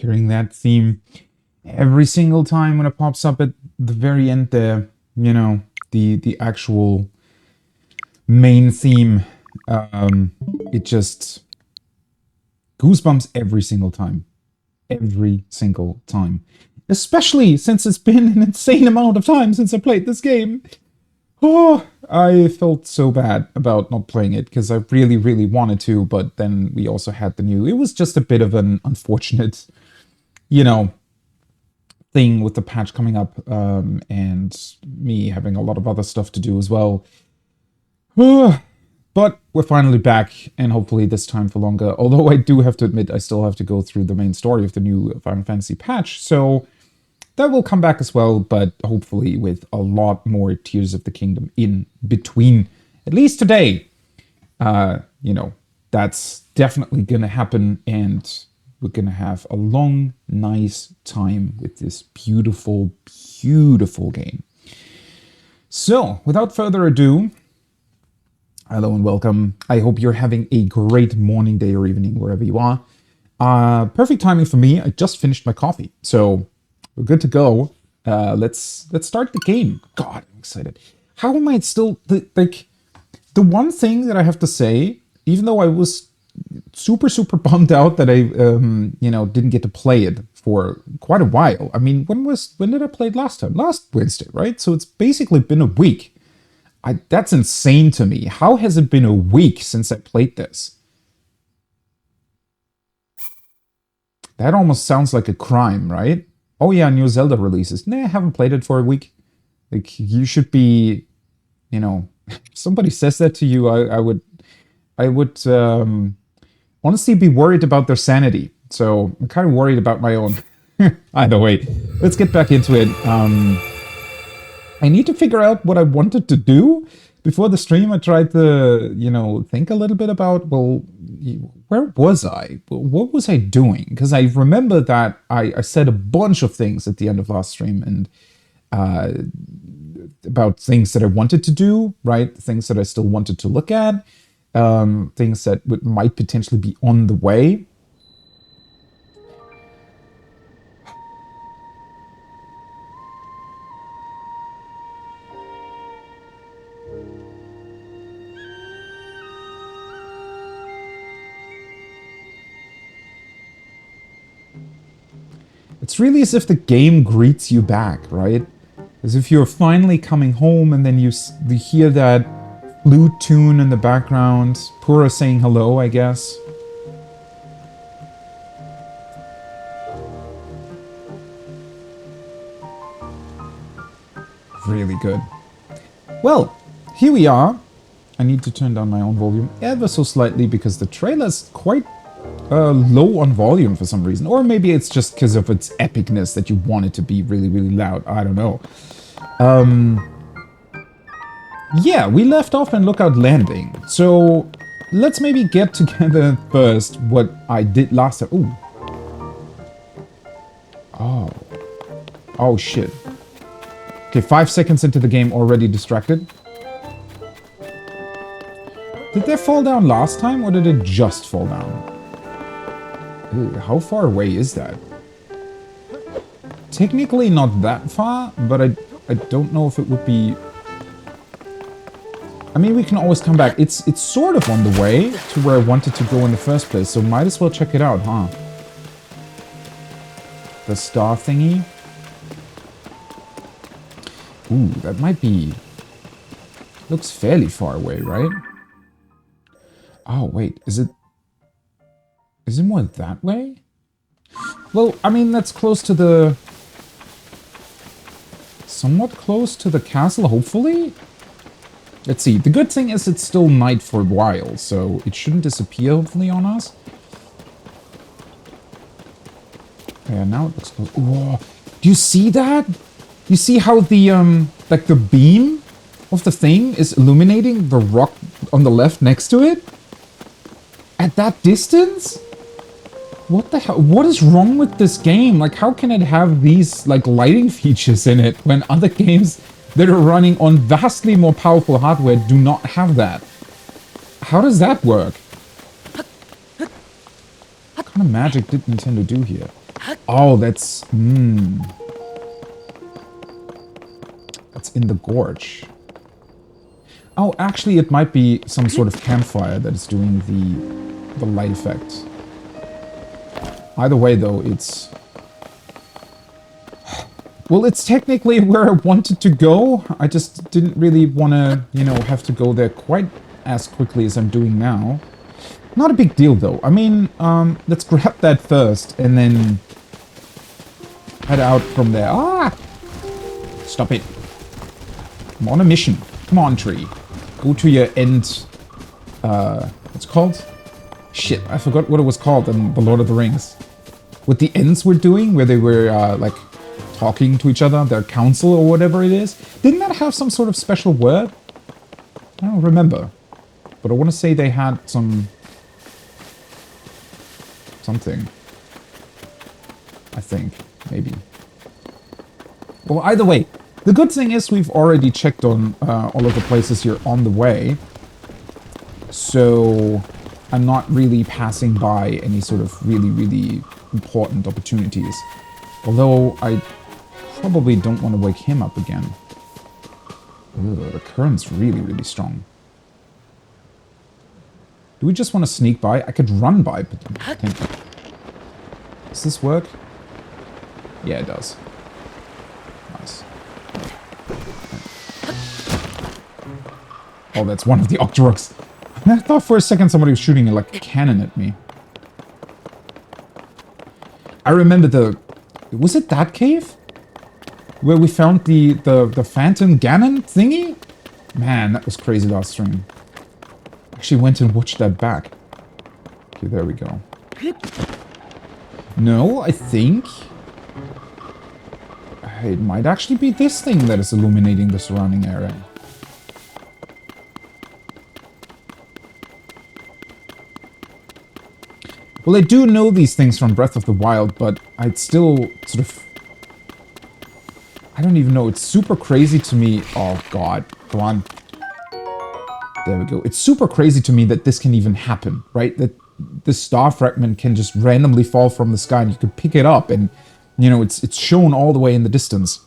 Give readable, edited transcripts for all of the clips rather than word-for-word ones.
hearing that theme every single time when it pops up at the very end there. You know, the actual main theme. It just goosebumps every single time. Every single time. Especially since it's been an insane amount of time since I played this game. Oh, I felt so bad about not playing it because I really, really wanted to, but then we also had the new... It was just a bit of an unfortunate, you know, thing with the patch coming up, and me having a lot of other stuff to do as well. But we're finally back, and hopefully this time for longer. Although I do have to admit, I still have to go through the main story of the new Final Fantasy patch, so that will come back as well, but hopefully with a lot more Tears of the Kingdom in between. At least today. You know, that's definitely gonna happen, and we're gonna have a long, nice time with this beautiful, beautiful game. So, without further ado, hello and welcome. I hope you're having a great morning, day, or evening, wherever you are. Perfect timing for me. I just finished my coffee, so we're good to go. Let's start the game. God, I'm excited. How am I still... The one thing that I have to say, even though I was super, super bummed out that I, you know, didn't get to play it for quite a while. I mean, when did I play it last time? Last Wednesday, right? So it's basically been a week. That's insane to me. How has it been a week since I played this? That almost sounds like a crime, right? Oh yeah, new Zelda releases. Nah, I haven't played it for a week. Like, you should be, you know, if somebody says that to you, I would honestly be worried about their sanity. So I'm kind of worried about my own. Either way, let's get back into it. I need to figure out what I wanted to do. Before the stream, I tried to, you know, think a little bit about, well, where was I? What was I doing? Because I remember that I said a bunch of things at the end of last stream, and about things that I wanted to do, right? Things that I still wanted to look at, things that might potentially be on the way. It's really as if the game greets you back, right? As if you're finally coming home, and then you hear that flute tune in the background. Pura saying hello, I guess. Really good. Well, here we are. I need to turn down my own volume ever so slightly because the trailer's quite low on volume for some reason. Or maybe it's just because of its epicness that you want it to be really, really loud. I don't know. Yeah, we left off in Lookout Landing. So let's maybe get together first what I did last time. Ooh. Oh. Oh, shit. Okay, 5 seconds into the game, already distracted. Did they fall down last time, or did it just fall down? Ooh, how far away is that? Technically not that far, but I don't know if it would be... I mean, we can always come back. It's sort of on the way to where I wanted to go in the first place, so might as well check it out, huh? The star thingy. Ooh, that might be... Looks fairly far away, right? Oh, wait, is it more that way? Well, I mean, that's close to the... Somewhat close to the castle, hopefully? Let's see. The good thing is it's still night for a while, so it shouldn't disappear, hopefully, on us. Yeah, now it looks close. Whoa. Do you see that? You see how the, like the beam of the thing is illuminating the rock on the left next to it? At that distance? What the hell? What is wrong with this game? Like, how can it have these, like, lighting features in it when other games that are running on vastly more powerful hardware do not have that? How does that work? What kind of magic did Nintendo do here? Oh, that's... That's in the gorge. Oh, actually, it might be some sort of campfire that is doing the light effect. Either way, though, it's... Well, it's technically where I wanted to go. I just didn't really want to, you know, have to go there quite as quickly as I'm doing now. Not a big deal, though. I mean, let's grab that first, and then head out from there. Ah! Stop it. I'm on a mission. Come on, tree. Go to your end... what's it called? Shit, I forgot what it was called in The Lord of the Rings. What the Ents were doing, where they were, like, talking to each other, their council or whatever it is. Didn't that have some sort of special word? I don't remember. But I want to say they had some... something. I think. Maybe. Well, either way. The good thing is we've already checked on all of the places here on the way. So I'm not really passing by any sort of really, really important opportunities. Although I probably don't want to wake him up again. Ugh, the current's really, really strong. Do we just want to sneak by? I could run by, but I think... Does this work? Yeah, it does. Nice. Oh, that's one of the Octoroks. I thought for a second somebody was shooting like a cannon at me. I remember the... Was it that cave? Where we found the Phantom Ganon thingy? Man, that was crazy last stream. Actually went and watched that back. Okay, there we go. No, I think... It might actually be this thing that is illuminating the surrounding area. Well, I do know these things from Breath of the Wild, but I'd still sort of... I don't even know, it's super crazy to me... Oh god, come on. There we go. It's super crazy to me that this can even happen, right? That this star fragment can just randomly fall from the sky and you can pick it up and, you know, it's shown all the way in the distance.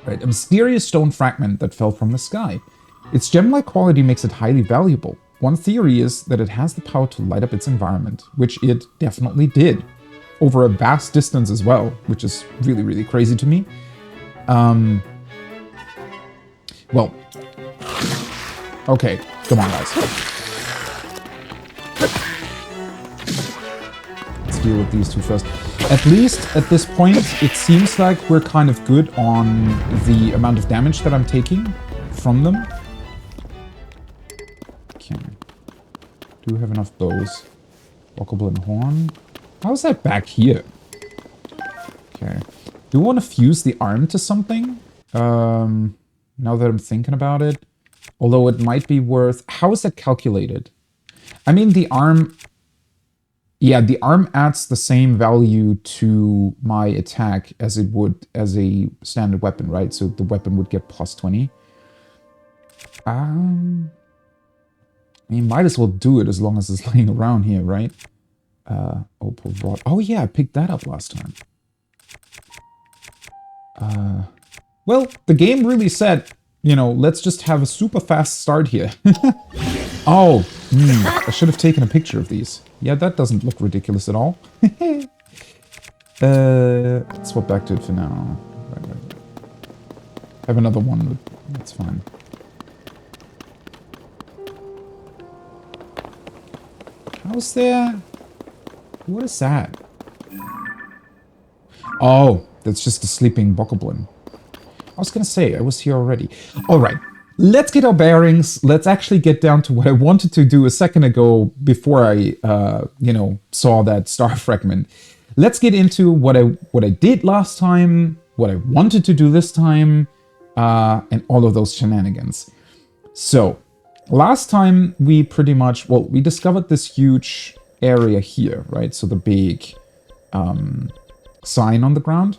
Right? A mysterious stone fragment that fell from the sky. Its gem-like quality makes it highly valuable. One theory is that it has the power to light up its environment, which it definitely did. Over a vast distance as well, which is really, really crazy to me. Well... Okay, come on, guys. Let's deal with these two first. At least, at this point, it seems like we're kind of good on the amount of damage that I'm taking from them. Okay. Do we have enough bows? Walkable and horn. How's that back here? Okay. Do we want to fuse the arm to something? Now that I'm thinking about it. Although it might be worth... How is that calculated? I mean, the arm... Yeah, the arm adds the same value to my attack as it would as a standard weapon, right? So the weapon would get plus 20. I mean, might as well do it as long as it's laying around here, right? Opal rod. Oh yeah, I picked that up last time. Well, the game really said, you know, let's just have a super fast start here. Oh, I should have taken a picture of these. Yeah, that doesn't look ridiculous at all. Let's swap back to it for now. Right. Have another one, but that's fine. How's there... What is that? Oh, that's just a sleeping bokoblin. I was gonna say, I was here already. Alright, let's get our bearings. Let's actually get down to what I wanted to do a second ago before I, you know, saw that star fragment. Let's get into what I did last time, what I wanted to do this time, and all of those shenanigans. So, last time we pretty much, well, we discovered this huge area here, right? So the big sign on the ground.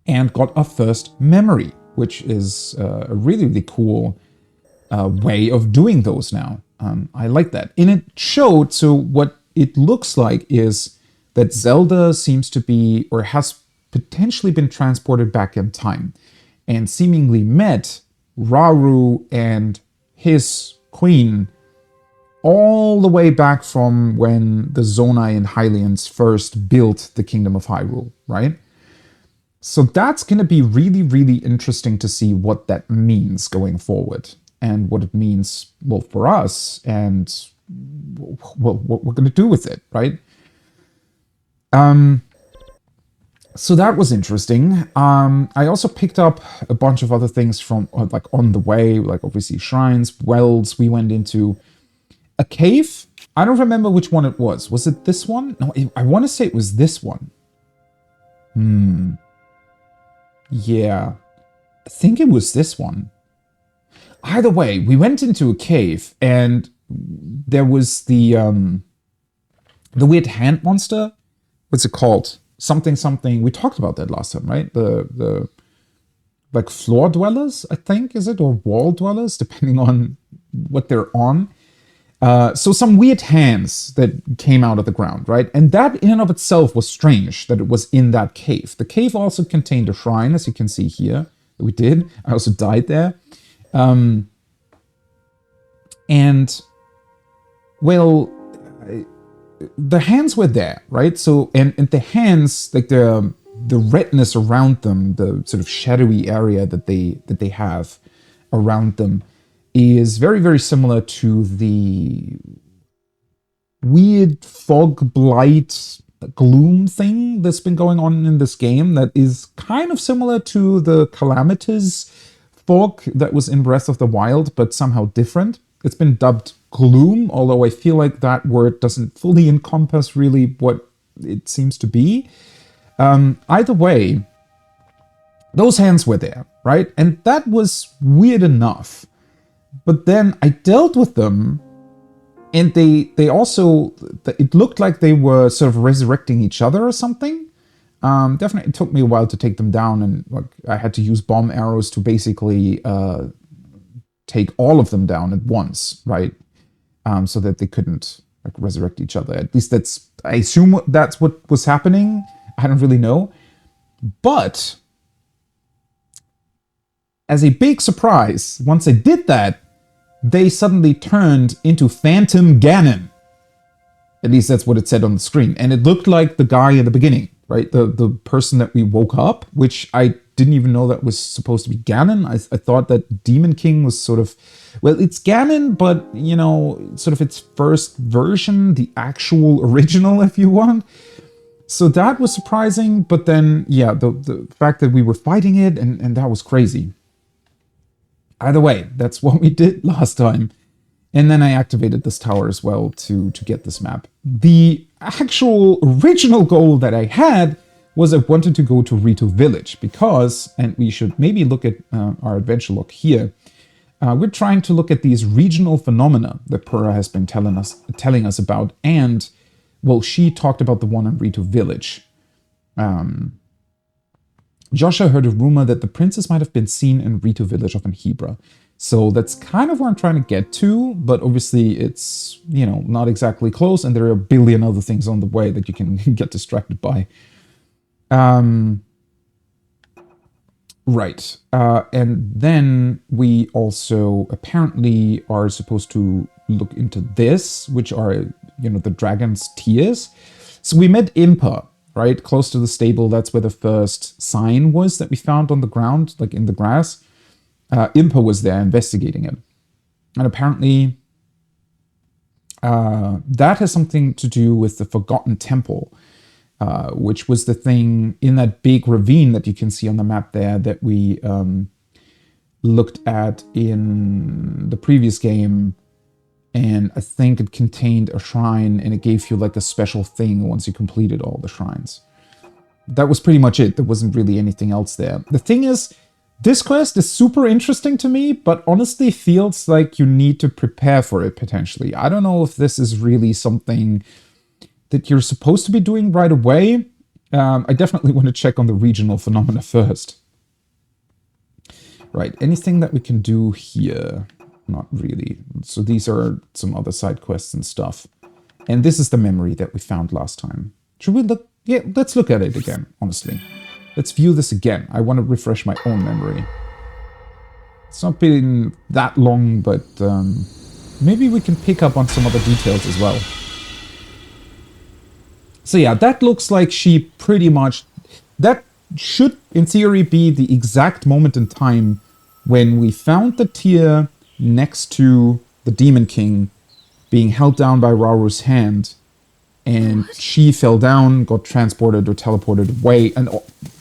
And got our first memory, which is a really, really cool way of doing those now. I like that. And it showed, so what it looks like is that Zelda seems to be, or has potentially been transported back in time and seemingly met Rauru and his queen all the way back from when the Zonai and Hylians first built the Kingdom of Hyrule, right? So that's going to be really, really interesting to see what that means going forward and what it means, well, for us and well, what we're going to do with it, right? So that was interesting. I also picked up a bunch of other things from like on the way, like obviously shrines, wells. We went into a cave. I don't remember which one it was. Was it this one? No, I want to say it was this one. Yeah. I think it was this one. Either way, we went into a cave and there was the weird hand monster. What's it called? Something. We talked about that last time, right? The like floor dwellers, I think, is it? Or wall dwellers, depending on what they're on. So some weird hands that came out of the ground, right? And that in and of itself was strange that it was in that cave. The cave also contained a shrine, as you can see here. We did. I also died there. And, well, the hands were there, right? So, and the hands, like the redness around them, the sort of shadowy area that they have around them, is very, very similar to the weird fog blight gloom thing that's been going on in this game that is kind of similar to the calamitous fog that was in Breath of the Wild, but somehow different. It's been dubbed gloom, although I feel like that word doesn't fully encompass really what it seems to be. Either way, those hands were there, right? And that was weird enough. But then I dealt with them, and they also, it looked like they were sort of resurrecting each other or something. Definitely, it took me a while to take them down, and like I had to use bomb arrows to basically take all of them down at once, right? So that they couldn't like resurrect each other. At least I assume that's what was happening. I don't really know. But as a big surprise, once I did that, they suddenly turned into Phantom Ganon. At least that's what it said on the screen. And it looked like the guy in the beginning, right? The person that we woke up, which I didn't even know that was supposed to be Ganon. I thought that Demon King was sort of, well, it's Ganon, but, you know, sort of its first version, the actual original, if you want. So that was surprising. But then, yeah, the fact that we were fighting it, and that was crazy. Either way, that's what we did last time. And then I activated this tower as well to get this map. The actual original goal that I had was I wanted to go to Rito Village because, and we should maybe look at our adventure log here, we're trying to look at these regional phenomena that Purah has been telling us about. And, well, she talked about the one in Rito Village. Joshua heard a rumor that the princess might have been seen in Rito Village of Anhebra. So that's kind of where I'm trying to get to, but obviously it's, you know, not exactly close, and there are a billion other things on the way that you can get distracted by. Right. And then we also apparently are supposed to look into this, which are, you know, the dragon's tears. So we met Impa, right? Close to the stable. That's where the first sign was that we found on the ground, like in the grass. Impa was there investigating it. And apparently that has something to do with the Forgotten Temple, which was the thing in that big ravine that you can see on the map there that we looked at in the previous game. And I think it contained a shrine, and it gave you like a special thing once you completed all the shrines. That was pretty much it. There wasn't really anything else there. The thing is, this quest is super interesting to me, but honestly feels like you need to prepare for it potentially. I don't know if this is really something that you're supposed to be doing right away. I definitely want to check on the regional phenomena first. Right, anything that we can do here? Not really. So these are some other side quests and stuff. And this is the memory that we found last time. Should we look? Yeah, let's look at it again, honestly. Let's view this again. I want to refresh my own memory. It's not been that long, but maybe we can pick up on some other details as well. So yeah, that looks like she pretty much... That should, in theory, be the exact moment in time when we found the tear next to the Demon King being held down by Raru's hand, and she fell down, got transported or teleported away, and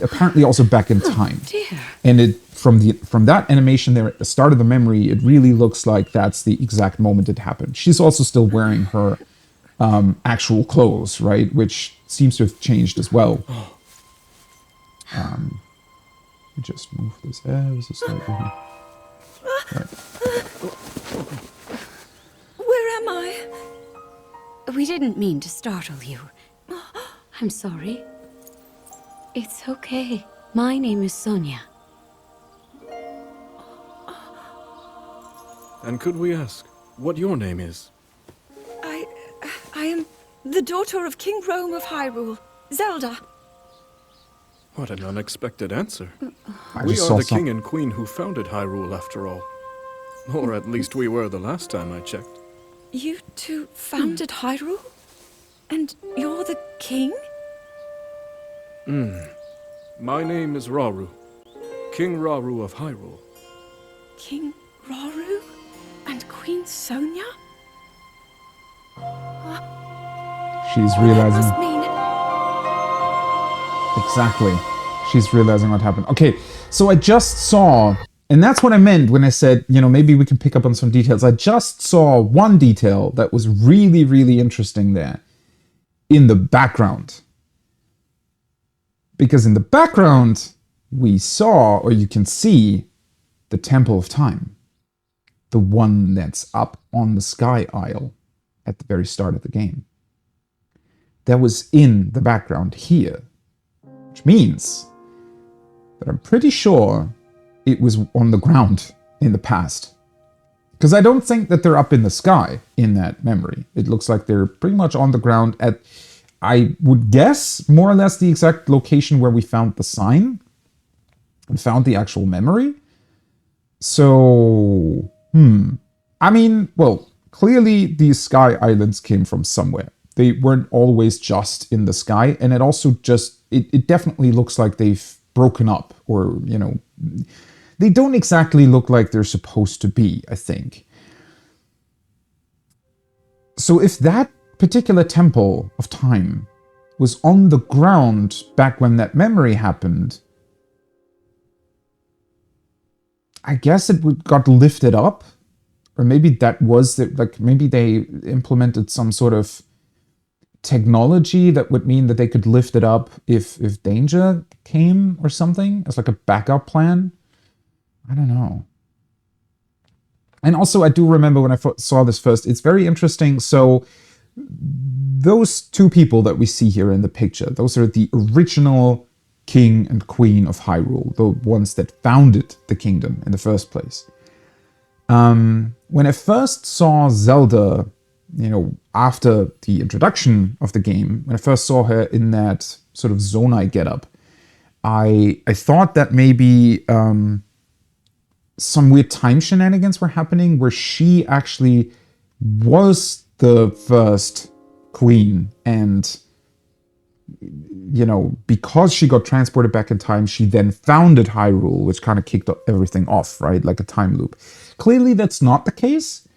apparently also back in time. Dear. And it from that animation there at the start of the memory, it really looks like that's the exact moment it happened. She's also still wearing her actual clothes, right? Which seems to have changed as well. Just move this ever so slightly. Right. Where am I? We didn't mean to startle you. I'm sorry. It's okay. My name is Sonia. And could we ask what your name is? I am the daughter of King Rome of Hyrule, Zelda. What an unexpected answer. I We just are saw the some- king and queen who founded Hyrule, after all. Or at least we were the last time I checked. You two founded Hyrule? And you're the king? My name is Raru. King Raru of Hyrule. King Raru? And Queen Sonia? She's That realizing... must mean... Exactly. She's realizing what happened. Okay, so I just saw, and that's what I meant when I said, you know, maybe we can pick up on some details. I just saw one detail that was really, really interesting there in the background. Because in the background, we saw, or you can see, the Temple of Time. The one that's up on the Sky Isle at the very start of the game. That was in the background here. Which means that I'm pretty sure it was on the ground in the past. Because I don't think that they're up in the sky in that memory. It looks like they're pretty much on the ground at, I would guess, more or less the exact location where we found the sign and found the actual memory. So, I mean, well, clearly these sky islands came from somewhere. They weren't always just in the sky, and it also just, it definitely looks like they've broken up, or, you know, they don't exactly look like they're supposed to be, I think. So if that particular Temple of Time was on the ground back when that memory happened, I guess it got lifted up, or maybe that was, like, maybe they implemented some sort of technology that would mean that they could lift it up if danger came or something, as like a backup plan. I don't know. And also, I do remember when I saw this first, it's very interesting. So those two people that we see here in the picture, those are the original king and queen of Hyrule, the ones that founded the kingdom in the first place. When I first saw Zelda, you know, after the introduction of the game, when I first saw her in that sort of Zonai getup, I thought that maybe some weird time shenanigans were happening where she actually was the first queen, and, you know, because she got transported back in time, she then founded Hyrule, which kind of kicked everything off, right? Like a time loop. Clearly, that's not the case.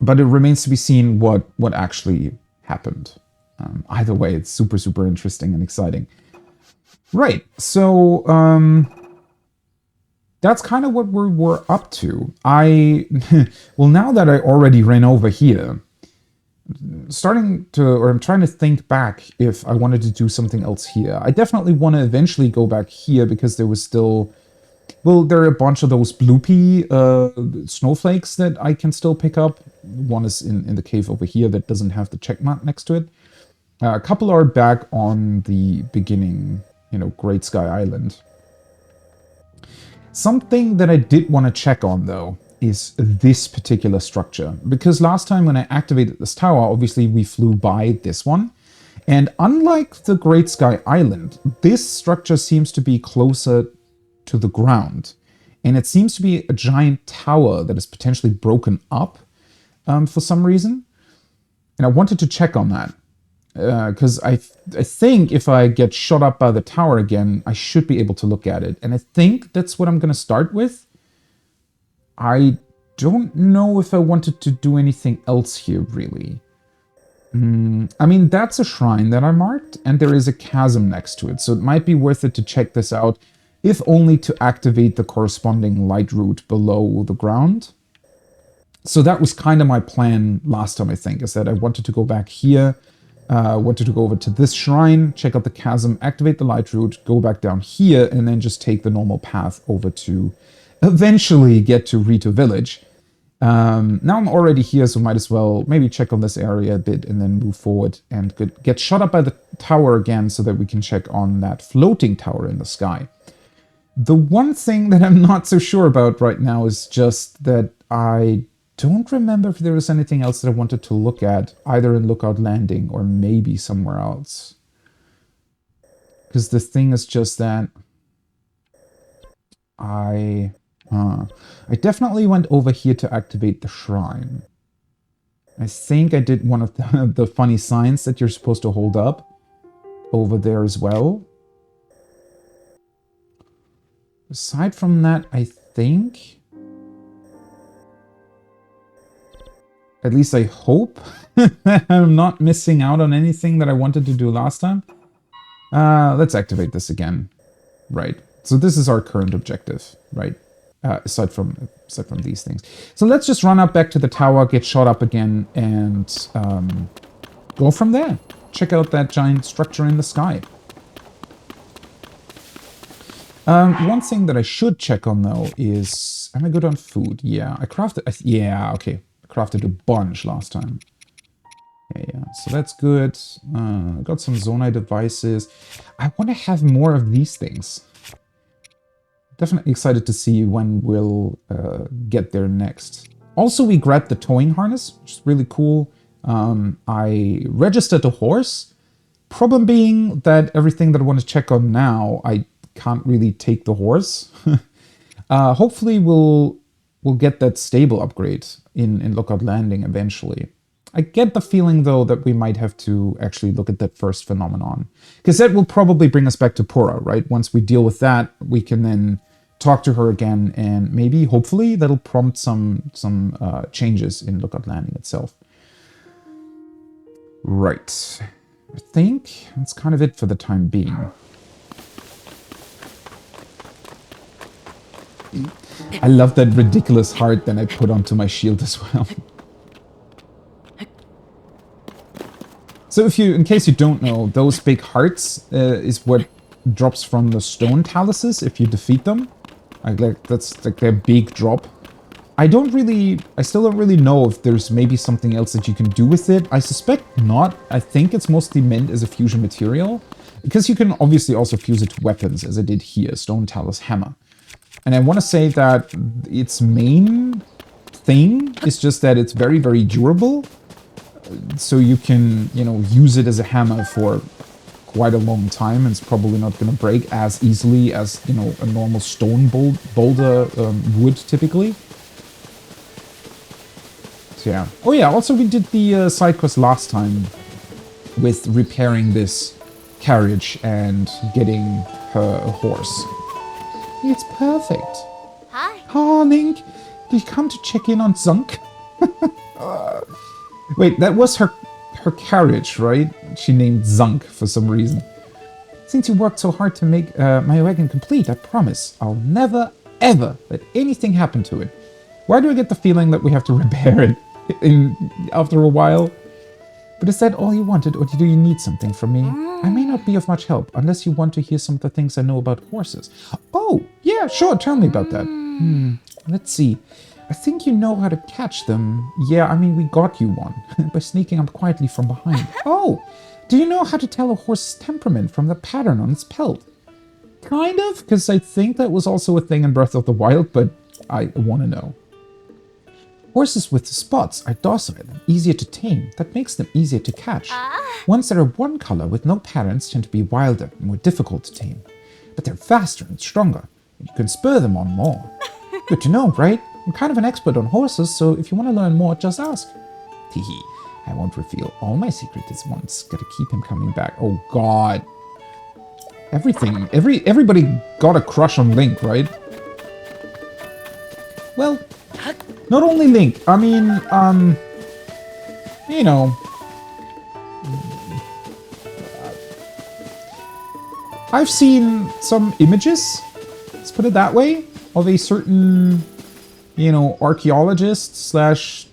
But it remains to be seen what actually happened. Either way, it's super, super interesting and exciting. Right, so that's kind of what we're up to. Well, now that I already ran over here, I'm trying to think back if I wanted to do something else here. I definitely want to eventually go back here because there was still... Well, there are a bunch of those bloopy snowflakes that I can still pick up. One is in the cave over here that doesn't have the check mark next to it. A couple are back on the beginning, you know, Great Sky Island. Something that I did want to check on, though, is this particular structure. Because last time when I activated this tower, obviously we flew by this one. And unlike the Great Sky Island, this structure seems to be closer to the ground. And it seems to be a giant tower that is potentially broken up for some reason. And I wanted to check on that. Because I think if I get shot up by the tower again, I should be able to look at it. And I think that's what I'm going to start with. I don't know if I wanted to do anything else here, really. I mean, that's a shrine that I marked, and there is a chasm next to it. So it might be worth it to check this out, if only to activate the corresponding light route below the ground. So that was kind of my plan last time, I think, is that I wanted to go back here. Wanted to go over to this shrine, check out the chasm, activate the light route, go back down here, and then just take the normal path over to eventually get to Rito Village. Now I'm already here, so might as well maybe check on this area a bit and then move forward and get shot up by the tower again so that we can check on that floating tower in the sky. The one thing that I'm not so sure about right now is just that I don't remember if there was anything else that I wanted to look at, either in Lookout Landing or maybe somewhere else. Because the thing is just that I definitely went over here to activate the shrine. I think I did one of the funny signs that you're supposed to hold up over there as well. Aside from that, I think... At least I hope that I'm not missing out on anything that I wanted to do last time. Let's activate this again. Right. So this is our current objective, right? Aside from these things. So let's just run up back to the tower, get shot up again, and go from there. Check out that giant structure in the sky. One thing that I should check on, though, is... Am I good on food? Yeah, I crafted... Yeah, okay. Crafted a bunch last time. Yeah, so that's good. Got some Zonai devices. I want to have more of these things. Definitely excited to see when we'll get there next. Also, we grabbed the towing harness, which is really cool. I registered a horse. Problem being that everything that I want to check on now, I can't really take the horse. Hopefully we'll get that stable upgrade in Lookout Landing eventually. I get the feeling, though, that we might have to actually look at that first phenomenon. Because that will probably bring us back to Pura, right? Once we deal with that, we can then talk to her again, and maybe, hopefully, that'll prompt some changes in Lookout Landing itself. Right. I think that's kind of it for the time being. I love that ridiculous heart that I put onto my shield as well. So in case you don't know, those big hearts is what drops from the stone taluses if you defeat them. That's like their big drop. I still don't really know if there's maybe something else that you can do with it. I suspect not. I think it's mostly meant as a fusion material. Because you can obviously also fuse it to weapons, as I did here, Stone Talus Hammer. And I want to say that its main thing is just that it's very, very durable. So you can, use it as a hammer for quite a long time, and it's probably not going to break as easily as, a normal stone boulder would typically. So yeah. Oh yeah, also we did the side quest last time with repairing this carriage and getting her a horse. It's perfect. Hi. Oh, Link, did you come to check in on Zunk? Wait, that was her carriage, right? She named Zunk for some reason. Since you worked so hard to make my wagon complete, I promise I'll never, ever let anything happen to it. Why do I get the feeling that we have to repair it after a while? But is that all you wanted, or do you need something from me? I may not be of much help, unless you want to hear some of the things I know about horses. Oh, yeah, sure, tell me about that. Let's see. I think you know how to catch them. Yeah, I mean, we got you one, by sneaking up quietly from behind. Oh, do you know how to tell a horse's temperament from the pattern on its pelt? Kind of, because I think that was also a thing in Breath of the Wild, but I want to know. Horses with spots are docile and easier to tame. That makes them easier to catch. Ones that are one color with no patterns tend to be wilder and more difficult to tame. But they're faster and stronger, and you can spur them on more. Good to know, right? I'm kind of an expert on horses, so if you want to learn more, just ask. Teehee. I won't reveal all my secrets at once. Gotta keep him coming back. Oh god. Everybody got a crush on Link, right? Well, not only Link, I mean, you know, I've seen some images, let's put it that way, of a certain, you know, archaeologist slash,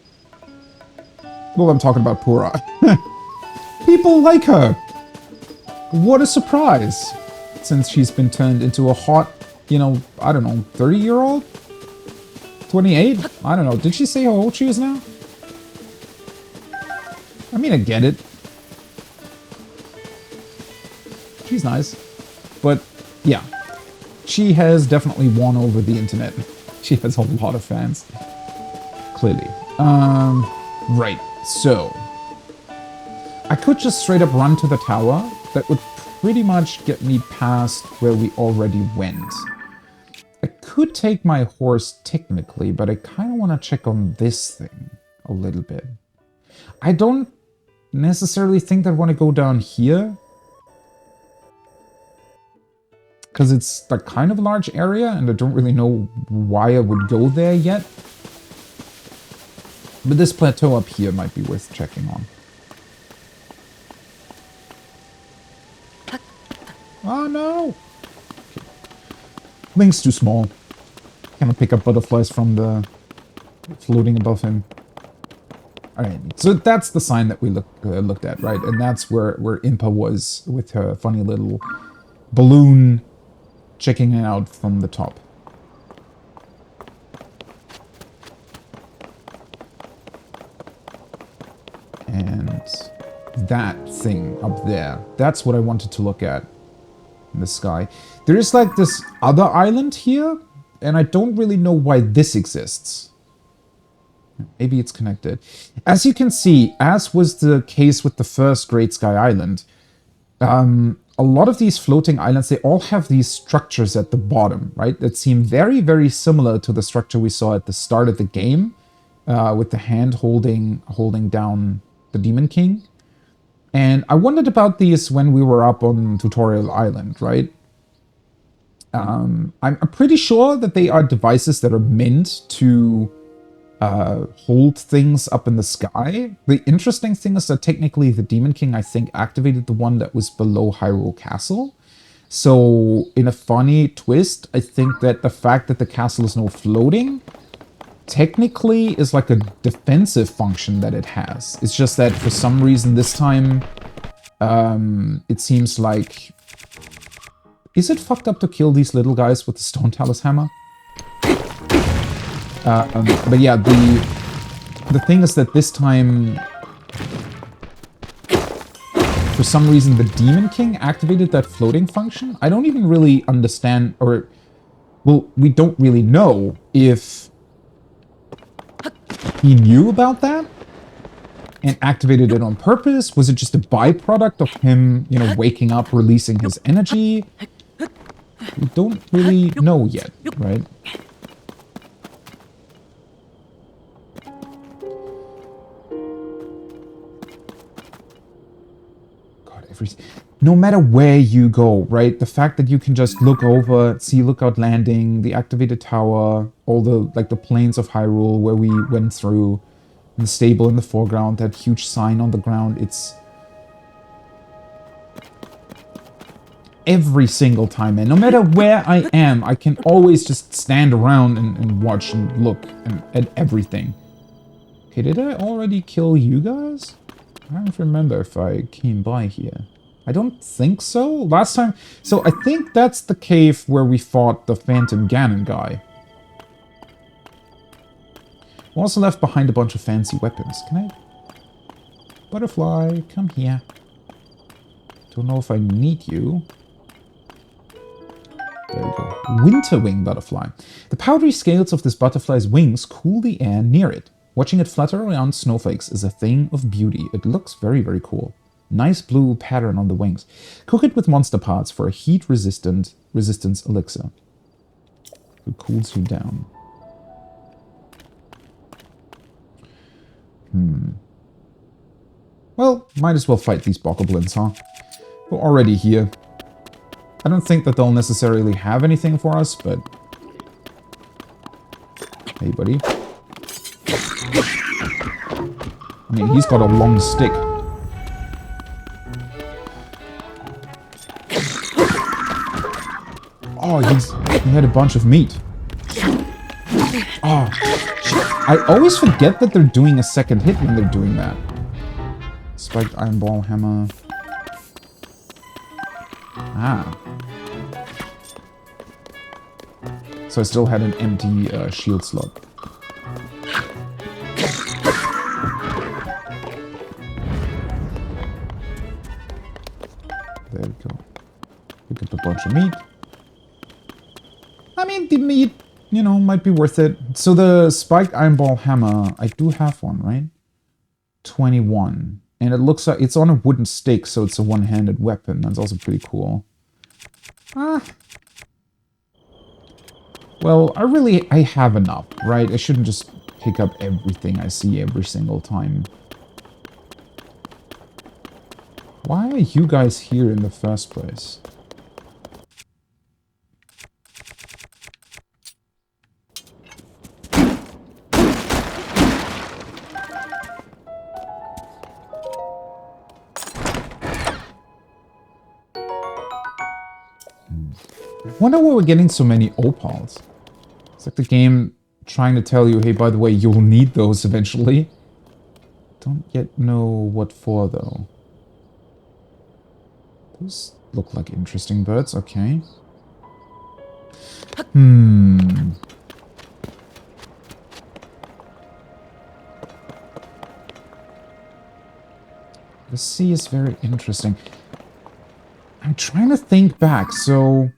well, I'm talking about Pura. People like her. What a surprise. Since she's been turned into a hot, you know, I don't know, 30-year-old? 28? I don't know. Did she say how old she is now? I mean, I get it. She's nice. But, yeah. She has definitely won over the internet. She has a lot of fans. Clearly. Right. So. I could just straight up run to the tower. That would pretty much get me past where we already went. I could take my horse technically, but I kind of want to check on this thing a little bit. I don't necessarily think that I want to go down here, because it's like kind of a large area and I don't really know why I would go there yet. But this plateau up here might be worth checking on. Oh no! Link's too small. Cannot pick up butterflies from the floating above him. Alright, so that's the sign that we looked at, right? And that's where Impa was with her funny little balloon checking it out from the top. And that thing up there, that's what I wanted to look at in the sky. There is like this other island here, and I don't really know why this exists. Maybe it's connected. As you can see, as was the case with the first Great Sky Island, a lot of these floating islands, they all have these structures at the bottom, right? That seem very, very similar to the structure we saw at the start of the game, with the hand holding down the Demon King. And I wondered about these when we were up on Tutorial Island, right? I'm pretty sure that they are devices that are meant to hold things up in the sky. The interesting thing is that technically the Demon King, I think, activated the one that was below Hyrule Castle. So in a funny twist, I think that the fact that the castle is now floating technically is like a defensive function that it has. It's just that for some reason this time it seems like... Is it fucked up to kill these little guys with the Stone Talus Hammer? But yeah, the thing is that this time, for some reason, the Demon King activated that floating function. I don't even really understand, or, well, we don't really know if he knew about that and activated it on purpose. Was it just a byproduct of him, you know, waking up, releasing his energy? We don't really know yet, right? No matter where you go, right? The fact that you can just look over, see Lookout Landing, the activated tower, all the, like, the plains of Hyrule where we went through, and the stable in the foreground, that huge sign on the ground, it's... Every single time, man. No matter where I am, I can always just stand around and watch and look at everything. Okay, did I already kill you guys? I don't remember if I came by here. I don't think so. Last time... So I think that's the cave where we fought the Phantom Ganon guy. We also left behind a bunch of fancy weapons. Can I... Butterfly, come here. Don't know if I need you. There we go. Winter Wing Butterfly. The powdery scales of this butterfly's wings cool the air near it. Watching it flutter around snowflakes is a thing of beauty. It looks very, very cool. Nice blue pattern on the wings. Cook it with monster parts for a heat-resistance elixir. It cools you down. Well, might as well fight these bokoblins, huh? We're already here. I don't think that they'll necessarily have anything for us, but... Hey, buddy. I mean, he's got a long stick. Oh, he had a bunch of meat. Oh, I always forget that they're doing a second hit when they're doing that. Spiked iron ball hammer. Ah. So I still had an empty shield slot. There we go. Pick up a bunch of meat. I mean, the meat, you know, might be worth it. So the spiked iron ball hammer, I do have one, right? 21. And it looks like it's on a wooden stick, so it's a one-handed weapon. That's also pretty cool. Ah. Well, I have enough, right? I shouldn't just pick up everything I see every single time. Why are you guys here in the first place? I wonder why we're getting so many opals. It's like the game trying to tell you, hey, by the way, you'll need those eventually. Don't yet know what for, though. Those look like interesting birds, okay. The sea is very interesting. I'm trying to think back, so...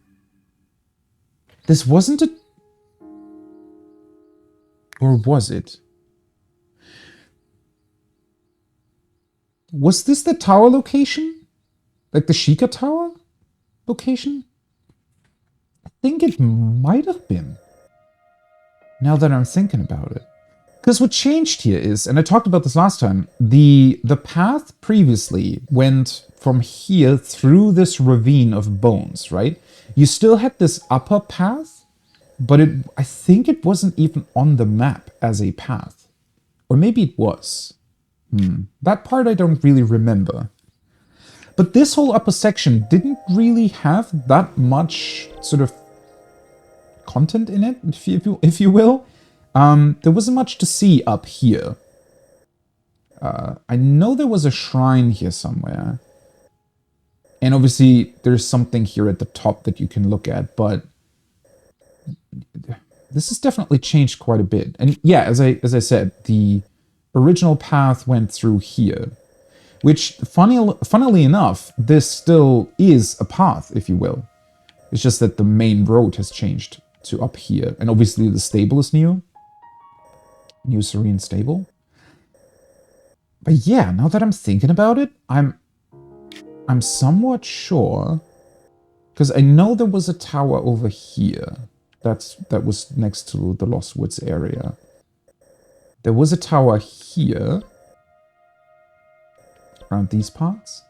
This wasn't a... Or was it? Was this the tower location? Like the Sheikah Tower location? I think it might have been. Now that I'm thinking about it. Because what changed here is, and I talked about this last time, the path previously went from here through this ravine of bones, right? You still had this upper path, but I think it wasn't even on the map as a path. Or maybe it was. That part I don't really remember. But this whole upper section didn't really have that much sort of content in it, if you will. There wasn't much to see up here. I know there was a shrine here somewhere. And obviously, there's something here at the top that you can look at, but this has definitely changed quite a bit. And yeah, as I said, the original path went through here, which, funnily enough, this still is a path, if you will. It's just that the main road has changed to up here. And obviously, the stable is new. New Serene Stable. But yeah, now that I'm thinking about it, I'm somewhat sure, because I know there was a tower over here that was next to the Lost Woods area. There was a tower here, around these parts.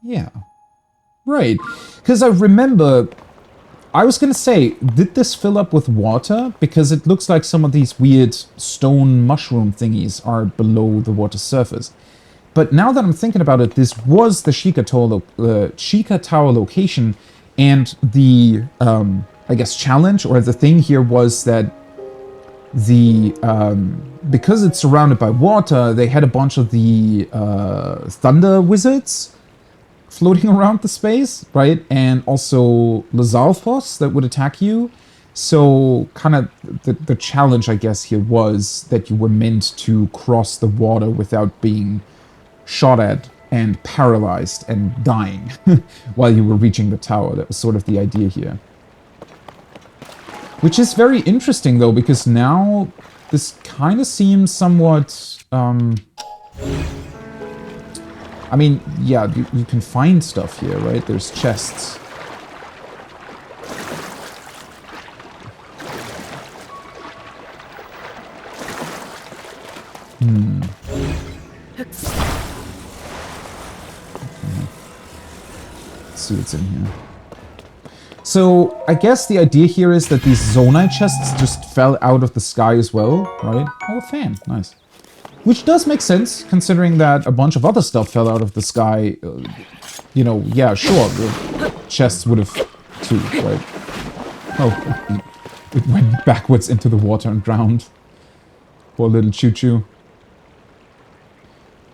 Yeah. Right, because I remember... I was going to say, did this fill up with water? Because it looks like some of these weird stone mushroom thingies are below the water surface. But now that I'm thinking about it, this was the Sheikah Tower location, and the, I guess, challenge, or the thing here was that the, because it's surrounded by water, they had a bunch of the thunder wizards floating around the space, right? And also Lizalfos that would attack you. So kind of the challenge, I guess, here was that you were meant to cross the water without being shot at and paralyzed and dying while you were reaching the tower. That was sort of the idea here. Which is very interesting, though, because now this kind of seems somewhat... I mean, yeah, you can find stuff here, right? There's chests. Let's see what's in here. So, I guess the idea here is that these Zonai chests just fell out of the sky as well, right? Oh, a fan. Nice. Which does make sense, considering that a bunch of other stuff fell out of the sky. You know, yeah, sure, the chests would have too, right? Oh, it went backwards into the water and drowned. Poor little choo-choo.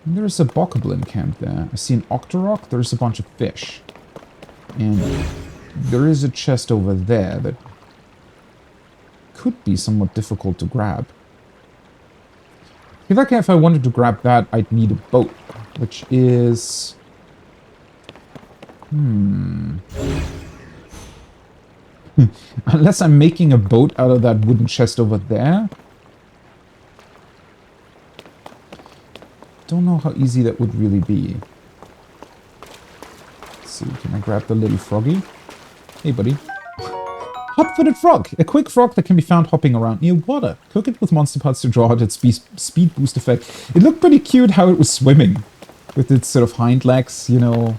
There's a bokoblin camp there. I see an octorok. There's a bunch of fish. And there is a chest over there that could be somewhat difficult to grab. I feel like if I wanted to grab that, I'd need a boat, which is... Unless I'm making a boat out of that wooden chest over there. Don't know how easy that would really be. Let's see, can I grab the little froggy? Hey, buddy. Hot-footed frog! A quick frog that can be found hopping around near water. Cook it with monster parts to draw out its speed boost effect. It looked pretty cute how it was swimming. With its sort of hind legs, you know,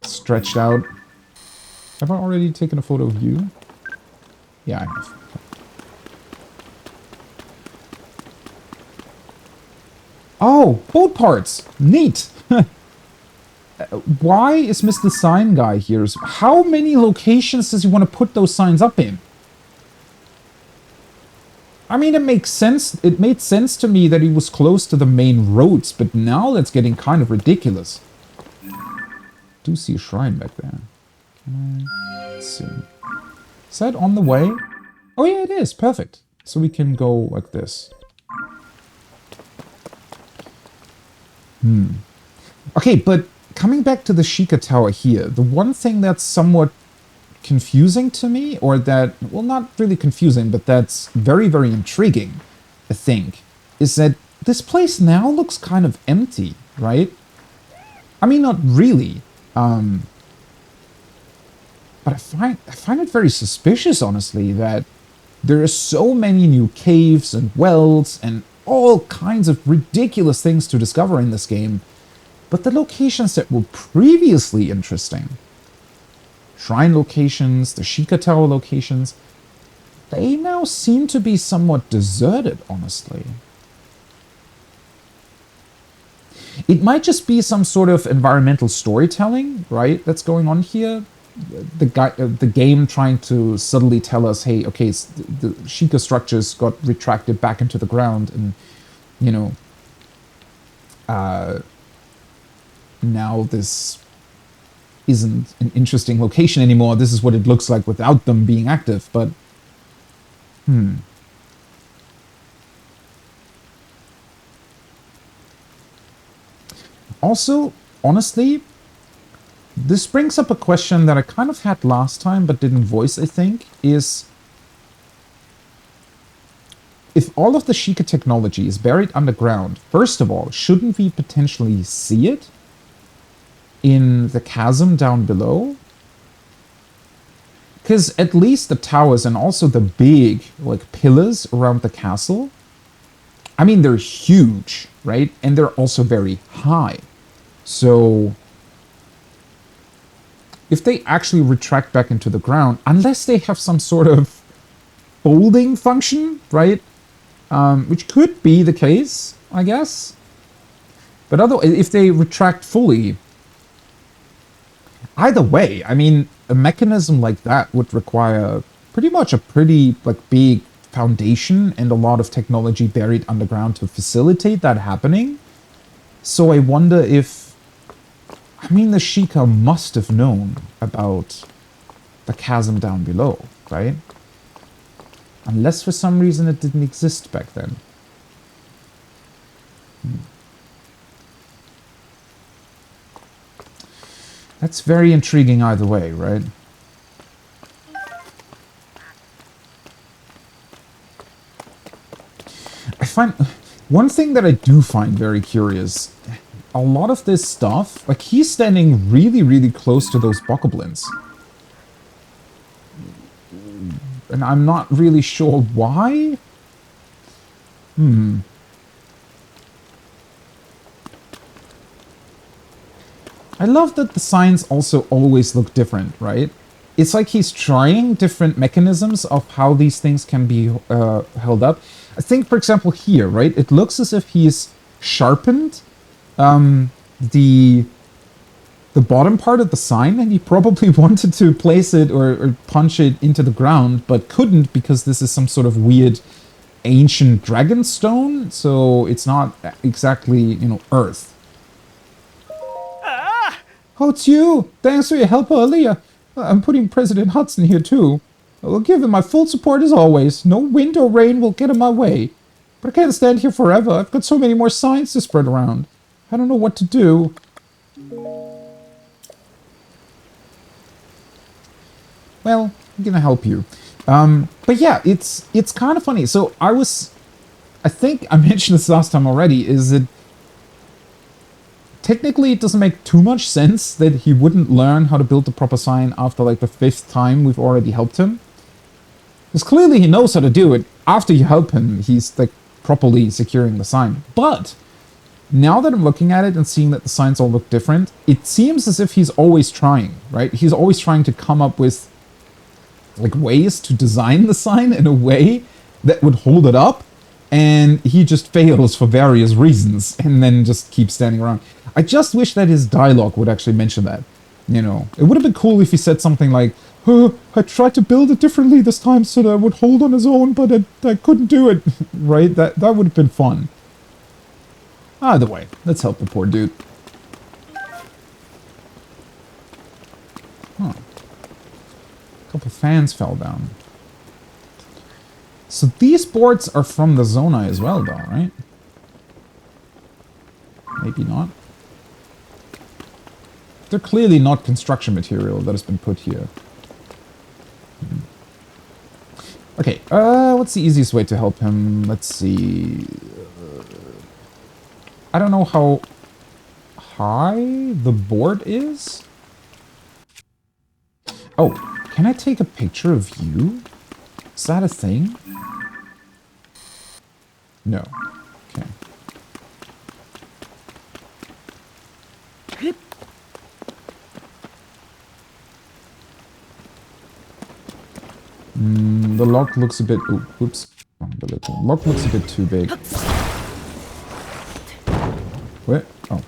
stretched out. Have I already taken a photo of you? Yeah, I have. Oh, boat parts! Neat! Why is Mr. Sign Guy here? How many locations does he want to put those signs up in? I mean, it makes sense. It made sense to me that he was close to the main roads, but now that's getting kind of ridiculous. Do see a shrine back there. Let's see. Is that on the way? Oh yeah, it is. Perfect. So we can go like this. Okay, but coming back to the Sheikah Tower here, the one thing that's somewhat confusing to me, or that, well, not really confusing, but that's very, very intriguing, I think, is that this place now looks kind of empty, right? I mean, not really, but I find it very suspicious, honestly, that there are so many new caves and wells and all kinds of ridiculous things to discover in this game, but the locations that were previously interesting, shrine locations, the Sheikah Tower locations, they now seem to be somewhat deserted, honestly. It might just be some sort of environmental storytelling, right, that's going on here. The game trying to subtly tell us, hey, okay, the Sheikah structures got retracted back into the ground, and, you know, now this isn't an interesting location anymore. This is what it looks like without them being active, but... Also, honestly, this brings up a question that I kind of had last time, but didn't voice, I think, is... If all of the Sheikah technology is buried underground, first of all, shouldn't we potentially see it in the chasm down below? Because at least the towers and also the big, like, pillars around the castle, I mean, they're huge, right? And they're also very high. So if they actually retract back into the ground, unless they have some sort of folding function, right? Which could be the case, I guess. But otherwise, if they retract fully, either way, I mean, a mechanism like that would require pretty much a pretty, like, big foundation and a lot of technology buried underground to facilitate that happening. So I wonder if... I mean, the Sheikah must have known about the chasm down below, right? Unless for some reason it didn't exist back then. That's very intriguing either way, right? find... One thing that I do find very curious, a lot of this stuff, like he's standing really, really close to those bokoblins. And I'm not really sure why. I love that the signs also always look different, right? It's like he's trying different mechanisms of how these things can be held up. I think, for example, here, right? It looks as if he's sharpened the bottom part of the sign, and he probably wanted to place it or punch it into the ground, but couldn't because this is some sort of weird ancient dragon stone, so it's not exactly, you know, earth. Oh, it's you! Thanks for your help earlier. I'm putting President Hudson here too. I will give him my full support as always. No wind or rain will get in my way. But I can't stand here forever. I've got so many more signs to spread around. I don't know what to do. Well, I'm gonna help you. But yeah, it's kind of funny. So I think I mentioned this last time already, is that technically it doesn't make too much sense that he wouldn't learn how to build the proper sign after like the 5th time we've already helped him. Because clearly he knows how to do it. After you help him, he's like properly securing the sign. But now that I'm looking at it and seeing that the signs all look different, it seems as if he's always trying, right? He's always trying to come up with like ways to design the sign in a way that would hold it up, and he just fails for various reasons and then just keeps standing around. I just wish that his dialogue would actually mention that, you know. It would have been cool if he said something like, oh, I tried to build it differently this time so that it would hold on his own, but I couldn't do it. Right? That would have been fun. Either way, let's help the poor dude. Huh. A couple fans fell down. So these boards are from the Zona as well, though, right? Maybe not. They're clearly not construction material that has been put here. Okay, what's the easiest way to help him? Let's see. I don't know how high the board is. Oh, can I take a picture of you? Is that a thing? No. Okay. The lock looks a bit... Oh, whoops. The lock looks a bit too big. Where? Oh.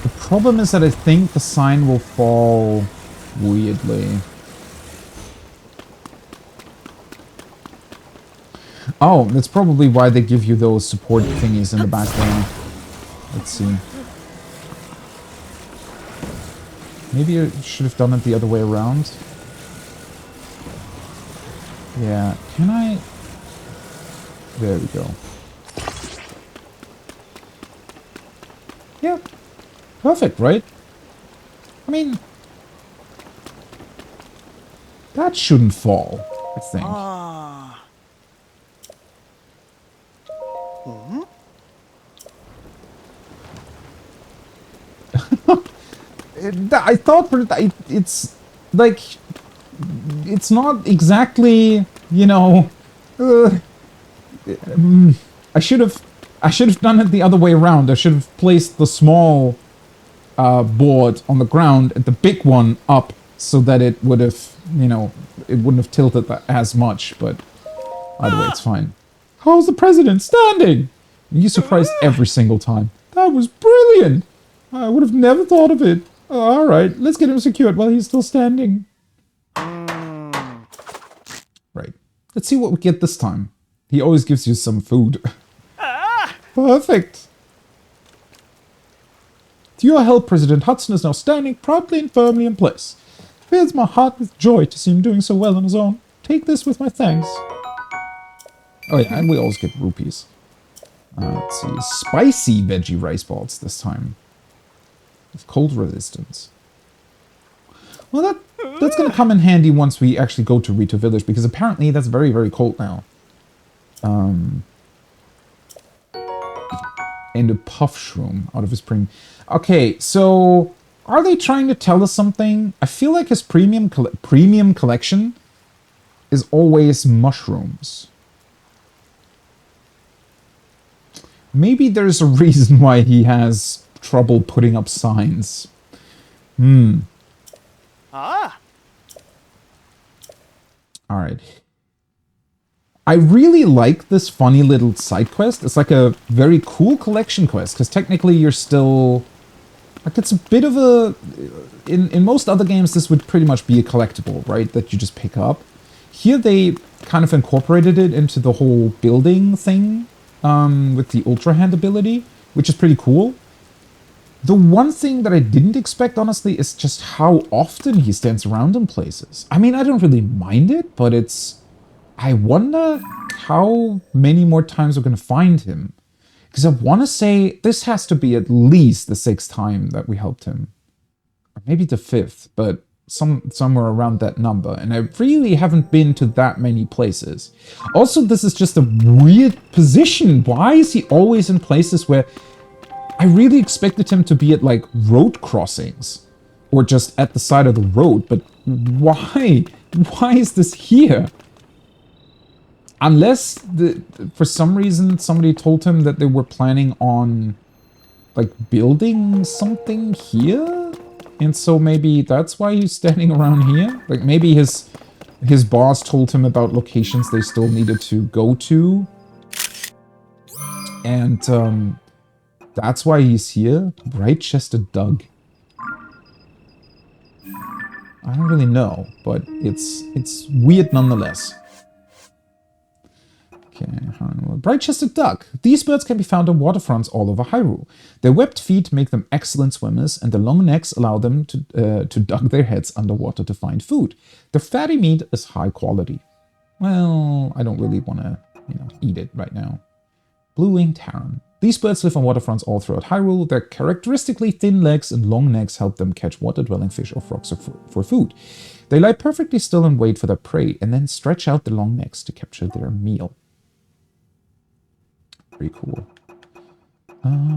The problem is that I think the sign will fall weirdly. Oh, that's probably why they give you those support thingies in the background. Let's see. Maybe I should have done it the other way around. Yeah, can I... There we go. Yeah, perfect, right? I mean... That shouldn't fall, I think. I thought it's like it's not exactly, you know. I should have done it the other way around. I should have placed the small board on the ground and the big one up so that it would have, you know, it wouldn't have tilted as much. But either way, it's fine. How's the president standing? You surprised every single time. That was brilliant. I would have never thought of it. All right, let's get him secured while he's still standing. Right. Let's see what we get this time. He always gives you some food. Perfect. To your help, President Hudson is now standing proudly and firmly in place. Fills my heart with joy to see him doing so well on his own. Take this with my thanks. Oh yeah, and we always get rupees. Let's see. Spicy veggie rice balls this time. With cold resistance. Well, that's going to come in handy once we actually go to Rito Village, because apparently that's very, very cold now. And a puff shroom out of his premium. Okay, so are they trying to tell us something? I feel like his premium collection is always mushrooms. Maybe there's a reason why he has trouble putting up signs. Ah. Alright. I really like this funny little side quest. It's like a very cool collection quest, because technically you're still... Like, it's a bit of a... In most other games, this would pretty much be a collectible, right? That you just pick up. Here they kind of incorporated it into the whole building thing with the Ultra Hand ability, which is pretty cool. The one thing that I didn't expect, honestly, is just how often he stands around in places. I mean, I don't really mind it, but it's... I wonder how many more times we're going to find him. Because I want to say this has to be at least the 6th time that we helped him. Or maybe the 5th, but somewhere around that number. And I really haven't been to that many places. Also, this is just a weird position. Why is he always in places where... I really expected him to be at, like, road crossings. Or just at the side of the road. But why? Why is this here? Unless, for some reason, somebody told him that they were planning on, like, building something here? And so maybe that's why he's standing around here? Like, maybe his boss told him about locations they still needed to go to. And, that's why he's here? Bright-chested Doug. I don't really know, but it's weird nonetheless. Okay, bright-chested duck. These birds can be found on waterfronts all over Hyrule. Their webbed feet make them excellent swimmers, and their long necks allow them to duck their heads underwater to find food. Their fatty meat is high quality. Well, I don't really want to, eat it right now. Blue-winged heron. These birds live on waterfronts all throughout Hyrule. Their characteristically thin legs and long necks help them catch water-dwelling fish or frogs for food. They lie perfectly still and wait for their prey, and then stretch out their long necks to capture their meal. Pretty cool.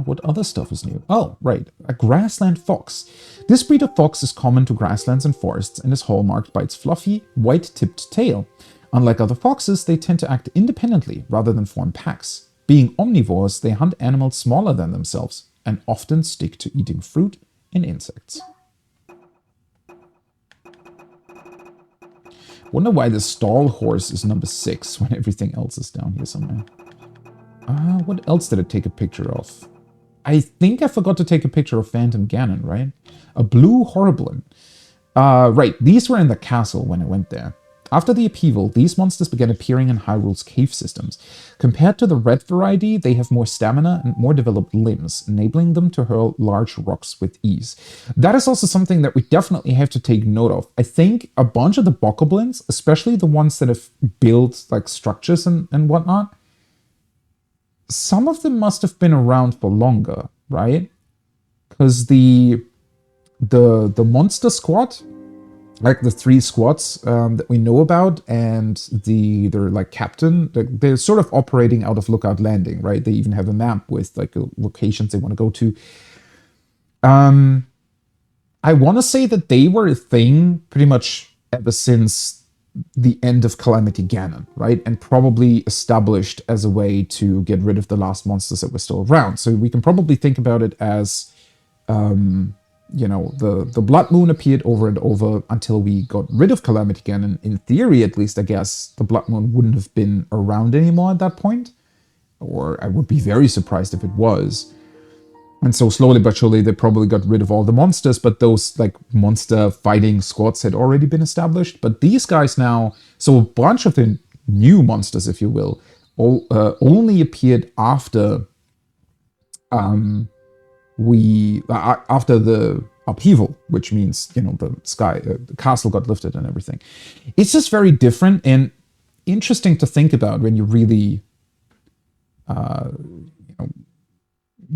What other stuff is new? Oh, right. A grassland fox. This breed of fox is common to grasslands and forests and is hallmarked by its fluffy, white-tipped tail. Unlike other foxes, they tend to act independently rather than form packs. Being omnivores, they hunt animals smaller than themselves and often stick to eating fruit and insects. Wonder why the stall horse is number 6 when everything else is down here somewhere. What else did I take a picture of? I think I forgot to take a picture of Phantom Ganon, right? A blue Horriblin. Right, these were in the castle when I went there. After the upheaval, these monsters began appearing in Hyrule's cave systems. Compared to the red variety, they have more stamina and more developed limbs, enabling them to hurl large rocks with ease. That is also something that we definitely have to take note of. I think a bunch of the bokoblins, especially the ones that have built like structures and whatnot, some of them must have been around for longer, right? Because the monster squad, like the 3 squads that we know about, and their like captain, they're sort of operating out of Lookout Landing, right? They even have a map with like locations they want to go to. I want to say that they were a thing pretty much ever since the end of Calamity Ganon, right? And probably established as a way to get rid of the last monsters that were still around. So we can probably think about it as, the Blood Moon appeared over and over until we got rid of Calamity Ganon. In theory, at least, I guess, the Blood Moon wouldn't have been around anymore at that point. Or I would be very surprised if it was. And so slowly but surely they probably got rid of all the monsters, but those like monster fighting squads had already been established. But these guys now, so a bunch of the new monsters, if you will, only appeared after after the upheaval, which means, the castle got lifted and everything. It's just very different and interesting to think about when you really,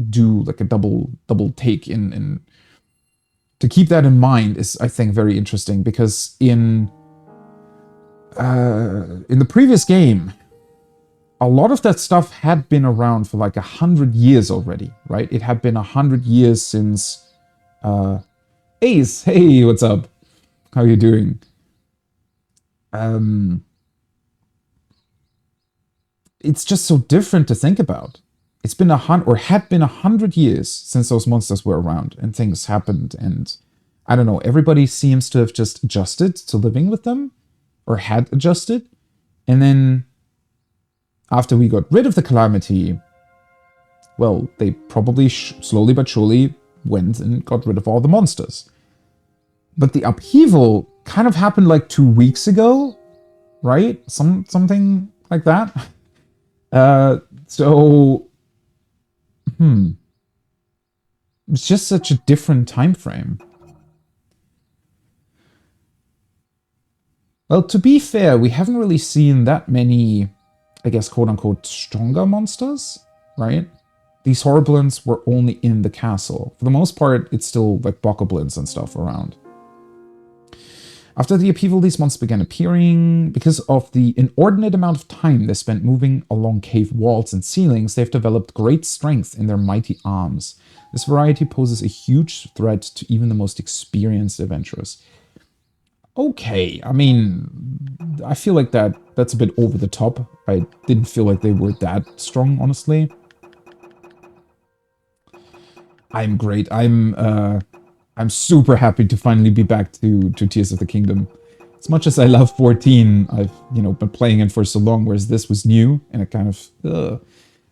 do like a double take to to keep that in mind is, I think, very interesting, because in the previous game, a lot of that stuff had been around for like 100 years already, right? It had been 100 years since Ace. Hey, what's up? How you doing? It's just so different to think about. It's been had been 100 years since those monsters were around and things happened, and I don't know, everybody seems to have just adjusted to living with them, or had adjusted, and then after we got rid of the calamity, well, they probably slowly but surely went and got rid of all the monsters. But the upheaval kind of happened like 2 weeks ago, right? Something like that. It's just such a different time frame. Well, to be fair, we haven't really seen that many, I guess, quote-unquote, stronger monsters, right? These Horriblins were only in the castle. For the most part, it's still like Bokoblins and stuff around. After the upheaval, these monsters began appearing. Because of the inordinate amount of time they spent moving along cave walls and ceilings, they've developed great strength in their mighty arms. This variety poses a huge threat to even the most experienced adventurers. Okay, I mean, I feel like that's a bit over the top. I didn't feel like they were that strong, honestly. I'm great. I'm super happy to finally be back to Tears of the Kingdom. As much as I love 14, I've, been playing it for so long, whereas this was new, and it kind of,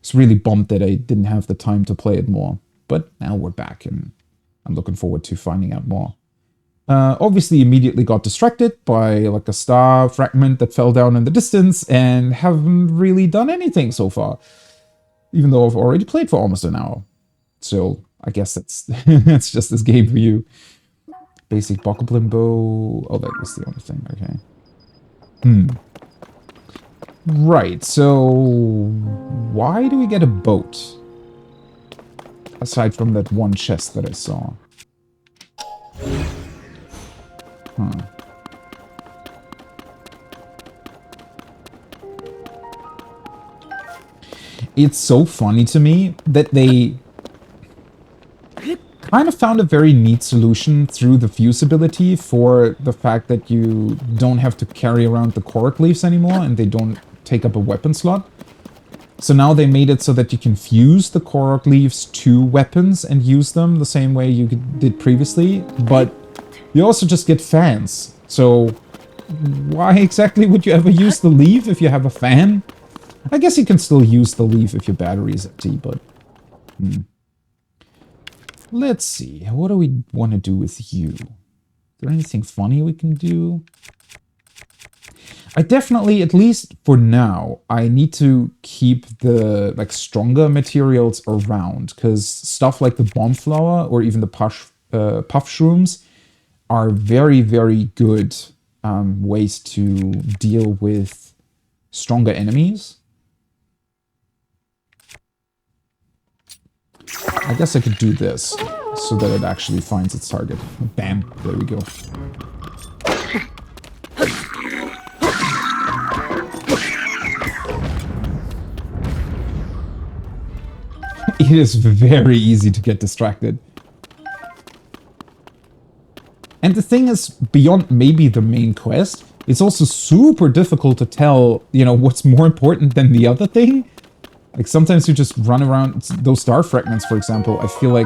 it's really bummed that I didn't have the time to play it more. But now we're back, and I'm looking forward to finding out more. Obviously immediately got distracted by like a star fragment that fell down in the distance, and haven't really done anything so far. Even though I've already played for almost an hour. So I guess that's that's just this game for you. Basic Bokoblin bow. Oh, that was the only thing. Okay. Right, so why do we get a boat? Aside from that one chest that I saw. It's so funny to me that they kind of found a very neat solution through the fuse ability for the fact that you don't have to carry around the Korok leaves anymore, and they don't take up a weapon slot. So now they made it so that you can fuse the Korok leaves to weapons and use them the same way you did previously, but you also just get fans. So why exactly would you ever use the leaf if you have a fan? I guess you can still use the leaf if your battery is empty, but... Let's see, what do we want to do with you? Is there anything funny we can do? I definitely, at least for now, I need to keep the stronger materials around, because stuff like the bomb flower or even the puff shrooms are very, very good ways to deal with stronger enemies. I guess I could do this so that it actually finds its target. Bam, there we go. It is very easy to get distracted. And the thing is, beyond maybe the main quest, it's also super difficult to tell, what's more important than the other thing. Like, sometimes you just run around, those star fragments, for example, I feel like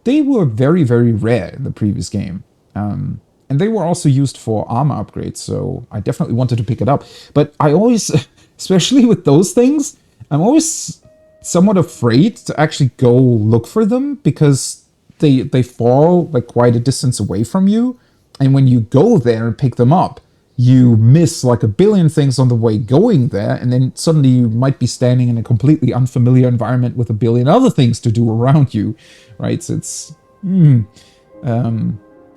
they were very, very rare in the previous game. And they were also used for armor upgrades, so I definitely wanted to pick it up. But I always, especially with those things, I'm always somewhat afraid to actually go look for them, because they fall quite a distance away from you. And when you go there and pick them up, you miss a billion things on the way going there, and then suddenly you might be standing in a completely unfamiliar environment with a billion other things to do around you, right? So it's can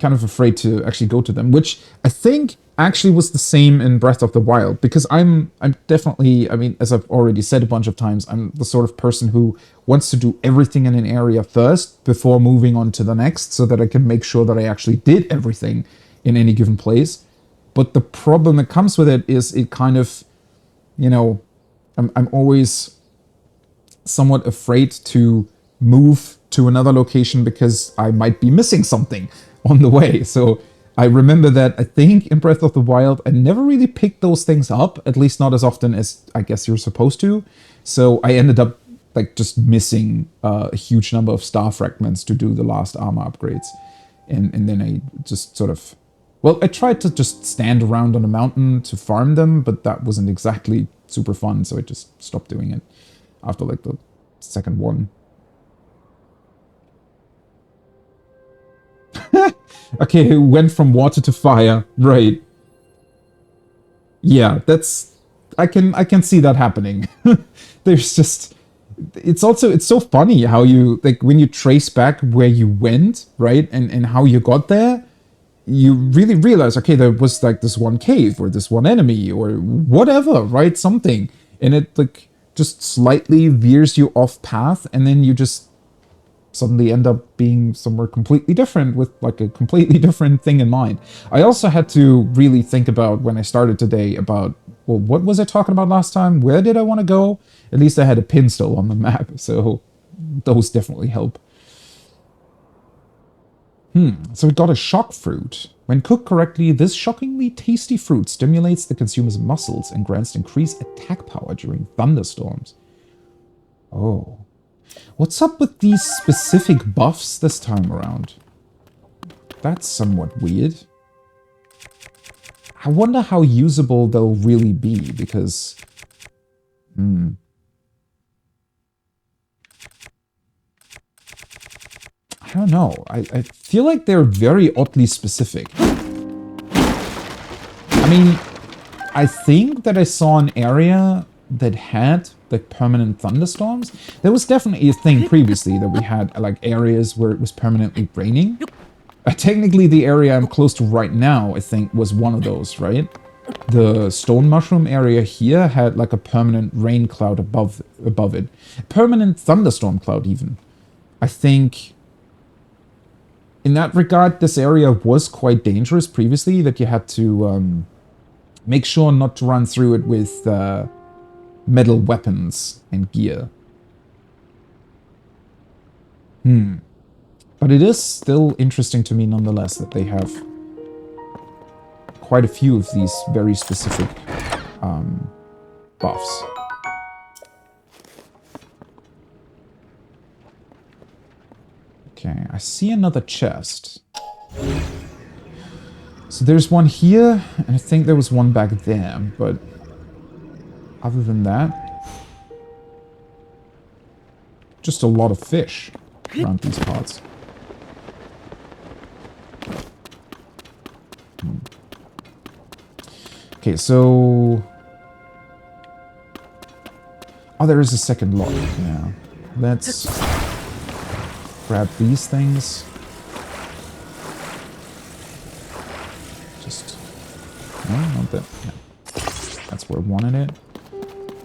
kind of afraid to actually go to them, which I think actually was the same in Breath of the Wild, because I'm definitely, I mean, as I've already said a bunch of times, I'm the sort of person who wants to do everything in an area first before moving on to the next, so that I can make sure that I actually did everything in any given place. But the problem that comes with it is it kind of, you know, I'm always somewhat afraid to move to another location because I might be missing something on the way. So I remember that I think in Breath of the Wild, I never really picked those things up, at least not as often as I guess you're supposed to. So I ended up like just missing a huge number of star fragments to do the last armor upgrades. And then I just sort of, well, I tried to just stand around on a mountain to farm them, but that wasn't exactly super fun. So I just stopped doing it after like the second one. Okay, it went from water to fire, right? Yeah, that's I can see that happening. There's just it's so funny how you like when you trace back where you went, right? And how you got there, you really realize, okay, there was like this one cave or this one enemy or whatever, right? Something. And it like just slightly veers you off path, and then you just suddenly end up being somewhere completely different with like a completely different thing in mind. I also had to really think about when I started today about, well, what was I talking about last time? Where did I want to go? At least I had a pin still on the map, so those definitely help. So we got a shock fruit. When cooked correctly, this shockingly tasty fruit stimulates the consumer's muscles and grants increased attack power during thunderstorms. Oh. What's up with these specific buffs this time around? That's somewhat weird. I wonder how usable they'll really be, because... I don't know. I feel like they're very oddly specific. I mean, I think that I saw an area that had like permanent thunderstorms. There was definitely a thing previously that we had like areas where it was permanently raining. Technically the area I'm close to right now, I think, was one of those, right? The stone mushroom area here had like a permanent rain cloud above it. Permanent thunderstorm cloud even. I think in that regard this area was quite dangerous previously, that you had to make sure not to run through it with metal weapons and gear. But it is still interesting to me nonetheless that they have quite a few of these very specific buffs. Okay, I see another chest. So there's one here, and I think there was one back there, but other than that, just a lot of fish around these parts. Okay, so... oh, there is a second lock. Yeah. Let's grab these things. Just... no, not that. Yeah. That's where I wanted it.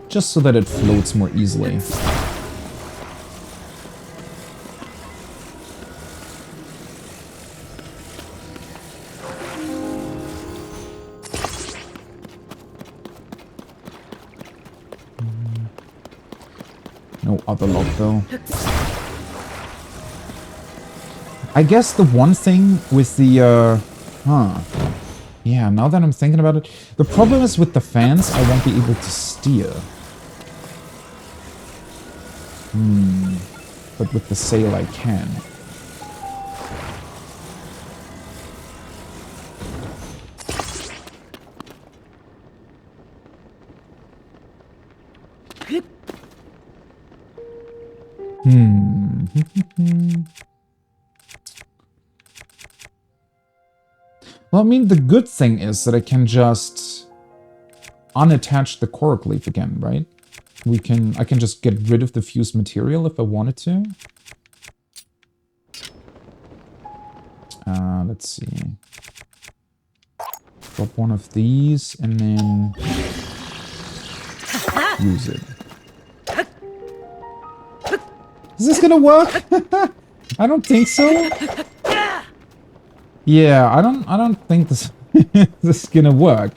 Just so that it floats more easily. No other lock though. I guess the one thing with the, yeah, now that I'm thinking about it, the problem is with the fans, I won't be able to steer. But with the sail, I can. Well, I mean, the good thing is that I can just unattach the Korok leaf again, right? I can just get rid of the fused material if I wanted to. let's see. Drop one of these and then use it. Is this gonna work? I don't think so. Yeah, I don't think this this is gonna work.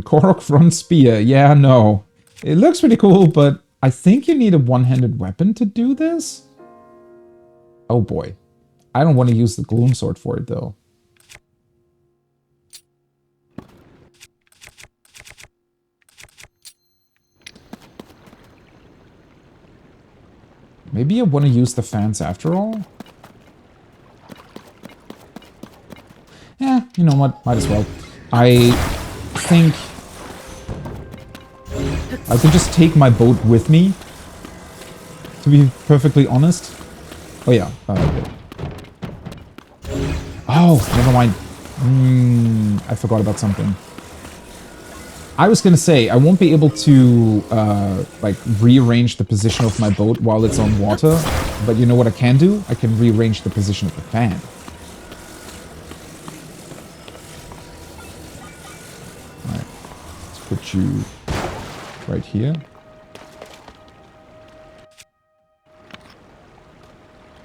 Korok front spear. Yeah, no. It looks pretty cool, but I think you need a one-handed weapon to do this. Oh boy. I don't want to use the gloom sword for it though. Maybe I want to use the fans after all? Yeah, you know what? Might as well. I think I could just take my boat with me, to be perfectly honest. Oh yeah. Oh, never mind. I forgot about something. I was gonna say, I won't be able to, like, rearrange the position of my boat while it's on water. But you know what I can do? I can rearrange the position of the fan. Alright. Let's put you right here.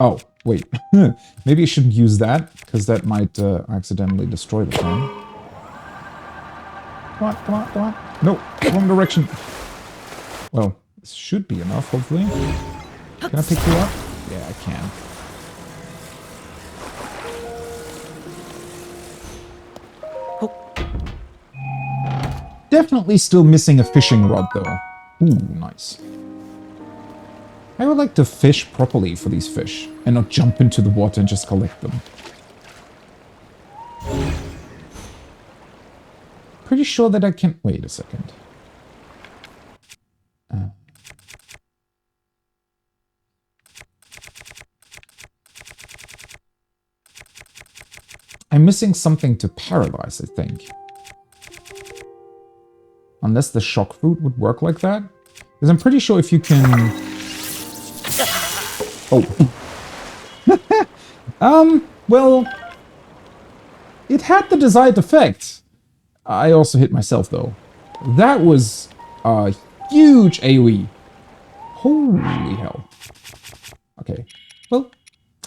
Oh, wait. Maybe I shouldn't use that, because that might accidentally destroy the fan. Come on, come on, come on. No, wrong direction. Well, this should be enough, hopefully. Can I pick you up? Yeah, I can. Definitely still missing a fishing rod, though. Ooh, nice. I would like to fish properly for these fish, and not jump into the water and just collect them. Pretty sure that I can... Wait a second. I'm missing something to paralyze, I think. Unless the shock fruit would work like that. Because I'm pretty sure if you can... Oh. Well... It had the desired effect. I also hit myself, though. That was a huge AoE. Holy hell. Okay. Well,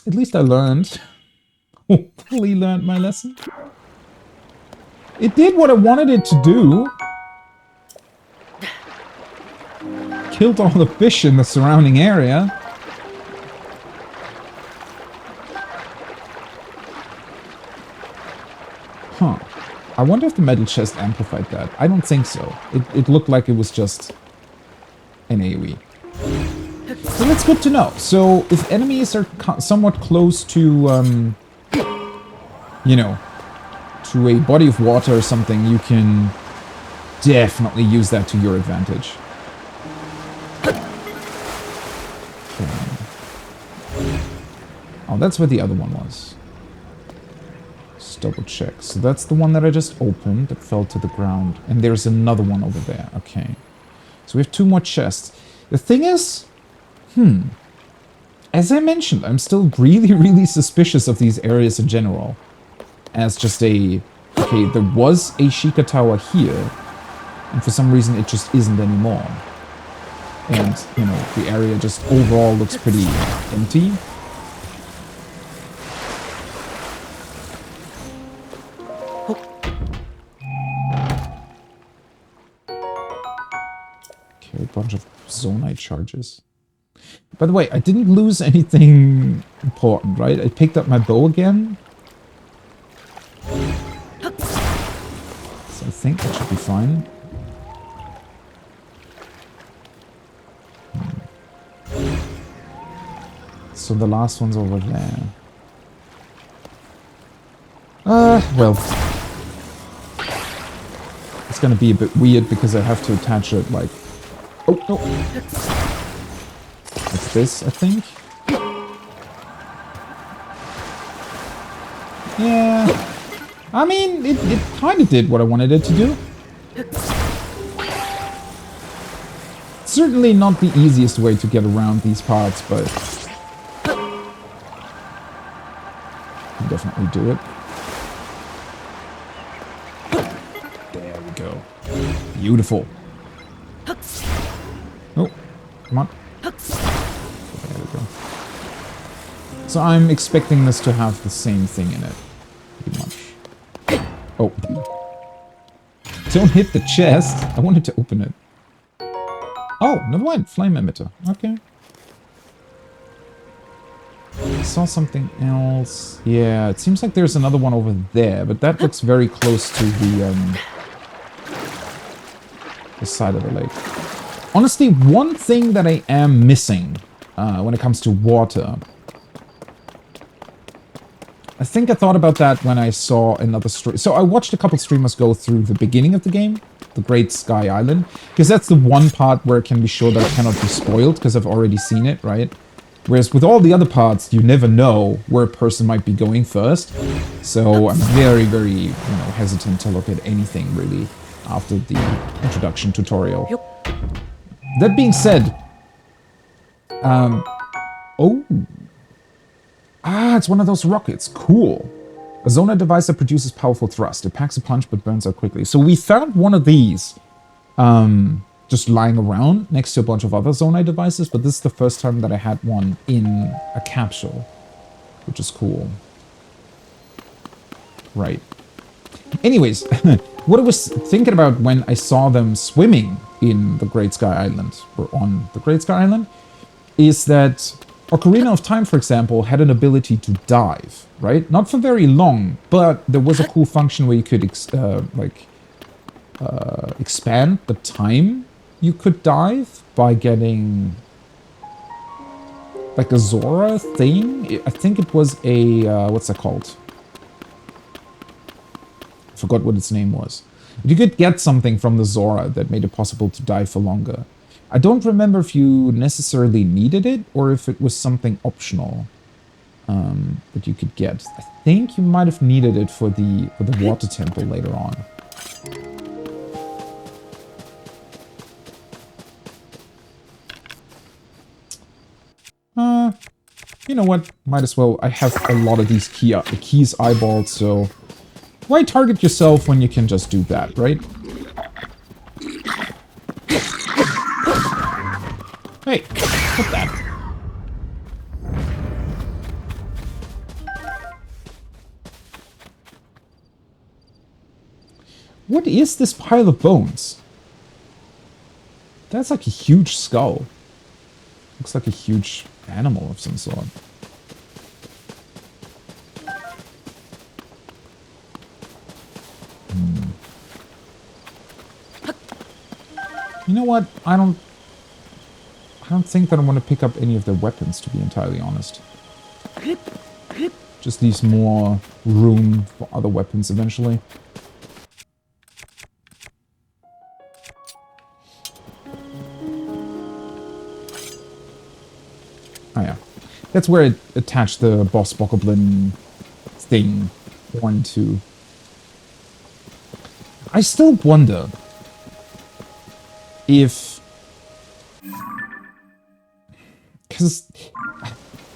at least I learned. Hopefully learned my lesson. It did what I wanted it to do. Killed all the fish in the surrounding area. Huh. I wonder if the metal chest amplified that. I don't think so. It looked like it was just an AoE. So that's good to know. So if enemies are somewhat close to, you know, to a body of water or something, you can definitely use that to your advantage. Okay. Oh, that's where the other one was. Double check. So that's the one that I just opened that fell to the ground. And there's another one over there. Okay. So we have 2 more chests. The thing is... As I mentioned, I'm still really, really suspicious of these areas in general. As just a... Okay, there was a Sheikah Tower here. And for some reason it just isn't anymore. And, you know, the area just overall looks pretty empty. A bunch of zonite charges. By the way, I didn't lose anything important, right? I picked up my bow again. So I think that should be fine. So the last one's over there. Well. It's gonna be a bit weird because I have to attach it, like... Oh, no. It's this, I think. Yeah. I mean, it kind of did what I wanted it to do. Certainly not the easiest way to get around these parts, but... can definitely do it. There we go. Beautiful. Oh, come on. There we go. So I'm expecting this to have the same thing in it, pretty much. Oh. Don't hit the chest. I wanted to open it. Oh, never mind. Flame emitter. Okay. I saw something else. Yeah, it seems like there's another one over there, but that looks very close to the side of the lake. Honestly, one thing that I am missing when it comes to water. I think I thought about that when I saw another stream. So I watched a couple streamers go through the beginning of the game, the Great Sky Island, because that's the one part where I can be sure that I cannot be spoiled, because I've already seen it, right? Whereas with all the other parts, you never know where a person might be going first. So I'm very, very, hesitant to look at anything, really, after the introduction tutorial. That being said, oh. Ah, it's one of those rockets. Cool. A Zonar device that produces powerful thrust. It packs a punch but burns out quickly. So we found one of these just lying around next to a bunch of other Zonar devices, but this is the first time that I had one in a capsule, which is cool. Right. Anyways, what I was thinking about when I saw them swimming in the Great Sky Island, or on the Great Sky Island, is that Ocarina of Time, for example, had an ability to dive, right? Not for very long, but there was a cool function where you could expand the time you could dive by getting like a Zora thing. I think it was a, what's that called? I forgot what its name was. But you could get something from the Zora that made it possible to dive for longer. I don't remember if you necessarily needed it or if it was something optional that you could get. I think you might have needed it for the water temple later on. You know what? Might as well. I have a lot of these keys eyeballed, so why target yourself when you can just do that, right? Hey, what's that? What is this pile of bones? That's like a huge skull. Looks like a huge animal of some sort. You know what? I don't think that I want to pick up any of their weapons, to be entirely honest. Just leaves more room for other weapons eventually. Oh yeah. That's where it attached the boss bokoblin thing onto. I still wonder if... Because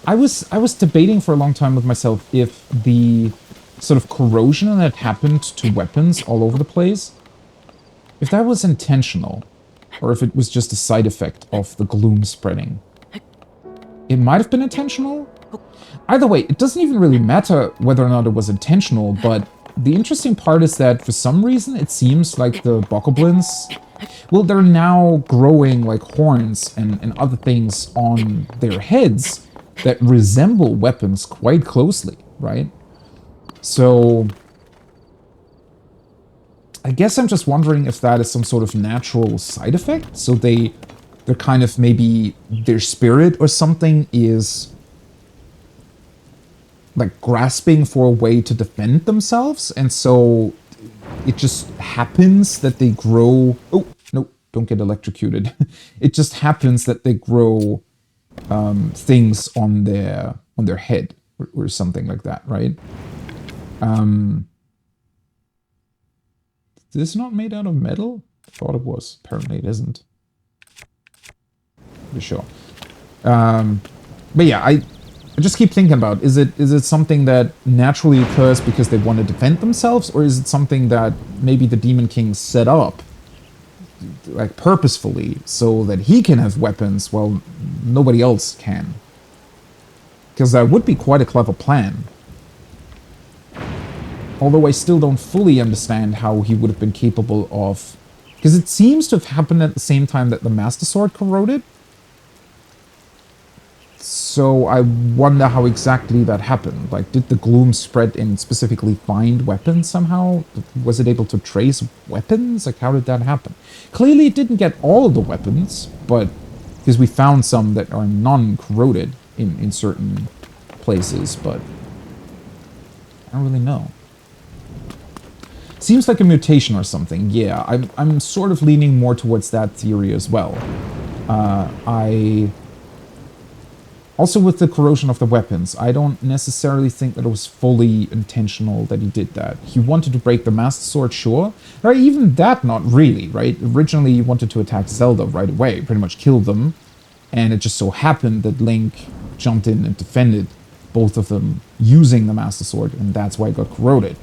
I was debating for a long time with myself if the sort of corrosion that happened to weapons all over the place, if that was intentional, or if it was just a side effect of the gloom spreading. It might have been intentional. Either way, it doesn't even really matter whether or not it was intentional, but the interesting part is that for some reason it seems like the bokoblins, well, they're now growing like horns and other things on their heads that resemble weapons quite closely, right? So I guess I'm just wondering if that is some sort of natural side effect. So they're kind of, maybe their spirit or something is like grasping for a way to defend themselves, and so it just happens that they grow... Oh, no, don't get electrocuted. It just happens that they grow things on their head or something like that, right? This is not made out of metal? I thought it was. Apparently it isn't. Pretty sure. But yeah, I just keep thinking about, is it something that naturally occurs because they want to defend themselves, or is it something that maybe the Demon King set up, like purposefully, so that he can have weapons while nobody else can? Because that would be quite a clever plan. Although I still don't fully understand how he would have been capable of... Because it seems to have happened at the same time that the Master Sword corroded. So I wonder how exactly that happened. Like, did the gloom spread and specifically find weapons somehow? Was it able to trace weapons? Like, how did that happen? Clearly it didn't get all of the weapons, but... Because we found some that are non-corroded in certain places, but... I don't really know. Seems like a mutation or something. Yeah, I'm sort of leaning more towards that theory as well. Also with the corrosion of the weapons, I don't necessarily think that it was fully intentional that he did that. He wanted to break the Master Sword, sure. Or even that, not really, right? Originally he wanted to attack Zelda right away, pretty much kill them. And it just so happened that Link jumped in and defended both of them using the Master Sword, and that's why it got corroded.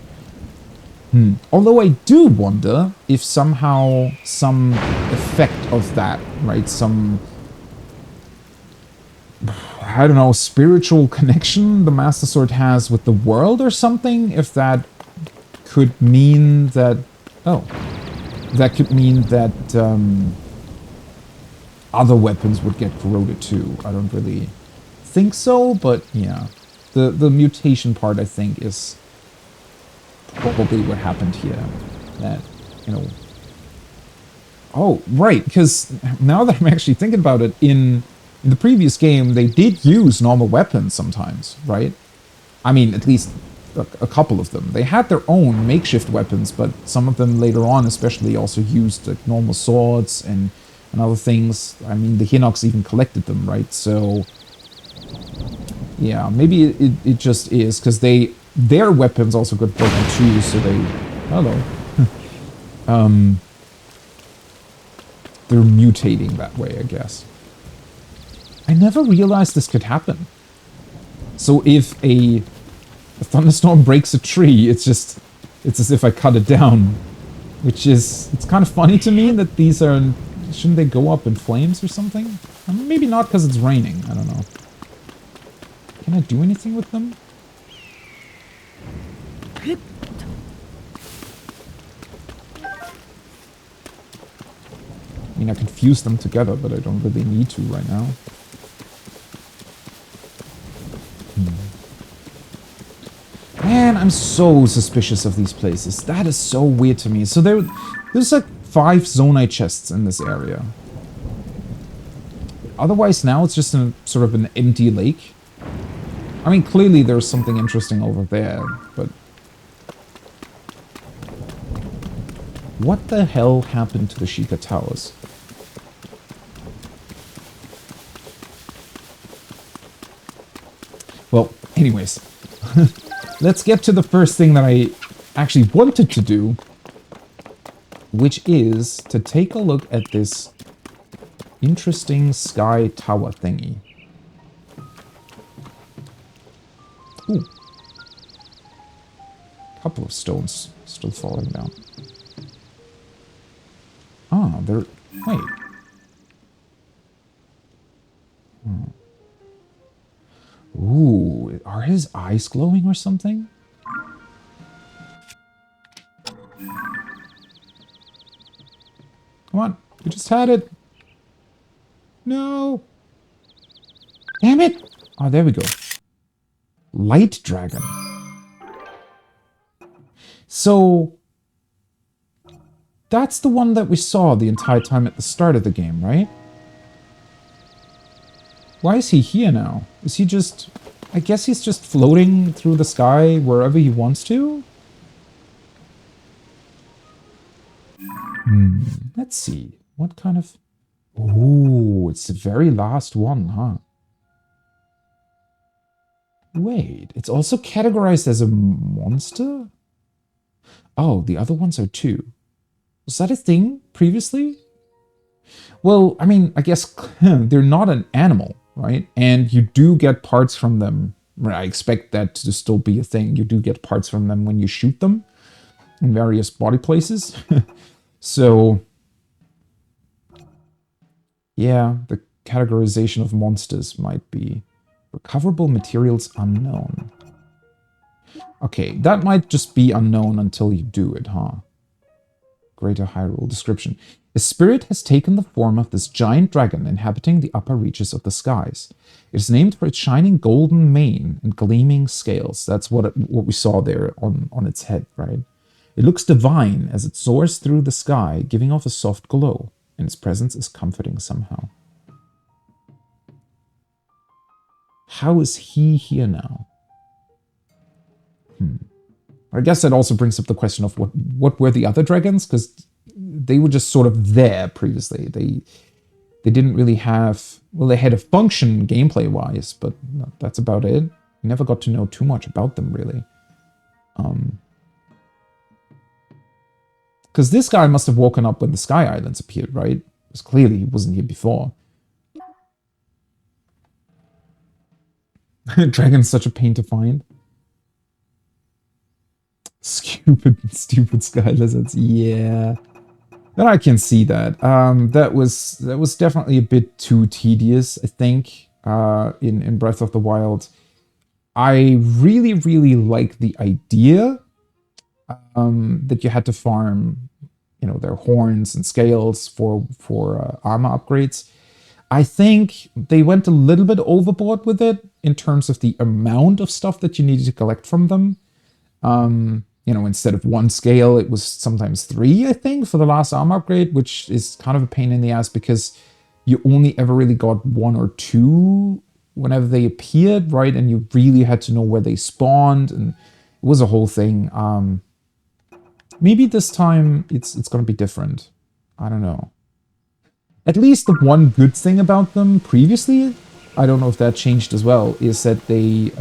Although I do wonder if somehow some effect of that, right, some... I don't know, spiritual connection the Master Sword has with the world or something, if that could mean that... Oh. That could mean that other weapons would get corroded too. I don't really think so, but yeah. The mutation part, I think, is probably what happened here. That, you know... Oh, right, because now that I'm actually thinking about it, in the previous game, they did use normal weapons sometimes, right? I mean, at least a couple of them. They had their own makeshift weapons, but some of them later on especially also used like normal swords and other things. I mean, the Hinox even collected them, right? So, yeah, maybe it just is, because their weapons also got broken too, so they... Hello. They're mutating that way, I guess. I never realized this could happen. So if a thunderstorm breaks a tree, it's as if I cut it down. Which is... It's kind of funny to me that these are... Shouldn't they go up in flames or something? I mean, maybe not because it's raining. I don't know. Can I do anything with them? I mean, I can fuse them together, but I don't really need to right now. Man, I'm so suspicious of these places. That is so weird to me. So there's like 5 Zonai chests in this area. Otherwise, now it's just sort of an empty lake. I mean, clearly there's something interesting over there, but... What the hell happened to the Sheikah Towers? Well, anyways. Let's get to the first thing that I actually wanted to do, which is to take a look at this interesting sky tower thingy. Ooh. Couple of stones still falling down. Ah, they're... Wait. Ooh, are his eyes glowing or something? Come on, we just had it. No. Damn it. Oh, there we go. Light dragon. So, that's the one that we saw the entire time at the start of the game, right? Why is he here now? Is he just... I guess he's just floating through the sky wherever he wants to? Let's see. What kind of... Ooh, it's the very last one, huh? Wait, it's also categorized as a monster? Oh, the other ones are too. Was that a thing previously? Well, I mean, I guess they're not an animal, right? And you do get parts from them. I expect that to still be a thing. You do get parts from them when you shoot them in various body places. So, yeah, the categorization of monsters might be recoverable materials unknown. Okay, that might just be unknown until you do it, huh? Greater Hyrule description. A spirit has taken the form of this giant dragon inhabiting the upper reaches of the skies. It is named for its shining golden mane and gleaming scales. That's what we saw there on its head, right? It looks divine as it soars through the sky, giving off a soft glow, and its presence is comforting somehow. How is he here now? I guess that also brings up the question of what were the other dragons, because they were just sort of there previously. They didn't really have... Well, they had a function gameplay-wise, but that's about it. We never got to know too much about them, really. Because this guy must have woken up when the Sky Islands appeared, right? Because clearly he wasn't here before. Dragon's such a pain to find. Stupid sky lizards. Yeah. But I can see that. That was definitely a bit too tedious, I think, in Breath of the Wild. I really, really like the idea that you had to farm, their horns and scales for armor upgrades. I think they went a little bit overboard with it in terms of the amount of stuff that you needed to collect from them. Instead of 1 scale, it was sometimes 3, I think, for the last armor upgrade, which is kind of a pain in the ass because you only ever really got 1 or 2 whenever they appeared, right? And you really had to know where they spawned, and it was a whole thing. Maybe this time it's going to be different. I don't know. At least the one good thing about them previously, I don't know if that changed as well, is that they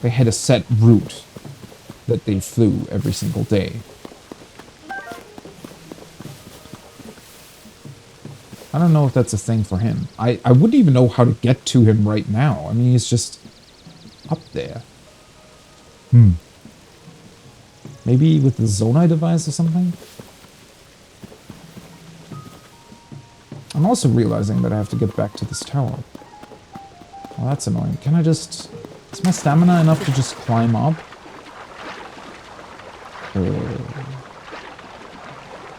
had a set route that they flew every single day. I don't know if that's a thing for him. I wouldn't even know how to get to him right now. I mean, he's just up there. Maybe with the Zonai device or something? I'm also realizing that I have to get back to this tower. Well, that's annoying. Can I just... Is my stamina enough to just climb up?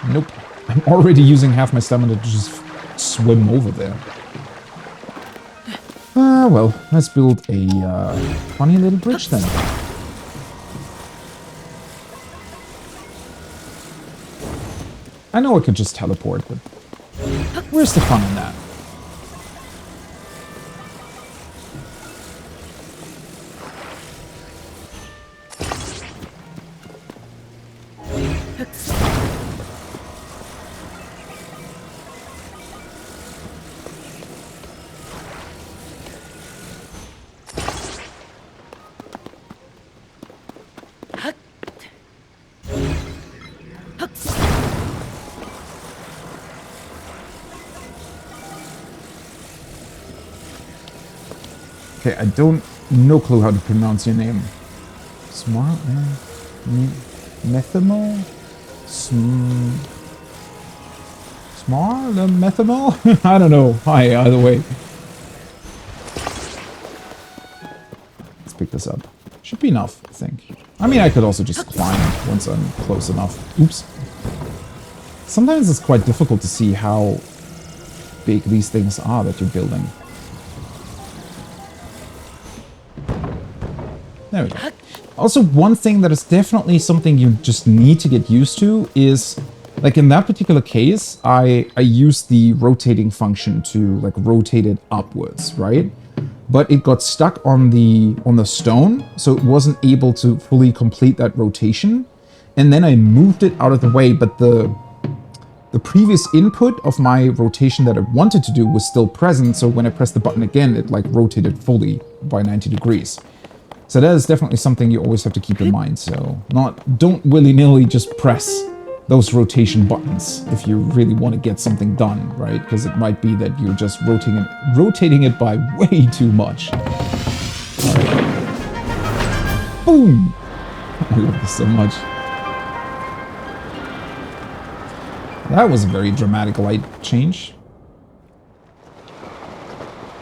Nope. I'm already using half my stamina to just swim over there. Well, let's build a funny little bridge then. I know I could just teleport, but where's the fun in that? Okay, I no clue how to pronounce your name. Smart, Methanol? Smart, methanol? I don't know. Hi, either way. Let's pick this up. Should be enough, I think. I mean, I could also just climb once I'm close enough. Oops. Sometimes it's quite difficult to see how big these things are that you're building. There we go. Also, one thing that is definitely something you just need to get used to is, like in that particular case, I used the rotating function to like rotate it upwards, right? But it got stuck on the stone, so it wasn't able to fully complete that rotation. And then I moved it out of the way, but the previous input of my rotation that I wanted to do was still present, so when I pressed the button again, it like rotated fully by 90 degrees. So that is definitely something you always have to keep in mind. So don't willy-nilly just press the those rotation buttons if you really want to get something done, right? Because it might be that you're just rotating it by way too much. All right. Boom! I love this so much. That was a very dramatic light change.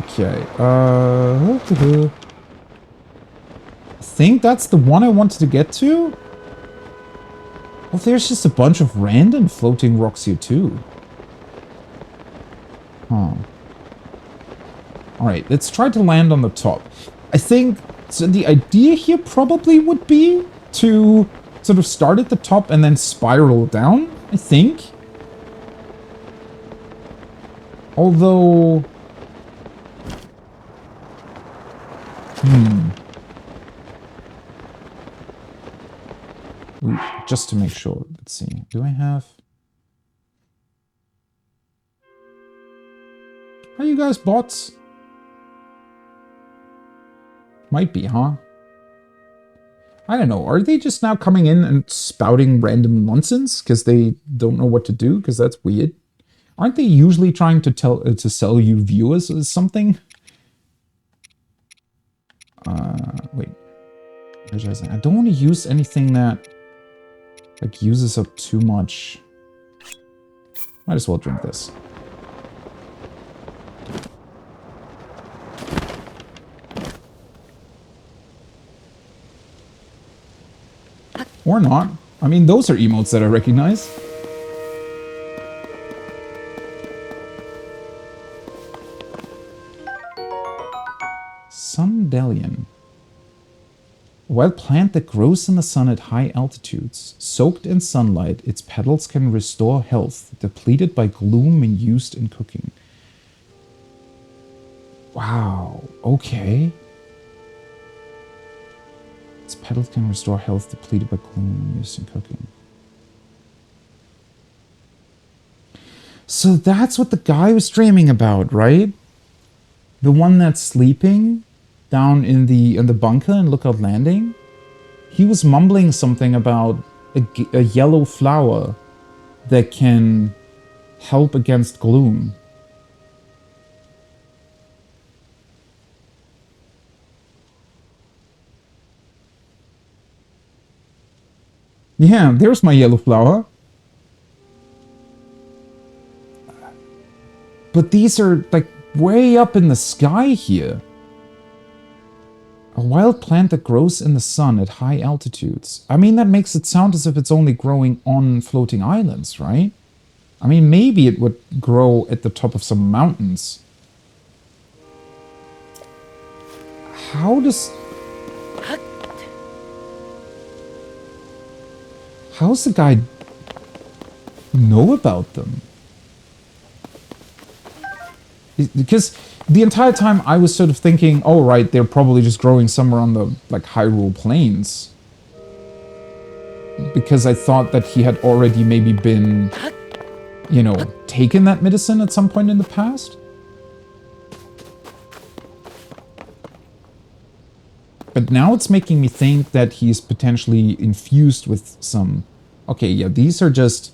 Okay, I think that's the one I wanted to get to. Well, there's just a bunch of random floating rocks here too. Huh. Alright, let's try to land on the top. I think, so the idea here probably would be to sort of start at the top and then spiral down, I think. Although... Just to make sure, let's see. Do I have... Are you guys bots? Might be, huh? I don't know. Are they just now coming in and spouting random nonsense because they don't know what to do? Because that's weird. Aren't they usually trying to sell you viewers or something? Wait. I don't want to use anything that like uses up too much. Might as well drink this. Or not. I mean, those are emotes that I recognize. Sundelian. A wild plant that grows in the sun at high altitudes. Soaked in sunlight, its petals can restore health, depleted by gloom and used in cooking. Wow, okay. Its petals can restore health, depleted by gloom and used in cooking. So that's what the guy was dreaming about, right? The one that's sleeping down in the bunker in Lookout Landing. He was mumbling something about a yellow flower that can help against gloom. Yeah, there's my yellow flower. But these are like way up in the sky here. A wild plant that grows in the sun at high altitudes. I mean, that makes it sound as if it's only growing on floating islands, right? I mean, maybe it would grow at the top of some mountains. How's the guy know about them? Because the entire time I was sort of thinking, oh right, they're probably just growing somewhere on the like Hyrule Plains. Because I thought that he had already maybe been, you know, taken that medicine at some point in the past. But now it's making me think that he's potentially infused with some... Okay, yeah, these are just...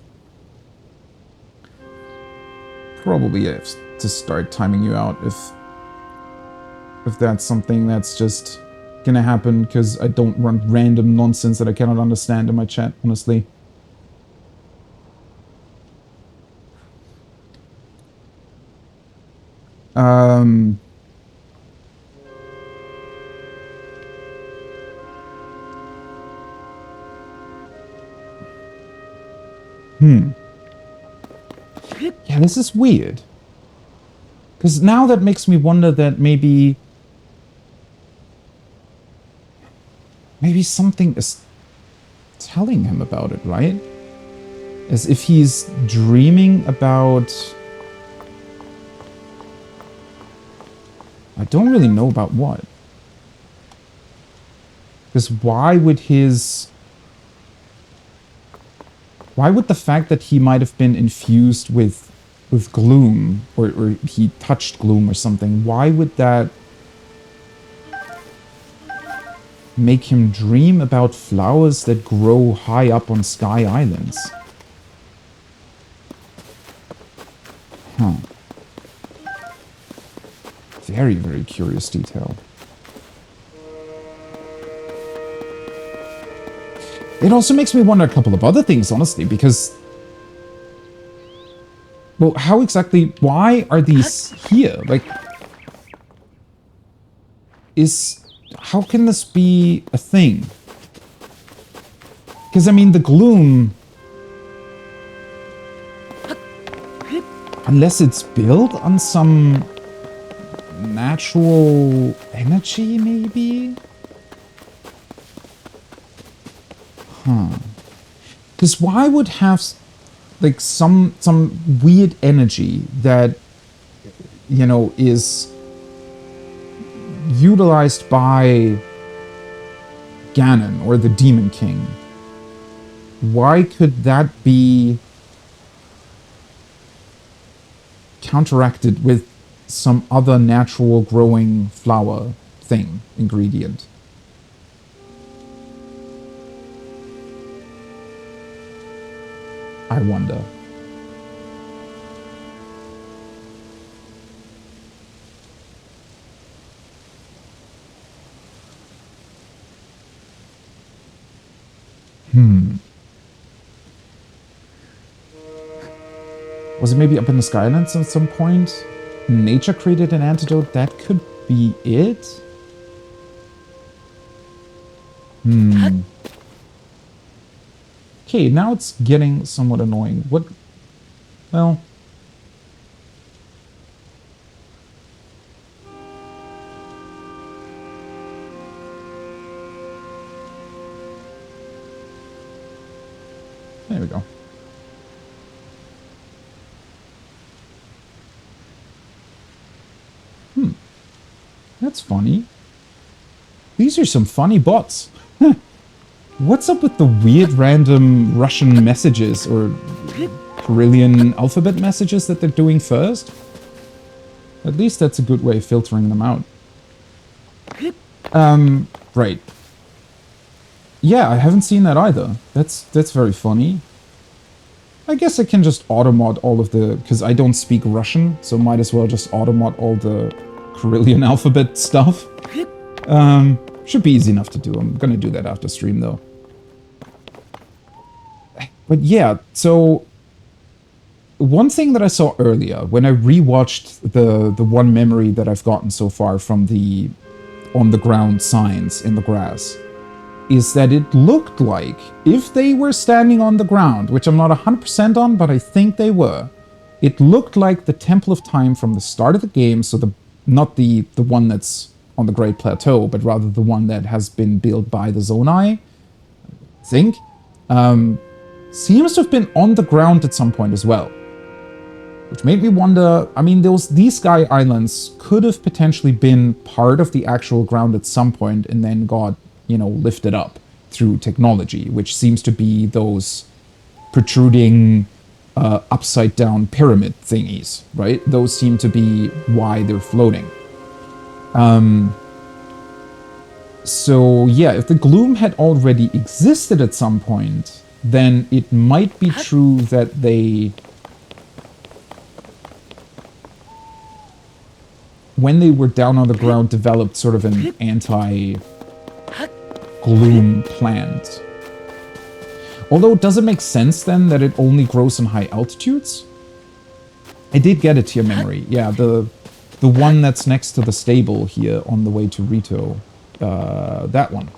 Probably have to start timing you out if that's something that's just gonna happen, because I don't run random nonsense that I cannot understand in my chat, honestly. Yeah, this is weird. Because now that makes me wonder that maybe something is telling him about it, right? As if he's dreaming about... I don't really know about what. Because why would the fact that he might have been infused with gloom, or he touched gloom or something, why would that make him dream about flowers that grow high up on sky islands? Huh. Very, very curious detail. It also makes me wonder a couple of other things, honestly, because... Well, how exactly... Why are these here? Like... How can this be a thing? Because, I mean, the gloom... Unless it's built on some... natural energy, maybe? Huh. Because why would have, like, some weird energy that, you know, is utilized by Ganon or the Demon King? Why could that be counteracted with some other natural growing flower thing, ingredient? I wonder. Was it maybe up in the Skylands at some point? Nature created an antidote? That could be it? Okay, now it's getting somewhat annoying. What? Well... There we go. That's funny. These are some funny bots. What's up with the weird random Russian messages or Carillion alphabet messages that they're doing first? At least that's a good way of filtering them out. Right. Yeah, I haven't seen that either. That's very funny. I guess I can just automod all of the... Because I don't speak Russian, so might as well just automod all the Carillion alphabet stuff. Should be easy enough to do. I'm gonna do that after stream, though. But yeah, so... One thing that I saw earlier, when I rewatched the one memory that I've gotten so far from the on-the-ground signs in the grass, is that it looked like, if they were standing on the ground, which I'm not 100% on, but I think they were, it looked like the Temple of Time from the start of the game, so not the one that's on the Great Plateau, but rather the one that has been built by the Zonai, I think, seems to have been on the ground at some point as well. Which made me wonder, I mean, these Sky Islands could have potentially been part of the actual ground at some point and then got, you know, lifted up through technology, which seems to be those protruding upside-down pyramid thingies, right? Those seem to be why they're floating. So, yeah, if the gloom had already existed at some point, then it might be true that they... when they were down on the ground, developed sort of an anti-gloom plant. Although, does it make sense then that it only grows in high altitudes? I did get a tier memory. Yeah, the one that's next to the stable here on the way to Rito. That one.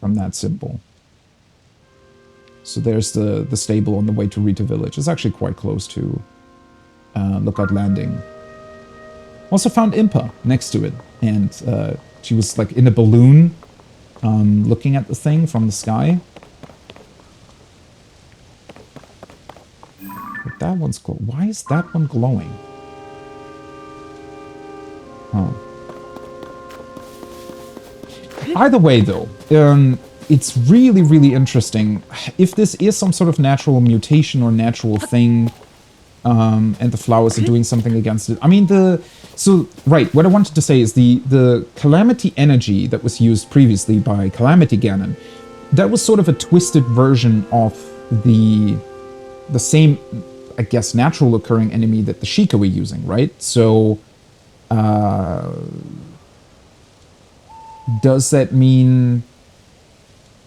From that symbol. So there's the stable on the way to Rito Village. It's actually quite close to Lookout Landing. Also found Impa next to it, and she was like in a balloon, looking at the thing from the sky. But that one's glowing. Why is that one glowing? Huh. Either way, though, it's really, really interesting. If this is some sort of natural mutation or natural thing, and the flowers are doing something against it. I mean, right, what I wanted to say is the Calamity energy that was used previously by Calamity Ganon, that was sort of a twisted version of the same I guess, natural occurring enemy that the Sheikah were using, right? So, does that mean...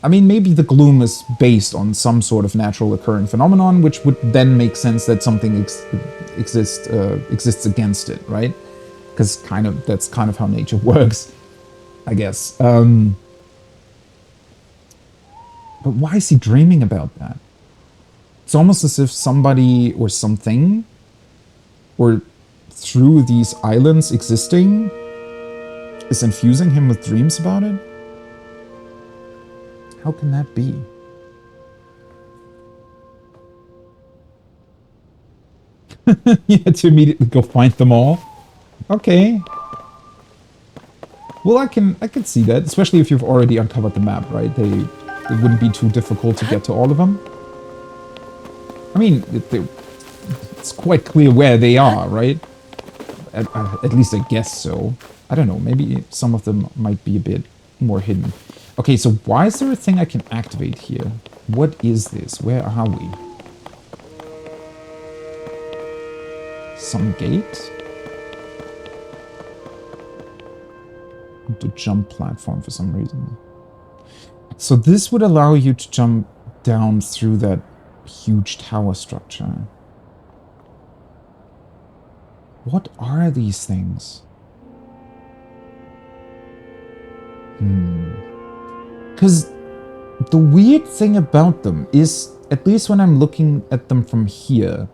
I mean, maybe the gloom is based on some sort of natural occurring phenomenon, which would then make sense that something exists against it, right? Because that's kind of how nature works, I guess. But why is he dreaming about that? It's almost as if somebody or something, or through these islands existing, is infusing him with dreams about it. How can that be? You had to immediately go find them all. Okay. Well, I can see that, especially if you've already uncovered the map, right? It wouldn't be too difficult to get to all of them. I mean, it's quite clear where they are, right? At least I guess so. I don't know, maybe some of them might be a bit more hidden. Okay, so why is there a thing I can activate here? What is this? Where are we? Some gate? To jump platform for some reason. So this would allow you to jump down through that huge tower structure. What are these things? Because the weird thing about them is, at least when I'm looking at them from here,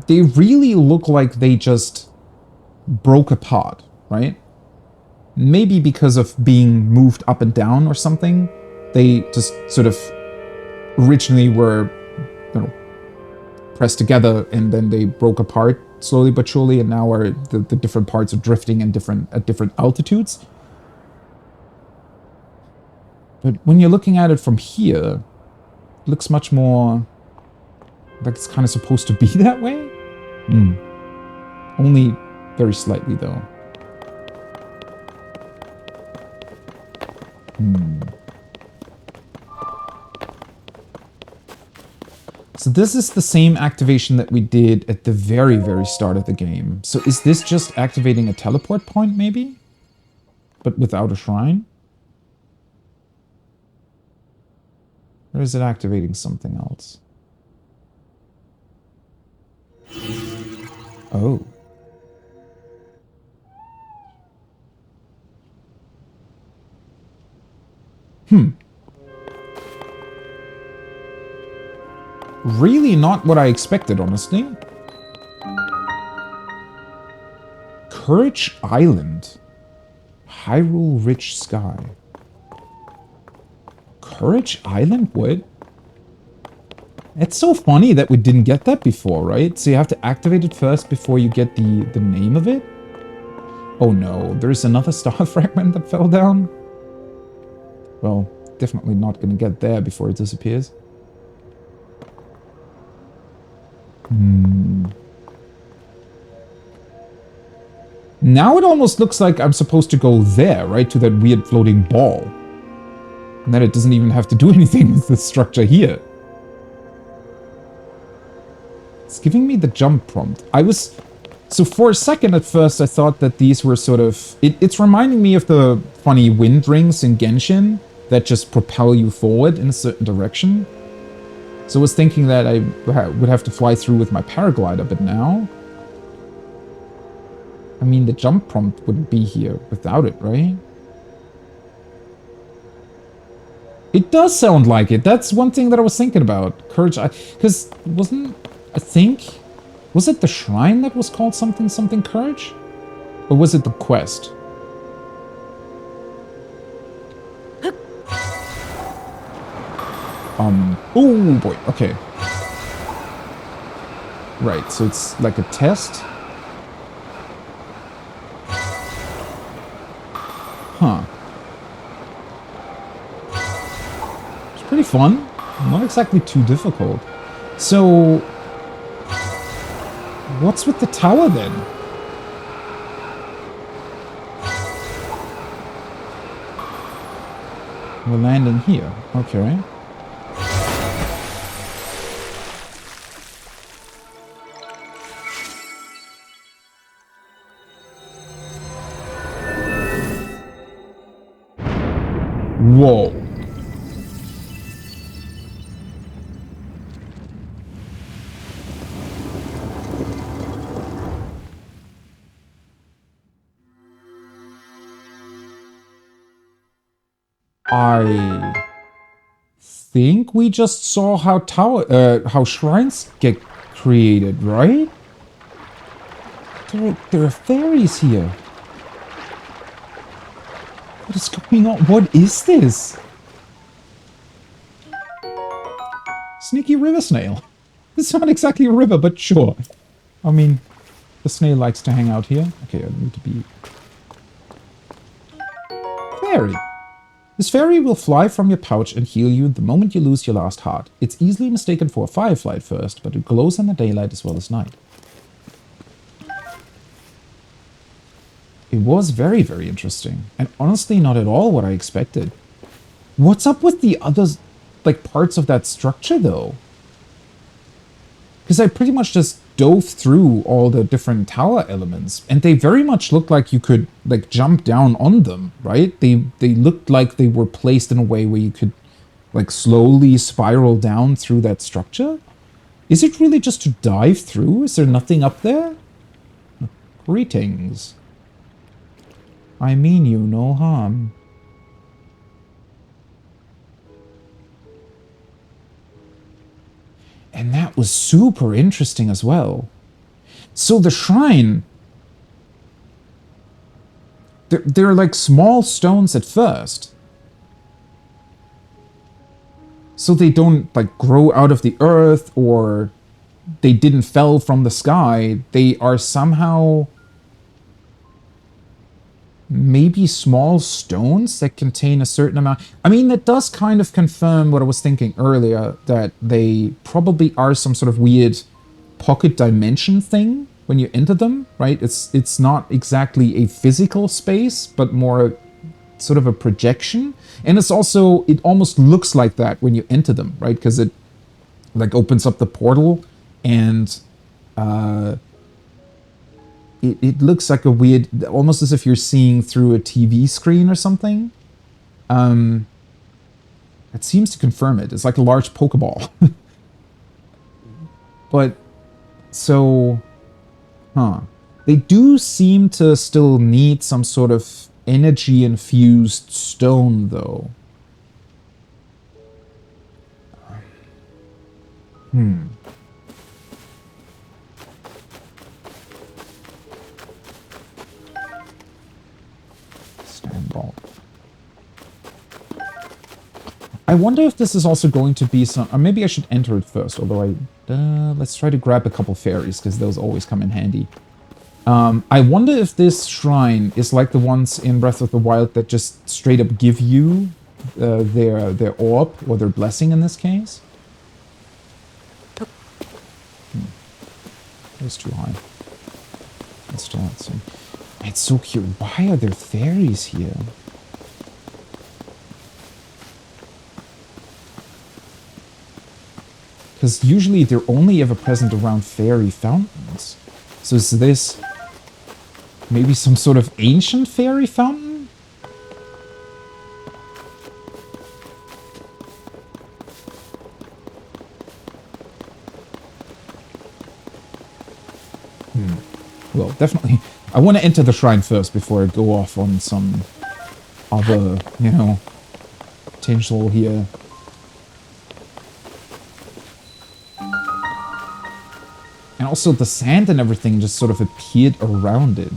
they really look like they just broke apart, right? Maybe because of being moved up and down or something. They just sort of originally were, you know, pressed together and then they broke apart slowly but surely, and now are the different parts are drifting in at different altitudes. But when you're looking at it from here, it looks much more like it's kind of supposed to be that way. Only very slightly, though. So this is the same activation that we did at the very, very start of the game. So is this just activating a teleport point, maybe? But without a shrine? Or is it activating something else? Oh. Really not what I expected, honestly. Courage Island. Hyrule Rich Sky. Courage Island? What? It's so funny that we didn't get that before, right? So you have to activate it first before you get the name of it? Oh no, there's another star fragment that fell down? Well, definitely not gonna get there before it disappears. Now it almost looks like I'm supposed to go there, right? To that weird floating ball. And then it doesn't even have to do anything with the structure here. It's giving me the jump prompt. So for a second at first I thought that these were sort of... It's reminding me of the funny wind rings in Genshin that just propel you forward in a certain direction. So I was thinking that I would have to fly through with my paraglider, but now... I mean, the jump prompt wouldn't be here without it, right? It does sound like it. That's one thing that I was thinking about. Courage... Because wasn't... I think... Was it the shrine that was called something courage? Or was it the quest? Oh boy, okay. Right, so it's like a test? Huh. It's pretty fun. Not exactly too difficult. So... what's with the tower then? We're landing here. Okay. Whoa. I think we just saw how shrines get created, right? There are fairies here. What is going on? What is this? Sneaky river snail. It's not exactly a river, but sure. I mean, the snail likes to hang out here. Okay, I need to be... Fairy. This fairy will fly from your pouch and heal you the moment you lose your last heart. It's easily mistaken for a firefly at first, but it glows in the daylight as well as night. It was very, very interesting. And honestly, not at all what I expected. What's up with the other, like, parts of that structure, though? Because I pretty much just dove through all the different tower elements, and they very much looked like you could, like, jump down on them, right? They looked like they were placed in a way where you could, like, slowly spiral down through that structure. Is it really just to dive through? Is there nothing up there? Greetings. I mean you no harm. And that was super interesting as well. So the shrine... They're like small stones at first. So they don't like grow out of the earth or they didn't fell from the sky. They are somehow... maybe small stones that contain a certain amount. I mean, that does kind of confirm what I was thinking earlier, that they probably are some sort of weird pocket dimension thing when you enter them, right? It's not exactly a physical space, but more sort of a projection. And it's also, it almost looks like that when you enter them, right? Because it like opens up the portal and it looks like a weird, almost as if you're seeing through a TV screen or something. It seems to confirm it. It's like a large Pokeball. But, so, they do seem to still need some sort of energy-infused stone, though. Ball. I wonder if this is also going to be some... or maybe I should enter it first, although let's try to grab a couple fairies, because those always come in handy. I wonder if this shrine is like the ones in Breath of the Wild that just straight up give you their orb, or their blessing in this case. That was too high. Let's see. It's so cute. Why are there fairies here? Because usually they're only ever present around fairy fountains. So is this maybe some sort of ancient fairy fountain? Well, definitely... I want to enter the shrine first before I go off on some other, you know, potential here. And also the sand and everything just sort of appeared around it.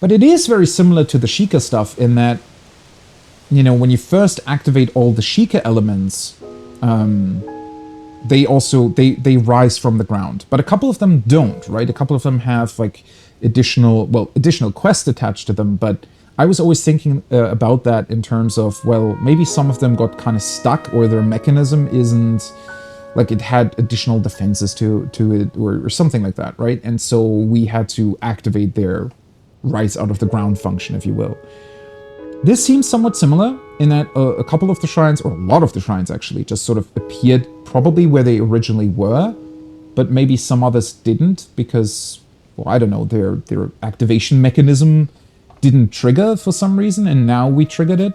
But it is very similar to the Sheikah stuff in that, you know, when you first activate all the Sheikah elements, they rise from the ground. But a couple of them don't, right? A couple of them have, like, additional quests attached to them. But I was always thinking about that in terms of, well, maybe some of them got kind of stuck, or their mechanism isn't, like, it had additional defenses to it, or something like that, right? And so we had to activate their rise out of the ground function, if you will. This seems somewhat similar. in that a couple of the shrines, or a lot of the shrines actually, just sort of appeared probably where they originally were, but maybe some others didn't because, well, I don't know, their activation mechanism didn't trigger for some reason, and now we triggered it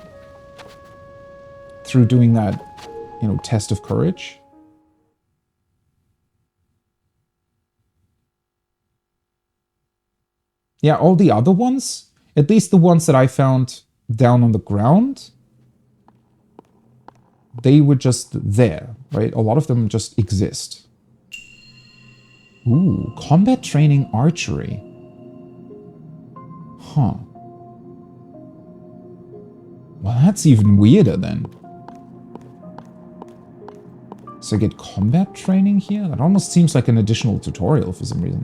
through doing that, you know, test of courage. Yeah, all the other ones, at least the ones that I found down on the ground, they were just there, right? A lot of them just exist. Ooh, combat training archery. Huh. Well, that's even weirder then. So I get combat training here? That almost seems like an additional tutorial for some reason.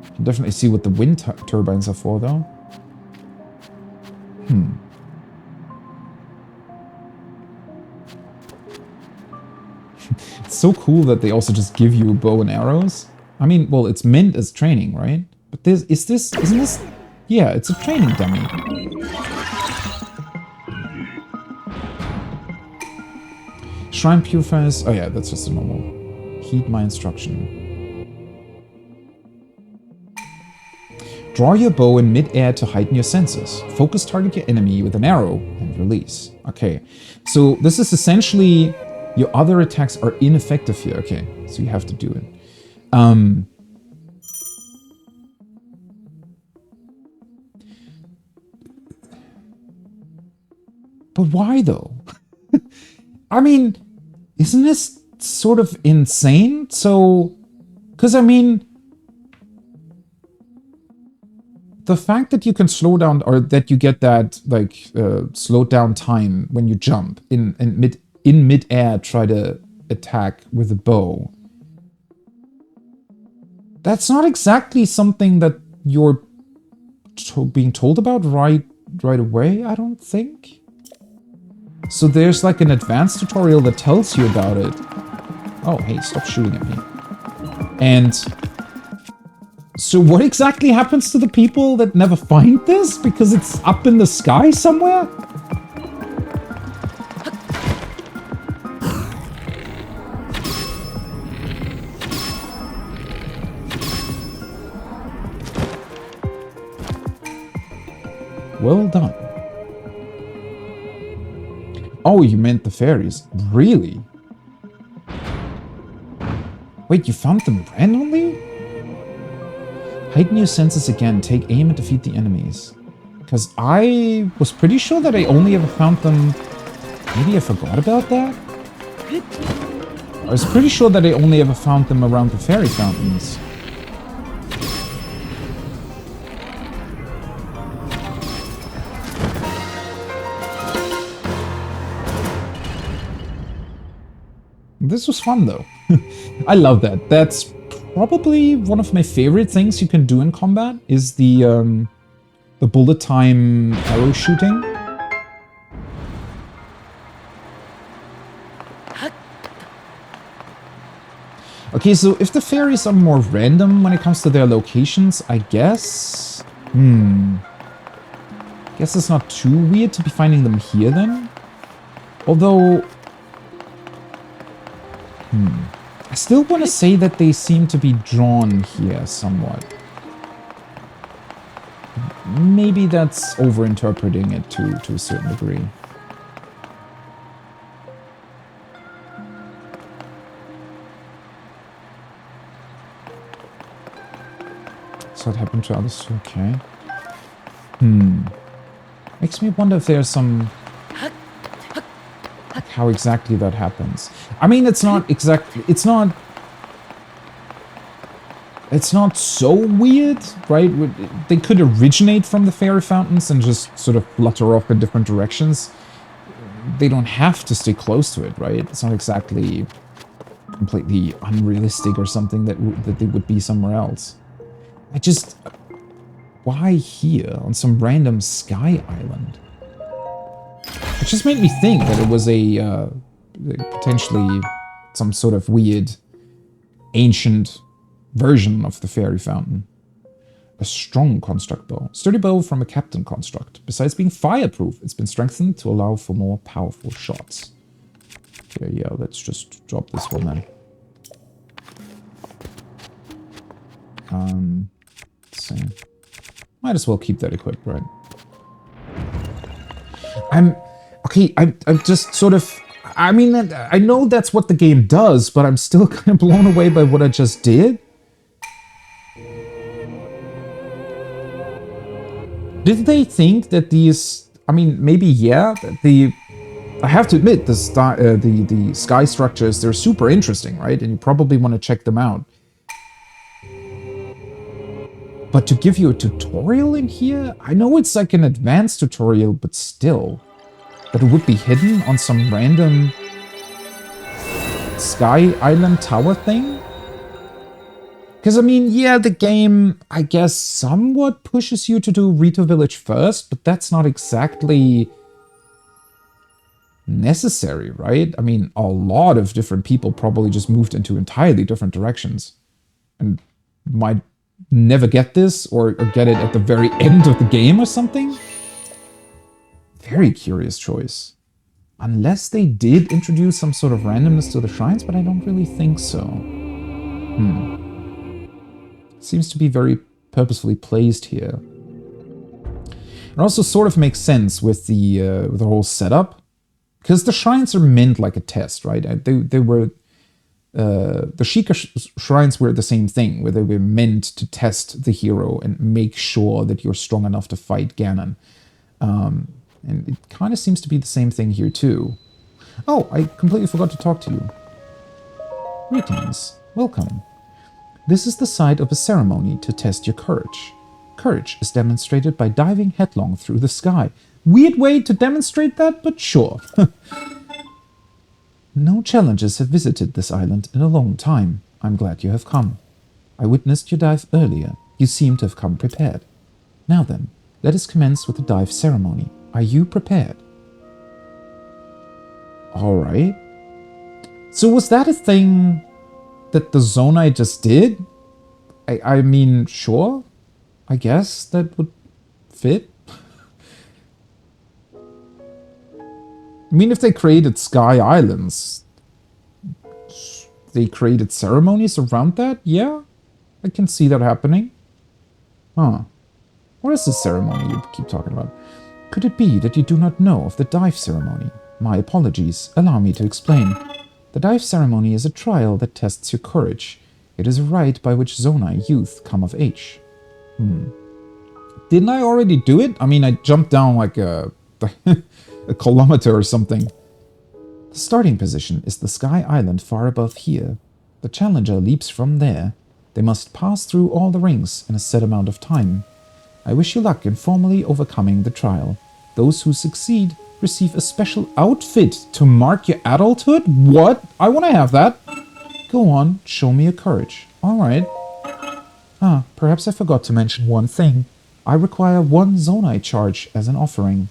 You can definitely see what the wind turbines are for, though. It's so cool that they also just give you bow and arrows. I mean, well, it's meant as training, right? But isn't this... Yeah, it's a training dummy. Shrine purifiers... Oh yeah, that's just a normal. Heed my instruction. Draw your bow in mid-air to heighten your senses. Focus target your enemy with an arrow and release. Okay, so this is essentially... Your other attacks are ineffective here. Okay, so you have to do it. But why though? I mean, isn't this sort of insane? So, because I mean, the fact that you can slow down, or that you get that like slowed down time when you jump in mid-air, try to attack with a bow. That's not exactly something that you're being told about right away, I don't think. So there's like an advanced tutorial that tells you about it. Oh, hey, stop shooting at me. And so what exactly happens to the people that never find this? Because it's up in the sky somewhere? Well done. Oh, you meant the fairies. Really? Wait, you found them randomly? Heighten your senses again. Take aim and defeat the enemies. Because I was pretty sure that I only ever found them... Maybe I forgot about that? I was pretty sure that I only ever found them around the fairy fountains. This was fun, though. I love that. That's probably one of my favorite things you can do in combat, is the bullet time arrow shooting. Okay, so if the fairies are more random when it comes to their locations, I guess... Guess it's not too weird to be finding them here, then? Although... I still want to say that they seem to be drawn here somewhat. Maybe that's overinterpreting it to a certain degree. So it happened to others too, okay. Makes me wonder if there's some... how exactly that happens. I mean, it's not exactly... It's not so weird, right? They could originate from the fairy fountains and just sort of flutter off in different directions. They don't have to stay close to it, right? It's not exactly completely unrealistic or something that they would be somewhere else. I just... Why here, on some random sky island? It just made me think that it was a potentially some sort of weird ancient version of the fairy fountain. A strong construct bow. Sturdy bow from a captain construct. Besides being fireproof, it's been strengthened to allow for more powerful shots. Okay, yeah, let's just drop this one then. Let's see. Might as well keep that equipped, right? I'm just sort of... I mean, I know that's what the game does, but I'm still kind of blown away by what I just did. Did they think that these... I mean, maybe, yeah, I have to admit, the sky structures, they're super interesting, right? And you probably want to check them out. But to give you a tutorial in here? I know it's like an advanced tutorial, but still. That it would be hidden on some random Sky Island Tower thing? Because, I mean, yeah, the game, I guess, somewhat pushes you to do Rito Village first, but that's not exactly necessary, right? I mean, a lot of different people probably just moved into entirely different directions and might never get this or get it at the very end of the game or something. Very curious choice. Unless they did introduce some sort of randomness to the shrines, but I don't really think so. Seems to be very purposefully placed here. It also sort of makes sense with the whole setup, because the shrines are meant like a test, right? They were the Sheikah shrines were the same thing, where they were meant to test the hero and make sure that you're strong enough to fight Ganon. And it kind of seems to be the same thing here too. Oh, I completely forgot to talk to you. Greetings. Welcome. This is the site of a ceremony to test your courage. Courage is demonstrated by diving headlong through the sky. Weird way to demonstrate that, but sure. No challengers have visited this island in a long time. I'm glad you have come. I witnessed your dive earlier. You seem to have come prepared. Now then, let us commence with the dive ceremony. Are you prepared? Alright. So was that a thing that the Zonai just did? I mean, sure. I guess that would fit. I mean, if they created Sky Islands, they created ceremonies around that? Yeah, I can see that happening. Huh. What is this ceremony you keep talking about? Could it be that you do not know of the dive ceremony? My apologies. Allow me to explain. The dive ceremony is a trial that tests your courage. It is a rite by which Zonai youth come of age. Didn't I already do it? I mean, I jumped down like a kilometer or something. The starting position is the Sky Island far above here. The challenger leaps from there. They must pass through all the rings in a set amount of time. I wish you luck in formally overcoming the trial. Those who succeed receive a special outfit to mark your adulthood? What? I want to have that. Go on, show me your courage. Alright. Perhaps I forgot to mention one thing. I require 1 Zonai charge as an offering.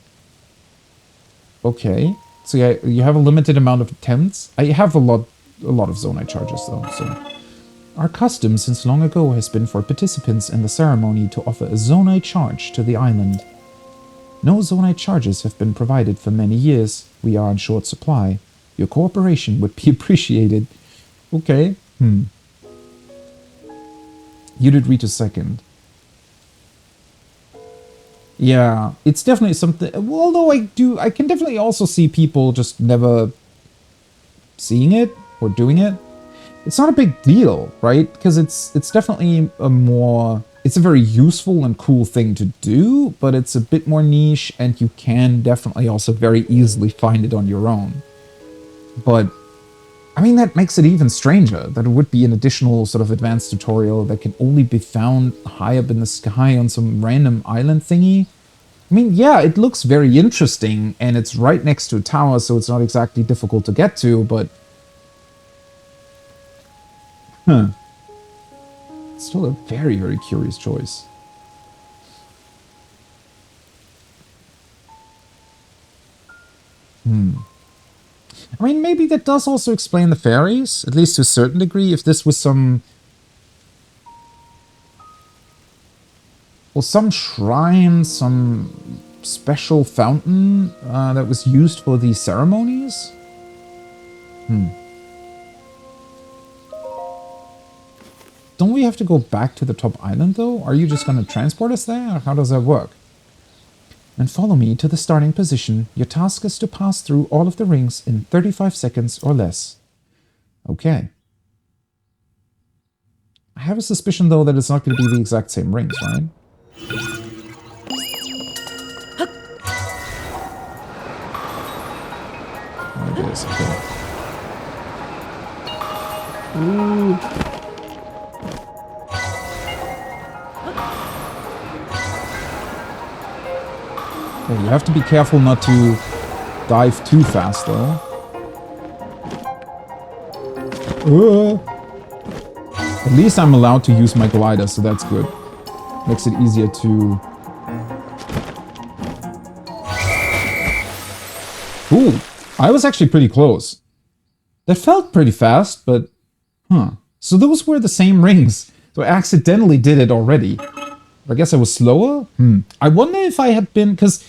Okay. So yeah, you have a limited amount of attempts. I have a lot of Zonai charges though, so... Our custom since long ago has been for participants in the ceremony to offer a Zonai charge to the island. No Zonai charges have been provided for many years. We are in short supply. Your cooperation would be appreciated. Okay. You did reach a second. Yeah, it's definitely something... Although I can definitely also see people just never seeing it or doing it. It's not a big deal, right? Because it's definitely it's a very useful and cool thing to do, but it's a bit more niche, and you can definitely also very easily find it on your own. But, I mean, that makes it even stranger, that it would be an additional sort of advanced tutorial that can only be found high up in the sky on some random island thingy. I mean, yeah, it looks very interesting, and it's right next to a tower, so it's not exactly difficult to get to, but... Still a very, very curious choice. I mean, maybe that does also explain the fairies, at least to a certain degree, if this was some... well, some shrine, some special fountain that was used for these ceremonies? Don't we have to go back to the top island, though? Are you just going to transport us there? Or how does that work? And follow me to the starting position. Your task is to pass through all of the rings in 35 seconds or less. Okay. I have a suspicion, though, that it's not going to be the exact same rings, right? Oh, it is. Okay. Ooh. Okay, you have to be careful not to dive too fast, though. At least I'm allowed to use my glider, so that's good. Makes it easier to... Ooh, I was actually pretty close. That felt pretty fast, but... Huh. So those were the same rings. So I accidentally did it already. I guess I was slower? I wonder if I had been... Because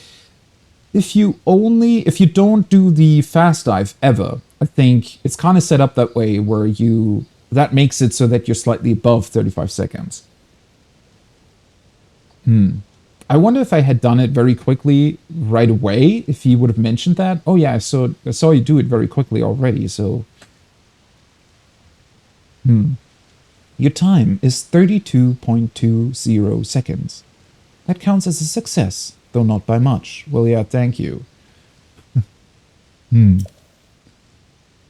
if you don't do the fast dive ever, I think it's kind of set up that way where you... That makes it so that you're slightly above 35 seconds. I wonder if I had done it very quickly right away, if he would have mentioned that. Oh yeah, I saw you do it very quickly already, so... Your time is 32.20 seconds. That counts as a success, though not by much. Well, yeah, thank you.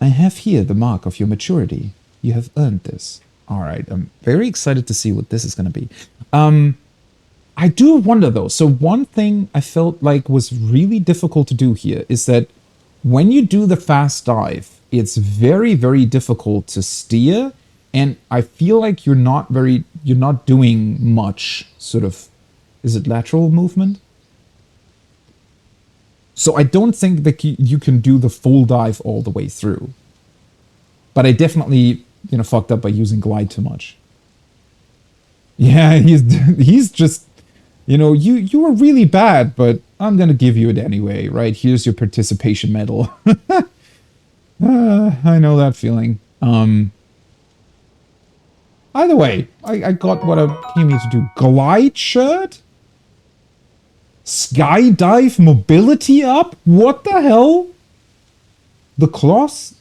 I have here the mark of your maturity. You have earned this. Alright, I'm very excited to see what this is going to be. I do wonder, though. So one thing I felt like was really difficult to do here is that when you do the fast dive, it's very, very difficult to steer. And I feel like you're not doing much sort of, is it lateral movement? So I don't think that you can do the full dive all the way through. But I definitely, fucked up by using glide too much. Yeah, he's just, you were really bad, but I'm gonna give you it anyway, right? Here's your participation medal. I know that feeling. Either way, I got what I came here to do. Glide shirt? Skydive mobility up? What the hell? The cloth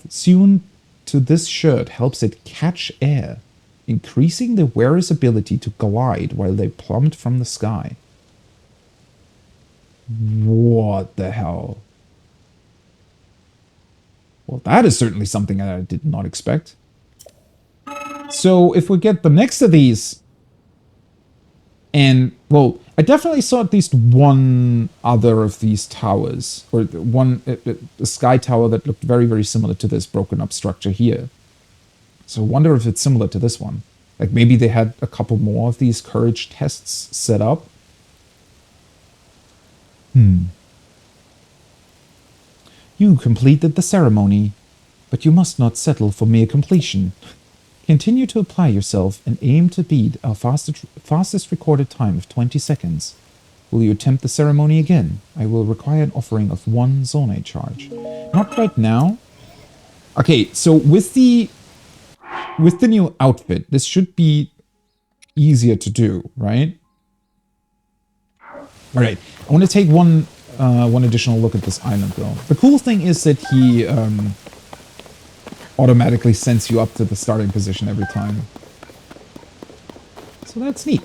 sewn to this shirt helps it catch air, increasing the wearer's ability to glide while they plummet from the sky. What the hell? Well, that is certainly something that I did not expect. So if we get the next of these, and, well, I definitely saw at least one other of these towers, or a sky tower that looked very, very similar to this broken up structure here. So I wonder if it's similar to this one. Like maybe they had a couple more of these courage tests set up. You completed the ceremony, but you must not settle for mere completion. Continue to apply yourself and aim to beat our fastest recorded time of 20 seconds. Will you attempt the ceremony again? I will require an offering of 1 Zonai charge. Not right now. Okay, so with the new outfit, this should be easier to do, right? Alright, I want to take one additional look at this island, though. The cool thing is that he... automatically sends you up to the starting position every time. So that's neat.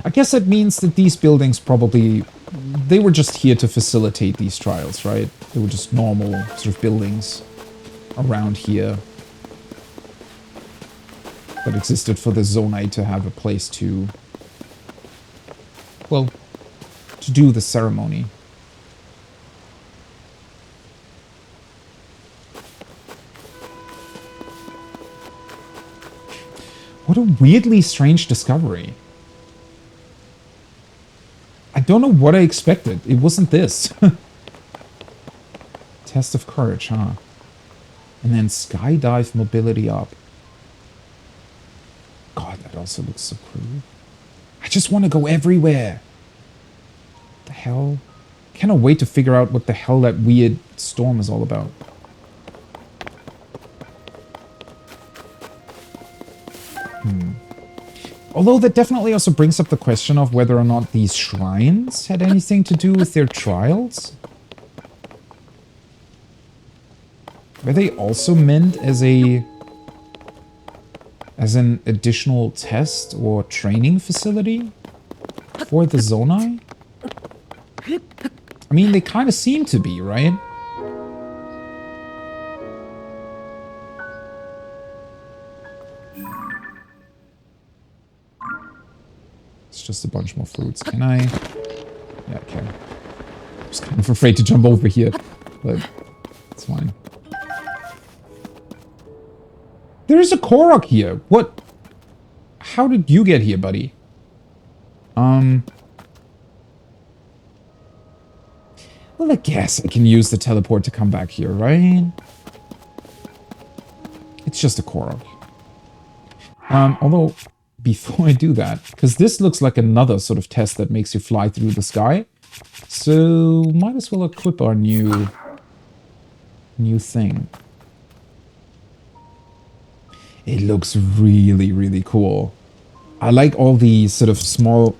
I guess that means that these buildings probably... They were just here to facilitate these trials, right? They were just normal sort of buildings around here that existed for the Zonai to have a place to... Well, to do the ceremony. What a weirdly strange discovery. I don't know what I expected. It wasn't this. Test of courage, huh? And then skydive mobility up. also looks so cool. I just want to go everywhere. What the hell? Cannot wait to figure out what the hell that weird storm is all about. Although that definitely also brings up the question of whether or not these shrines had anything to do with their trials. Were they also meant as an additional test or training facility for the Zonai? I mean, they kind of seem to be, right? It's just a bunch more fruits. Can I? Yeah, I can. I was kind of afraid to jump over here, but it's fine. There's a Korok here. What? How did you get here, buddy? Well, I guess I can use the teleport to come back here, right? It's just a Korok. Although, before I do that, because this looks like another sort of test that makes you fly through the sky. So, might as well equip our new thing. It looks really, really cool. I like all the sort of small...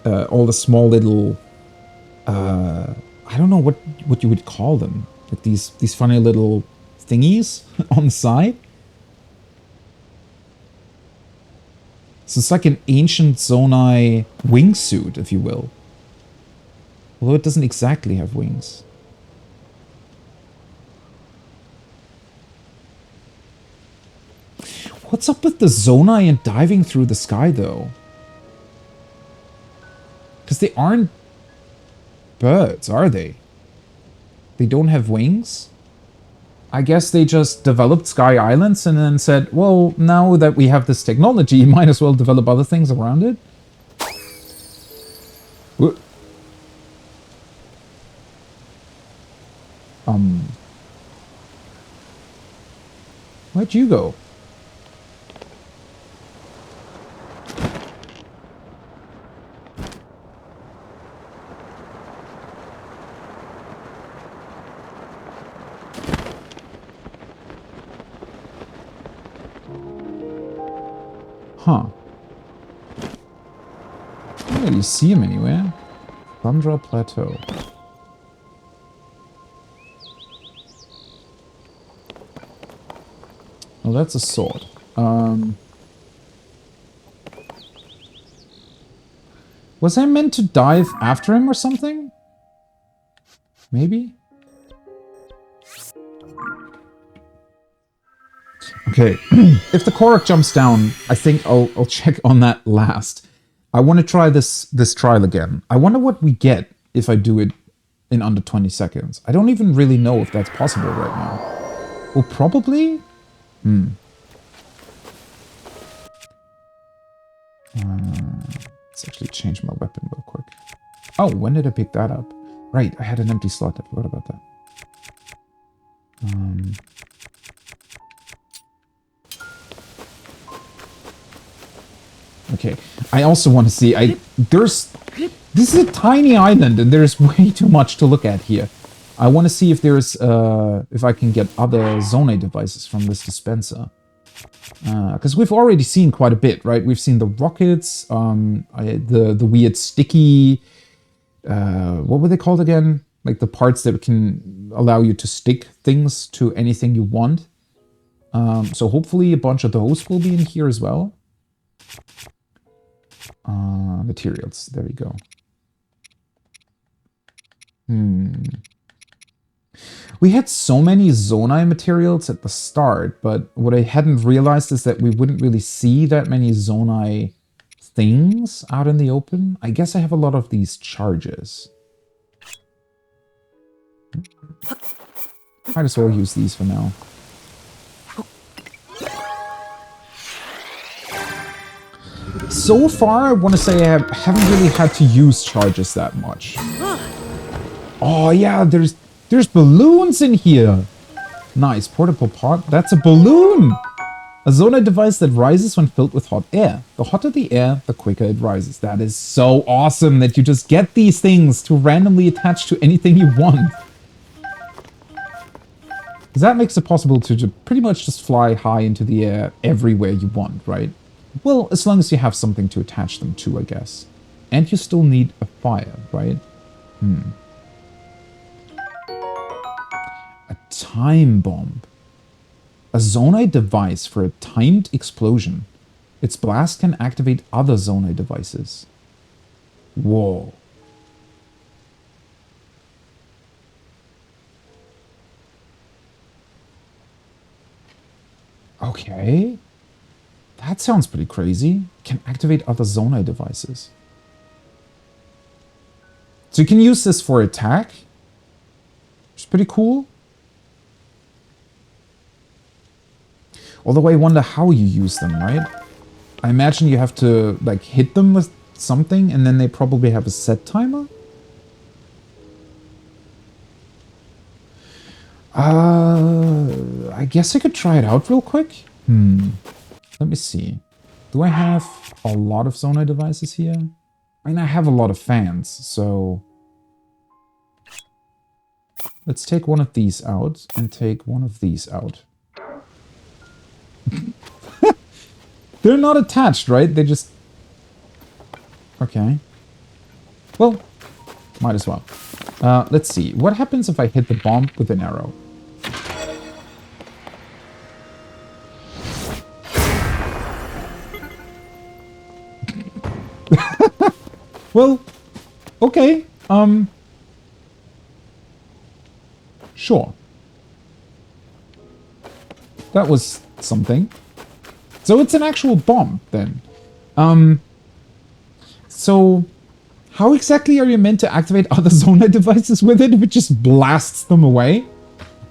all the small little... I don't know what you would call them. Like these funny little thingies on the side. So it's like an ancient Zonai wingsuit, if you will. Although it doesn't exactly have wings. What's up with the Zonai and diving through the sky, though? Because they aren't birds, are they? They don't have wings? I guess they just developed Sky Islands and then said, well, now that we have this technology, might as well develop other things around it. Whoop. Where'd you go? Huh. Oh, you see him anywhere? Thundra Plateau. Well, that's a sword. Was I meant to dive after him or something? Maybe? Okay, if the Korok jumps down, I think I'll check on that last. I want to try this trial again. I wonder what we get if I do it in under 20 seconds. I don't even really know if that's possible right now. Well, probably? Let's actually change my weapon real quick. Oh, when did I pick that up? Right, I had an empty slot. I forgot about that. Okay, I also want to see, this is a tiny island and there's way too much to look at here. I want to see if there's, if I can get other Zonai devices from this dispenser. Because we've already seen quite a bit, right? We've seen the rockets, the weird sticky, what were they called again? Like the parts that can allow you to stick things to anything you want. So hopefully a bunch of those will be in here as well. Materials, there we go. We had so many Zonai materials at the start, but what I hadn't realized is that we wouldn't really see that many Zonai things out in the open. I guess I have a lot of these charges. Might as well use these for now. So far, I want to say I haven't really had to use charges that much. Oh yeah, there's balloons in here. Nice, portable pot. That's a balloon. A zonite device that rises when filled with hot air. The hotter the air, the quicker it rises. That is so awesome that you just get these things to randomly attach to anything you want. Because that makes it possible to pretty much just fly high into the air everywhere you want, right? Well, as long as you have something to attach them to, I guess. And you still need a fire, right? A time bomb. A zonite device for a timed explosion. Its blast can activate other zonite devices. Whoa. Okay. That sounds pretty crazy. Can activate other zonite devices. So you can use this for attack. Which is pretty cool. Although I wonder how you use them, right? I imagine you have to, like, hit them with something, and then they probably have a set timer? I guess I could try it out real quick. Let me see. Do I have a lot of zonite devices here? I mean, I have a lot of fans, so... Let's take one of these out, and take one of these out. They're not attached, right? They just... Okay. Well, might as well. Let's see. What happens if I hit the bomb with an arrow? Well, okay. Sure. That was something. So it's an actual bomb, then. So how exactly are you meant to activate other zonite devices with it if it just blasts them away?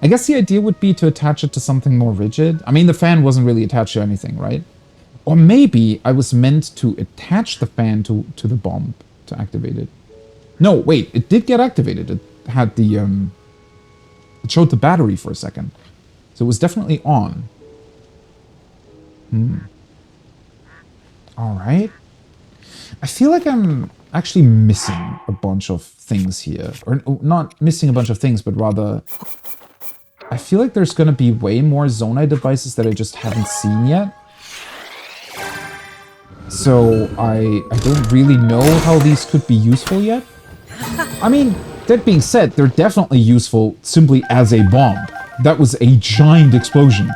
I guess the idea would be to attach it to something more rigid. I mean, the fan wasn't really attached to anything, right? Or maybe I was meant to attach the fan to the bomb to activate it. No, wait, it did get activated. It had the, it showed the battery for a second. So it was definitely on. Alright. I feel like I'm actually missing a bunch of things here. Or not missing a bunch of things, but rather... I feel like there's gonna be way more zonite devices that I just haven't seen yet. So I don't really know how these could be useful yet. I mean, that being said, they're definitely useful simply as a bomb. That was a giant explosion.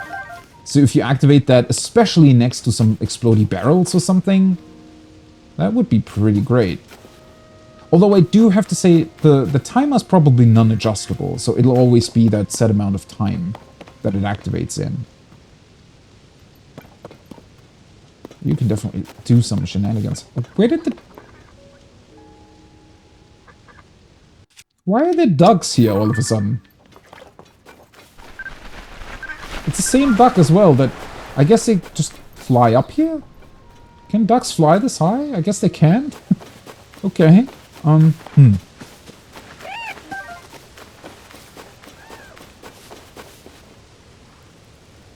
So if you activate that, especially next to some explodey barrels or something, that would be pretty great. Although I do have to say, the timer's probably non-adjustable, so it'll always be that set amount of time that it activates in. You can definitely do some shenanigans. Where did the... Why are there ducks here all of a sudden? It's the same duck as well, that I guess they just fly up here? Can ducks fly this high? I guess they can. Okay.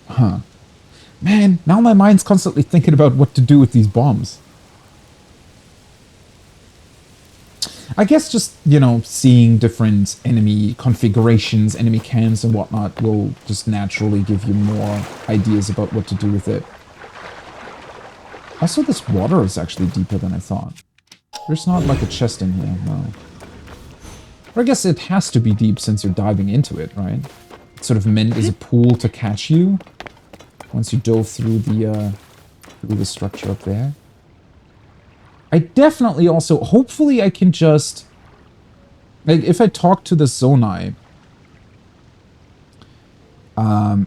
Huh. Man, now my mind's constantly thinking about what to do with these bombs. I guess just, you know, seeing different enemy configurations, enemy cams and whatnot will just naturally give you more ideas about what to do with it. Also, this water is actually deeper than I thought. There's not like a chest in here, no. Or I guess it has to be deep since you're diving into it, right? It's sort of meant as a pool to catch you once you dove through the structure up there. I definitely also, hopefully I can just, like, if I talk to the Zonai,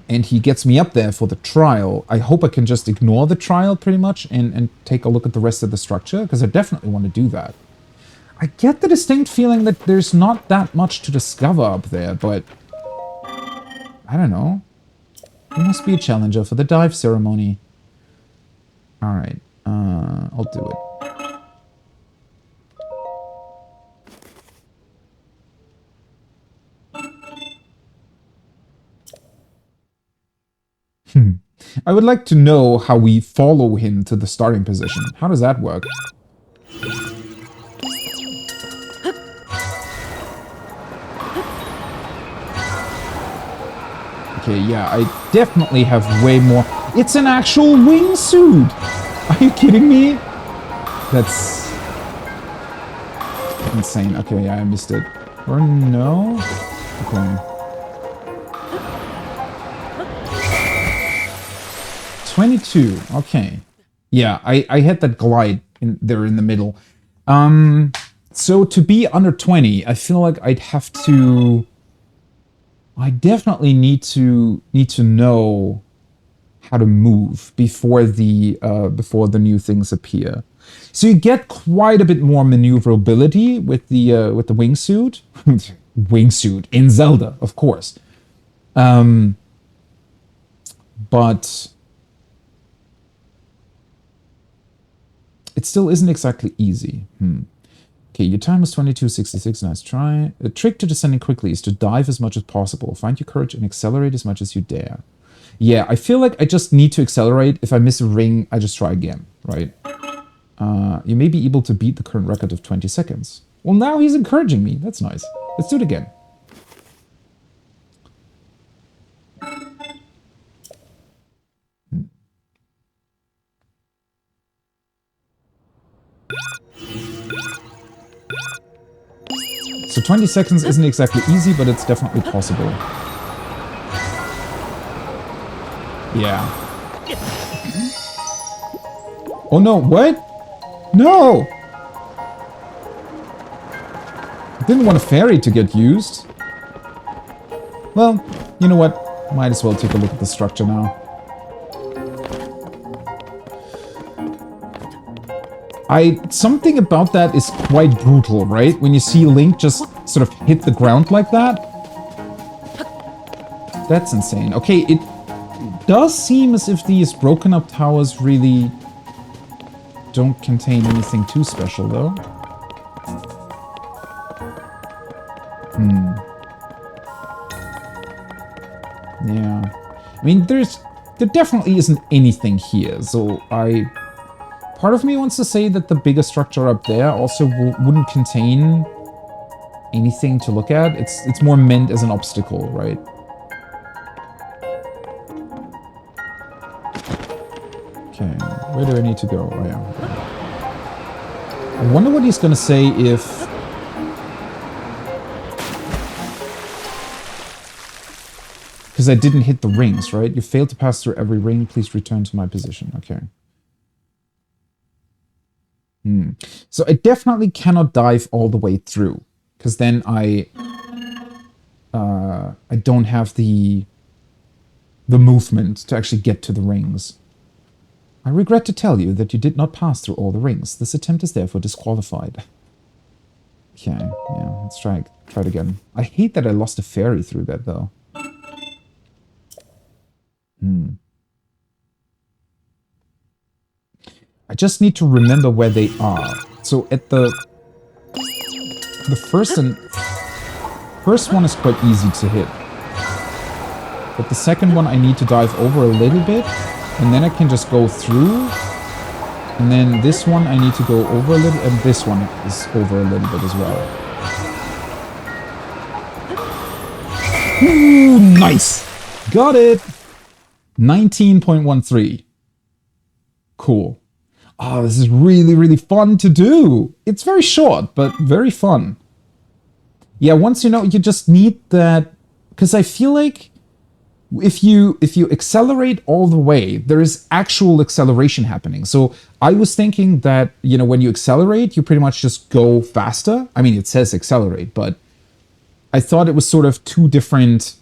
and he gets me up there for the trial, I hope I can just ignore the trial pretty much and take a look at the rest of the structure, because I definitely want to do that. I get the distinct feeling that there's not that much to discover up there, but I don't know. There must be a challenger for the dive ceremony. Alright, I'll do it. I would like to know how we follow him to the starting position. How does that work? Okay, yeah, I definitely have way more. It's an actual wingsuit! Are you kidding me? That's insane. Okay, yeah, I missed it. Or no? Okay. 22. Okay. Yeah, I had that glide in there in the middle. So to be under 20, I feel like I'd have to. I definitely need to know how to move before the new things appear. So you get quite a bit more maneuverability with the wingsuit. Wingsuit in Zelda, of course. But it still isn't exactly easy. Okay, your time was 22:66. Nice try. The trick to descending quickly is to dive as much as possible. Find your courage and accelerate as much as you dare. Yeah, I feel like I just need to accelerate. If I miss a ring, I just try again, right? You may be able to beat the current record of 20 seconds. Well, now he's encouraging me. That's nice. Let's do it again. So 20 seconds isn't exactly easy, but it's definitely possible. Yeah. Oh no, what? No! I didn't want a fairy to get used. Well, you know what? Might as well take a look at the structure now. Something about that is quite brutal, right? When you see Link just sort of hit the ground like that. That's insane. Okay, it does seem as if these broken up towers really don't contain anything too special, though. Yeah. I mean, there definitely isn't anything here, so part of me wants to say that the bigger structure up there also wouldn't contain anything to look at. It's more meant as an obstacle, right? Okay, where do I need to go? Oh, yeah. I wonder what he's gonna say if... Because I didn't hit the rings, right? You failed to pass through every ring. Please return to my position. Okay. So I definitely cannot dive all the way through, because then I don't have the movement to actually get to the rings. I regret to tell you that you did not pass through all the rings. This attempt is therefore disqualified. Okay, yeah, let's try it again. I hate that I lost a fairy through that, though. I just need to remember where they are. So at the first one is quite easy to hit. But the second one I need to dive over a little bit, and then I can just go through. And then this one I need to go over a little, and this one is over a little bit as well. Ooh, nice! Got it! 19.13. Cool. Oh, this is really, really fun to do. It's very short, but very fun. Yeah, once you know, you just need that, because I feel like if you accelerate all the way, there is actual acceleration happening. So I was thinking that, you know, when you accelerate, you pretty much just go faster. I mean, it says accelerate, but I thought it was sort of two different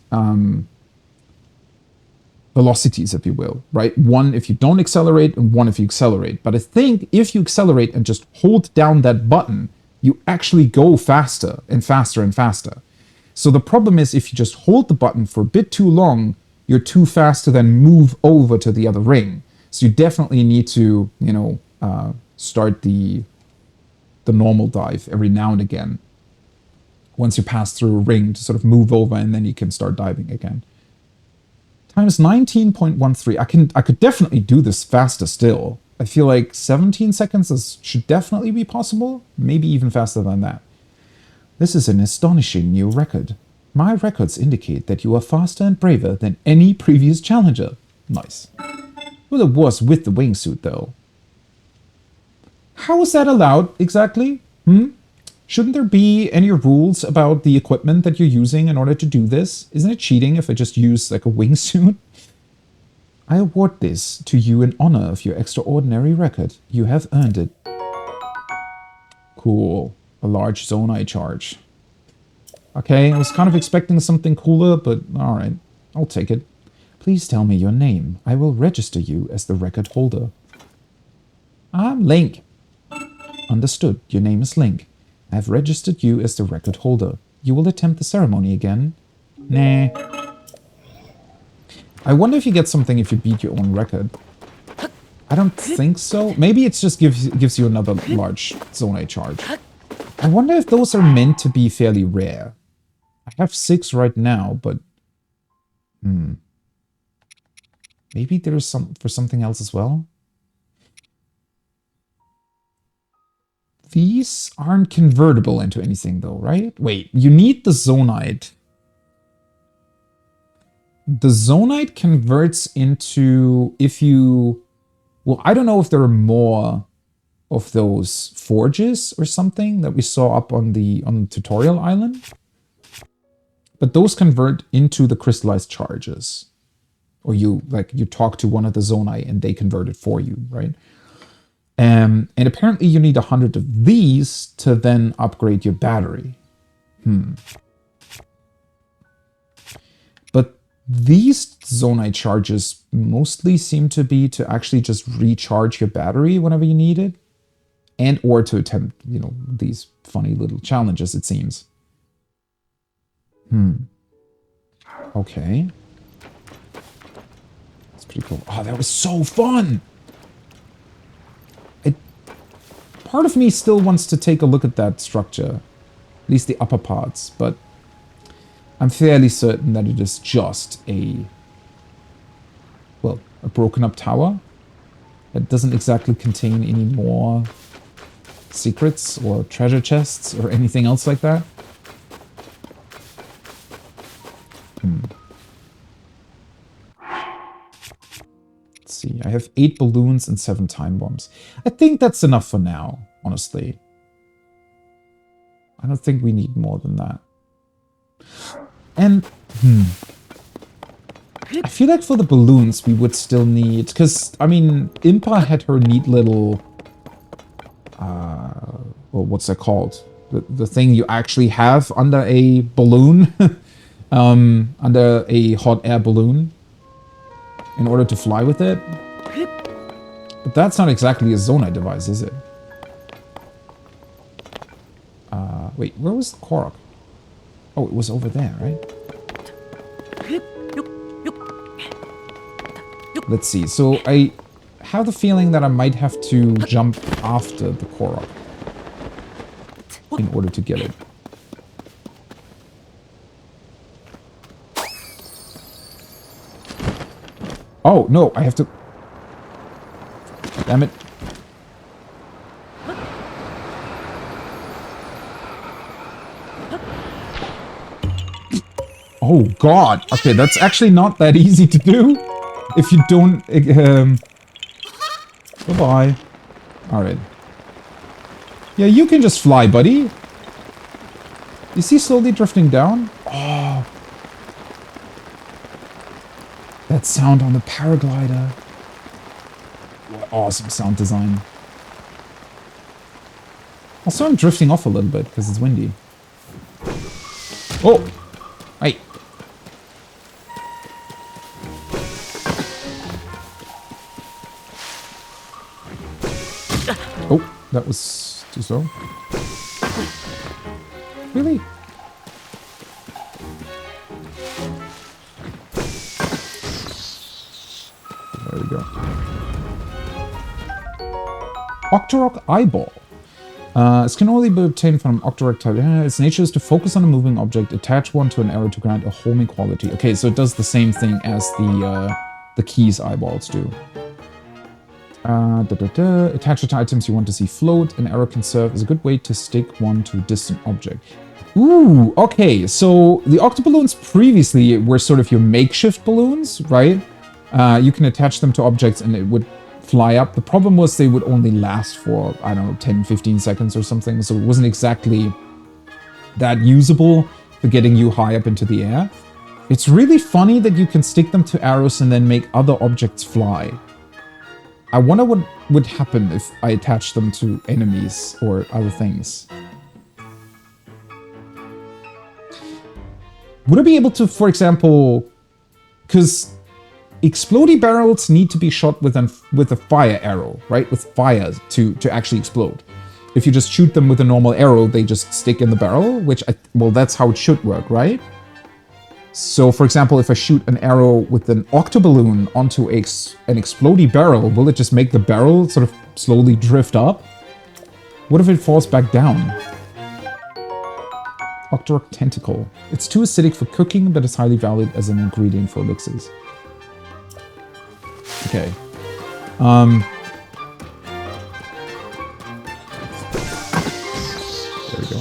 velocities, if you will, right? One if you don't accelerate and one if you accelerate. But I think if you accelerate and just hold down that button, you actually go faster and faster and faster. So the problem is if you just hold the button for a bit too long, you're too fast to then move over to the other ring. So you definitely need to, you know, start the normal dive every now and again. Once you pass through a ring to sort of move over, and then you can start diving again. times 19.13. I could definitely do this faster still. I feel like 17 seconds should definitely be possible. Maybe even faster than that. This is an astonishing new record. My records indicate that you are faster and braver than any previous challenger. Nice. Well, it was with the wingsuit, though. How is that allowed, exactly? Shouldn't there be any rules about the equipment that you're using in order to do this? Isn't it cheating if I just use, like, a wingsuit? I award this to you in honor of your extraordinary record. You have earned it. Cool. A large Zonai charge. Okay, I was kind of expecting something cooler, but alright. I'll take it. Please tell me your name. I will register you as the record holder. I'm Link. Understood. Your name is Link. I have registered you as the record holder. You will attempt the ceremony again? Nah. I wonder if you get something if you beat your own record. I don't think so. Maybe it just gives you another large Zonai charge. I wonder if those are meant to be fairly rare. I have 6 right now, but... Maybe there's some for something else as well? These aren't convertible into anything though, right? Wait, you need the Zonite. The Zonite converts into if you... Well, I don't know if there are more of those forges or something that we saw up on the tutorial island. But those convert into the crystallized charges. Or you talk to one of the Zonai and they convert it for you, right? And apparently you need 100 of these to then upgrade your battery. But these Zonai charges mostly seem to be to actually just recharge your battery whenever you need it. And or to attempt, these funny little challenges, it seems. Okay. That's pretty cool. Oh, that was so fun! Part of me still wants to take a look at that structure. At least the upper parts, but I'm fairly certain that it is just a broken up tower that doesn't exactly contain any more secrets or treasure chests or anything else like that. Let's see, I have 8 balloons and 7 time bombs. I think that's enough for now, honestly. I don't think we need more than that. And, I feel like for the balloons we would still need... Because, I mean, Impa had her neat little... well, what's that called? The thing you actually have under a balloon. Under a hot air balloon. In order to fly with it. But that's not exactly a Zonai device, is it? Wait, where was the Korok? Oh, it was over there, right? Let's see. So I have the feeling that I might have to jump after the Korok in order to get it. Oh, no, I have to... Damn it. Oh, God. Okay, that's actually not that easy to do. If you don't... Bye-bye. Alright. Yeah, you can just fly, buddy. You see slowly drifting down? Oh. That sound on the paraglider. What awesome sound design. Also, I'm drifting off a little bit because it's windy. Oh! Hey! Oh, that was too slow. Really? There we go. Octorok Eyeball. This can only be obtained from Octorok type. Its nature is to focus on a moving object, attach one to an arrow to grant a homing quality. Okay, so it does the same thing as the keys eyeballs do. Attach it to items you want to see float. An arrow can serve as a good way to stick one to a distant object. Ooh, okay, so the octoballoons previously were sort of your makeshift balloons, right? You can attach them to objects and it would fly up. The problem was they would only last for, I don't know, 10, 15 seconds or something, so it wasn't exactly that usable for getting you high up into the air. It's really funny that you can stick them to arrows and then make other objects fly. I wonder what would happen if I attached them to enemies or other things. Would I be able to, for example, because explodey barrels need to be shot with a fire arrow, right? With fire to actually explode. If you just shoot them with a normal arrow, they just stick in the barrel, which, well, that's how it should work, right? So, for example, if I shoot an arrow with an octoballoon onto an explodey barrel, will it just make the barrel sort of slowly drift up? What if it falls back down? Octorok tentacle. It's too acidic for cooking, but it's highly valued as an ingredient for elixirs. Okay. There we go.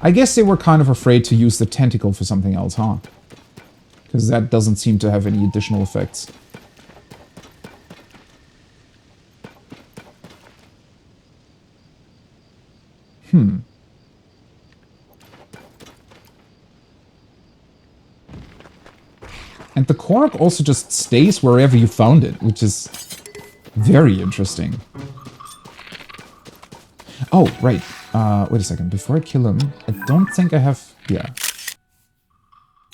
I guess they were kind of afraid to use the tentacle for something else, huh? Because that doesn't seem to have any additional effects. And the Korok also just stays wherever you found it, which is very interesting. Oh, right. Wait a second. Before I kill him, I don't think I have... Yeah.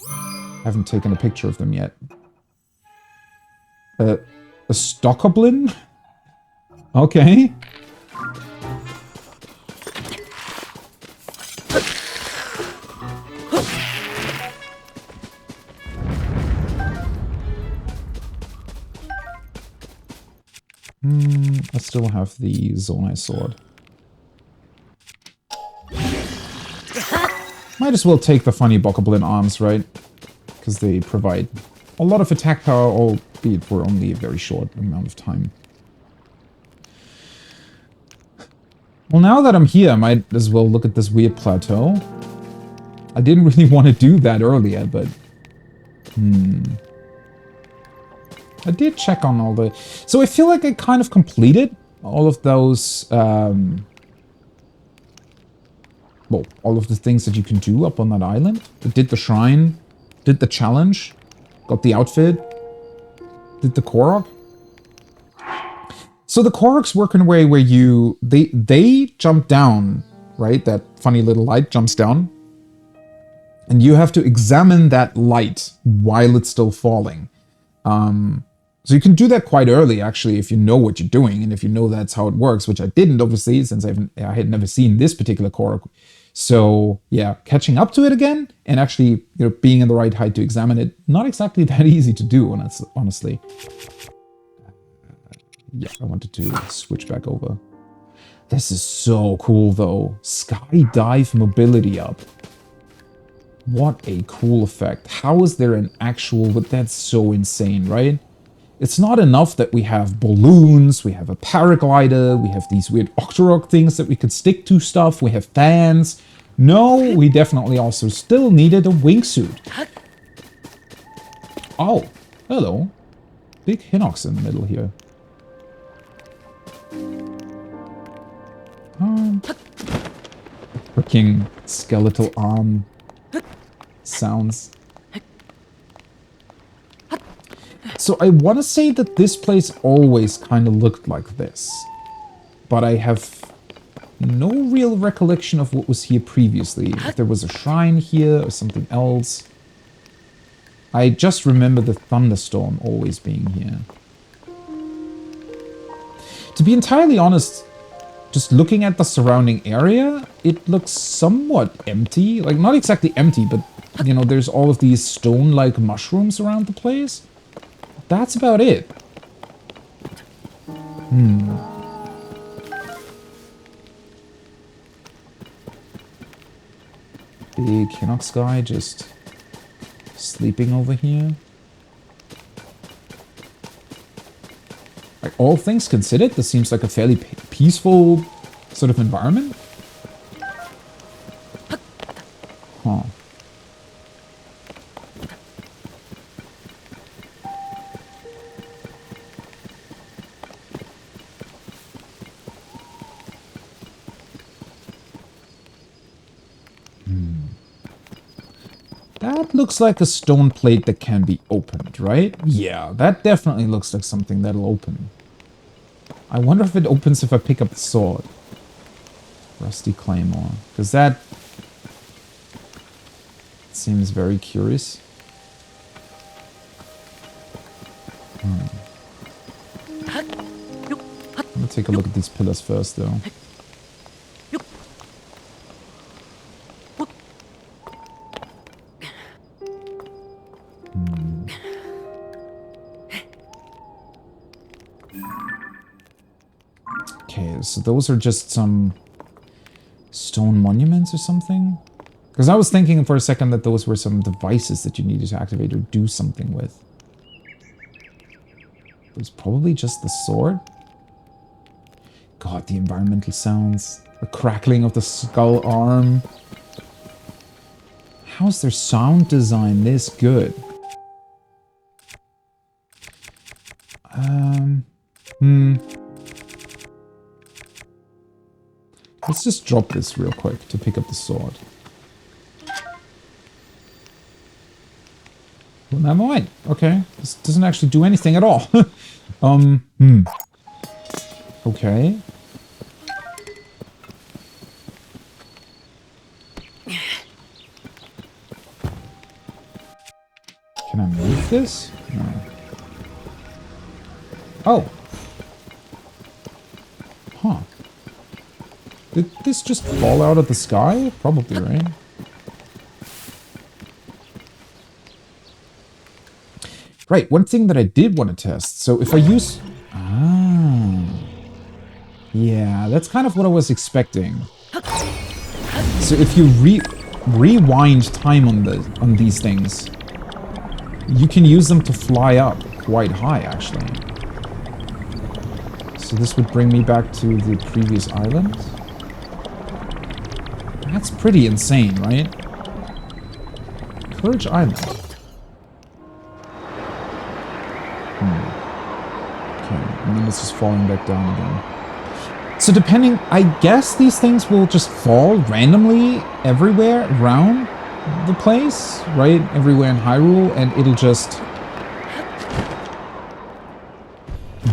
I haven't taken a picture of them yet. A Stockoblin? Okay. I still have the Zonai sword. Might as well take the funny Bokoblin arms, right? Because they provide a lot of attack power, albeit for only a very short amount of time. Well, now that I'm here, I might as well look at this weird plateau. I didn't really want to do that earlier, but... I did check on all the... So I feel like I kind of completed all of those... well, all of the things that you can do up on that island. I did the shrine, did the challenge, got the outfit, did the Korok. So the Koroks work in a way where you... They jump down, right? That funny little light jumps down. And you have to examine that light while it's still falling. So you can do that quite early, actually, if you know what you're doing, and if you know that's how it works, which I didn't, obviously, since I had never seen this particular Korok. So, yeah, catching up to it again, and actually, being in the right height to examine it, not exactly that easy to do, honestly. Yeah, I wanted to switch back over. This is so cool, though. Skydive mobility up. What a cool effect. How is there an actual... But that's so insane, right? It's not enough that we have balloons, we have a paraglider, we have these weird Octorok things that we could stick to stuff, we have fans. No, we definitely also still needed a wingsuit. Oh, hello. Big Hinox in the middle here. Freaking skeletal arm sounds. So I want to say that this place always kind of looked like this, but I have no real recollection of what was here previously. If there was a shrine here or something else. I just remember the thunderstorm always being here. To be entirely honest, just looking at the surrounding area, it looks somewhat empty. Like, not exactly empty, but, there's all of these stone-like mushrooms around the place. That's about it. Big Hinox guy just sleeping over here. Like, all things considered, this seems like a fairly peaceful sort of environment. Huh. That looks like a stone plate that can be opened, right? Yeah, that definitely looks like something that'll open. I wonder if it opens if I pick up the sword. Rusty Claymore. Because that seems very curious. I'm gonna take a look at these pillars first, though. Okay, so those are just some stone monuments or something? Because I was thinking for a second that those were some devices that you needed to activate or do something with. It was probably just the sword? God, the environmental sounds. The crackling of the skull arm. How's their sound design this good? Let's just drop this real quick to pick up the sword. Well, never mind. Okay. This doesn't actually do anything at all. Okay. Can I move this? No. Oh. Huh. Did this just fall out of the sky? Probably, right? Right, one thing that I did want to test. So if I use... Ah. Yeah, that's kind of what I was expecting. So if you rewind time on these things, you can use them to fly up quite high, actually. So this would bring me back to the previous island. That's pretty insane, right? Courage Island. Okay, and then it's just falling back down again. So depending, I guess these things will just fall randomly everywhere around the place, right? Everywhere in Hyrule, and it'll just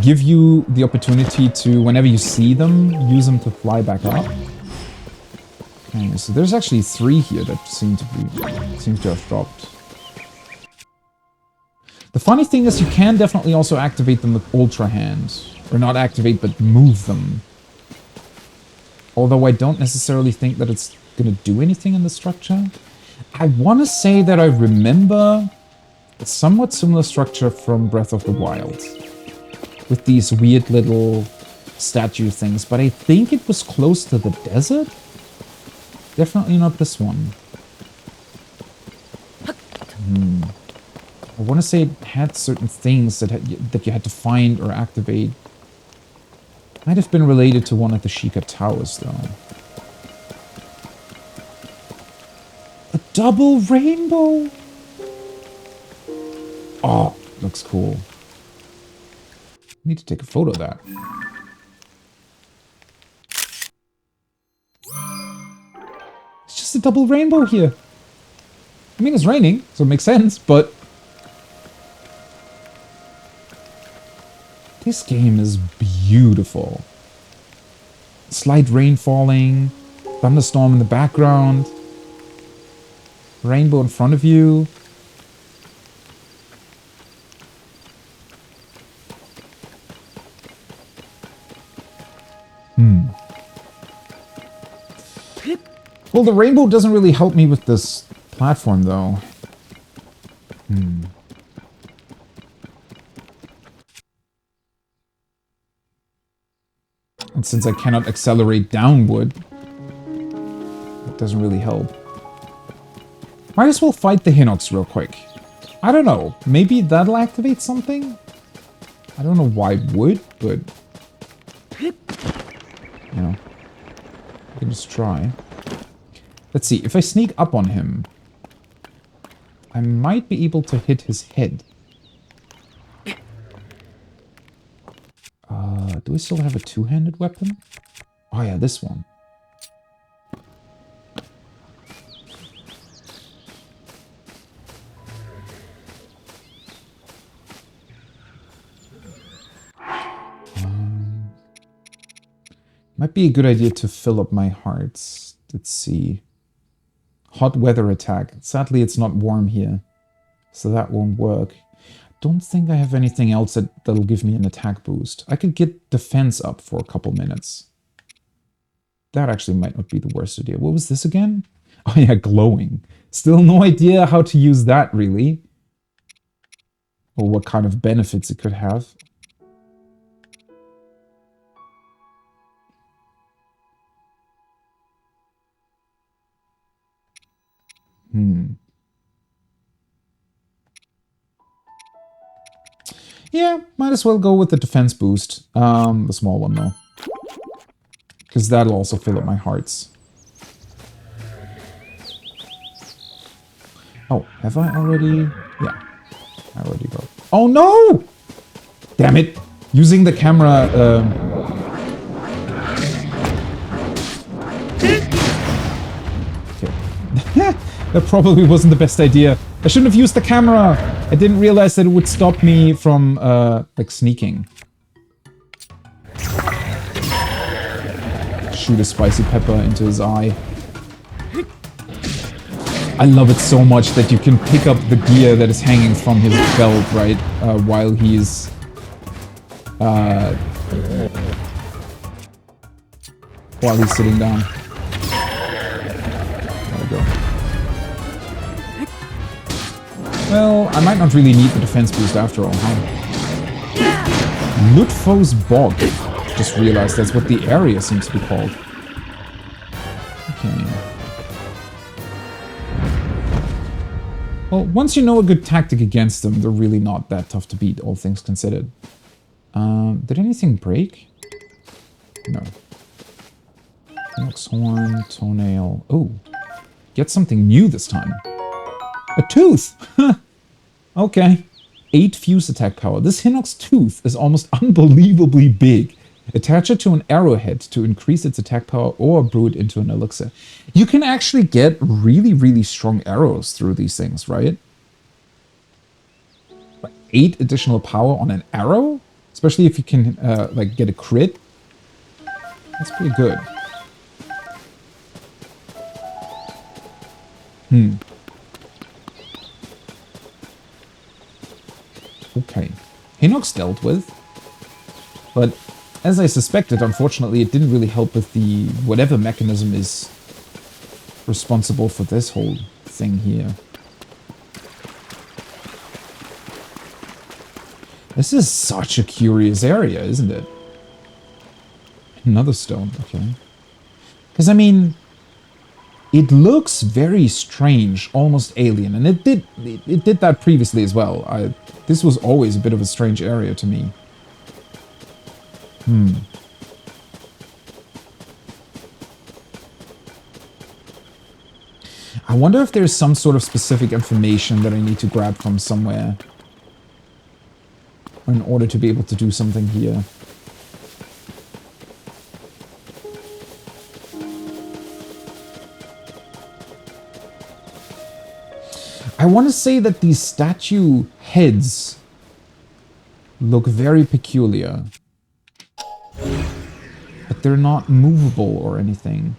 give you the opportunity to, whenever you see them, use them to fly back up. Okay, so there's actually 3 here that seem to have dropped. The funny thing is you can definitely also activate them with Ultra Hand. Or not activate, but move them. Although I don't necessarily think that it's gonna do anything in the structure. I want to say that I remember a somewhat similar structure from Breath of the Wild. With these weird little statue things, but I think it was close to the desert? Definitely not this one. I want to say it had certain things that you had to find or activate. Might have been related to one of the Sheikah Towers, though. A double rainbow! Oh, looks cool. Need to take a photo of that. It's just a double rainbow here. I mean, it's raining, so it makes sense, but... This game is beautiful. Slight rain falling, thunderstorm in the background, rainbow in front of you. Well, the rainbow doesn't really help me with this platform, though. And since I cannot accelerate downward, it doesn't really help. Might as well fight the Hinox real quick. I don't know. Maybe that'll activate something? I don't know why it would, but... You know. I can just try. Let's see. If I sneak up on him, I might be able to hit his head. Do we still have a two-handed weapon? Oh yeah, this one. Might be a good idea to fill up my hearts. Let's see. Hot weather attack. Sadly, it's not warm here, so that won't work. Don't think I have anything else that'll give me an attack boost. I could get defense up for a couple minutes. That actually might not be the worst idea. What was this again? Oh yeah, glowing. Still no idea how to use that, really. Or what kind of benefits it could have. Yeah, might as well go with the defense boost. The small one, though. Because that'll also fill up my hearts. Oh, have I already? Yeah, I already got. Oh no! Damn it! Using the camera. Okay. That probably wasn't the best idea. I shouldn't have used the camera. I didn't realize that it would stop me from like sneaking. Shoot a spicy pepper into his eye. I love it so much that you can pick up the gear that is hanging from his belt, right? While he's... while he's sitting down. There we go. Well, I might not really need the defense boost after all, huh? Lutfo's Bog. Just realized that's what the area seems to be called. Okay. Well, once you know a good tactic against them, they're really not that tough to beat, all things considered. Did anything break? No. Ox horn, toenail. Oh, get something new this time. A tooth! Okay. 8 fuse attack power. This Hinox tooth is almost unbelievably big. Attach it to an arrowhead to increase its attack power or brew it into an elixir. You can actually get really, really strong arrows through these things, right? 8 additional power on an arrow? Especially if you can, like, get a crit. That's pretty good. Okay. Hinox dealt with. But as I suspected, unfortunately, it didn't really help with the whatever mechanism is responsible for this whole thing here. This is such a curious area, isn't it? Another stone, okay. Because, I mean, it looks very strange, almost alien, and it did that previously as well. This was always a bit of a strange area to me. I wonder if there's some sort of specific information that I need to grab from somewhere in order to be able to do something here. I want to say that these statue heads look very peculiar. But they're not movable or anything.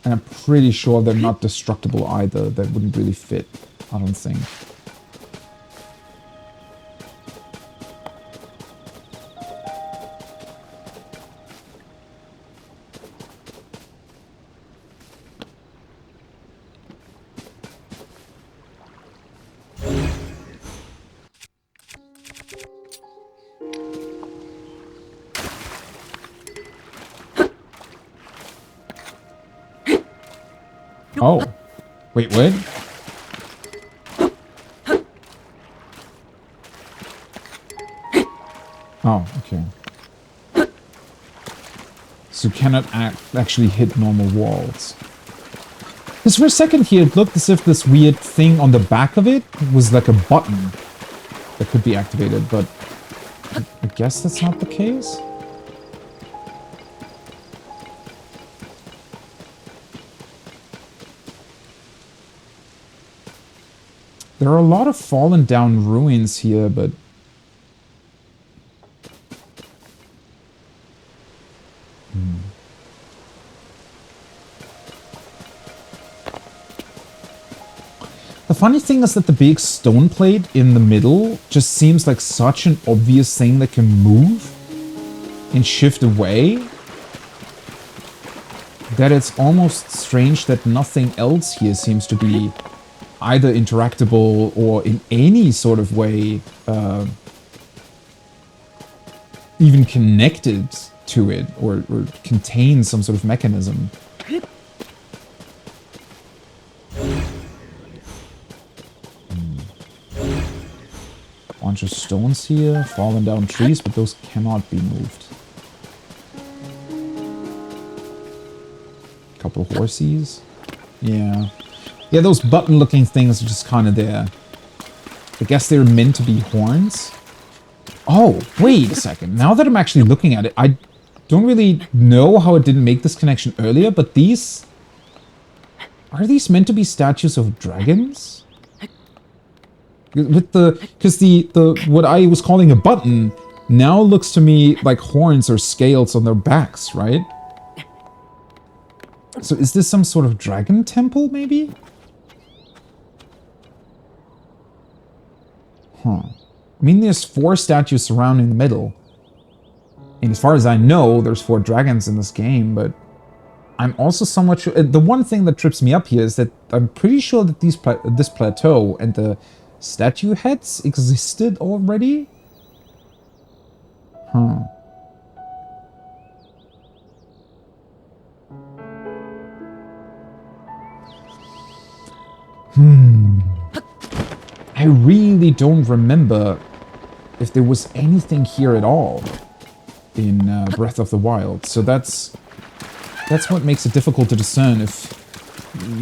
And I'm pretty sure they're not destructible either. That wouldn't really fit, I don't think. Oh. Wait, what? Oh, okay. So you cannot actually hit normal walls. Because for a second here, it looked as if this weird thing on the back of it was like a button that could be activated, but I guess that's not the case. There are a lot of fallen down ruins here, but... The funny thing is that the big stone plate in the middle just seems like such an obvious thing that can move and shift away that it's almost strange that nothing else here seems to be either interactable or in any sort of way even connected to it or contains some sort of mechanism. Bunch of stones here, fallen down trees, but those cannot be moved. Couple of horses. Yeah. Yeah, those button-looking things are just kind of there. I guess they're meant to be horns. Oh, wait a second. Now that I'm actually looking at it, I don't really know how it didn't make this connection earlier, but these... Are these meant to be statues of dragons? With because the what I was calling a button now looks to me like horns or scales on their backs, right? So is this some sort of dragon temple, maybe? Huh. I mean, there's 4 statues surrounding the middle. And as far as I know, there's 4 dragons in this game, but I'm also somewhat sure... The one thing that trips me up here is that I'm pretty sure that this plateau and the statue heads existed already? Huh. I really don't remember if there was anything here at all in Breath of the Wild. So that's what makes it difficult to discern if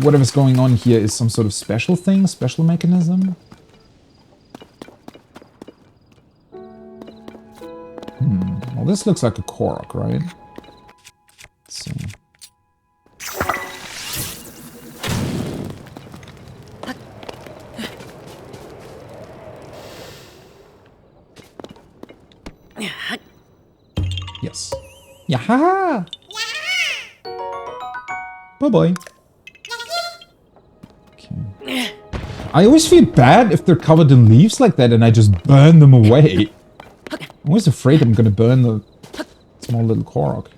whatever's going on here is some sort of special thing, special mechanism. Well, this looks like a Korok, right? Let's see. Yes. Yaha! Bye-bye. Okay. I always feel bad if they're covered in leaves like that and I just burn them away. I'm always afraid I'm gonna burn the small little Korok.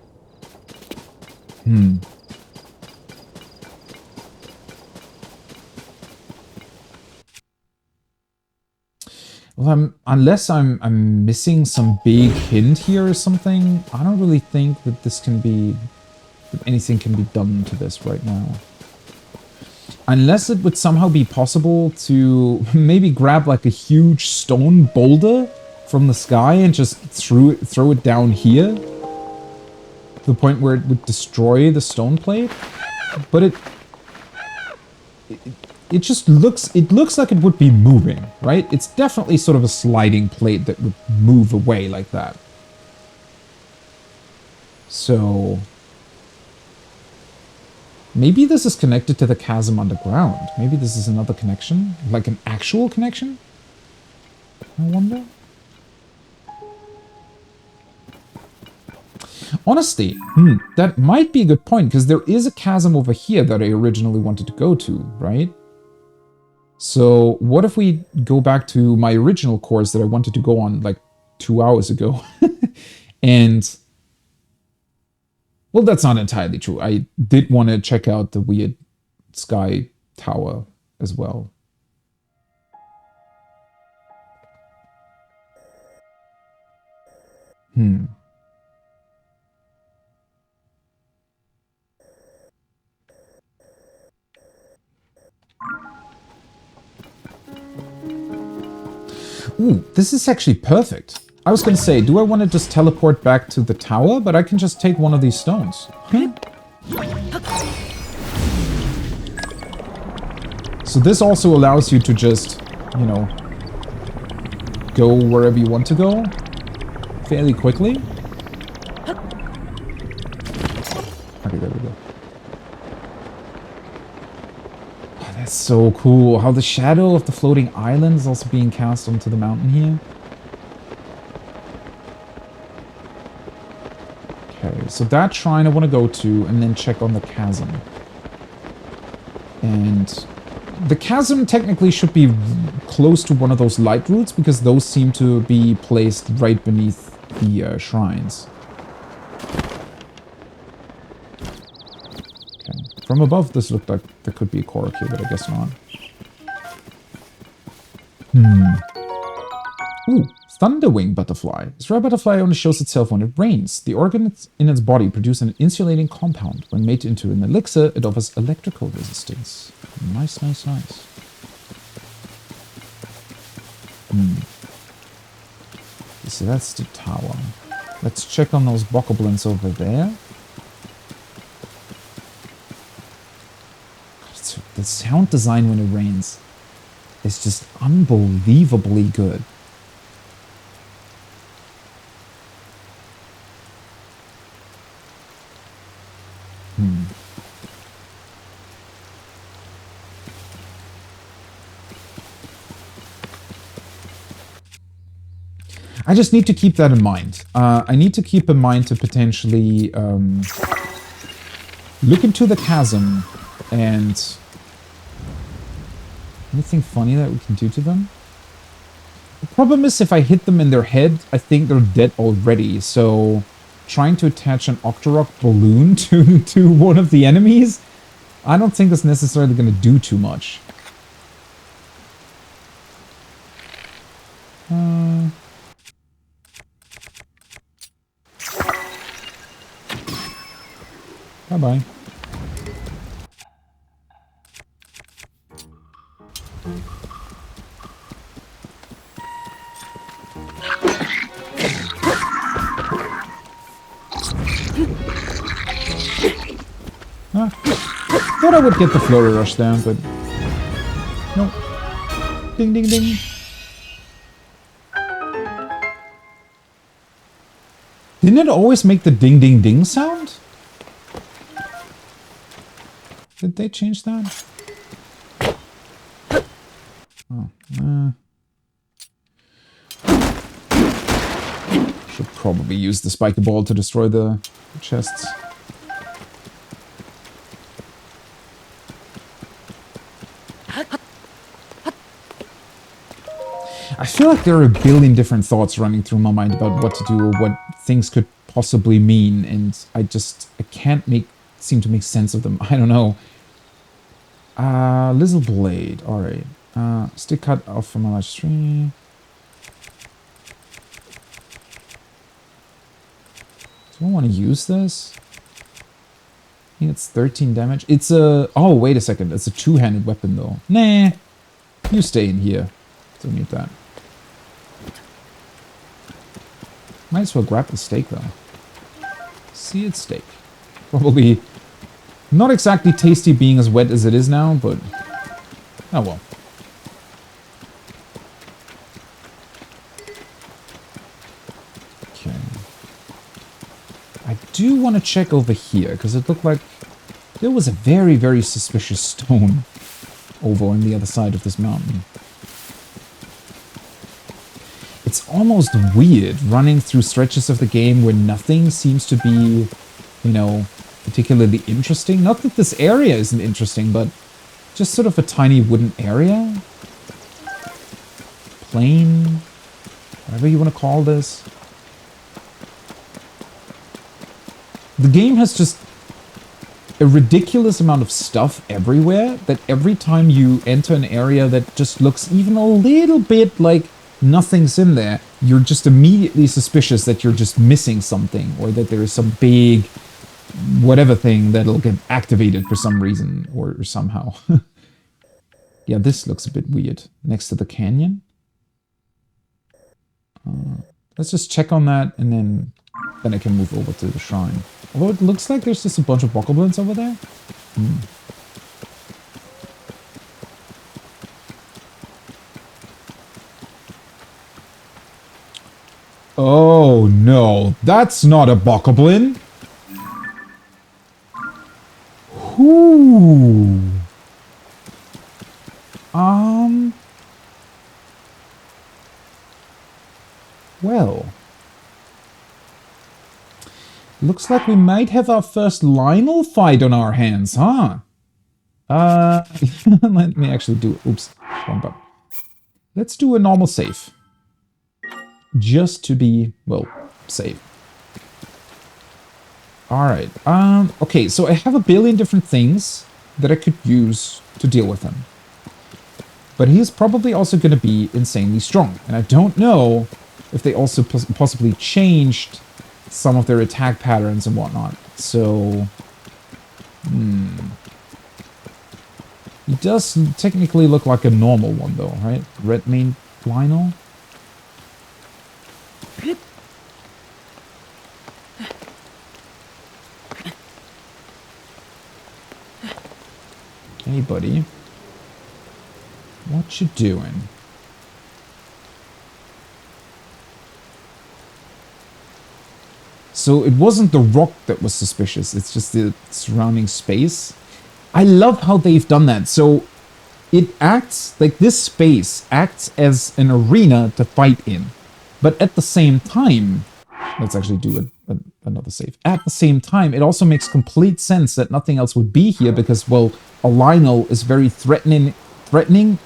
Well, unless I'm missing some big hint here or something, I don't really think that this can be... that anything can be done to this right now. Unless it would somehow be possible to maybe grab like a huge stone boulder from the sky and just throw it down here. To the point where it would destroy the stone plate. But it just looks like it would be moving, right? It's definitely sort of a sliding plate that would move away like that. So maybe this is connected to the chasm underground. Maybe this is another connection, like an actual connection? I wonder. Honestly, that might be a good point, because there is a chasm over here that I originally wanted to go to, right? So what if we go back to my original course that I wanted to go on like 2 hours ago? And, well, that's not entirely true. I did want to check out the weird sky tower as well. Ooh, this is actually perfect. I was gonna say, do I want to just teleport back to the tower? But I can just take one of these stones. So this also allows you to just, you know, go wherever you want to go fairly quickly. Okay, there we go. Oh, that's so cool. How the shadow of the floating island is also being cast onto the mountain here. Okay, so that shrine I want to go to and then check on the chasm. And the chasm technically should be close to one of those light roots because those seem to be placed right beneath the shrines. Okay. From above, this looked like there could be a Korok here, but I guess not. Ooh, Thunderwing butterfly. This rare butterfly only shows itself when it rains. The organs in its body produce an insulating compound. When made into an elixir, it offers electrical resistance. Nice, nice, nice. So that's the tower. Let's check on those bokoblins over there. The sound design when it rains is just unbelievably good. I just need to keep that in mind. I need to keep in mind to potentially look into the chasm and anything funny that we can do to them. The problem is if I hit them in their head, I think they're dead already. So trying to attach an Octorok balloon to one of the enemies, I don't think it's necessarily going to do too much. Bye-bye. Thought I would get the Flurry Rush there, but no. Ding, ding, ding. Didn't it always make the ding, ding, ding sound? Did they change that? Oh, should probably use the spiky ball to destroy the chests. I feel like there are a billion different thoughts running through my mind about what to do or what things could possibly mean, and I can't seem to make sense of them. I don't know. Lizzle Blade. Alright. Stick cut off from a large tree. Do I want to use this? I think it's 13 damage. It's a... Oh, wait a second. It's a two-handed weapon, though. Nah. You stay in here. Don't need that. Might as well grab the steak, though. Seared steak. Probably not exactly tasty being as wet as it is now, but... Oh well. Okay. I do want to check over here, because it looked like there was a very, very suspicious stone over on the other side of this mountain. It's almost weird running through stretches of the game where nothing seems to be, you know, particularly interesting. Not that this area isn't interesting, but just sort of a tiny wooden area. Plain, whatever you want to call this. The game has just a ridiculous amount of stuff everywhere that every time you enter an area that just looks even a little bit like nothing's in there, you're just immediately suspicious that you're just missing something, or that there is some big whatever thing that'll get activated for some reason or somehow. Yeah, this looks a bit weird. Next to the canyon. Let's just check on that, and then I can move over to the shrine. Although it looks like there's just a bunch of bokoblins over there. Oh no, that's not a bokoblin. Ooh. Well. Looks like we might have our first Lionel fight on our hands, huh? Let me actually do... Oops, wrong button. Let's do a normal save. Just to be, well, safe. Alright, okay, so I have a billion different things that I could use to deal with him. But he's probably also going to be insanely strong. And I don't know if they also possibly changed some of their attack patterns and whatnot. So, he does technically look like a normal one though, right? Red main Lionel. Hey buddy, what you doing? So it wasn't the rock that was suspicious, it's just the surrounding space. I love how they've done that. So it acts, like this space acts as an arena to fight in. But at the same time, let's actually do another save. At the same time, it also makes complete sense that nothing else would be here because, well, a Lionel is very threatening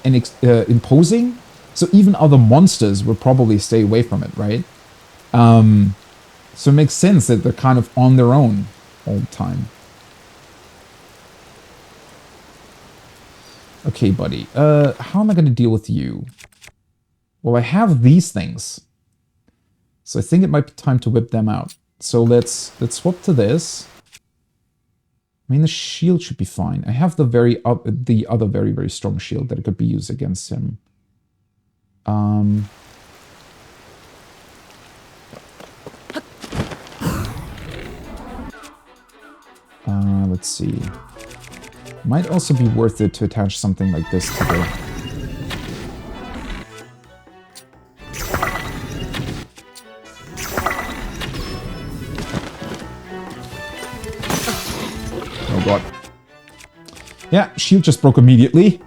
and imposing. So even other monsters would probably stay away from it, right? So it makes sense that they're kind of on their own all the time. Okay, buddy. How am I going to deal with you? Well, I have these things. So I think it might be time to whip them out. So let's swap to this. I mean, the shield should be fine. I have the other very, very strong shield that could be used against him. Let's see. Might also be worth it to attach something like this to the... Oh god. Yeah, shield just broke immediately.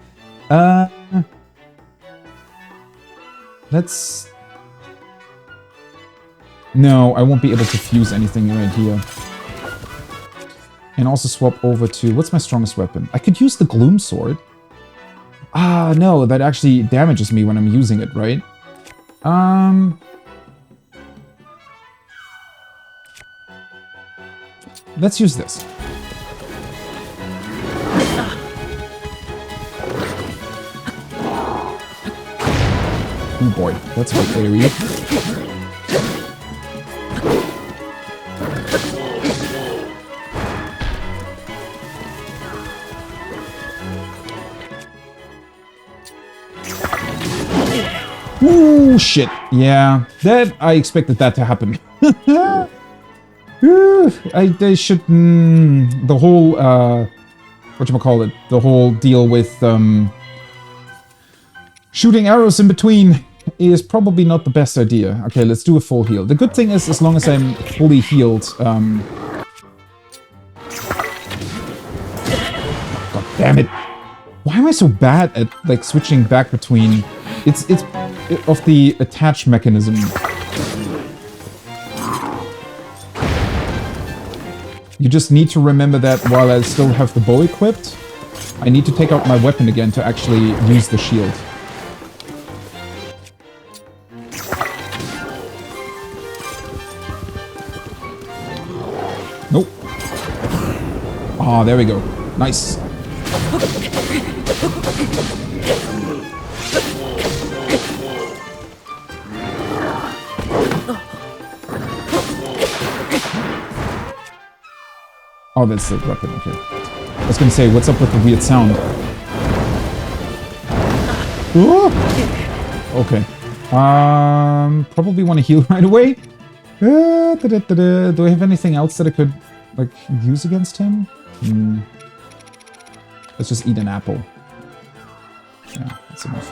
Let's... No, I won't be able to fuse anything right here. And also swap over to... What's my strongest weapon? I could use the Gloom Sword. Ah, no, that actually damages me when I'm using it, right? Let's use this. Oh boy, that's a bit airy. Ooh, shit. Yeah, that I expected that to happen. They should... the whole, whatchamacallit, the whole deal with, shooting arrows in between is probably not the best idea. Okay, let's do a full heal. The good thing is, as long as I'm fully healed, God damn it. Why am I so bad at, like, switching back between... It's of the attach mechanism. You just need to remember that while I still have the bow equipped, I need to take out my weapon again to actually use the shield. Nope. Ah, there we go. Nice. Oh, that's the weapon, okay. I was gonna say, what's up with the weird sound? Ooh! Okay. Probably want to heal right away. Do I have anything else that I could, like, use against him? Let's just eat an apple. Yeah, that's enough.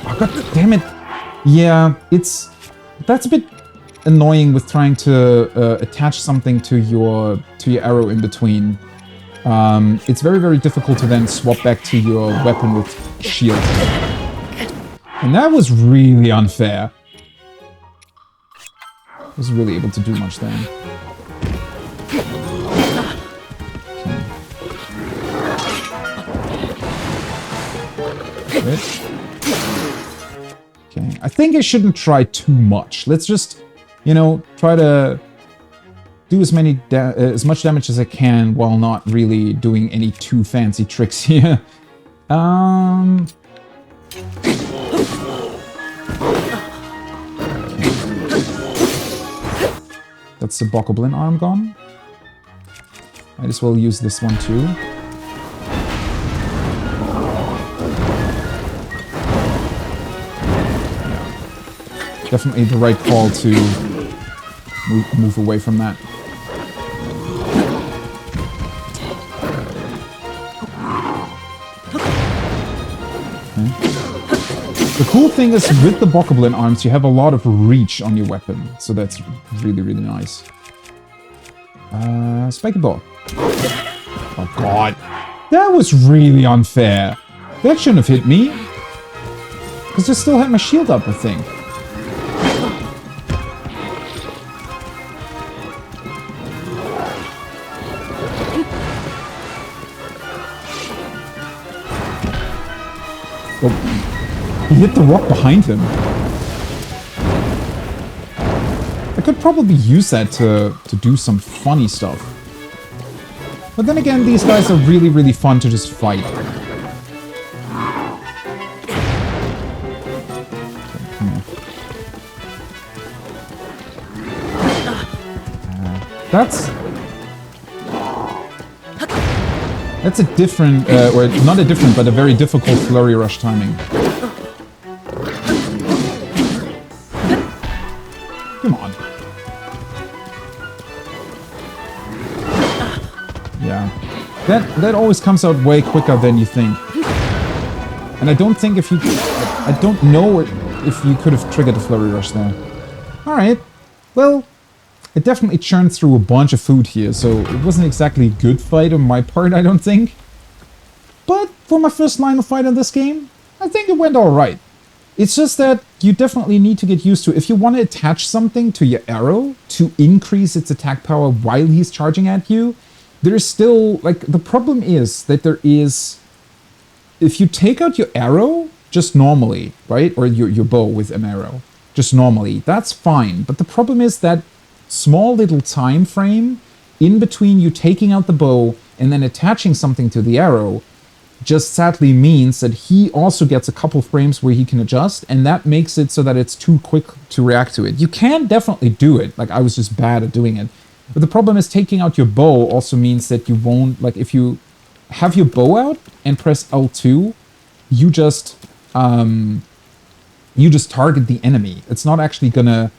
Oh, God damn it. Yeah, that's a bit annoying with trying to attach something to your arrow in between. It's very, very difficult to then swap back to your weapon with shield. And that was really unfair. I wasn't really able to do much then. Okay. Okay, I think I shouldn't try too much. Let's just, you know, try to do as much damage as I can while not really doing any too fancy tricks here. That's the Bokoblin arm gone. Might as well use this one too. Yeah. Definitely the right call to move away from that. The cool thing is, with the Bokoblin arms, you have a lot of reach on your weapon, so that's really, really nice. Spiky Ball. Oh god. That was really unfair. That shouldn't have hit me. Because I still had my shield up, I think. Oh. He hit the rock behind him. I could probably use that to do some funny stuff. But then again, these guys are really, really fun to just fight. That's a different, or not a different, but a very difficult flurry rush timing. Come on. Yeah. That always comes out way quicker than you think. And I don't think if you... I don't know if you could have triggered a flurry rush there. Alright. Well, it definitely churned through a bunch of food here, so it wasn't exactly a good fight on my part, I don't think. But for my first line of fight in this game, I think it went alright. It's just that you definitely need to get used to, if you want to attach something to your arrow to increase its attack power while he's charging at you, there's still, like, the problem is that there is, if you take out your arrow just normally, right, or your bow with an arrow, just normally, that's fine. But the problem is that small little time frame in between you taking out the bow and then attaching something to the arrow just sadly means that he also gets a couple frames where he can adjust, and that makes it so that it's too quick to react to it. You can definitely do it, like I was just bad at doing it. But the problem is taking out your bow also means that you won't, like if you have your bow out and press L2, you just target the enemy. It's not actually gonna,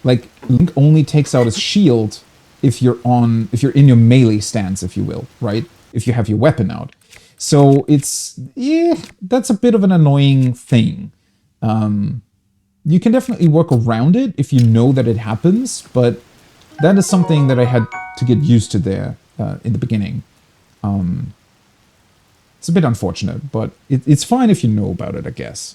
like, Link only takes out his shield if you're in your melee stance, if you will, right? If you have your weapon out. So it's, yeah, that's a bit of an annoying thing. You can definitely work around it if you know that it happens, but that is something that I had to get used to there in the beginning. It's a bit unfortunate, but it's fine if you know about it, I guess.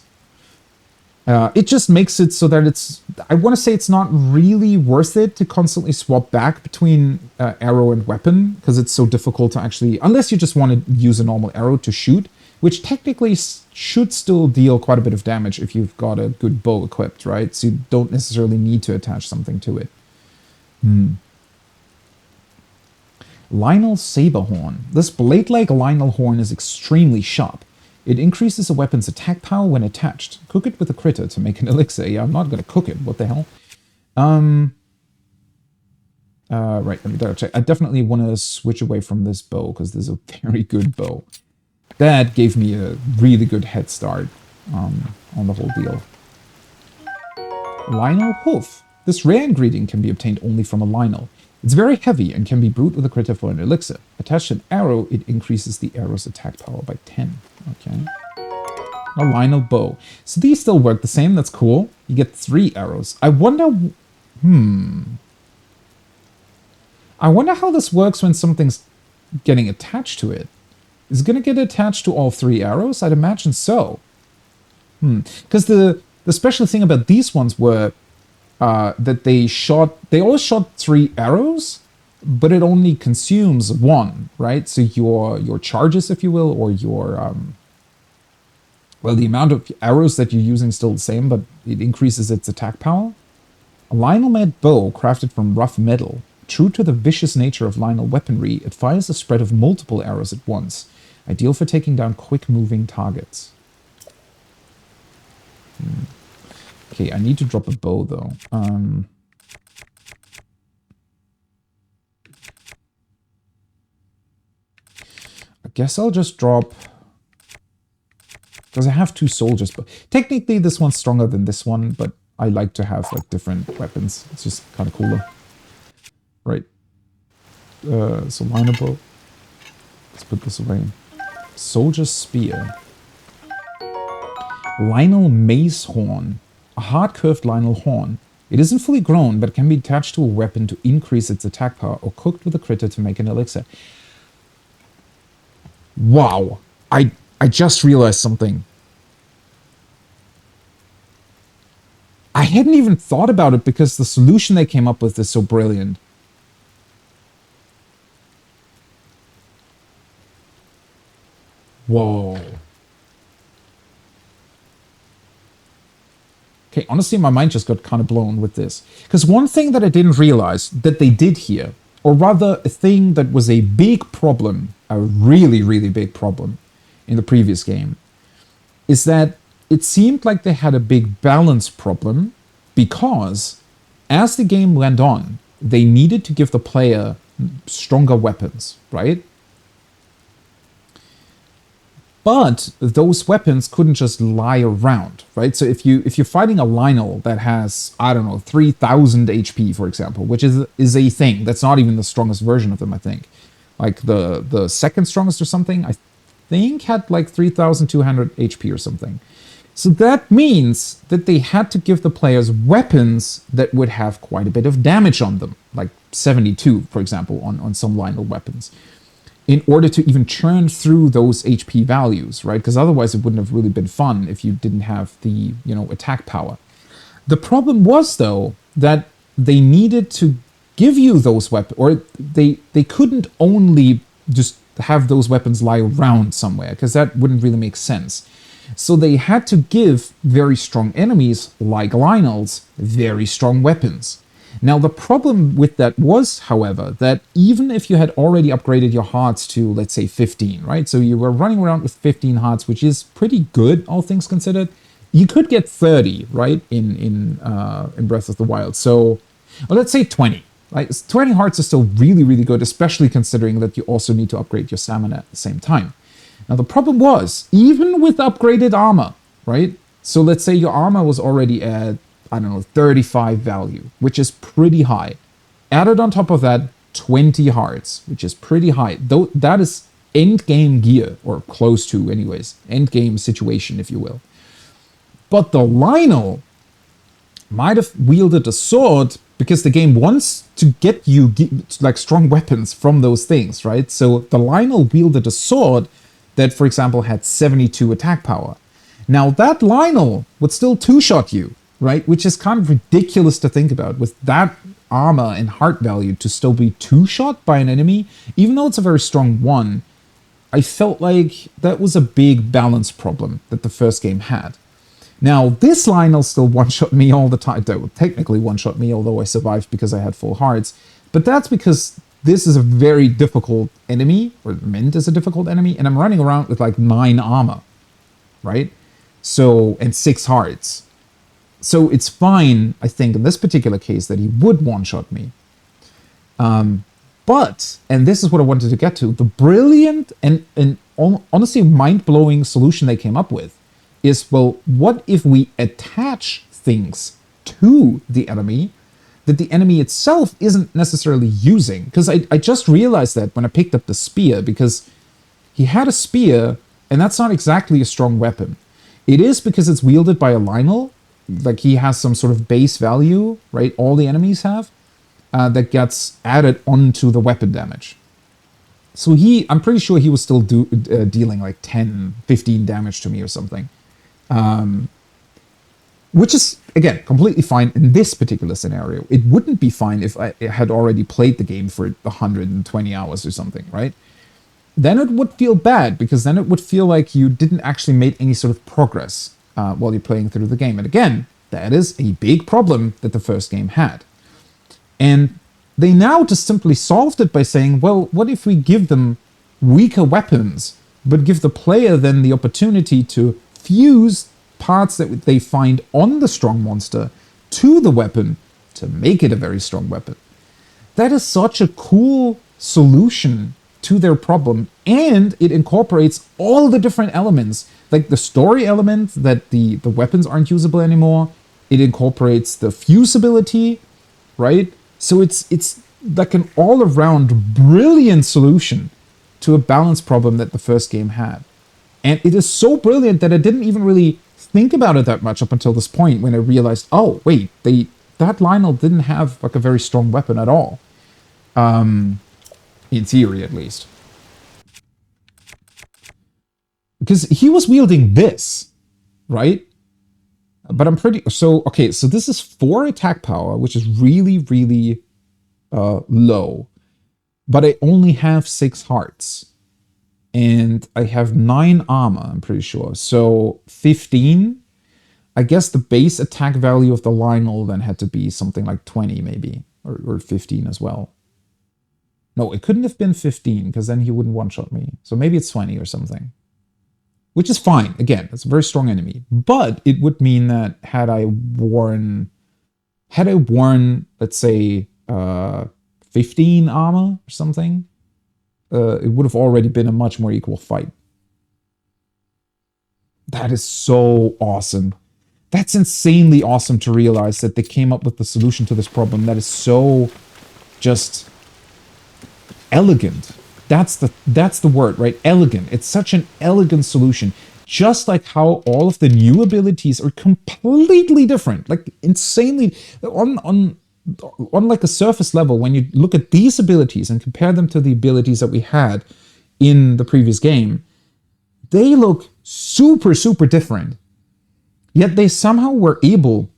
It just makes it so that it's, I want to say it's not really worth it to constantly swap back between arrow and weapon, because it's so difficult to actually, unless you just want to use a normal arrow to shoot, which technically should still deal quite a bit of damage if you've got a good bow equipped, right? So you don't necessarily need to attach something to it. Lionel Saberhorn. This blade-like Lionel horn is extremely sharp. It increases a weapon's attack power when attached. Cook it with a critter to make an elixir. Yeah, I'm not going to cook it. What the hell? Right, let me double check. I definitely want to switch away from this bow, because this is a very good bow. that gave me a really good head start on the whole deal. Lionel Hoof. This rare ingredient can be obtained only from a Lionel. It's very heavy and can be brewed with a critter for an elixir. Attached to an arrow, it increases the arrow's attack power by 10. Okay. A Lionel bow. So these still work the same. That's cool. You get 3 arrows. I wonder how this works when something's getting attached to it. Is it going to get attached to all 3 arrows? I'd imagine so. Because the special thing about these ones were that they always shot 3 arrows, but it only consumes 1, right? So your charges, if you will, or your well, the amount of arrows that you're using is still the same, but it increases its attack power. A Lionel-made bow crafted from rough metal. True to the vicious nature of Lionel weaponry, it fires a spread of multiple arrows at once. Ideal for taking down quick-moving targets. Okay, I need to drop a bow, though. I guess I'll just drop... Because I have 2 soldiers, but technically this one's stronger than this one, but I like to have like different weapons. It's just kind of cooler. Right. So Lionel bow. Let's put this away. Soldier spear. Lionel mace horn. A hard curved Lionel horn. It isn't fully grown, but can be attached to a weapon to increase its attack power or cooked with a critter to make an elixir. Wow. I just realized something. I hadn't even thought about it because the solution they came up with is so brilliant. Whoa. Okay, honestly, my mind just got kind of blown with this. Because one thing that I didn't realize that they did here, or rather a thing that was a big problem, a really, really big problem, in the previous game, is that it seemed like they had a big balance problem because as the game went on, they needed to give the player stronger weapons, right? But those weapons couldn't just lie around, right? So if you're fighting a Lionel that has, I don't know, 3,000 HP, for example, which is a thing, that's not even the strongest version of them, I think. Like the second strongest or something, I think had like 3,200 HP or something. So that means that they had to give the players weapons that would have quite a bit of damage on them, like 72, for example, on some Lionel weapons, in order to even churn through those HP values, right? Because otherwise it wouldn't have really been fun if you didn't have the, attack power. The problem was, though, that they needed to give you those weapons, or they couldn't only just have those weapons lie around somewhere, because that wouldn't really make sense. So they had to give very strong enemies, like Lionels, very strong weapons. Now the problem with that was, however, that even if you had already upgraded your hearts to, let's say, 15, right? So you were running around with 15 hearts, which is pretty good, all things considered. You could get 30, right, in Breath of the Wild. So, well, let's say 20. Right? 20 hearts is still really, really good, especially considering that you also need to upgrade your stamina at the same time. Now, the problem was, even with upgraded armor, right? So let's say your armor was already at, I don't know, 35 value, which is pretty high. Added on top of that, 20 hearts, which is pretty high. Though that is end game gear, or close to anyways, end game situation, if you will. But the Lionel might have wielded a sword because the game wants to get you like strong weapons from those things, right? So the Lionel wielded a sword that, for example, had 72 attack power. Now that Lionel would still two-shot you, right? Which is kind of ridiculous to think about, with that armor and heart value to still be two-shot by an enemy, even though it's a very strong one. I felt like that was a big balance problem that the first game had. Now, this Lionel still one-shot me all the time. Though technically one-shot me, although I survived because I had full hearts. But that's because this is a very difficult enemy, or meant as a difficult enemy, and I'm running around with like 9 armor, right? So, and 6 hearts. So it's fine, I think, in this particular case, that he would one-shot me. But, and this is what I wanted to get to, the brilliant and honestly mind-blowing solution they came up with is, well, what if we attach things to the enemy that the enemy itself isn't necessarily using? Because I just realized that when I picked up the spear, because he had a spear, and that's not exactly a strong weapon. It is because it's wielded by a Lionel, like he has some sort of base value, right? All the enemies have, that gets added onto the weapon damage. So I'm pretty sure he was still dealing like 10, 15 damage to me or something. Which is, again, completely fine in this particular scenario. It wouldn't be fine if I had already played the game for 120 hours or something, right? Then it would feel bad, because then it would feel like you didn't actually make any sort of progress while you're playing through the game. And again, that is a big problem that the first game had. And they now just simply solved it by saying, well, what if we give them weaker weapons, but give the player then the opportunity to fuse parts that they find on the strong monster to the weapon to make it a very strong weapon. That is such a cool solution to their problem, and it incorporates all the different elements, like the story element that the weapons aren't usable anymore. It incorporates the fusibility, right? So it's like an all-around brilliant solution to a balance problem that the first game had. And it is so brilliant that I didn't even really think about it that much up until this point, when I realized, oh, wait, that Lionel didn't have like a very strong weapon at all. In theory, at least. Because he was wielding this, right? But I'm pretty... So, okay, so this is 4 attack power, which is really, really low. But I only have 6 hearts. And I have 9 armor, I'm pretty sure. So 15. I guess the base attack value of the Lionel then had to be something like 20 maybe. Or 15 as well. No, it couldn't have been 15, because then he wouldn't one-shot me. So maybe it's 20 or something. Which is fine. Again, it's a very strong enemy. But it would mean that had I worn, let's say, 15 armor or something, it would have already been a much more equal fight. That is so awesome. That's insanely awesome to realize that they came up with the solution to this problem that is so just elegant. That's the word, right? Elegant. It's such an elegant solution. Just like how all of the new abilities are completely different, like insanely on like a surface level. When you look at these abilities and compare them to the abilities that we had in the previous game, they look super, super different. Yet they somehow were able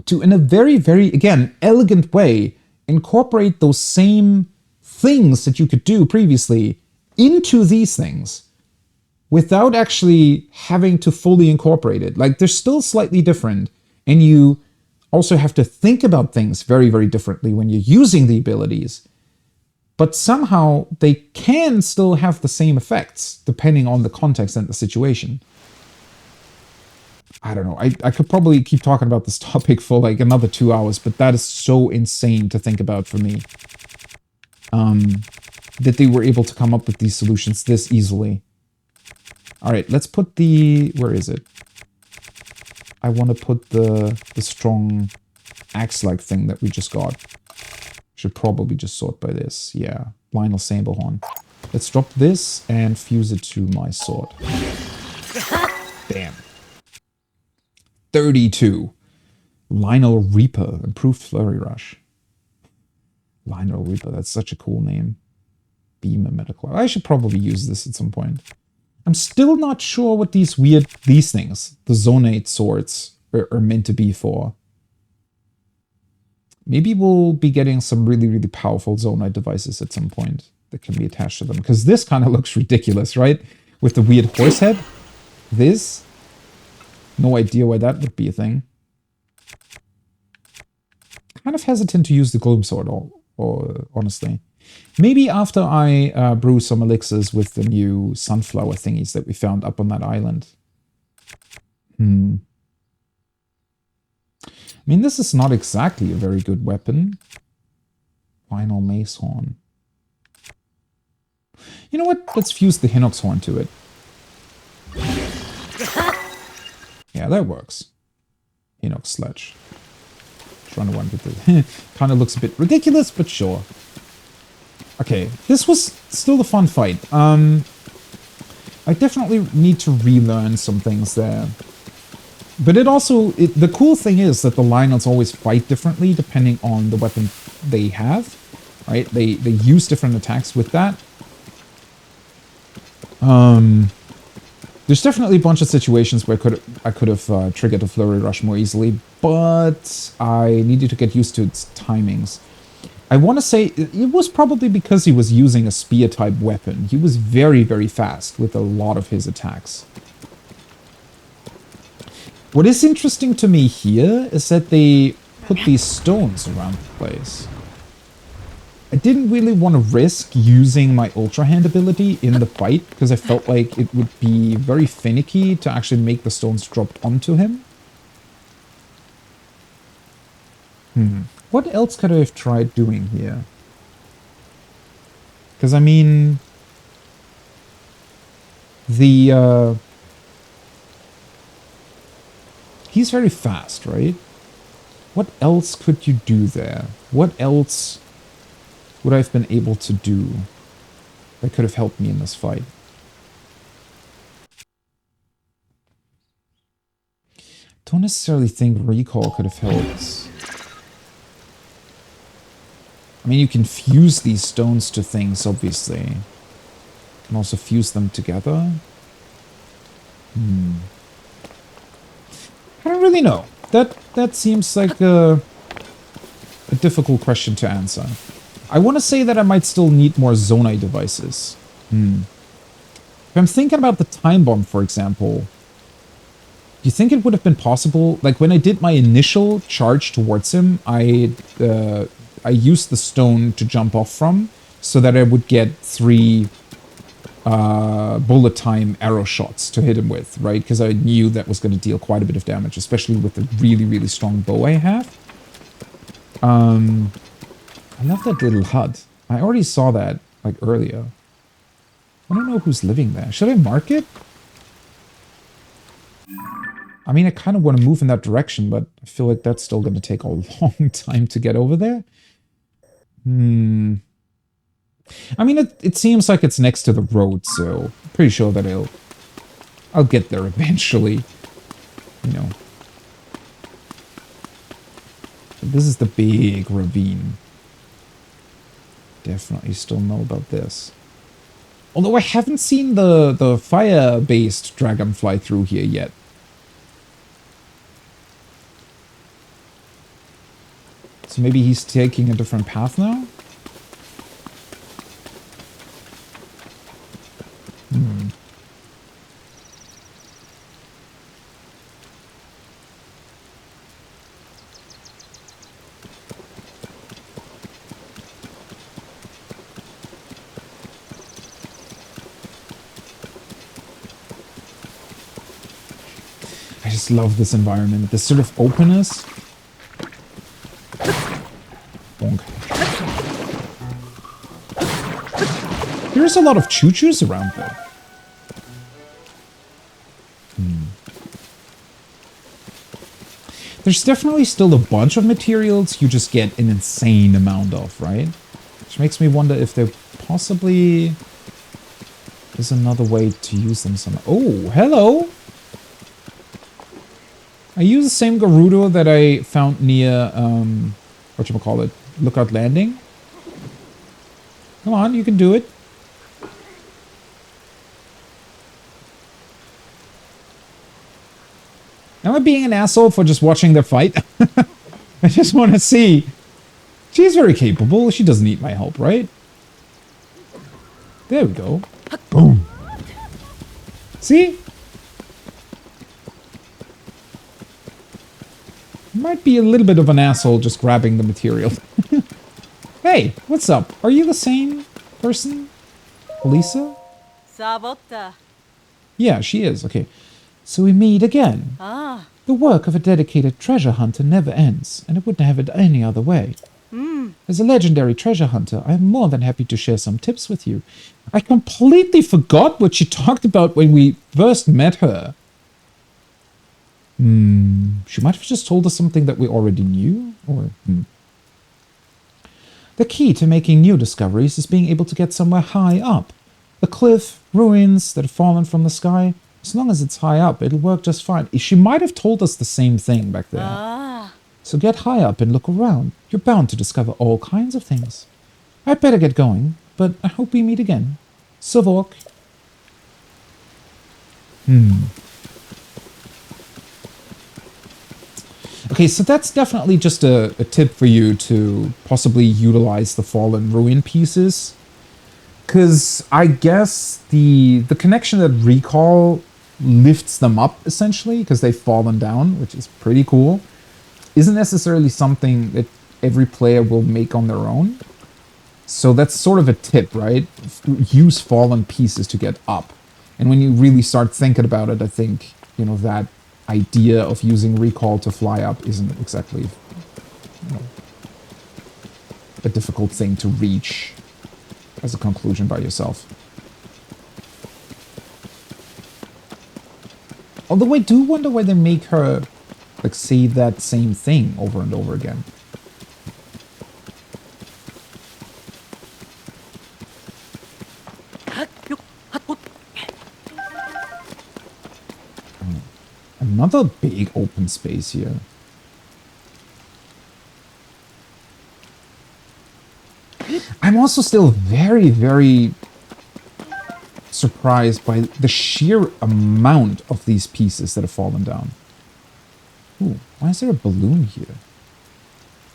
to, in a very, very, again, elegant way, incorporate those same things that you could do previously into these things without actually having to fully incorporate it. Like, they're still slightly different, and you also have to think about things very, very differently when you're using the abilities. But somehow they can still have the same effects depending on the context and the situation. I don't know. I could probably keep talking about this topic for like another 2 hours, but that is so insane to think about for me. That they were able to come up with these solutions this easily. Alright, let's put the... Where is it? I want to put the strong axe-like thing that we just got. Should probably just sort by this. Yeah, Lionel Saberhorn. Let's drop this and fuse it to my sword. Bam. 32. Lionel Reaper. Improved Flurry Rush. Lionel Reaper. That's such a cool name. Beam and Medical. I should probably use this at some point. I'm still not sure what these things, the Zonate swords, are meant to be for. Maybe we'll be getting some really, really powerful Zonite devices at some point that can be attached to them. Because this kind of looks ridiculous, right? With the weird horse head. This. No idea why that would be a thing. Kind of hesitant to use the Gloom Sword, or honestly. Maybe after I brew some elixirs with the new sunflower thingies that we found up on that island. I mean, this is not exactly a very good weapon. Final Macehorn. You know what? Let's fuse the Hinox horn to it. Yeah, that works. Hinox sledge. Trying to run with it. Kind of looks a bit ridiculous, but sure. Okay, this was still a fun fight. I definitely need to relearn some things there. But it also, the cool thing is that the Lionels always fight differently depending on the weapon they have, right? They use different attacks with that. There's definitely a bunch of situations where I could have triggered a Flurry Rush more easily, but I needed to get used to its timings. I want to say it was probably because he was using a spear-type weapon. He was very, very fast with a lot of his attacks. What is interesting to me here is that they put these stones around the place. I didn't really want to risk using my Ultra Hand ability in the fight because I felt like it would be very finicky to actually make the stones drop onto him. What else could I have tried doing here? Because, I mean... He's very fast, right? What else could you do there? What else would I have been able to do that could have helped me in this fight? Don't necessarily think recall could have helped. I mean, you can fuse these stones to things, obviously. You can also fuse them together. I don't really know. That seems like a difficult question to answer. I want to say that I might still need more Zonai devices. If I'm thinking about the time bomb, for example, do you think it would have been possible? Like when I did my initial charge towards him, I used the stone to jump off from, so that I would get 3 bullet time arrow shots to hit him with, right? Because I knew that was going to deal quite a bit of damage, especially with the really, really strong bow I have. I love that little hut. I already saw that, like, earlier. I don't know who's living there. Should I mark it? I mean, I kind of want to move in that direction, but I feel like that's still going to take a long time to get over there. I mean, it seems like it's next to the road, so I'm pretty sure that I'll get there eventually. You know. So this is the big ravine. Definitely still know about this. Although I haven't seen the fire-based dragon fly through here yet. So maybe he's taking a different path now? I just love this environment. This sort of openness. Bonk. There's a lot of choo-choos around though. There's definitely still a bunch of materials you just get an insane amount of, right? Which makes me wonder if there possibly is another way to use them somehow. Oh, hello! I use the same Gerudo that I found near, whatchamacallit, Lookout Landing. Come on, you can do it. Am I being an asshole for just watching their fight? I just want to see. She's very capable. She doesn't need my help, right? There we go. Boom. See? Might be a little bit of an asshole just grabbing the material. Hey, what's up? Are you the same person? Lisa? Sabotta. Yeah, she is. Okay. So we meet again. The work of a dedicated treasure hunter never ends, and it wouldn't have it any other way. As a legendary treasure hunter, I am more than happy to share some tips with you. I completely forgot what she talked about when we first met her. She might have just told us something that we already knew, or... The key to making new discoveries is being able to get somewhere high up. A cliff, ruins that have fallen from the sky. As long as it's high up, it'll work just fine. She might have told us the same thing back there. So get high up and look around. You're bound to discover all kinds of things. I'd better get going, but I hope we meet again. Savok. Okay, so that's definitely just a tip for you to possibly utilize the fallen ruin pieces. Because I guess the connection that recall lifts them up, essentially, because they've fallen down, which is pretty cool, isn't necessarily something that every player will make on their own. So that's sort of a tip, right? Use fallen pieces to get up. And when you really start thinking about it, I think, you know, that idea of using recall to fly up isn't exactly, you know, a difficult thing to reach as a conclusion by yourself. Although I do wonder why they make her, like, say that same thing over and over again. Another big open space here. I'm also still very, very surprised by the sheer amount of these pieces that have fallen down. Ooh, why is there a balloon here?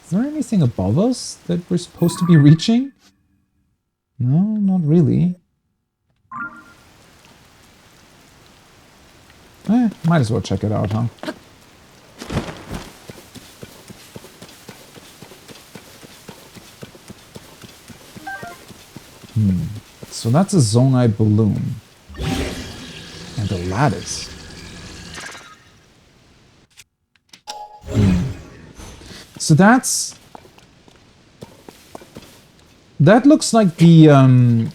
Is there anything above us that we're supposed to be reaching? No, not really. Might as well check it out, huh? So that's a Zonai balloon. And a lattice. So that's... That looks like the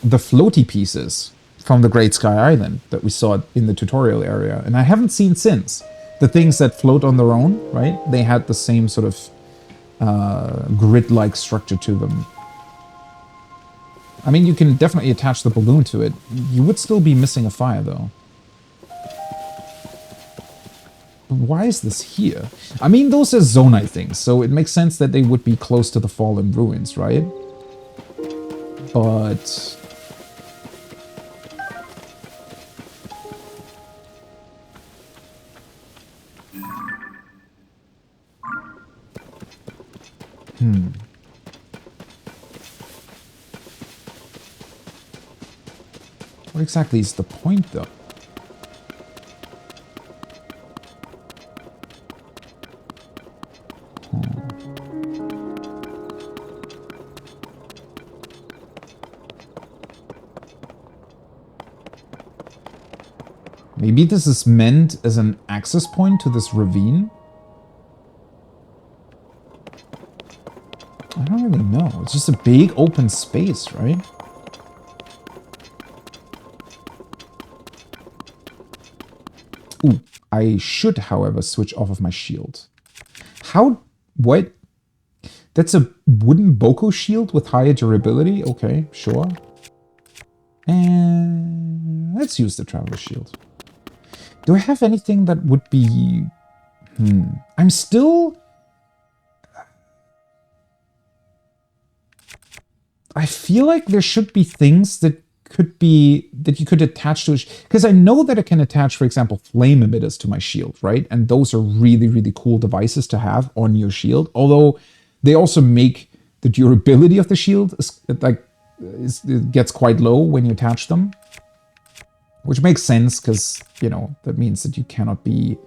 floaty pieces from the Great Sky Island that we saw in the tutorial area. And I haven't seen since. The things that float on their own, right? They had the same sort of grid-like structure to them. I mean, you can definitely attach the balloon to it. You would still be missing a fire, though. But why is this here? I mean, those are Zonai things, so it makes sense that they would be close to the fallen ruins, right? But... What exactly is the point, though? Maybe this is meant as an access point to this ravine? I don't really know. It's just a big open space, right? Ooh, I should, however, switch off of my shield. How? What? That's a wooden Boko shield with higher durability? Okay, sure. And let's use the Traveler Shield. Do I have anything that would be... I'm still... I feel like there should be things that could be... that you could attach to it. Because I know that I can attach, for example, flame emitters to my shield, right? And those are really, really cool devices to have on your shield. Although they also make the durability of the shield, it gets quite low when you attach them. Which makes sense, because, you know, that means that you cannot be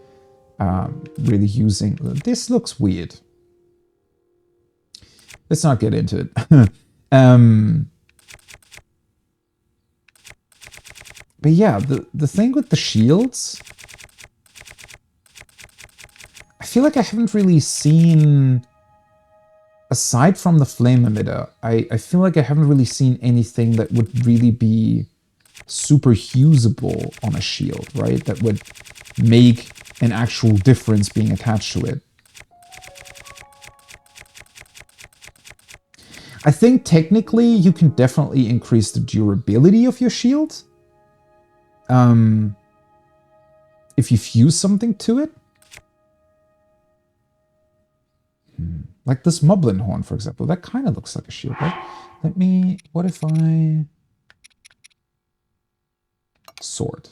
really using... This looks weird. Let's not get into it. But yeah, the thing with the shields... I feel like I haven't really seen aside from the flame emitter, I feel like I haven't really seen anything that would really be super usable on a shield, right? That would make an actual difference being attached to it. I think technically you can definitely increase the durability of your shield. If you fuse something to it. Like this Moblin horn, for example. That kind of looks like a shield, right? What if I... Sword.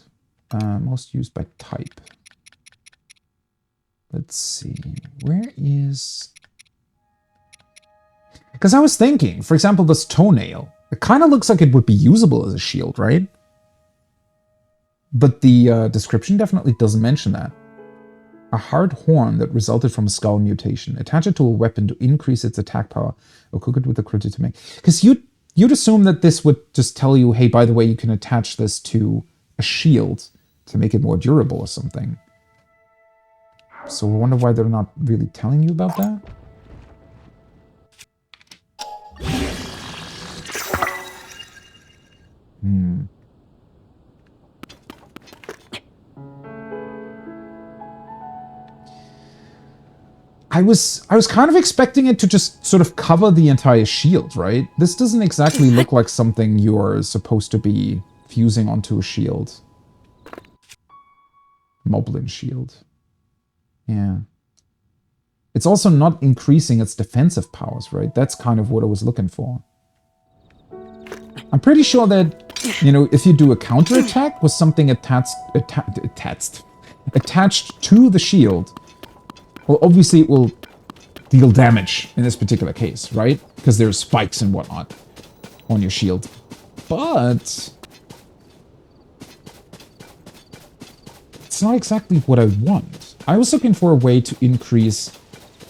Most used by type. Let's see. Where is... Because I was thinking, for example, this toenail. It kind of looks like it would be usable as a shield, right? But the description definitely doesn't mention that. A hard horn that resulted from a skull mutation. Attach it to a weapon to increase its attack power, or cook it with a critter to make. Because you'd assume that this would just tell you, hey, by the way, you can attach this to a shield to make it more durable or something. So I wonder why they're not really telling you about that. I was kind of expecting it to just sort of cover the entire shield, right? This doesn't exactly look like something you're supposed to be fusing onto a shield. Moblin shield. Yeah. It's also not increasing its defensive powers, right? That's kind of what I was looking for. I'm pretty sure that, you know, if you do a counterattack with something attached to the shield, well, obviously it will deal damage in this particular case, right? Because there's spikes and whatnot on your shield. But it's not exactly what I want. I was looking for a way to increase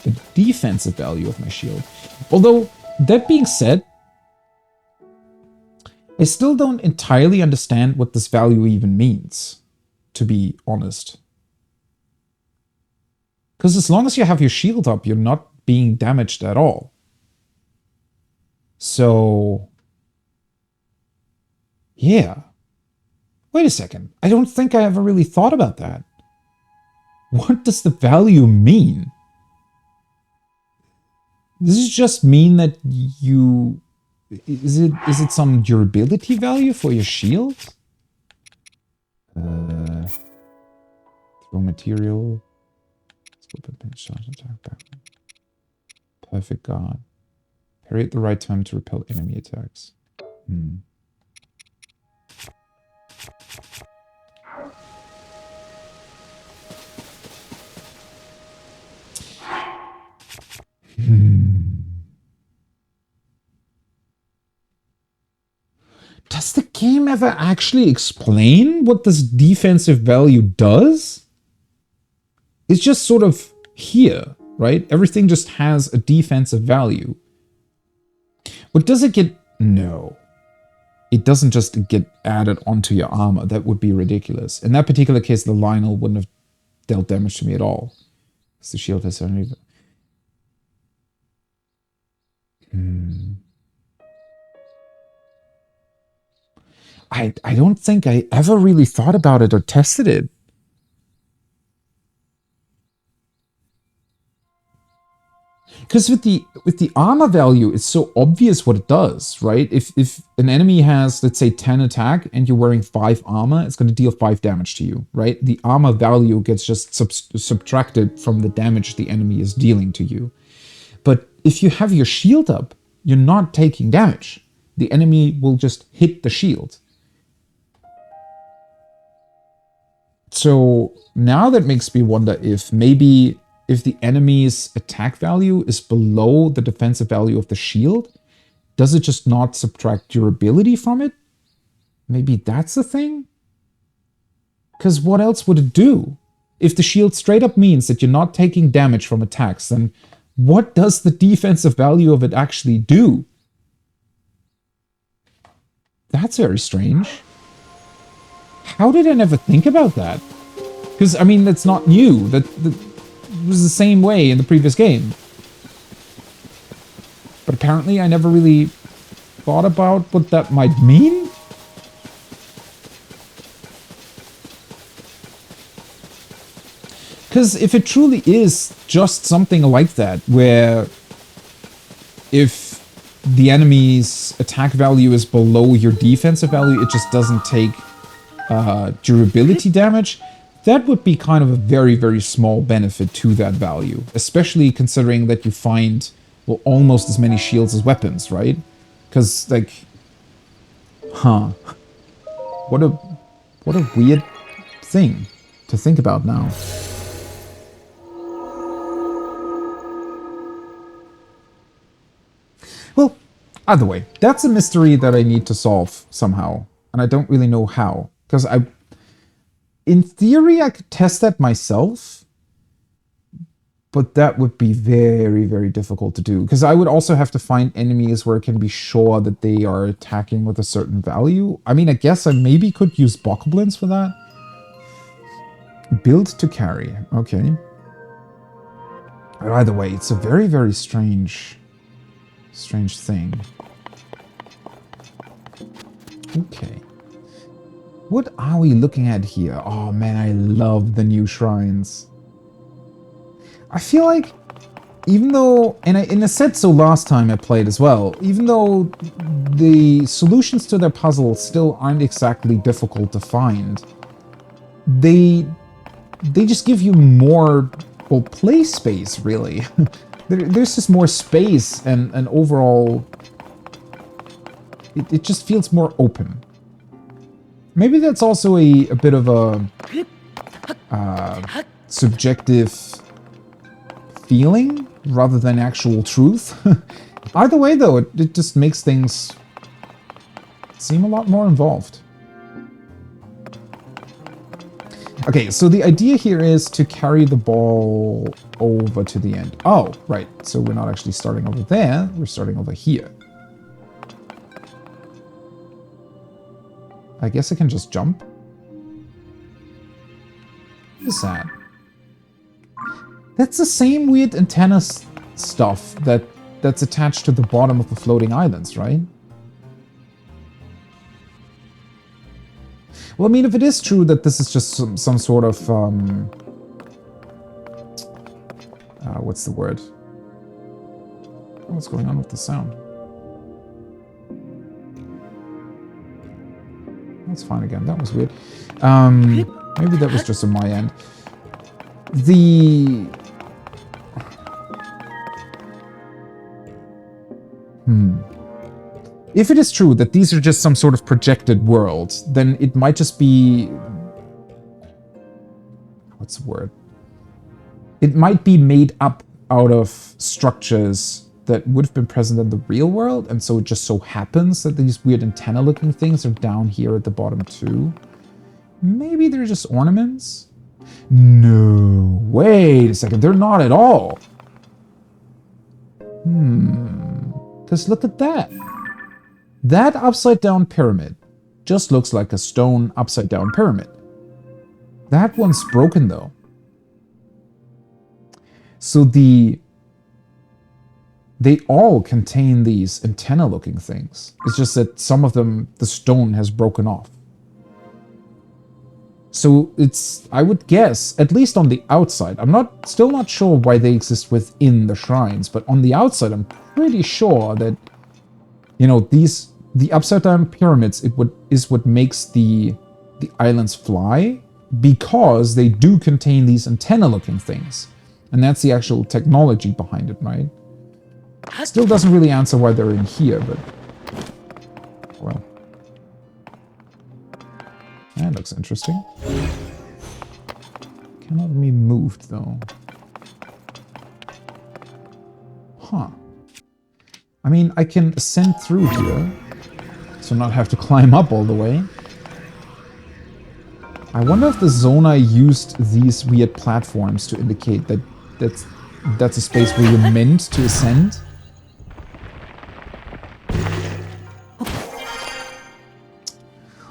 the defensive value of my shield. Although, that being said, I still don't entirely understand what this value even means, to be honest. Because as long as you have your shield up, you're not being damaged at all. So, yeah. Wait a second. I don't think I ever really thought about that. What does the value mean? Does it just mean that you... Is it some durability value for your shield? Throw material... Perfect guard. Parry at the right time to repel enemy attacks. Does the game ever actually explain what this defensive value does? It's just sort of here, right? Everything just has a defensive value. But does it get... No. It doesn't just get added onto your armor. That would be ridiculous. In that particular case, the Lionel wouldn't have dealt damage to me at all. Because the shield has only... I don't think I ever really thought about it or tested it. Because with the armor value, it's so obvious what it does, right? If an enemy has, let's say, 10 attack and you're wearing 5 armor, it's going to deal 5 damage to you, right? The armor value gets just subtracted from the damage the enemy is dealing to you. But if you have your shield up, you're not taking damage. The enemy will just hit the shield. So now that makes me wonder if maybe... if the enemy's attack value is below the defensive value of the shield, does it just not subtract durability from it? Maybe that's the thing? Because what else would it do? If the shield straight up means that you're not taking damage from attacks, then what does the defensive value of it actually do? That's very strange. How did I never think about that? Because, I mean, that's not new. That was the same way in the previous game. But apparently I never really thought about what that might mean. Because if it truly is just something like that, where if the enemy's attack value is below your defensive value, it just doesn't take durability damage, that would be kind of a very, very small benefit to that value. Especially considering that you find, well, almost as many shields as weapons, right? Because, like, what a weird thing to think about now. Well, either way, that's a mystery that I need to solve somehow, and I don't really know how. Because in theory, I could test that myself, but that would be very, very difficult to do. Because I would also have to find enemies where I can be sure that they are attacking with a certain value. I mean, I guess I maybe could use bokoblins for that. Build to carry. Okay. But either way, it's a very, very strange thing. Okay. What are we looking at here? Oh man, I love the new shrines. I feel like, even though, and I said so last time I played as well, even though the solutions to their puzzles still aren't exactly difficult to find, they just give you more, well, play space, really. There's just more space and overall, it just feels more open. Maybe that's also a bit of a subjective feeling rather than actual truth. Either way, though, it just makes things seem a lot more involved. Okay, so the idea here is to carry the ball over to the end. Oh, right. So we're not actually starting over there. We're starting over here. I guess I can just jump. What is that? That's the same weird antenna stuff that's attached to the bottom of the floating islands, right? Well, I mean, if it is true that this is just some sort of, what's the word? What's going on with the sound? That's fine again. That was weird. Maybe that was just on my end. If it is true that these are just some sort of projected worlds, then it might just be... What's the word? It might be made up out of structures that would have been present in the real world, and so it just so happens that these weird antenna-looking things are down here at the bottom too. Maybe they're just ornaments? No, wait a second, they're not at all. Because look at that. That upside-down pyramid just looks like a stone upside-down pyramid. That one's broken, though. So they all contain these antenna-looking things. It's just that some of them, the stone has broken off. So it's, I would guess, at least on the outside, still not sure why they exist within the shrines, but on the outside, I'm pretty sure that, you know, the upside-down pyramids is what makes the islands fly, because they do contain these antenna-looking things. And that's the actual technology behind it, right? Still doesn't really answer why they're in here, but... well. That looks interesting. Cannot be moved, though. Huh. I mean, I can ascend through here, so not have to climb up all the way. I wonder if the Zonai used these weird platforms to indicate that that's a space where you're meant to ascend.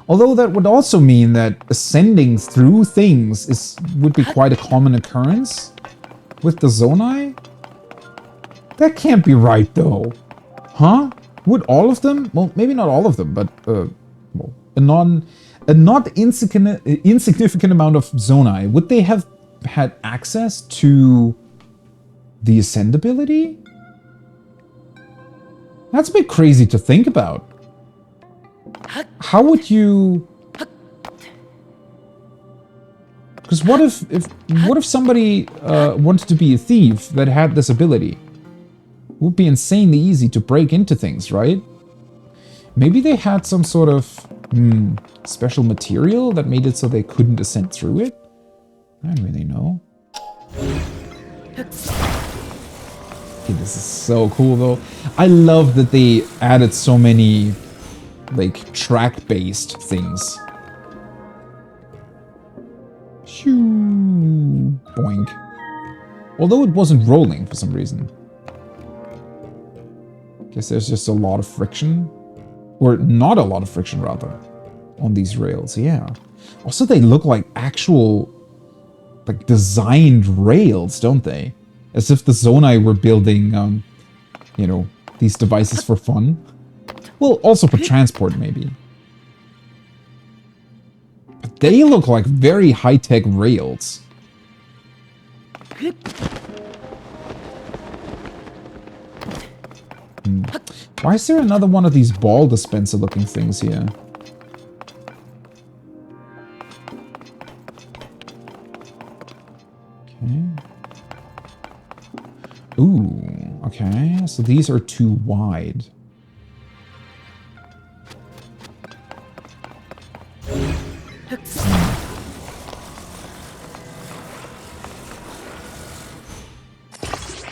Although that would also mean that ascending through things would be quite a common occurrence with the Zonai. That can't be right, though. Huh? Would all of them? Well, maybe not all of them, but well, a not insignificant amount of Zonai. Would they have had access to the Ascend ability? That's a bit crazy to think about. How would you? Because what if somebody wanted to be a thief that had this ability? It would be insanely easy to break into things, right? Maybe they had some sort of special material that made it so they couldn't ascend through it? I don't really know. Okay, this is so cool though. I love that they added so many like track-based things. Shoo, boink. Although it wasn't rolling for some reason. Guess there's just a lot of friction. Or not a lot of friction, rather. On these rails, yeah. Also, they look like actual, like, designed rails, don't they? As if the Zonai were building, you know, these devices for fun. Well, also for transport, maybe. But they look like very high-tech rails. Why is there another one of these ball dispenser looking things here? Okay. Ooh, okay. So these are too wide.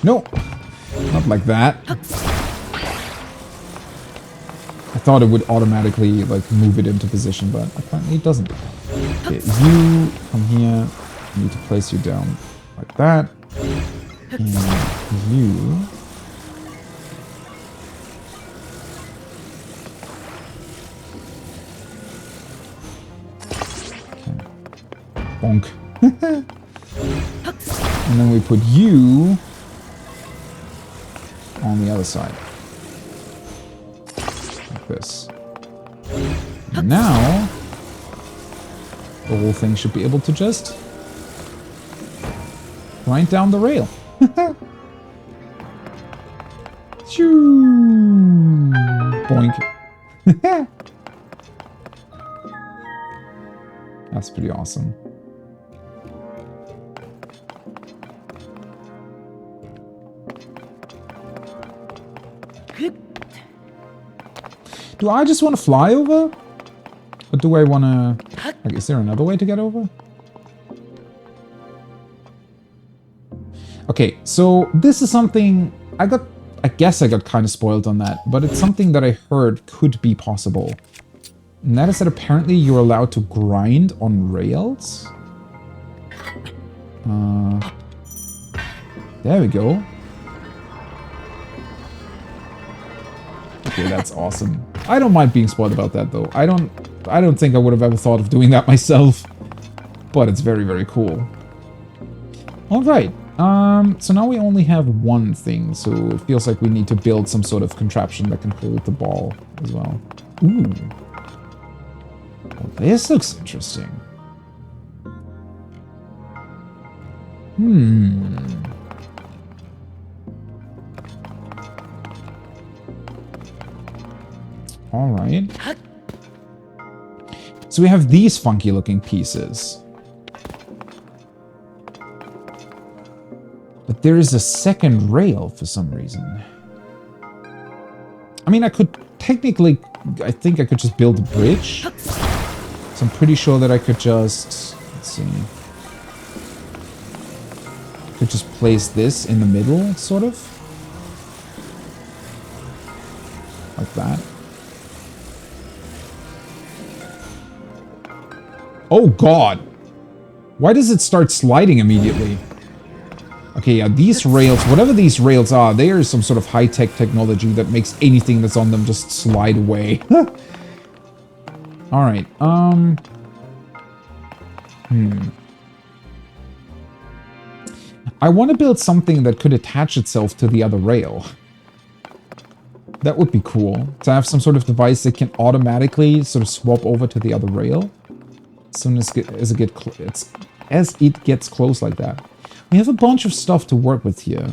No, not like that. I thought it would automatically like move it into position, but apparently it doesn't. Okay, you come here. I need to place you down like that. And you. Okay. Bonk. And then we put you on the other side. This. And now the whole thing should be able to just grind down the rail. Shoo! Boink. That's pretty awesome. Do I just want to fly over? Or do I want to... Like, is there another way to get over? Okay, so this is something... I guess I got kind of spoiled on that, but it's something that I heard could be possible. And that is that apparently you're allowed to grind on rails. There we go. Okay, that's awesome. I don't mind being spoiled about that though. I don't think I would have ever thought of doing that myself. But it's very, very cool. Alright. So now we only have one thing, so it feels like we need to build some sort of contraption that can hold the ball as well. Ooh. Well, this looks interesting. Alright. So we have these funky looking pieces. But there is a second rail for some reason. I mean, I could technically... I think I could just build a bridge. So I'm pretty sure that I could just... Let's see. I could just place this in the middle, sort of. Like that. Oh god! Why does it start sliding immediately? Okay, yeah, these rails, whatever these rails are, they are some sort of high-tech technology that makes anything that's on them just slide away. Alright, I want to build something that could attach itself to the other rail. That would be cool. To have some sort of device that can automatically sort of swap over to the other rail. As soon as it gets close like that. We have a bunch of stuff to work with here.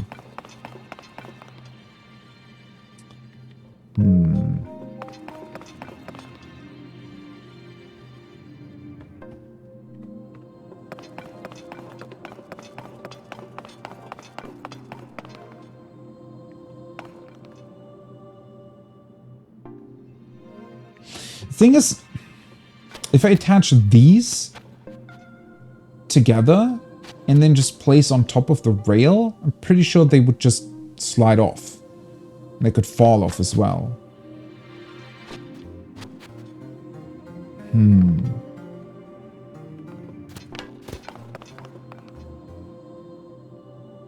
Thing is, if I attach these together and then just place on top of the rail, I'm pretty sure they would just slide off. They could fall off as well.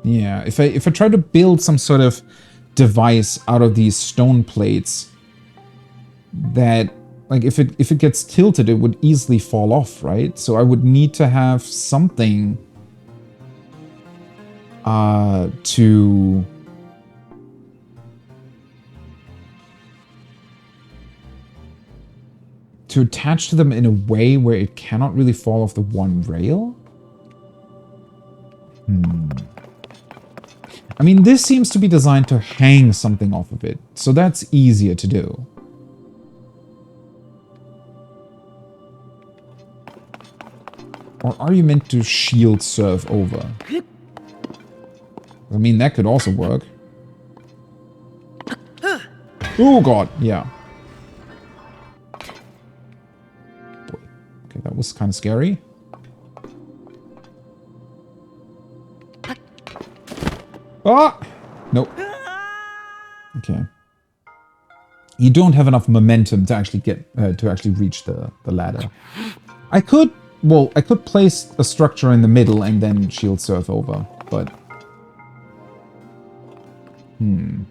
Yeah, if I try to build some sort of device out of these stone plates that, like, if it gets tilted, it would easily fall off, right? So I would need to have something to attach to them in a way where it cannot really fall off the one rail. I mean, this seems to be designed to hang something off of it, so that's easier to do. Or are you meant to shield serve over? I mean, that could also work. Oh god, yeah. Boy. Okay, that was kind of scary. Ah! Nope. Okay. You don't have enough momentum to actually get to actually reach the ladder. I could place a structure in the middle and then shield surf over, but it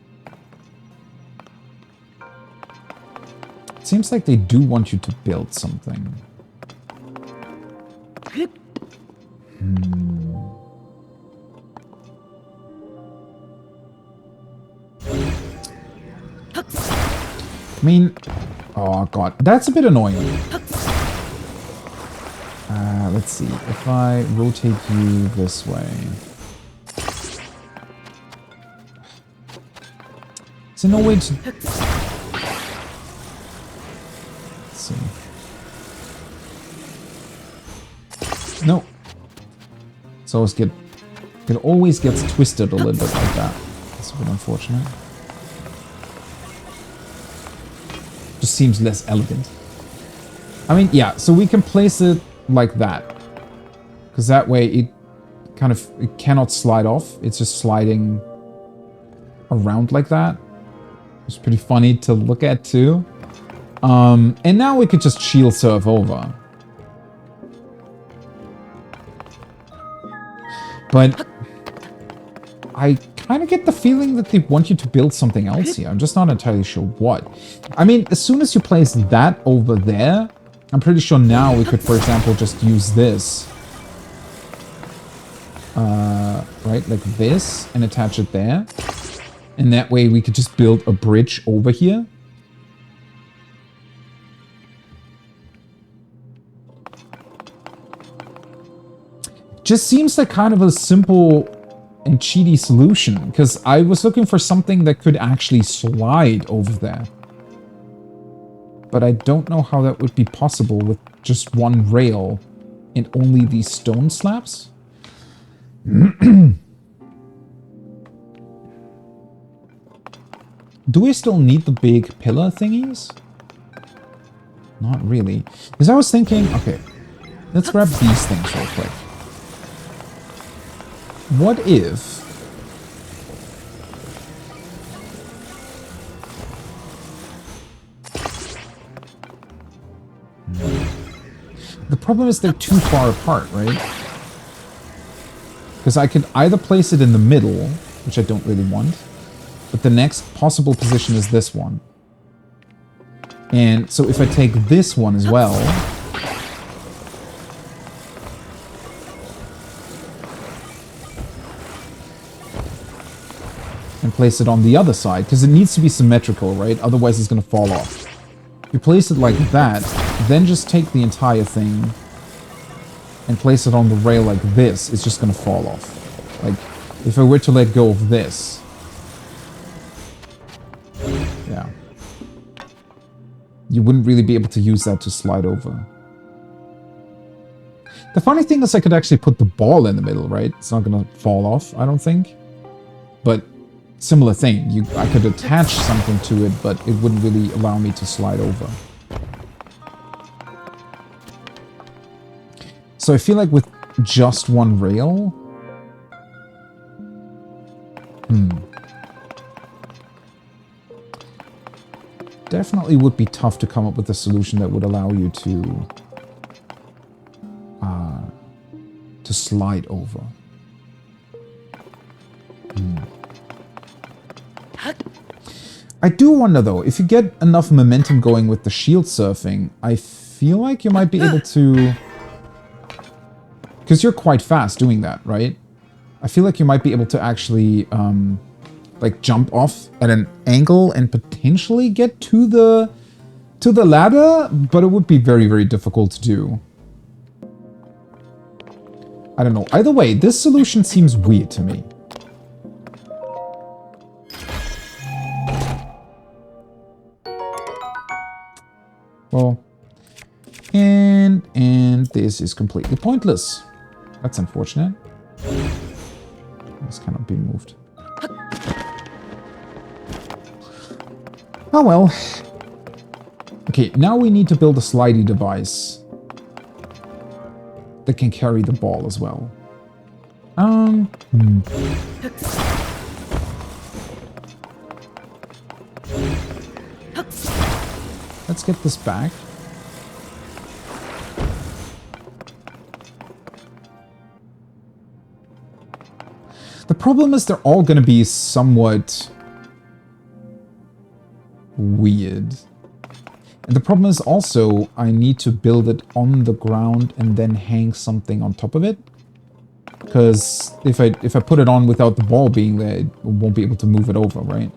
seems like they do want you to build something. I mean, oh god, that's a bit annoying. Let's see, if I rotate you this way. Is there no way to... Let's see. No. So it always gets twisted a little bit like that. That's a bit unfortunate. Just seems less elegant. I mean, yeah, so we can place it like that. Because that way it cannot slide off. It's just sliding around like that. It's pretty funny to look at too. And now we could just shield serve over. But I kind of get the feeling that they want you to build something else here. I'm just not entirely sure what. I mean, as soon as you place that over there, I'm pretty sure now we could, for example, just use this. Right, like this, and attach it there. And that way we could just build a bridge over here. Just seems like kind of a simple and cheaty solution, because I was looking for something that could actually slide over there. But I don't know how that would be possible with just one rail and only these stone slabs. Do we still need the big pillar thingies? Not really. Because I was thinking, okay, let's grab these things real quick. What if... The problem is they're too far apart, right? Because I could either place it in the middle, which I don't really want, but the next possible position is this one. And so if I take this one as well... and place it on the other side, because it needs to be symmetrical, right? Otherwise it's going to fall off. If you place it like that, then just take the entire thing and place it on the rail like this, it's just going to fall off. Like, if I were to let go of this. Yeah. You wouldn't really be able to use that to slide over. The funny thing is I could actually put the ball in the middle, right? It's not going to fall off, I don't think. But similar thing. I could attach something to it, but it wouldn't really allow me to slide over. So I feel like with just one rail... Definitely would be tough to come up with a solution that would allow you to slide over. I do wonder though, if you get enough momentum going with the shield surfing, I feel like you might be able to... Because you're quite fast doing that, right? I feel like you might be able to actually like jump off at an angle and potentially get to the ladder, but it would be very, very difficult to do. I don't know. Either way, this solution seems weird to me. Well, and this is completely pointless. That's unfortunate. This cannot be moved. Oh well. Okay, now we need to build a slidey device that can carry the ball as well. Let's get this back. The problem is they're all going to be somewhat weird. And the problem is also I need to build it on the ground and then hang something on top of it. Because if I put it on without the ball being there, it won't be able to move it over, right?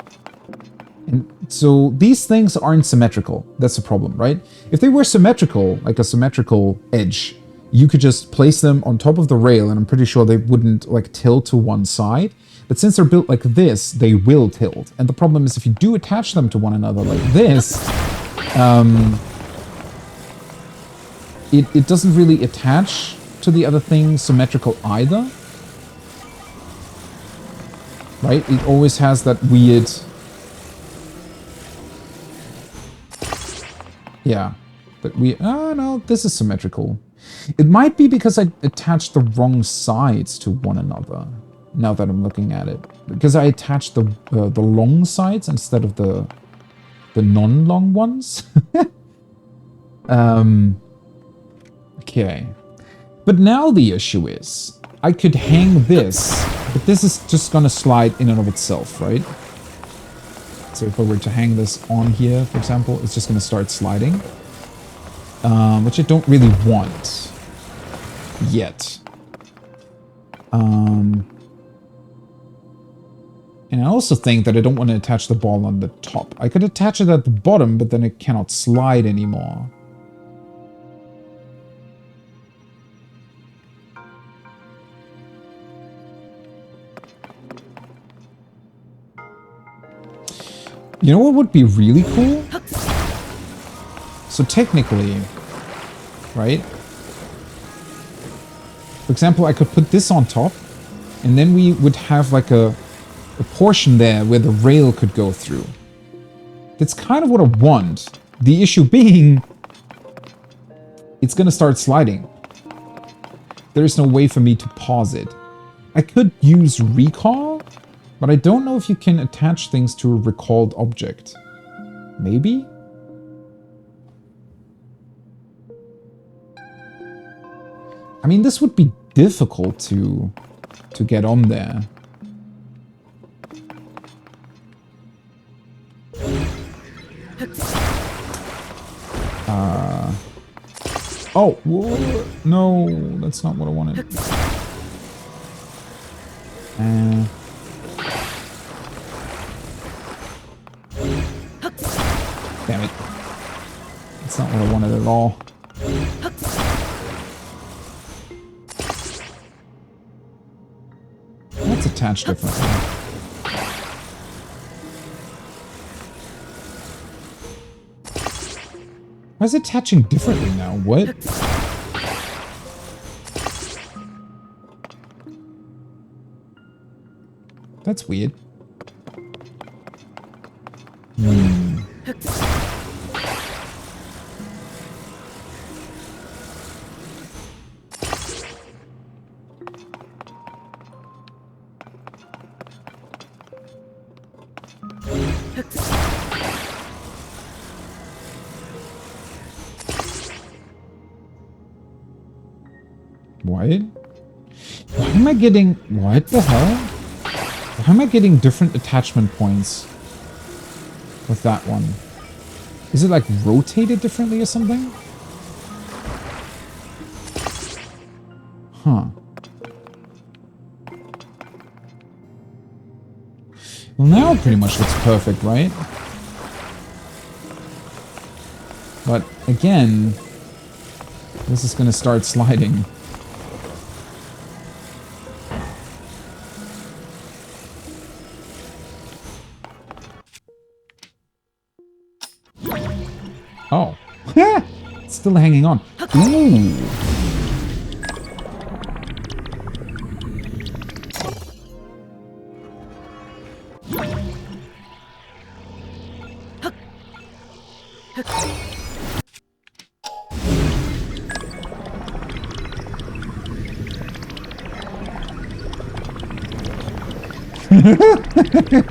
And so these things aren't symmetrical. That's the problem, right? If they were symmetrical, like a symmetrical edge, you could just place them on top of the rail and I'm pretty sure they wouldn't like tilt to one side. But since they're built like this, they will tilt. And the problem is if you do attach them to one another like this, it doesn't really attach to the other thing symmetrical either. Right? It always has that weird... Yeah. That weird... Oh, no, this is symmetrical. It might be because I attached the wrong sides to one another, now that I'm looking at it. Because I attached the long sides instead of the non-long ones. Okay. But now the issue is, I could hang this, but this is just gonna slide in and of itself, right? So if I were to hang this on here, for example, it's just gonna start sliding. Which I don't really want yet. And I also think that I don't want to attach the ball on the top. I could attach it at the bottom, but then it cannot slide anymore. You know what would be really cool? So technically, right? For example, I could put this on top, and then we would have like a portion there where the rail could go through. That's kind of what I want. The issue being, it's gonna start sliding. There is no way for me to pause it. I could use recall, but I don't know if you can attach things to a recalled object. Maybe? I mean, this would be difficult to get on there. Oh, whoa, no, that's not what I wanted. Damn it. That's not what I wanted at all. That's attached differently. Why is it attaching differently now? What? That's weird. What? Why am I getting... What the hell? Why am I getting different attachment points with that one? Is it like rotated differently or something? Huh. Well, now it pretty much looks perfect, right? But again, this is going to start sliding. Oh. It's still hanging on. Ooh.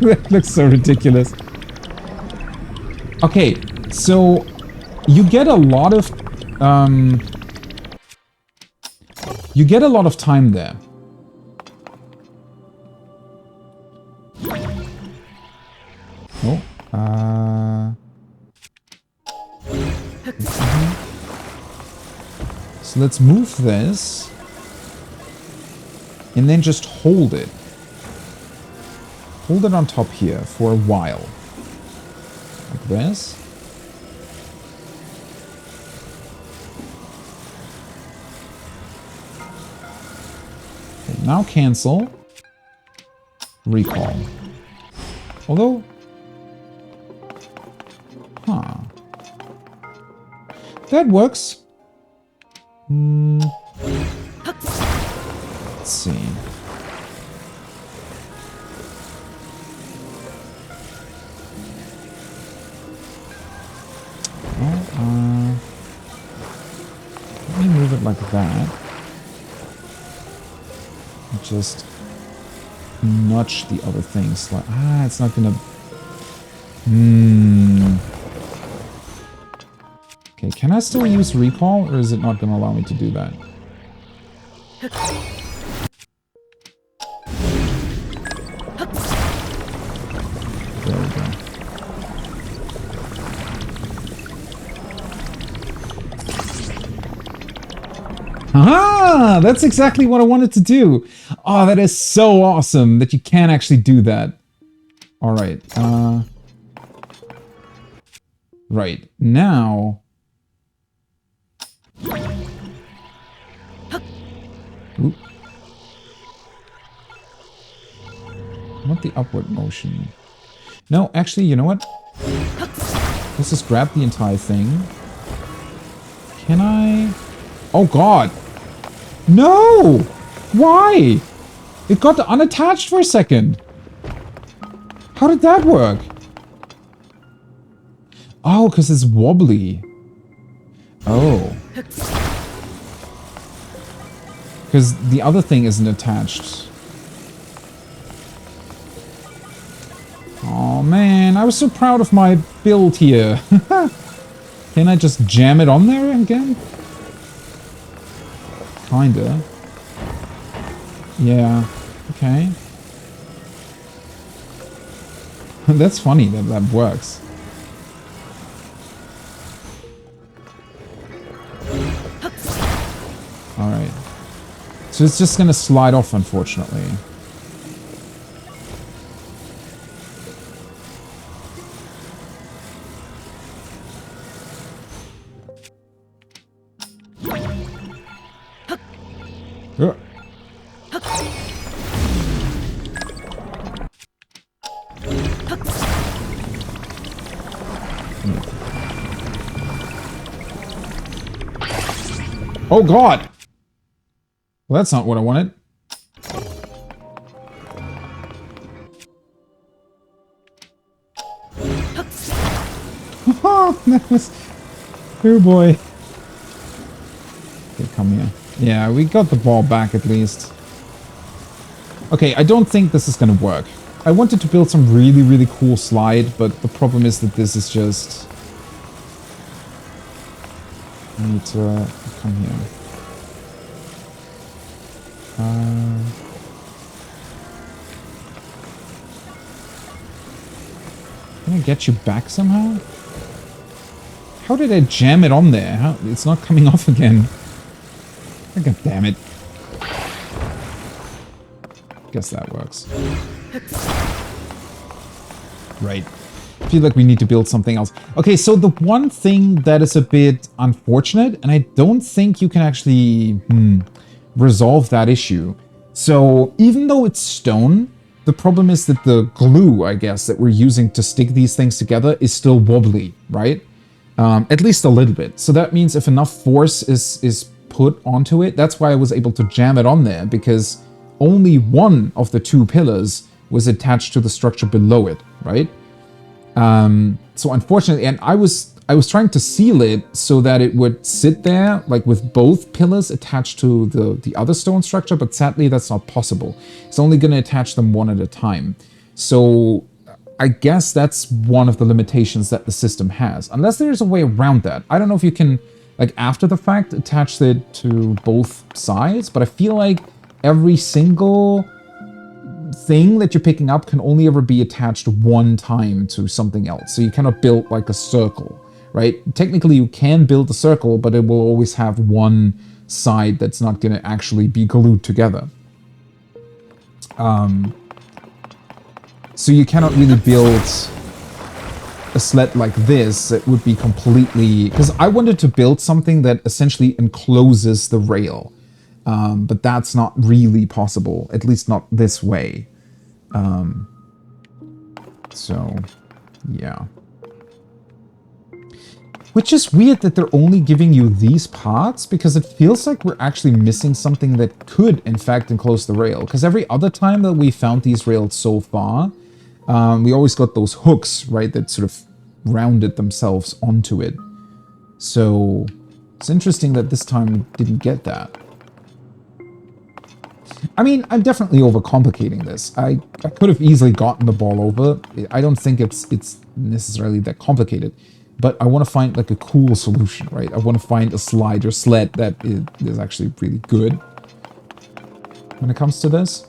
That looks so ridiculous. Okay, so you get a lot of time there. Oh, so let's move this and then just hold it. Hold it on top here for a while. Like this. Okay, now cancel. Recall. Although... Huh. That works. Let's see. Let me move it like that. Just nudge the other things. Like, it's not gonna... Okay, can I still use recall, or is it not gonna allow me to do that? There we go. Aha! That's exactly what I wanted to do. Oh, that is so awesome that you can actually do that. All right. Right. Now... Oop. I want the upward motion. No, actually, you know what? Let's just grab the entire thing. Can I... Oh, God. No! Why? It got unattached for a second. How did that work? Oh, because it's wobbly. Oh. Because the other thing isn't attached. Oh, man. I was so proud of my build here. Can I just jam it on there again? Kinda. Yeah. Okay. That's funny that that works. Alright. So it's just gonna slide off, unfortunately. Oh god! Well, that's not what I wanted. That was... Oh boy. Okay, come here. Yeah, we got the ball back at least. Okay, I don't think this is gonna work. I wanted to build some really, really cool slide, but the problem is that this is just... I need to come here. Can I get you back somehow? How did I jam it on there? How, it's not coming off again. Oh, God damn it. Guess that works. Right. I feel like we need to build something else. Okay, so the one thing that is a bit unfortunate, and I don't think you can actually resolve that issue. So even though it's stone, the problem is that the glue, I guess, that we're using to stick these things together is still wobbly, right? At least a little bit. So that means if enough force is put onto it, that's why I was able to jam it on there, because only one of the two pillars was attached to the structure below it, right? So unfortunately, and I was trying to seal it so that it would sit there, like with both pillars attached to the other stone structure, but sadly that's not possible. It's only going to attach them one at a time. So I guess that's one of the limitations that the system has, unless there's a way around that. I don't know if you can, like after the fact, attach it to both sides, but I feel like every single thing that you're picking up can only ever be attached one time to something else. So you cannot build like a circle, right? Technically you can build a circle, but it will always have one side that's not going to actually be glued together. So you cannot really build a sled like this that would be completely... Because I wanted to build something that essentially encloses the rail. But that's not really possible, at least not this way. So, yeah. Which is weird that they're only giving you these parts, because it feels like we're actually missing something that could, in fact, enclose the rail. Because every other time that we found these rails so far, we always got those hooks, right, that sort of rounded themselves onto it. So, it's interesting that this time we didn't get that. I mean, I'm definitely overcomplicating this. I could have easily gotten the ball over. I don't think it's necessarily that complicated. But I want to find like a cool solution, right? I want to find a slide or sled that is actually really good when it comes to this.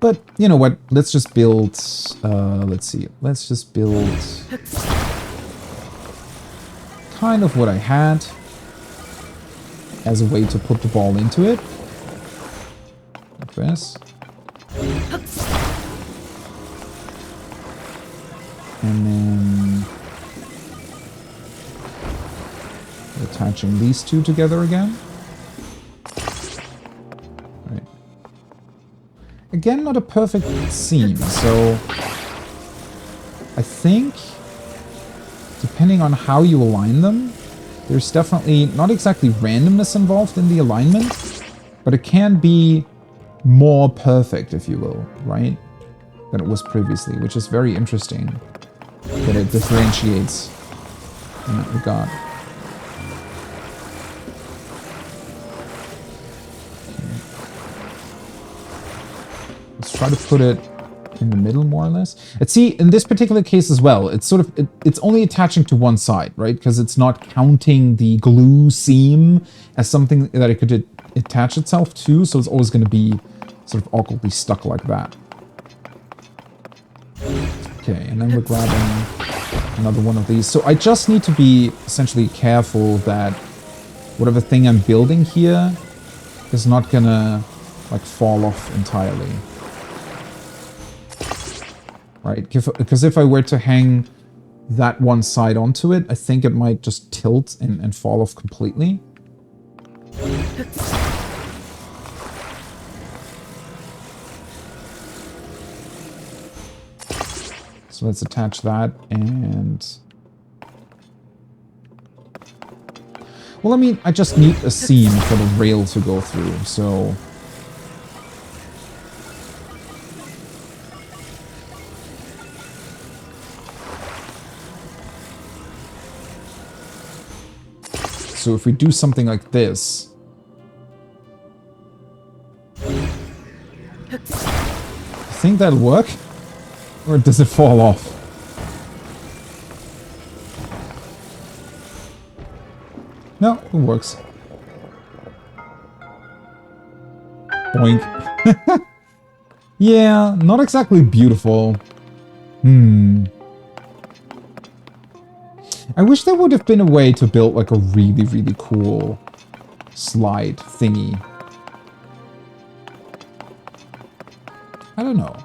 But, you know what? Let's just build... let's see. Let's just build... kind of what I had as a way to put the ball into it. Like this. And then attaching these two together again. Right. Again, not a perfect seam, so I think depending on how you align them, there's definitely not exactly randomness involved in the alignment, but it can be more perfect, if you will, right, than it was previously, which is very interesting that it differentiates in that regard. Okay. Let's try to put it in the middle, more or less. And see, in this particular case as well, it's sort of, it's only attaching to one side, right? Because it's not counting the glue seam as something that it could attach itself to, so it's always going to be sort of awkwardly stuck like that. Okay, and then we're grabbing another one of these. So I just need to be essentially careful that whatever thing I'm building here is not gonna like fall off entirely. Right, because if I were to hang that one side onto it, I think it might just tilt and fall off completely. So let's attach that and... Well, I mean, I just need a seam for the rail to go through, so... So if we do something like this... You think that'll work? Or does it fall off? No, it works. Boink. Yeah, not exactly beautiful. I wish there would have been a way to build like a really, really cool slide thingy. I don't know.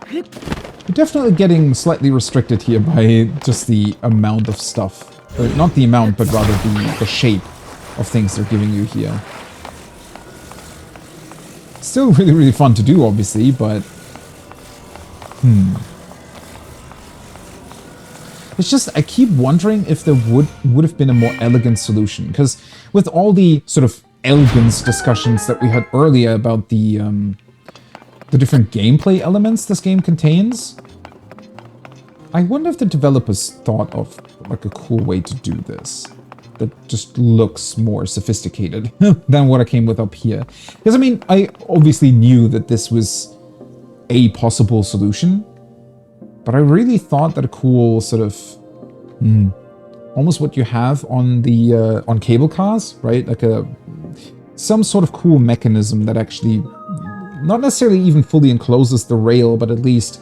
We're definitely getting slightly restricted here by just the amount of stuff. Or not the amount, but rather the shape of things they're giving you here. Still really, really fun to do, obviously, but... It's just, I keep wondering if there would have been a more elegant solution. Because with all the sort of elegance discussions that we had earlier about the different gameplay elements this game contains, I wonder if the developers thought of like a cool way to do this that just looks more sophisticated than what I came with up here. Because I mean, I obviously knew that this was a possible solution, but I really thought that a cool sort of almost what you have on the on cable cars, right? Like some sort of cool mechanism that actually not necessarily even fully encloses the rail, but at least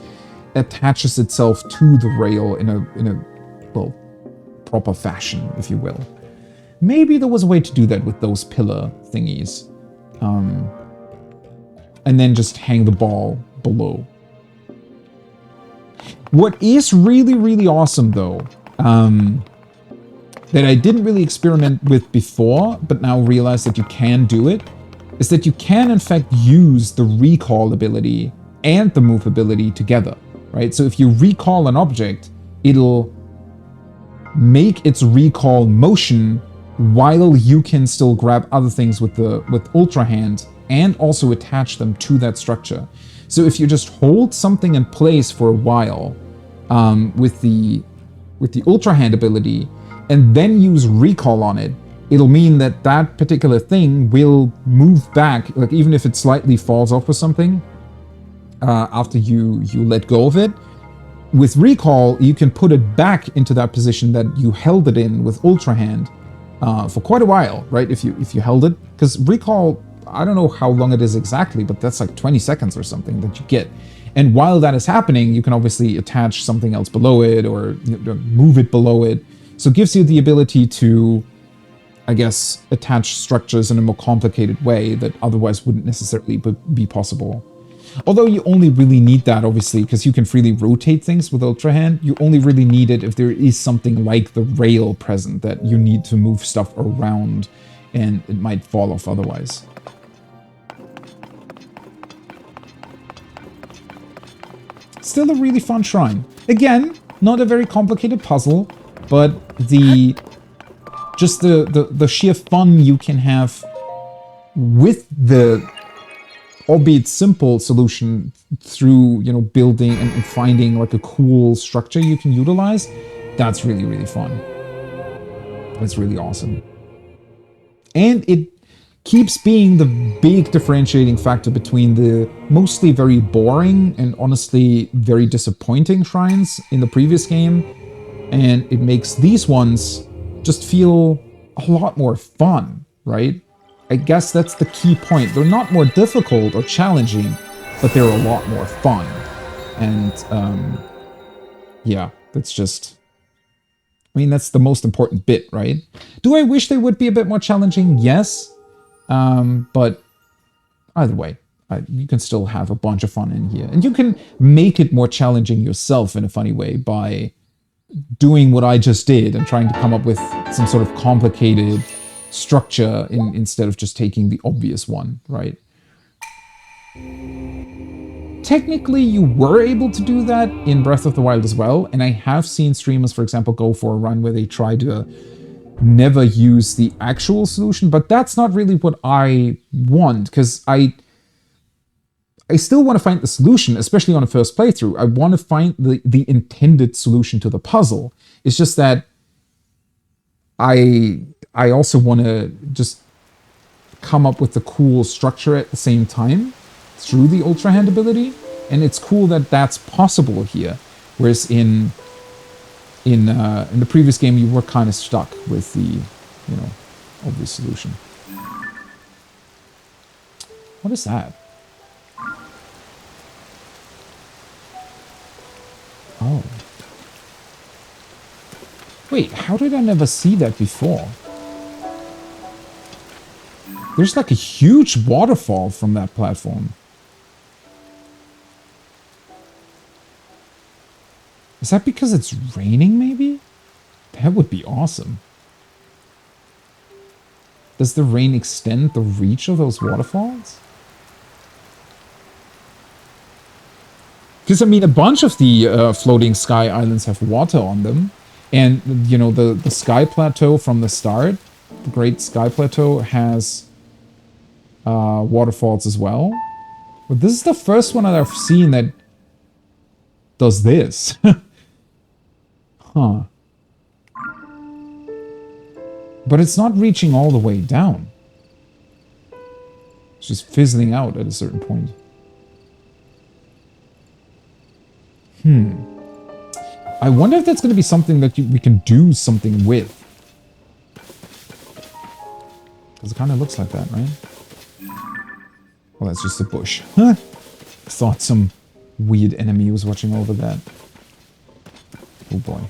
attaches itself to the rail in a well, proper fashion, if you will. Maybe there was a way to do that with those pillar thingies. And then just hang the ball below. What is really, really awesome, though, that I didn't really experiment with before, but now realize that you can do it, is that you can, in fact, use the recall ability and the move ability together, right? So if you recall an object, it'll make its recall motion while you can still grab other things with Ultra Hand and also attach them to that structure. So if you just hold something in place for a while with the Ultra Hand ability and then use recall on it, it'll mean that that particular thing will move back, like even if it slightly falls off or something after you let go of it. With recall, you can put it back into that position that you held it in with Ultra Hand for quite a while, right? If you held it, because recall, I don't know how long it is exactly, but that's like 20 seconds or something that you get. And while that is happening, you can obviously attach something else below it or move it below it. So it gives you the ability to, I guess, attach structures in a more complicated way that otherwise wouldn't necessarily be possible. Although you only really need that, obviously, because you can freely rotate things with Ultra Hand. You only really need it if there is something like the rail present that you need to move stuff around and it might fall off otherwise. Still a really fun shrine. Again, not a very complicated puzzle, but the sheer fun you can have with the albeit simple solution through, you know, building and finding like a cool structure you can utilize, that's really, really fun. That's really awesome. And it keeps being the big differentiating factor between the mostly very boring and honestly very disappointing shrines in the previous game, and it makes these ones just feel a lot more fun, right? I guess that's the key point. They're not more difficult or challenging, but they're a lot more fun. And yeah, that's just... I mean, that's the most important bit, right? Do I wish they would be a bit more challenging? Yes. But either way, you can still have a bunch of fun in here. And you can make it more challenging yourself in a funny way by doing what I just did and trying to come up with some sort of complicated structure instead of just taking the obvious one, right? technically you were able to do that in Breath of the Wild as well, and I have seen streamers, for example, go for a run where they try to never use the actual solution, but that's not really what I want, because I still want to find the solution, especially on a first playthrough. I want to find the intended solution to the puzzle. It's just that I also want to just come up with the cool structure at the same time through the Ultra Hand ability, and it's cool that that's possible here. Whereas in the previous game, you were kind of stuck with the, obvious solution. What is that? Oh. Wait, how did I never see that before? There's like a huge waterfall from that platform. Is that because it's raining, maybe? That would be awesome. Does the rain extend the reach of those waterfalls? Because, I mean, a bunch of the floating sky islands have water on them. And, the sky plateau from the start, the Great Sky Plateau, has waterfalls as well. But this is the first one that I've seen that does this. Huh. But it's not reaching all the way down. It's just fizzling out at a certain point. I wonder if that's going to be something that we can do something with. Because it kind of looks like that, right? Well, that's just a bush. Thought some weird enemy was watching over that. Oh boy.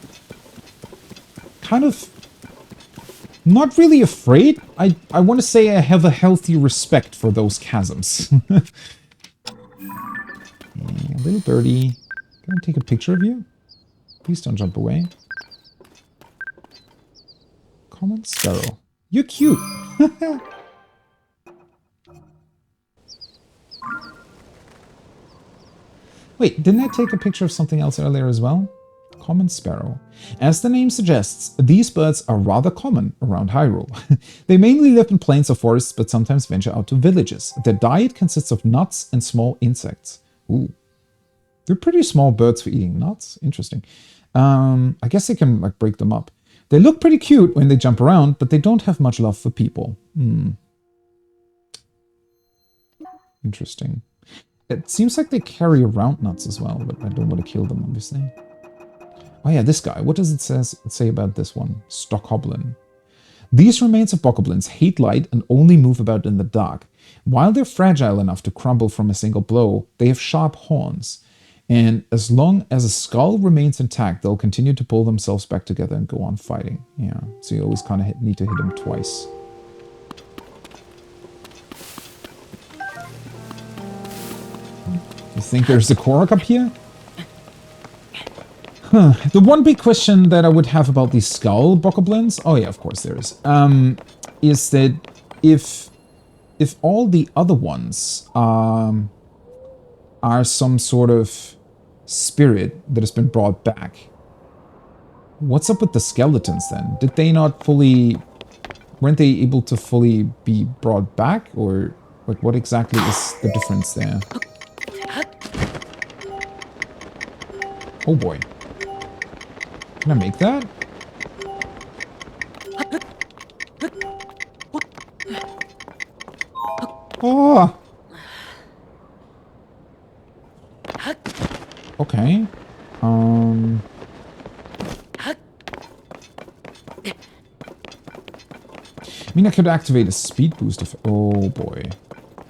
Kind of not really afraid. I want to say I have a healthy respect for those chasms. Yeah, little birdie. Can I take a picture of you? Please don't jump away. Common sparrow. You're cute. Wait, didn't I take a picture of something else earlier as well? Common sparrow. As the name suggests, these birds are rather common around Hyrule. They mainly live in plains or forests, but sometimes venture out to villages. Their diet consists of nuts and small insects. Ooh. They're pretty small birds for eating nuts. Interesting. I guess they can break them up. They look pretty cute when they jump around, but they don't have much love for people. Interesting. It seems like they carry around nuts as well, but I don't want to kill them, obviously. Oh yeah, this guy. What does it say about this one? Stockhoblin. These remains of bokoblins hate light and only move about in the dark. While they're fragile enough to crumble from a single blow, they have sharp horns. And as long as a skull remains intact, they'll continue to pull themselves back together and go on fighting. Yeah, so you always kind of need to hit them twice. You think there's a Korok up here? Huh. The one big question that I would have about these skull bokoblins, oh yeah, of course there is that if all the other ones are some sort of spirit that has been brought back, what's up with the skeletons then? Did they not fully... weren't they able to fully be brought back? Or what exactly is the difference there? Oh boy. Can I make that? Oh! Okay. I mean, I could activate a speed boost if... oh boy.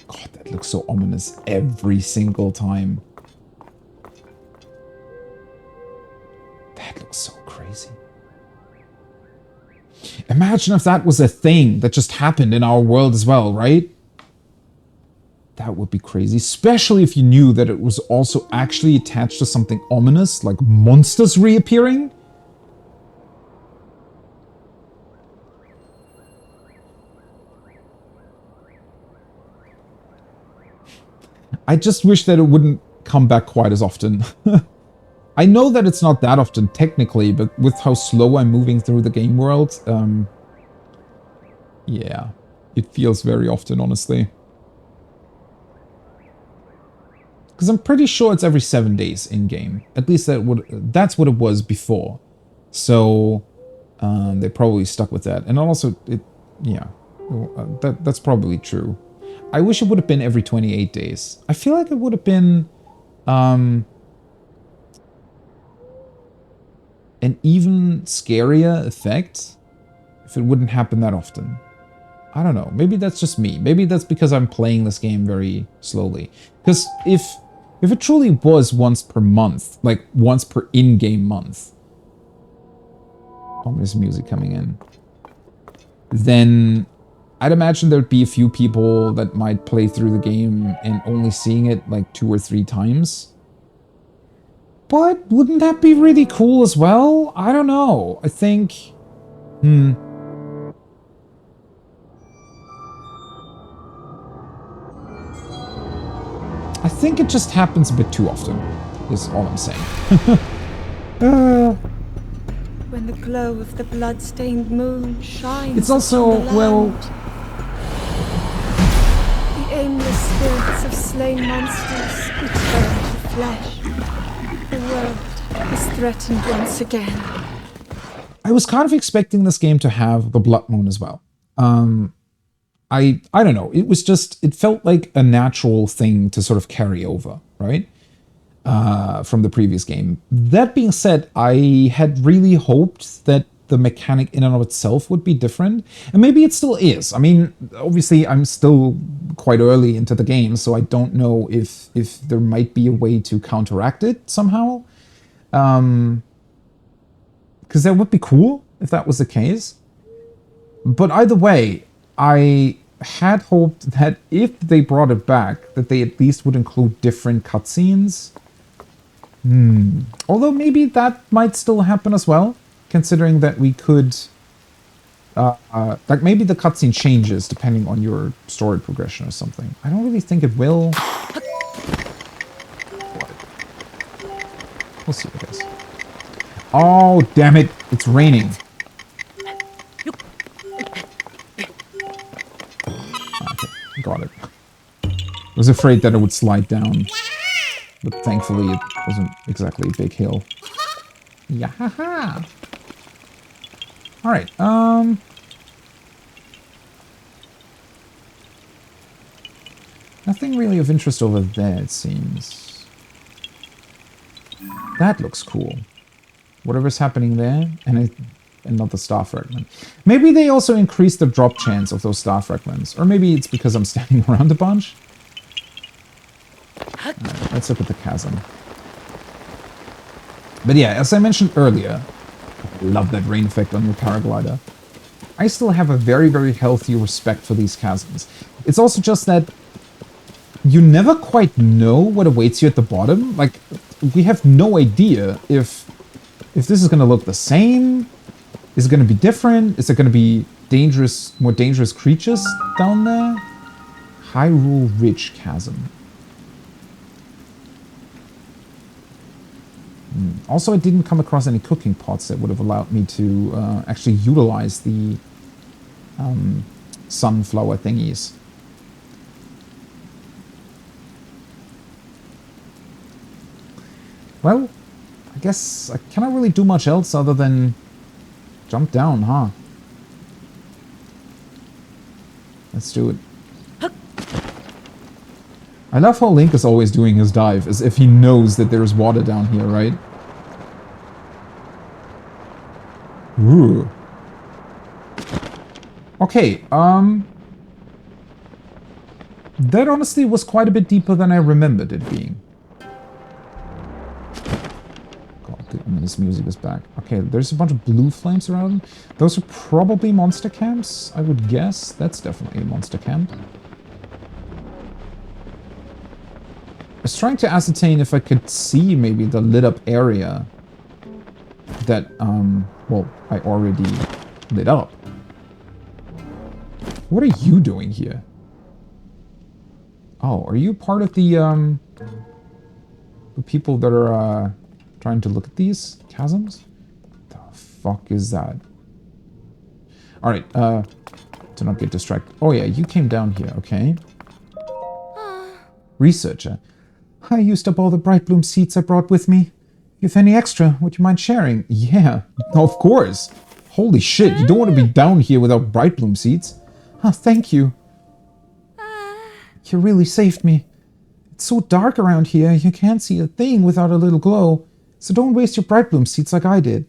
God, that looks so ominous every single time. That looks so crazy. Imagine if that was a thing that just happened in our world as well, right? That would be crazy, especially if you knew that it was also actually attached to something ominous, like monsters reappearing. I just wish that it wouldn't come back quite as often. I know that it's not that often technically, but with how slow I'm moving through the game world, yeah, it feels very often, honestly. Because I'm pretty sure it's every 7 days in-game. At least that's what it was before. So, they probably stuck with that. And also, yeah, that's probably true. I wish it would have been every 28 days. I feel like it would have been, an even scarier effect if it wouldn't happen that often. I don't know. Maybe that's just me. Maybe that's because I'm playing this game very slowly. Because if it truly was once per month, like once per in-game month, ominous music coming in, then I'd imagine there'd be a few people that might play through the game and only seeing it like 2 or 3 times. But wouldn't that be really cool as well? I don't know. I think... I think it just happens a bit too often, is all I'm saying. When the glow of the blood-stained moon shines. It's also, upon the well... land, the aimless spirits of slain monsters return to flesh. The world is threatened once again. I was kind of expecting this game to have the Blood Moon as well. I don't know. It was just, it felt like a natural thing to sort of carry over, right? From the previous game. That being said, I had really hoped that the mechanic in and of itself would be different. And maybe it still is. I mean, obviously I'm still quite early into the game, so I don't know if there might be a way to counteract it somehow. Because that would be cool if that was the case. But either way, I had hoped that if they brought it back, that they at least would include different cutscenes. Although maybe that might still happen as well, considering that we could... like maybe the cutscene changes depending on your story progression or something. I don't really think it will. We'll see, I guess. Oh, damn it! It's raining. Okay, got it. I was afraid that it would slide down. But thankfully it wasn't exactly a big hill. Yahaha! Alright, nothing really of interest over there, it seems. That looks cool. Whatever's happening there, and another star fragment. Maybe they also increased the drop chance of those star fragments. Or maybe it's because I'm standing around a bunch. Right, let's look at the chasm. But yeah, as I mentioned earlier, I love that rain effect on your paraglider. I still have a very, very healthy respect for these chasms. It's also just that you never quite know what awaits you at the bottom. Like, we have no idea if this is going to look the same. Is it going to be different? Is it going to be dangerous, more dangerous creatures down there? Hyrule Ridge Chasm. Also, I didn't come across any cooking pots that would have allowed me to actually utilize the sunflower thingies. Well, I guess I cannot really do much else other than jump down, huh? Let's do it. I love how Link is always doing his dive, as if he knows that there's water down here, right? Ooh. Okay, that honestly was quite a bit deeper than I remembered it being. God, this music is back. Okay, there's a bunch of blue flames around. Those are probably monster camps, I would guess. That's definitely a monster camp. I was trying to ascertain if I could see maybe the lit up area that, well, I already lit up. What are you doing here? Oh, are you part of the, the people that are trying to look at these chasms? The fuck is that? Alright, to not get distracted. Oh yeah, you came down here, okay. Researcher. I used up all the Bright Bloom seeds I brought with me. If any extra, would you mind sharing? Yeah, of course. Holy shit, you don't want to be down here without Bright Bloom seeds. Oh, thank you. You really saved me. It's so dark around here, you can't see a thing without a little glow. So don't waste your Bright Bloom seeds like I did.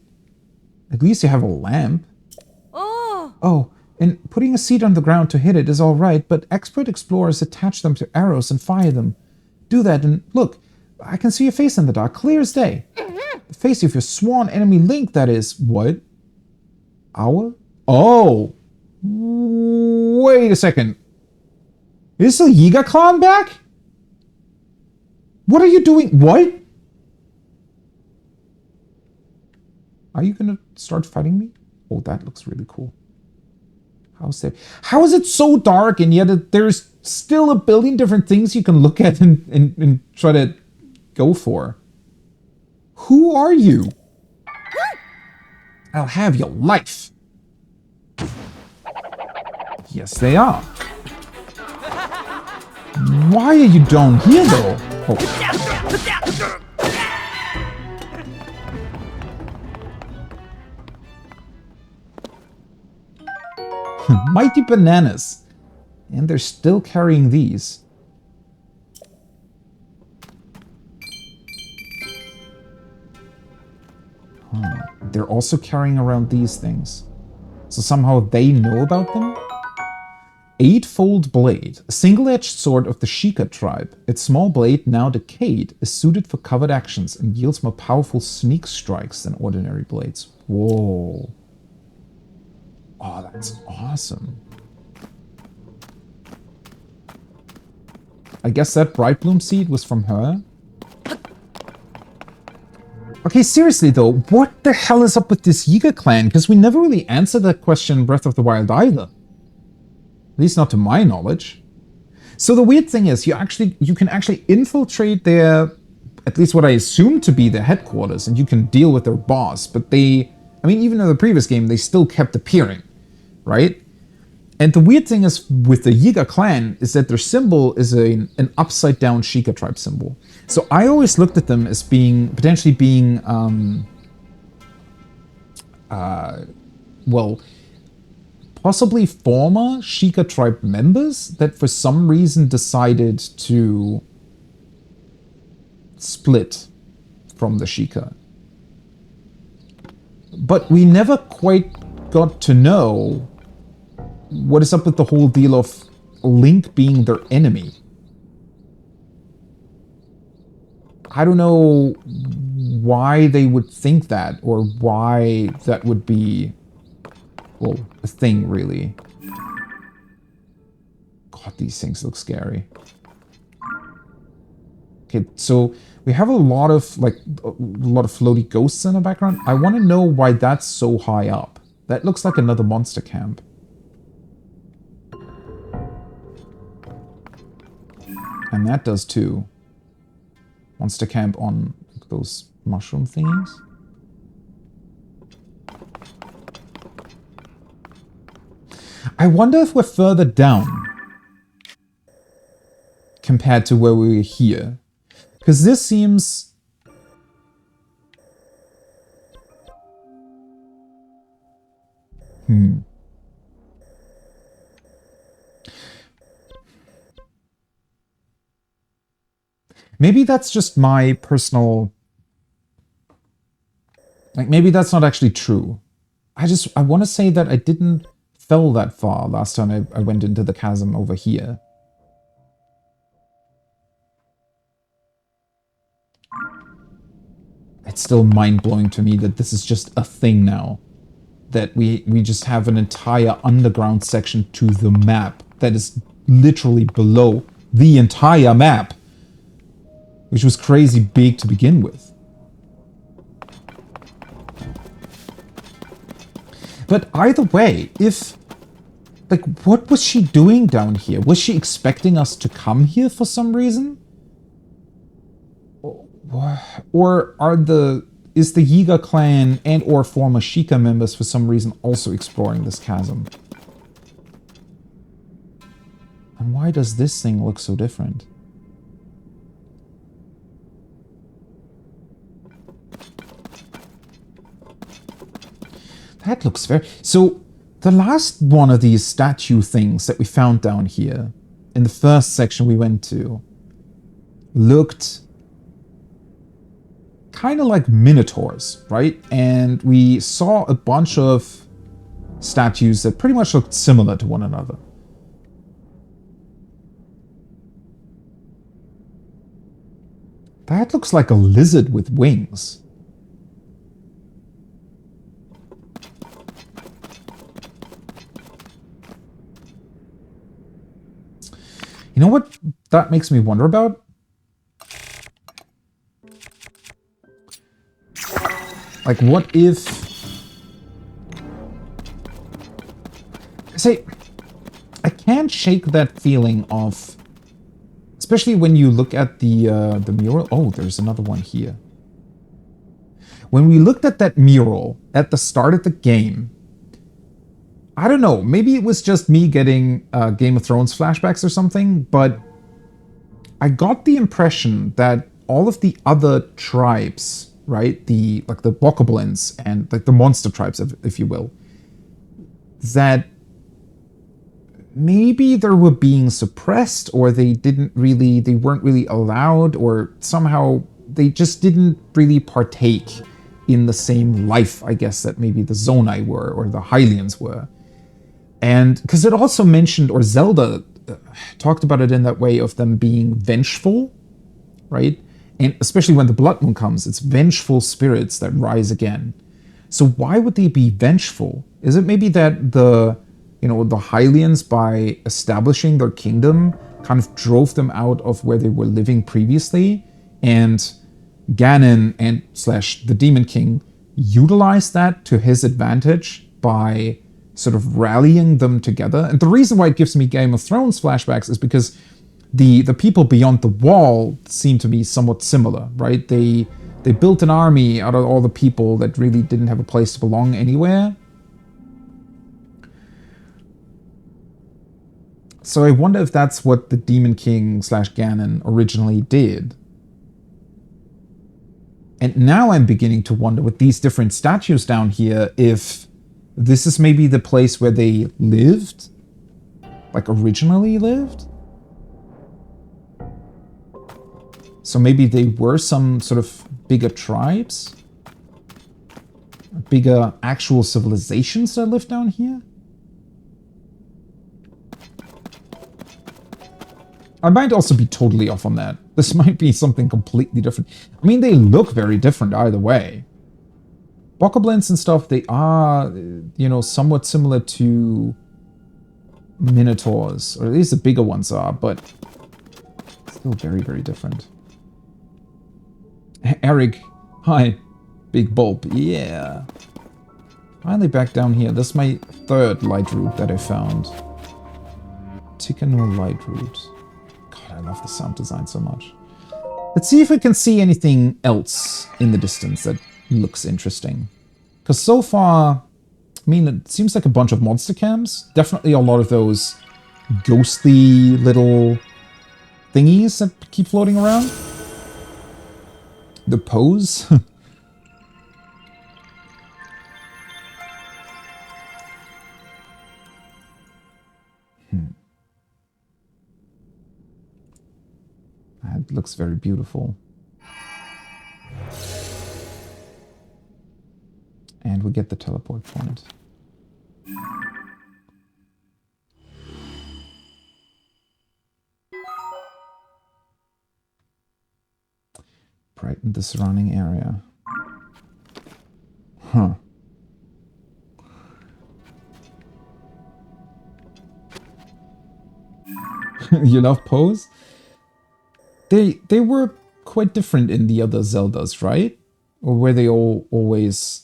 At least you have a lamp. Oh, and putting a seed on the ground to hit it is alright, but expert explorers attach them to arrows and fire them. Do that and look, I can see your face in the dark, clear as day. The face of your sworn enemy Link, that is. What? Our? Oh! Wait a second. Is the Yiga clan back? What are you doing? What? Are you gonna start fighting me? Oh, that looks really cool. How is it so dark and yet there's still a billion different things you can look at and try to go for? Who are you? I'll have your life. Yes, they are. Why are you down here, though? Oh. Mighty bananas. And they're still carrying these. They're also carrying around these things. So somehow they know about them? Eightfold Blade, a single-edged sword of the Sheikah tribe. Its small blade, now decayed, is suited for covered actions and yields more powerful sneak strikes than ordinary blades. Whoa. Oh, that's awesome. I guess that Bright Bloom seed was from her. Okay, seriously though, what the hell is up with this Yiga clan? Because we never really answered that question in Breath of the Wild either. At least not to my knowledge. So the weird thing is, you can actually infiltrate their, at least what I assume to be their headquarters, and you can deal with their boss, but they, I mean, even in the previous game, they still kept appearing, right? And the weird thing is with the Yiga clan is that their symbol is an upside down Sheikah tribe symbol. So I always looked at them as being, potentially being, well, possibly former Sheikah tribe members that for some reason decided to split from the Sheikah. But we never quite got to know what is up with the whole deal of Link being their enemy. I don't know why they would think that, or why that would be, well, a thing, really. God, these things look scary. Okay, so we have a lot of floaty ghosts in the background. I want to know why that's so high up. That looks like another monster camp. And that does too. Monster camp on those mushroom thingies. I wonder if we're further down compared to where we were here. Because this seems... Maybe that's just my personal... Like, maybe that's not actually true. I want to say that I didn't fell that far last time I went into the chasm over here. It's still mind-blowing to me that this is just a thing now. That we just have an entire underground section to the map that is literally below the entire map. Which was crazy big to begin with. But either way, if... Like, what was she doing down here? Was she expecting us to come here for some reason? Or is the Yiga clan and or former Sheikah members for some reason also exploring this chasm? And why does this thing look so different? That looks very... So, the last one of these statue things that we found down here, in the first section we went to, looked kind of like minotaurs, right? And we saw a bunch of statues that pretty much looked similar to one another. That looks like a lizard with wings. You know what that makes me wonder about? Like, what if... Say, I can't shake that feeling of... Especially when you look at the mural... Oh, there's another one here. When we looked at that mural at the start of the game, I don't know, maybe it was just me getting Game of Thrones flashbacks or something, but I got the impression that all of the other tribes, right, the Bokoblins and like the monster tribes, if you will, that maybe they were being suppressed, or they weren't really allowed, or somehow they just didn't really partake in the same life, I guess, that maybe the Zonai were, or the Hylians were. And because it also mentioned, or Zelda talked about it in that way of them being vengeful, right? And especially when the Blood Moon comes, it's vengeful spirits that rise again. So why would they be vengeful? Is it maybe that the Hylians, by establishing their kingdom, kind of drove them out of where they were living previously, and Ganon and / the Demon King utilized that to his advantage by sort of rallying them together? And the reason why it gives me Game of Thrones flashbacks is because the people beyond the wall seem to be somewhat similar, right? They built an army out of all the people that really didn't have a place to belong anywhere. So I wonder if that's what the Demon King / Ganon originally did. And now I'm beginning to wonder with these different statues down here if this is maybe the place where they lived? Like originally lived? So maybe they were some sort of bigger tribes? Bigger actual civilizations that lived down here? I might also be totally off on that. This might be something completely different. I mean, they look very different either way. Bokoblins and stuff, they are, somewhat similar to Minotaurs, or at least the bigger ones are, but still very, very different. Eric, hi, big bulb, yeah. Finally back down here. This is my third light route that I found. Tikano light route. God, I love the sound design so much. Let's see if we can see anything else in the distance that looks interesting. Because so far, I mean, it seems like a bunch of monster cams. Definitely a lot of those ghostly little thingies that keep floating around. The pose. That looks very beautiful. And we get the teleport point. Brighten the surrounding area. Huh. You love pose? They were quite different in the other Zeldas, right? Or were they all always...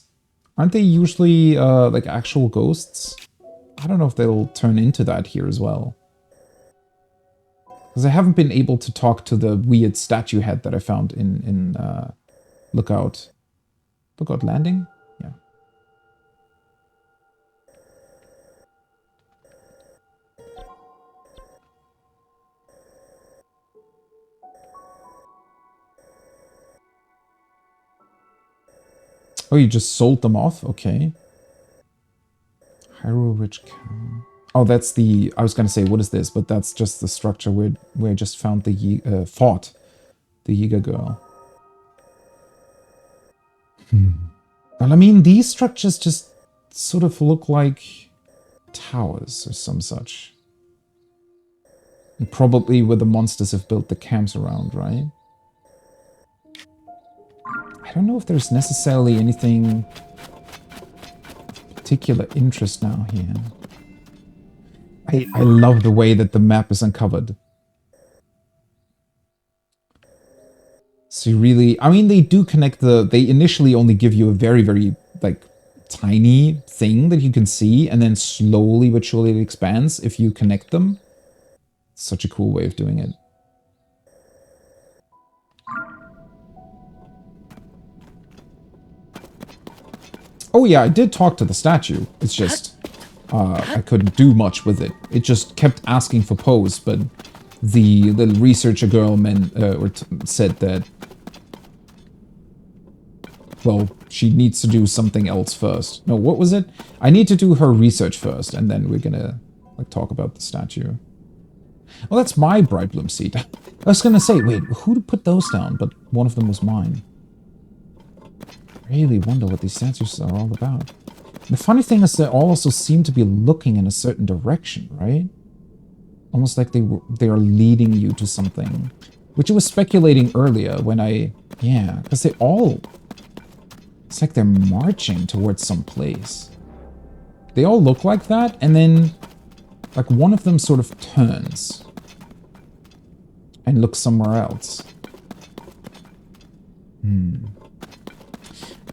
Aren't they usually like actual ghosts? I don't know if they'll turn into that here as well. Because I haven't been able to talk to the weird statue head that I found in Lookout Landing? Yeah. Oh, you just sold them off? Okay. Hyrule Ridge Canyon. Oh, that's the... I was going to say, what is this? But that's just the structure where I just found the... fought the Yiga girl. Well, I mean, these structures just sort of look like towers or some such. And probably where the monsters have built the camps around, right? I don't know if there's necessarily anything of particular interest now here. I love the way that the map is uncovered. So you really... I mean, they do connect the... They initially only give you a very, very, like, tiny thing that you can see, and then slowly but surely it expands if you connect them. Such a cool way of doing it. Oh yeah, I did talk to the statue. It's just... I couldn't do much with it. It just kept asking for pose, but the little researcher girl said that... Well, she needs to do something else first. No, what was it? I need to do her research first, and then we're gonna like talk about the statue. Well, that's my Bright Bloom seed. I was gonna say, wait, who put those down? But one of them was mine. I really wonder what these statues are all about. The funny thing is they all also seem to be looking in a certain direction, right? Almost like they are leading you to something. Which I was speculating earlier when I... Yeah, because they all... It's like they're marching towards some place. They all look like that, and then... Like, one of them sort of turns. And looks somewhere else.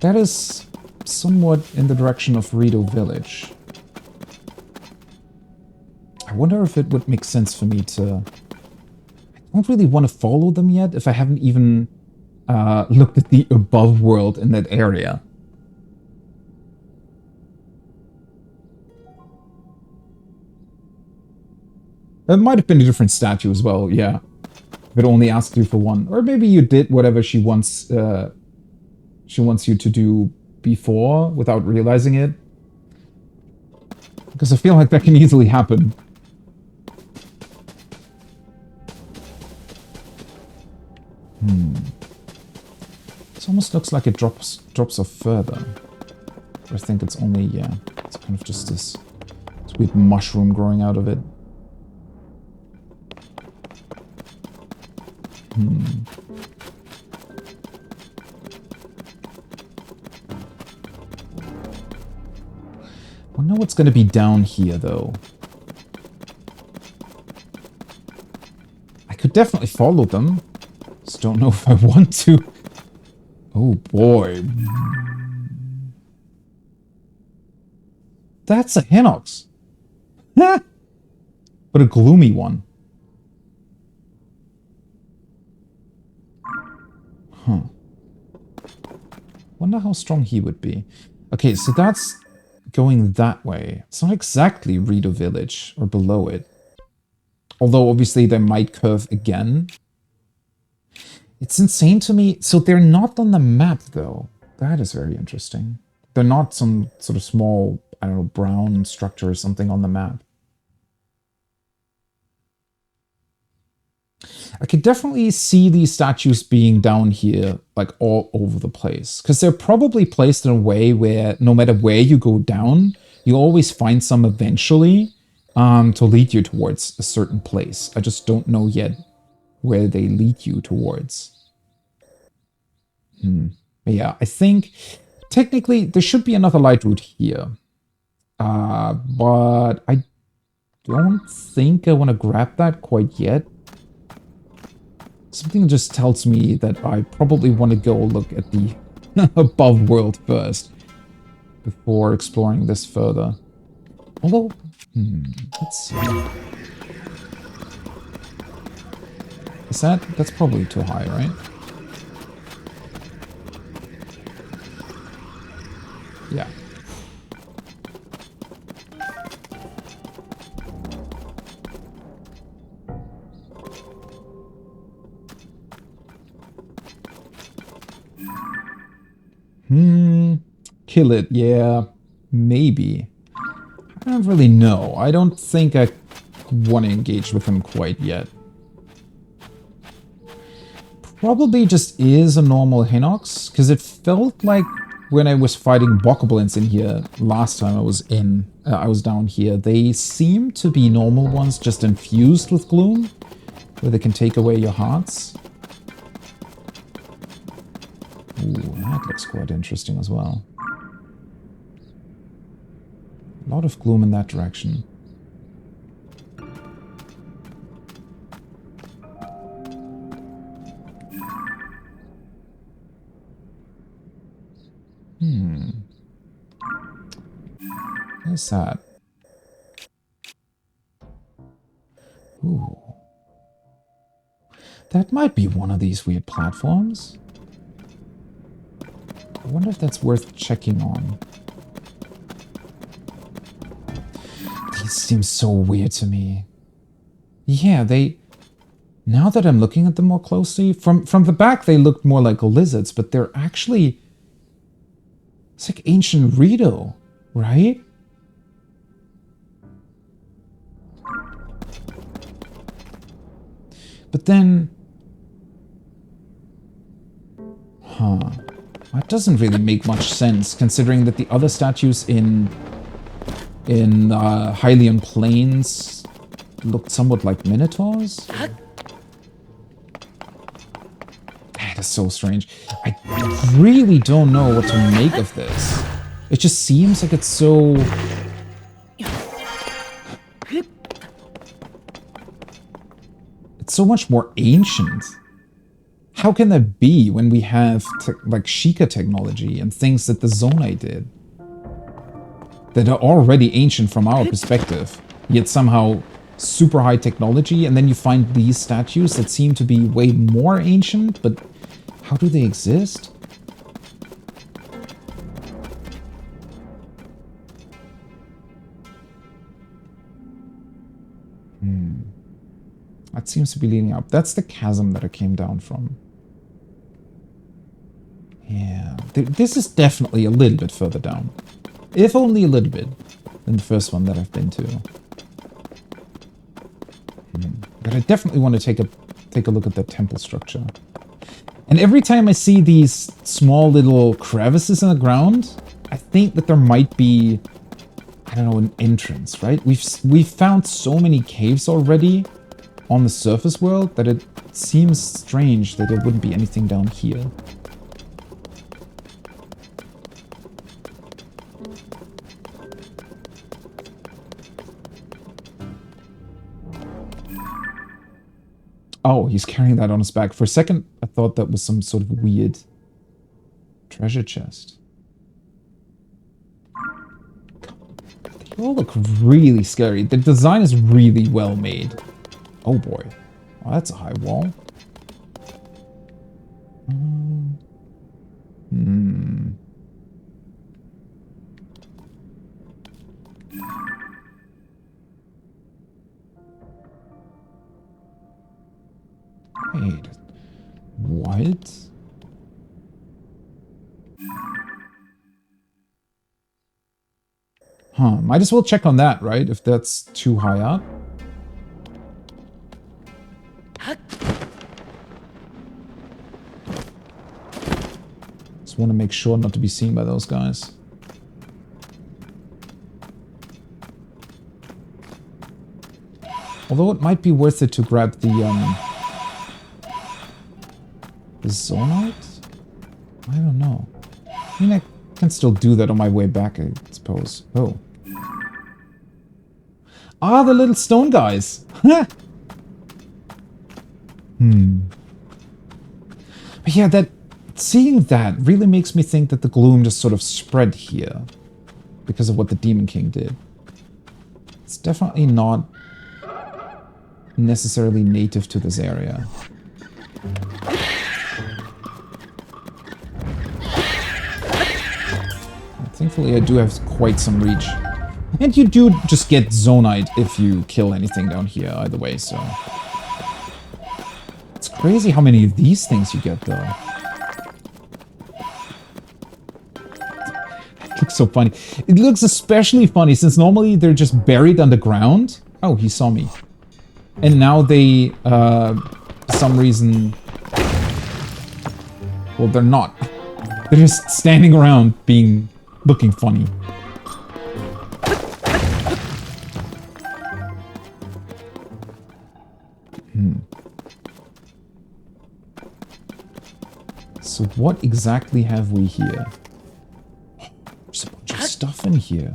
That is... somewhat in the direction of Rito Village. I wonder if it would make sense for me to... I don't really want to follow them yet if I haven't even looked at the above world in that area. It might have been a different statue as well, yeah. If it only asked you for one. Or maybe you did whatever she wants you to do before without realizing it. Because I feel like that can easily happen. It almost looks like it drops off further. I think it's only, yeah, it's kind of just this weird mushroom growing out of it. Wonder what's going to be down here, though. I could definitely follow them. Just don't know if I want to. Oh, boy. That's a Hinox. But a gloomy one. Huh. Wonder how strong he would be. Okay, so that's... going that way. It's not exactly Rito Village, or below it. Although, obviously, they might curve again. It's insane to me. So they're not on the map, though. That is very interesting. They're not some sort of small, I don't know, brown structure or something on the map. I could definitely see these statues being down here, like, all over the place. Because they're probably placed in a way where, no matter where you go down, you always find some eventually to lead you towards a certain place. I just don't know yet where they lead you towards. But yeah, I think, technically, there should be another light route here. But I don't think I want to grab that quite yet. Something just tells me that I probably want to go look at the above world first before exploring this further. Although, let's see. That's probably too high, right? Yeah. Kill it, yeah. Maybe. I don't really know. I don't think I want to engage with him quite yet. Probably just is a normal Hinox, because it felt like when I was fighting bokoblins in here last time I was down here, they seem to be normal ones, just infused with gloom, where they can take away your hearts. Ooh, that looks quite interesting as well. A lot of gloom in that direction. What's that? Ooh. That might be one of these weird platforms. I wonder if that's worth checking on. These seem so weird to me. Yeah, now that I'm looking at them more closely, from the back they look more like lizards, but they're actually... It's like ancient Rito, right? But then... That doesn't really make much sense, considering that the other statues in Hylian Plains looked somewhat like minotaurs. That is so strange. I really don't know what to make of this. It just seems like it's so... It's so much more ancient. How can that be when we have like Sheikah technology and things that the Zonai did? That are already ancient from our perspective, yet somehow super high technology, and then you find these statues that seem to be way more ancient, but how do they exist? That seems to be leading up. That's the chasm that I came down from. Yeah, this is definitely a little bit further down. If only a little bit than the first one that I've been to. But I definitely want to take a look at that temple structure. And every time I see these small little crevices in the ground, I think that there might be, I don't know, an entrance, right? We've found so many caves already on the surface world that it seems strange that there wouldn't be anything down here. Oh, he's carrying that on his back. For a second, I thought that was some sort of weird treasure chest. They all look really scary. The design is really well made. Oh boy. Oh, that's a high wall. Wait. What? Might as well check on that, right? If that's too high up. Just want to make sure not to be seen by those guys. Although it might be worth it to grab the Zonite? I don't know. I mean, I can still do that on my way back, I suppose. Oh. Ah, the little stone guys! But yeah, seeing that really makes me think that the gloom just sort of spread here because of what the Demon King did. It's definitely not necessarily native to this area. Thankfully, I do have quite some reach. And you do just get zonite if you kill anything down here, either way, so... It's crazy how many of these things you get, though. It looks so funny. It looks especially funny, since normally they're just buried underground. Oh, he saw me. And now they, for some reason... Well, they're not. They're just standing around looking funny. So what exactly have we here? There's a bunch of stuff in here.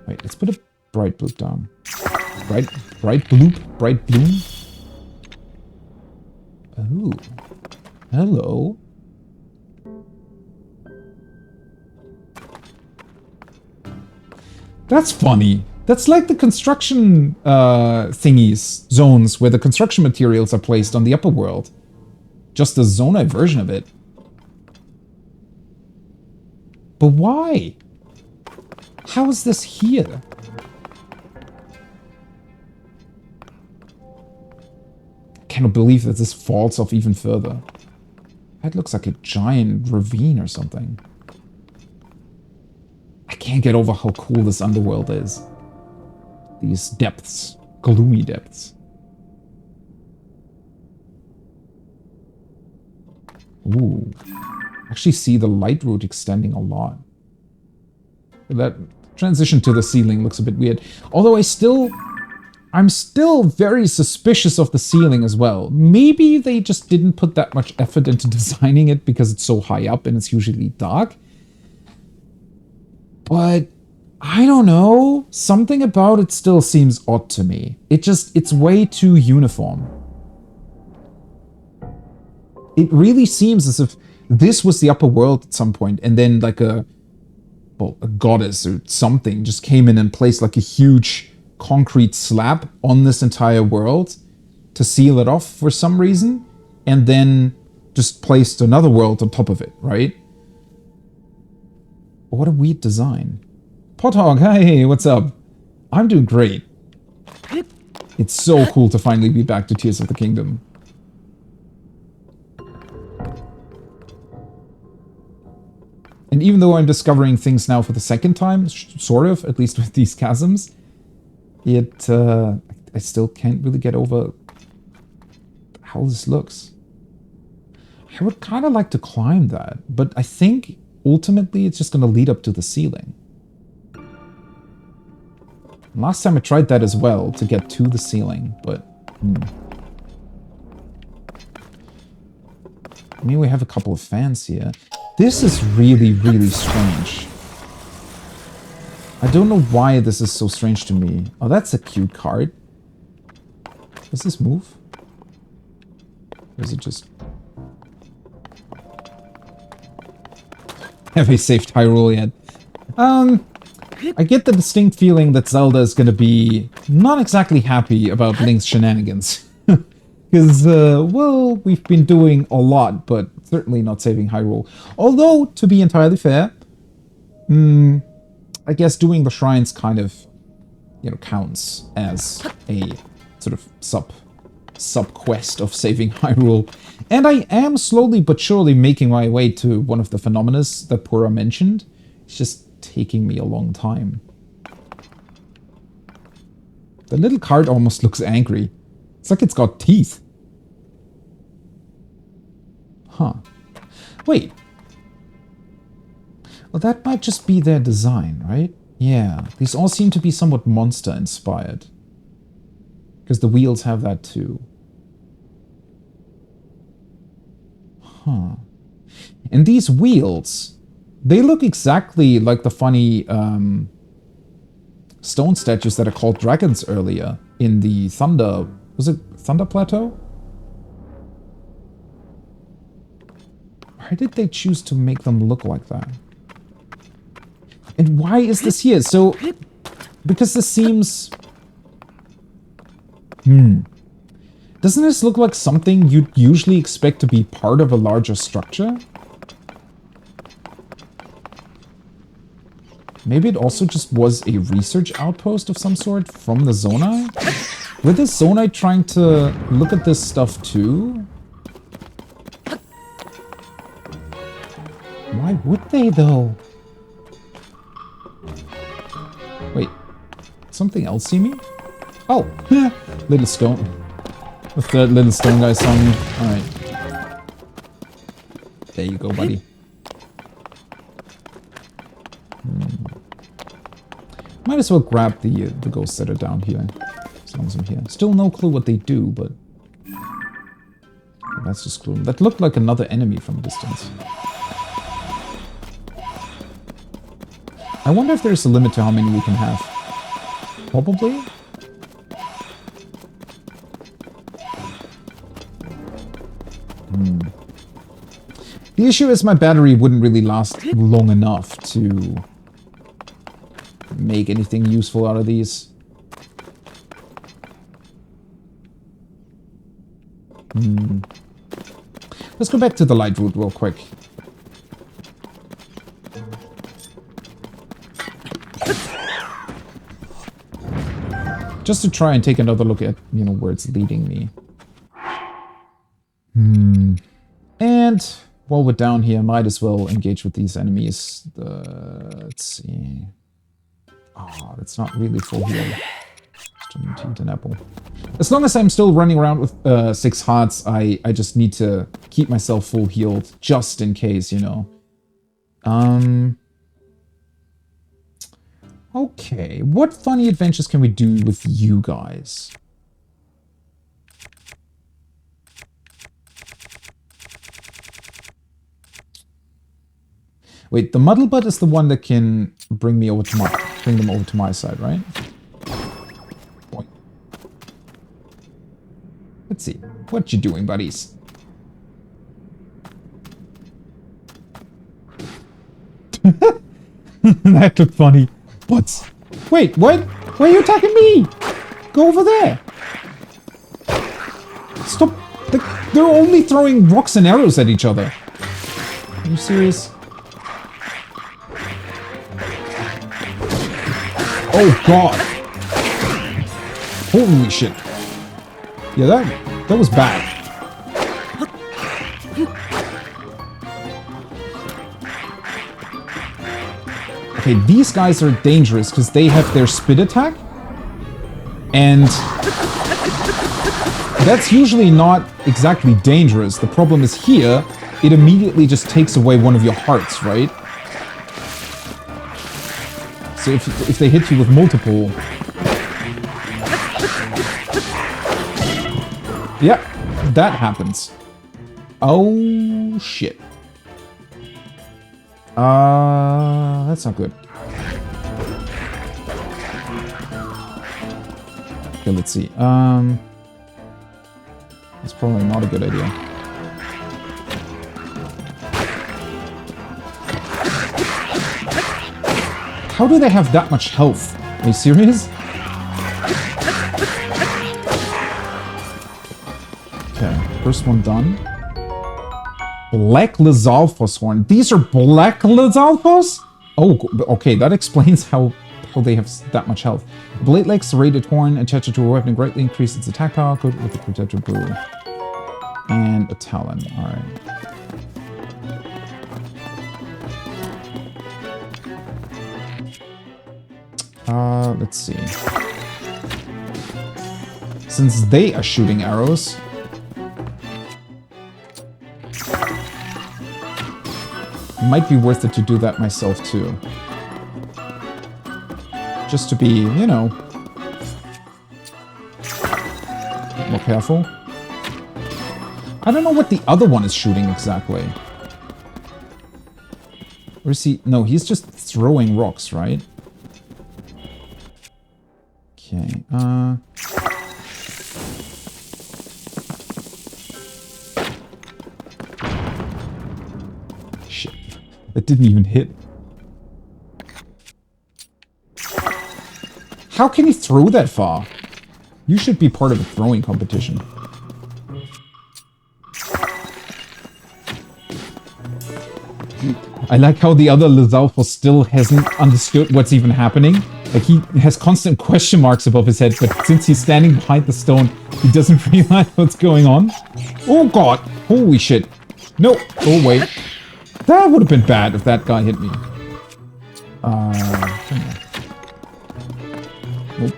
Wait, let's put a bright bloop down. Bright bloom? Oh. Hello. That's funny. That's like the construction thingies, zones, where the construction materials are placed on the upper world. Just a zonite version of it. But why? How is this here? I cannot believe that this falls off even further. That looks like a giant ravine or something. I can't get over how cool this underworld is. These depths. Gloomy depths. Ooh. Actually see the light route extending a lot. That transition to the ceiling looks a bit weird. Although I'm still very suspicious of the ceiling as well. Maybe they just didn't put that much effort into designing it because it's so high up and it's usually dark. But I don't know. Something about it still seems odd to me. It's way too uniform. It really seems as if this was the upper world at some point, and then like a goddess or something just came in and placed like a huge concrete slab on this entire world to seal it off for some reason, and then just placed another world on top of it, right? What a weird design. Pothog, hey, what's up? I'm doing great. It's so cool to finally be back to Tears of the Kingdom. And even though I'm discovering things now for the second time, sort of, at least with these chasms, I still can't really get over how this looks. I would kind of like to climb that, but I think ultimately it's just going to lead up to the ceiling. Last time I tried that as well, to get to the ceiling, but... I mean, we have a couple of fans here. This is really, really strange. I don't know why this is so strange to me. Oh, that's a cute card. Does this move? Or is it just... Have I saved Hyrule yet? I get the distinct feeling that Zelda is going to be not exactly happy about Link's shenanigans. Because, well, we've been doing a lot, but certainly not saving Hyrule. Although, to be entirely fair, I guess doing the shrines kind of, counts as a sort of sub-quest of saving Hyrule. And I am slowly but surely making my way to one of the phenomena that Pura mentioned. It's just taking me a long time. The little card almost looks angry. It's like it's got teeth. Huh. Wait. Well, that might just be their design, right? Yeah, these all seem to be somewhat monster-inspired. Because the wheels have that too. Huh. And these wheels, they look exactly like the funny stone statues that are called dragons earlier in the Thunder... Was it Thunder Plateau? Why did they choose to make them look like that? And why is this here? So, because this seems... Doesn't this look like something you'd usually expect to be part of a larger structure? Maybe it also just was a research outpost of some sort from the Zonai? Were the Zonai trying to look at this stuff too? Why would they though? Wait, something else see me? Oh, little stone. With that little stone guy saw me. Alright. There you go, buddy. Might as well grab the ghosts that are down here. As long as I'm here. Still no clue what they do, but... that's just cool. That looked like another enemy from a distance. I wonder if there's a limit to how many we can have. Probably? The issue is my battery wouldn't really last long enough to make anything useful out of these. Let's go back to the light route real quick. Just to try and take another look at, you know, where it's leading me. And while we're down here, might as well engage with these enemies. Let's see. Oh, that's not really full heal. An apple. As long as I'm still running around with 6 hearts, I just need to keep myself full healed, just in case, you know. Okay, what funny adventures can we do with you guys? Wait, the Muddlebutt is the one that can bring them over to my side, right? Boy. Let's see. What you doing, buddies? That looked funny. What? Wait, what? Why are you attacking me? Go over there. Stop. They're only throwing rocks and arrows at each other. Are you serious? Oh god. Holy shit. Yeah, that was bad. Okay, these guys are dangerous because they have their spit attack. And that's usually not exactly dangerous. The problem is here, it immediately just takes away one of your hearts, right? So if they hit you with multiple... Yeah, that happens. Oh, shit. That's not good. Okay, let's see. That's probably not a good idea. How do they have that much health? Are you serious? Okay, first one done. Black Lizalfos horn. These are Black Lizalfos? Oh, okay, that explains how they have that much health. Blade Legs, serrated horn, attached to a weapon, greatly increases its attack power, good with the protective brew. And a talon, alright. Let's see. Since they are shooting arrows, it might be worth it to do that myself too. Just to be, you know, more careful. I don't know what the other one is shooting exactly. Or is he? No, he's just throwing rocks, right? Okay, shit. That didn't even hit. How can he throw that far? You should be part of a throwing competition. I like how the other Lizalfos still hasn't understood what's even happening. Like, he has constant question marks above his head, but since he's standing behind the stone, he doesn't realize what's going on. Oh god! Holy shit. No! Oh wait. That would have been bad if that guy hit me. Nope.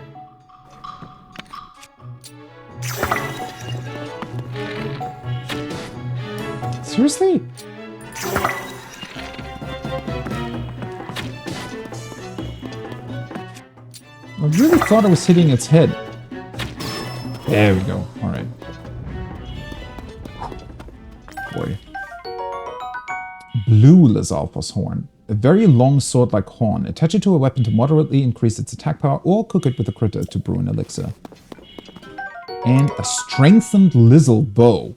Seriously? I really thought I was hitting its head. There we go. Alright. Boy. Blue Lizalfos horn. A very long sword-like horn. Attach it to a weapon to moderately increase its attack power, or cook it with a critter to brew an elixir. And a strengthened Lizzle bow.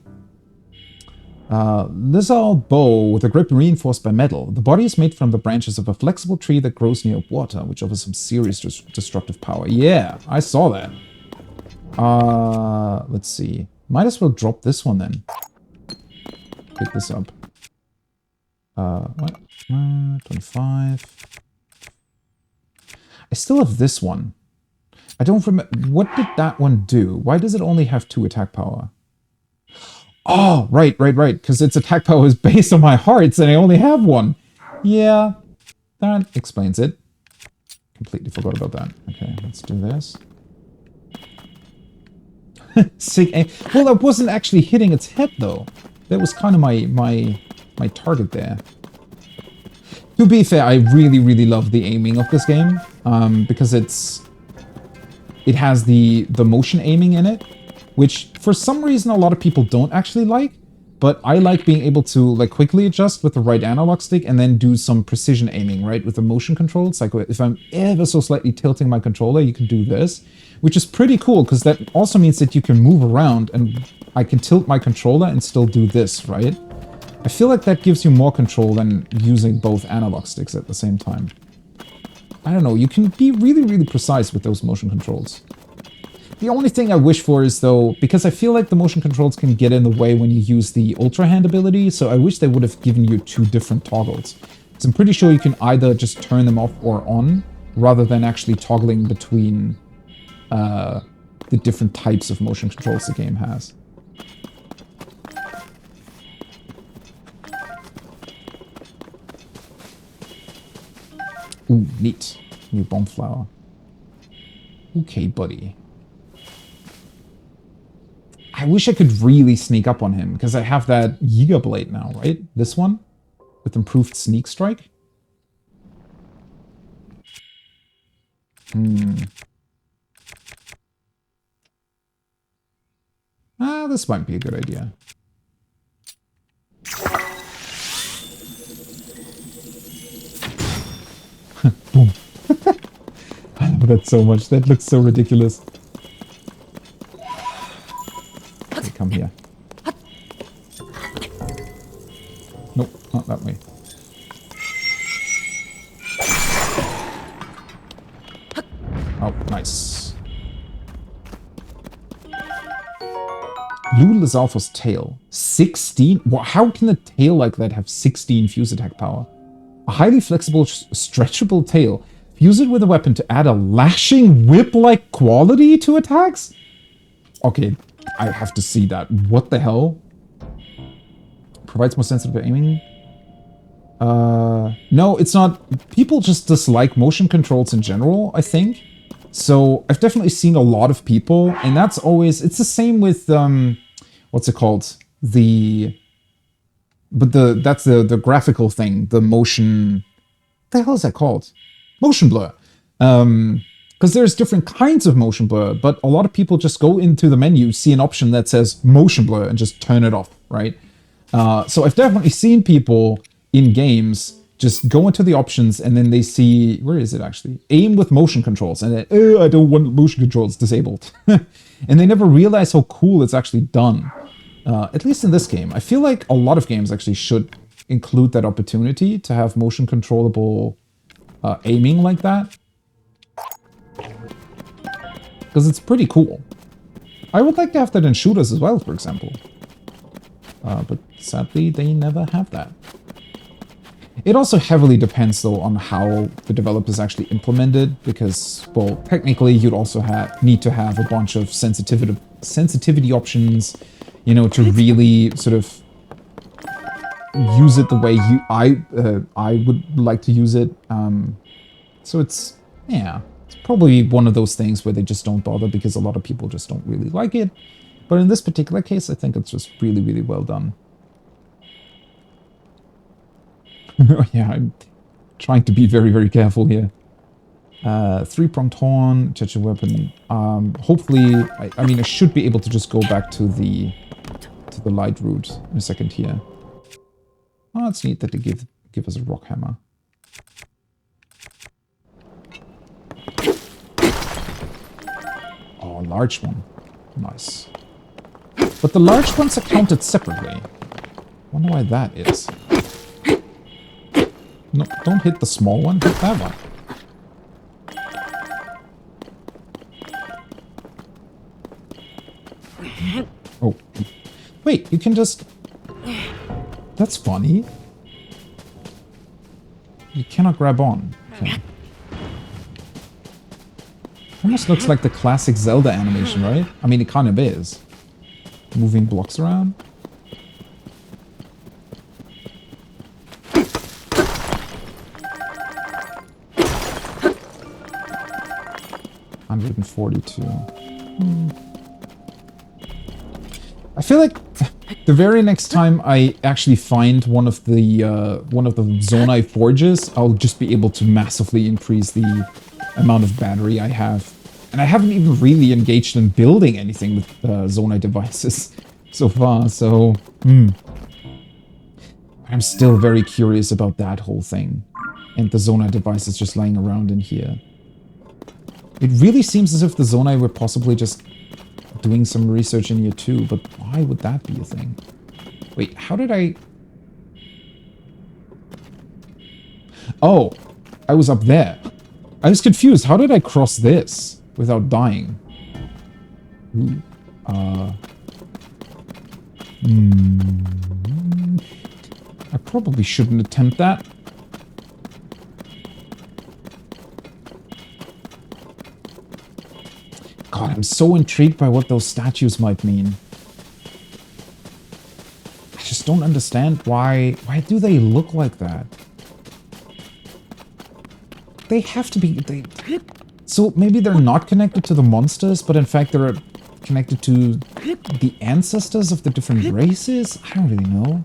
Lizzle bow with a grip reinforced by metal. The body is made from the branches of a flexible tree that grows near water, which offers some serious destructive power. Yeah, I saw that. Let's see. Might as well drop this one then. Pick this up. What? 25. I still have this one. I don't remember. What did that one do? Why does it only have 2 attack power? Oh, right. Because its attack power is based on my hearts and I only have 1. Yeah, that explains it. Completely forgot about that. Okay, let's do this. Sick aim. Well, I wasn't actually hitting its head though. That was kind of my target there. To be fair, I really love the aiming of this game, because it has the motion aiming in it, which for some reason a lot of people don't actually like, but I like being able to like quickly adjust with the right analog stick and then do some precision aiming, right, with the motion controls. Like if I'm ever so slightly tilting my controller, you can do this, which is pretty cool because that also means that you can move around and I can tilt my controller and still do this, right? I feel like that gives you more control than using both analog sticks at the same time. I don't know, you can be really precise with those motion controls. The only thing I wish for is though, because I feel like the motion controls can get in the way when you use the Ultra Hand ability, so I wish they would have given you 2 different toggles. So I'm pretty sure you can either just turn them off or on, rather than actually toggling between the different types of motion controls the game has. Ooh, neat. New bomb flower. Okay, buddy. I wish I could really sneak up on him, because I have that Yiga Blade now, right? This one? With improved sneak strike? This might be a good idea. Boom. I love that so much. That looks so ridiculous. Okay, come here. Nope, not that way. Oh, nice. Blue Lizalfos tail. 16? How can a tail like that have 16 fuse attack power? A highly flexible, stretchable tail. Fuse it with a weapon to add a lashing whip-like quality to attacks? Okay, I have to see that. What the hell? Provides more sensitive aiming? No, it's not. People just dislike motion controls in general, I think. So I've definitely seen a lot of people, and that's always, it's the same with, what's it called? That's the graphical thing, the motion, what the hell is that called? Motion blur. Because there's different kinds of motion blur, but a lot of people just go into the menu, see an option that says motion blur, and just turn it off, right? So I've definitely seen people in games just go into the options and then they see, where is it actually? Aim with motion controls, and then, oh, I don't want motion controls disabled. And they never realize how cool it's actually done. At least in this game. I feel like a lot of games actually should include that opportunity to have motion controllable aiming like that. Because it's pretty cool. I would like to have that in shooters as well, for example. But sadly, they never have that. It also heavily depends, though, on how the developers actually implement it, because, well, technically you'd also need to have a bunch of sensitivity options, you know, to really sort of use it the way I would like to use it. So it's, yeah, it's probably one of those things where they just don't bother because a lot of people just don't really like it. But in this particular case, I think it's just really, really well done. Yeah, I'm trying to be very, very careful here. Three-pronged horn, gesture weapon. Hopefully, I mean, I should be able to just go back to the light route in a second here. Oh, it's neat that they give us a rock hammer. Oh, a large one. Nice. But the large ones are counted separately. Wonder why that is. No, don't hit the small one, hit that one. Oh. Wait, you can just... That's funny. You cannot grab on. Okay. Almost looks like the classic Zelda animation, right? I mean, it kind of is. Moving blocks around. I feel like the very next time I actually find one of the Zonai forges, I'll just be able to massively increase the amount of battery I have. And I haven't even really engaged in building anything with Zonai devices so far, so... I'm still very curious about that whole thing. And the Zonai devices just lying around in here. It really seems as if the Zonai were possibly just doing some research in here too, but why would that be a thing? Wait, how did I... Oh, I was up there. I was confused. How did I cross this without dying? Ooh. I probably shouldn't attempt that. God, I'm so intrigued by what those statues might mean. I just don't understand why do they look like that? They have to be... So maybe they're not connected to the monsters, but in fact they're connected to the ancestors of the different races? I don't really know.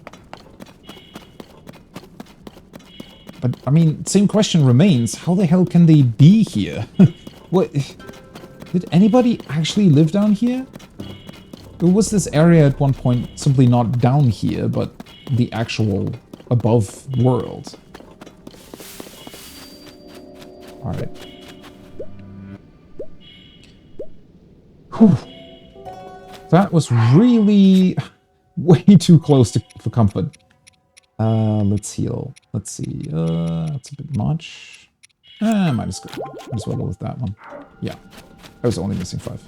But, I mean, same question remains. How the hell can they be here? What... Did anybody actually live down here? Or was this area at one point simply not down here, but the actual above world? Alright. Whew. That was really way too close for comfort. Let's heal. Let's see. That's a bit much. Might as well go with that one. Yeah. I was only missing 5.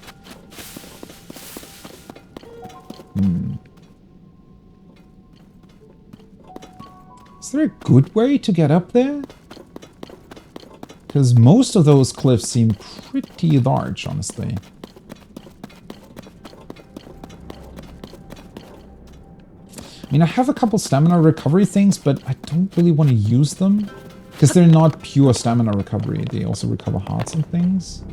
Is there a good way to get up there? Because most of those cliffs seem pretty large, honestly. I mean, I have a couple stamina recovery things, but I don't really want to use them. Because they're not pure stamina recovery. They also recover hearts and things.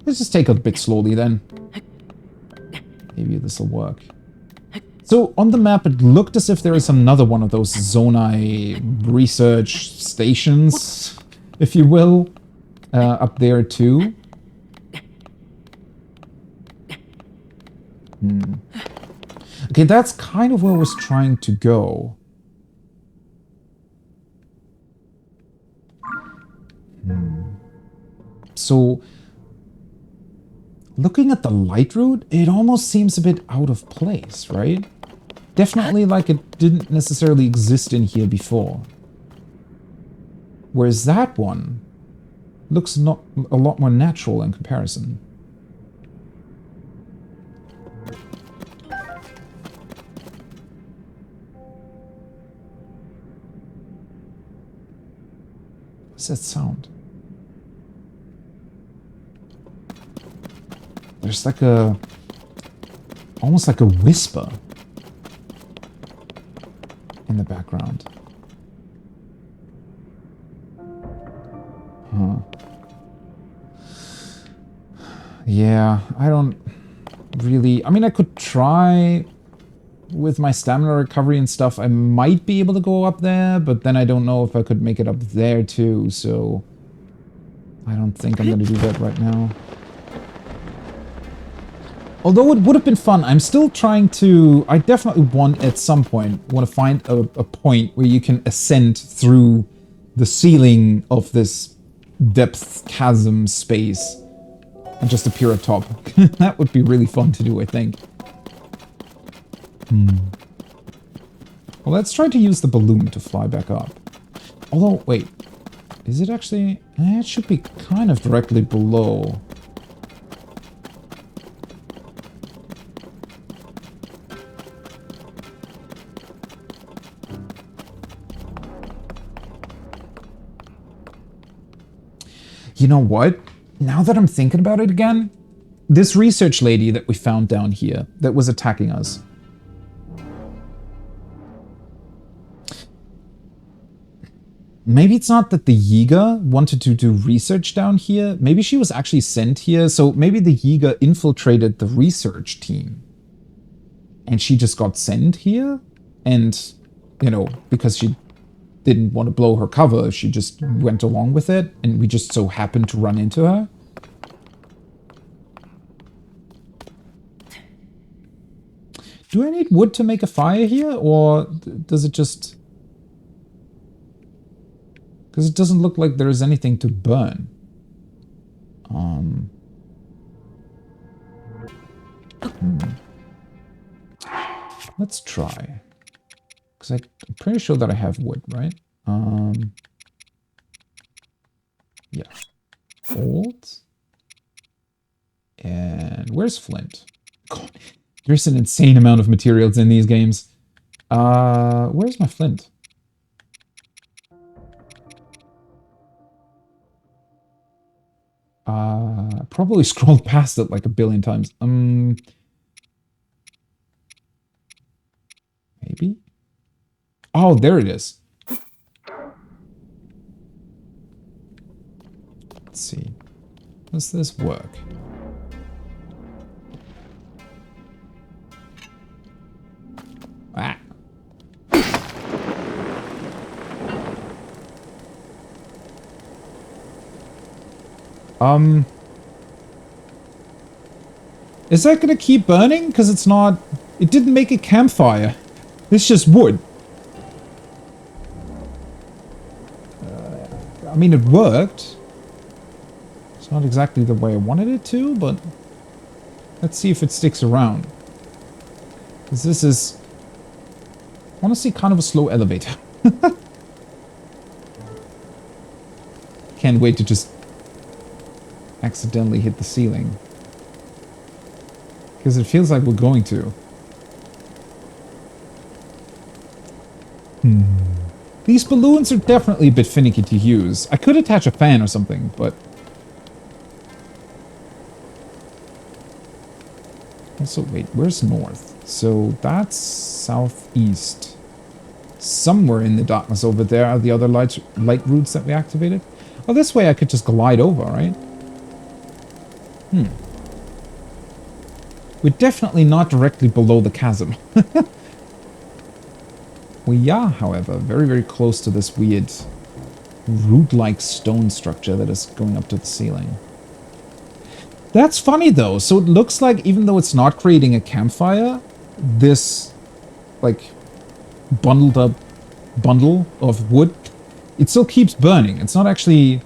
Let's just take it a bit slowly then. Maybe this will work. So on the map, it looked as if there is another one of those Zonai research stations, if you will, up there too. Okay, that's kind of where I was trying to go. So, looking at the light route, it almost seems a bit out of place, right? Definitely like it didn't necessarily exist in here before. Whereas that one looks not a lot more natural in comparison. What's that sound? There's like a... almost like a whisper in the background. Huh. Yeah, I don't really... I mean, I could try with my stamina recovery and stuff. I might be able to go up there, but then I don't know if I could make it up there too, so... I don't think I'm going to do that right now. Although it would have been fun, I'm still trying to... I definitely want, at some point, want to find a point where you can ascend through the ceiling of this depth chasm space and just appear atop. That would be really fun to do, I think. Well, let's try to use the balloon to fly back up. Although, wait. Is it actually... it should be kind of directly below. You know what? Now that I'm thinking about it again, this research lady that we found down here that was attacking us. Maybe it's not that the Yiga wanted to do research down here. Maybe she was actually sent here. So maybe the Yiga infiltrated the research team. And she just got sent here. And, you know, because she didn't want to blow her cover, she just went along with it. And we just so happened to run into her. Do I need wood to make a fire here? Or does it just... Because it doesn't look like there is anything to burn. Let's try. Because I'm pretty sure that I have wood, right? Yeah. Gold. And where's flint? God, there's an insane amount of materials in these games. Where's my flint? Probably scrolled past it like a billion times. Maybe? Oh, there it is. Let's see. Does this work? Ah. Is that gonna keep burning? Because it's not... It didn't make a campfire. It's just wood. I mean, it worked. It's not exactly the way I wanted it to, but... Let's see if it sticks around. Because this is... honestly, kind of a slow elevator. Can't wait to just... accidentally hit the ceiling. Because it feels like we're going to. These balloons are definitely a bit finicky to use. I could attach a fan or something, but... Also, wait, where's north? So that's southeast. Somewhere in the darkness over there are the other light routes that we activated. Oh, this way I could just glide over, right? We're definitely not directly below the chasm. We are, however, very, very close to this weird root-like stone structure that is going up to the ceiling. That's funny, though. So it looks like, even though it's not creating a campfire, this, like, bundled up bundle of wood, it still keeps burning. It's not actually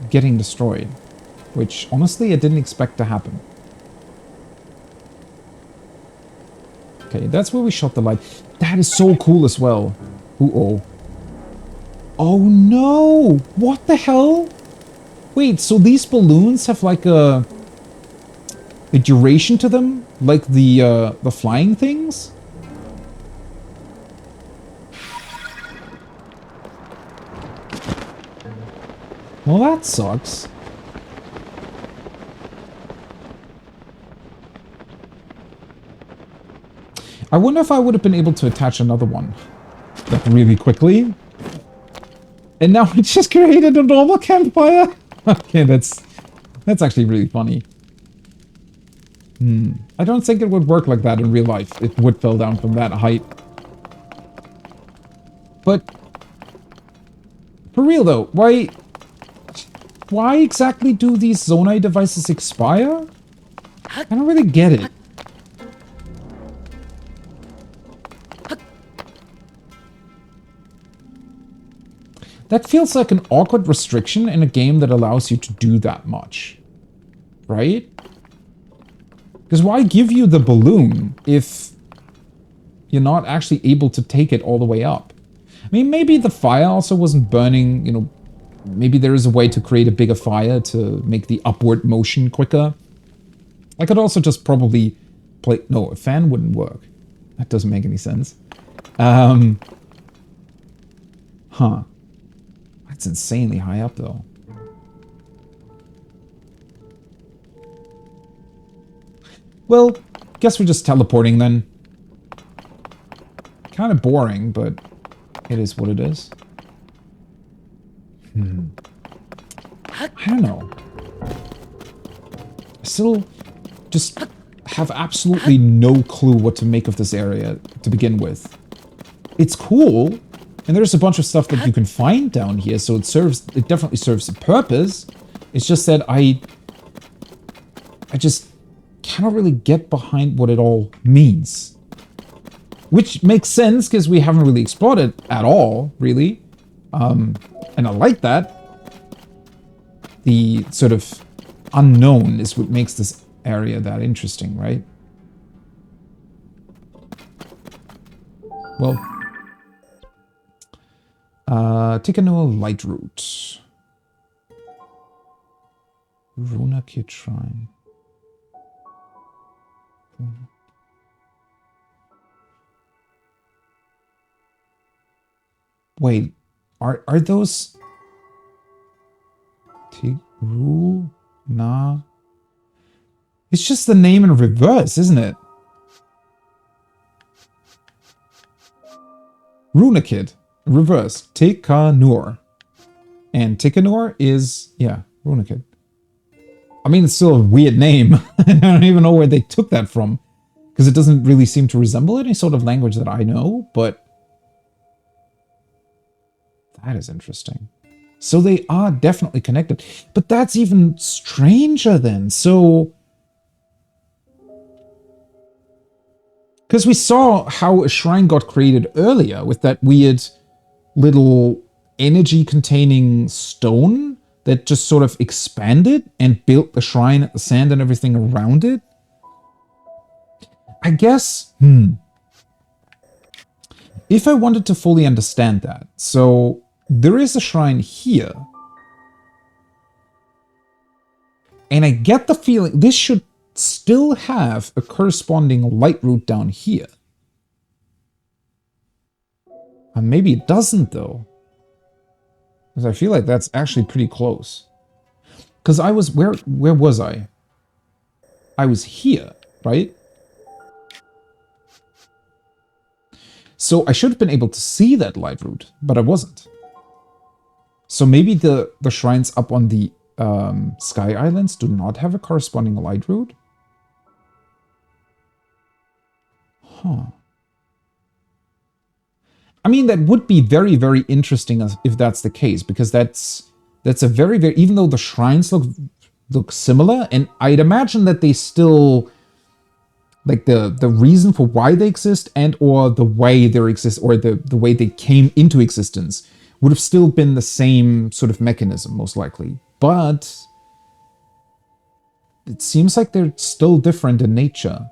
getting destroyed. Which, honestly, I didn't expect to happen. Okay, that's where we shot the light. That is so cool as well. Uh-oh. Oh no! What the hell? Wait, so these balloons have like a duration to them? Like the flying things? Well, that sucks. I wonder if I would have been able to attach another one. Like, really quickly. And now it just created a normal campfire. Okay, that's actually really funny. I don't think it would work like that in real life. If wood fell down from that height. But for real though, why exactly do these Zonai devices expire? I don't really get it. That feels like an awkward restriction in a game that allows you to do that much. Right? Because why give you the balloon if you're not actually able to take it all the way up? I mean, maybe the fire also wasn't burning, you know, maybe there is a way to create a bigger fire to make the upward motion quicker. I could also just probably play... No, a fan wouldn't work. That doesn't make any sense. Huh. That's insanely high up, though. Well, guess we're just teleporting then. Kind of boring, but it is what it is. I don't know. I still just have absolutely no clue what to make of this area to begin with. It's cool, and there's a bunch of stuff that you can find down here, so it definitely serves a purpose. It's just that I just cannot really get behind what it all means. Which makes sense, because we haven't really explored it at all, really. And I like that. The sort of unknown is what makes this area that interesting, right? Well, Tikanua Light Route. Runa Kid Shrine. Wait, are those Tiru Na? It's just the name in reverse, isn't it? Runakid, reverse, Tikanur. And Tikanur is, yeah, Runakid. I mean, it's still a weird name. I don't even know where they took that from. Because it doesn't really seem to resemble any sort of language that I know, but... That is interesting. So they are definitely connected. But that's even stranger then. So... Because we saw how a shrine got created earlier with that weird little energy-containing stone that just sort of expanded and built the shrine, the sand and everything around it. I guess, if I wanted to fully understand that, so there is a shrine here. And I get the feeling this should still have a corresponding light route down here. And maybe it doesn't, though. Because I feel like that's actually pretty close. Because I was... Where was I? I was here, right? So I should have been able to see that light route, but I wasn't. So maybe the shrines up on the Sky Islands do not have a corresponding light route? Huh. I mean, that would be very, very interesting if that's the case, because that's a very, very... Even though the shrines look similar, and I'd imagine that they still... Like, the reason for why they exist and or the way they exist, or the way they came into existence, would have still been the same sort of mechanism, most likely. But it seems like they're still different in nature.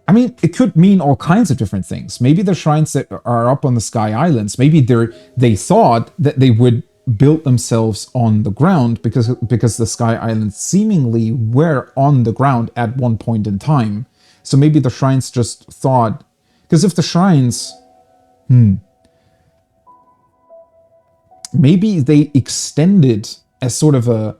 I mean, it could mean all kinds of different things. Maybe the shrines that are up on the Sky Islands, maybe they thought that they would build themselves on the ground because the Sky Islands seemingly were on the ground at one point in time. So maybe the shrines just thought... Because if the shrines Maybe they extended as sort of a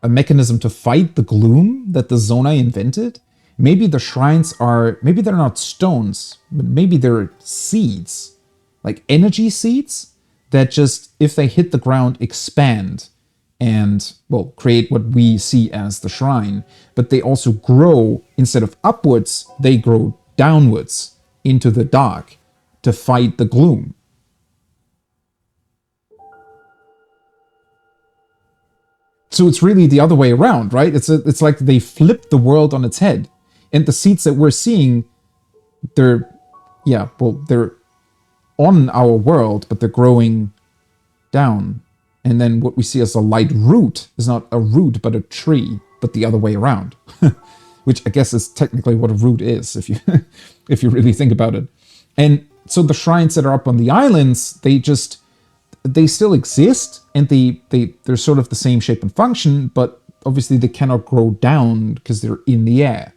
mechanism to fight the gloom that the Zonai invented. Maybe the shrines are, maybe they're not stones, but maybe they're seeds, like energy seeds that just, if they hit the ground, expand and, well, create what we see as the shrine. But they also grow, instead of upwards, they grow downwards into the dark to fight the gloom. So it's really the other way around, right? It's like they flipped the world on its head. And the seeds that we're seeing, they're on our world, but they're growing down. And then what we see as a light root is not a root, but a tree, but the other way around. Which I guess is technically what a root is, if you if you really think about it. And so the shrines that are up on the islands, they still exist, and they're sort of the same shape and function, but obviously they cannot grow down because they're in the air.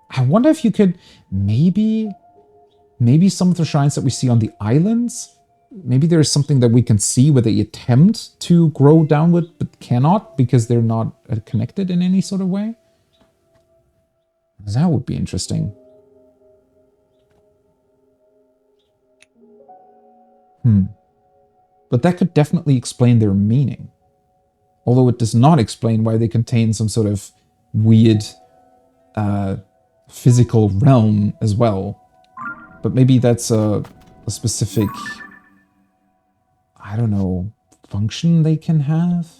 I wonder if you could maybe some of the shrines that we see on the islands, maybe there is something that we can see where they attempt to grow downward but cannot because they're not connected in any sort of way. That would be interesting. But that could definitely explain their meaning. Although it does not explain why they contain some sort of weird physical realm as well. But maybe that's a specific, I don't know, function they can have?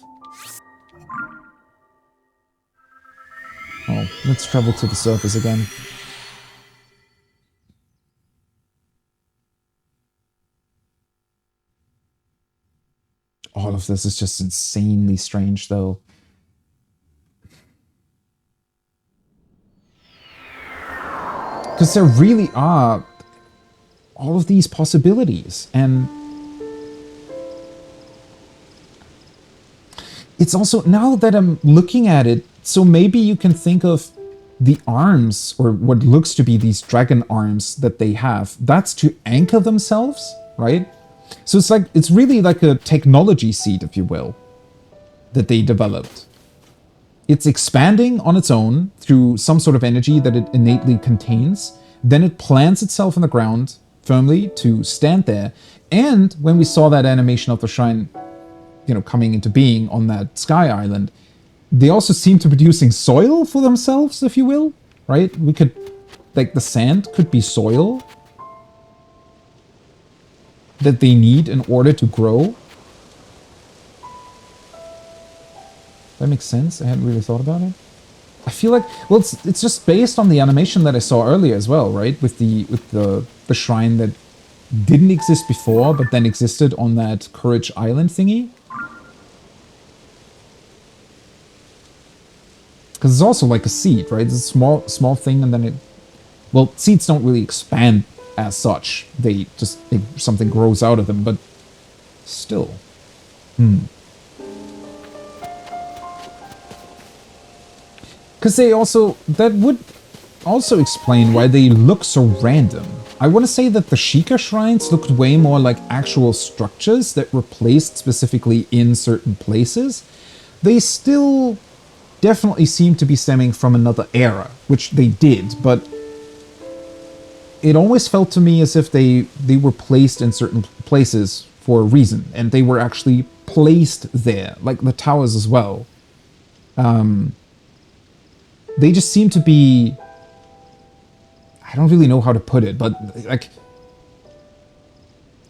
Oh, let's travel to the surface again. All of this is just insanely strange, though. Because there really are all of these possibilities, and it's also, now that I'm looking at it, so maybe you can think of the arms, or what looks to be these dragon arms that they have, that's to anchor themselves, right? So it's really like a technology seed, if you will, that they developed. It's expanding on its own through some sort of energy that it innately contains. Then it plants itself in the ground firmly to stand there. And when we saw that animation of the shrine, coming into being on that sky island, they also seem to be producing soil for themselves, if you will, right? We could, like, the sand could be soil that they need in order to grow. That makes sense. I hadn't really thought about it. I feel like, well, it's just based on the animation that I saw earlier as well, right? With the shrine that didn't exist before, but then existed on that Courage Island thingy. Because it's also like a seed, right? It's a small thing, and then well, seeds don't really expand as such. They just, something grows out of them, but still. Because that would also explain why they look so random. I want to say that the Sheikah shrines looked way more like actual structures that were placed specifically in certain places. They still definitely seem to be stemming from another era, which they did, but it always felt to me as if they were placed in certain places for a reason, and they were actually placed there, like the towers as well. They just seem to be, I don't really know how to put it, but like,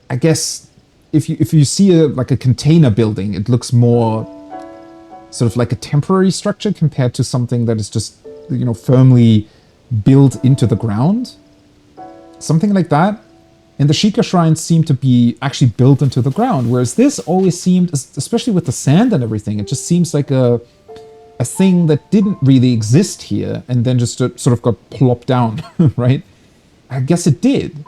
I guess if you see a container building, it looks more sort of like a temporary structure compared to something that is just, firmly built into the ground. Something like that. And the Sheikah shrines seem to be actually built into the ground, whereas this always seemed, especially with the sand and everything, it just seems like a thing that didn't really exist here and then just sort of got plopped down, right? I guess it did.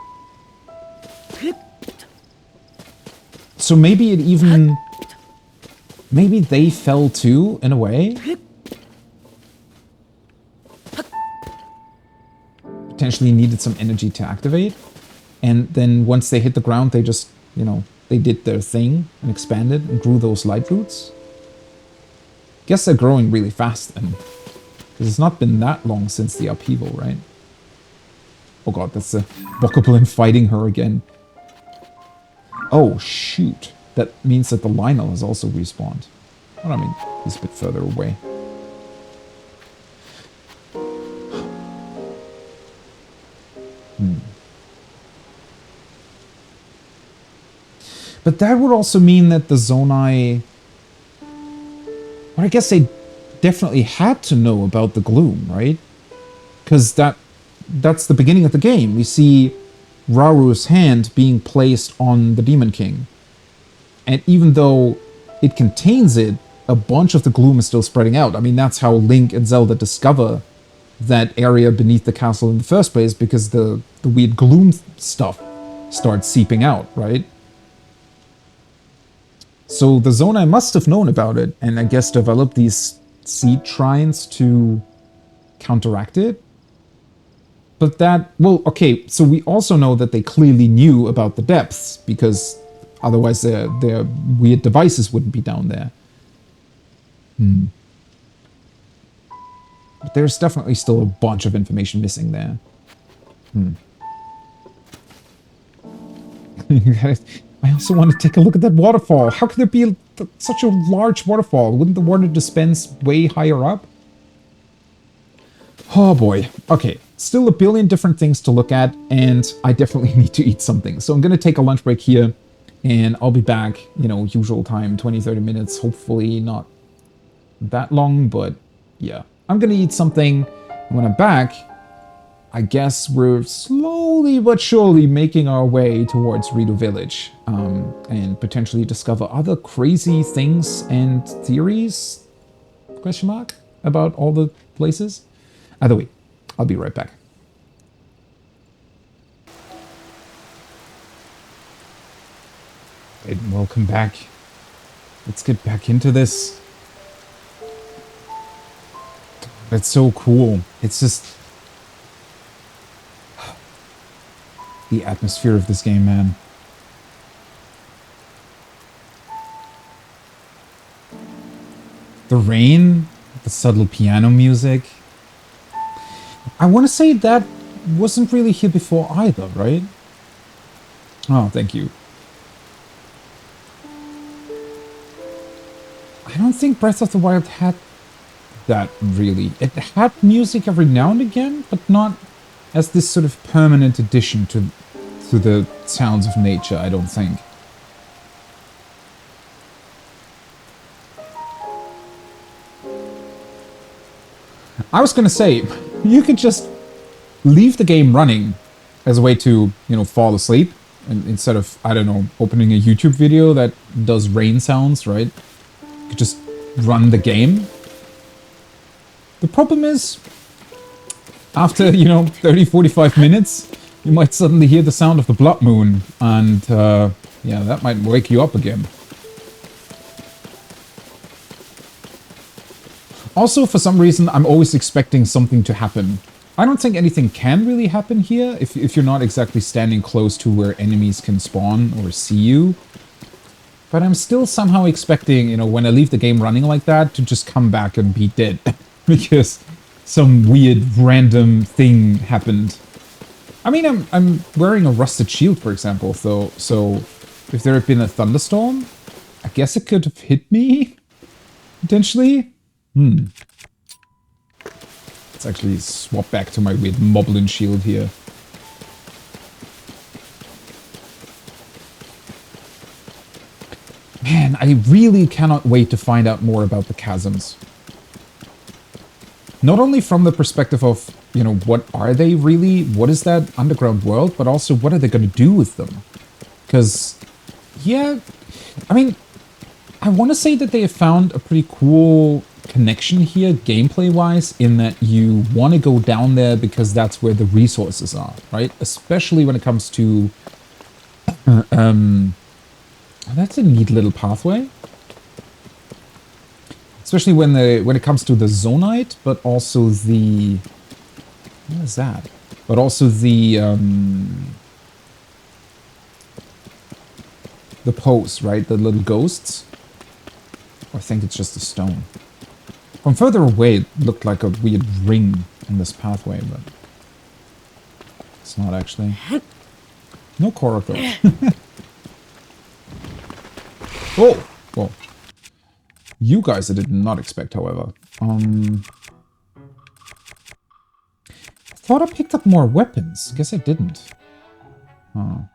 So maybe it even... Maybe they fell too, in a way? potentially needed some energy to activate. And then once they hit the ground, they just, you know, they did their thing and expanded and grew those light roots. Guess they're growing really fast then. Because it's not been that long since the upheaval, right? Oh god, that's a Bokoblin fighting her again. Oh, shoot. That means that the Lionel has also respawned. Well, I mean, he's a bit further away. But that would also mean that the Zonai... Well, I guess they definitely had to know about the gloom, right? Because that's the beginning of the game. We see Raru's hand being placed on the Demon King. And even though it contains it, a bunch of the gloom is still spreading out. I mean, that's how Link and Zelda discover that area beneath the castle in the first place, because the weird gloom stuff starts seeping out, right? So the Zonai must have known about it, and I guess developed these seed shrines to counteract it. But that, well, okay, so we also know that they clearly knew about the depths, because otherwise their weird devices wouldn't be down there. But there's definitely still a bunch of information missing there. I also want to take a look at that waterfall. How could there be such a large waterfall? Wouldn't the water dispense way higher up? Oh boy. Okay, still a billion different things to look at, and I definitely need to eat something. So I'm going to take a lunch break here, and I'll be back, you know, usual time, 20-30 minutes. Hopefully not that long, but yeah. I'm going to eat something. When I'm back, I guess we're slowly but surely making our way towards Rito Village, and potentially discover other crazy things and theories, question mark, about all the places. Either way, I'll be right back. And welcome back. Let's get back into this. It's so cool. It's just... the atmosphere of this game, man. The rain, the subtle piano music. I want to say that wasn't really here before either, right? Oh, thank you. I don't think Breath of the Wild had that, really. It had music every now and again, but not as this sort of permanent addition to the sounds of nature, I don't think. I was gonna say, you could just leave the game running as a way to, you know, fall asleep, and instead of, I don't know, opening a YouTube video that does rain sounds, right? You could just run the game. The problem is, after, you know, 30-45 minutes, you might suddenly hear the sound of the blood moon, and, yeah, that might wake you up again. Also, for some reason, I'm always expecting something to happen. I don't think anything can really happen here, if you're not exactly standing close to where enemies can spawn or see you. But I'm still somehow expecting, you know, when I leave the game running like that, to just come back and be dead. Because some weird random thing happened. I mean, I'm wearing a rusted shield, for example, so if there had been a thunderstorm, I guess it could have hit me, potentially. Let's actually swap back to my weird Moblin shield here. Man, I really cannot wait to find out more about the chasms. Not only from the perspective of, you know, what are they really? What is that underground world? But also, what are they going to do with them? Because, yeah, I mean, I want to say that they have found a pretty cool connection here, gameplay-wise, in that you want to go down there because that's where the resources are, right? Especially when it comes to... that's a neat little pathway. Especially when it comes to the Zonite, but also the... What is that? but also the pose, right? The little ghosts. I think it's just a stone. From further away, it looked like a weird ring in this pathway, but it's not actually. No coracle. Oh! Well. You guys I did not expect, however. I thought I picked up more weapons. Guess I didn't. Oh.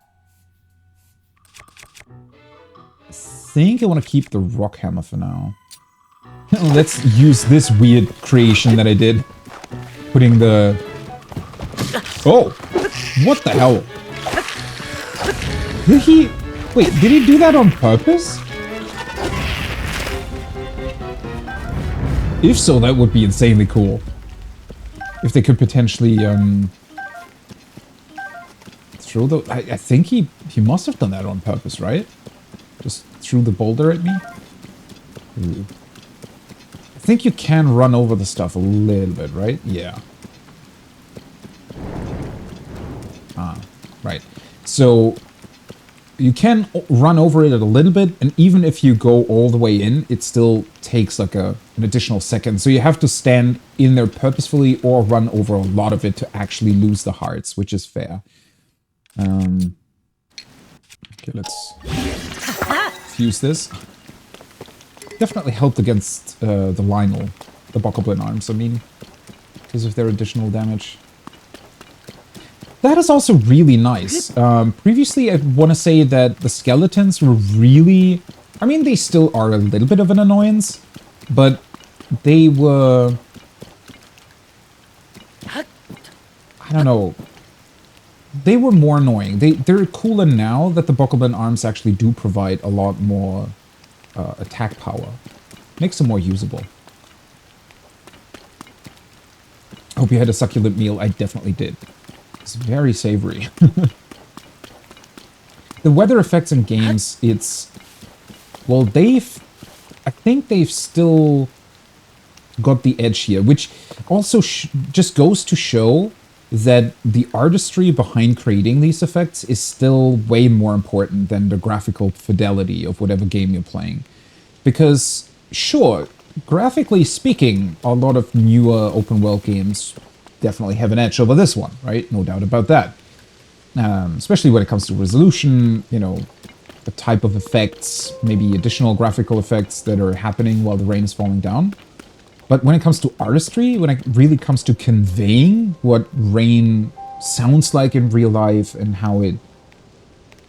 I think I want to keep the rock hammer for now. Let's use this weird creation that I did. Putting the... Oh! What the hell? Did he... Wait, did he do that on purpose? If so, that would be insanely cool. If they could potentially, throw the... I think he must have done that on purpose, right? Just threw the boulder at me? Ooh. I think you can run over the stuff a little bit, right? Yeah. Ah, right. So... You can run over it a little bit, and even if you go all the way in, it still takes like an additional second. So you have to stand in there purposefully or run over a lot of it to actually lose the hearts, which is fair. Okay, let's fuse this. Definitely helped against the Lionel, the Bokoblin arms, I mean, because of their additional damage. That is also really nice. Previously, I want to say that the skeletons were really... I mean, they still are a little bit of an annoyance, but they were... I don't know. They were more annoying. They're cooler now that the Bokoblin arms actually do provide a lot more attack power. Makes them more usable. Hope you had a succulent meal. I definitely did. It's very savory. The weather effects in games, it's... Well, I think they've still got the edge here, which also just goes to show that the artistry behind creating these effects is still way more important than the graphical fidelity of whatever game you're playing. Because, sure, graphically speaking, a lot of newer open-world games definitely have an edge over this one, right? No doubt about that. Especially when it comes to resolution, you know, the type of effects, maybe additional graphical effects that are happening while the rain is falling down. But when it comes to artistry, when it really comes to conveying what rain sounds like in real life and how it...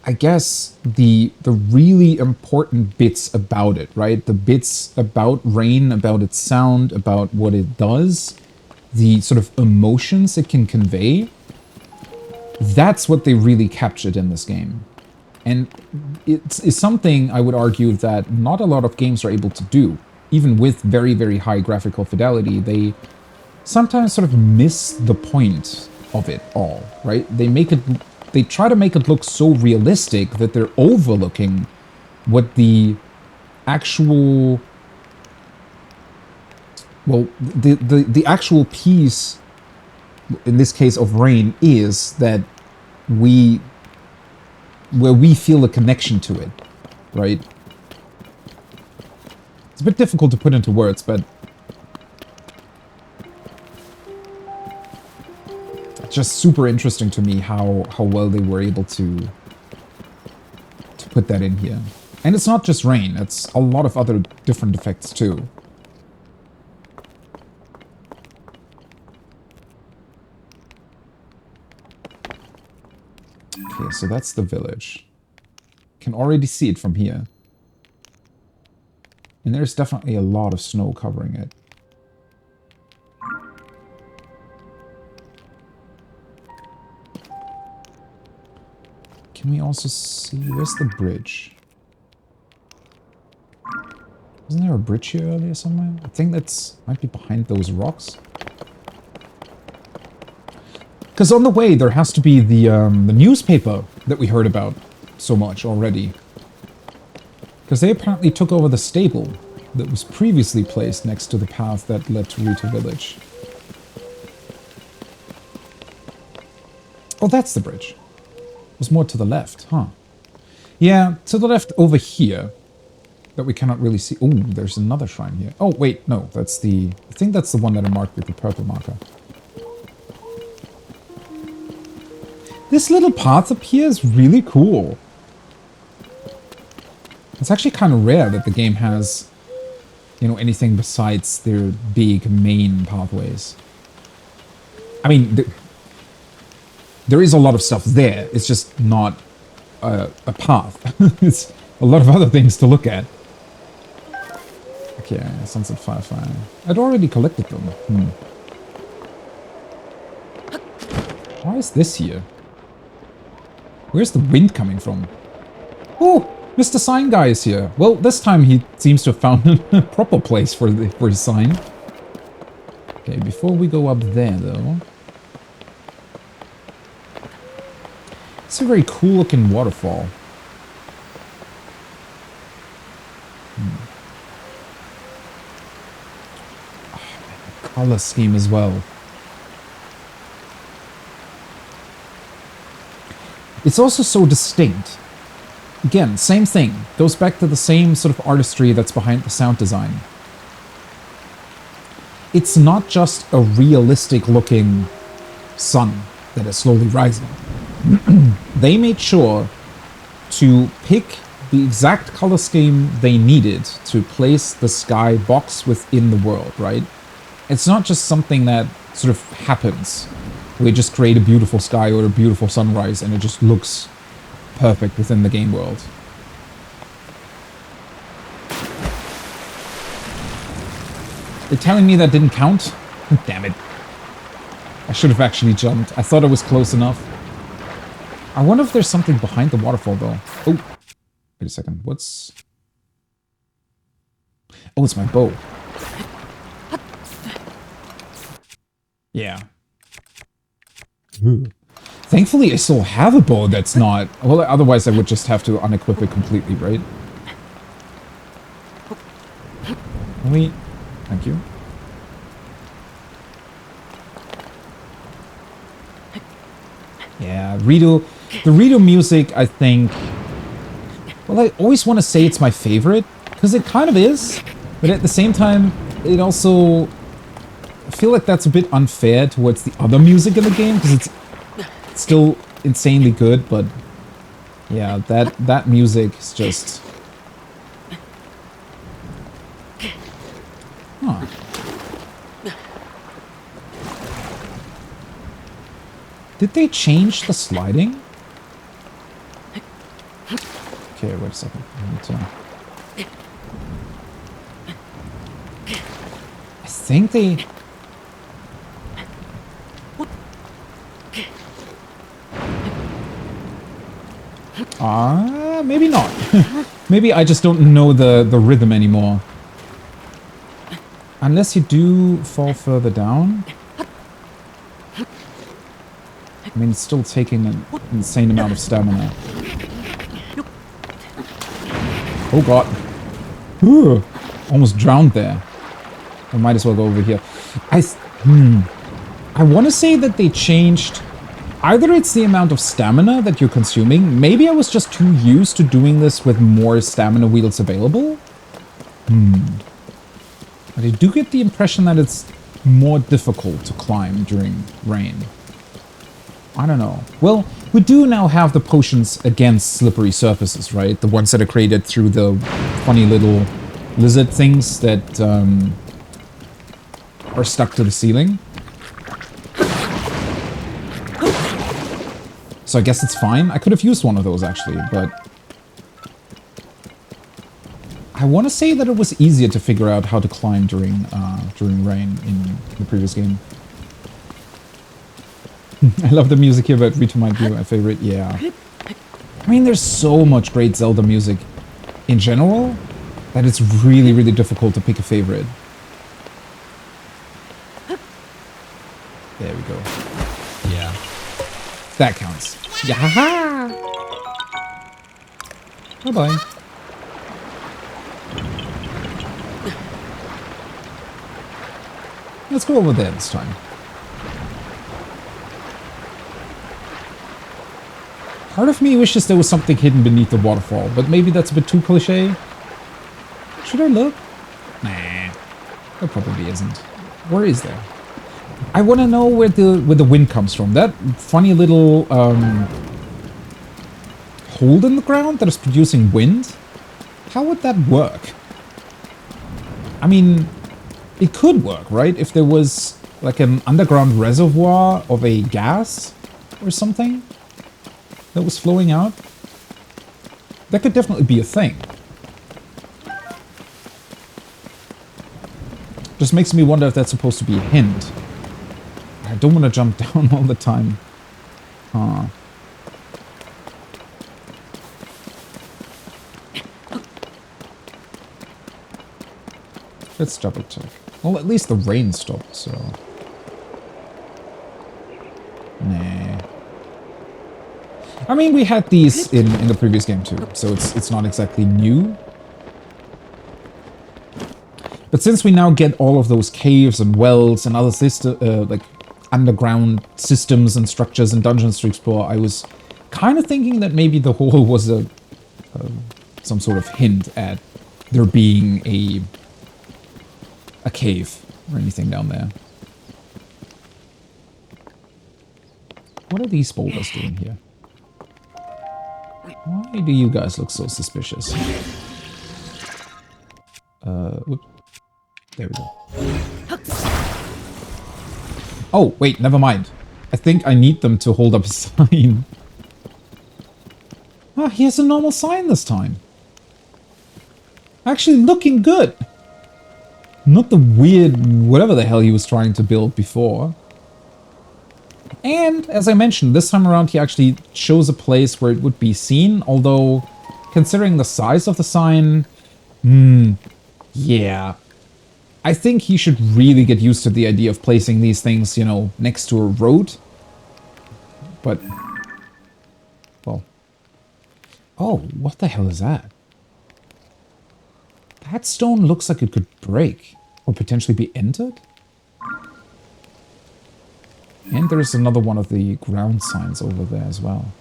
I guess the really important bits about it, right? The bits about rain, about its sound, about what it does... The sort of emotions it can convey, that's what they really captured in this game. And it's something I would argue that not a lot of games are able to do. Even with very, very high graphical fidelity, they sometimes sort of miss the point of it all, right? They try to make it look so realistic that they're overlooking what the actual... Well, the actual piece, in this case of rain, is that where we feel a connection to it, right? It's a bit difficult to put into words, but it's just super interesting to me how well they were able to put that in here. And it's not just rain, it's a lot of other different effects too. Okay, so that's the village. Can already see it from here. And there's definitely a lot of snow covering it. Can we also see... Where's the bridge? Wasn't there a bridge here earlier somewhere? I think that's... might be behind those rocks. Because on the way, there has to be the newspaper that we heard about so much already. Because they apparently took over the stable that was previously placed next to the path that led to Rita Village. Oh, that's the bridge. It was more to the left, huh? Yeah, to the left over here. That we cannot really see. Oh, there's another shrine here. Oh, wait, no. That's the... I think that's the one that I marked with the purple marker. This little path up here is really cool. It's actually kind of rare that the game has, you know, anything besides their big main pathways. I mean, there is a lot of stuff there. It's just not a path. It's a lot of other things to look at. Okay, Sunset Firefly. I'd already collected them. Why is this here? Where's the wind coming from? Oh, Mr. Sign Guy is here. Well, this time he seems to have found a proper place for his sign. Okay, before we go up there, though... It's a very cool looking waterfall. Color scheme as well. It's also so distinct. Again, same thing. Goes back to the same sort of artistry that's behind the sound design. It's not just a realistic looking sun that is slowly rising. They made sure to pick the exact color scheme they needed to place the sky box within the world, right? It's not just something that sort of happens. We just create a beautiful sky or a beautiful sunrise and it just looks perfect within the game world. They're telling me that didn't count? Damn it. I should have actually jumped. I thought I was close enough. I wonder if there's something behind the waterfall though. Oh, wait a second. What's... Oh, it's my bow. Yeah. Ooh. Thankfully, I still have a bow that's not... Well, otherwise I would just have to unequip it completely, right? Wait. Thank you. Yeah, Rito... The Rito music, I think... Well, I always want to say it's my favorite, because it kind of is. But at the same time, it also... I feel like that's a bit unfair towards the other music in the game, because it's still insanely good, but yeah, that music is just... Huh. Did they change the sliding? Okay, wait a second. I need to... I think they... Maybe not. Maybe I just don't know the rhythm anymore. Unless you do fall further down. I mean, it's still taking an insane amount of stamina. Oh god. Ooh, almost drowned there. I might as well go over here. I want to say that they changed... Either it's the amount of stamina that you're consuming. Maybe I was just too used to doing this with more stamina wheels available. But I do get the impression that it's more difficult to climb during rain. I don't know. Well, we do now have the potions against slippery surfaces, right? The ones that are created through the funny little lizard things that are stuck to the ceiling. So I guess it's fine. I could have used one of those actually, but... I want to say that it was easier to figure out how to climb during rain in the previous game. I love the music here, but Rito might be my favorite. Yeah. I mean, there's so much great Zelda music in general that it's really, really difficult to pick a favorite. There we go. Yeah. That counts. Yeah. Bye-bye. Let's go over there this time. Part of me wishes there was something hidden beneath the waterfall, but maybe that's a bit too cliche. Should I look? Nah, there probably isn't. Where is there? I want to know where the wind comes from. That funny little hole in the ground that is producing wind. How would that work? I mean, it could work, right? If there was like an underground reservoir of a gas or something that was flowing out. That could definitely be a thing. Just makes me wonder if that's supposed to be a hint. I don't want to jump down all the time. Let's double check. Well, at least the rain stopped, so... Nah. I mean, we had these in the previous game too, so it's not exactly new. But since we now get all of those caves and wells and other like underground systems and structures and dungeons to explore, I was kind of thinking that maybe the hole was some sort of hint at there being a cave or anything down there. What are these boulders doing here? Why do you guys look so suspicious? Whoops. There we go. Oh, wait, never mind. I think I need them to hold up a sign. Ah, he has a normal sign this time. Actually looking good. Not the weird whatever the hell he was trying to build before. And, as I mentioned, this time around he actually shows a place where it would be seen, although, considering the size of the sign, yeah. I think he should really get used to the idea of placing these things, you know, next to a road. But, well. Oh, what the hell is that? That stone looks like it could break, or potentially be entered? And there's another one of the ground signs over there as well.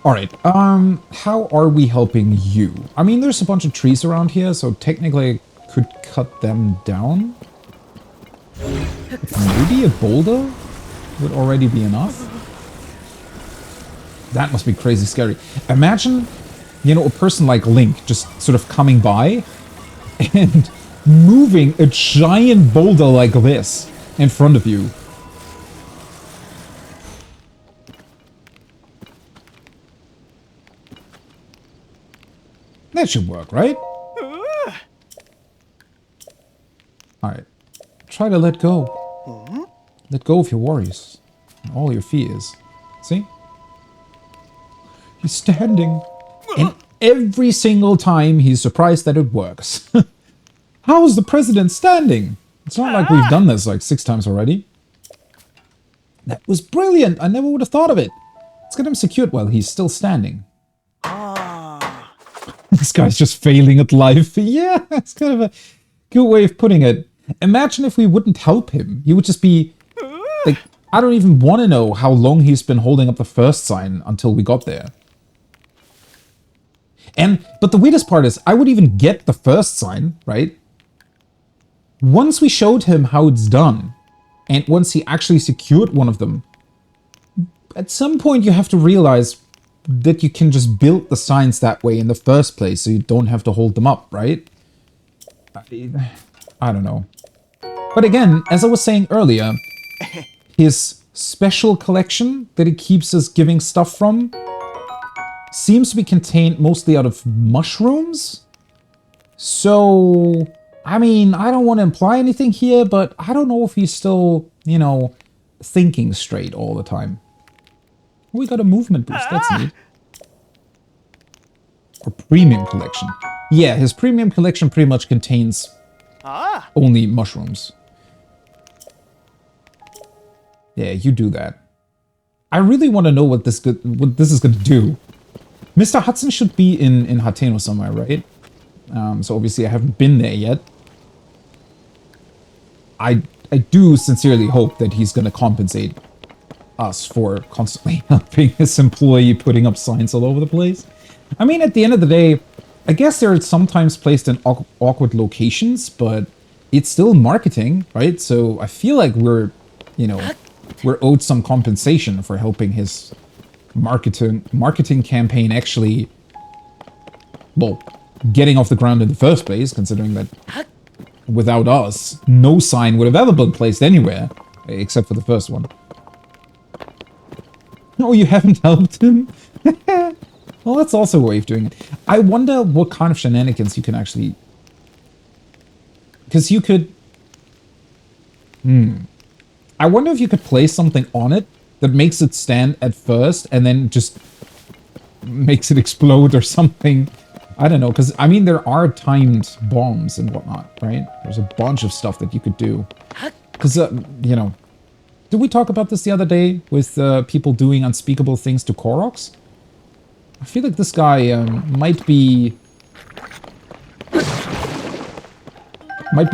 Alright, how are we helping you? I mean, there's a bunch of trees around here, so technically I could cut them down. Maybe a boulder would already be enough. That must be crazy scary. Imagine, you know, a person like Link just sort of coming by and moving a giant boulder like this in front of you. That should work, right? Alright. Try to let go. Let go of your worries. And all your fears. See? He's standing. And every single time he's surprised that it works. How is the president standing? It's not like we've done this like 6 times already. That was brilliant. I never would have thought of it. Let's get him secured while he's still standing. This guy's just failing at life. Yeah, that's kind of a good way of putting it. Imagine if we wouldn't help him. He would just be... like, I don't even want to know how long he's been holding up the first sign until we got there. But the weirdest part is, I would even get the first sign, right? Once we showed him how it's done, and once he actually secured one of them, at some point you have to realize that you can just build the signs that way in the first place, so you don't have to hold them up, right? I don't know. But again, as I was saying earlier, his special collection that he keeps us giving stuff from seems to be contained mostly out of mushrooms. So, I mean, I don't want to imply anything here, but I don't know if he's still, you know, thinking straight all the time. We got a movement boost, that's neat. Or premium collection. Yeah, his premium collection pretty much contains only mushrooms. Yeah, you do that. I really want to know what this is going to do. Mr. Hudson should be in Hateno somewhere, right? So obviously I haven't been there yet. I I do sincerely hope that he's going to compensate us for constantly helping his employee putting up signs all over the place. I mean, at the end of the day, I guess they're sometimes placed in awkward locations, but it's still marketing, right? So I feel like we're, you know, we're owed some compensation for helping his marketing campaign actually, well, getting off the ground in the first place, considering that without us, no sign would have ever been placed anywhere, except for the first one. No, you haven't helped him? Well, that's also a way of doing it. I wonder what kind of shenanigans you can actually... Because you could... I wonder if you could place something on it that makes it stand at first and then just makes it explode or something. I don't know, because, I mean, there are timed bombs and whatnot, right? There's a bunch of stuff that you could do. Because, you know... Did we talk about this the other day with people doing unspeakable things to Koroks? I feel like this guy might be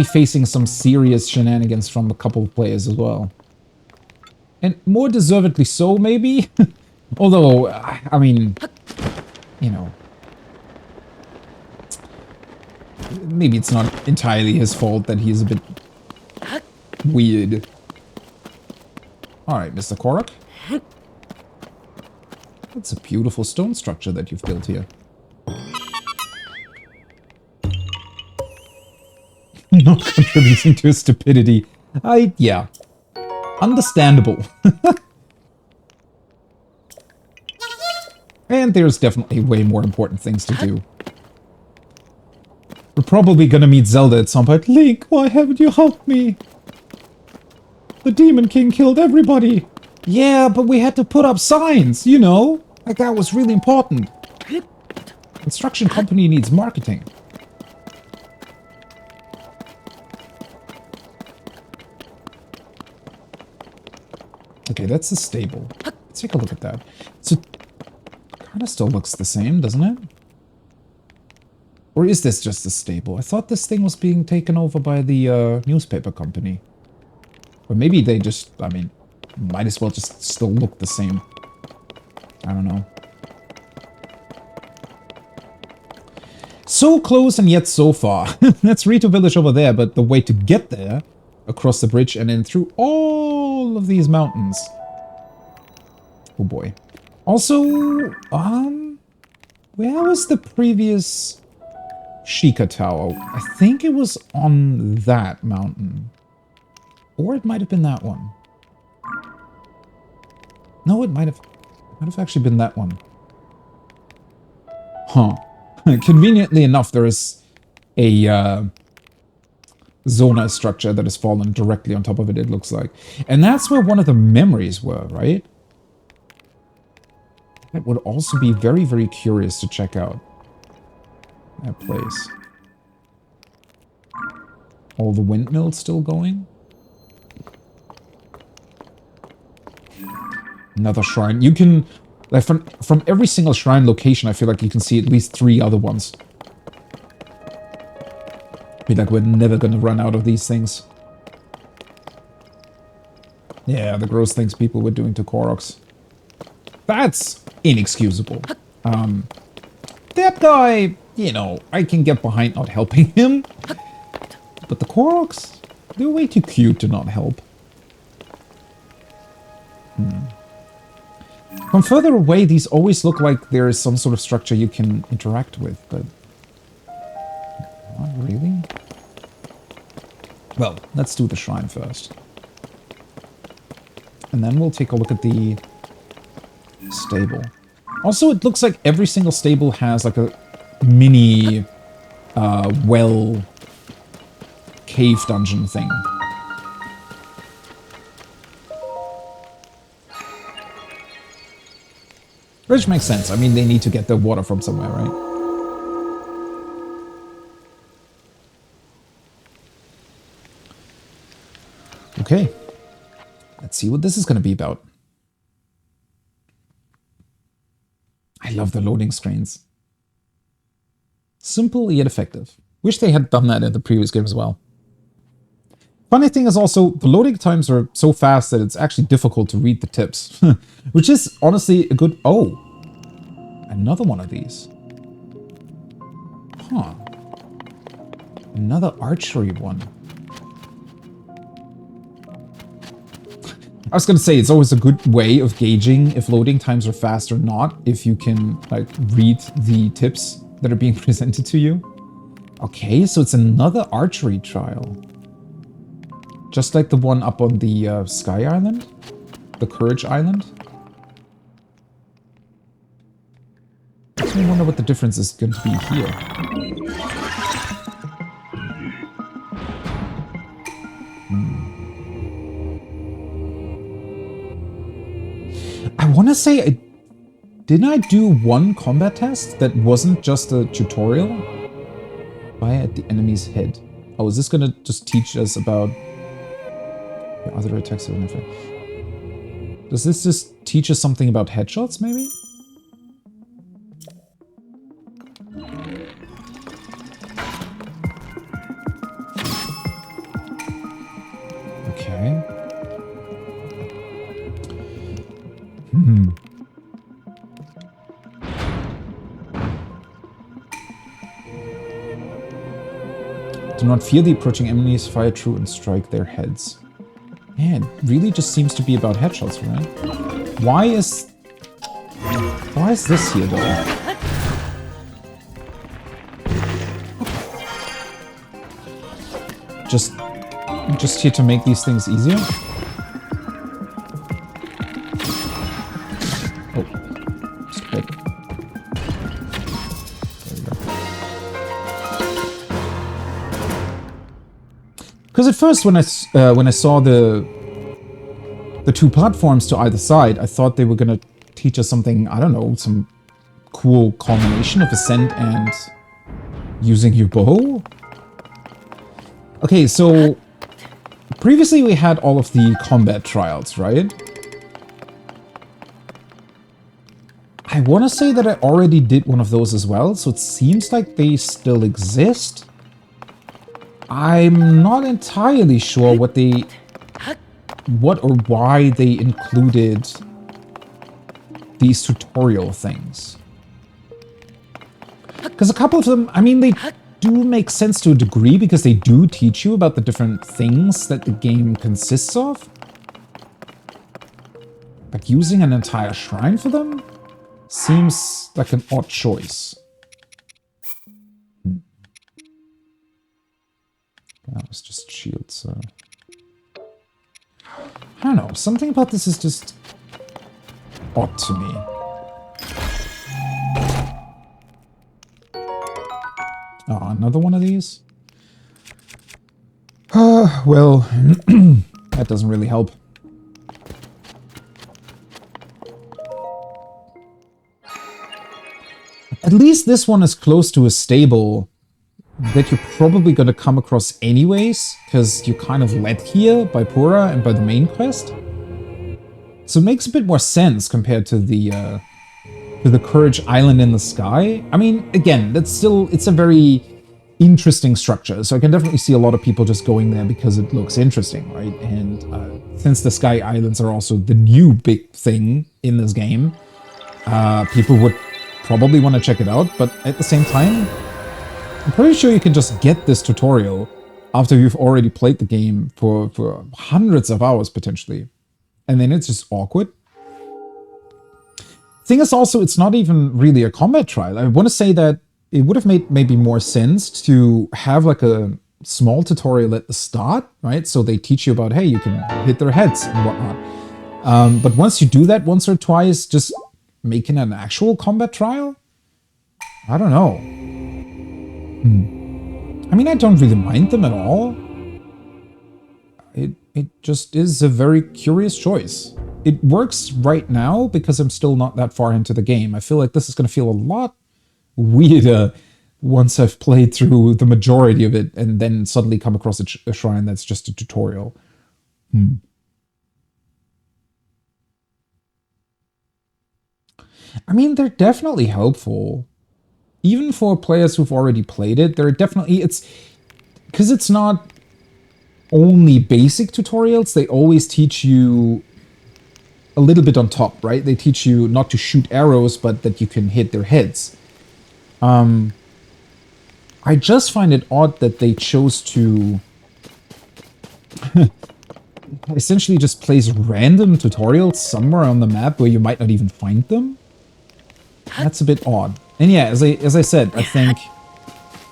facing some serious shenanigans from a couple of players as well. And more deservedly so, maybe? Although, I mean, you know, maybe it's not entirely his fault that he's a bit weird. Alright, Mr. Korok. That's a beautiful stone structure that you've built here. Not contributing to his stupidity. Yeah. Understandable. And there's definitely way more important things to do. We're probably gonna meet Zelda at some point. Link, why haven't you helped me? The Demon King killed everybody. Yeah, but we had to put up signs, you know? Like, that was really important. Construction company needs marketing. Okay, that's the stable. Let's take a look at that. So, kind of still looks the same, doesn't it? Or is this just a stable? I thought this thing was being taken over by the newspaper company. Or maybe they just, I mean, might as well just still look the same. I don't know. So close and yet so far. That's Rito Village over there, but the way to get there, across the bridge and then through all of these mountains. Oh boy. Also, where was the previous Sheikah Tower? I think it was on that mountain. Or it might have been that one. No, it might have actually been that one. Huh. Conveniently enough, there is a Zona structure that has fallen directly on top of it, it looks like. And that's where one of the memories were, right? That would also be very, very curious to check out. That place. All the windmills still going? Another shrine. You can, like, from every single shrine location, I feel like you can see at least 3 other ones. Be like, we're never gonna run out of these things. Yeah, the gross things people were doing to Koroks. That's inexcusable. That guy, you know, I can get behind not helping him. But the Koroks, they're way too cute to not help. From further away, these always look like there is some sort of structure you can interact with, but... not really? Well, let's do the shrine first. And then we'll take a look at the stable. Also, it looks like every single stable has like a mini well cave dungeon thing. Which makes sense. I mean, they need to get the water from somewhere, right? Okay. Let's see what this is going to be about. I love the loading screens. Simple yet effective. Wish they had done that in the previous game as well. Funny thing is also, the loading times are so fast that it's actually difficult to read the tips. Which is honestly a good... Oh! Another one of these. Huh. Another archery one. I was gonna say, it's always a good way of gauging if loading times are fast or not, if you can, like, read the tips that are being presented to you. Okay, so it's another archery trial. Just like the one up on the Sky Island? The Courage Island? Makes me wonder what the difference is going to be here. I want to say, didn't I do one combat test that wasn't just a tutorial? Fire at the enemy's head. Oh, is this going to just teach us about... other attacks of an effect. Does this just teach us something about headshots, maybe? Okay. Do not fear the approaching enemies, fire true and strike their heads. Yeah, it really just seems to be about headshots, right? Why is this here, though? Just here to make these things easier? Oh, just a bit. There we go. Because at first, when I saw the two platforms to either side, I thought they were gonna teach us something, I don't know, some cool combination of ascent and using your bow? Okay, so previously we had all of the combat trials, right? I want to say that I already did one of those as well, so it seems like they still exist. I'm not entirely sure what or why they included these tutorial things. Because a couple of them, I mean, they do make sense to a degree because they do teach you about the different things that the game consists of. But using an entire shrine for them seems like an odd choice. That was just shields. I don't know, something about this is just odd to me. Oh, another one of these? Well, that doesn't really help. At least this one is close to a stable that you're probably going to come across anyways, because you're kind of led here by Pura and by the main quest. So it makes a bit more sense compared to the Courage Island in the Sky. I mean, again, it's a very interesting structure, so I can definitely see a lot of people just going there because it looks interesting, right? And since the Sky Islands are also the new big thing in this game, people would probably want to check it out, but at the same time, I'm pretty sure you can just get this tutorial after you've already played the game for hundreds of hours, potentially. And then it's just awkward. Thing is also, it's not even really a combat trial. I want to say that it would have made maybe more sense to have like a small tutorial at the start, right? So they teach you about, hey, you can hit their heads and whatnot. But once you do that once or twice, just making an actual combat trial? I don't know. I mean, I don't really mind them at all. It just is a very curious choice. It works right now because I'm still not that far into the game. I feel like this is going to feel a lot weirder once I've played through the majority of it and then suddenly come across a shrine that's just a tutorial. I mean, they're definitely helpful. Even for players who've already played it, they're definitely... Because it's not only basic tutorials. They always teach you a little bit on top, right? They teach you not to shoot arrows, but that you can hit their heads. I just find it odd that they chose to essentially just place random tutorials somewhere on the map where you might not even find them. That's a bit odd. And yeah, as I said, I think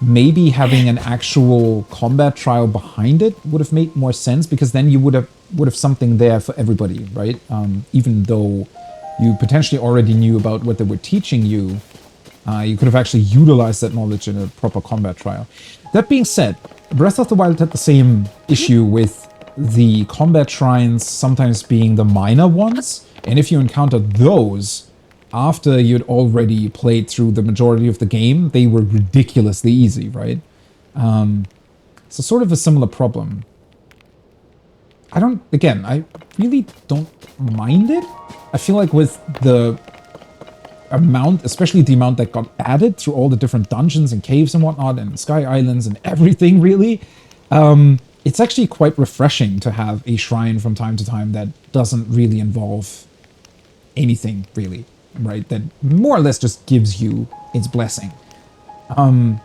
maybe having an actual combat trial behind it would have made more sense, because then you would have something there for everybody, right? Even though you potentially already knew about what they were teaching you, you could have actually utilized that knowledge in a proper combat trial. That being said, Breath of the Wild had the same issue with the combat shrines sometimes being the minor ones, and if you encountered those after you'd already played through the majority of the game, they were ridiculously easy, right? So sort of a similar problem. I really don't mind it. I feel like with the amount, especially the amount that got added through all the different dungeons and caves and whatnot, and Sky Islands and everything, really, it's actually quite refreshing to have a shrine from time to time that doesn't really involve anything, really, right? That more or less just gives you its blessing. I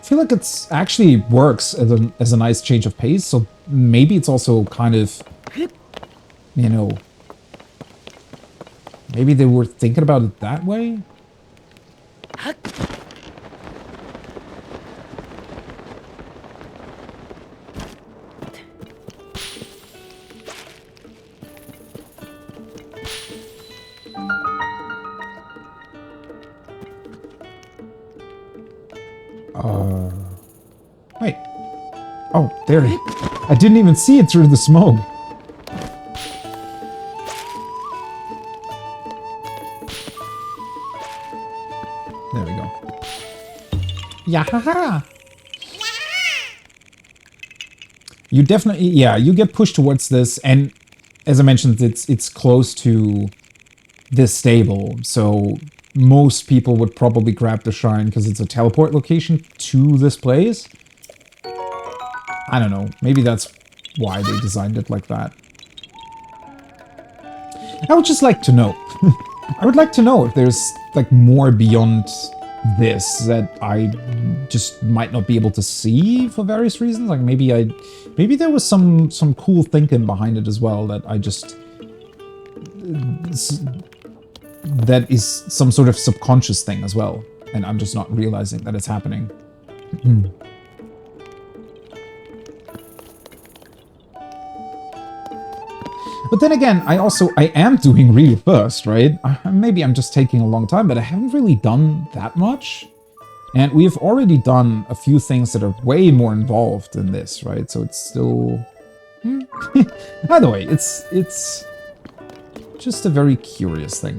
feel like it's actually works as a nice change of pace, so maybe it's also kind of, you know, maybe they were thinking about it that way? Wait. Oh, there. I didn't even see it through the smoke. There we go. Yahaha! You definitely, yeah, you get pushed towards this, and as I mentioned, it's close to this stable, so most people would probably grab the shrine because it's a teleport location to this place. I don't know, maybe that's why they designed it like that. I would just like to know. I would like to know if there's like more beyond this that I just might not be able to see for various reasons. Like maybe there was some cool thinking behind it as well that I just that is some sort of subconscious thing as well, and I'm just not realizing that it's happening. But then again, I am doing really first, right? Maybe I'm just taking a long time, but I haven't really done that much. And we have already done a few things that are way more involved than this, right? So it's still... Either way, it's just a very curious thing.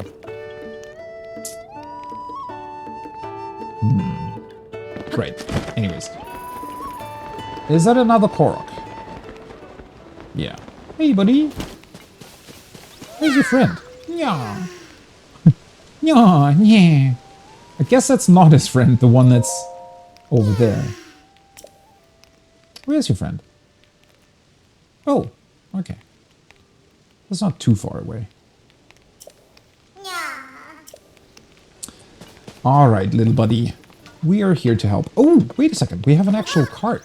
Great. Anyways. Is that another Korok? Yeah. Hey, buddy. Where's your friend? Yeah. Yeah. I guess that's not his friend, the one that's over there. Where's your friend? Oh, okay. That's not too far away. Alright, little buddy. We are here to help. Oh, wait a second. We have an actual cart.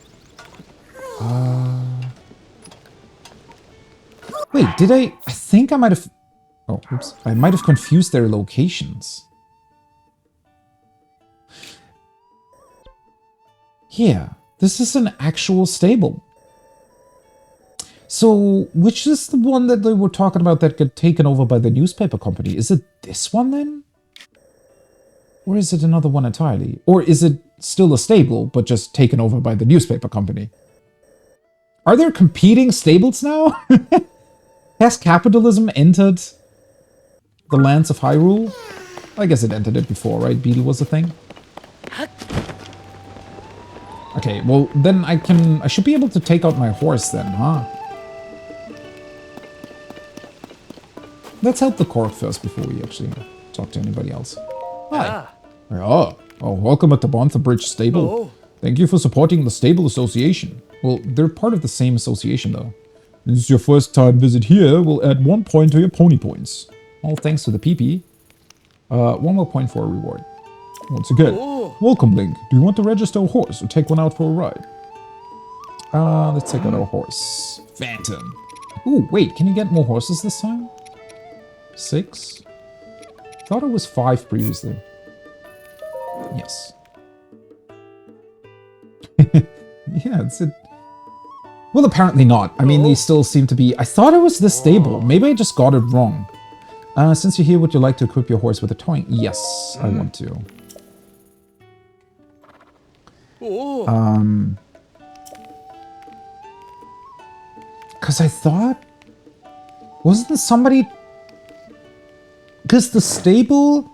Wait, did I think I might have... Oh, oops. I might have confused their locations. Yeah, this is an actual stable. So, which is the one that they were talking about that got taken over by the newspaper company? Is it this one then? Or is it another one entirely? Or is it still a stable, but just taken over by the newspaper company? Are there competing stables now? Has capitalism entered the lands of Hyrule? I guess it entered it before, right? Beetle was a thing. Okay, well, then I should be able to take out my horse then, huh? Let's help the Korok first before we actually talk to anybody else. Hi. Oh, welcome at the Bontha Bridge Stable. Oh. Thank you for supporting the Stable Association. Well, they're part of the same association, though. This is your first time visit here. We'll add 1 point to your pony points. All thanks to the PP. 1 more point for a reward. Once again, welcome, Link. Do you want to register a horse or take one out for a ride? Let's take out our horse. Phantom. Ooh, wait, can you get more horses this time? 6? Thought it was 5 previously. Yes. Yeah, it's it. Well, apparently not. I mean, they still seem to be... I thought it was this stable. Maybe I just got it wrong. Since you're here, would you like to equip your horse with a towing? Yes, I want to. Because I thought... Wasn't somebody... Because the stable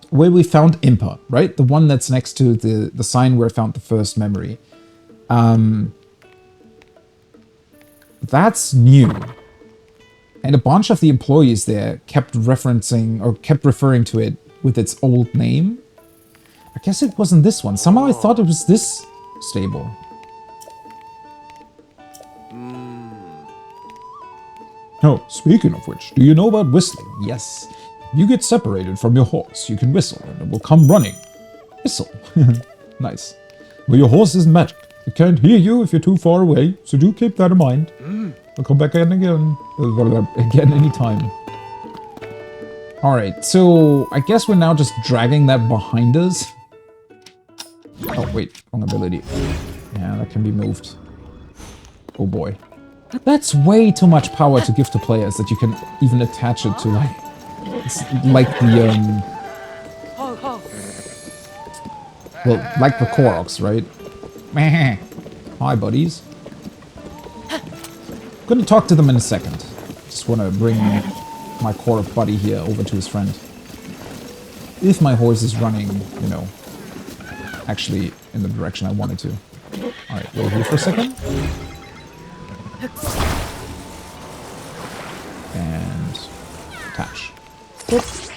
where we found Impa, right? The one that's next to the sign where I found the first memory. That's new. And a bunch of the employees there kept referencing or kept referring to it with its old name. I guess it wasn't this one. Somehow I thought it was this stable. Oh, speaking of which, do you know about whistling? Yes. If you get separated from your horse, you can whistle and it will come running. Whistle. Nice. Well, your horse is magic. It can't hear you if you're too far away, so do keep that in mind. I'll come back in again anytime. Alright, so I guess we're now just dragging that behind us. Oh, wait, wrong ability. Yeah, that can be moved. Oh boy. That's way too much power to give to players that you can even attach it to, like... It's like the, well, like the Koroks, right? Hi, buddies. Gonna talk to them in a second. Just wanna bring my Korok buddy here over to his friend. If my horse is running, you know, actually in the direction I wanted to. Alright, wait here for a second. And attach. Oops.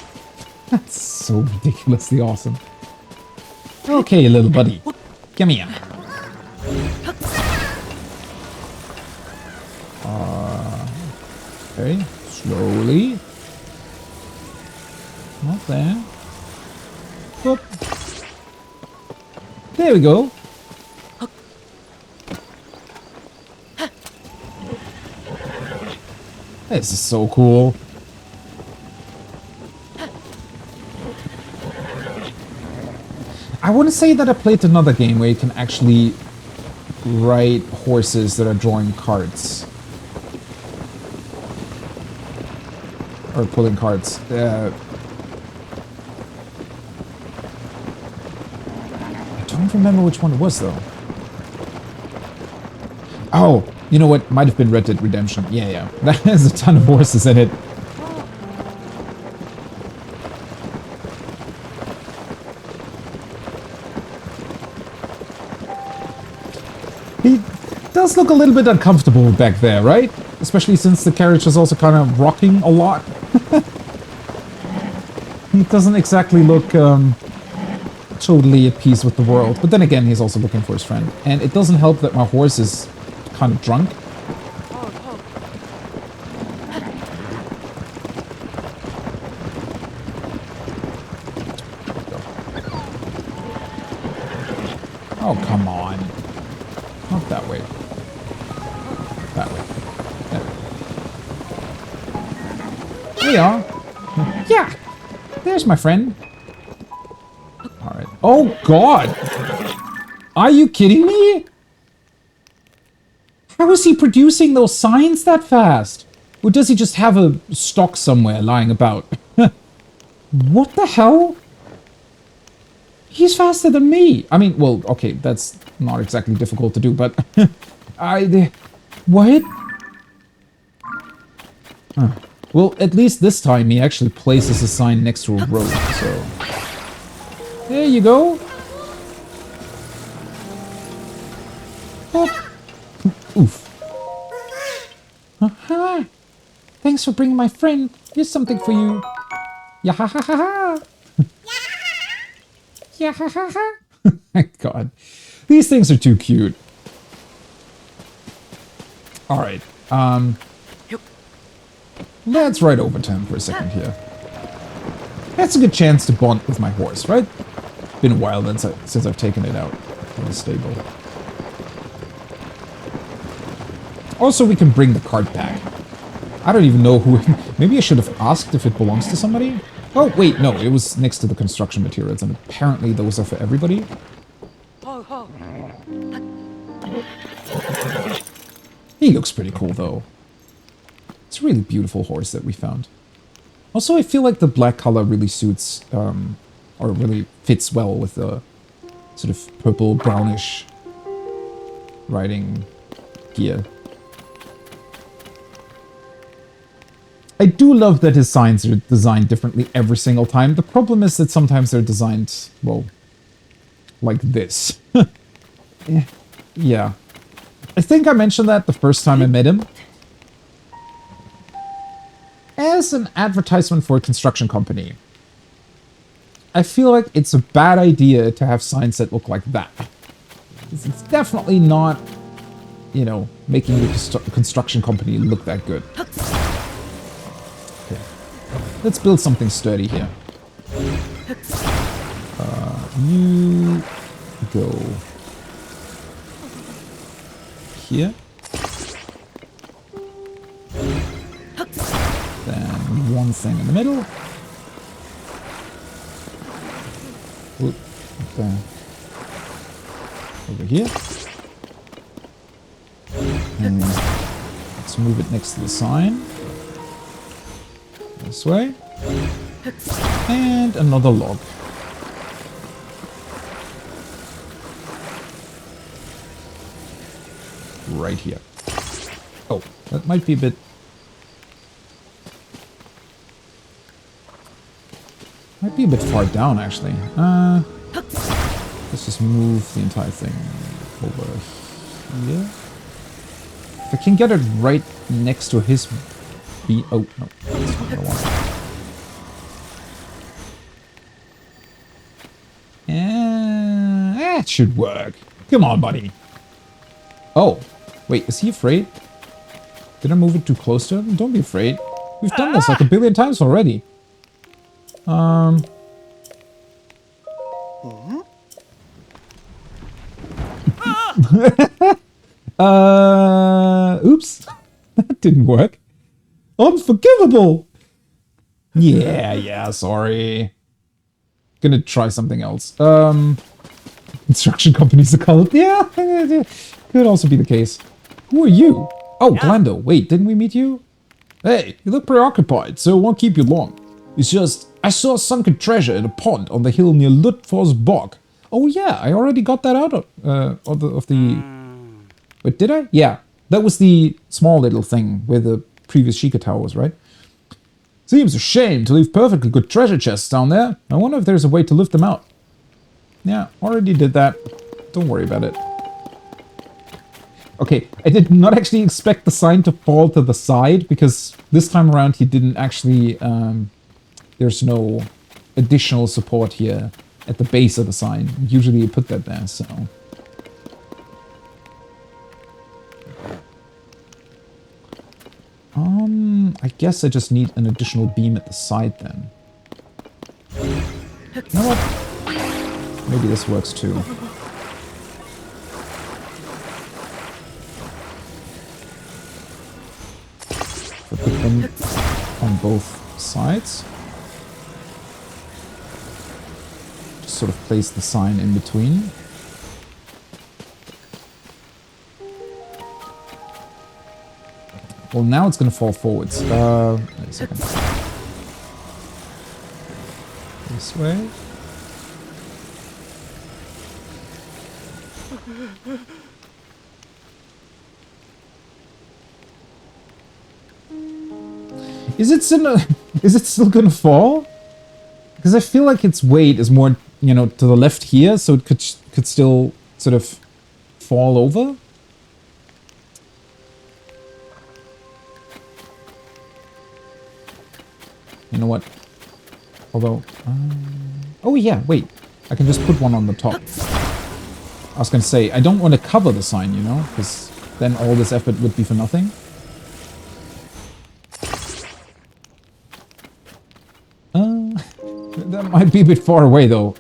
That's so ridiculously awesome. Okay, little buddy. Come here. Okay, slowly. Not there. Whoop. There we go. This is so cool. I wouldn't say that I played another game where you can actually ride horses that are drawing carts. Or pulling carts. I don't remember which one it was, though. Oh, you know what? Might have been Red Dead Redemption. Yeah. That has a ton of horses in it. He does look a little bit uncomfortable back there, right? Especially since the carriage is also kind of rocking a lot. He doesn't exactly look totally at peace with the world. But then again, he's also looking for his friend. And it doesn't help that my horse is kind of drunk. Oh, come on. Not that way. That way. There we are. Yeah. There's my friend. Alright. Oh, God. Are you kidding me? How is he producing those signs that fast? Or does he just have a stock somewhere lying about? What the hell? He's faster than me. I mean, well, okay, that's not exactly difficult to do, but... What? Well, at least this time he actually places a sign next to a road, so... There you go. Oh. Oof. Aha! Thanks for bringing my friend. Here's something for you. Yeah ha ha ha ha! Yeah ha ha ha! My God. These things are too cute. Alright. Let's ride over to him for a second here. That's a good chance to bond with my horse, right? Been a while since I've taken it out from the stable. Also, we can bring the cart back. I don't even know who... Maybe I should have asked if it belongs to somebody? Oh, wait, no. It was next to the construction materials, and apparently those are for everybody. He looks pretty cool, though. It's a really beautiful horse that we found. Also, I feel like the black color really suits, or really fits well with the sort of purple, brownish riding gear. I do love that his signs are designed differently every single time. The problem is that sometimes they're designed, well, like this. Yeah. I think I mentioned that the first time I met him. As an advertisement for a construction company, I feel like it's a bad idea to have signs that look like that. It's definitely not, you know, making the construction company look that good. Okay. Let's build something sturdy here. You go here. Then one thing in the middle. Then over here. And let's move it next to the sign. This way. And another log. Right here. Oh, that might be a bit... Might be a bit far down, actually. Let's just move the entire thing over here. If I can get it right next to his beat... Oh, no. That's not what I want. That should work. Come on, buddy. Oh. Wait, is he afraid? Did I move it too close to him? Don't be afraid. We've done this like a billion times already. Oops. That didn't work. Unforgivable! Yeah, sorry. Gonna try something else. Construction company's a cult. Yeah, could also be the case. Who are you? Oh, Glando. Wait, didn't we meet you? Hey, you look preoccupied, so it won't keep you long. It's just, I saw a sunken treasure in a pond on the hill near Lutfors Bog. Oh yeah, I already got that out of the... Wait, did I? Yeah, that was the small little thing where the previous Sheikah Tower was, right? Seems a shame to leave perfectly good treasure chests down there. I wonder if there's a way to lift them out. Yeah, already did that. Don't worry about it. Okay, I did not actually expect the sign to fall to the side, because this time around he didn't actually... there's no additional support here at the base of the sign. Usually you put that there, so... I guess I just need an additional beam at the side then. You know what? Maybe this works too. So put them on both sides. Just sort of place the sign in between. Well, now it's going to fall forwards. Wait a second. This way. Is it still going to fall? Because I feel like its weight is more, you know, to the left here, so it could still sort of fall over. You know what? Although... oh yeah, wait. I can just put one on the top. I was going to say, I don't want to cover the sign, you know? Because then all this effort would be for nothing. That might be a bit far away, though.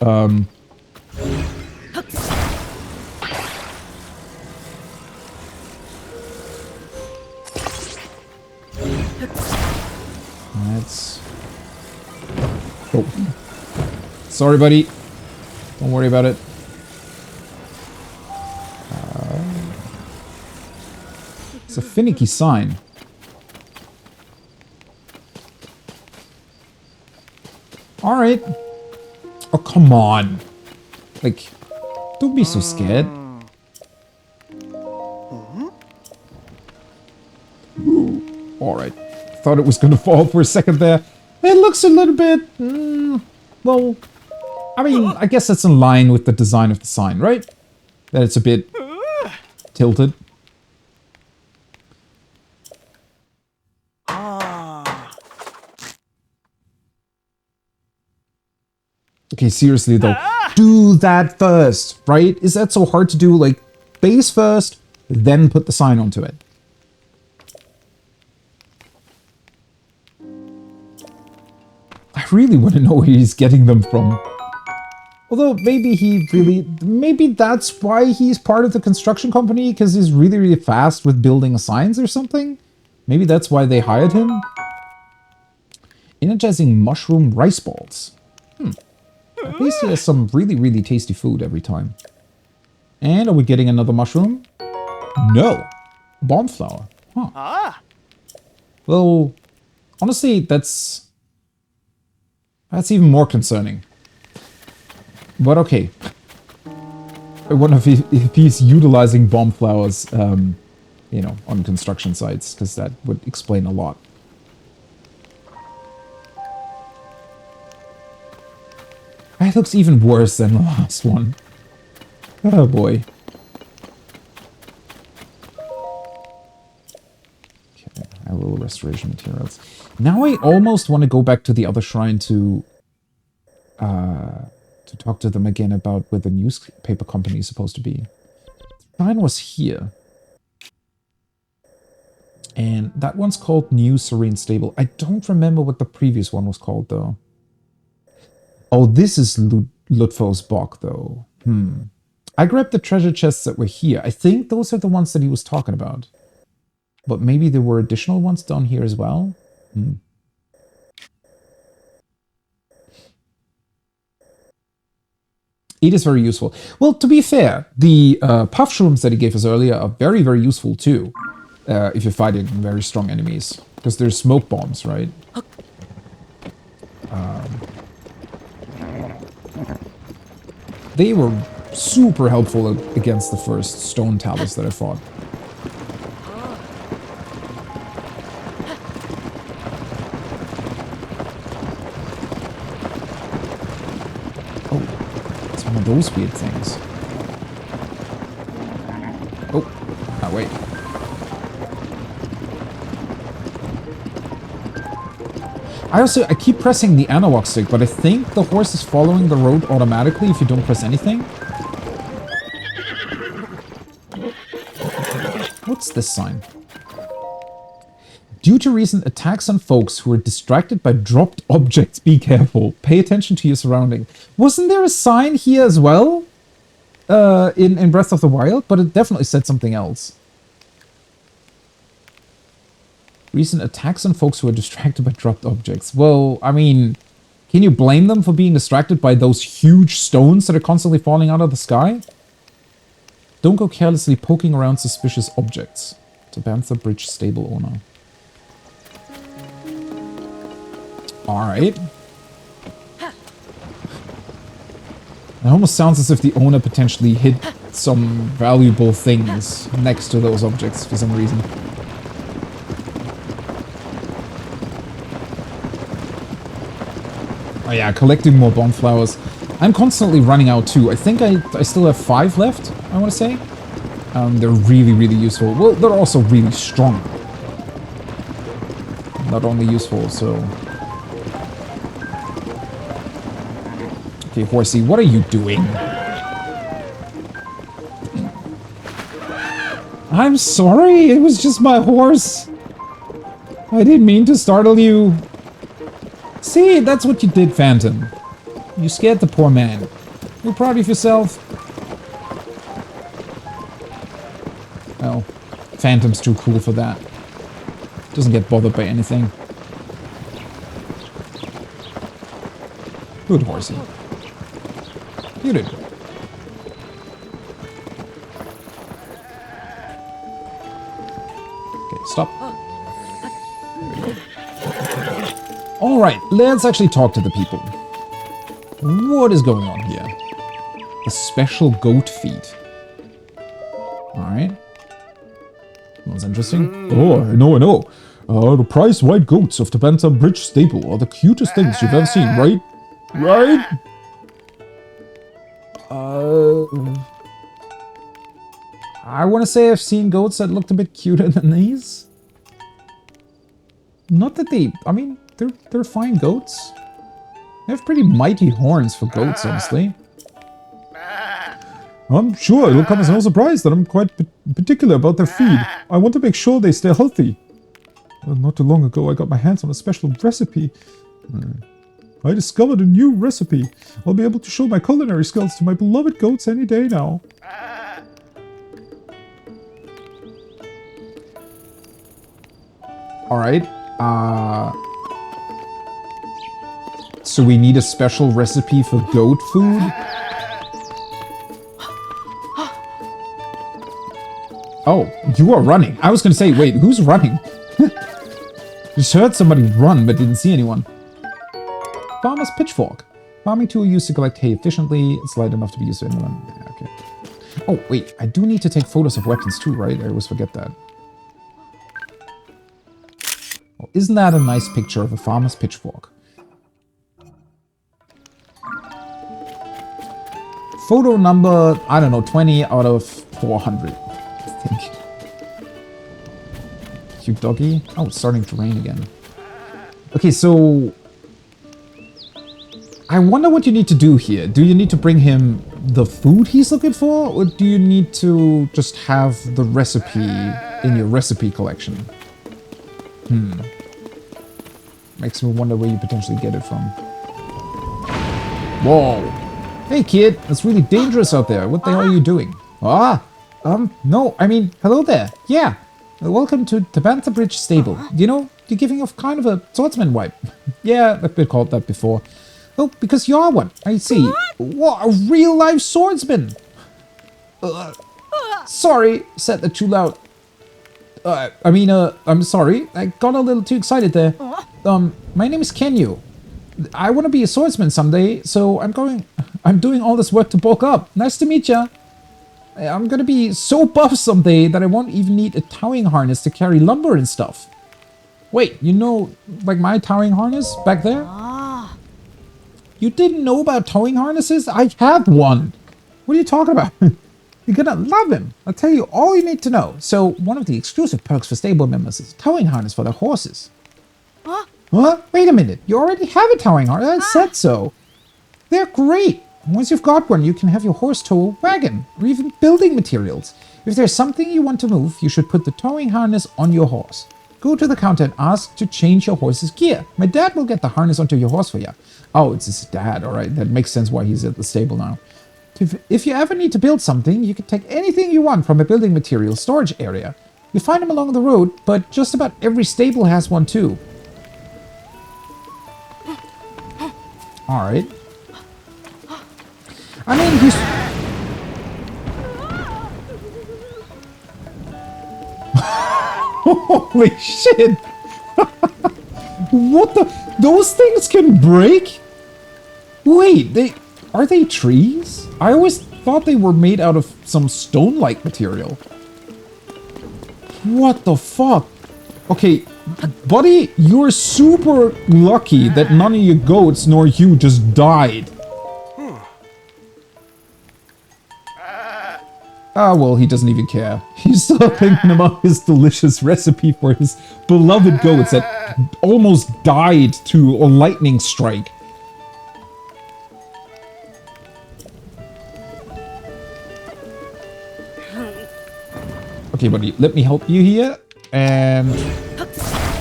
Let's... Oh. Sorry, buddy. Don't worry about it. It's a finicky sign. Alright. Oh, come on. Like, don't be so scared. Alright. Thought it was gonna fall for a second there. It looks a little bit... well, I mean, I guess that's in line with the design of the sign, right? That it's a bit tilted. Okay, seriously though, do that first, right? Is that so hard to do? Like, base first, then put the sign onto it. I really want to know where he's getting them from. Although, maybe that's why he's part of the construction company, because he's really, really fast with building signs or something? Maybe that's why they hired him? Energizing mushroom rice balls. At least there's some really, really tasty food every time. And are we getting another mushroom? No. Bomb flower. Huh. Well, honestly, that's even more concerning. But okay. I wonder if he's utilizing bomb flowers, you know, on construction sites, because that would explain a lot. That looks even worse than the last one. Oh boy. Okay, I will restoration materials. Now I almost want to go back to the other shrine to talk to them again about where the newspaper company is supposed to be. The shrine was here. And that one's called New Serene Stable. I don't remember what the previous one was called, though. Oh, this is Ludfo's Bog, though. I grabbed the treasure chests that were here. I think those are the ones that he was talking about. But maybe there were additional ones down here as well? It is very useful. Well, to be fair, the puff shrooms that he gave us earlier are very, very useful too. If you're fighting very strong enemies. Because there's smoke bombs, right? They were super helpful against the first stone talus that I fought. Oh, it's one of those weird things. Oh, wait. I keep pressing the analog stick, but I think the horse is following the road automatically if you don't press anything. What's this sign? Due to recent attacks on folks who are distracted by dropped objects, be careful. Pay attention to your surroundings. Wasn't there a sign here as well? In Breath of the Wild? But it definitely said something else. Recent attacks on folks who are distracted by dropped objects. Well, I mean, can you blame them for being distracted by those huge stones that are constantly falling out of the sky? Don't go carelessly poking around suspicious objects. To Bantha Bridge stable owner. Alright. It almost sounds as if the owner potentially hid some valuable things next to those objects for some reason. Oh yeah, collecting more bomb flowers. I'm constantly running out too. I think I still have 5 left, I want to say. They're really, really useful. Well, they're also really strong. Not only useful, so... Okay, horsey, what are you doing? I'm sorry, it was just my horse. I didn't mean to startle you. See, that's what you did, Phantom. You scared the poor man. You're proud of yourself? Well, Phantom's too cool for that. Doesn't get bothered by anything. Good horsey. You did good. Okay, stop. Alright, let's actually talk to the people. What is going on here? A special goat feed. Alright. That's interesting. Oh, I know. The prize white goats of the Bantam Bridge stable are the cutest things you've ever seen, right? Right? I want to say I've seen goats that looked a bit cuter than these. Not that they... I mean, they're fine goats. They have pretty mighty horns for goats, honestly. I'm sure it'll come as no surprise that I'm quite particular about their feed. I want to make sure they stay healthy. Not too long ago, I got my hands on a special recipe. I discovered a new recipe. I'll be able to show my culinary skills to my beloved goats any day now. Alright. So we need a special recipe for goat food? Oh, you are running. I was gonna say, wait, who's running? Just heard somebody run, but didn't see anyone. Farmer's pitchfork. Farming tool used to collect hay efficiently. It's light enough to be used to anyone. Yeah, okay. Oh, wait, I do need to take photos of weapons too, right? I always forget that. Well, isn't that a nice picture of a farmer's pitchfork? Photo number, I don't know, 20 out of 400. I think. Cute doggy. Oh, it's starting to rain again. Okay, so... I wonder what you need to do here. Do you need to bring him the food he's looking for? Or do you need to just have the recipe in your recipe collection? Makes me wonder where you potentially get it from. Whoa! Hey kid, it's really dangerous out there. What the hell are you doing? No, I mean, hello there. Yeah, welcome to Tabantha Bridge Stable. You know, you're giving off kind of a swordsman vibe. Yeah, I've been called that before. Oh, because you are one. I see. What, a real-life swordsman? Sorry, said that too loud. I'm sorry. I got a little too excited there. My name is Kenyu. I want to be a swordsman someday, so I'm doing all this work to bulk up. Nice to meet ya. I'm gonna be so buff someday that I won't even need a towing harness to carry lumber and stuff. Wait, you know, like my towing harness back there? You didn't know about towing harnesses? I have one. What are you talking about? You're gonna love him. I'll tell you all you need to know. So, one of the exclusive perks for stable members is a towing harness for their horses. What? Wait a minute. You already have a towing harness. I said so. They're great. Once you've got one, you can have your horse tow a wagon, or even building materials. If there's something you want to move, you should put the towing harness on your horse. Go to the counter and ask to change your horse's gear. My dad will get the harness onto your horse for you. Oh, it's his dad, alright. That makes sense why he's at the stable now. If you ever need to build something, you can take anything you want from a building material storage area. You'll find them along the road, but just about every stable has one too. Alright. I mean, he's... Holy shit! What the... Those things can break? Wait, are they trees? I always thought they were made out of some stone-like material. What the fuck? Okay, buddy, you're super lucky that none of your goats nor you just died. Ah, well, he doesn't even care. He's still thinking about his delicious recipe for his beloved goats that almost died to a lightning strike. Okay, buddy, let me help you here. And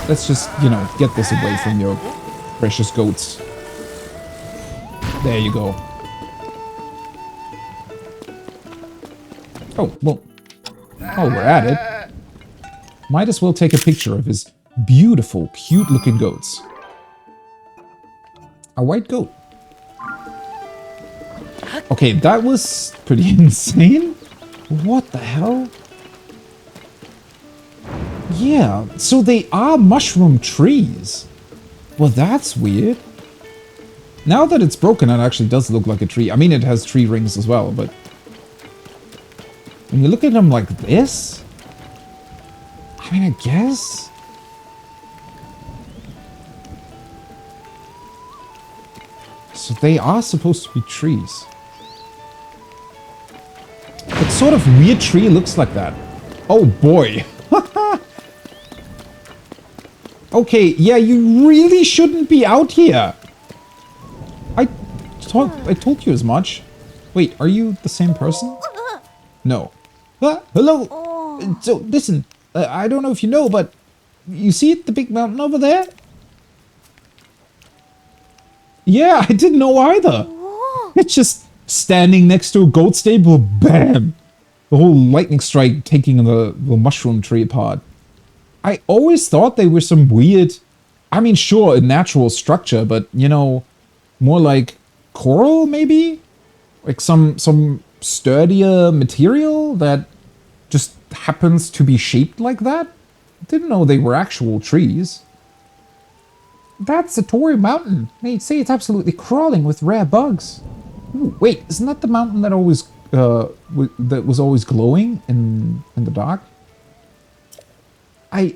let's just, you know, get this away from your precious goats. There you go. Oh, well, while we're at it, might as well take a picture of his beautiful, cute-looking goats. A white goat. Okay, that was pretty insane. What the hell? Yeah, so they are mushroom trees. Well, that's weird. Now that it's broken, it actually does look like a tree. I mean, it has tree rings as well, but when you look at them like this, I mean, I guess. So they are supposed to be trees. What sort of weird tree looks like that? Oh boy. Okay, yeah, you really shouldn't be out here. I told you as much. Wait, are you the same person? No. Hello? So, listen, I don't know if you know, but you see it, the big mountain over there? Yeah, I didn't know either. It's just standing next to a goat stable, bam! The whole lightning strike taking the mushroom tree apart. I always thought they were some weird, I mean, sure, a natural structure, but, you know, more like coral, maybe? Like some sturdier material that just happens to be shaped like that? Didn't know they were actual trees. That's the Tory Mountain. They'd say it's absolutely crawling with rare bugs. Ooh, wait, isn't that the mountain that always that was always glowing in the dark? I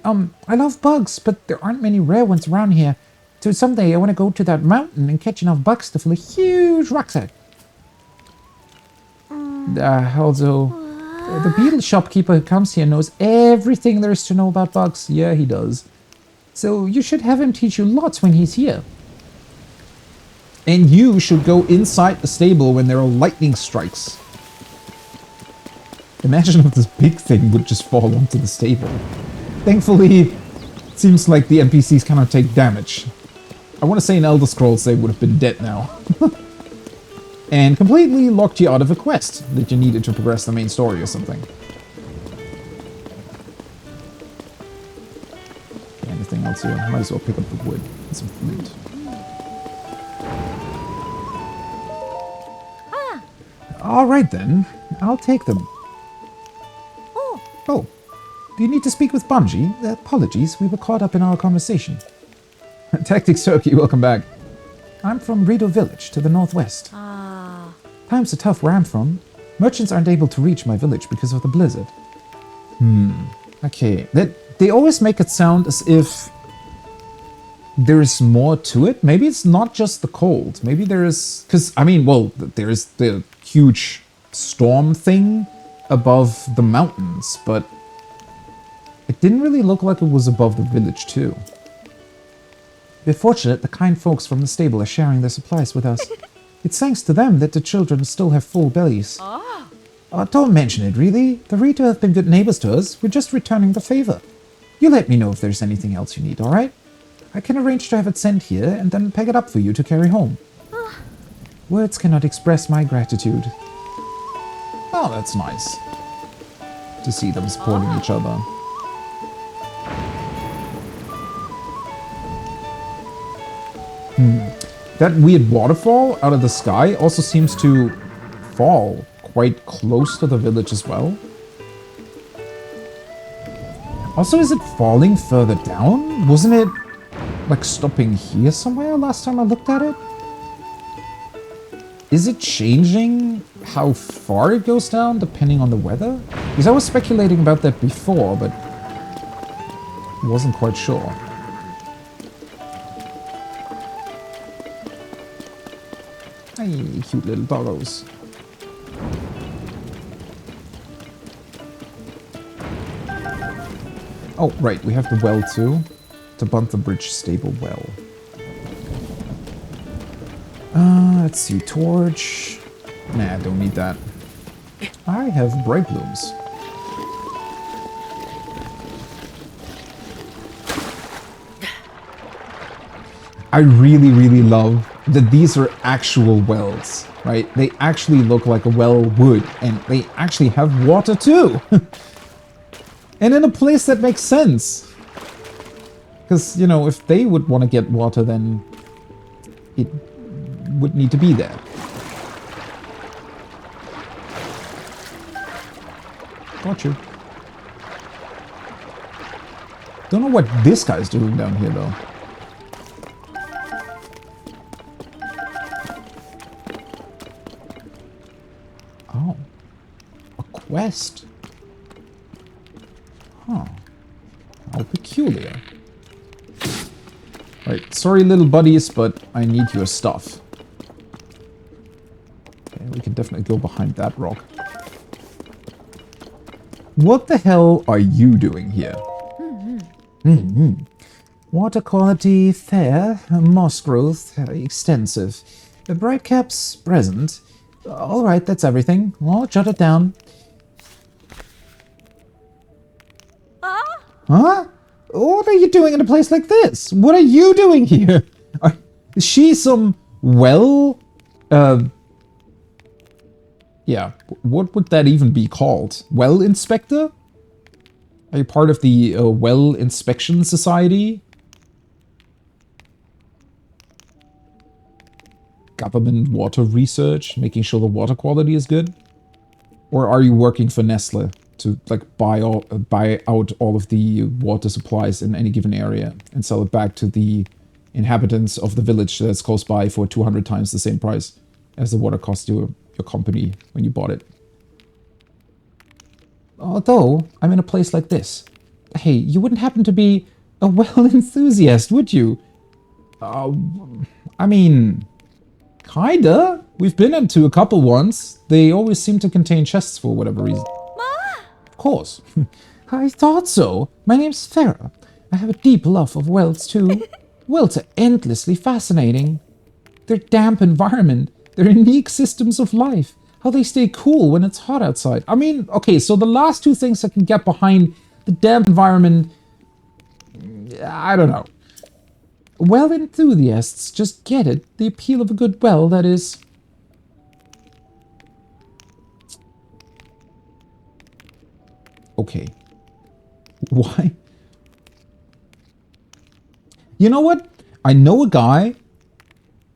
love bugs, but there aren't many rare ones around here. So someday I want to go to that mountain and catch enough bugs to fill a huge rucksack. Although the beetle shopkeeper who comes here knows everything there is to know about bugs. Yeah, he does. So you should have him teach you lots when he's here. And you should go inside the stable when there are lightning strikes. Imagine if this big thing would just fall onto the stable. Thankfully, it seems like the NPCs cannot take damage. I want to say in Elder Scrolls they would have been dead now. And completely locked you out of a quest that you needed to progress the main story or something. Anything else here? Might as well pick up the wood and some flint. Alright then, I'll take them. Oh, do you need to speak with Bungie? Apologies, we were caught up in our conversation. Tactics Turkey, welcome back. I'm from Rito Village, to the northwest. Times are tough where I'm from. Merchants aren't able to reach my village because of the blizzard. Okay. They always make it sound as if there's more to it. Maybe it's not just the cold. Maybe there is... Because, I mean, well, there is the huge storm thing above the mountains, but it didn't really look like it was above the village, too. We're fortunate the kind folks from the stable are sharing their supplies with us. It's thanks to them that the children still have full bellies. Don't mention it, really. The Rito have been good neighbors to us. We're just returning the favor. You let me know if there's anything else you need, alright? I can arrange to have it sent here and then pack it up for you to carry home. Words cannot express my gratitude. Oh, that's nice. To see them supporting each other. That weird waterfall out of the sky also seems to fall quite close to the village as well. Also, is it falling further down? Wasn't it, like, stopping here somewhere last time I looked at it? Is it changing how far it goes down depending on the weather? Because I was speculating about that before, but wasn't quite sure. Hey, cute little doggos. Oh, right, we have the well too. To Bunt the Bridge Stable well. Let's see, torch. Nah, don't need that. I have bright blooms. I really, really love that these are actual wells, right? They actually look like a well would, and they actually have water too. And in a place that makes sense. Because, you know, if they would want to get water, then it would need to be there. Got you. Don't know what this guy's doing down here, though. Oh. A quest. Huh. How peculiar. Right, sorry little buddies, but I need your stuff. Okay, we can definitely go behind that rock. What the hell are you doing here? Water quality fair, moss growth extensive. The bright caps present. Alright, that's everything. I'll jot it down. Huh? What are you doing in a place like this? What are you doing here? Is she some well... yeah, what would that even be called? Well inspector? Are you part of the well inspection society? Government water research, making sure the water quality is good? Or are you working for Nestle to like buy out all of the water supplies in any given area and sell it back to the inhabitants of the village that's close by for 200 times the same price as the water cost your company when you bought it? Although I'm in a place like this. Hey, you wouldn't happen to be a well enthusiast, would you? I mean, kinda. We've been into a couple once. They always seem to contain chests for whatever reason. Of course. I thought so. My name's Farah. I have a deep love of wells too. Wells are endlessly fascinating. Their damp environment, their unique systems of life, how they stay cool when it's hot outside. I mean, okay, so the last two things I can get behind, the damp environment, I don't know. Well enthusiasts just get it. The appeal of a good well, that is. Okay. Why? You know what? I know a guy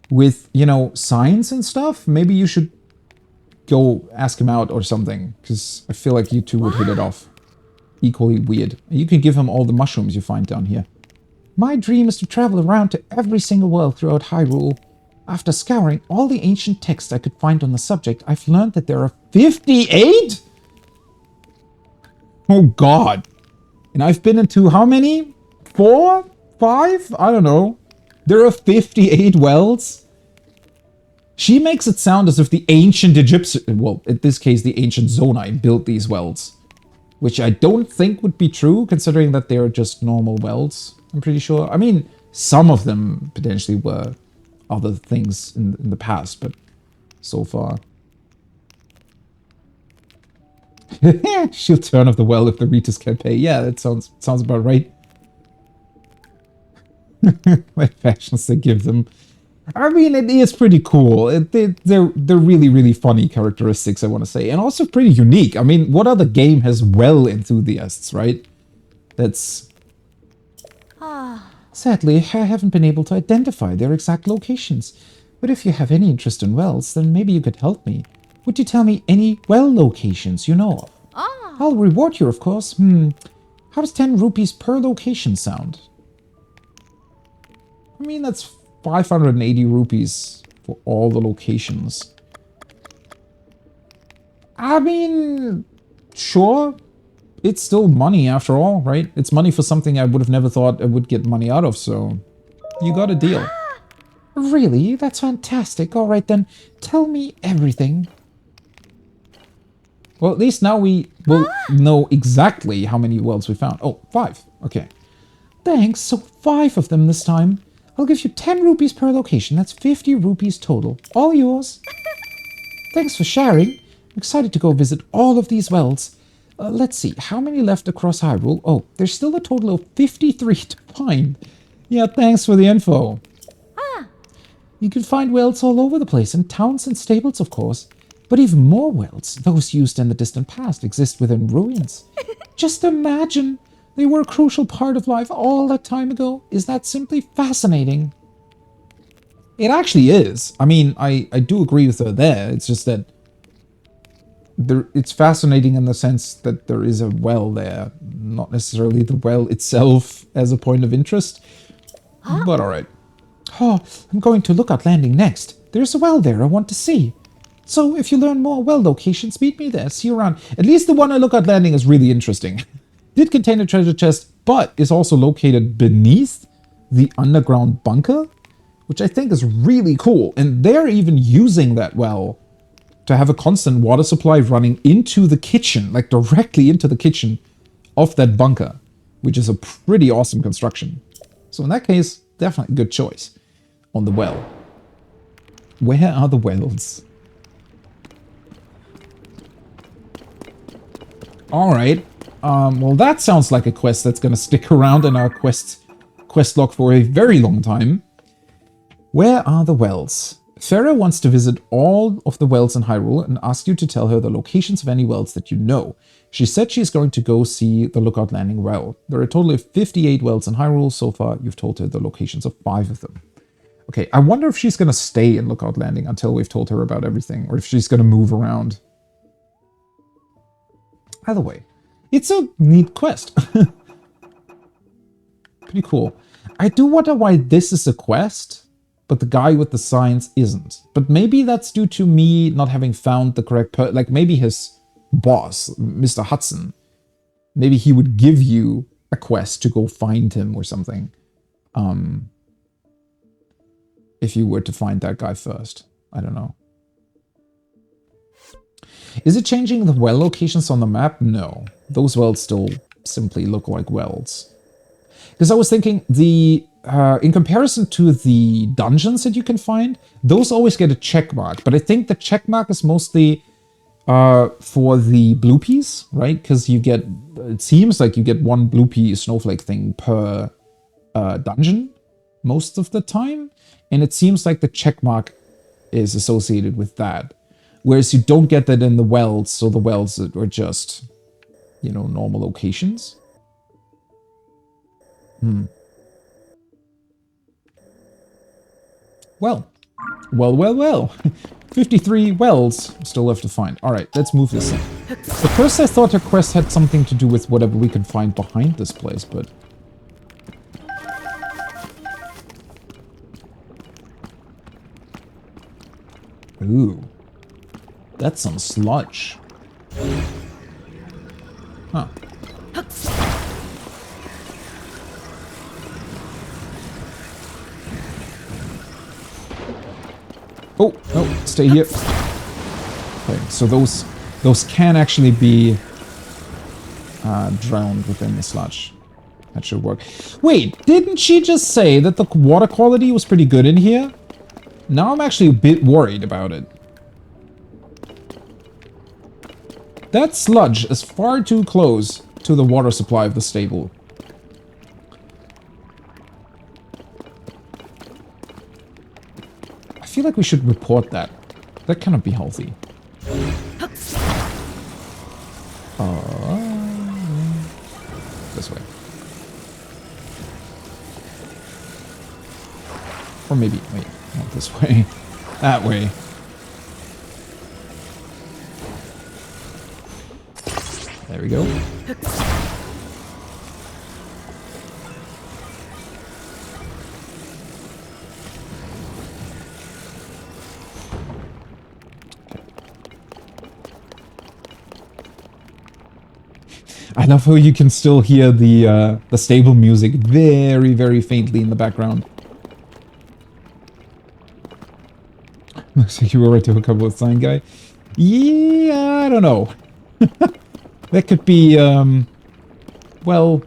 with, you know, science and stuff. Maybe you should go ask him out or something, because I feel like you two would hit it off. Equally weird. You can give him all the mushrooms you find down here. My dream is to travel around to every single world throughout Hyrule. After scouring all the ancient texts I could find on the subject, I've learned that there are 58? Oh god. And I've been into how many? 4? 5? I don't know. There are 58 wells? She makes it sound as if the ancient Egyptian, well, in this case, the ancient Zonai built these wells. Which I don't think would be true, considering that they're just normal wells, I'm pretty sure. I mean, some of them potentially were other things in the past, but so far. She'll turn off the well if the Ritas can't pay. Yeah, that sounds about right. What fashions they give them. I mean, it is pretty cool. They're really, really funny characteristics, I want to say. And also pretty unique. I mean, what other game has well enthusiasts, right? That's... Sadly, I haven't been able to identify their exact locations. But if you have any interest in wells, then maybe you could help me. Would you tell me any well locations you know of? I'll reward you, of course. How does 10 rupees per location sound? I mean, that's 580 rupees for all the locations. I mean, sure. It's still money after all, right? It's money for something I would have never thought I would get money out of, so you got a deal. Really? That's fantastic. All right, then tell me everything. Well, at least now we will know exactly how many wells we found. Oh, 5. Okay. Thanks. So 5 of them this time. I'll give you 10 rupees per location. That's 50 rupees total. All yours. Thanks for sharing. I'm excited to go visit all of these wells. Let's see. How many left across Hyrule? Oh, there's still a total of 53 to find. Yeah, thanks for the info. You can find wells all over the place, in towns and stables, of course. But even more wells, those used in the distant past, exist within ruins. Just imagine, they were a crucial part of life all that time ago. Is that simply fascinating? It actually is. I mean, I do agree with her there. It's just that it's fascinating in the sense that there is a well there, not necessarily the well itself as a point of interest. But alright. Oh, I'm going to Lookout Landing next. There's a well there I want to see. So if you learn more well locations, meet me there. See you around. At least the one at Lookout Landing is really interesting. Did contain a treasure chest, but is also located beneath the underground bunker, which I think is really cool. And they're even using that well to have a constant water supply running into the kitchen, like directly into the kitchen of that bunker, which is a pretty awesome construction. So in that case, definitely a good choice on the well. Where are the wells? Alright. Well, that sounds like a quest that's going to stick around in our quest log for a very long time. Where are the wells? Farah wants to visit all of the wells in Hyrule and ask you to tell her the locations of any wells that you know. She said she's going to go see the Lookout Landing well. There are a total of 58 wells in Hyrule. So far, you've told her the locations of 5 of them. Okay, I wonder if she's going to stay in Lookout Landing until we've told her about everything, or if she's going to move around. Either way, it's a neat quest. Pretty cool. I do wonder why this is a quest, but the guy with the signs isn't. But maybe that's due to me not having found the correct like maybe his boss, Mr. Hudson, maybe he would give you a quest to go find him or something. If you were to find that guy first. I don't know. Is it changing the well locations on the map? No. Those wells still simply look like wells. Because I was thinking, in comparison to the dungeons that you can find, those always get a check mark. But I think the check mark is mostly for the blue piece, right? Because you get, it seems like you get 1 blue pea snowflake thing per dungeon most of the time. And it seems like the check mark is associated with that. Whereas you don't get that in the wells, so the wells are just, you know, normal locations. Well. 53 wells still left to find. Alright, let's move this in. At first I thought her quest had something to do with whatever we can find behind this place, but... Ooh. That's some sludge. Huh. Oh, no, stay here. Okay, so those can actually be drowned within the sludge. That should work. Wait, didn't she just say that the water quality was pretty good in here? Now I'm actually a bit worried about it. That sludge is far too close to the water supply of the stable. I feel like we should report that. That cannot be healthy. This way. Or maybe, wait, not this way. That way. There we go. I love how you can still hear the stable music very, very faintly in the background. Looks like you were right to hook up with Sign Guy. Yeah, I don't know. That could be, well,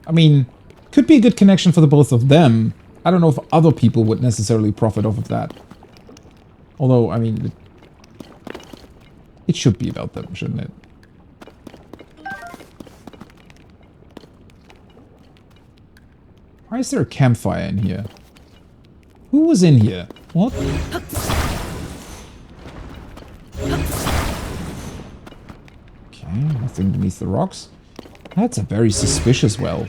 I mean, could be a good connection for the both of them. I don't know if other people would necessarily profit off of that. Although, I mean, it should be about them, shouldn't it? Why is there a campfire in here? Who was in here? What? Okay, nothing beneath the rocks. That's a very suspicious well.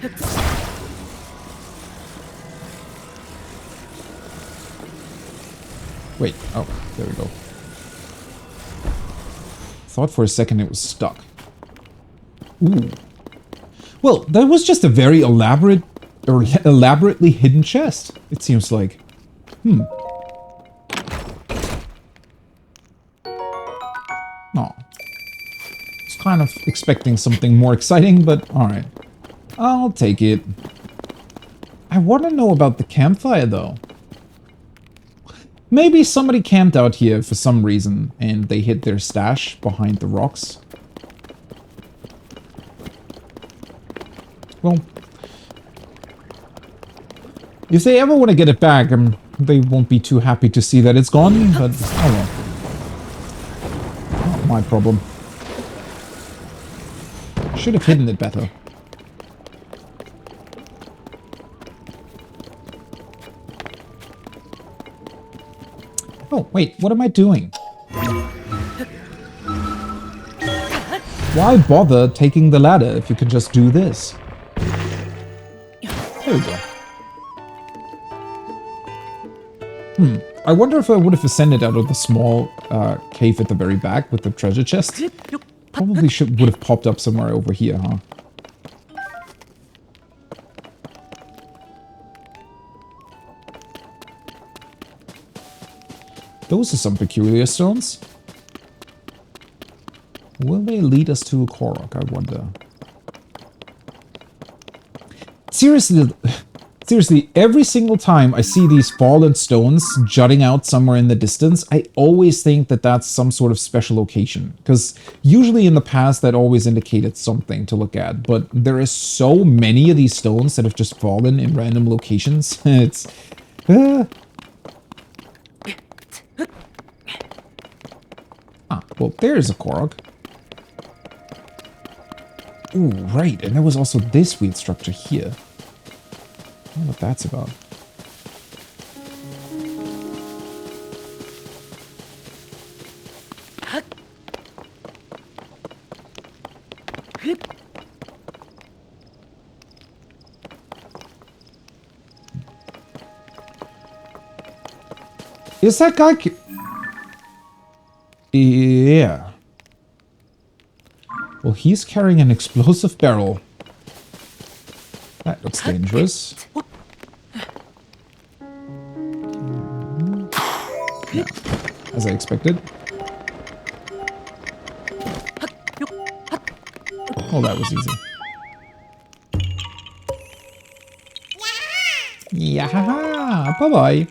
Wait, oh, there we go. Thought for a second it was stuck. Ooh. Well, that was just a very elaborate, or elaborately hidden chest, it seems like. Aw. Was kind of expecting something more exciting, but alright. I'll take it. I want to know about the campfire, though. Maybe somebody camped out here for some reason, and they hid their stash behind the rocks. Well, if they ever want to get it back, they won't be too happy to see that it's gone, but oh well. Not my problem. Should have hidden it better. Oh, wait, what am I doing? Why bother taking the ladder if you can just do this? There we go. I wonder if I would have ascended out of the small cave at the very back with the treasure chest. Probably would have popped up somewhere over here, huh? Those are some peculiar stones. Will they lead us to a Korok, I wonder? Seriously, every single time I see these fallen stones jutting out somewhere in the distance, I always think that that's some sort of special location. Because usually in the past that always indicated something to look at. But there is so many of these stones that have just fallen in random locations. It's... well, there's a Korok. Ooh, right, and there was also this weird structure here. I don't know what that's about. Is that guy... Yeah. Well, he's carrying an explosive barrel. That looks dangerous. Yeah, as I expected. Oh, that was easy. Yeah, bye-bye.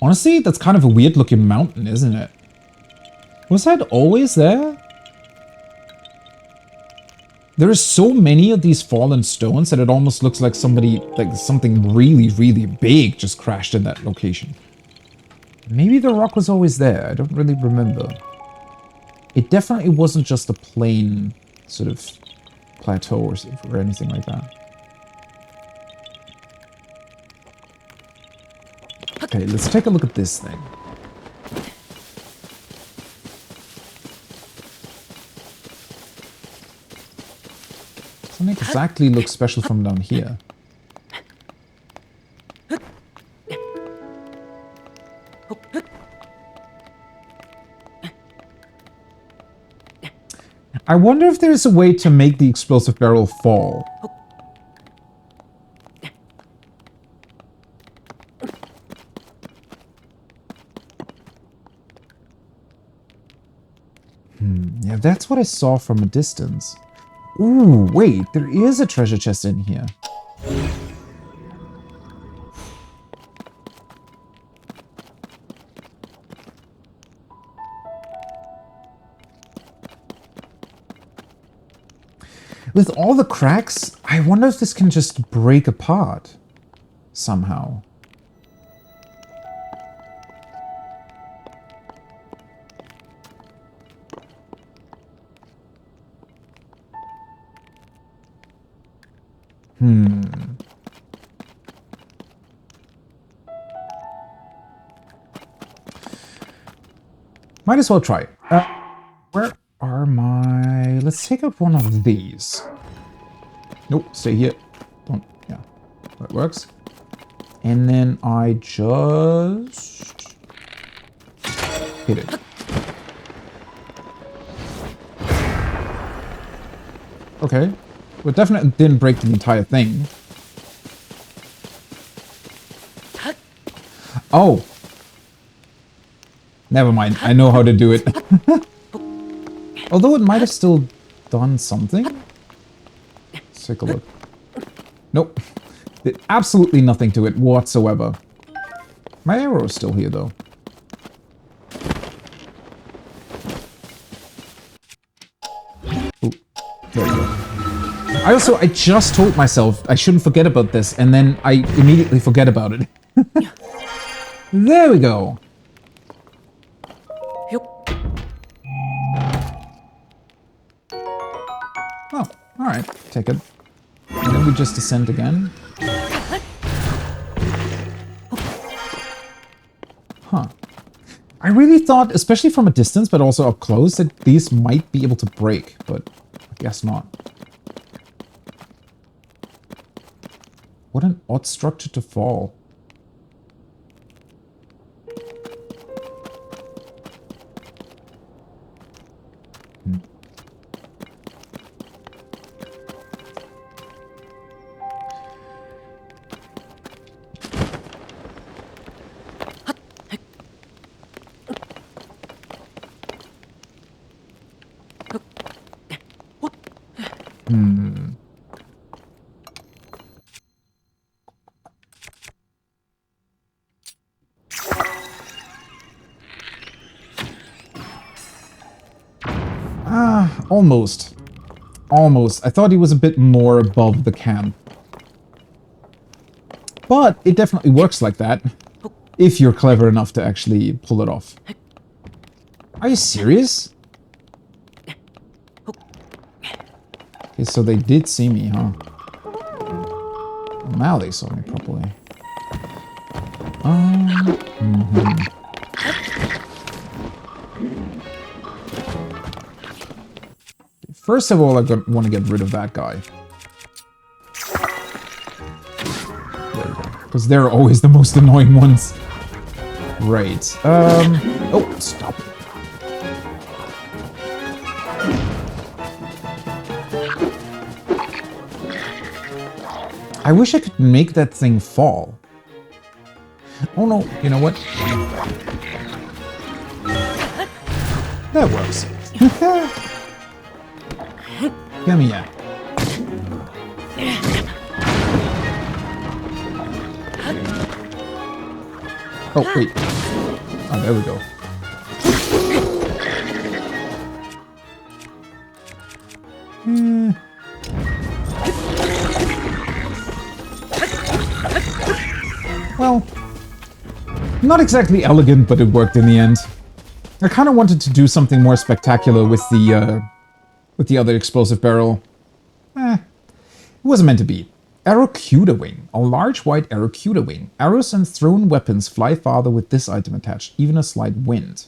Honestly, that's kind of a weird-looking mountain, isn't it? Was that always there? There are so many of these fallen stones that it almost looks like somebody, like something really, really big just crashed in that location. Maybe the rock was always there. I don't really remember. It definitely wasn't just a plain sort of plateau or anything like that. Okay, let's take a look at this thing. Doesn't exactly look special from down here. I wonder if there's a way to make the explosive barrel fall. Yeah, that's what I saw from a distance. Ooh, wait, there is a treasure chest in here. With all the cracks, I wonder if this can just break apart somehow. Might as well try. Where are my... Let's take out one of these. Nope, stay here. Don't... Yeah, that works. And then I just... hit it. Okay. Well, definitely didn't break the entire thing. Oh! Never mind, I know how to do it. Although it might have still done something. Let's take a look. Nope. Did absolutely nothing to it whatsoever. My arrow is still here, though. Ooh, there we go. I just told myself I shouldn't forget about this, and then I immediately forget about it. There we go. Oh, alright. Take it. And then we just descend again. Huh. I really thought, especially from a distance, but also up close, that these might be able to break, but I guess not. What an odd structure to fall. Almost. Almost. I thought he was a bit more above the camp. But it definitely works like that. If you're clever enough to actually pull it off. Are you serious? Okay, so they did see me, huh? Now they saw me properly. First of all, I want to get rid of that guy. There we go. Because they're always the most annoying ones. Right. Oh, stop. I wish I could make that thing fall. Oh no, you know what? That works. Come here. Oh, wait. Oh, there we go. Well, not exactly elegant, but it worked in the end. I kind of wanted to do something more spectacular with the other explosive barrel. It wasn't meant to be. Arrocuda wing. A large white Arrocuda wing. Arrows and thrown weapons fly farther with this item attached, even a slight wind.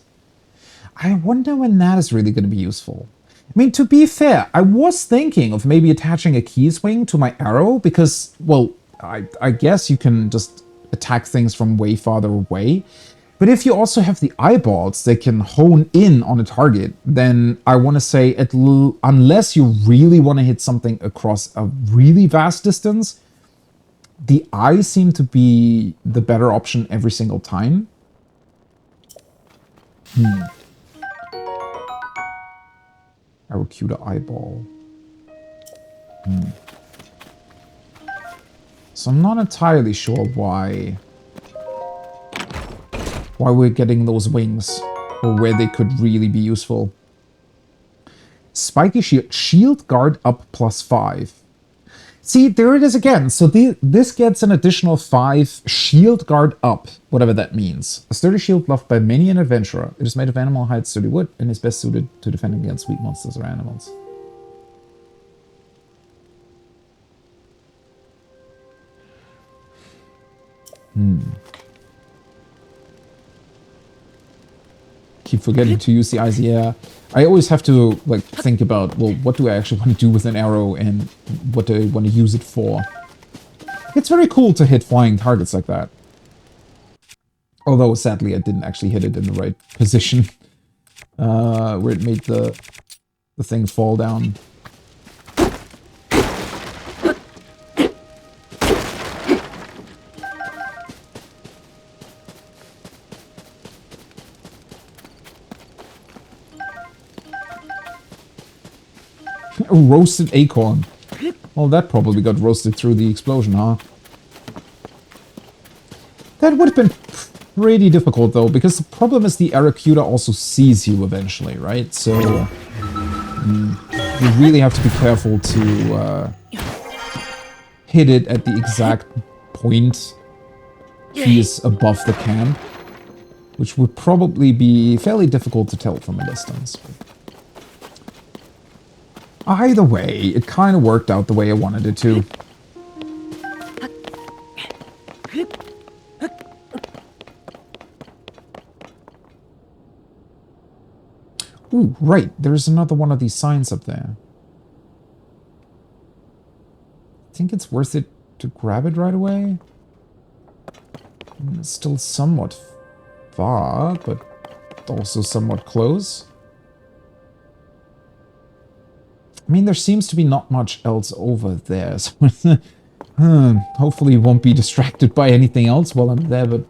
I wonder when that is really going to be useful. I mean, to be fair, I was thinking of maybe attaching a keys wing to my arrow because, well, I guess you can just attack things from way farther away. But if you also have the eyeballs that can hone in on a target, then I want to say, unless you really want to hit something across a really vast distance, the eyes seem to be the better option every single time. Arrocuda eyeball. So I'm not entirely sure why we're getting those wings, or where they could really be useful. Spiky shield. Shield guard up +5. See, there it is again. So this gets an additional 5 shield guard up, whatever that means. A sturdy shield loved by many an adventurer. It is made of animal hide, sturdy wood, and is best suited to defending against weak monsters or animals. Keep forgetting to use the eyes. Yeah, I always have to like think about, well, what do I actually want to do with an arrow and what do I want to use it for? It's very cool to hit flying targets like that. Although sadly I didn't actually hit it in the right position, where it made the thing fall down. A roasted acorn. Well, that probably got roasted through the explosion, huh? That would have been pretty difficult, though, because the problem is the Aracuda also sees you eventually, right? So, you really have to be careful to hit it at the exact point he is above the camp, which would probably be fairly difficult to tell from a distance. Either way, it kind of worked out the way I wanted it to. Ooh, right, there's another one of these signs up there. I think it's worth it to grab it right away. It's still somewhat far, but also somewhat close. I mean, there seems to be not much else over there, so hopefully won't be distracted by anything else while I'm there, but...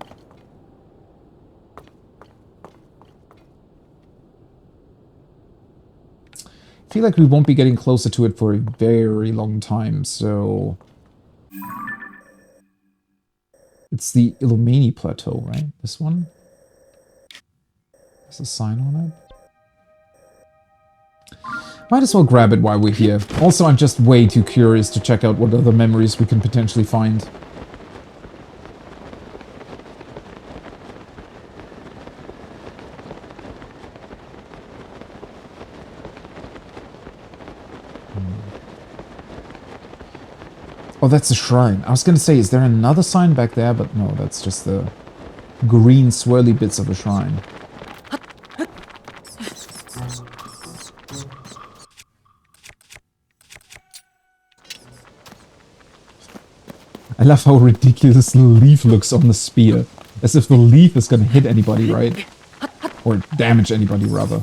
I feel like we won't be getting closer to it for a very long time, so... It's the Illumini Plateau, right? This one? There's a sign on it. Might as well grab it while we're here. Also, I'm just way too curious to check out what other memories we can potentially find. Oh, that's a shrine. I was gonna say, is there another sign back there? But no, that's just the green swirly bits of a shrine. I love how ridiculous the leaf looks on the spear. As if the leaf is gonna hit anybody, right? Or damage anybody, rather.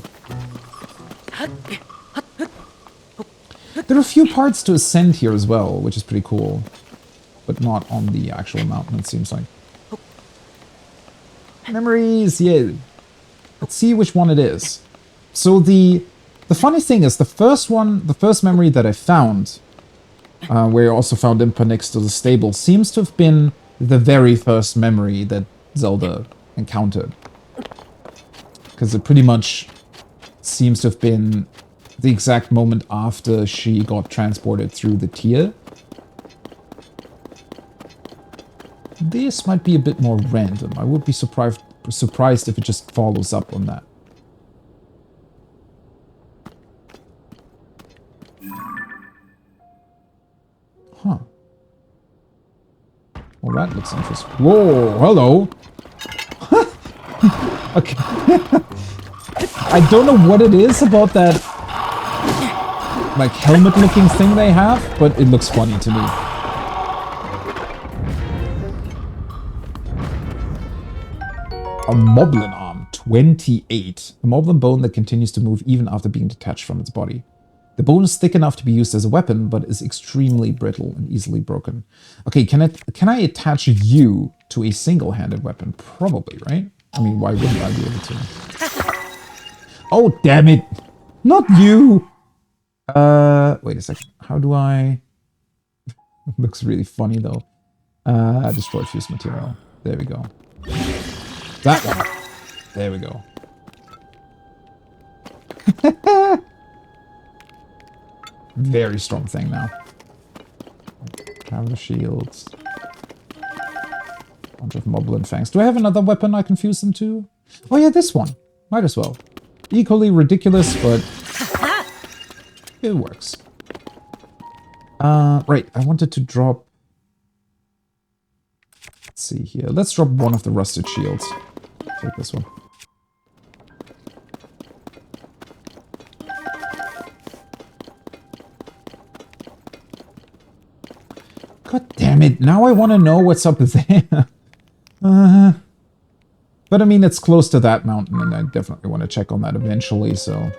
There are a few parts to ascend here as well, which is pretty cool. But not on the actual mountain, it seems like. Memories, yeah. Let's see which one it is. So the funny thing is, the first memory that I found, where I also found Impa next to the stable, seems to have been the very first memory that Zelda encountered. Because it pretty much seems to have been the exact moment after she got transported through the tier. This might be a bit more random. I would be surprised if it just follows up on that. Huh. Well, that looks interesting. Whoa, hello. Okay. I don't know what it is about that, like, helmet-looking thing they have, but it looks funny to me. A Moblin arm, 28. A Moblin bone that continues to move even after being detached from its body. The bone is thick enough to be used as a weapon, but is extremely brittle and easily broken. Okay, can I attach you to a single-handed weapon? Probably, right? I mean, why wouldn't I be able to? Oh, damn it! Not you! Wait a second. How do I... Looks really funny, though. Destroy fuse material. There we go. That one. There we go. Very strong thing now. Traveler shields. Bunch of Moblin fangs. Do I have another weapon I can fuse them to? Oh yeah, this one. Might as well. Equally ridiculous, but it works. Right, I wanted to drop Let's see here. Let's drop one of the rusted shields. Take this one. God damn it. Now I want to know what's up there. But I mean, it's close to that mountain, and I definitely want to check on that eventually, so...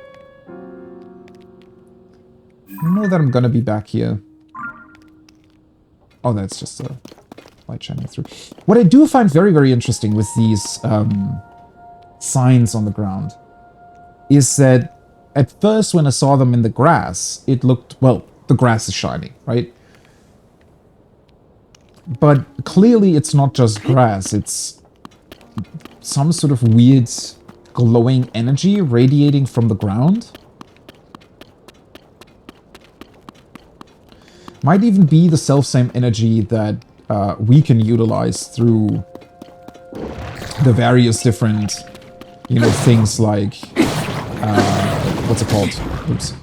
I know that I'm going to be back here. Oh, that's just a light shining through. What I do find very, very interesting with these signs on the ground is that at first when I saw them in the grass, it looked... Well, the grass is shiny, right? But clearly it's not just grass, it's some sort of weird glowing energy radiating from the ground. Might even be the self-same energy that we can utilize through the various different, you know, things like, what's it called? Oops.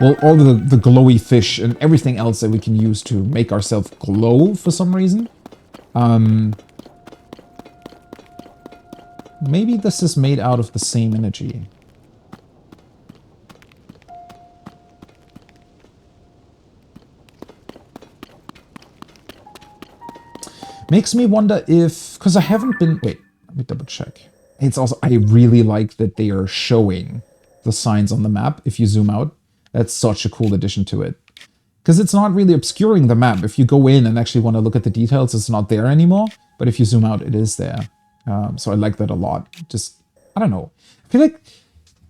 Well, all the glowy fish and everything else that we can use to make ourselves glow for some reason. Maybe this is made out of the same energy. Makes me wonder if... Because I haven't been... Wait, let me double check. It's also... I really like that they are showing the signs on the map if you zoom out. That's such a cool addition to it. Because it's not really obscuring the map. If you go in and actually want to look at the details, it's not there anymore. But if you zoom out, it is there. So I like that a lot. Just, I don't know. I feel like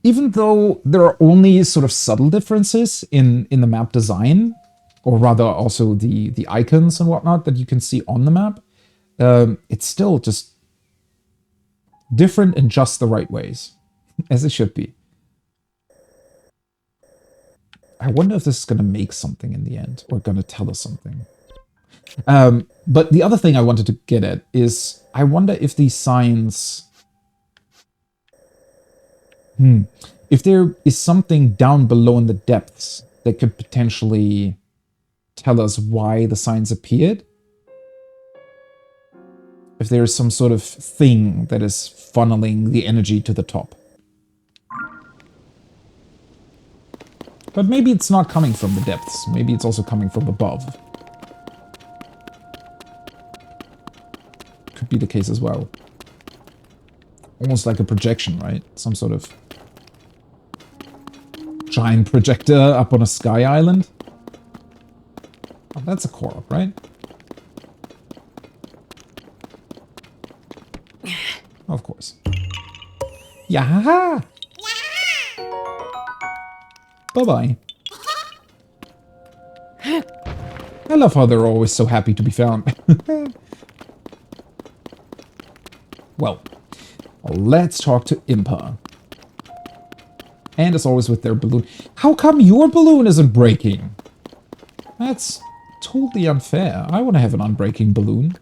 even though there are only sort of subtle differences in the map design, or rather also the icons and whatnot that you can see on the map, it's still just different in just the right ways, as it should be. I wonder if this is going to make something in the end, or going to tell us something. But the other thing I wanted to get at is, I wonder if these signs... If there is something down below in the depths that could potentially tell us why the signs appeared. If there is some sort of thing that is funneling the energy to the top. But maybe it's not coming from the depths. Maybe it's also coming from above. Could be the case as well. Almost like a projection, right? Some sort of giant projector up on a sky island. Oh, that's a Korok, right? Of course. Yeah. Bye-bye. I love how they're always so happy to be found. Well, let's talk to Impa. And as always with their balloon. How come your balloon isn't breaking? That's totally unfair. I want to have an unbreaking balloon.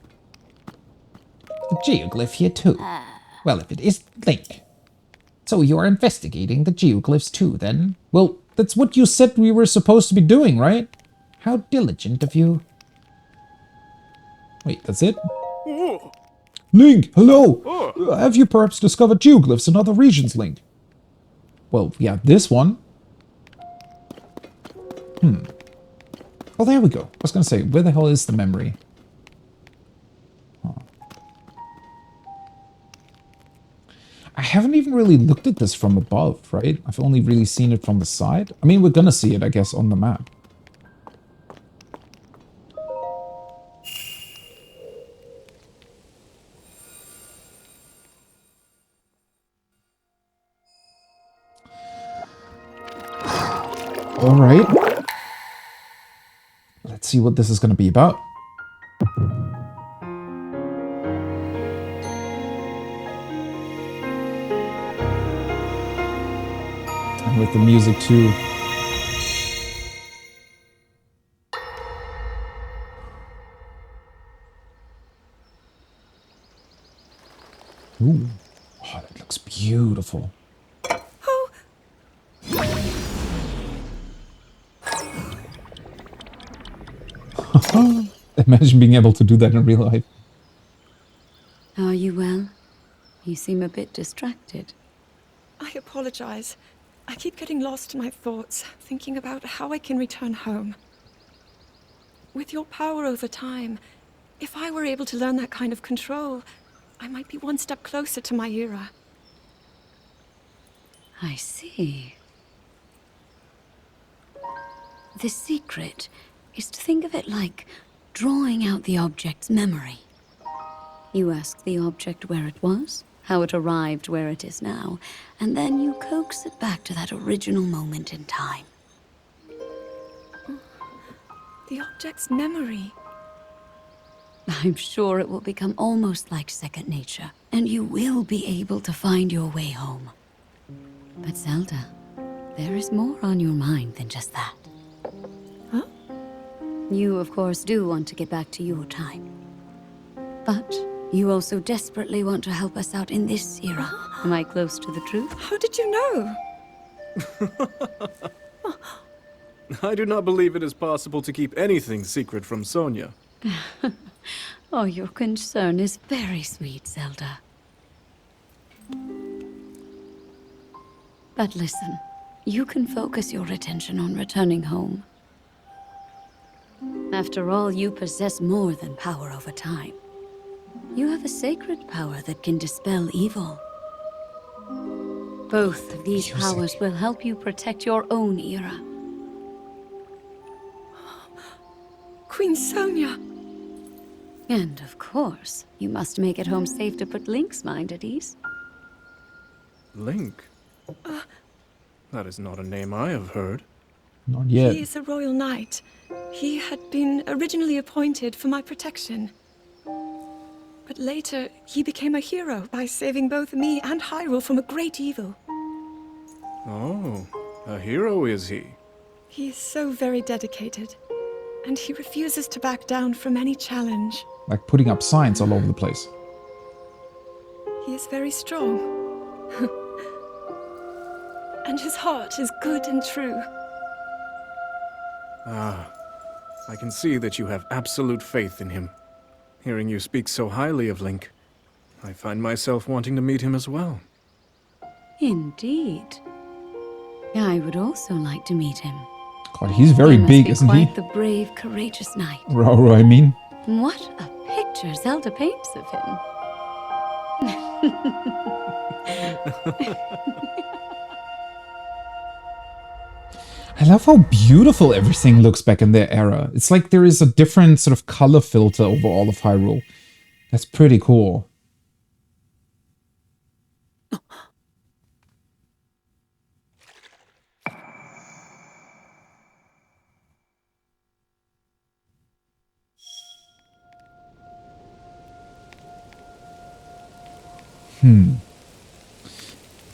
The geoglyph here too. Well, if it is Link. So you are investigating the geoglyphs too, then? Well, that's what you said we were supposed to be doing, right? How diligent of you. Wait, that's it? Link, hello! Have you perhaps discovered geoglyphs in other regions, Link? Well, yeah, this one. Oh, there we go. I was gonna say, where the hell is the memory? Huh. I haven't even really looked at this from above, right? I've only really seen it from the side. I mean, we're gonna see it, I guess, on the map. All right. Let's see what this is going to be about. And with the music too. Ooh. Oh, that looks beautiful. imagine being able to do that in real life. Are you well? You seem a bit distracted. I apologize. I keep getting lost in my thoughts, thinking about how I can return home. With your power over time, if I were able to learn that kind of control, I might be one step closer to my era. I see. The secret is to think of it like drawing out the object's memory. You ask the object where it was, how it arrived where it is now, and then you coax it back to that original moment in time. The object's memory. I'm sure it will become almost like second nature, and you will be able to find your way home. But Zelda, there is more on your mind than just that. Huh? You, of course, do want to get back to your time. But you also desperately want to help us out in this era. Am I close to the truth? How did you know? I do not believe it is possible to keep anything secret from Sonia. Oh, your concern is very sweet, Zelda. But listen, you can focus your attention on returning home. After all, you possess more than power over time. You have a sacred power that can dispel evil. Both of these powers will help you protect your own era. Queen Sonia! And of course, you must make it home safe to put Link's mind at ease. Link? That is not a name I have heard. Not yet. He is a royal knight. He had been originally appointed for my protection. But later, he became a hero by saving both me and Hyrule from a great evil. Oh, a hero is he? He is so very dedicated, and he refuses to back down from any challenge. Like putting up signs all over the place. He is very strong. And his heart is good and true. Ah, I can see that you have absolute faith in him. Hearing you speak so highly of Link, I find myself wanting to meet him as well. Indeed. I would also like to meet him. God, he's very big, isn't he? Quite the brave, courageous knight. Roro, I mean. What a picture Zelda paints of him. I love how beautiful everything looks back in their era. It's like there is a different sort of color filter over all of Hyrule. That's pretty cool.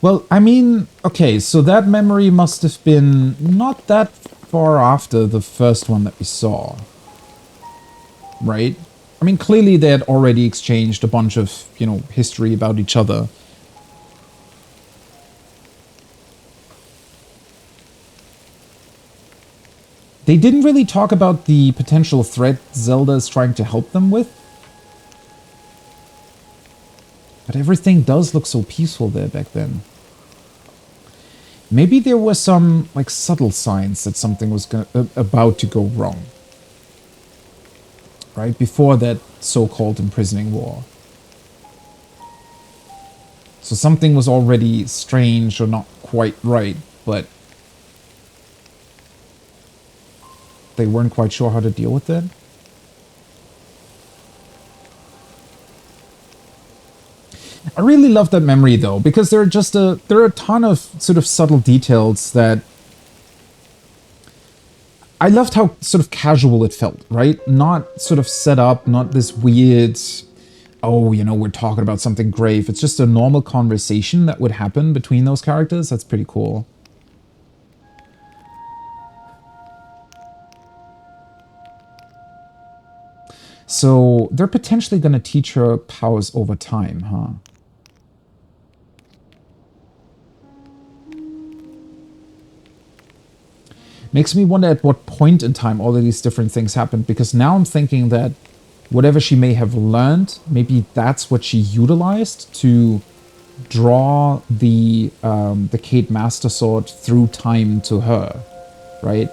Well, I mean, okay, so that memory must have been not that far after the first one that we saw. Right? I mean, clearly they had already exchanged a bunch of, you know, history about each other. They didn't really talk about the potential threat Zelda is trying to help them with. But everything does look so peaceful there back then. Maybe there were some, like, subtle signs that something was about to go wrong. Right? Before that so-called imprisoning war. So something was already strange or not quite right, but they weren't quite sure how to deal with that. I really love that memory though, because there are a ton of sort of subtle details that I loved how sort of casual it felt, right? Not sort of set up, not this weird, oh, you know, we're talking about something grave. It's just a normal conversation that would happen between those characters. That's pretty cool. So they're potentially going to teach her powers over time, huh? Makes me wonder at what point in time all of these different things happened, because now I'm thinking that whatever she may have learned, maybe that's what she utilized to draw the Kate Master Sword through time to her, right?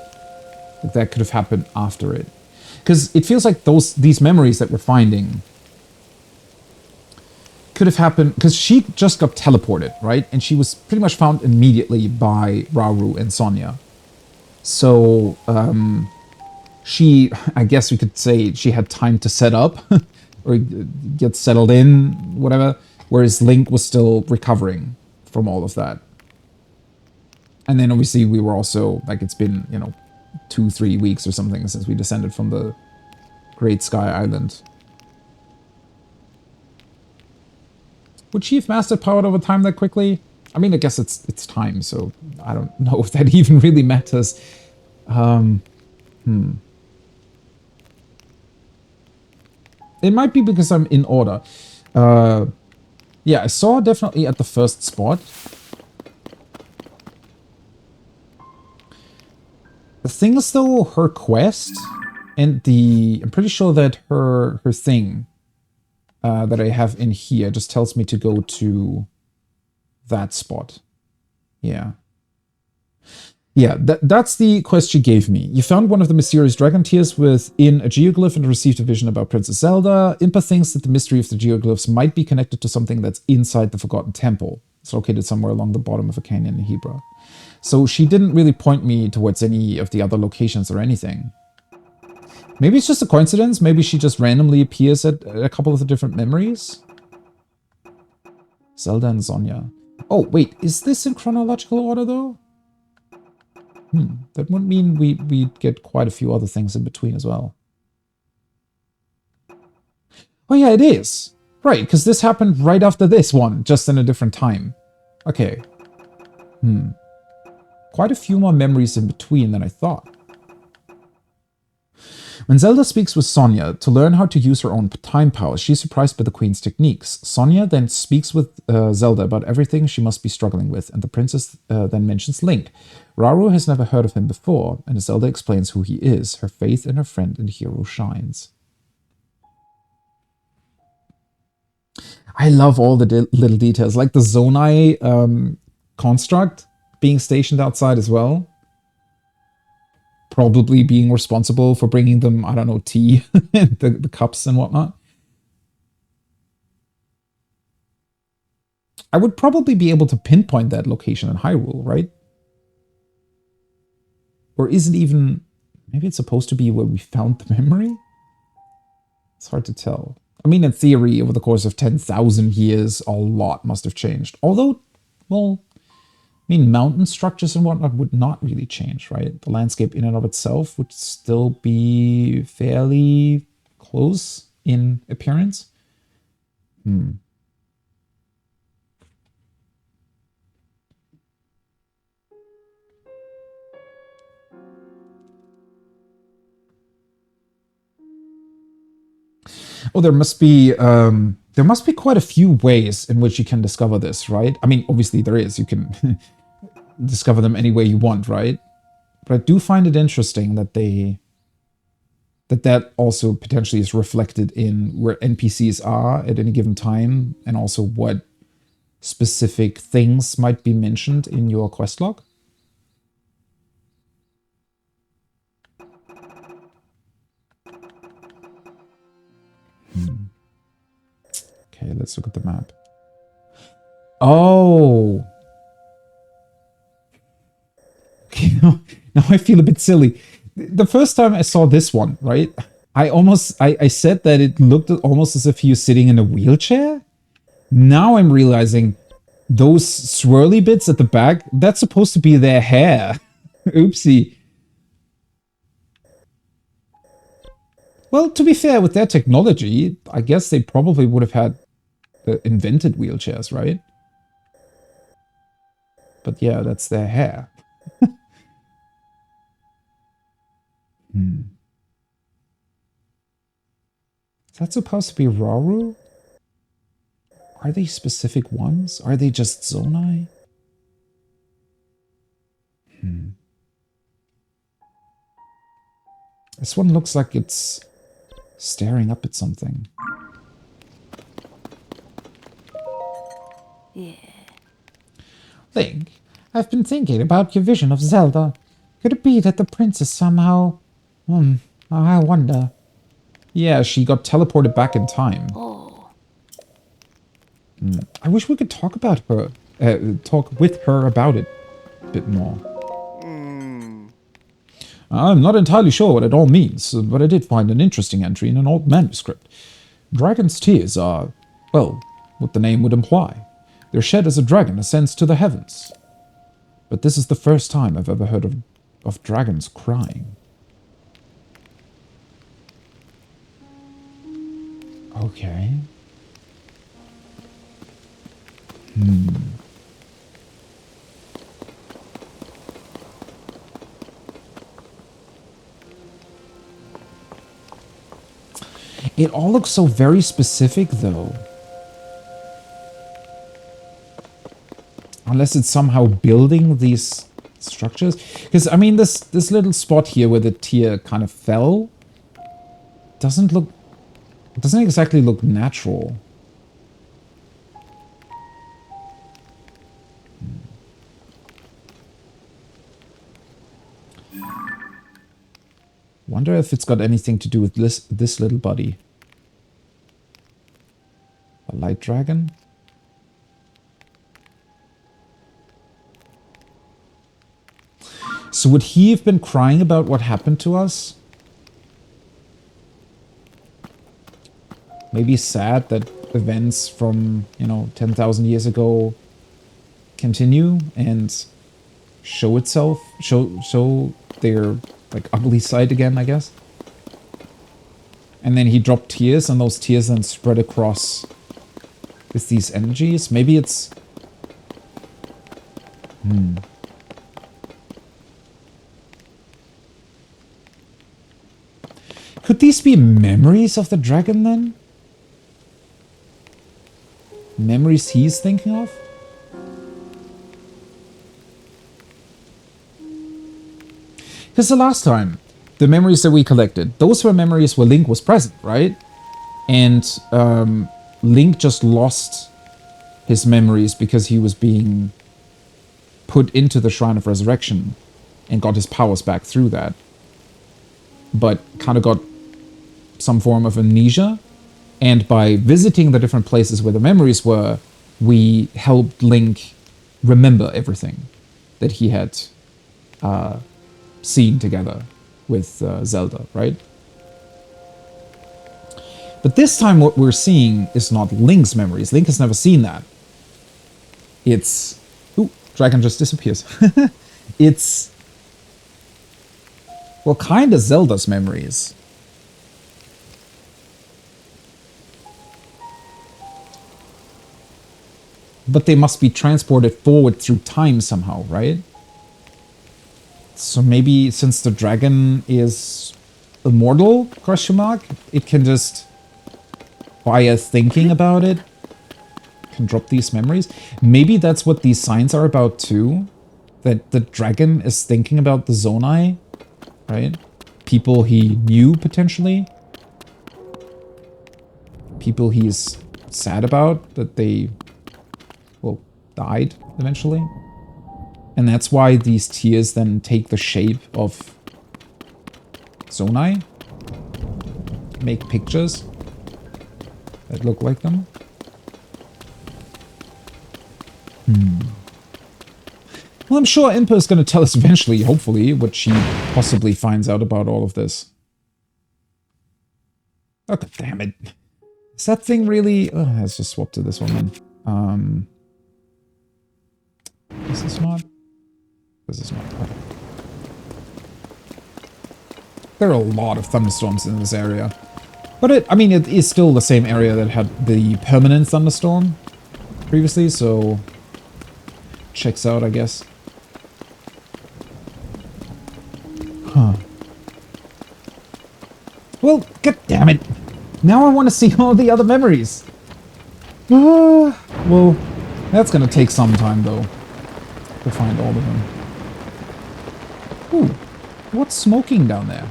That could have happened after it. Because it feels like these memories that we're finding could have happened, because she just got teleported, right? And she was pretty much found immediately by Rauru and Sonya. So, I guess we could say she had time to set up or get settled in, whatever, whereas Link was still recovering from all of that. And then obviously we were also, like, it's been, 2-3 weeks or something since we descended from the Great Sky Island. Would she have mastered power over time that quickly? I mean, I guess it's time, so I don't know if that even really matters. It might be because I'm in order. Yeah, I saw definitely at the first spot. The thing is, though, her quest and I'm pretty sure that her thing that I have in here just tells me to go to that spot. Yeah. Yeah, that's the quest she gave me. You found one of the mysterious dragon tears within a geoglyph and received a vision about Princess Zelda. Impa thinks that the mystery of the geoglyphs might be connected to something that's inside the Forgotten Temple. It's located somewhere along the bottom of a canyon in Hebra. So she didn't really point me towards any of the other locations or anything. Maybe it's just a coincidence. Maybe she just randomly appears at a couple of the different memories. Zelda and Sonya. Oh, wait, is this in chronological order, though? That would mean we'd get quite a few other things in between as well. Oh yeah, it is. Right, because this happened right after this one, just in a different time. Okay. Quite a few more memories in between than I thought. When Zelda speaks with Sonya to learn how to use her own time powers, she's surprised by the Queen's techniques. Sonya then speaks with Zelda about everything she must be struggling with, and the princess then mentions Link. Rauru has never heard of him before, and as Zelda explains who he is, her faith in her friend and hero shines. I love all the little details, like the Zonai construct being stationed outside as well. Probably being responsible for bringing them, I don't know, tea, the cups and whatnot. I would probably be able to pinpoint that location in Hyrule, right? Or is it even... Maybe it's supposed to be where we found the memory? It's hard to tell. I mean, in theory, over the course of 10,000 years, a lot must have changed. Although, well... I mean, mountain structures and whatnot would not really change, right? The landscape in and of itself would still be fairly close in appearance. Oh, there must be quite a few ways in which you can discover this, right? I mean, obviously there is. You can discover them any way you want, right? But I do find it interesting that that also potentially is reflected in where NPCs are at any given time, and also what specific things might be mentioned in your quest log. Okay, let's look at the map. Oh! Okay, now I feel a bit silly. The first time I saw this one, right, I said that it looked almost as if he was sitting in a wheelchair. Now I'm realizing those swirly bits at the back, that's supposed to be their hair. Oopsie. Well, to be fair, with their technology, I guess they probably would have had invented wheelchairs, right? But yeah, that's their hair. Is that supposed to be Rauru? Are they specific ones? Are they just Zonai? This one looks like it's staring up at something. Link, I've been thinking about your vision of Zelda. Could it be that the princess somehow... I wonder. Yeah, she got teleported back in time. I wish we could talk about her, talk with her about it a bit more. I'm not entirely sure what it all means, but I did find an interesting entry in an old manuscript. Dragon's tears are, well, what the name would imply. They're shed as a dragon ascends to the heavens. But this is the first time I've ever heard of dragons crying. Okay. It all looks so very specific, though. Unless it's somehow building these structures. Because, I mean, this little spot here where the tear kind of fell doesn't exactly look natural. Wonder if it's got anything to do with this little buddy. A light dragon? So would he have been crying about what happened to us? Maybe sad that events from, 10,000 years ago continue and show their ugly side again, I guess. And then he dropped tears, and those tears then spread across with these energies. Maybe it's... Could these be memories of the dragon, then? Memories he's thinking of? Because the last time, the memories that we collected, those were memories where Link was present, right? And Link just lost his memories because he was being put into the Shrine of Resurrection and got his powers back through that. But kind of got some form of amnesia. And by visiting the different places where the memories were, we helped Link remember everything that he had seen together with Zelda, right? But this time what we're seeing is not Link's memories. Link has never seen that. It's... Ooh, dragon just disappears. It's... well, kind of Zelda's memories. But they must be transported forward through time somehow, right? So maybe since the dragon is immortal, question mark, it can just, via thinking about it, can drop these memories. Maybe that's what these signs are about too. That the dragon is thinking about the Zonai, right? People he knew potentially. People he's sad about, that they, well, died eventually. And that's why these tears then take the shape of Zonai. Make pictures that look like them. Well, I'm sure Impa is going to tell us eventually, hopefully, what she possibly finds out about all of this. Oh, God damn it. Is that thing really... oh, let's just swap to this one then. Is this not? This is not. Okay. There are a lot of thunderstorms in this area. But it is still the same area that had the permanent thunderstorm previously, so... checks out, I guess. Huh. Well, god damn it. Now I want to see all the other memories. Well, that's gonna take some time, though, to find all of them. Ooh, what's smoking down there?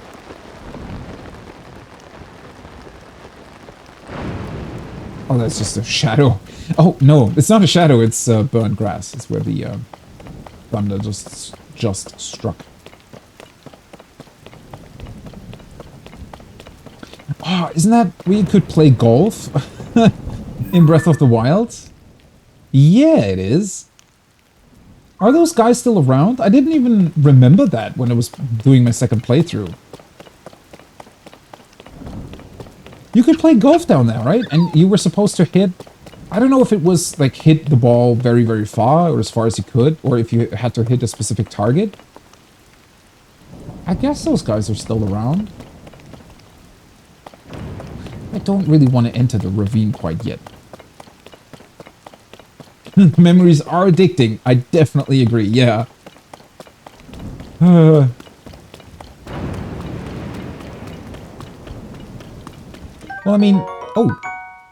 Oh, that's just a shadow. Oh, no, it's not a shadow, it's burnt grass. It's where the thunder just struck. Oh, isn't that where you could play golf in Breath of the Wild? Yeah, it is. Are those guys still around? I didn't even remember that when I was doing my second playthrough. You could play golf down there, right? And you were supposed to hit... I don't know if it was, like, hit the ball very, very far, or as far as you could, or if you had to hit a specific target. I guess those guys are still around. I don't really want to enter the ravine quite yet. Memories are addicting. I definitely agree, yeah. Well, I mean... Oh!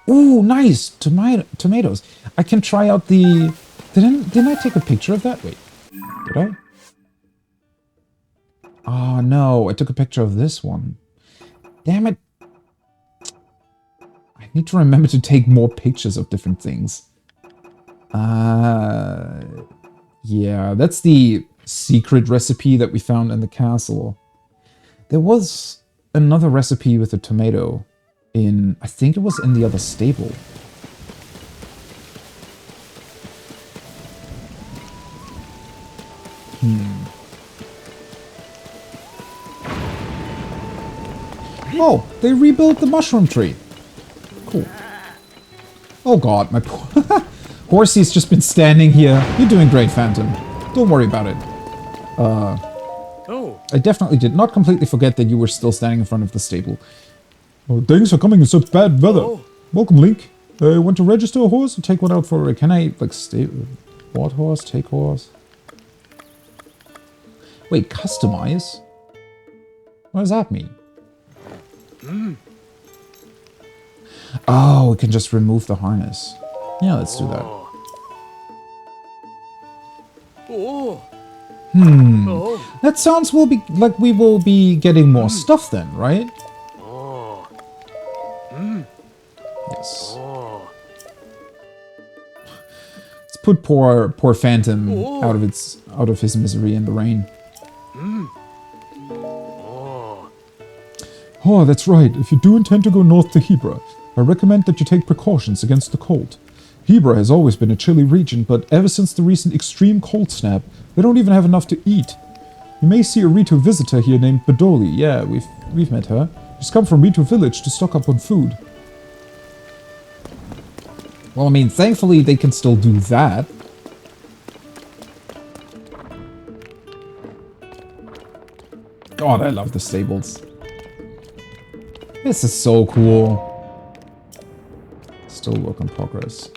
Ooh, nice! Tomatoes. I can try out the... Didn't I take a picture of that? Wait. Did I? Oh, no. I took a picture of this one. Damn it. I need to remember to take more pictures of different things. Yeah, that's the secret recipe that we found in the castle. There was another recipe with a tomato in, I think it was in the other stable. Oh, they rebuilt the mushroom tree. Cool. Oh god, my poor... Horsey's just been standing here. You're doing great, Phantom. Don't worry about it. I definitely did not completely forget that you were still standing in front of the stable. Oh, thanks for coming in such bad weather. Welcome, Link. Want to register a horse or take one out for... Can I, like, stay... What horse? Take horse? Wait, customize? What does that mean? Oh, we can just remove the harness. Yeah, let's do that. That sounds like we will be getting more stuff then, right? Yes. Let's put poor Phantom out of his misery in the rain. Oh, that's right. If you do intend to go north to Hebra, I recommend that you take precautions against the cold. Hebra has always been a chilly region, but ever since the recent extreme cold snap, they don't even have enough to eat. You may see a Rito visitor here named Badoli. Yeah, we've met her. She's come from Rito village to stock up on food. Well, I mean, thankfully they can still do that. God, I love the stables. This is so cool. Still work in progress.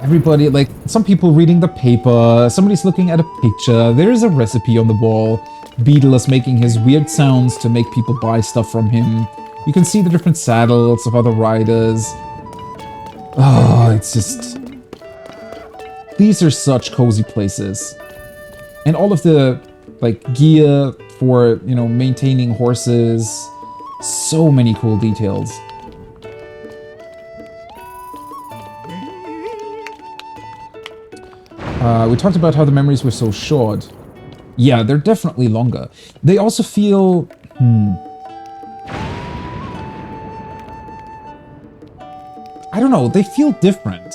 Everybody, like, some people reading the paper, somebody's looking at a picture, there's a recipe on the wall, Beetle is making his weird sounds to make people buy stuff from him. You can see the different saddles of other riders. Oh, it's just... These are such cozy places. And all of the, like, gear for, you know, maintaining horses. So many cool details. We talked about how the memories were so short. Yeah, they're definitely longer. They also feel... I don't know, they feel different.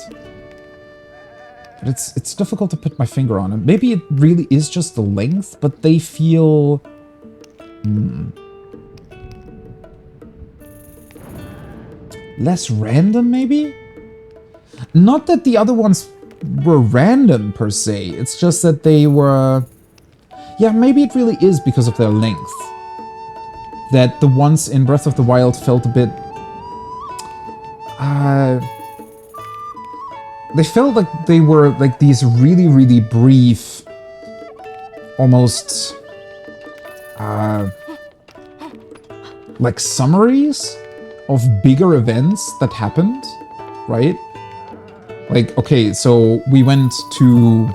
But it's difficult to put my finger on it. Maybe it really is just the length, but they feel... Less random, maybe? Not that the other ones were random, per se. It's just that they were... Yeah, maybe it really is because of their length. That the ones in Breath of the Wild felt a bit... They felt like they were like these really, really brief... Almost... like summaries of bigger events that happened, right? Like, okay, so we went to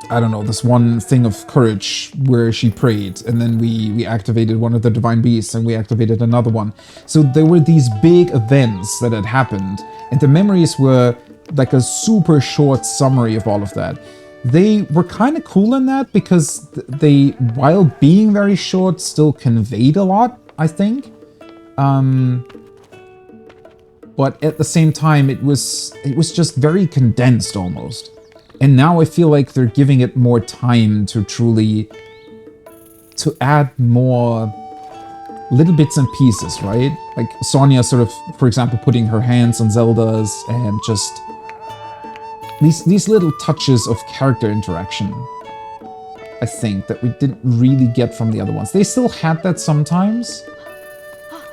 I don't know, this one thing of courage where she prayed, and then we activated one of the divine beasts, and we activated another one. So there were these big events that had happened, and the memories were like a super short summary of all of that. They were kind of cool in that because they, while being very short, still conveyed a lot, I think. But at the same time, it was just very condensed almost. And now I feel like they're giving it more time to truly, to add more little bits and pieces, right? Like Sonia sort of, for example, putting her hands on Zelda's, and just these little touches of character interaction, I think, that we didn't really get from the other ones. They still had that sometimes,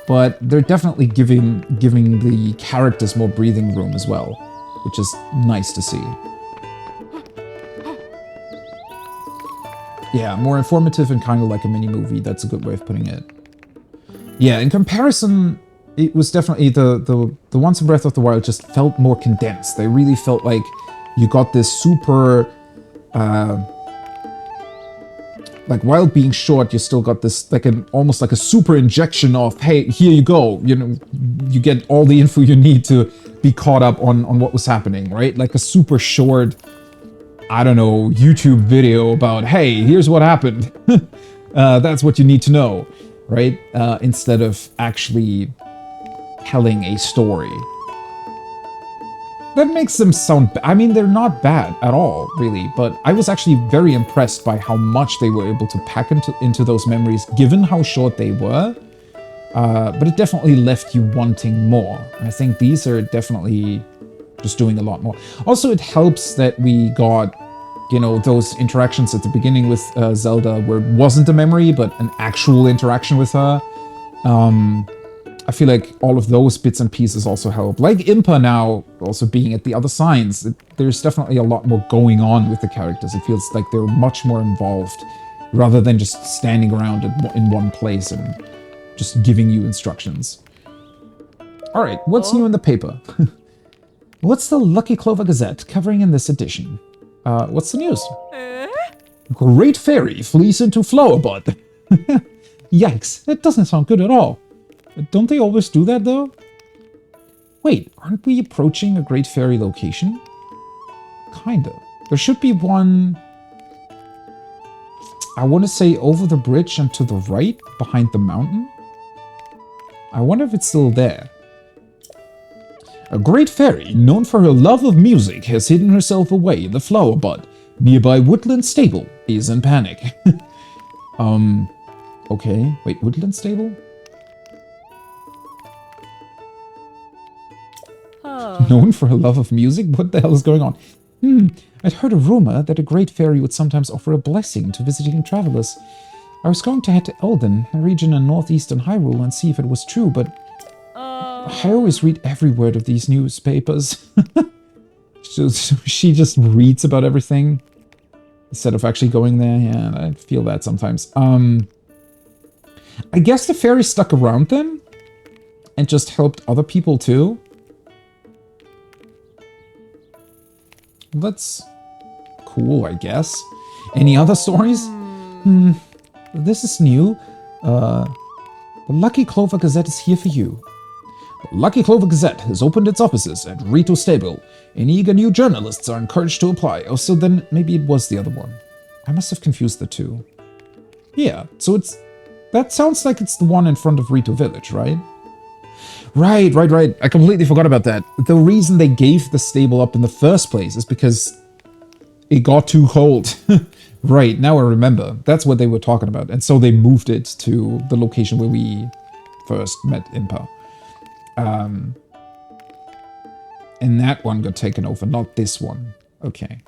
but they're definitely giving the characters more breathing room as well, which is nice to see. Yeah, more informative and kind of like a mini-movie. That's a good way of putting it. Yeah, in comparison, it was definitely the ones in Breath of the Wild just felt more condensed. They really felt like you got this super... like, while being short, you still got this, like, almost like a super injection of, hey, here you go. You know, you get all the info you need to be caught up on what was happening, right? Like a super short... I don't know, YouTube video about, hey, here's what happened. That's what you need to know, right? Instead of actually telling a story. That makes them sound... I mean, they're not bad at all, really, but I was actually very impressed by how much they were able to pack into those memories, given how short they were. But it definitely left you wanting more. And I think these are definitely just doing a lot more. Also, it helps that we got, you know, those interactions at the beginning with Zelda where it wasn't a memory, but an actual interaction with her. I feel like all of those bits and pieces also help. Like Impa now also being at the other signs. There's definitely a lot more going on with the characters. It feels like they're much more involved rather than just standing around in one place and just giving you instructions. All right, what's new in the paper? What's the Lucky Clover Gazette covering in this edition? What's the news? Great fairy flees into flowerbud. Yikes, that doesn't sound good at all. Don't they always do that, though? Wait, aren't we approaching a great fairy location? Kinda. There should be one... I want to say over the bridge and to the right, behind the mountain. I wonder if it's still there. A great fairy, known for her love of music, has hidden herself away in the flower bud. Nearby Woodland Stable is in panic. Okay. Wait, Woodland Stable? Oh. Known for her love of music? What the hell is going on? I'd heard a rumor that a great fairy would sometimes offer a blessing to visiting travelers. I was going to head to Eldon, a region in northeastern Hyrule, and see if it was true, but... I always read every word of these newspapers. So she just reads about everything instead of actually going there. Yeah, I feel that sometimes. I guess the fairy stuck around then and just helped other people too. That's cool, I guess. Any other stories? This is new. The Lucky Clover Gazette is here for you. The Lucky Clover Gazette has opened its offices at Rito Stable, and eager new journalists are encouraged to apply. Oh, so then maybe it was the other one. I must have confused the two. Yeah, so it's... That sounds like it's the one in front of Rito Village, right? Right. I completely forgot about that. The reason they gave the stable up in the first place is because it got too cold. Right, now I remember. That's what they were talking about. And so they moved it to the location where we first met Impa. And that one got taken over, not this one. Okay.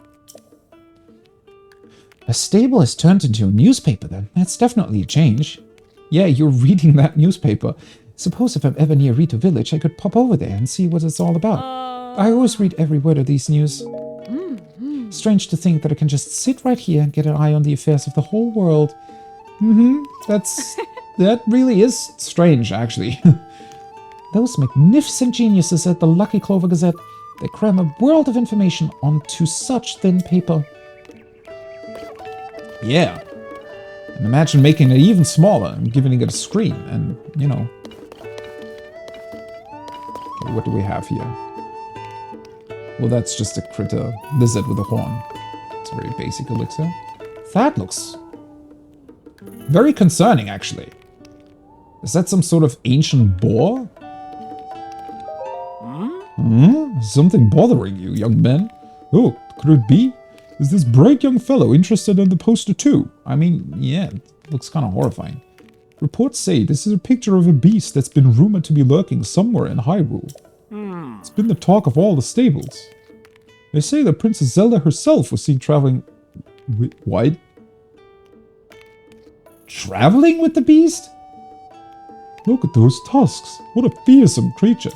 A stable has turned into a newspaper then. That's definitely a change. Yeah, you're reading that newspaper. Suppose if I'm ever near Rito Village, I could pop over there and see what it's all about. I always read every word of these news. Strange to think that I can just sit right here and get an eye on the affairs of the whole world. That really is strange, actually. Those magnificent geniuses at the Lucky Clover Gazette, they cram a world of information onto such thin paper. Yeah. And imagine making it even smaller and giving it a screen and, you know. Okay, what do we have here? Well, that's just a critter lizard with a horn. It's a very basic elixir. That looks very concerning, actually. Is that some sort of ancient boar? Something bothering you, young man? Oh, could it be? Is this bright young fellow interested in the poster too? I mean, yeah, it looks kind of horrifying. Reports say this is a picture of a beast that's been rumored to be lurking somewhere in Hyrule. It's been the talk of all the stables. They say that Princess Zelda herself was seen traveling... What? Traveling with the beast? Look at those tusks. What a fearsome creature.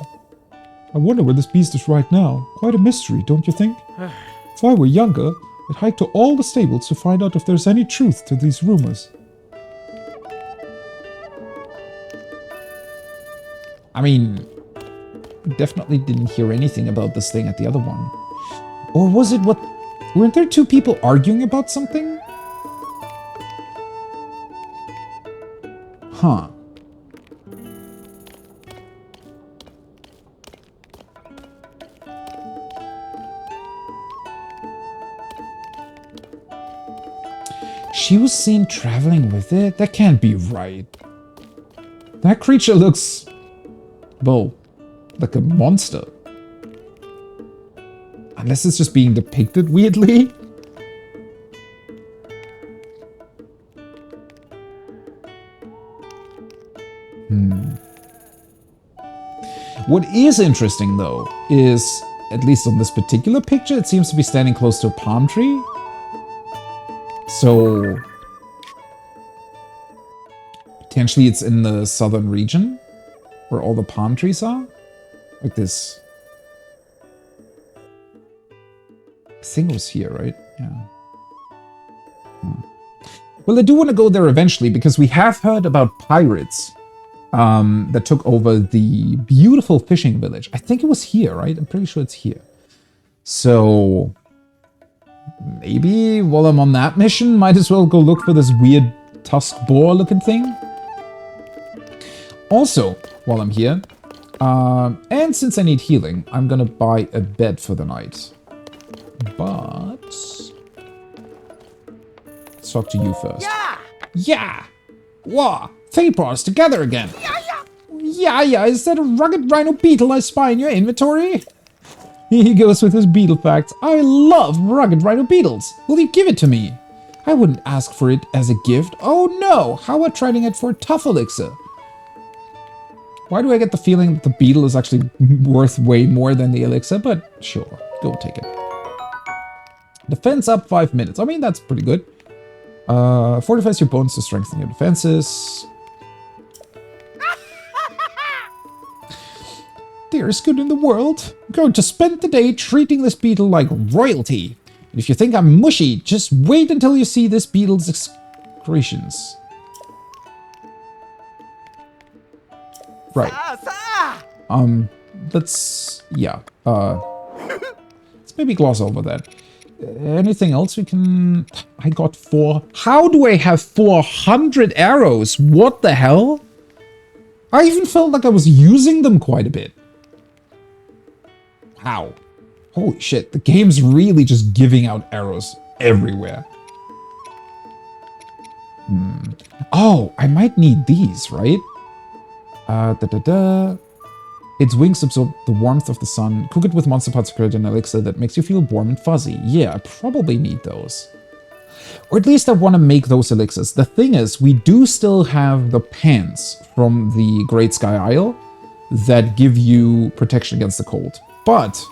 I wonder where this beast is right now. Quite a mystery, don't you think? If I were younger, I'd hike to all the stables to find out if there's any truth to these rumors. I mean, definitely didn't hear anything about this thing at the other one. Or was it what... Weren't there two people arguing about something? Huh. She was seen traveling with it? That can't be right. That creature looks... well, like a monster. Unless it's just being depicted weirdly. What is interesting, though, is, at least on this particular picture, it seems to be standing close to a palm tree. So, potentially it's in the southern region, where all the palm trees are. Like this. I think it was here, right? Yeah. Well, I do want to go there eventually, because we have heard about pirates that took over the beautiful fishing village. I think it was here, right? I'm pretty sure it's here. So... maybe while I'm on that mission, might as well go look for this weird tusk boar looking thing. Also, while I'm here, and since I need healing, I'm gonna buy a bed for the night. But... let's talk to you first. Yeah! Yeah! Wah! Fate brought us together again! Yeah, is that a rugged rhino beetle I spy in your inventory? He goes with his beetle facts. I love rugged rhino beetles. Will you give it to me? I wouldn't ask for it as a gift. Oh no! How about trading it for a tough elixir? Why do I get the feeling that the beetle is actually worth way more than the elixir? But sure, go take it. Defense up 5 minutes. I mean, that's pretty good. Fortifies your bones to strengthen your defenses. Dearest good in the world, I'm going to spend the day treating this beetle like royalty. And if you think I'm mushy, just wait until you see this beetle's excretions. Right. Let's... yeah. Let's maybe gloss over that. Anything else we can... I got 4... How do I have 400 arrows? What the hell? I even felt like I was using them quite a bit. Wow. Holy shit, the game's really just giving out arrows everywhere. Oh, I might need these, right? Its wings absorb the warmth of the sun. Cook it with monster parts to create an elixir that makes you feel warm and fuzzy. Yeah, I probably need those. Or at least I want to make those elixirs. The thing is, we do still have the pants from the Great Sky Isle that give you protection against the cold. But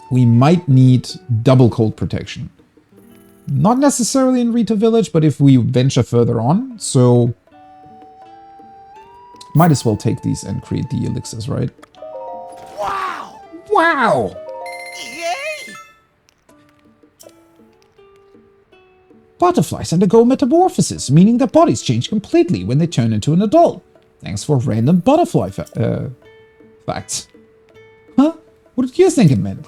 we might need double cold protection. Not necessarily in Rita Village, but if we venture further on. So might as well take these and create the elixirs, right? Wow! Wow! Yay! Butterflies undergo metamorphosis, meaning their bodies change completely when they turn into an adult. Thanks for random butterfly facts. Huh? What did you think it meant?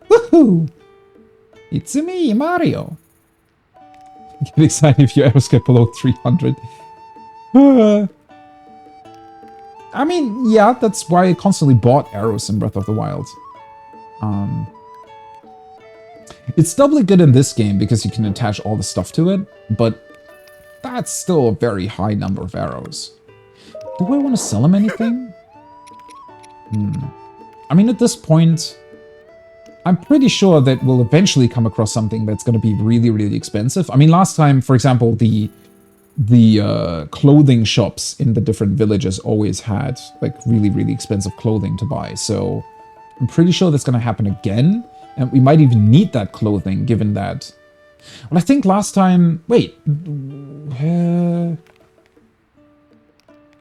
Woohoo! It's me, Mario. Get excited if your arrows get below 300. I mean, yeah, that's why I constantly bought arrows in Breath of the Wild. It's doubly good in this game because you can attach all the stuff to it, but that's still a very high number of arrows. Do I want to sell him anything? I mean, at this point, I'm pretty sure that we'll eventually come across something that's going to be really, really expensive. I mean, last time, for example, the clothing shops in the different villages always had like really, really expensive clothing to buy. So I'm pretty sure that's going to happen again. And we might even need that clothing given that. Well, I think last time... Wait.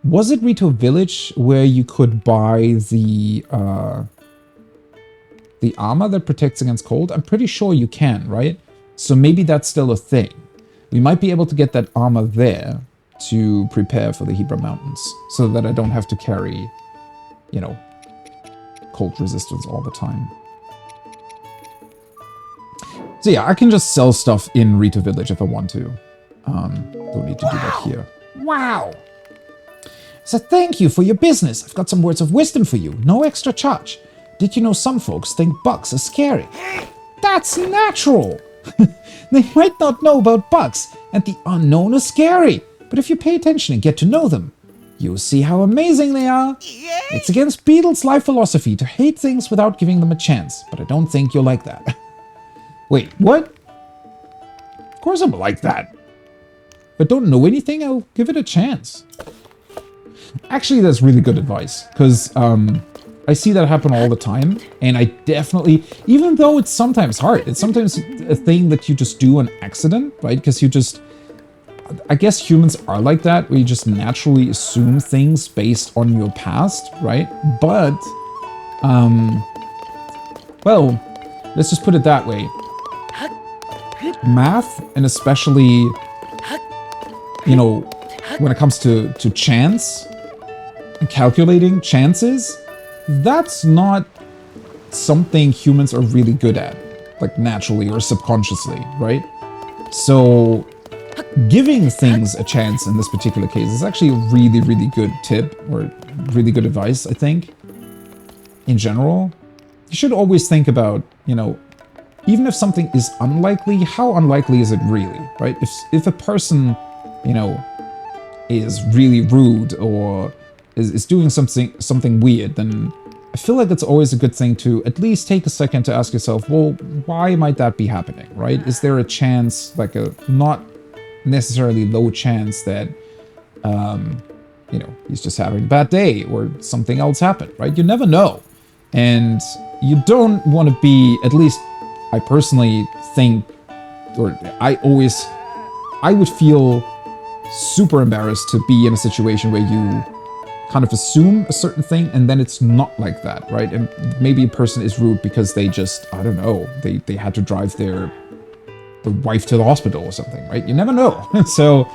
Was it Rito Village where you could buy the armor that protects against cold? I'm pretty sure you can, right? So maybe that's still a thing. We might be able to get that armor there to prepare for the Hebra Mountains, so that I don't have to carry, you know, cold resistance all the time. So yeah, I can just sell stuff in Rito Village if I want to. Don't need to do that here. Wow! So thank you for your business. I've got some words of wisdom for you. No extra charge. Did you know some folks think bugs are scary? That's natural! They might not know about bugs, and the unknown is scary. But if you pay attention and get to know them, you'll see how amazing they are. It's against Beetle's life philosophy to hate things without giving them a chance, but I don't think you'll like that. Wait, what? Of course I'm like that. If I don't know anything, I'll give it a chance. Actually, that's really good advice, because I see that happen all the time, and I definitely, even though it's sometimes hard, it's sometimes a thing that you just do on accident, right? Because you just, I guess humans are like that, where you just naturally assume things based on your past, right? But, well, let's just put it that way. Math, and especially, you know, when it comes to chance, and calculating chances, that's not something humans are really good at, like naturally or subconsciously, right? So giving things a chance in this particular case is actually a really, really good tip, or really good advice, I think. In general, you should always think about, you know, even if something is unlikely, how unlikely is it really, right? If a person, you know, is really rude or is doing something weird, then I feel like it's always a good thing to at least take a second to ask yourself, well, why might that be happening, right? Is there a chance, like a not necessarily low chance that, you know, he's just having a bad day or something else happened, right? You never know. And you don't want to be, at least I personally think, or I would feel super embarrassed to be in a situation where you kind of assume a certain thing and then it's not like that, right? And maybe a person is rude because they just, I don't know, they had to drive their wife to the hospital or something, right? You never know. So,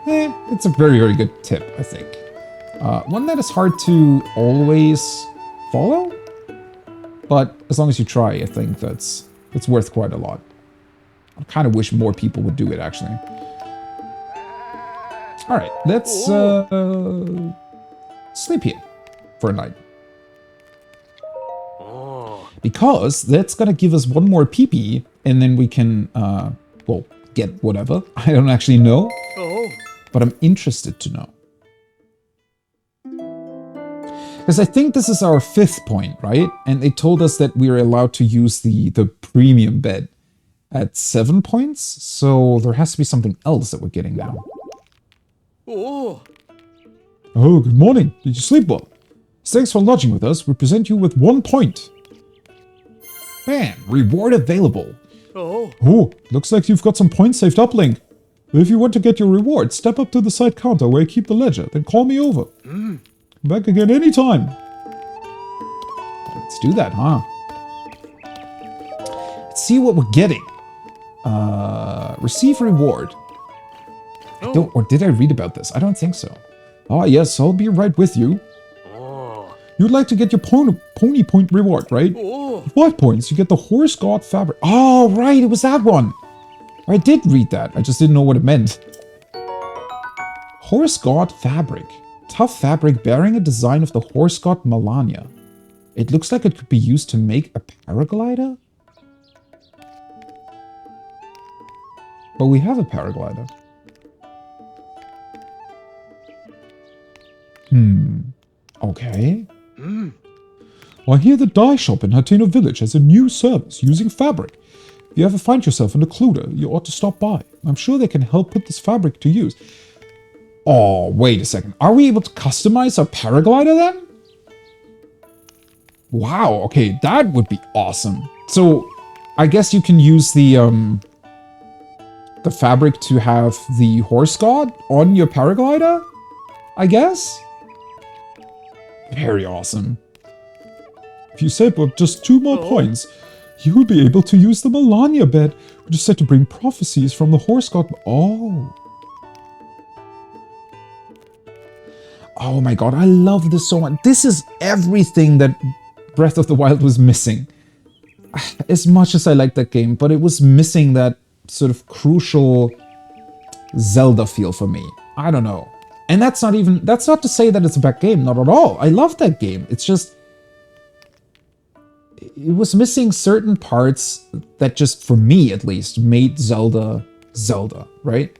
it's a very, very good tip, I think. One that is hard to always follow, but as long as you try, I think it's worth quite a lot. I kind of wish more people would do it, actually. All right, let's sleep here for a night. Because that's gonna give us one more PP, and then we can, well, get whatever. I don't actually know, but I'm interested to know. Because I think this is our 5th point, right? And they told us that we're allowed to use the premium bed at 7 points, so there has to be something else that we're getting now. Oh, good morning. Did you sleep well? Thanks for lodging with us. We present you with 1 point. Bam! Reward available. Oh, looks like you've got some points saved up, Link. If you want to get your reward, step up to the side counter where I keep the ledger, then call me over. Back again anytime. Let's do that, huh? Let's see what we're getting. Receive reward. I don't, or did I read about this? I don't think so. Ah, yes, I'll be right with you. You'd like to get your pony point reward, right? 5 points, you get the horse god fabric. Oh, right, it was that one. I did read that. I just didn't know what it meant. Horse god fabric. Tough fabric bearing a design of the horse god Melania. It looks like it could be used to make a paraglider? But we have a paraglider. Okay. I hear the dye shop in Hateno Village has a new service using fabric. If you ever find yourself in Occluder, you ought to stop by. I'm sure they can help put this fabric to use. Oh, wait a second. Are we able to customize our paraglider then? Wow, okay, that would be awesome. So, I guess you can use the fabric to have the horse god on your paraglider? I guess? Very awesome. If you save up just 2 more points, you will be able to use the Melania bed, which is said to bring prophecies from the horse god. Oh my god, I love this so much. This is everything that Breath of the Wild was missing. As much as I like that game, but it was missing that sort of crucial Zelda feel for me. I don't know. And that's not to say that it's a bad game, not at all. I love that game. It's just, it was missing certain parts that just, for me at least, made Zelda, Zelda, right?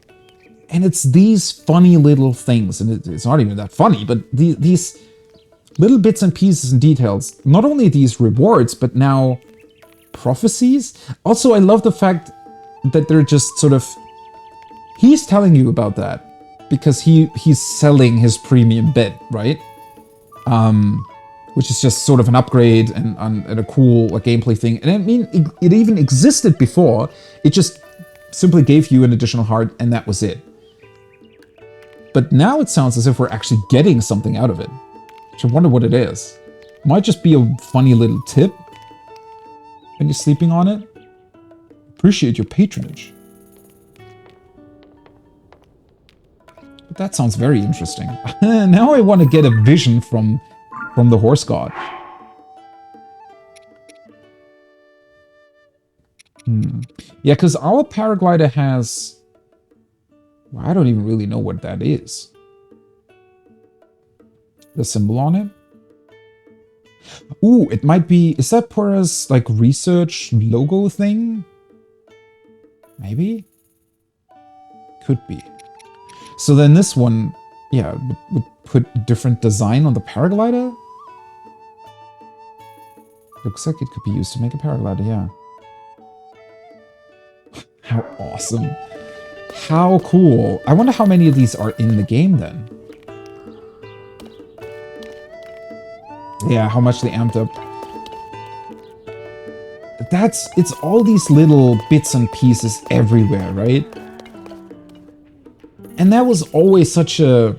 And it's these funny little things, and it's not even that funny, but these little bits and pieces and details, not only these rewards, but now prophecies. Also, I love the fact that they're just sort of, he's telling you about that because he's selling his premium bit, right? Which is just sort of an upgrade and a cool gameplay thing. And I mean, it even existed before. It just simply gave you an additional heart, and that was it. But now it sounds as if we're actually getting something out of it. Which I wonder what it is. Might just be a funny little tip when you're sleeping on it. Appreciate your patronage. But that sounds very interesting. Now I want to get a vision from the horse god. Yeah, because our paraglider has... Well, I don't even really know what that is. The symbol on it? Ooh, it might be... Is that Pora's, like, research logo thing? Maybe? Could be. So then this one, yeah, would put different design on the paraglider? Looks like it could be used to make a paraglider, yeah. How awesome. How cool. I wonder how many of these are in the game then. Yeah, how much they amped up. It's all these little bits and pieces everywhere, right? And that was always such a...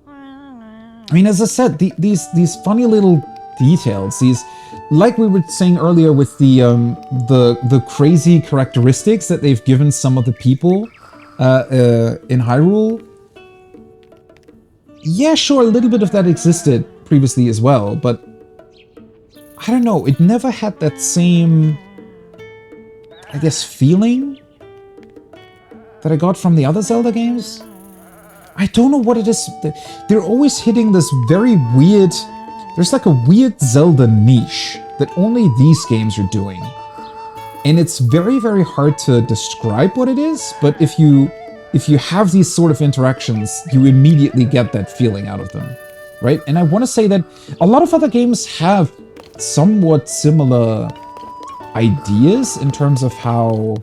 I mean, as I said, these funny little details, these... Like we were saying earlier with the crazy characteristics that they've given some of the people in Hyrule. Yeah, sure, a little bit of that existed previously as well, but I don't know, it never had that same, I guess, feeling that I got from the other Zelda games. I don't know what it is. They're always hitting this very weird... There's like a weird Zelda niche that only these games are doing. And it's very, very hard to describe what it is, but if you have these sort of interactions, you immediately get that feeling out of them, right? And I want to say that a lot of other games have somewhat similar ideas in terms of how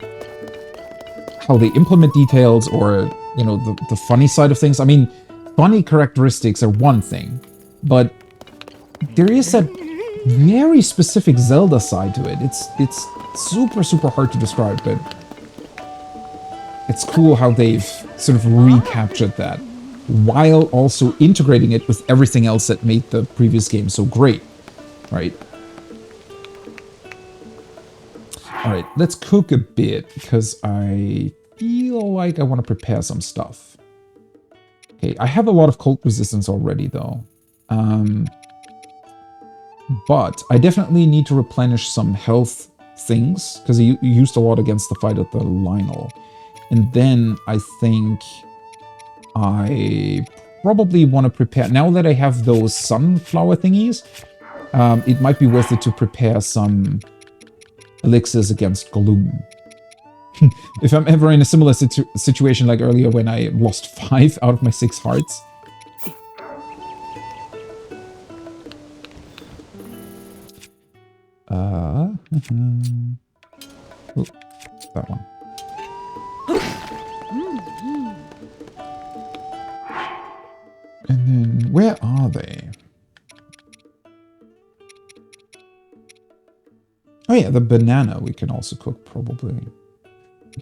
they implement details or, you know, the funny side of things. I mean, funny characteristics are one thing, but there is that very specific Zelda side to it. It's super, super hard to describe, but it's cool how they've sort of recaptured that while also integrating it with everything else that made the previous game so great, right? All right, let's cook a bit because I feel like I want to prepare some stuff. Okay, I have a lot of cold resistance already though. But I definitely need to replenish some health things because he used a lot against the fight of the Lionel. And then I think I probably want to prepare... Now that I have those sunflower thingies, it might be worth it to prepare some elixirs against gloom. If I'm ever in a similar situation like earlier when I lost 5 out of my 6 hearts. Oh, that one. And then, where are they? Oh yeah, the banana we can also cook, probably.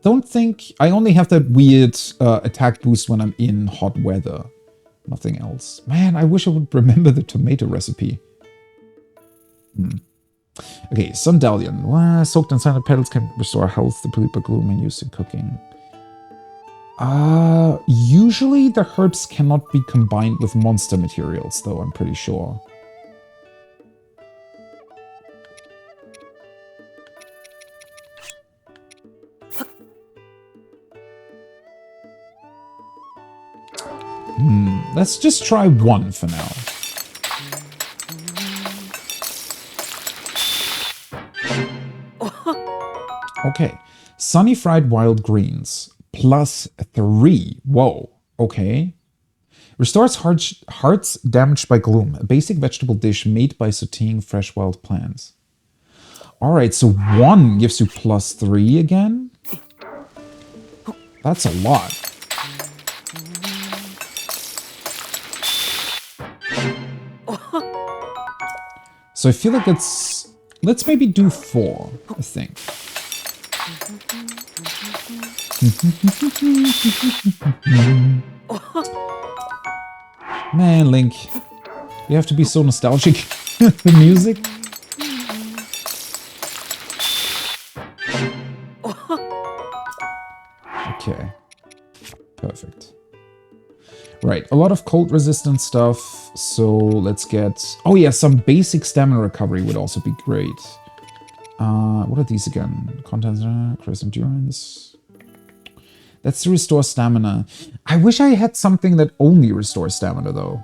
Don't think... I only have that weird attack boost when I'm in hot weather. Nothing else. Man, I wish I would remember the tomato recipe. Okay, Sundalion. Soaked in cyanide petals can restore health, deplete by gloom, and used in cooking. Usually the herbs cannot be combined with monster materials, though, I'm pretty sure. Let's just try one for now. Okay. Sunny fried wild greens. +3. Whoa. Okay. Restores hearts damaged by gloom. A basic vegetable dish made by sauteing fresh wild plants. Alright, so 1 gives you +3 again? That's a lot. So I feel like it's... Let's maybe do 4, I think. Man, Link. You have to be so nostalgic. The music. Okay. Perfect. Right, a lot of cold resistant stuff, so let's get... Oh yeah, some basic stamina recovery would also be great. What are these again? Contents, increase endurance. That's to restore stamina. I wish I had something that only restores stamina, though.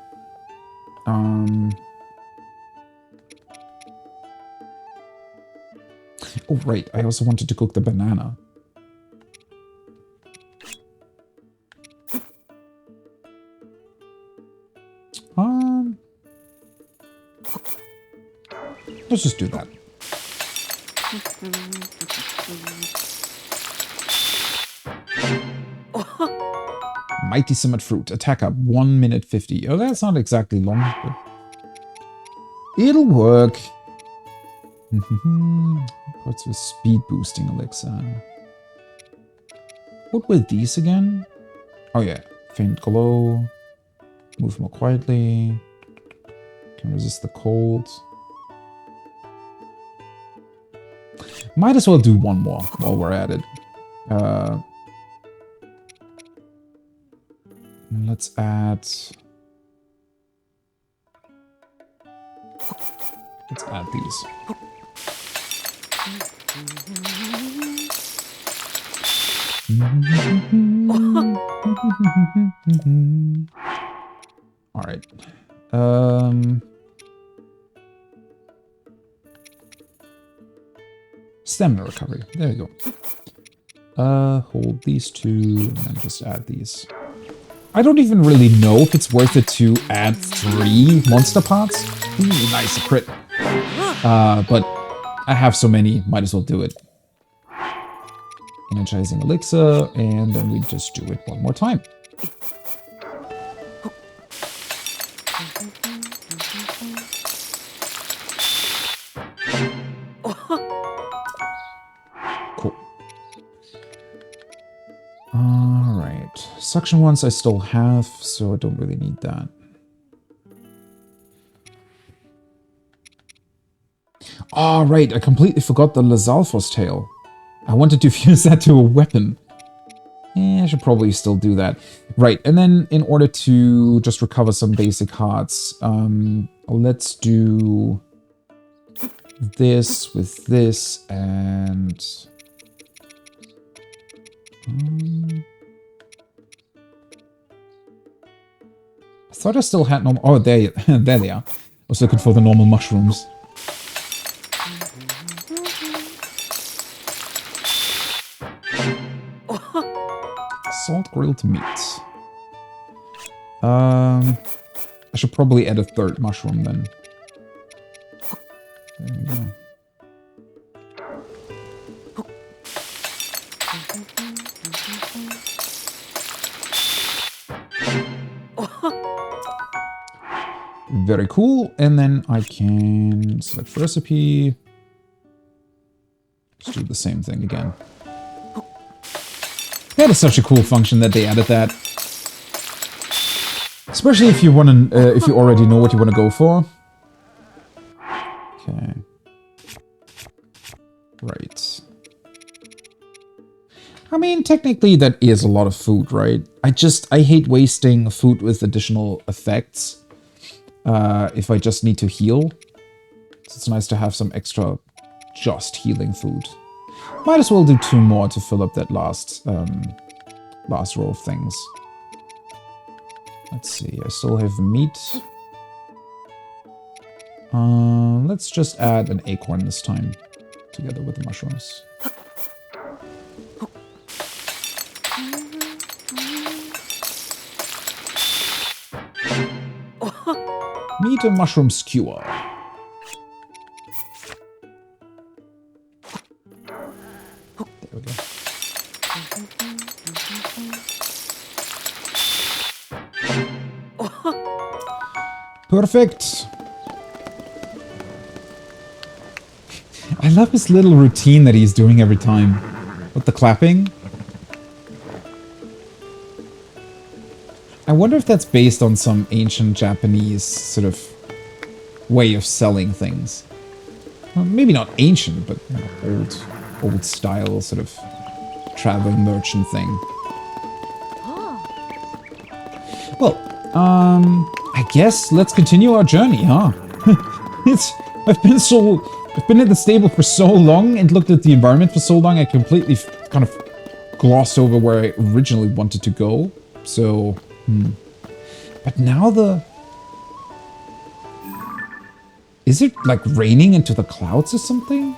Oh, right, I also wanted to cook the banana. Let's just do that. Mighty Summit Fruit. Attack up 1 minute 50. Oh, that's not exactly long, but it'll work. What's with speed boosting elixir? What were these again? Oh yeah. Faint glow. Move more quietly. Can resist the cold. Might as well do one more while we're at it. Let's add... Let's add these. Alright. Stamina recovery. There you go. Hold these 2 and then just add these. I don't even really know if it's worth it to add 3 monster parts. Ooh, nice, a crit. But I have so many, might as well do it. Energizing elixir, and then we just do it one more time. Cool. Alright. Suction ones I still have, so I don't really need that. Oh, right, I completely forgot the Lazalfos tail. I wanted to fuse that to a weapon. I should probably still do that. Right, and then in order to just recover some basic hearts, let's do this with this and I thought I still had normal... Oh, there, there they are. I was looking for the normal mushrooms. Salt grilled meat. I should probably add a third mushroom then. There we go. Very cool. And then I can select recipe. Let's do the same thing again. That is such a cool function that they added that. Especially if you want to, if you already know what you want to go for. Okay. Right. I mean, technically that is a lot of food, right? I hate wasting food with additional effects. If I just need to heal. So it's nice to have some extra just healing food. Might as well do 2 more to fill up that last row of things. Let's see, I still have meat. Let's just add an acorn this time, together with the mushrooms. Meat and mushroom skewer. There we go. Perfect. I love his little routine that he's doing every time. With the clapping. I wonder if that's based on some ancient Japanese sort of way of selling things. Well, maybe not ancient, but you know, old style sort of traveling merchant thing. Well, I guess let's continue our journey, huh? I've been in the stable for so long and looked at the environment for so long, I completely kind of glossed over where I originally wanted to go. So, But now is it like raining into the clouds or something?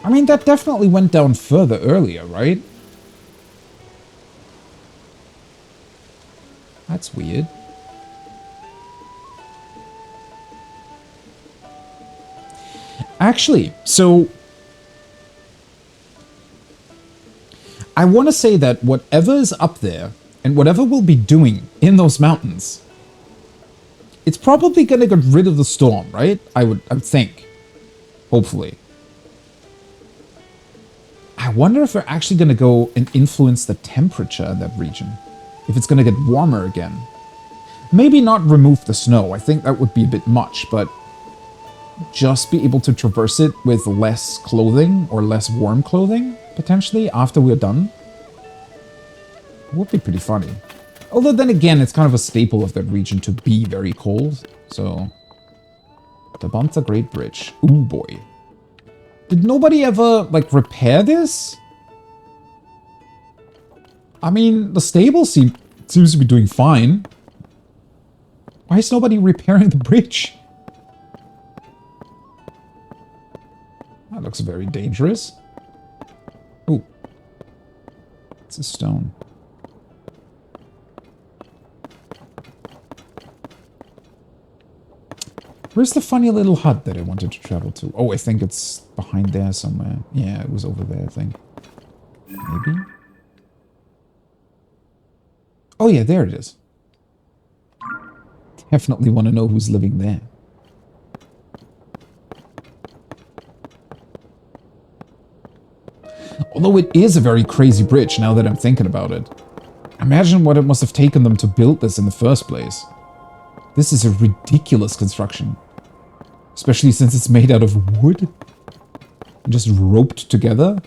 I mean, that definitely went down further earlier, right? That's weird. Actually, so I want to say that whatever is up there and whatever we'll be doing in those mountains, it's probably going to get rid of the storm, right? I would think. Hopefully. I wonder if we're actually going to go and influence the temperature in that region. If it's going to get warmer again. Maybe not remove the snow. I think that would be a bit much, but just be able to traverse it with less clothing or less warm clothing, potentially, after we're done. Would be pretty funny. Although then again, it's kind of a staple of that region to be very cold, so... To bump the Great Bridge. Ooh boy. Did nobody ever, like, repair this? I mean, the stable seems to be doing fine. Why is nobody repairing the bridge? That looks very dangerous. Ooh. It's a stone. Where's the funny little hut that I wanted to travel to? Oh, I think it's behind there somewhere. Yeah, it was over there, I think. Maybe? Oh yeah, there it is. Definitely want to know who's living there. Although it is a very crazy bridge now that I'm thinking about it. Imagine what it must have taken them to build this in the first place. This is a ridiculous construction. Especially since it's made out of wood. And just roped together.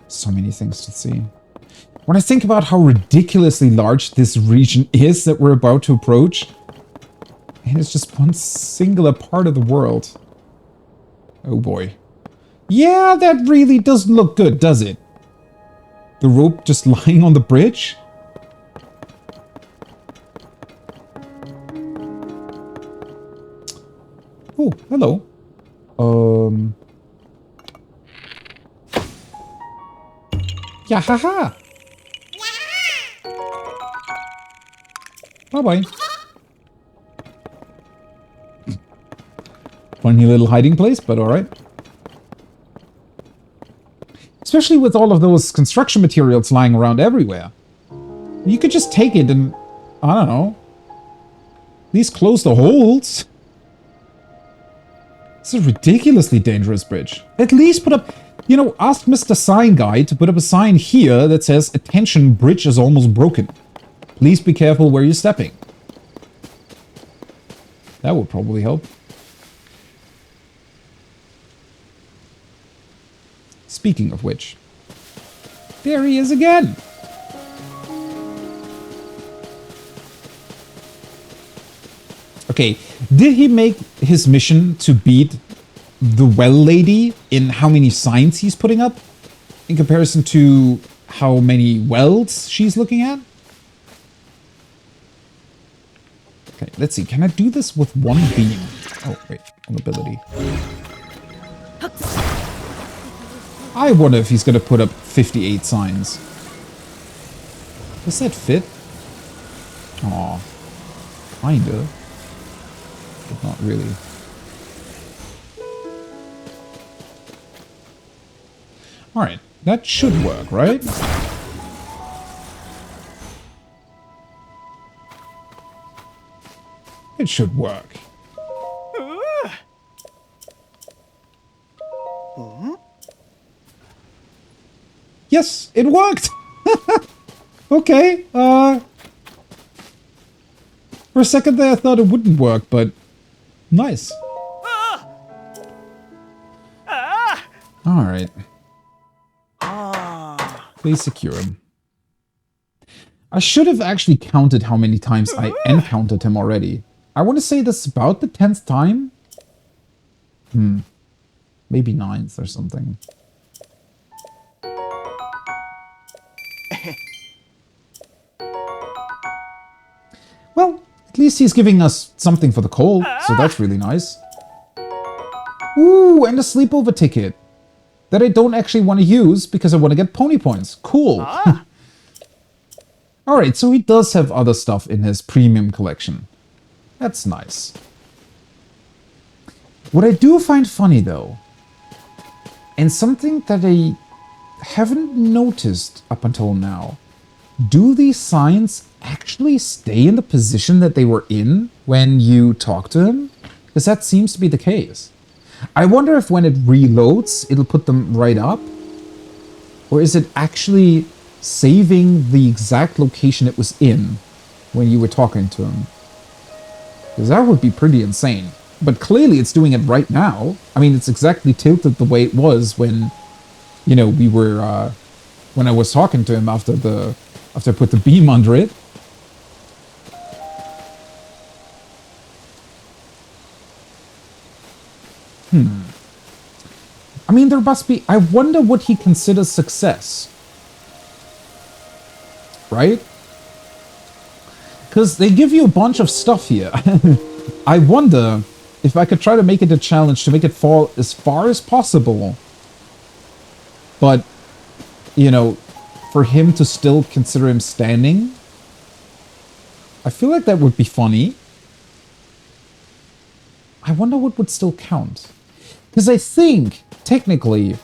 So many things to see. When I think about how ridiculously large this region is that we're about to approach, and it's just one singular part of the world. Oh boy. Yeah, that really doesn't look good, does it? The rope just lying on the bridge? Oh, hello. Yeah, haha. Bye-bye. Funny little hiding place, but alright. Especially with all of those construction materials lying around everywhere. You could just take it and, I don't know, at least close the holes. It's a ridiculously dangerous bridge. At least put up, you know, ask Mr. Sign Guy to put up a sign here that says, "Attention, bridge is almost broken. Please be careful where you're stepping." That would probably help. Speaking of which, there he is again. Okay, did he make his mission to beat the well lady in how many signs he's putting up in comparison to how many wells she's looking at? Okay, let's see. Can I do this with one beam? Oh, wait. Ability. I wonder if he's going to put up 58 signs. Does that fit? Aw. Kinda. But not really. Alright. That should work, right? It should work. Yes, it worked! Okay, for a second there I thought it wouldn't work, but nice. Alright. Please secure him. I should have actually counted how many times I encountered him already. I want to say this is about the 10th time? Maybe 9th or something. Well, at least he's giving us something for the coal, so that's really nice. Ooh, and a sleepover ticket that I don't actually want to use because I want to get pony points. Cool. Alright, so he does have other stuff in his premium collection. That's nice. What I do find funny, though, and something that I haven't noticed up until now, do these signs actually stay in the position that they were in when you talk to him? Because that seems to be the case. I wonder if when it reloads, it'll put them right up? Or is it actually saving the exact location it was in when you were talking to him? Because that would be pretty insane. But clearly it's doing it right now. I mean, it's exactly tilted the way it was when, you know, we were, when I was talking to him after I put the beam under it. I mean, there must be... I wonder what he considers success. Right? Because they give you a bunch of stuff here. I wonder if I could try to make it a challenge to make it fall as far as possible. But, you know, for him to still consider him standing. I feel like that would be funny. I wonder what would still count. Because I think, technically,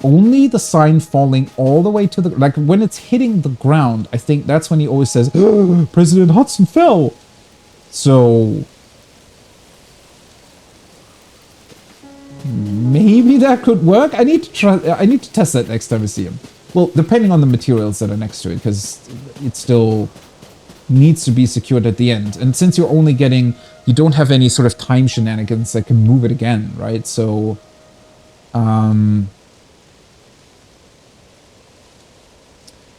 only the sign falling all the way to the... Like, when it's hitting the ground, I think that's when he always says, President Hudson fell! So... maybe that could work? I need to test that next time I see him. Well, depending on the materials that are next to it, because it still needs to be secured at the end. And since you're only getting... You don't have any sort of time shenanigans that can move it again, right? So...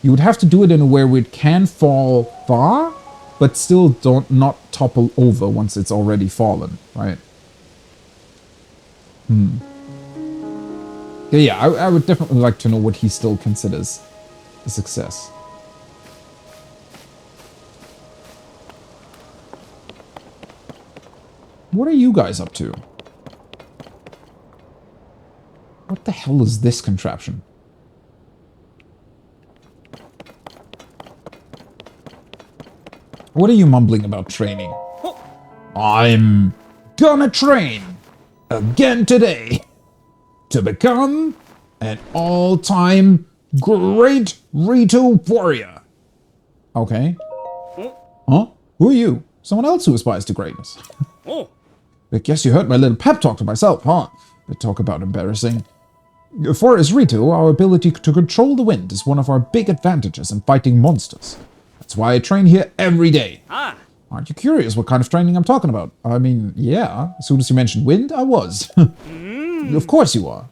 You would have to do it in a way where it can fall far, but still not topple over once it's already fallen, right? Yeah, I would definitely like to know what he still considers a success. What are you guys up to? What the hell is this contraption? What are you mumbling about training? I'm gonna train again today to become an all-time great Rito warrior. Okay. Huh? Who are you? Someone else who aspires to greatness. I guess you heard my little pep talk to myself, huh? But talk about embarrassing. For as Rito, our ability to control the wind is one of our big advantages in fighting monsters. That's why I train here every day. Aren't you curious what kind of training I'm talking about? I mean, yeah, as soon as you mentioned wind, I was. Of course you are.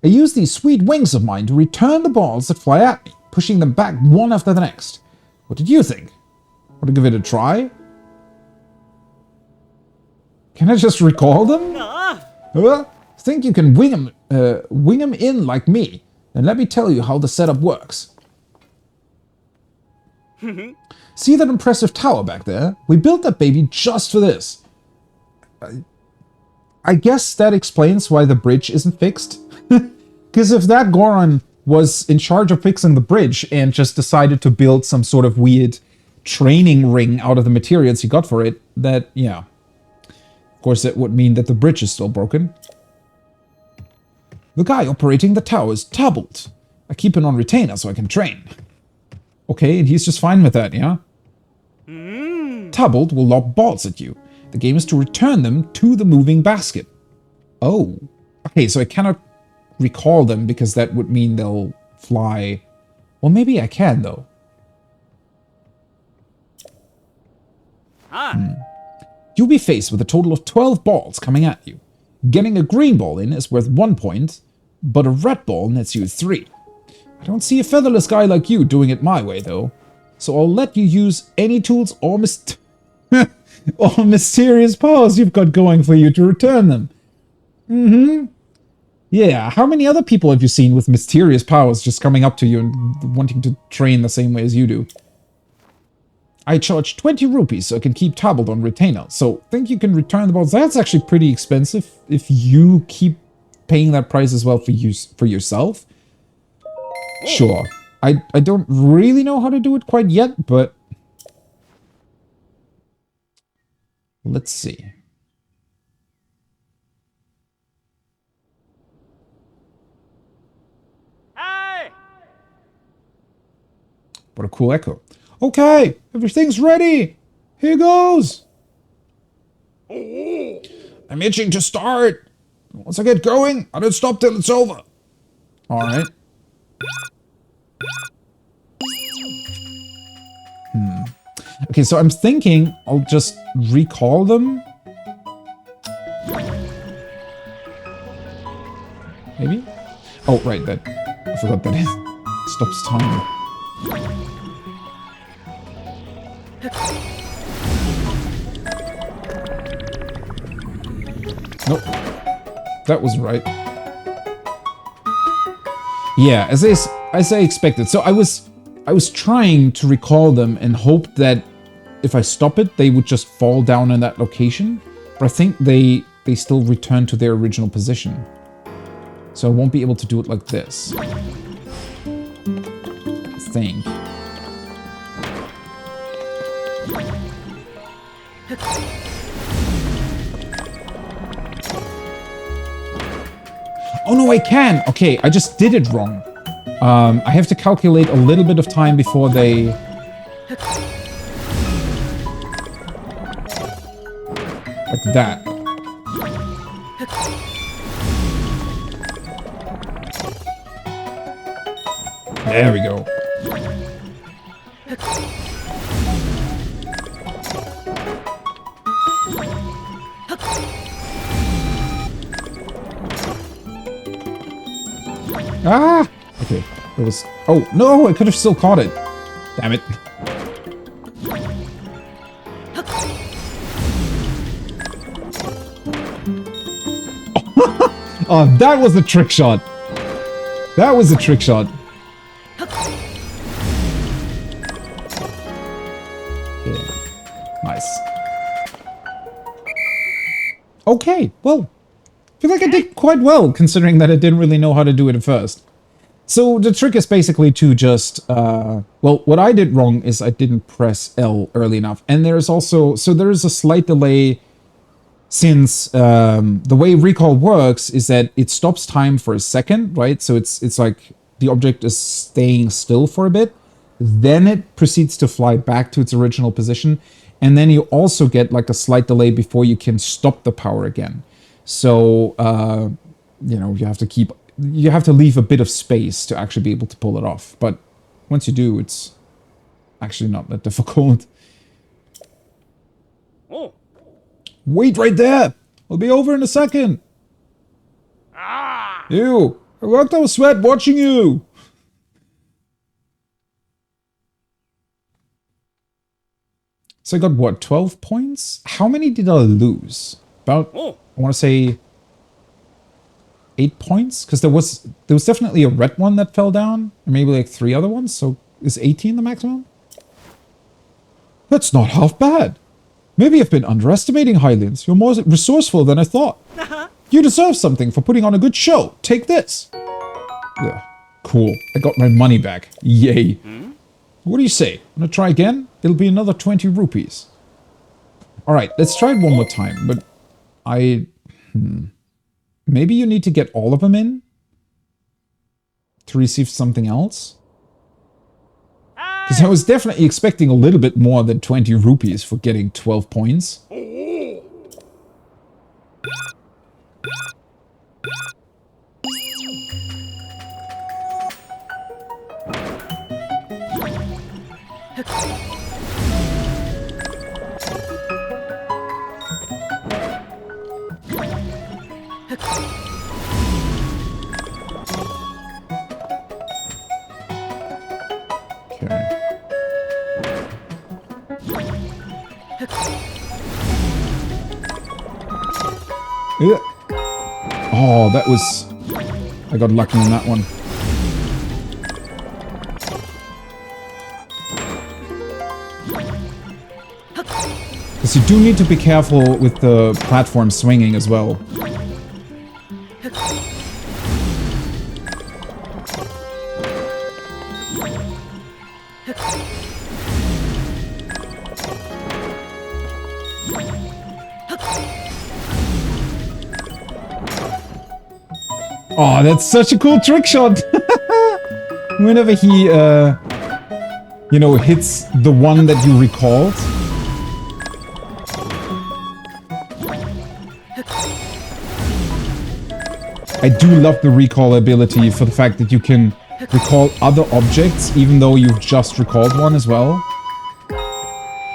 I use these sweet wings of mine to return the balls that fly at me, pushing them back one after the next. What did you think? Want to give it a try? Can I just recall them? Think you can wing them in like me? Then let me tell you how the setup works. See that impressive tower back there? We built that baby just for this. I guess that explains why the bridge isn't fixed. Because if that Goron was in charge of fixing the bridge and just decided to build some sort of weird training ring out of the materials he got for it, that, yeah. Of course, that would mean that the bridge is still broken. The guy operating the tower is Tubbled. I keep it on retainer so I can train. Okay, and he's just fine with that, yeah? Tubbled will lob balls at you. The game is to return them to the moving basket. Oh. Okay, so I cannot recall them because that would mean they'll fly. Well, maybe I can, though. You'll be faced with a total of 12 balls coming at you. Getting a green ball in is worth 1 point, but a red ball nets you 3. I don't see a featherless guy like you doing it my way, though. So I'll let you use any tools or or mysterious powers you've got going for you to return them. Yeah, how many other people have you seen with mysterious powers just coming up to you and wanting to train the same way as you do? I charge 20 rupees so I can keep Tubbled on retainer. So, think you can return the balls? That's actually pretty expensive if you keep paying that price as well for yourself. Sure. I don't really know how to do it quite yet, but let's see. Hey! What a cool echo. Okay, everything's ready. Here goes. I'm itching to start. Once I get going, I don't stop till it's over. All right. Okay, so I'm thinking I'll just recall them. Maybe? Oh, right, that. I forgot that it stops time. Nope. That was right. Yeah, as I expected. So I was trying to recall them and hope that if I stop it, they would just fall down in that location. But I think they still return to their original position. So I won't be able to do it like this. I think. Oh no, I can! Okay, I just did it wrong. I have to calculate a little bit of time before they... Like that. There we go. Ah! Okay. It was... Oh, no! I could have still caught it. Damn it. Oh, that was a trick shot. That was a trick shot. Okay. Nice. Okay, well, I feel like I did quite well, considering that I didn't really know how to do it at first. So the trick is basically to just, well, what I did wrong is I didn't press L early enough. And there's also, so there is a slight delay since the way recall works is that it stops time for a second, right? So it's like the object is staying still for a bit. Then it proceeds to fly back to its original position. And then you also get like a slight delay before you can stop the power again. So, you know, you have to leave a bit of space to actually be able to pull it off. But once you do, it's actually not that difficult. Oh. Wait right there! I'll be over in a second! Ah. Ew! I worked up a sweat watching you! So I got, what, 12 points? How many did I lose? About, I want to say, 8 points? Because there was definitely a red one that fell down, and maybe like 3 other ones, so is 18 the maximum? That's not half bad! Maybe I've been underestimating Hylians. You're more resourceful than I thought. You deserve something for putting on a good show. Take this. Yeah, cool. I got my money back. Yay. What do you say? Wanna try again? It'll be another 20 rupees. Alright, let's try it one more time. But maybe you need to get all of them in to receive something else? Because I was definitely expecting a little bit more than 20 rupees for getting 12 points. Oh, that was... I got lucky on that one. Because you do need to be careful with the platform swinging as well. Oh, that's such a cool trick shot! Whenever he, you know, hits the one that you recalled. I do love the recall ability for the fact that you can recall other objects even though you've just recalled one as well.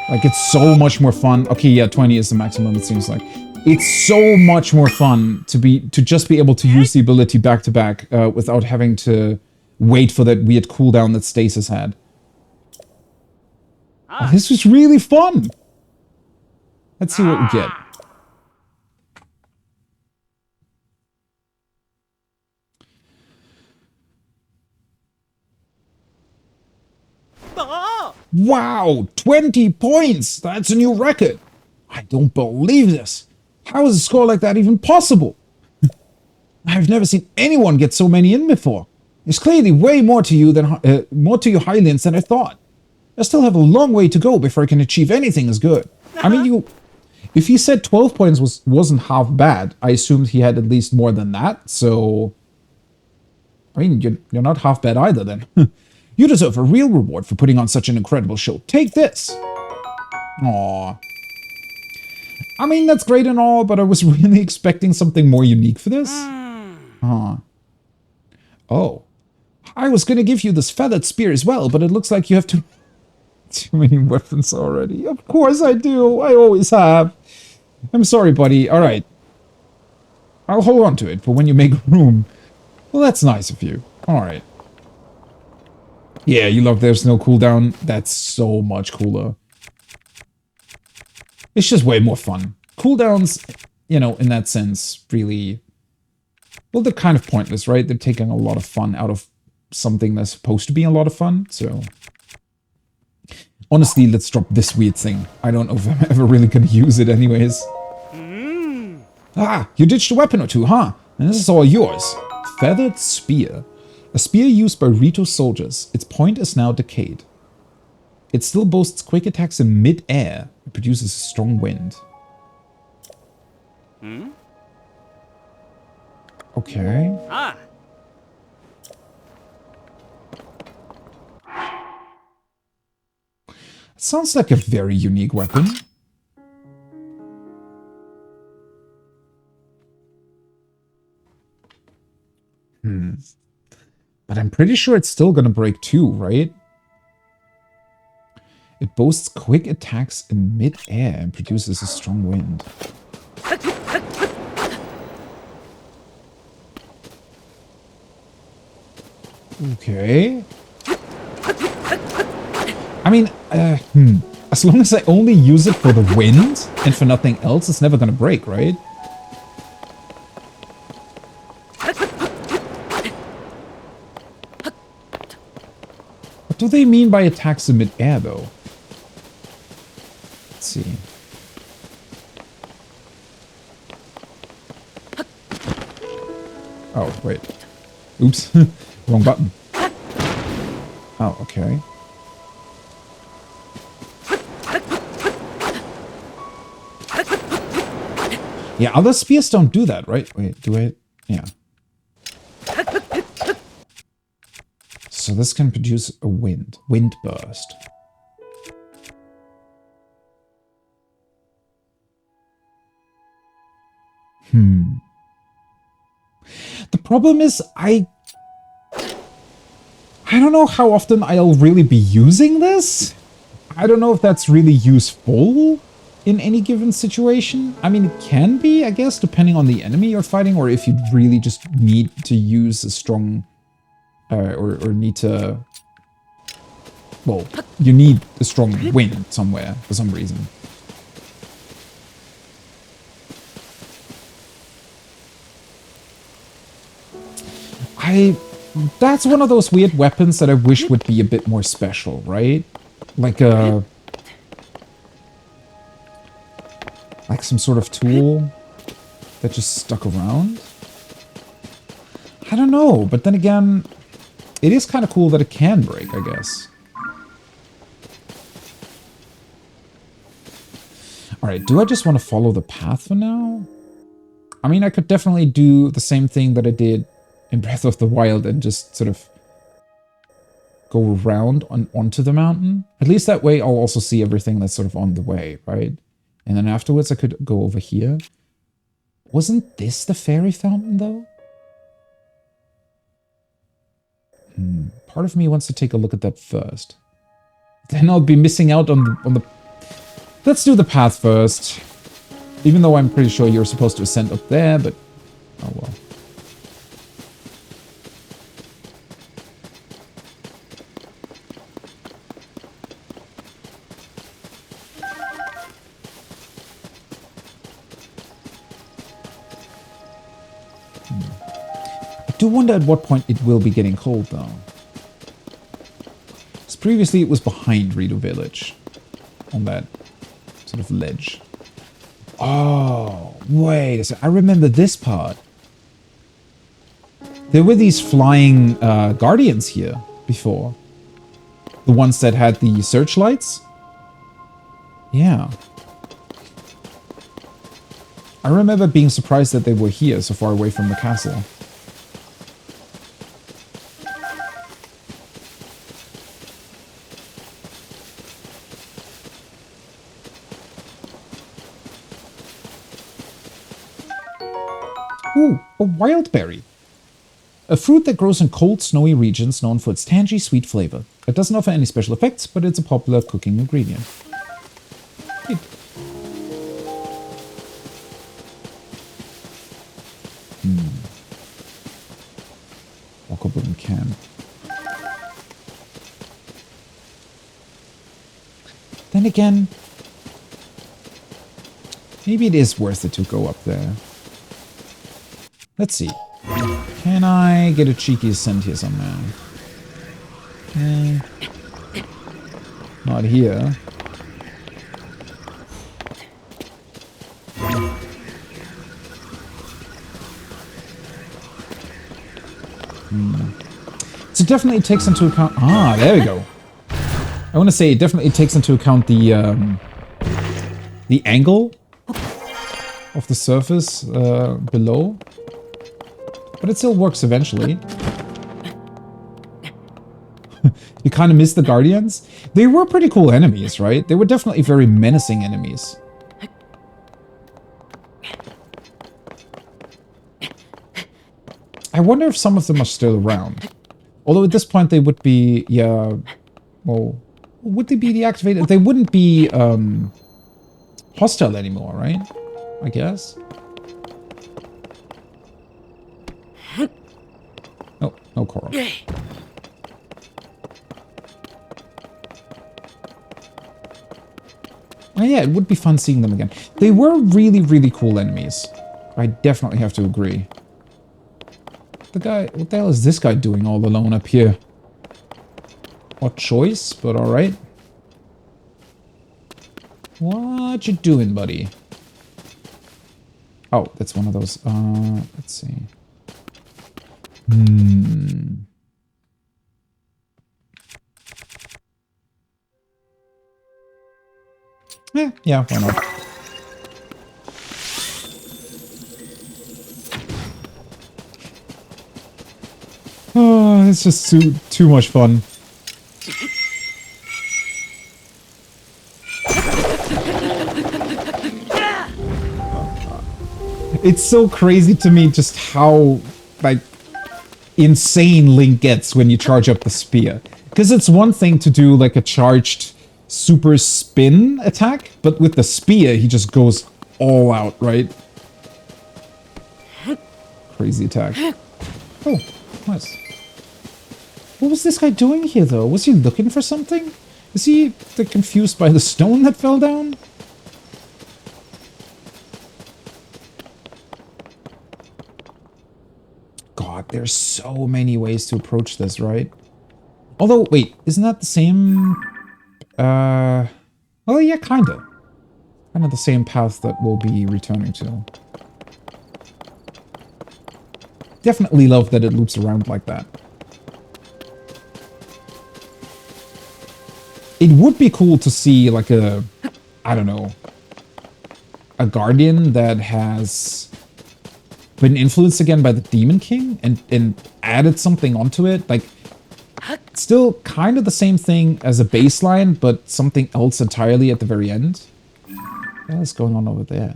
Like, it's so much more fun. Okay, yeah, 20 is the maximum, it seems like. It's so much more fun to just be able to use the ability back to back without having to wait for that weird cooldown that Stasis had. Oh, this was really fun. Let's see what we get. Wow, 20 points! That's a new record! I don't believe this! How is a score like that even possible? I've never seen anyone get so many in before. There's clearly way more to you Hylians than I thought. I still have a long way to go before I can achieve anything as good. I mean, if he said 12 points wasn't half bad, I assumed he had at least more than that, so... I mean, you're not half bad either then. You deserve a real reward for putting on such an incredible show. Take this! Aww. I mean, that's great and all, but I was really expecting something more unique for this. Oh. I was gonna give you this feathered spear as well, but it looks like you have too many weapons already. Of course I do. I always have. I'm sorry, buddy. Alright. I'll hold on to it for when you make room. Well, that's nice of you. Alright. Yeah, you love there's no cooldown. That's so much cooler. It's just way more fun. Cooldowns, you know, in that sense, really... Well, they're kind of pointless, right? They're taking a lot of fun out of something that's supposed to be a lot of fun, so... Honestly, let's drop this weird thing. I don't know if I'm ever really gonna use it anyways. Ah, you ditched a weapon or two, huh? And this is all yours. Feathered Spear. A spear used by Rito soldiers. Its point is now decayed. It still boasts quick attacks in mid-air. It produces a strong wind. Okay. It sounds like a very unique weapon. But I'm pretty sure it's still gonna break too, right? It boasts quick attacks in mid-air and produces a strong wind. Okay. I mean, as long as I only use it for the wind and for nothing else, it's never gonna break, right? What do they mean by attacks in mid-air, though? Let's see. Oh, wait. Oops. Wrong button. Oh, okay. Yeah, other spears don't do that, right? Wait, do it? Yeah. So this can produce a wind burst. The problem is I don't know how often I'll really be using this. I don't know if that's really useful in any given situation. I mean, it can be, I guess, depending on the enemy you're fighting, or if you really just need to use a strong, or need to, well, you need a strong wind somewhere for some reason. That's one of those weird weapons that I wish would be a bit more special, right? Like some sort of tool that just stuck around. I don't know, but then again, it is kind of cool that it can break, I guess. Alright, do I just want to follow the path for now? I mean, I could definitely do the same thing that I did in Breath of the Wild and just sort of go around onto the mountain. At least that way I'll also see everything that's sort of on the way, right? And then afterwards I could go over here. Wasn't this the fairy fountain, though? Part of me wants to take a look at that first. Then I'll be missing out on the... Let's do the path first. Even though I'm pretty sure you're supposed to ascend up there, but... Oh well. I do wonder at what point it will be getting cold, though. Because previously it was behind Rito Village. On that sort of ledge. Oh, wait a second. I remember this part. There were these flying guardians here before. The ones that had the searchlights? Yeah. I remember being surprised that they were here so far away from the castle. Ooh, a wild berry. A fruit that grows in cold, snowy regions known for its tangy, sweet flavor. It doesn't offer any special effects, but it's a popular cooking ingredient. Walk over and can. Then again, maybe it is worth it to go up there. Let's see. Can I get a cheeky ascent here somewhere? Not here. So it definitely takes into account... Ah, there we go. I want to say it definitely takes into account the angle of the surface below. But it still works eventually. You kind of miss the Guardians. They were pretty cool enemies, right? They were definitely very menacing enemies. I wonder if some of them are still around. Although at this point they would be, yeah, well, would they be deactivated? They wouldn't be hostile anymore, right? I guess. Oh, no coral. Oh yeah, it would be fun seeing them again. They were really, really cool enemies. I definitely have to agree. The guy, what the hell is this guy doing all alone up here? Odd choice, but alright. What you doing, buddy? Oh, that's one of those, let's see. Yeah, why not? Oh, it's just too much fun. It's so crazy to me just how, like, insane Link gets when you charge up the spear. Because it's one thing to do, like, a charged super spin attack, but with the spear, he just goes all out, right? Crazy attack. Oh, nice. What was this guy doing here, though? Was he looking for something? Is he confused by the stone that fell down? God, there's so many ways to approach this, right? Although, wait, isn't that the same... well, yeah, kinda. Kind of the same path that we'll be returning to. Definitely love that it loops around like that. It would be cool to see, like, a... I don't know... a Guardian that has been influenced again by the Demon King and added something onto it. Like, still kind of the same thing as a baseline, but something else entirely at the very end. What is going on over there?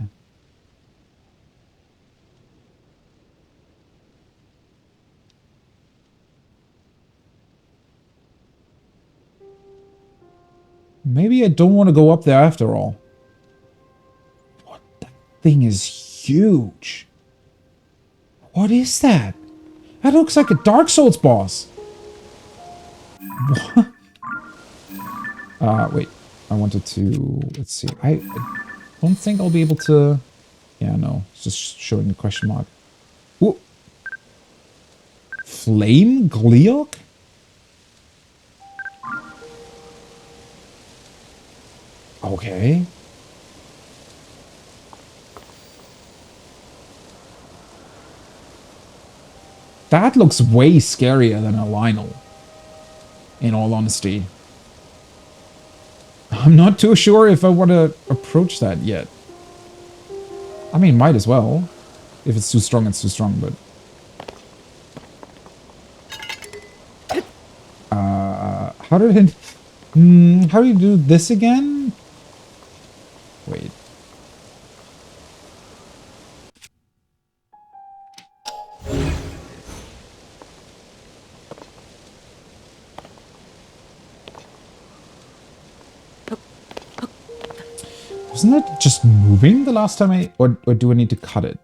Maybe I don't want to go up there after all. What? That thing is huge. What is that? That looks like a Dark Souls boss. What? Wait. I wanted to... Let's see. I don't think I'll be able to... Yeah, no. It's just showing the question mark. Ooh. Flame Gleok? Okay. That looks way scarier than a Lionel, in all honesty. I'm not too sure if I want to approach that yet. I mean, might as well. If it's too strong, it's too strong, but... how did it... how do you do this again? Wait. Wasn't it just moving the last time I... Or do I need to cut it?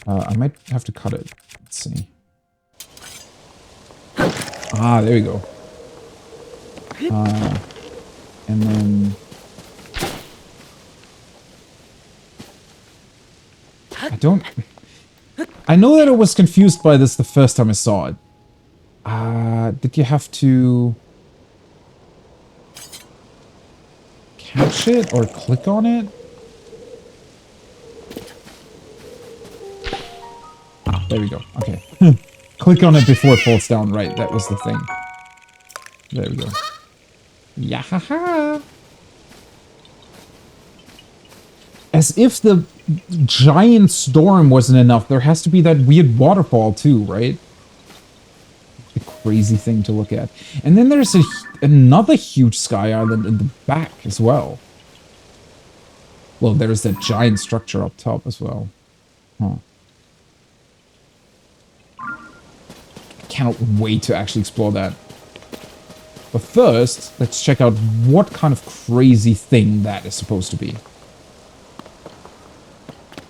I might have to cut it. Let's see. Ah, there we go. And then... don't... I know that I was confused by this the first time I saw it. Did you have to... catch it or click on it? Ah, there we go. Okay. Click on it before it falls down. Right, that was the thing. There we go. Yahaha! As if the giant storm wasn't enough, there has to be that weird waterfall too, right? A crazy thing to look at. And then there's another huge sky island in the back as well. Well, there's that giant structure up top as well. Huh. Cannot wait to actually explore that. But first, let's check out what kind of crazy thing that is supposed to be.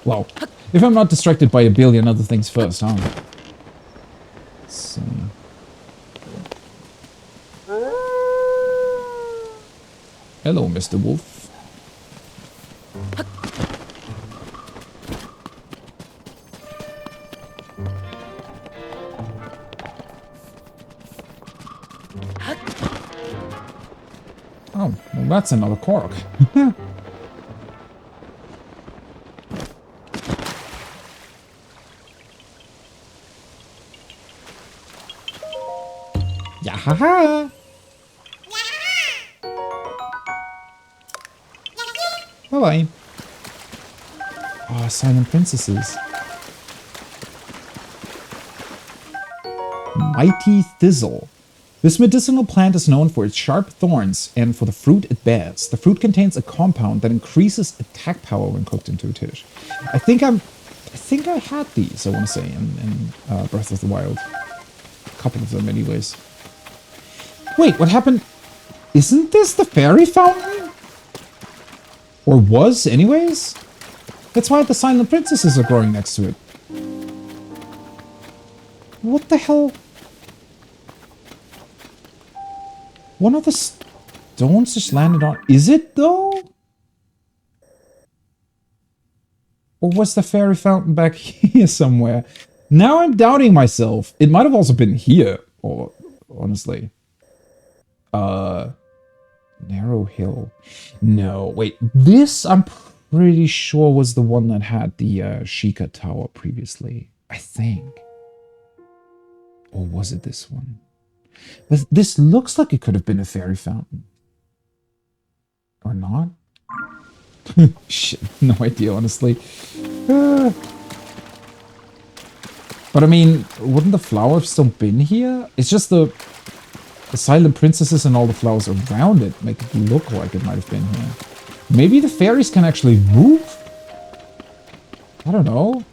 Well, if I'm not distracted by a billion other things first, huh? Let's see. Hello, Mr. Wolf. Oh, well, that's another Korok. Yahaha! Bye-bye. Oh, silent princesses. Mighty Thistle. This medicinal plant is known for its sharp thorns and for the fruit it bears. The fruit contains a compound that increases attack power when cooked into a dish. I think I had these, I want to say, in Breath of the Wild. A couple of them anyways. Wait, what happened? Isn't this the fairy fountain? Or was, anyways? That's why the silent princesses are growing next to it. What the hell? One of the stones just landed on... Is it, though? Or was the fairy fountain back here somewhere? Now I'm doubting myself. It might have also been here, or honestly. Narrow Hill. No, wait. This, I'm pretty sure, was the one that had the Sheikah Tower previously. I think. Or was it this one? But this looks like it could have been a fairy fountain. Or not? Shit, no idea, honestly. But I mean, wouldn't the flower have still been here? It's just the silent princesses and all the flowers around it make it look like it might have been here. Maybe the fairies can actually move? I don't know.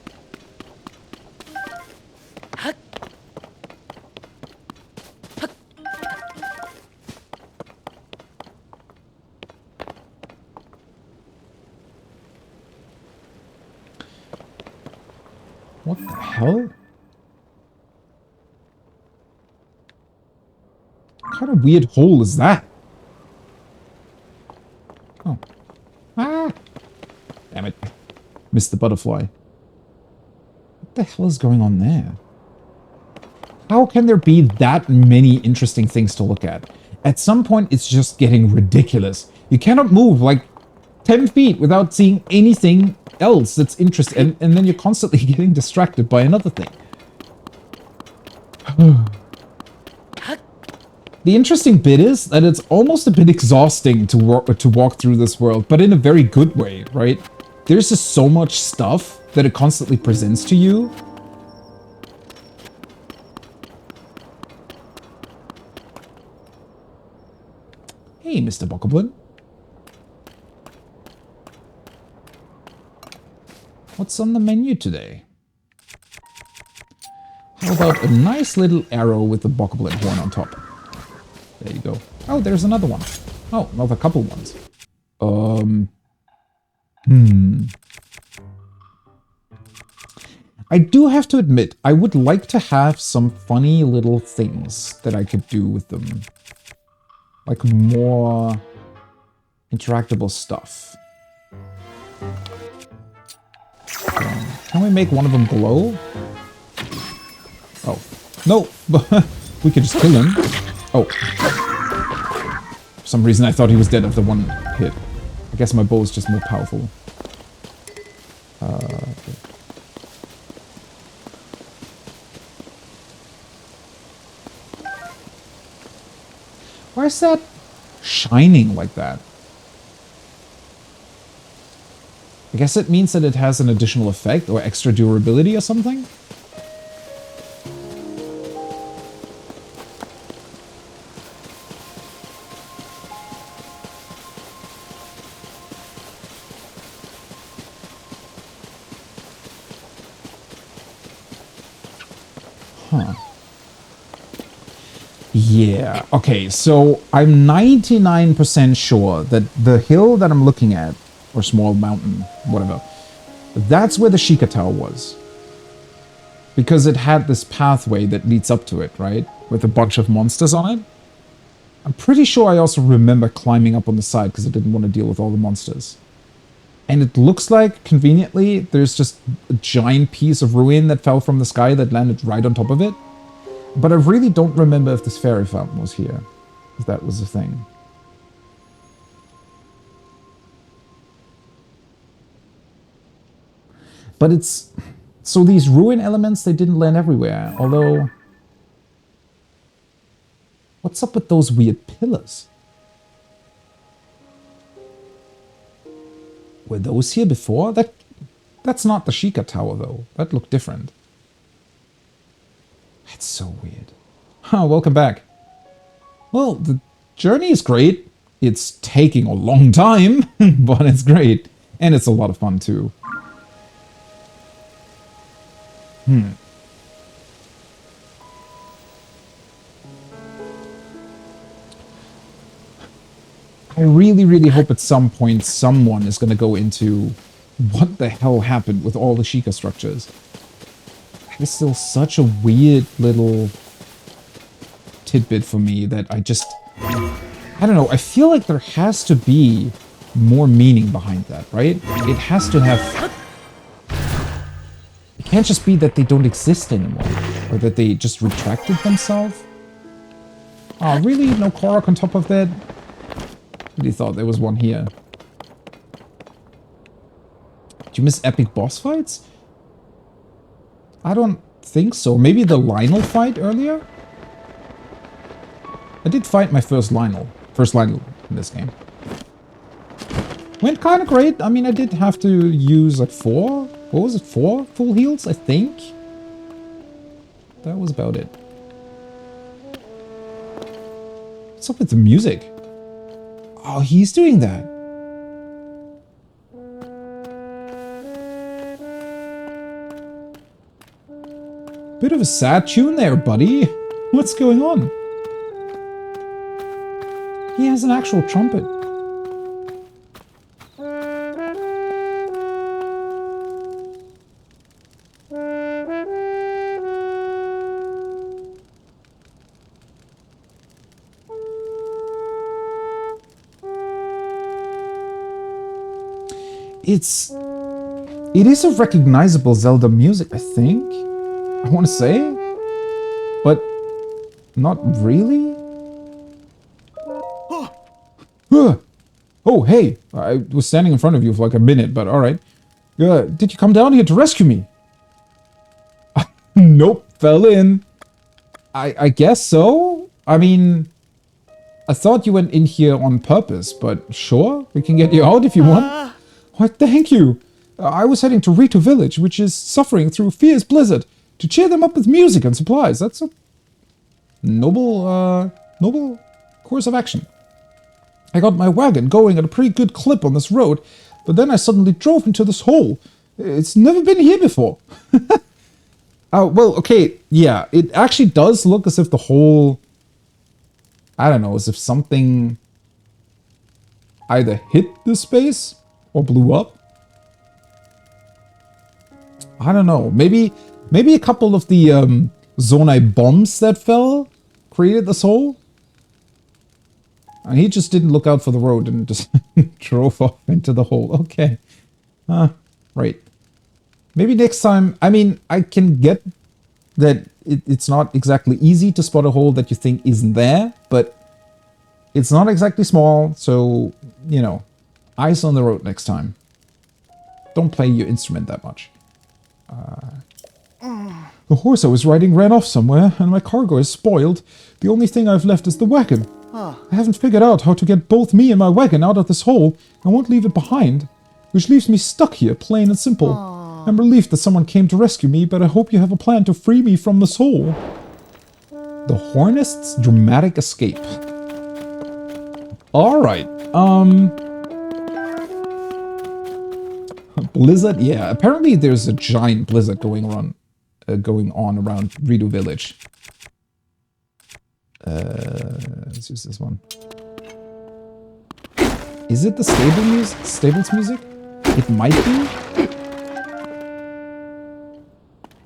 What the hell? What kind of weird hole is that? Oh. Ah! Damn it. Missed the butterfly. What the hell is going on there? How can there be that many interesting things to look at? At some point, it's just getting ridiculous. You cannot move like 10 feet without seeing anything else that's interesting, and then you're constantly getting distracted by another thing. The interesting bit is that it's almost a bit exhausting to walk through this world, but in a very good way, right? There's just so much stuff that it constantly presents to you. Hey, Mr. Bokoblin. What's on the menu today? How about a nice little arrow with the bokoblin horn on top? There you go. Oh, there's another one. Oh, another couple ones. I do have to admit, I would like to have some funny little things that I could do with them. Like more interactable stuff. Can we make one of them glow? Oh. No! We could just kill him. Oh. For some reason I thought he was dead after one hit. I guess my bow is just more powerful. Okay. Why is that shining like that? I guess it means that it has an additional effect or extra durability or something? Huh. Yeah, okay, so I'm 99% sure that the hill that I'm looking at, or small mountain, whatever, that's where the Sheikah Tower was. Because it had this pathway that leads up to it, right? With a bunch of monsters on it. I'm pretty sure I also remember climbing up on the side because I didn't want to deal with all the monsters. And it looks like, conveniently, there's just a giant piece of ruin that fell from the sky that landed right on top of it. But I really don't remember if this fairy fountain was here. If that was the thing. But it's... So these ruin elements, they didn't land everywhere. Although... What's up with those weird pillars? Were those here before? That's not the Sheikah Tower, though. That looked different. That's so weird. Huh, welcome back. Well, the journey is great. It's taking a long time, but it's great. And it's a lot of fun, too. I really, really hope at some point someone is going to go into what the hell happened with all the Sheikah structures. It's still such a weird little tidbit for me that I don't know, I feel like there has to be more meaning behind that, right? It has to have... It can't just be that they don't exist anymore, or that they just retracted themselves. Oh, really? No Korok on top of that? Really thought there was one here. Did you miss epic boss fights? I don't think so. Maybe the Lionel fight earlier? I did fight my first Lionel in this game. Went kind of great. I mean, I did have to use like 4? What was it? 4 full heals, I think? That was about it. What's up with the music? Oh, he's doing that. Bit of a sad tune there, buddy. What's going on? He has an actual trumpet. It is a recognizable Zelda music, I think. I want to say, but not really. Oh, hey, I was standing in front of you for like a minute, but all right. Did you come down here to rescue me? Nope, fell in. I guess so. I mean, I thought you went in here on purpose, but sure, we can get you out if you want. Why, thank you. I was heading to Rito Village, which is suffering through fierce blizzard, to cheer them up with music and supplies. That's a noble course of action. I got my wagon going at a pretty good clip on this road, but then I suddenly drove into this hole. It's never been here before. Well, okay, yeah, it actually does look as if the hole, I don't know, as if something either hit this space or blew up. I don't know. Maybe a couple of the Zonai bombs that fell created this hole. And he just didn't look out for the road and just drove off into the hole. Okay. Right. Maybe next time, I mean, I can get that it's not exactly easy to spot a hole that you think isn't there, but it's not exactly small, so, you know, eyes on the road next time. Don't play your instrument that much. The horse I was riding ran off somewhere, and my cargo is spoiled. The only thing I've left is the wagon. I haven't figured out how to get both me and my wagon out of this hole. I won't leave it behind, which leaves me stuck here, plain and simple. I'm relieved that someone came to rescue me, but I hope you have a plan to free me from this hole. The Hornist's dramatic escape. Alright, blizzard? Yeah, apparently there's a giant blizzard going on around Rido Village. Let's use this one. Is it the stables music? It might be.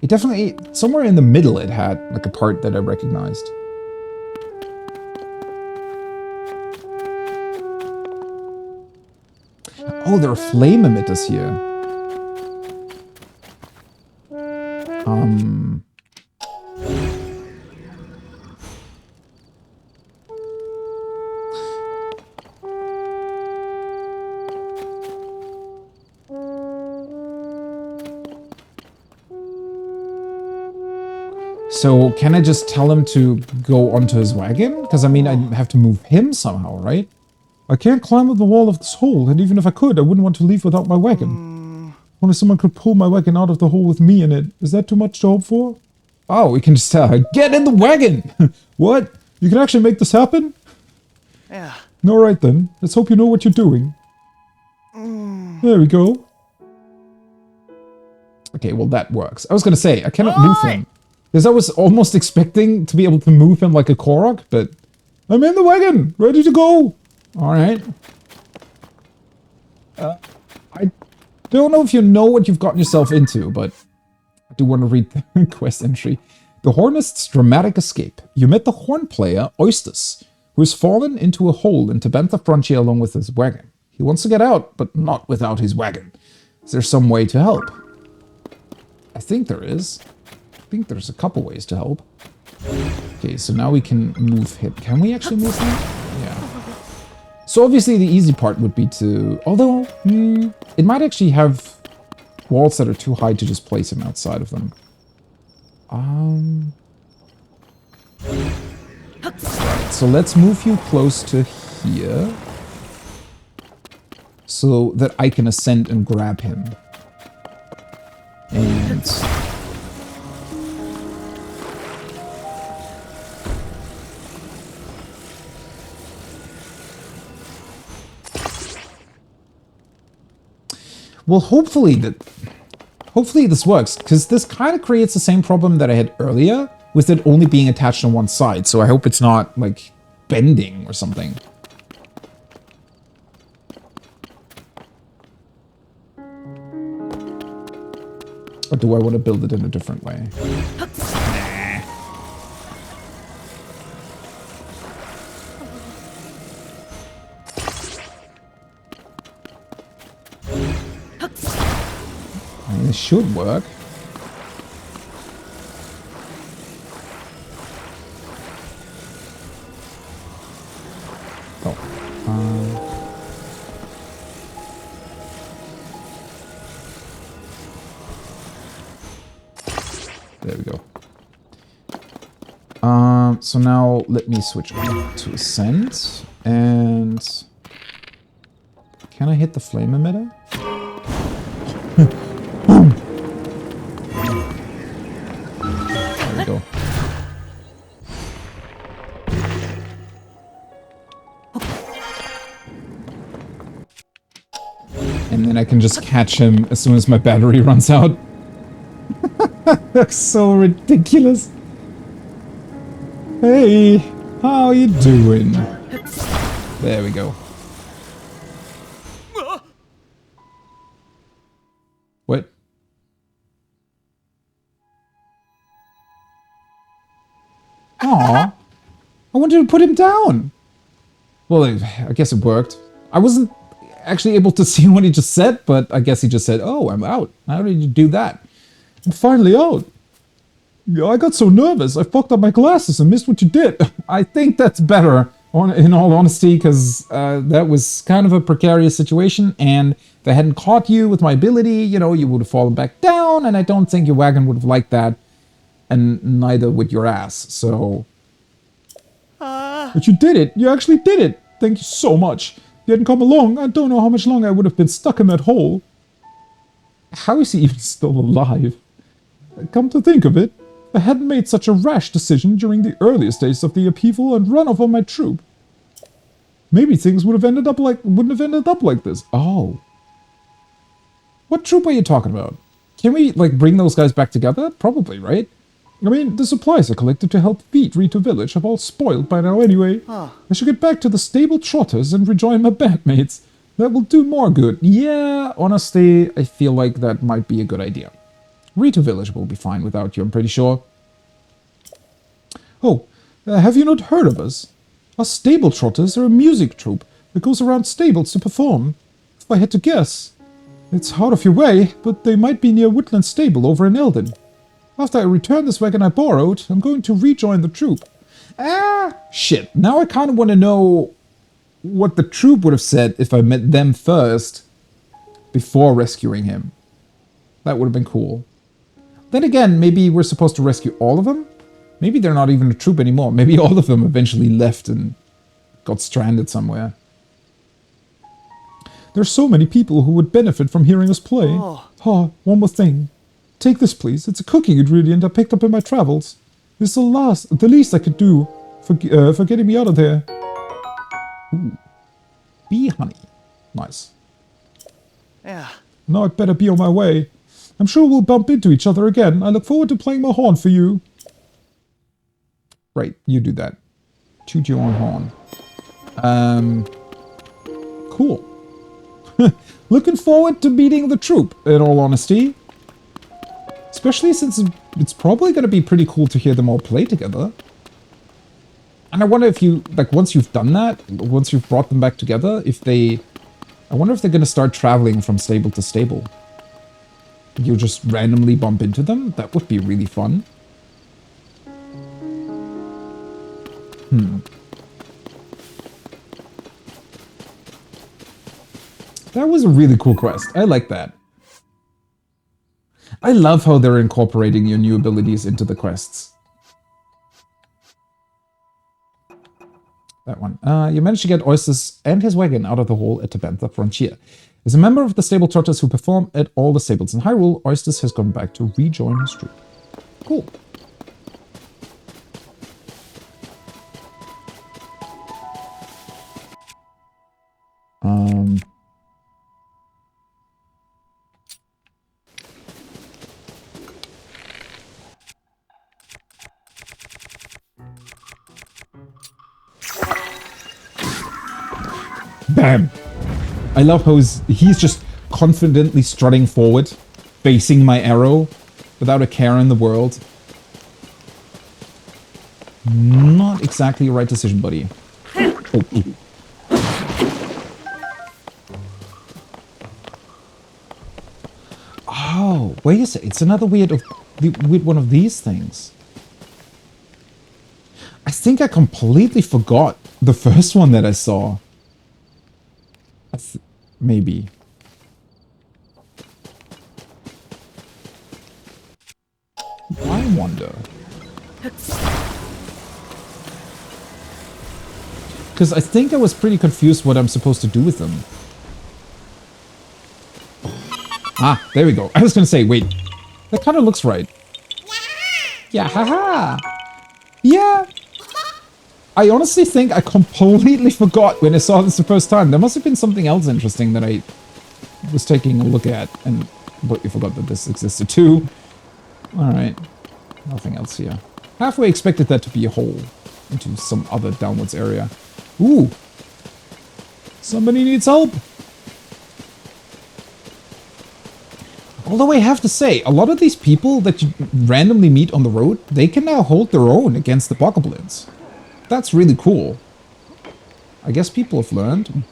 It definitely, somewhere in the middle it had like a part that I recognized. Oh, there are flame emitters here. So, can I just tell him to go onto his wagon? Because, I mean, I have to move him somehow, right? I can't climb up the wall of this hole, and even if I could, I wouldn't want to leave without my wagon. Only someone could pull my wagon out of the hole with me in it. Is that too much to hope for? Oh, we can just get in the wagon! What? You can actually make this happen? Yeah. Alright then, let's hope you know what you're doing. There we go. Okay, well that works. I was gonna say, I cannot move him. Because I was almost expecting to be able to move him like a Korok, but I'm in the wagon, ready to go. Alright. I don't know if you know what you've gotten yourself into, but I do want to read the quest entry. The Hornist's dramatic escape. You met the horn player, Oysters, who has fallen into a hole in Tabantha Frontier along with his wagon. He wants to get out, but not without his wagon. Is there some way to help? I think there is. I think there's a couple ways to help. Okay, so now we can move him. Can we actually move him? Yeah. So obviously the easy part would be to... Although, it might actually have walls that are too high to just place him outside of them. Right, so let's move you close to here. So that I can ascend and grab him. And... Well, hopefully this works, because this kind of creates the same problem that I had earlier, with it only being attached on one side, so I hope it's not, like, bending or something. Or do I want to build it in a different way? This should work. Oh. There we go. So now let me switch on to Ascend. And... Can I hit the flame emitter? There we go. And then I can just catch him as soon as my battery runs out. That's so ridiculous. Hey, how you doing? There we go. What? Aw, I wanted to put him down. Well, I guess it worked. I wasn't... actually able to see what he just said, but I guess he just said, "Oh, I'm out." How did you do that? I'm finally out. Yeah, I got so nervous, I fucked up my glasses and missed what you did. I think that's better, in all honesty, because that was kind of a precarious situation, and if I hadn't caught you with my ability, you know, you would have fallen back down, and I don't think your wagon would have liked that, and neither would your ass, so... But you did it! You actually did it! Thank you so much! If you hadn't come along, I don't know how much longer I would have been stuck in that hole. How is he even still alive? Come to think of it, I hadn't made such a rash decision during the earliest days of the upheaval and run off on my troop. Maybe things wouldn't have ended up like this. Oh. What troop are you talking about? Can we, like, bring those guys back together? Probably, right? I mean, the supplies I collected to help feed Rito Village have all spoiled by now anyway. I should get back to the stable trotters and rejoin my bandmates. That will do more good. Yeah, honestly, I feel like that might be a good idea. Rito Village will be fine without you, I'm pretty sure. Oh, have you not heard of us? Our stable trotters are a music troupe that goes around stables to perform. If I had to guess, it's out of your way, but they might be near Woodland Stable over in Eldon. After I return this wagon I borrowed, I'm going to rejoin the troupe. Ah, shit. Now I kind of want to know what the troupe would have said if I met them first before rescuing him. That would have been cool. Then again, maybe we're supposed to rescue all of them? Maybe they're not even a troupe anymore. Maybe all of them eventually left and got stranded somewhere. There's so many people who would benefit from hearing us play. One more thing. Take this, please. It's a cooking ingredient I picked up in my travels. It's the least I could do for getting me out of there. Ooh. Bee honey. Nice. Yeah. Now I'd better be on my way. I'm sure we'll bump into each other again. I look forward to playing my horn for you. Right, you do that. Toot your own horn. Cool. Looking forward to meeting the troupe, in all honesty. Especially since it's probably going to be pretty cool to hear them all play together. And I wonder if you, like, once you've done that, once you've brought them back together, I wonder if they're going to start traveling from stable to stable. You just randomly bump into them? That would be really fun. That was a really cool quest. I like that. I love how they're incorporating your new abilities into the quests. That one. You managed to get Oysters and his wagon out of the hole at Tabantha Frontier. As a member of the stable trotters who perform at all the stables in Hyrule, Oysters has gone back to rejoin his troop. Cool. Bam! I love how he's just confidently strutting forward, facing my arrow, without a care in the world. Not exactly the right decision, buddy. Oh. Oh, wait a sec. It's another weird one of these things. I think I completely forgot the first one that I saw. Maybe. I wonder. Because I think I was pretty confused what I'm supposed to do with them. Ah, there we go. I was going to say, wait. That kind of looks right. Yeah, haha. Yeah. I honestly think I completely forgot when I saw this the first time. There must have been something else interesting that I was taking a look at and completely forgot that this existed too. Alright. Nothing else here. Halfway expected that to be a hole into some other downwards area. Ooh! Somebody needs help! Although I have to say, a lot of these people that you randomly meet on the road, they can now hold their own against the bokoblins. That's really cool. I guess people have learned.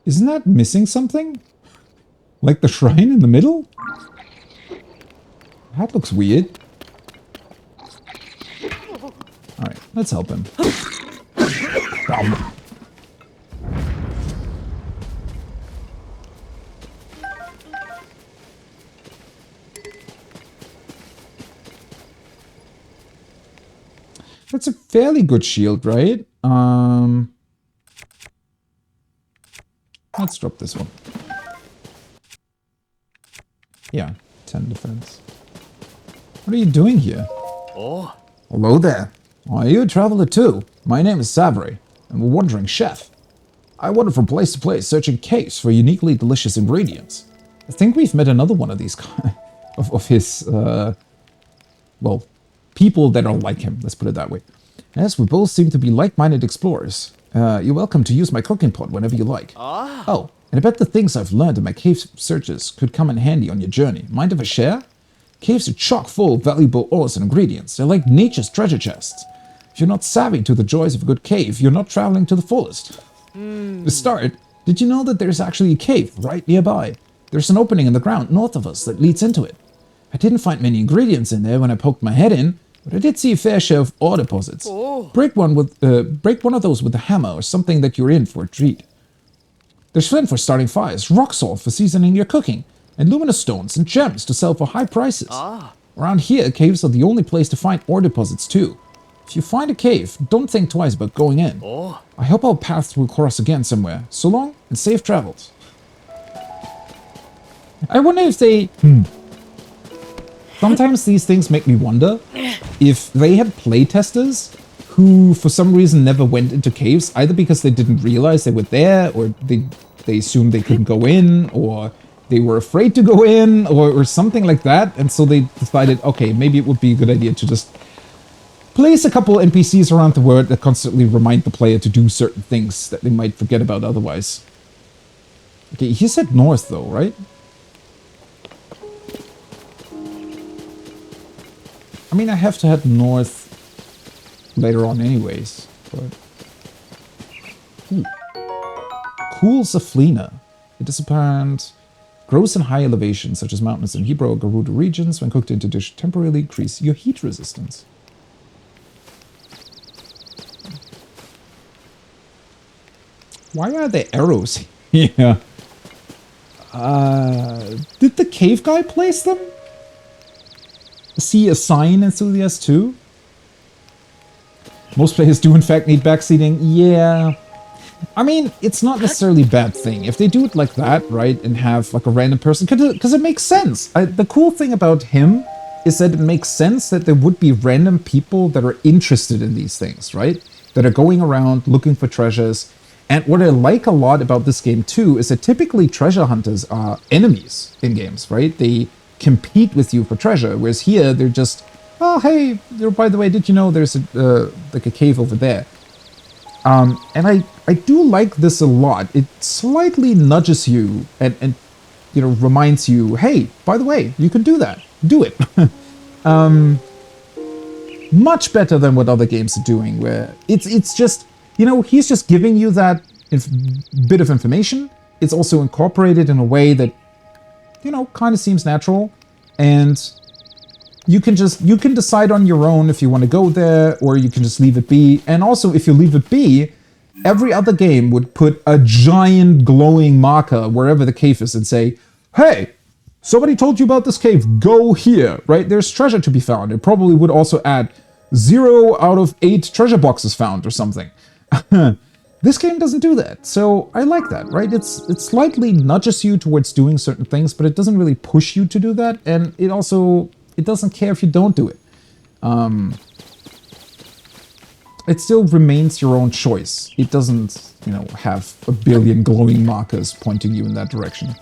Isn't that missing something? Like the shrine in the middle? That looks weird. Alright, let's help him. That's a fairly good shield, right? Let's drop this one. Yeah, 10 defense. What are you doing here? Oh. Hello there. Are you a traveler too? My name is Savary. I'm a wandering chef. I wander from place to place searching caves for uniquely delicious ingredients. I think we've met another one of these of his well, people that are like him, let's put it that way. Yes, we both seem to be like-minded explorers. You're welcome to use my cooking pot whenever you like. Ah. Oh, and I bet the things I've learned in my cave searches could come in handy on your journey. Mind if I share? Caves are chock full of valuable ores and ingredients. They're like nature's treasure chests. If you're not savvy to the joys of a good cave, you're not traveling to the fullest. To start, did you know that there's actually a cave right nearby? There's an opening in the ground north of us that leads into it. I didn't find many ingredients in there when I poked my head in, but I did see a fair share of ore deposits. Break one of those with a hammer or something that you're in for a treat. There's flint for starting fires, rock salt for seasoning your cooking, and luminous stones and gems to sell for high prices. Around here, caves are the only place to find ore deposits too. If you find a cave, don't think twice about going in. I hope our paths will cross again somewhere. So long, and safe travels. I wonder if they... Sometimes these things make me wonder if they had playtesters who, for some reason, never went into caves, either because they didn't realize they were there, or they assumed they couldn't go in, or they were afraid to go in, or something like that, and so they decided, okay, maybe it would be a good idea to just place a couple NPCs around the world that constantly remind the player to do certain things that they might forget about otherwise. Okay, he said north though, right? I mean, I have to head north later on anyways, but... Ooh. Cool Zaflina. It is apparent grows in high elevations, such as mountains in Hebrew or Gerudo regions. When cooked into dish, temporarily increase your heat resistance. Why are there arrows here? Did the cave guy place them? See a sign enthusiast too? Most players do in fact need backseating. Yeah. I mean, it's not necessarily a bad thing. If they do it like that, right, and have like a random person, because it makes sense. The cool thing about him is that it makes sense that there would be random people that are interested in these things, right? That are going around looking for treasures. And what I like a lot about this game too is that typically treasure hunters are enemies in games, right? They compete with you for treasure, whereas here they're just, oh hey, by the way, did you know there's like a cave over there? And I do like this a lot. It slightly nudges you and you know, reminds you, hey, by the way, you can do that. Do it. Much better than what other games are doing, where it's just, you know, he's just giving you that bit of information. It's also incorporated in a way that, you know, kind of seems natural, and you can decide on your own if you want to go there, or you can just leave it be. And also, if you leave it be, every other game would put a giant glowing marker wherever the cave is and say, hey, somebody told you about this cave, go here, right? There's treasure to be found. It probably would also add 0 out of 8 treasure boxes found or something. This game doesn't do that, so I like that, right? It slightly nudges you towards doing certain things, but it doesn't really push you to do that, and it doesn't care if you don't do it. It still remains your own choice. It doesn't, you know, have a billion glowing markers pointing you in that direction.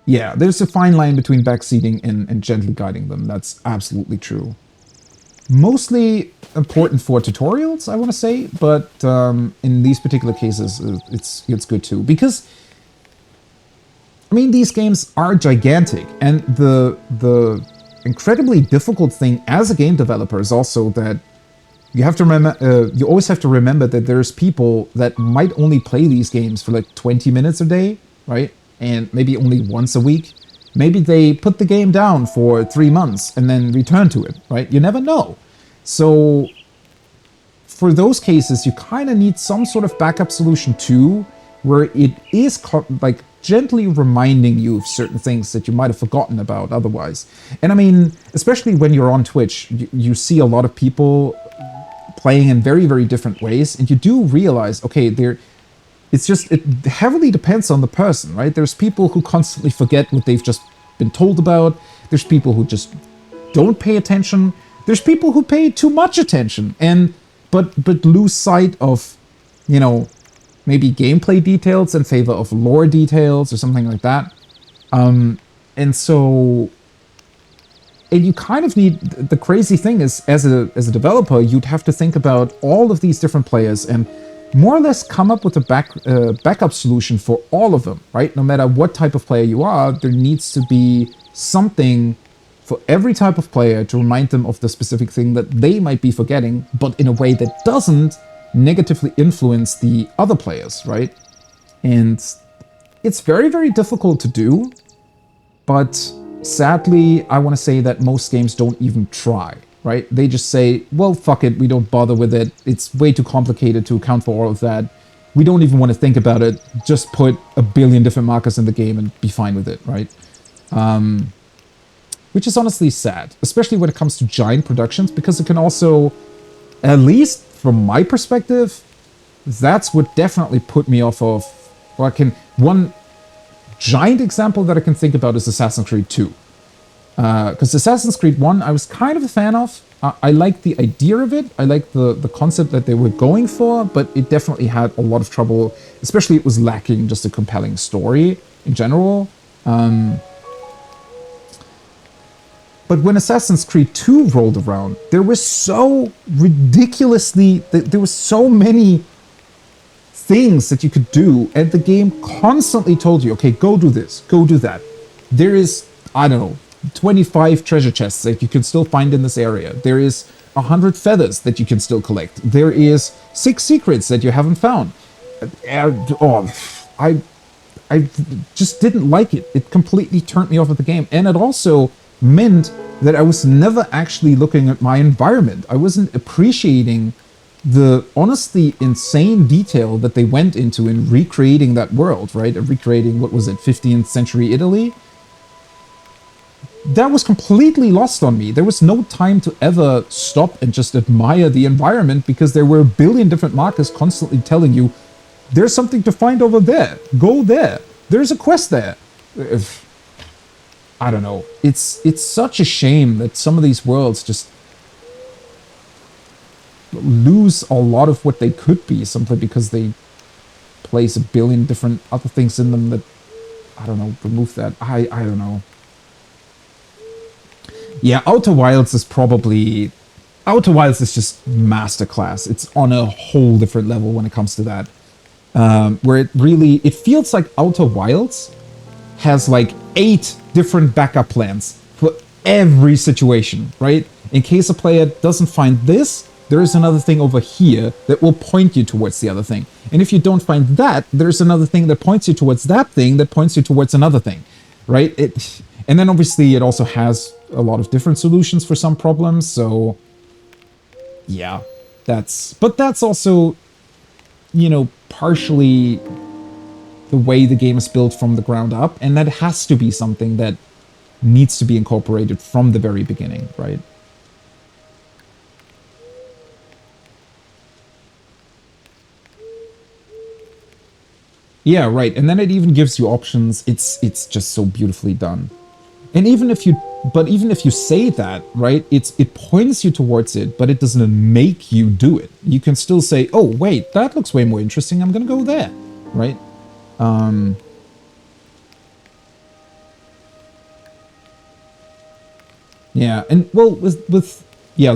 Yeah, there's a fine line between backseating and gently guiding them. That's absolutely true. Mostly important for tutorials, I want to say, but in these particular cases, it's good too. Because, I mean, these games are gigantic, and the incredibly difficult thing as a game developer is also that you have to remember, you always have to remember that there's people that might only play these games for like 20 minutes a day, right? And maybe only once a week. Maybe they put the game down for 3 months and then return to it, right? You never know. So for those cases, you kind of need some sort of backup solution too, where it is like gently reminding you of certain things that you might have forgotten about otherwise. And I mean, especially when you're on Twitch, you see a lot of people playing in very, very different ways, and you do realize, okay, it heavily depends on the person, right? There's people who constantly forget what they've just been told about. There's people who just don't pay attention. There's people who pay too much attention but lose sight of, you know, maybe gameplay details in favor of lore details or something like that. And you kind of need, the crazy thing is, as a developer, you'd have to think about all of these different players and more or less come up with a backup solution for all of them, right? No matter what type of player you are, there needs to be something for every type of player to remind them of the specific thing that they might be forgetting, but in a way that doesn't negatively influence the other players, right? And it's very, very difficult to do, but sadly, I want to say that most games don't even try, right? They just say, well, fuck it, we don't bother with it. It's way too complicated to account for all of that. We don't even want to think about it. Just put a billion different markers in the game and be fine with it, right? Which is honestly sad, especially when it comes to giant productions, because it can also, at least from my perspective, that's what definitely put me off of, one giant example that I can think about is Assassin's Creed 2. Because Assassin's Creed 1, I was kind of a fan of. I liked the idea of it. I liked the concept that they were going for, but it definitely had a lot of trouble, especially it was lacking just a compelling story in general. But when Assassin's Creed 2 rolled around, there were so many things that you could do, and the game constantly told you, okay, go do this, go do that. There is, I don't know, 25 treasure chests that you can still find in this area. There is 100 feathers that you can still collect. There is 6 secrets that you haven't found. I just didn't like it. It completely turned me off of the game. And it also meant that I was never actually looking at my environment. I wasn't appreciating the honestly insane detail that they went into in recreating that world, right? Recreating, what was it, 15th century Italy? That was completely lost on me. There was no time to ever stop and just admire the environment because there were a billion different markers constantly telling you, there's something to find over there. Go there. There's a quest there. I don't know. It's such a shame that some of these worlds just lose a lot of what they could be simply because they place a billion different other things in them that, I don't know, remove that. I don't know. Yeah, Outer Wilds is probably... Outer Wilds is just masterclass. It's on a whole different level when it comes to that. Where it feels like Outer Wilds has like 8 different backup plans for every situation, right? In case a player doesn't find this, there is another thing over here that will point you towards the other thing. And if you don't find that, there's another thing that points you towards that thing that points you towards another thing, right? And then obviously it also has a lot of different solutions for some problems, so yeah, but that's also, you know, partially the way the game is built from the ground up, and that has to be something that needs to be incorporated from the very beginning, right? Yeah, right. And then it even gives you options. It's just so beautifully done. And even if you say that, right, it points you towards it, but it doesn't make you do it. You can still say, oh wait, that looks way more interesting, I'm gonna go there, right? Yeah, and well, with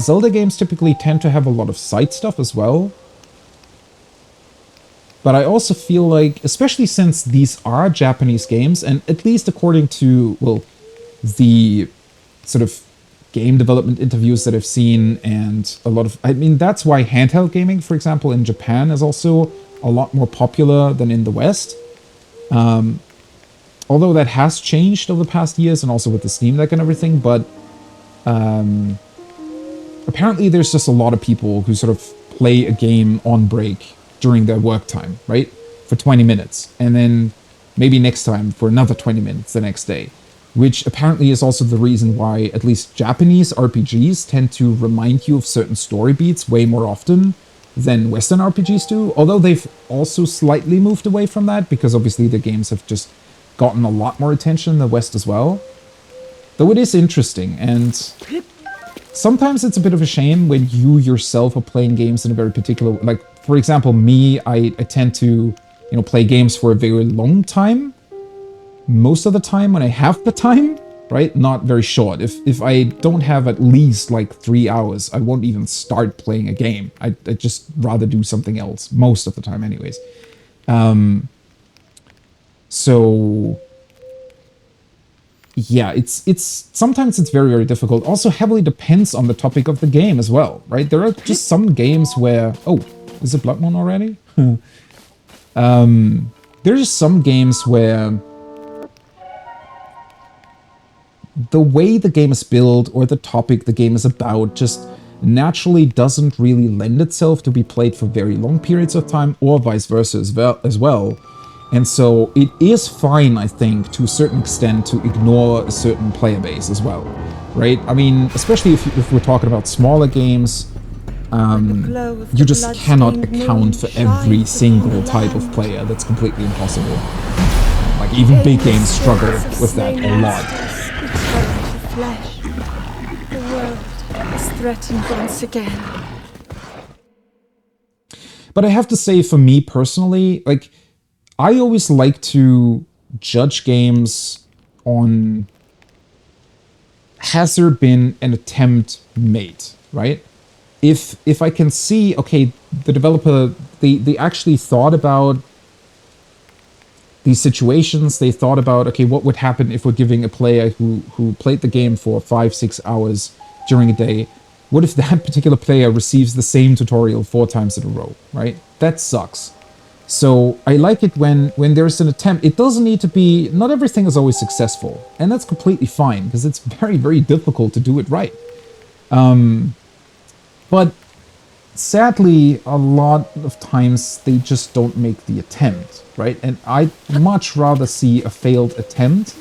Zelda games typically tend to have a lot of side stuff as well. But I also feel like, especially since these are Japanese games, and at least according to, well, the sort of game development interviews that I've seen, and a lot of, I mean, that's why handheld gaming, for example, in Japan is also a lot more popular than in the West. Although that has changed over the past years, and also with the Steam Deck and everything, but apparently there's just a lot of people who sort of play a game on break during their work time, right? For 20 minutes, and then maybe next time for another 20 minutes the next day, which apparently is also the reason why at least Japanese RPGs tend to remind you of certain story beats way more often than Western RPGs do, although they've also slightly moved away from that, because obviously the games have just gotten a lot more attention in the West as well. Though it is interesting, and sometimes it's a bit of a shame when you yourself are playing games in a very particular, like, for example, me, I tend to, play games for a very long time. Most of the time when I have the time, right? Not very short. If I don't have at least like 3 hours, I won't even start playing a game. I'd just rather do something else, most of the time anyways. So yeah, it's sometimes it's very, very difficult. Also heavily depends on the topic of the game as well, right? There are just some games where, oh, is it Blood Moon already? There's just some games where the way the game is built or the topic the game is about just naturally doesn't really lend itself to be played for very long periods of time, or vice versa as well. And so it is fine, I think, to a certain extent, to ignore a certain player base as well, right? I mean, especially if we're talking about smaller games, you just cannot account for every single type of player. That's completely impossible. Like, even big games struggle with that a lot. Flesh. The world is threatened once again. But I have to say, for me personally, like, I always like to judge games on, has there been an attempt made, right? If I can see, okay, the developer, they actually thought about these situations, they thought about, okay, what would happen if we're giving a player who played the game for 5-6 hours during a day, what if that particular player receives the same tutorial 4 times in a row, right? That sucks. So I like it when there's an attempt. It doesn't need to be, not everything is always successful, and that's completely fine, because it's very, very difficult to do it right. But sadly, a lot of times they just don't make the attempt, right? And I'd much rather see a failed attempt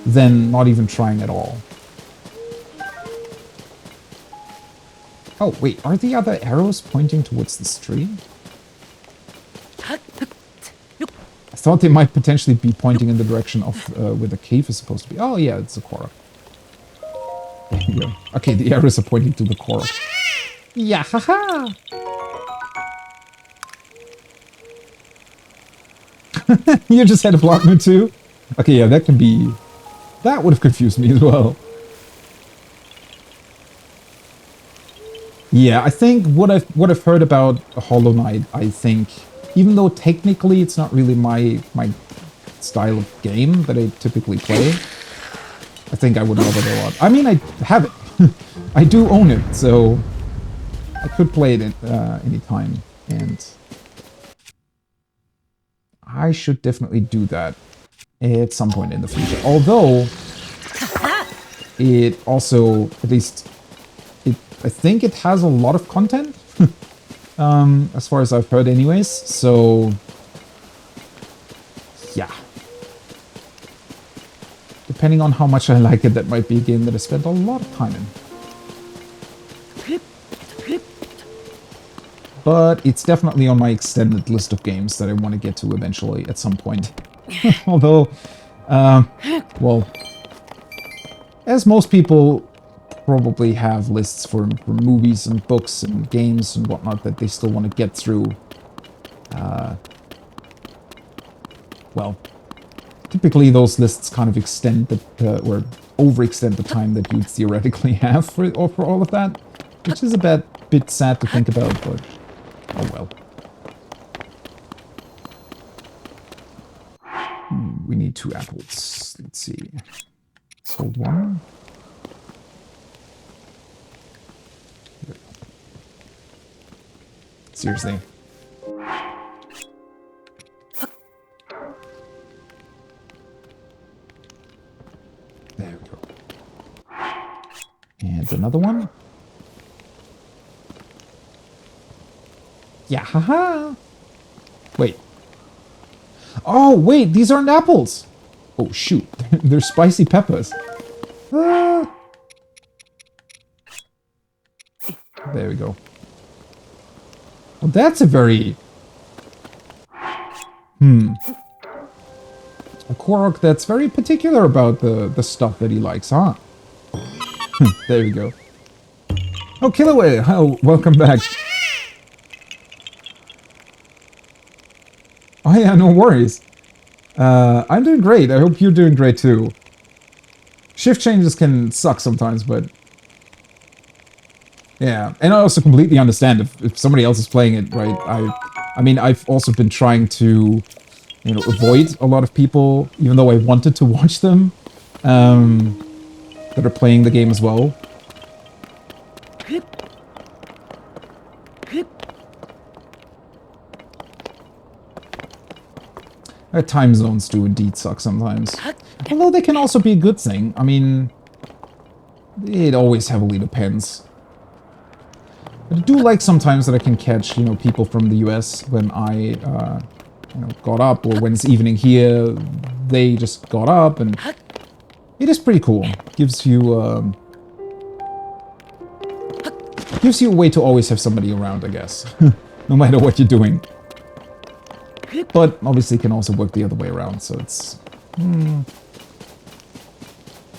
than not even trying at all. Oh, wait, are the other arrows pointing towards the stream? I thought they might potentially be pointing in the direction of where the cave is supposed to be. Oh, yeah, it's the Korok. There you go. Okay, the arrows are pointing to the Korok. Yeah, haha! You just had a block moon too? Okay, yeah, that can be... That would have confused me as well. Yeah, I think what I've heard about Hollow Knight, I think, even though technically it's not really my style of game that I typically play, I think I would love it a lot. I mean, I have it. I do own it, so I could play it at any time, and I should definitely do that at some point in the future. Although, it also, at least, I think it has a lot of content, as far as I've heard anyways, so yeah. Depending on how much I like it, that might be a game that I spent a lot of time in. But it's definitely on my extended list of games that I want to get to eventually at some point. Although, well, as most people probably have lists for movies and books and games and whatnot that they still want to get through. Well, typically those lists kind of extend the, or overextend the time that you'd theoretically have for all of that, which is a bit sad to think about, but oh well. We need 2 apples. Let's see. So 1. Seriously. There we go. And another one. Yeah, haha. Wait. Oh, wait, these aren't apples. Oh, shoot. They're spicy peppers. Ah. There we go. Well, that's a very... A Korok that's very particular about the stuff that he likes, huh? There we go. Oh, Killaway! Oh, welcome back. Oh yeah, no worries. I'm doing great. I hope you're doing great too. Shift changes can suck sometimes, but... Yeah, and I also completely understand if somebody else is playing it, right? I mean, I've also been trying to, you know, avoid a lot of people, even though I wanted to watch them, that are playing the game as well. Time zones do indeed suck sometimes. Although they can also be a good thing. I mean, it always heavily depends. But I do like sometimes that I can catch, you know, people from the US when I, you know, got up, or when it's evening here, they just got up, and it is pretty cool. Gives you, gives you a way to always have somebody around, I guess, no matter what you're doing. But obviously can also work the other way around, so it's,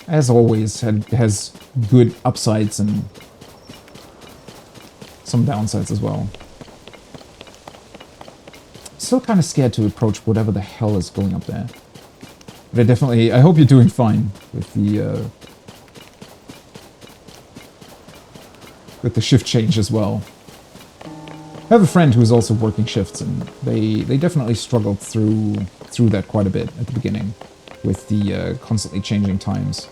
as always, has good upsides and some downsides as well. Still kind of scared to approach whatever the hell is going up there. But I hope you're doing fine with the shift change as well. I have a friend who's also working shifts, and they definitely struggled through that quite a bit at the beginning with the constantly changing times.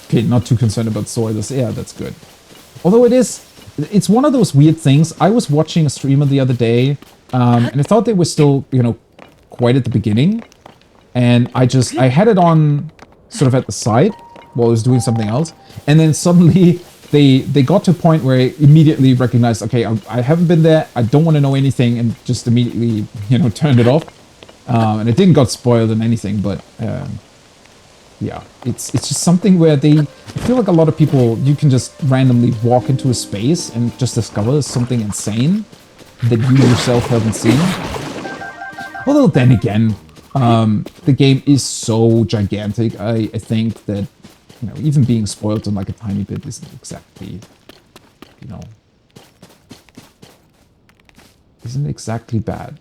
Okay, not too concerned about spoilers. Yeah, that's good. Although it's one of those weird things. I was watching a streamer the other day, and I thought they were still, you know, quite at the beginning. And I had it on sort of at the side while I was doing something else. And then suddenly they got to a point where I immediately recognized, okay, I haven't been there. I don't want to know anything, and just immediately, you know, turned it off. And it didn't got spoiled in anything, but... yeah, it's just something where I feel like a lot of people, you can just randomly walk into a space and just discover something insane that you yourself haven't seen. Although then again, the game is so gigantic, I think that, you know, even being spoiled on like a tiny bit isn't exactly, you know, isn't exactly bad.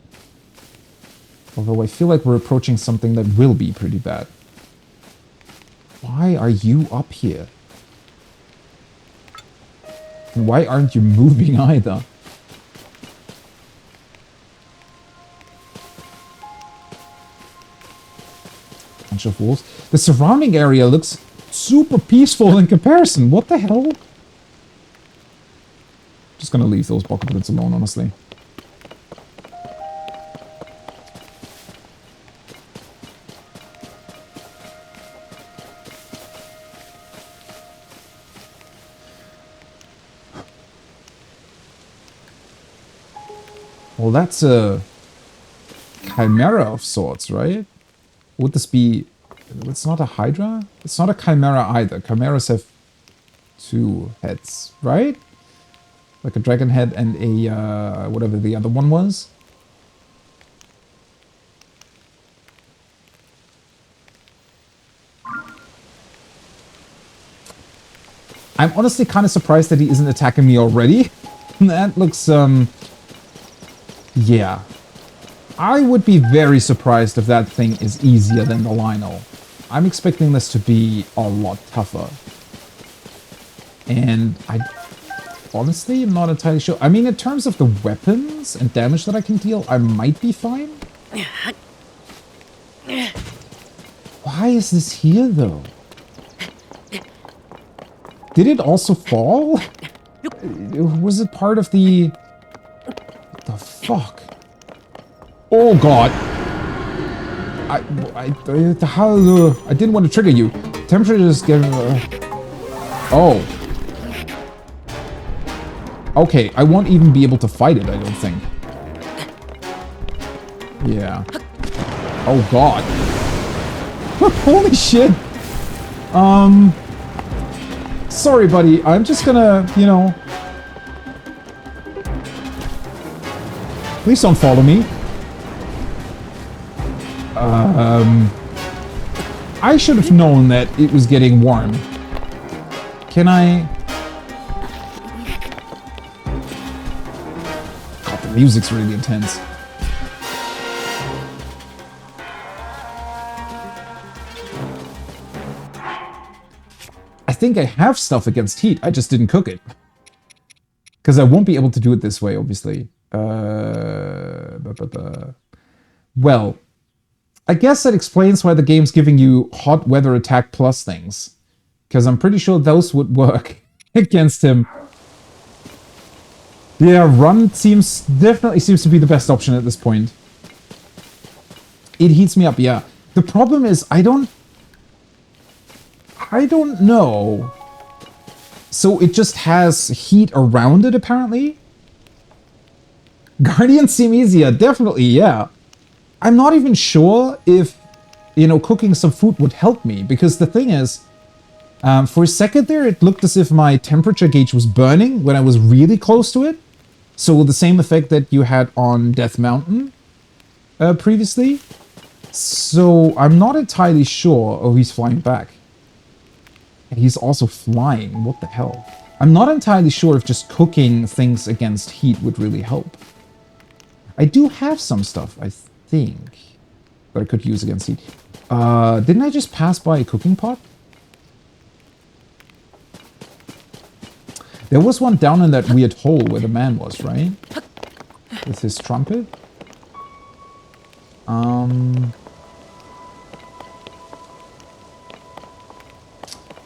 Although I feel like we're approaching something that will be pretty bad. Why are you up here? And why aren't you moving either? Bunch of wolves. The surrounding area looks super peaceful in comparison. What the hell? Just gonna leave those bokoblins alone, honestly. Well, that's a chimera of sorts, right? Would this be... It's not a hydra? It's not a chimera either. Chimeras have two heads, right? Like a dragon head and a... whatever the other one was. I'm honestly kind of surprised that he isn't attacking me already. That looks, yeah. I would be very surprised if that thing is easier than the Lino. I'm expecting this to be a lot tougher. And I honestly am not entirely sure. I mean, in terms of the weapons and damage that I can deal, I might be fine. Why is this here, though? Did it also fall? Was it part of the... What the fuck? Oh god. I didn't want to trigger you. Temperature is getting... Oh. Okay, I won't even be able to fight it, I don't think. Yeah. Oh god. Holy shit. Sorry, buddy. I'm just gonna, you know... Please don't follow me. I should have known that it was getting warm. Can I... God, the music's really intense. I think I have stuff against heat. I just didn't cook it. Because I won't be able to do it this way, obviously. Well, I guess that explains why the game's giving you hot weather attack plus things. Because I'm pretty sure those would work against him. Yeah, run definitely seems to be the best option at this point. It heats me up, yeah. The problem is, I don't know. So it just has heat around it, apparently? Guardians seem easier, definitely, yeah. I'm not even sure if, you know, cooking some food would help me, because the thing is, for a second there, it looked as if my temperature gauge was burning when I was really close to it. So the same effect that you had on Death Mountain previously. So I'm not entirely sure. Oh, he's flying back. And he's also flying. What the hell? I'm not entirely sure if just cooking things against heat would really help. I do have some stuff, I think, that I could use against heat. Didn't I just pass by a cooking pot? There was one down in that weird hole where the man was, right? With his trumpet?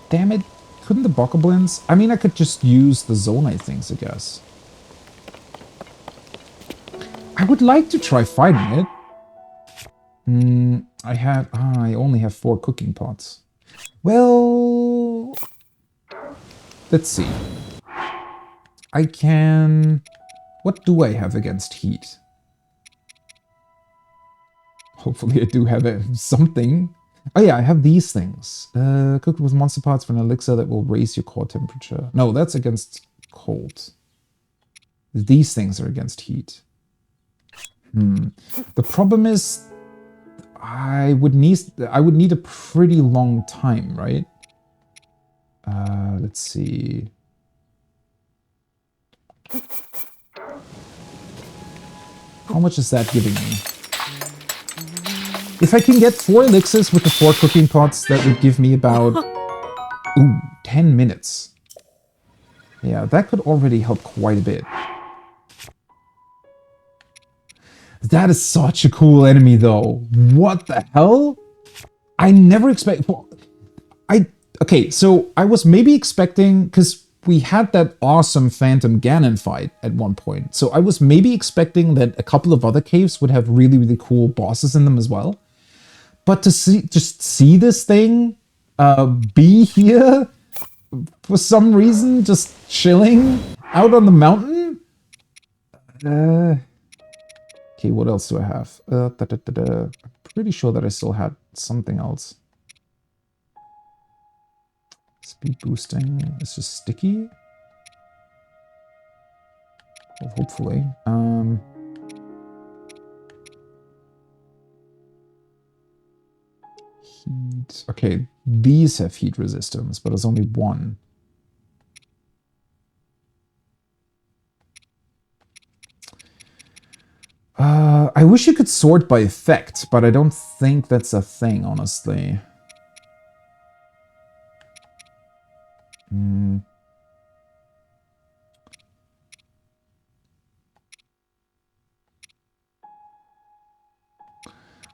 Damn it. Couldn't the bokoblins? I mean, I could just use the zonite things, I guess. I would like to try fighting it. I only have 4 cooking pots. Well, let's see. I can... What do I have against heat? Hopefully I do have something. Oh yeah, I have these things. Cooked with monster parts for an elixir that will raise your core temperature. No, that's against cold. These things are against heat. The problem is, I would need a pretty long time, right? Let's see. How much is that giving me? If I can get 4 elixirs with the 4 cooking pots, that would give me about 10 minutes. Yeah, that could already help quite a bit. That is such a cool enemy, though. What the hell? I never expect... Well, okay, so I was maybe expecting... Because we had that awesome Phantom Ganon fight at one point. So I was maybe expecting that a couple of other caves would have really, really cool bosses in them as well. But to just see this thing be here for some reason, just chilling out on the mountain? Okay, what else do I have? I'm pretty sure that I still had something else. Speed boosting. It's just sticky. Well, hopefully. Heat. Okay, these have heat resistance, but there's only one. I wish you could sort by effect, but I don't think that's a thing, honestly.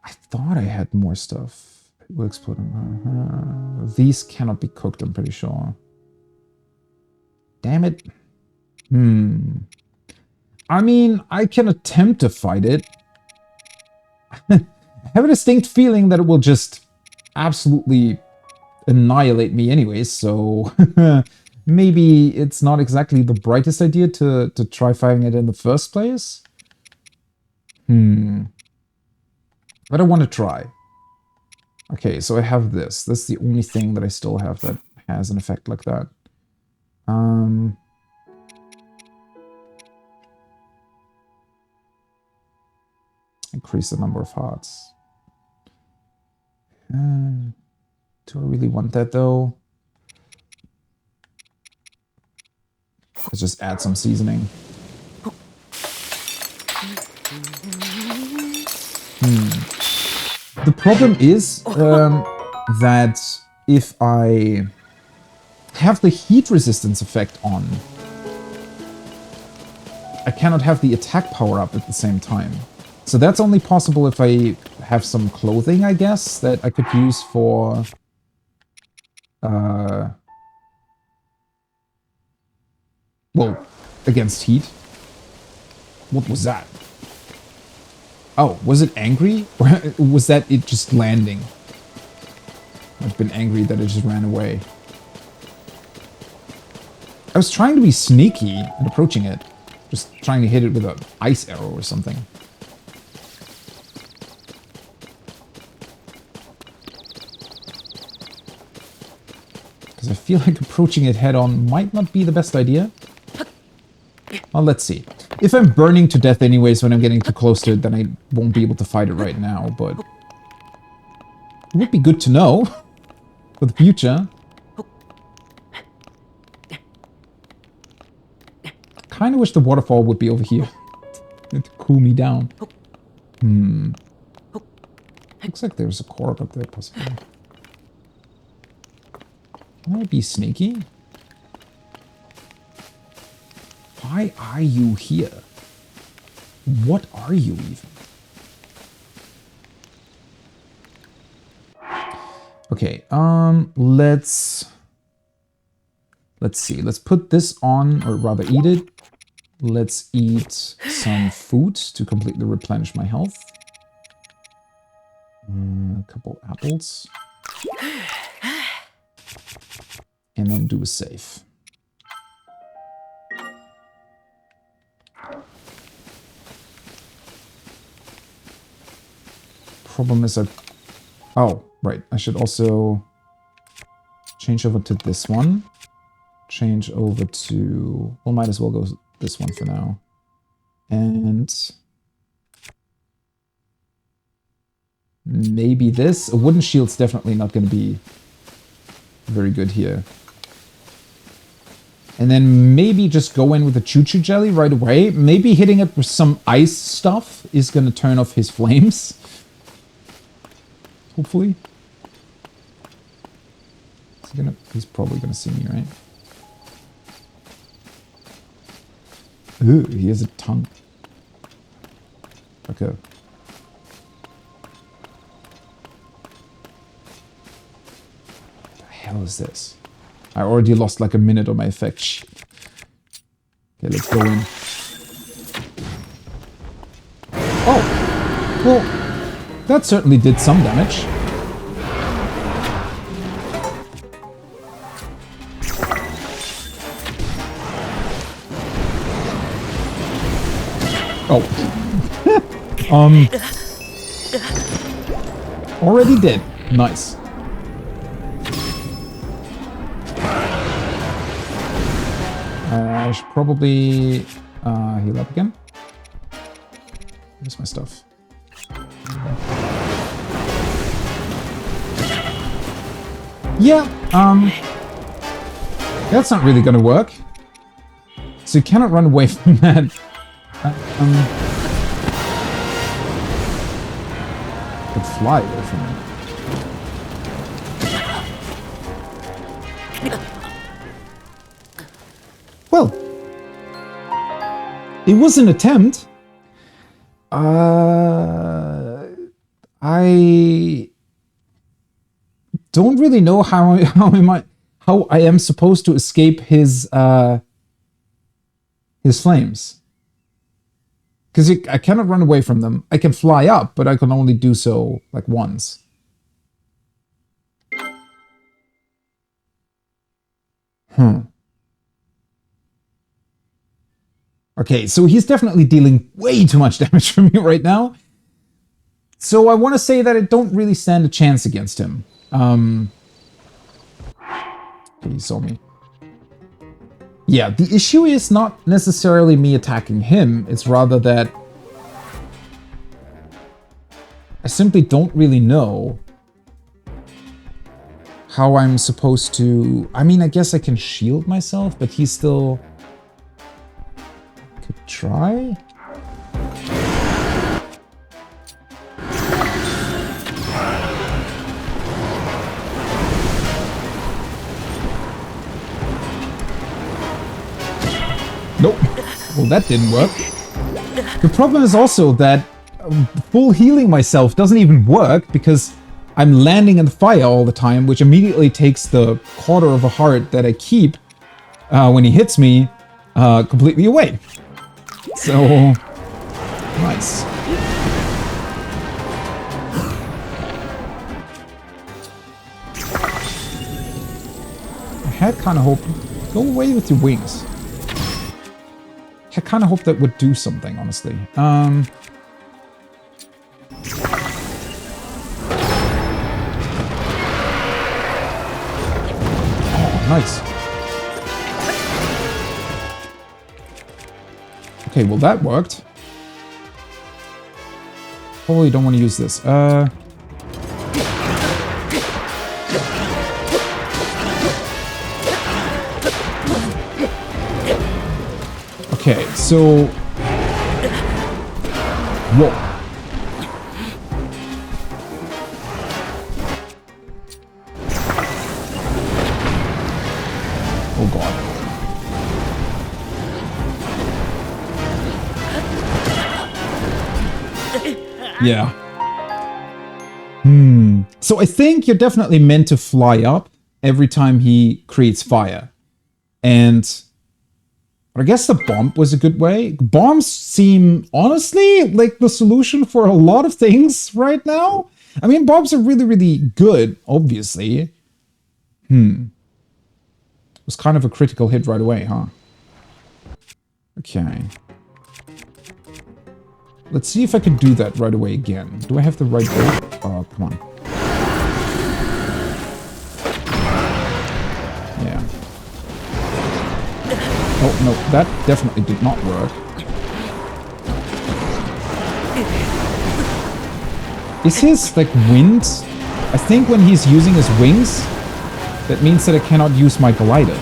I thought I had more stuff. It will explode. These cannot be cooked, I'm pretty sure. Damn it. I mean, I can attempt to fight it. I have a distinct feeling that it will just absolutely annihilate me anyways, so maybe it's not exactly the brightest idea to try fighting it in the first place. But I want to try. Okay, so I have this. That's the only thing that I still have that has an effect like that. Increase the number of hearts. Do I really want that though? Let's just add some seasoning. The problem is that if I have the heat resistance effect on, I cannot have the attack power up at the same time. So that's only possible if I have some clothing, I guess, that I could use for... well, against heat. What was that? Oh, was it angry? Or was that it just landing? I've been angry that it just ran away. I was trying to be sneaky and approaching it. Just trying to hit it with an ice arrow or something. Because I feel like approaching it head on might not be the best idea. Well, let's see. If I'm burning to death anyways when I'm getting too close to it, then I won't be able to fight it right now, but... it would be good to know for the future. I kind of wish the waterfall would be over here to cool me down. Looks like there's a cork up there, possibly. Can I be sneaky? Why are you here? What are you even? Okay, let's see. Let's put this on, or rather eat it. Let's eat some food to completely replenish my health. A couple apples. And then do a save. Problem is oh, right. I should also change over to this one. Change over to... well, might as well go this one for now. And... maybe this. A wooden shield's definitely not going to be very good here. And then maybe just go in with the choo-choo jelly right away. Maybe hitting it with some ice stuff is going to turn off his flames. Hopefully. He's probably gonna see me, right? Ooh, he has a tongue. Okay. What the hell is this? I already lost like a minute on my effect sheet. Okay, let's go in. Oh! Well... that certainly did some damage. Oh. Already dead. Nice. I should probably heal up again. Where's my stuff? Yeah, that's not really gonna work. So you cannot run away from that. Could fly away from it. Well, it was an attempt. I don't really know how I am supposed to escape his his flames. Because I cannot run away from them. I can fly up, but I can only do so, like, once. Okay, so he's definitely dealing way too much damage for me right now. So I want to say that I don't really stand a chance against him. Okay, he saw me. Yeah, the issue is not necessarily me attacking him. It's rather that I simply don't really know how I'm supposed to... I mean, I guess I can shield myself, but he's still... Could try? Nope. Well, that didn't work. The problem is also that full healing myself doesn't even work because I'm landing in the fire all the time, which immediately takes the quarter of a heart that I keep when he hits me completely away. So, nice. I had kind of hoped... Go away with your wings. I kind of hoped that would do something, honestly. Oh, nice. Okay, well that worked. Probably don't want to use this. Okay, so... Whoa. Oh god. Yeah. So I think you're definitely meant to fly up every time he creates fire. And... I guess the bomb was a good way. Bombs seem, honestly, like the solution for a lot of things right now. I mean, bombs are really, really good, obviously. It was kind of a critical hit right away, huh? Okay. Let's see if I can do that right away again. Do I have the right way? Oh, come on. Yeah. Oh, no, that definitely did not work. Is his, like, wind? I think when he's using his wings, that means that I cannot use my glider.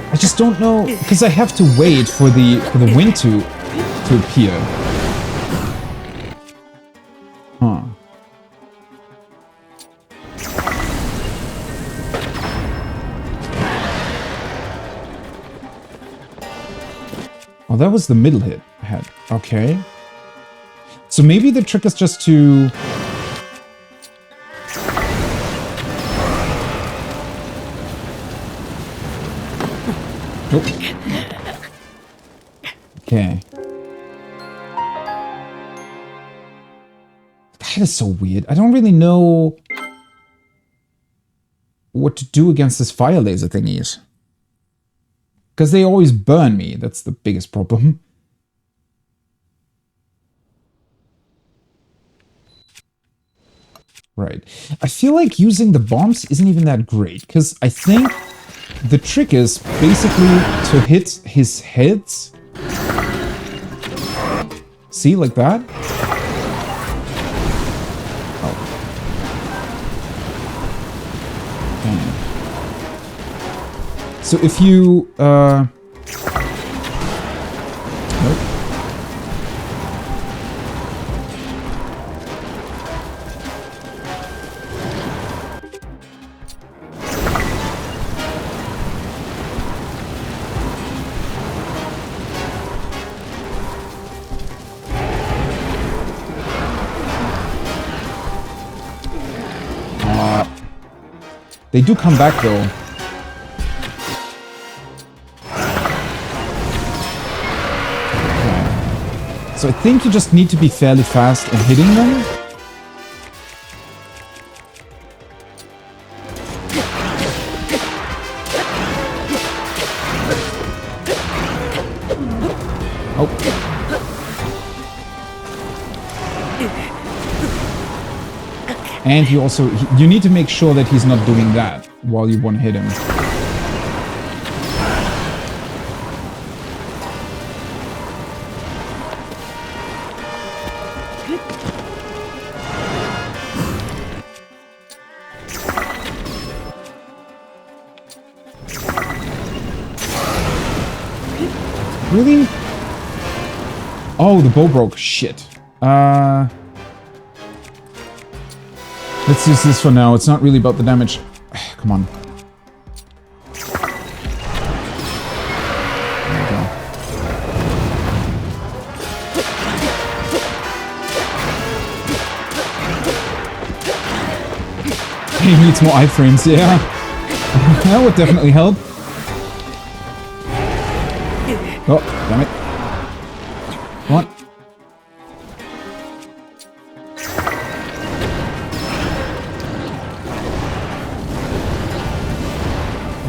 I just don't know, because I have to wait for the wind to appear. Huh. Oh, that was the middle hit I had. Okay. So maybe the trick is just to... Nope. Okay. That is so weird. I don't really know what to do against this fire laser thingies. Because they always burn me. That's the biggest problem. Right. I feel like using the bombs isn't even that great. Because I think the trick is basically to hit his heads. See, like that? Oh. Okay. So if you... Nope. They do come back, though. Okay. So I think you just need to be fairly fast in hitting them. Oh. And you also, you need to make sure that he's not doing that while you want to hit him. Really? Oh, the bow broke. Shit. Let's use this for now. It's not really about the damage. Come on. There we go. He needs more iframes, yeah. That would definitely help. Oh, damn it. Come on.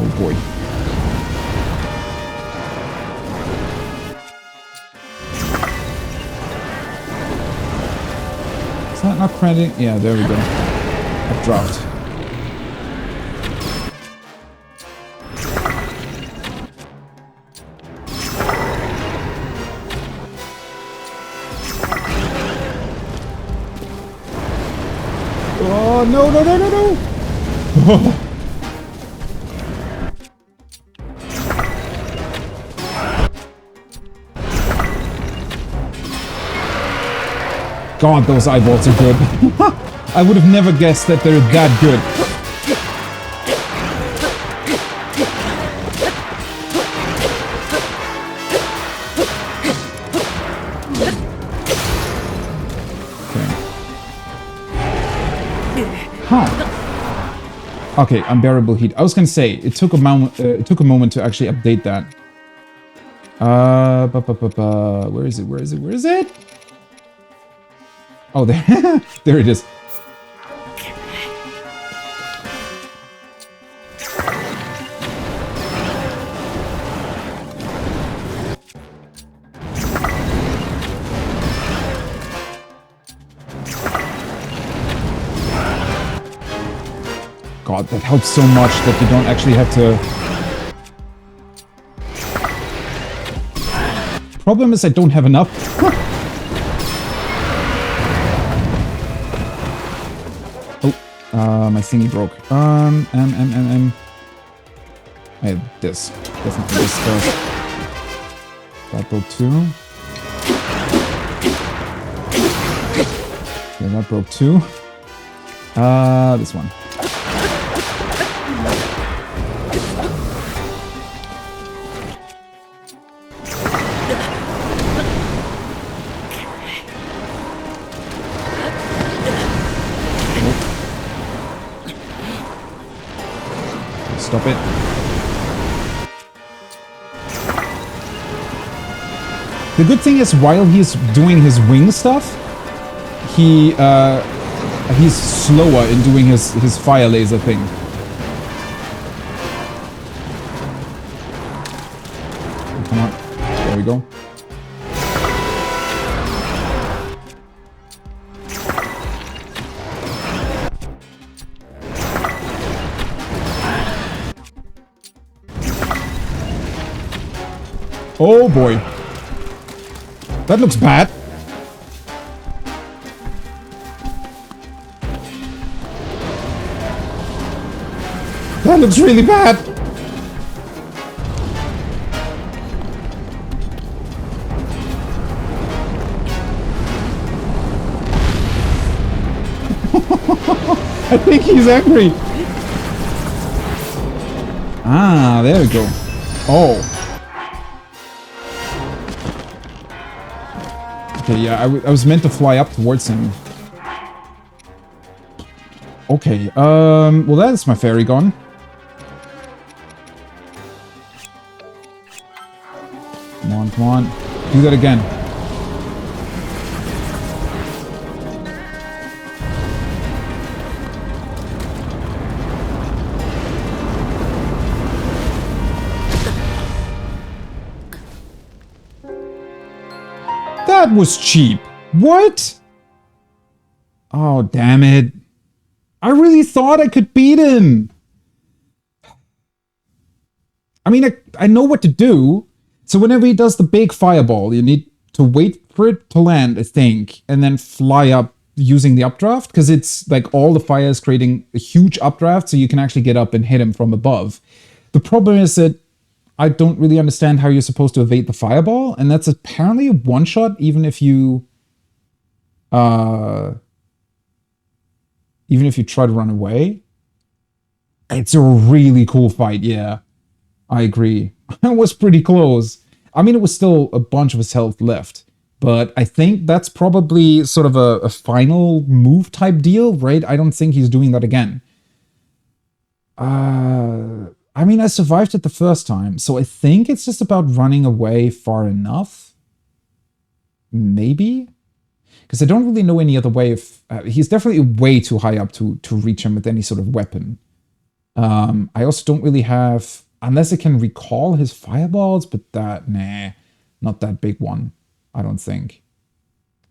Oh boy. Is that not crediting? Yeah, there we go. Updraft. Oh, no, no, no, no, no! God, those eyeballs are good. I would have never guessed that they're that good. Okay, unbearable heat. I was gonna say it took a moment. It took a moment to actually update that. Where is it? Where is it? Where is it? Oh, there. There it is. God, that helps so much that you don't actually have to... Problem is I don't have enough. Oh, my thingy broke. I had this. Definitely this stuff. That broke too. Okay, that broke too. This one. Stop it. The good thing is, while he's doing his wing stuff, he's slower in doing his fire laser thing. Come on. There we go. Oh boy. That looks bad. That looks really bad. I think he's angry. Ah, there we go. Oh. Okay, yeah, I was meant to fly up towards him. Okay, well, that's my fairy gone. Come on, come on. Do that again. That was cheap. What? Oh, damn it. I really thought I could beat him. I mean, I know what to do. So whenever he does the big fireball, you need to wait for it to land, I think, and then fly up using the updraft, because it's like all the fire is creating a huge updraft, so you can actually get up and hit him from above. The problem is that I don't really understand how you're supposed to evade the fireball, and that's apparently a one-shot, even if you try to run away. It's a really cool fight, yeah. I agree. It was pretty close. I mean, it was still a bunch of his health left, but I think that's probably sort of a final move type deal, right? I don't think he's doing that again. I mean, I survived it the first time, so I think it's just about running away far enough. Maybe? Because I don't really know any other way of... he's definitely way too high up to reach him with any sort of weapon. I also don't really have... Unless I can recall his fireballs, but that... Nah, not that big one, I don't think.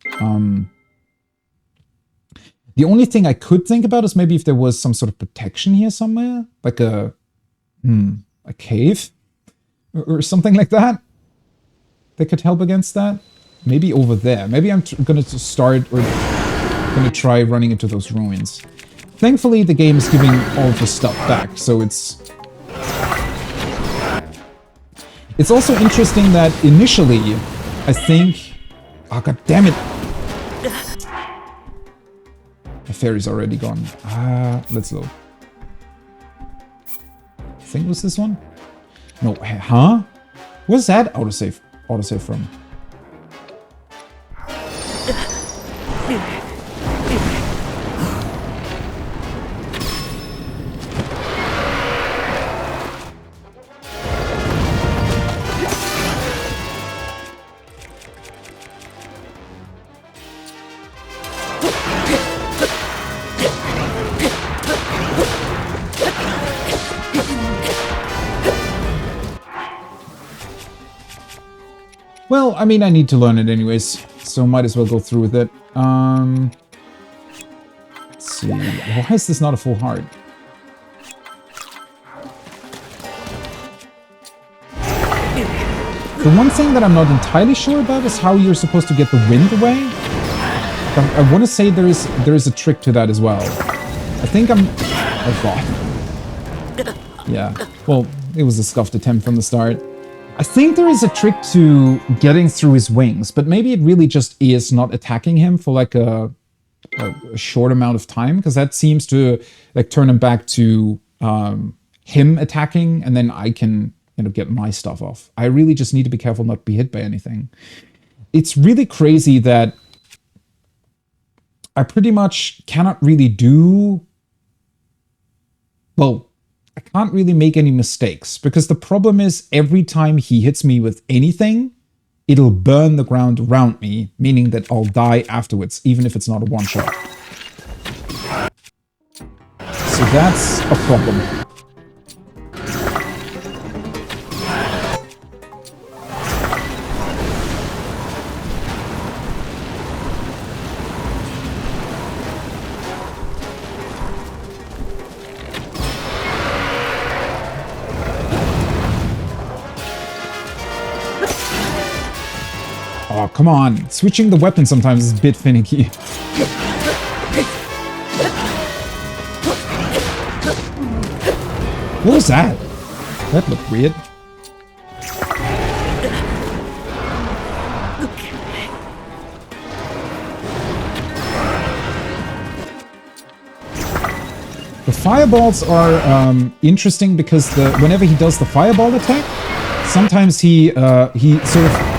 The only thing I could think about is maybe if there was some sort of protection here somewhere. Like a cave? Or something like that? That could help against that? Maybe over there. Maybe I'm gonna start or gonna try running into those ruins. Thankfully, the game is giving all of the stuff back, so it's also interesting that initially, I think... Oh, god damn it! The fairy's already gone. Let's load. I think it was this one? No, huh? What's that autosave from? Well, I mean, I need to learn it anyways, so might as well go through with it. Let's see. Why is this not a full heart? The one thing that I'm not entirely sure about is how you're supposed to get the wind away. I want to say there is a trick to that as well. I think I'm... Oh god. Yeah, well, it was a scuffed attempt from the start. I think there is a trick to getting through his wings, but maybe it really just is not attacking him for like a short amount of time, because that seems to like turn him back to him attacking, and then I can, you know, get my stuff off. I really just need to be careful not to be hit by anything. It's really crazy that I pretty much cannot really do... Well, I can't really make any mistakes, because the problem is every time he hits me with anything, it'll burn the ground around me, meaning that I'll die afterwards, even if it's not a one-shot. So that's a problem. Oh, come on. Switching the weapon sometimes is a bit finicky. What was that? That looked weird. The fireballs are interesting because whenever he does the fireball attack, sometimes he sort of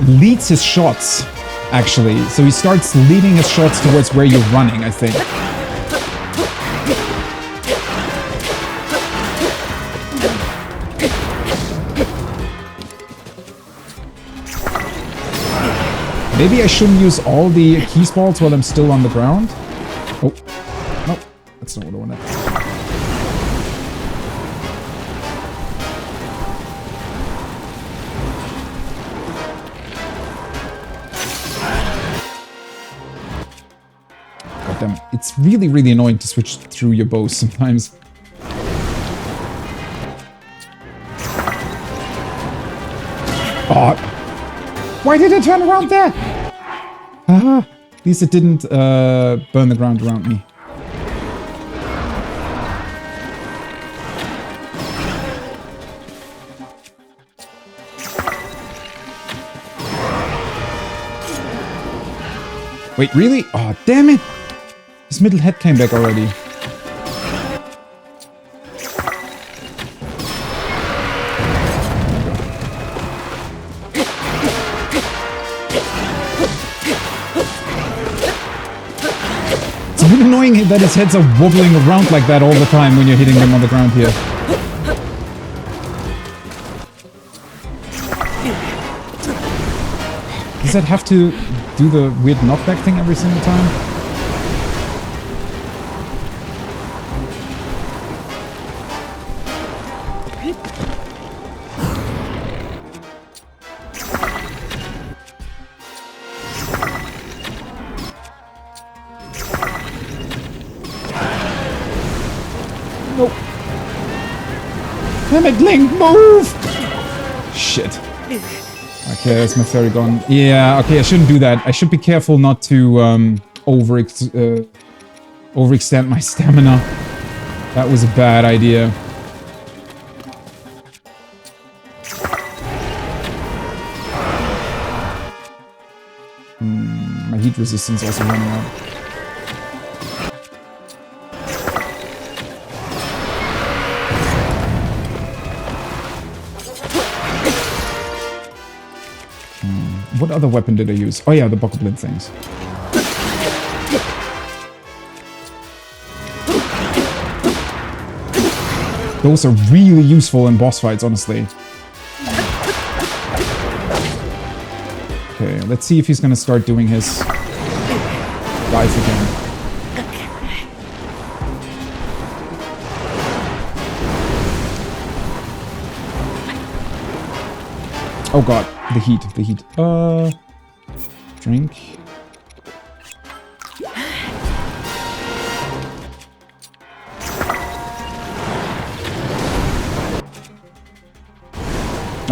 leads his shots, actually. So he starts leading his shots towards where you're running, I think. Maybe I shouldn't use all the keys balls while I'm still on the ground. Oh, no, that's not what I wanted. God damn it. It's really, really annoying to switch through your bows sometimes. Oh, why did it turn around there? At least it didn't burn the ground around me. Wait, really? Oh, damn it! His middle head came back already. It's a bit annoying that his heads are wobbling around like that all the time when you're hitting them on the ground here. Does that have to do the weird knockback thing every single time? Nope. Damn it, Link, move! Shit. Okay, that's my fairy gone. Yeah, okay, I shouldn't do that. I should be careful not to overextend my stamina. That was a bad idea. My heat resistance also running out. What other weapon did I use? Oh yeah, the Bokoblin things. Those are really useful in boss fights, honestly. Okay, let's see if he's gonna start doing his dive again. Oh god, the heat. Drink.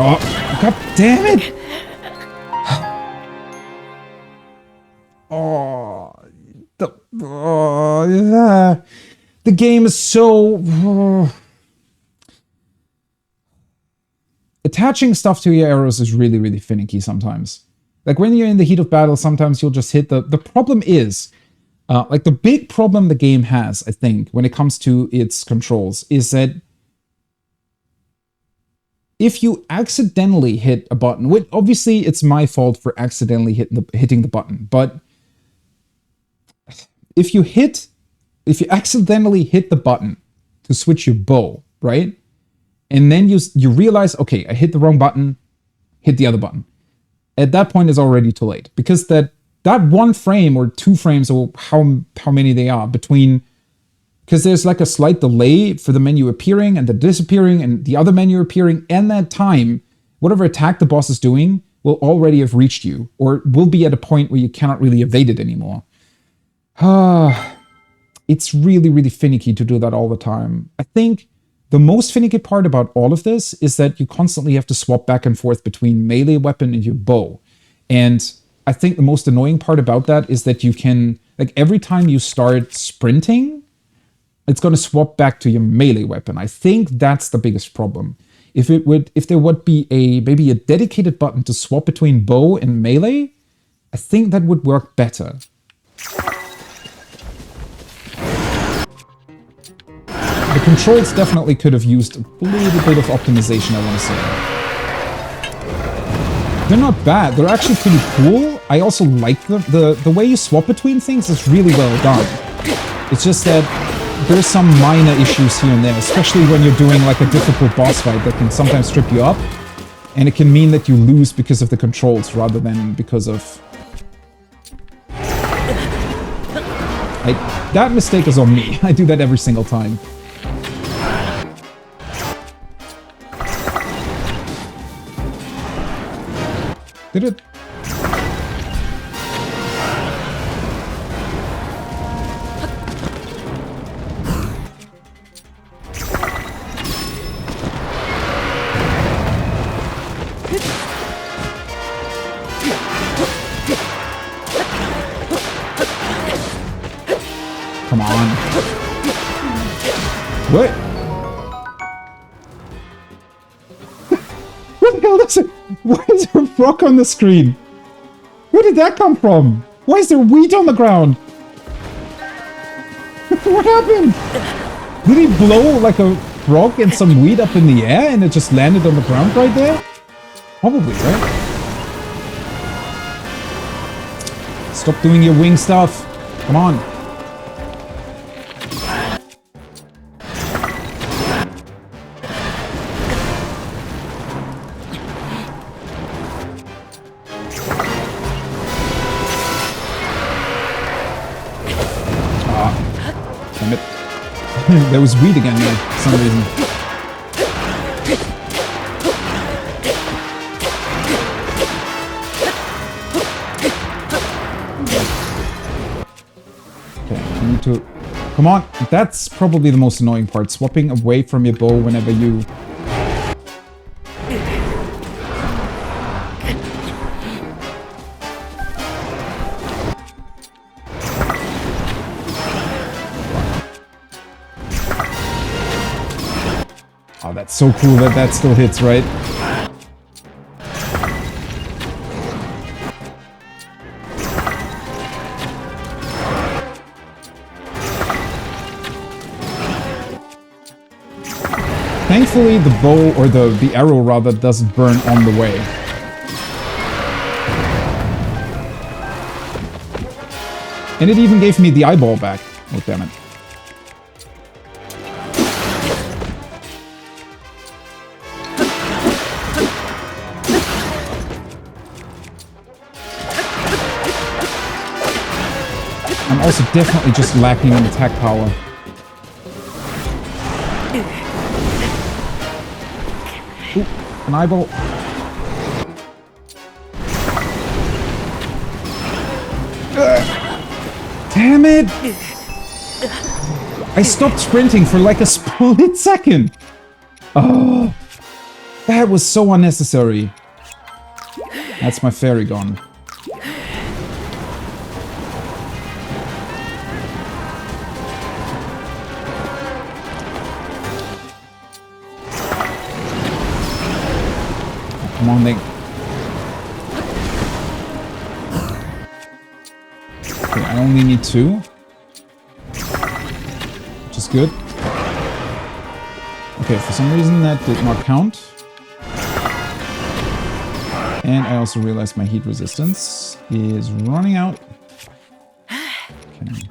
Oh, god damn it! The game is so... Attaching stuff to your arrows is really, really finicky sometimes. Like when you're in the heat of battle, sometimes you'll just hit the problem is, like the big problem the game has, I think, when it comes to its controls, is that if you accidentally hit a button, which obviously it's my fault for accidentally hitting the button, but if you accidentally hit the button to switch your bow, right? And then you realize, okay, I hit the wrong button, hit the other button. At that point, it's already too late. Because that 1 frame or 2 frames, or how many they are, between... Because there's like a slight delay for the menu appearing and the disappearing and the other menu appearing, and that time, whatever attack the boss is doing will already have reached you, or will be at a point where you cannot really evade it anymore. It's really, really finicky to do that all the time. I think the most finicky part about all of this is that you constantly have to swap back and forth between melee weapon and your bow. And I think the most annoying part about that is that you can, like every time you start sprinting, it's going to swap back to your melee weapon. I think that's the biggest problem. If there would be maybe a dedicated button to swap between bow and melee, I think that would work better. The controls definitely could have used a little bit of optimization, I want to say. They're not bad. They're actually pretty cool. I also like them. The way you swap between things is really well done. It's just that there's some minor issues here and there, especially when you're doing like a difficult boss fight that can sometimes strip you up. And it can mean that you lose because of the controls rather than because of That mistake is on me. I do that every single time. Did it? Come on. What? What the hell is it? Why is there a frog on the screen? Where did that come from? Why is there wheat on the ground? What happened? Did he blow like a frog and some wheat up in the air and it just landed on the ground right there? Probably, right? Stop doing your wing stuff. Come on. Damn it. There was wheat again there for some reason. Okay, I need to... Come on! That's probably the most annoying part. Swapping away from your bow whenever you... Oh, that's so cool that that still hits, right? Thankfully, the bow, or the arrow rather, doesn't burn on the way. And it even gave me the eyeball back. Oh, damn it. I'm also definitely just lacking in attack power. Ooh, an eyeball. Damn it! I stopped sprinting for like a split second. Oh, that was so unnecessary. That's my fairy gone. Come on, Nick. Okay, I only need 2. Which is good. Okay, for some reason that did not count. And I also realized my heat resistance is running out. Okay.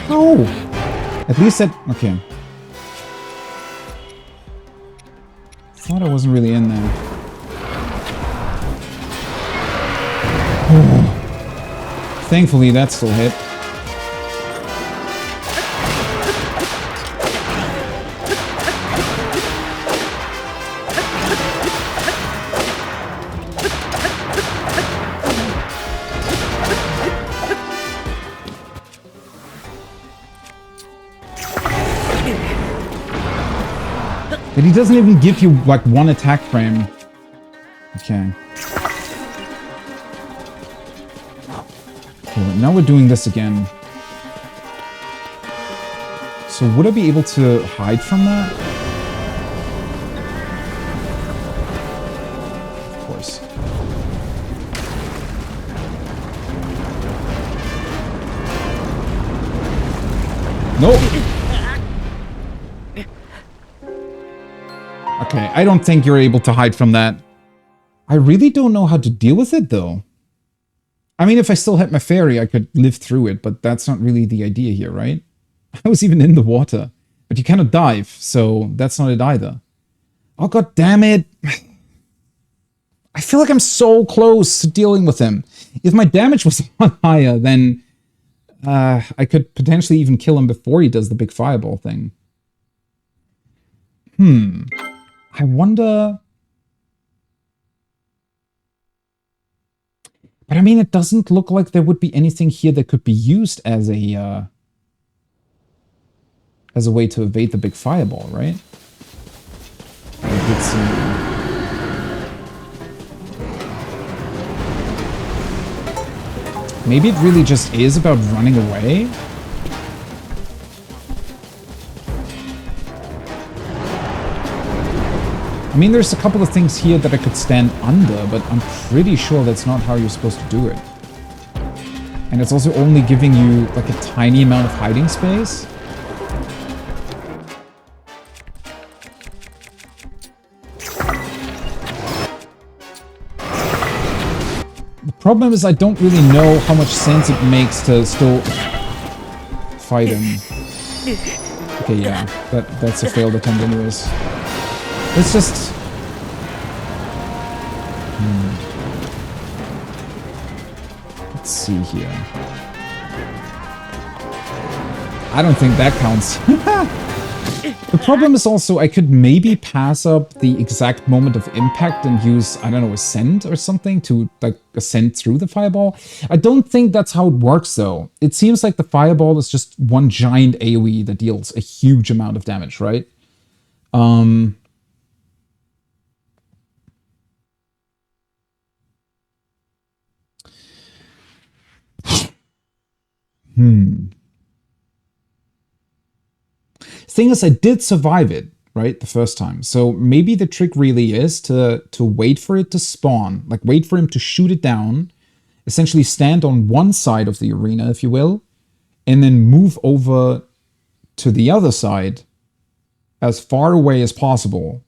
Oh! At least that... Okay. Thought I wasn't really in there. Oh. Thankfully, that still hit. But he doesn't even give you, like, 1 attack frame. Okay. Okay, now we're doing this again. So would I be able to hide from that? Of course. Nope. Okay, I don't think you're able to hide from that. I really don't know how to deal with it, though. I mean, if I still had my fairy, I could live through it, but that's not really the idea here, right? I was even in the water. But you cannot dive, so that's not it either. Oh, god damn it! I feel like I'm so close to dealing with him. If my damage was a lot higher, then I could potentially even kill him before he does the big fireball thing. I wonder... But I mean, it doesn't look like there would be anything here that could be used as a way to evade the big fireball, right? I did see... Maybe it really just is about running away? I mean, there's a couple of things here that I could stand under, but I'm pretty sure that's not how you're supposed to do it. And it's also only giving you, like, a tiny amount of hiding space. The problem is I don't really know how much sense it makes to still fight him. Okay, yeah, that's a failed attempt anyways. Let's just... Let's see here. I don't think that counts. The problem is also I could maybe pass up the exact moment of impact and use, I don't know, ascend or something to, like, ascend through the fireball. I don't think that's how it works, though. It seems like the fireball is just one giant AoE that deals a huge amount of damage, right? Thing is, I did survive it, right, the first time. So maybe the trick really is to wait for it to spawn, like wait for him to shoot it down, essentially stand on one side of the arena, if you will, and then move over to the other side as far away as possible.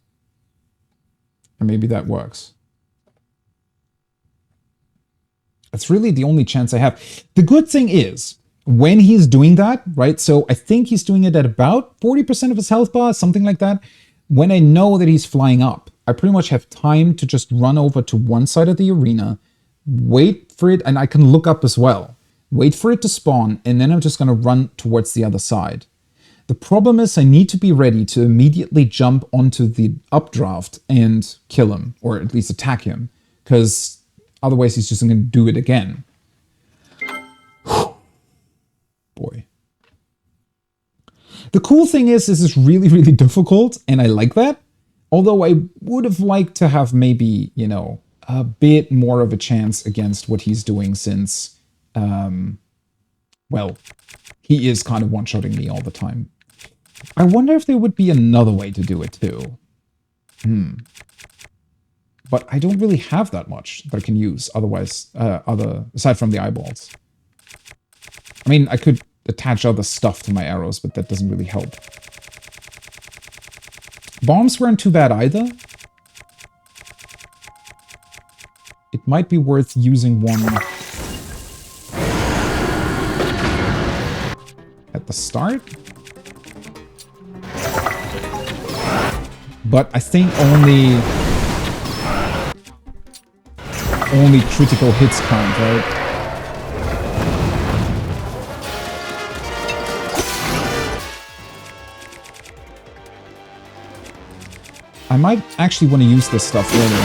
And maybe that works. That's really the only chance I have. The good thing is, when he's doing that, right, so I think he's doing it at about 40% of his health bar, something like that. When I know that he's flying up, I pretty much have time to just run over to one side of the arena, wait for it, and I can look up as well. Wait for it to spawn, and then I'm just going to run towards the other side. The problem is I need to be ready to immediately jump onto the updraft and kill him, or at least attack him, because otherwise he's just going to do it again. Boy. The cool thing is, this is really, really difficult, and I like that. Although I would have liked to have maybe, you know, a bit more of a chance against what he's doing since, well, he is kind of one-shotting me all the time. I wonder if there would be another way to do it too. But I don't really have that much that I can use otherwise, aside from the eyeballs. I mean, I could attach other stuff to my arrows, but that doesn't really help. Bombs weren't too bad either. It might be worth using one at the start. But I think only critical hits count, right? I might actually want to use this stuff later.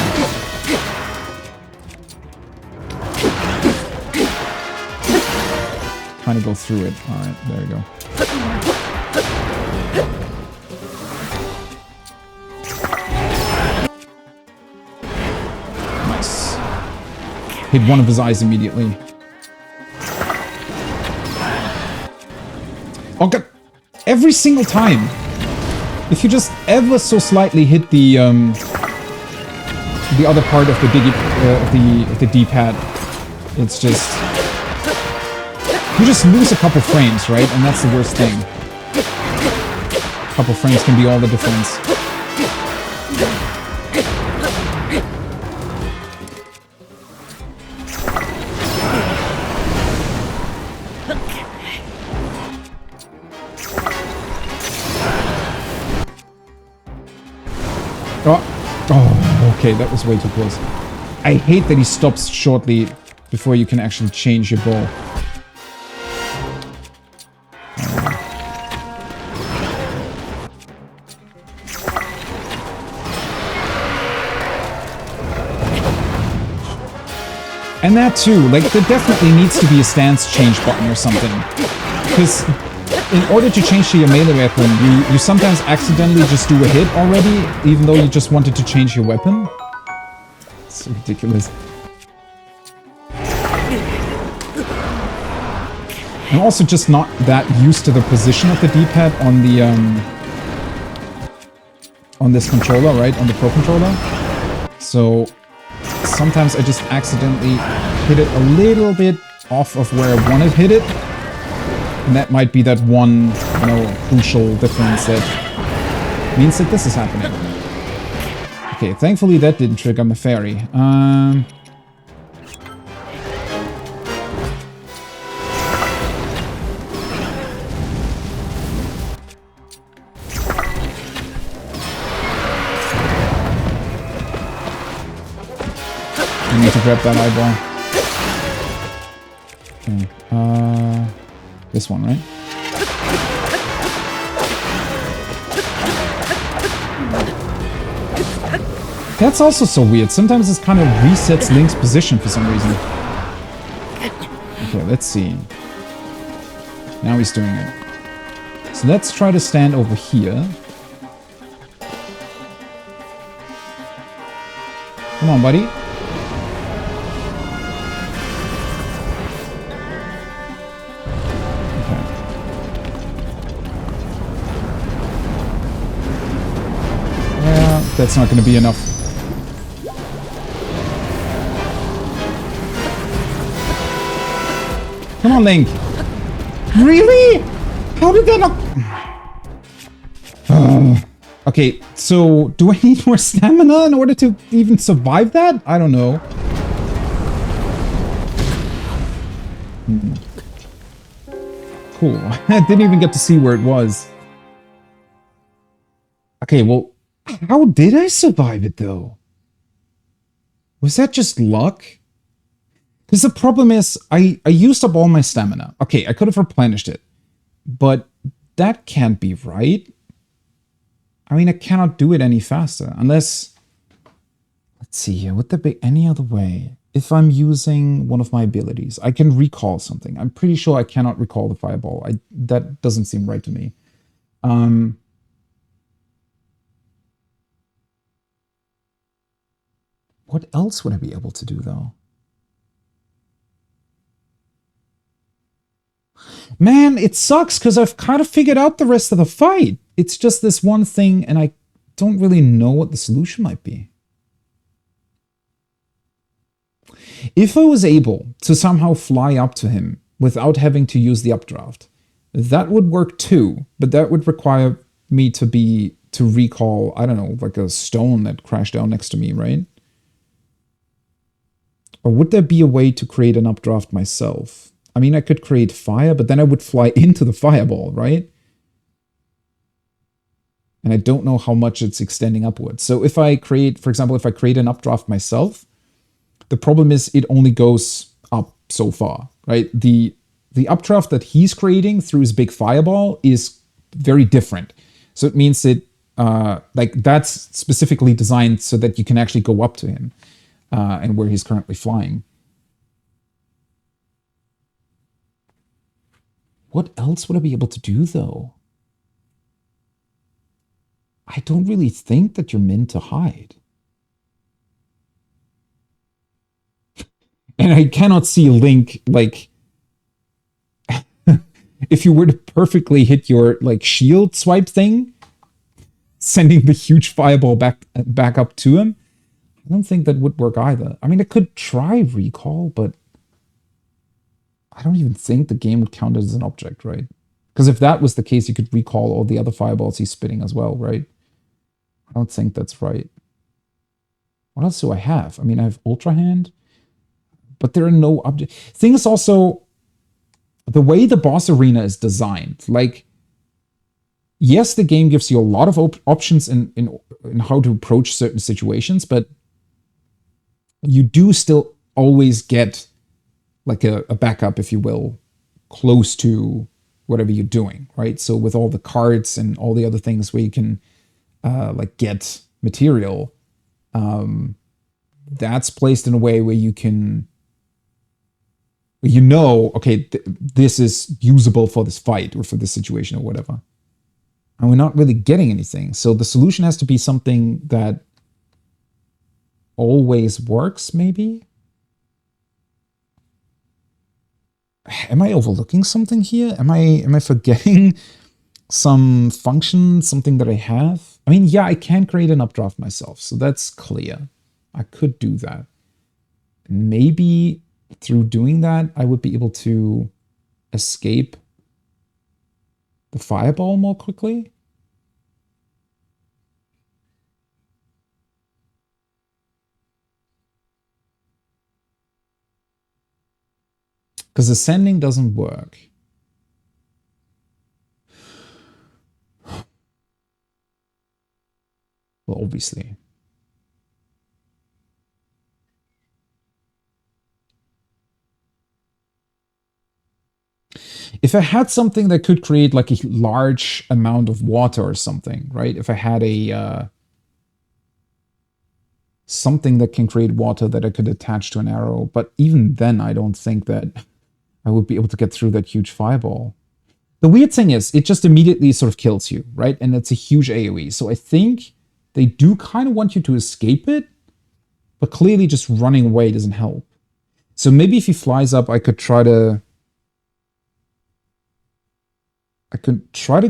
Kind of go through it. Alright, there we go. Nice. Hit one of his eyes immediately. Oh god! Every single time! If you just ever so slightly hit the other part of the D-pad, it's just you just lose a couple frames, right? And that's the worst thing. A couple frames can be all the difference. Oh, okay, that was way too close. I hate that he stops shortly before you can actually change your bow. And that too, like, there definitely needs to be a stance change button or something. Because in order to change to your melee weapon, you sometimes accidentally just do a hit already, even though you just wanted to change your weapon. It's ridiculous. I'm also just not that used to the position of the D-pad on the, on this controller, right? On the Pro Controller. So sometimes I just accidentally hit it a little bit off of where I wanted to hit it. And that might be that one, you know, crucial difference that means that this is happening. Okay, thankfully that didn't trigger my fairy. I need to grab that eyeball. Okay, this one, right? That's also so weird. Sometimes this kind of resets Link's position for some reason. Okay, let's see. Now he's doing it. So let's try to stand over here. Come on, buddy. That's not going to be enough. Come on, Link. Really? How did that not... Okay, so do I need more stamina in order to even survive that? I don't know. Cool. I didn't even get to see where it was. Okay, well... How did I survive it, though? Was that just luck? Because the problem is, I used up all my stamina. Okay, I could have replenished it. But that can't be right. I mean, I cannot do it any faster. Unless... Let's see here. Would there be any other way? If I'm using one of my abilities, I can recall something. I'm pretty sure I cannot recall the fireball. That doesn't seem right to me. What else would I be able to do, though? Man, it sucks because I've kind of figured out the rest of the fight. It's just this one thing, and I don't really know what the solution might be. If I was able to somehow fly up to him without having to use the updraft, that would work too, but that would require me to recall, I don't know, like a stone that crashed down next to me, right? Or would there be a way to create an updraft myself? I mean, I could create fire, but then I would fly into the fireball, right? And I don't know how much it's extending upwards. So if I create, for example, if I create an updraft myself, the problem is it only goes up so far, right? The updraft that he's creating through his big fireball is very different. So it means that like that's specifically designed so that you can actually go up to him. And where he's currently flying. What else would I be able to do, though? I don't really think that you're meant to hide. And I cannot see Link, like... if you were to perfectly hit your, like, shield swipe thing, sending the huge fireball back up to him, I don't think that would work either. I mean, I could try recall, but I don't even think the game would count it as an object, right? Because if that was the case, you could recall all the other fireballs he's spitting as well, right? I don't think that's right. What else do I have? I mean, I have Ultra Hand, but there are no objects. Thing is also, the way the boss arena is designed, like, yes, the game gives you a lot of options in how to approach certain situations, but you do still always get like a backup, if you will, close to whatever you're doing, right? So with all the cards and all the other things where you can like get material, that's placed in a way where you can, you know, okay, this is usable for this fight or for this situation or whatever. And we're not really getting anything. So the solution has to be something that always works, maybe? Am I overlooking something here? Am I forgetting some function, something that I have? I mean, yeah, I can create an updraft myself, so that's clear. I could do that. Maybe through doing that, I would be able to escape the fireball more quickly. Because ascending doesn't work. Well, obviously. If I had something that could create like a large amount of water or something, right? If I had a something that can create water that I could attach to an arrow, but even then I don't think that I would be able to get through that huge fireball. The weird thing is, it just immediately sort of kills you, right? And it's a huge AoE. So I think they do kind of want you to escape it, but clearly just running away doesn't help. So maybe if he flies up, I could try to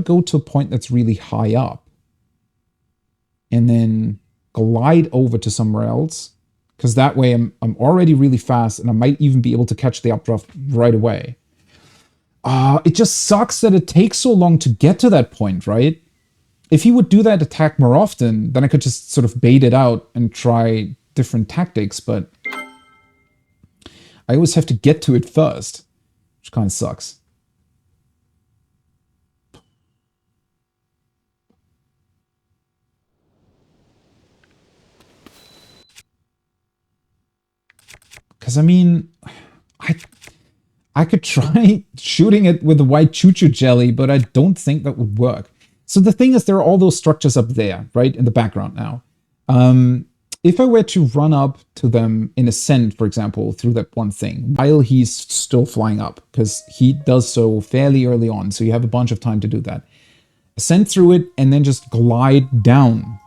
go to a point that's really high up and then glide over to somewhere else. Because that way I'm already really fast and I might even be able to catch the updraft right away. It just sucks that it takes so long to get to that point, right? If he would do that attack more often, then I could just sort of bait it out and try different tactics, but I always have to get to it first, which kind of sucks. Because, I mean, I could try shooting it with the white choo-choo jelly, but I don't think that would work. So the thing is, there are all those structures up there, right, in the background now. If I were to run up to them in Ascent, for example, through that one thing, while he's still flying up, because he does so fairly early on, so you have a bunch of time to do that. Ascend through it, and then just glide down.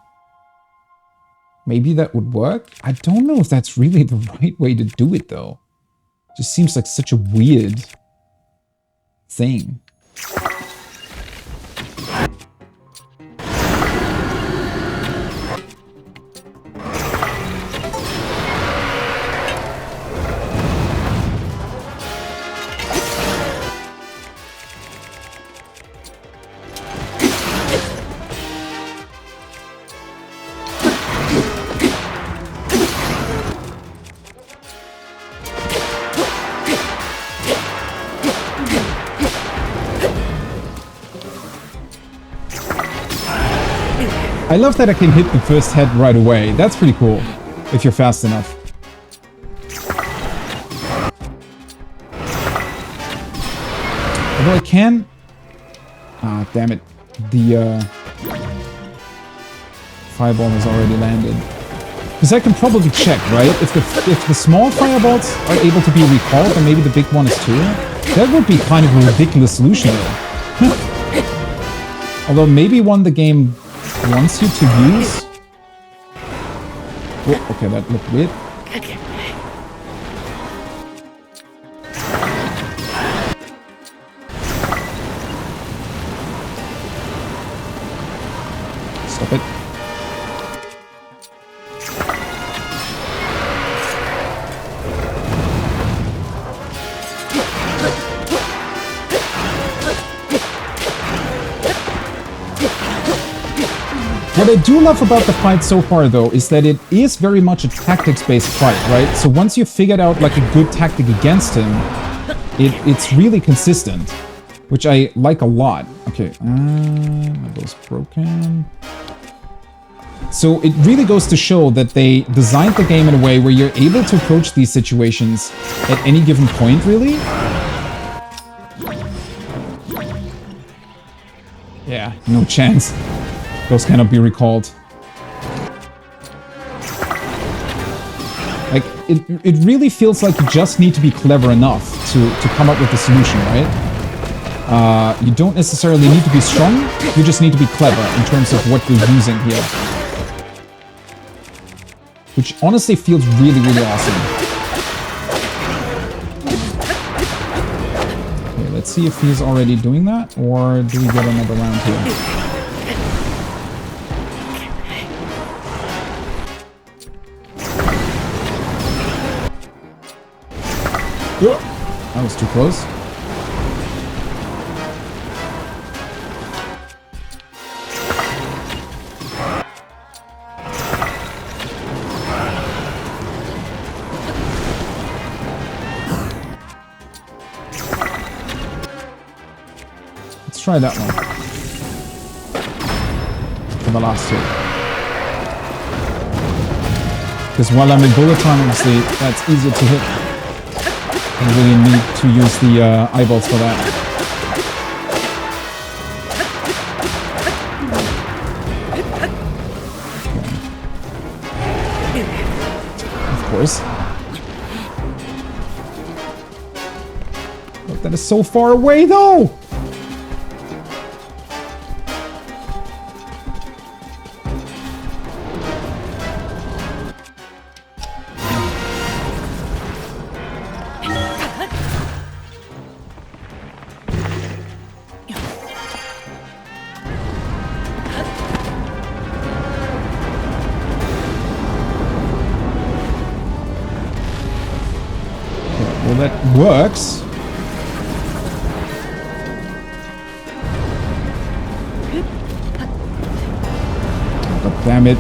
Maybe that would work? I don't know if that's really the right way to do it, though. It just seems like such a weird thing. I love that I can hit the first head right away. That's pretty cool, if you're fast enough. Although I can... Ah, damn it. The fireball has already landed. Because I can probably check, right? If the small fireballs are able to be recalled, and maybe the big one is too, that would be kind of a ridiculous solution, though. Although maybe one the game wants you to use... Oh, okay, that looked weird. Stop it. What I do love about the fight so far, though, is that it is very much a tactics-based fight, right? So once you've figured out, like, a good tactic against him, it's really consistent, which I like a lot. Okay, that was broken. So it really goes to show that they designed the game in a way where you're able to approach these situations at any given point, really. Yeah, no chance. Those cannot be recalled. Like, it really feels like you just need to be clever enough to come up with a solution, right? You don't necessarily need to be strong, you just need to be clever in terms of what you're using here. Which honestly feels really, really awesome. Okay, let's see if he's already doing that, or do we get another round here? That was too close. Let's try that one. For the last two. Because while I'm in bullet time, obviously, that's easier to hit. I really need to use the eyeballs for that. Of course. But that is so far away, though! Well, that works. Oh, damn it.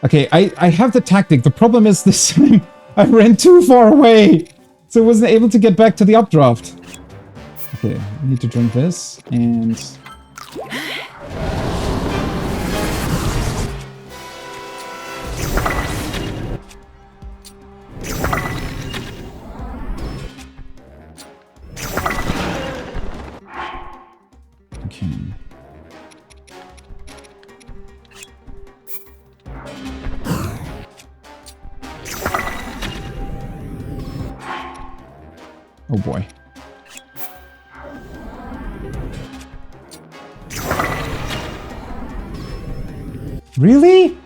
Okay, I have the tactic. The problem is this time I ran too far away, so I wasn't able to get back to the updraft. Okay, I need to drink this, and... Okay. Oh boy. Really?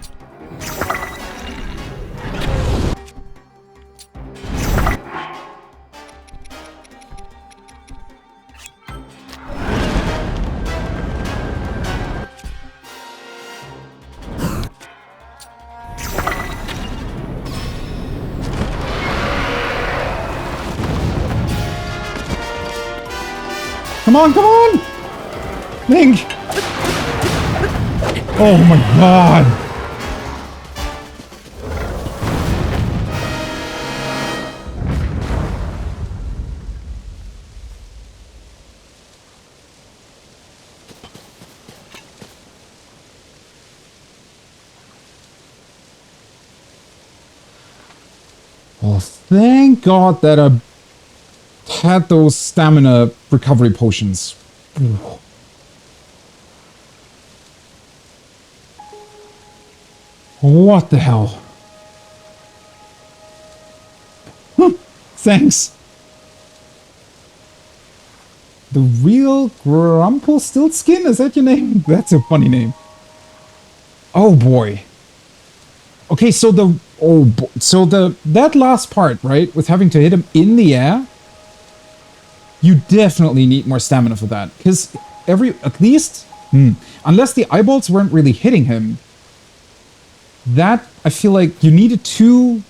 Come on, come on! Link! Oh my god! Oh, thank god that I had those stamina recovery potions. Ooh. What the hell? Thanks. The real Grumpelstiltskin? Is that your name? That's a funny name. Oh boy. Okay, so that last part, right, with having to hit him in the air, you definitely need more stamina for that, because unless the eyeballs weren't really hitting him, that, I feel like you needed 2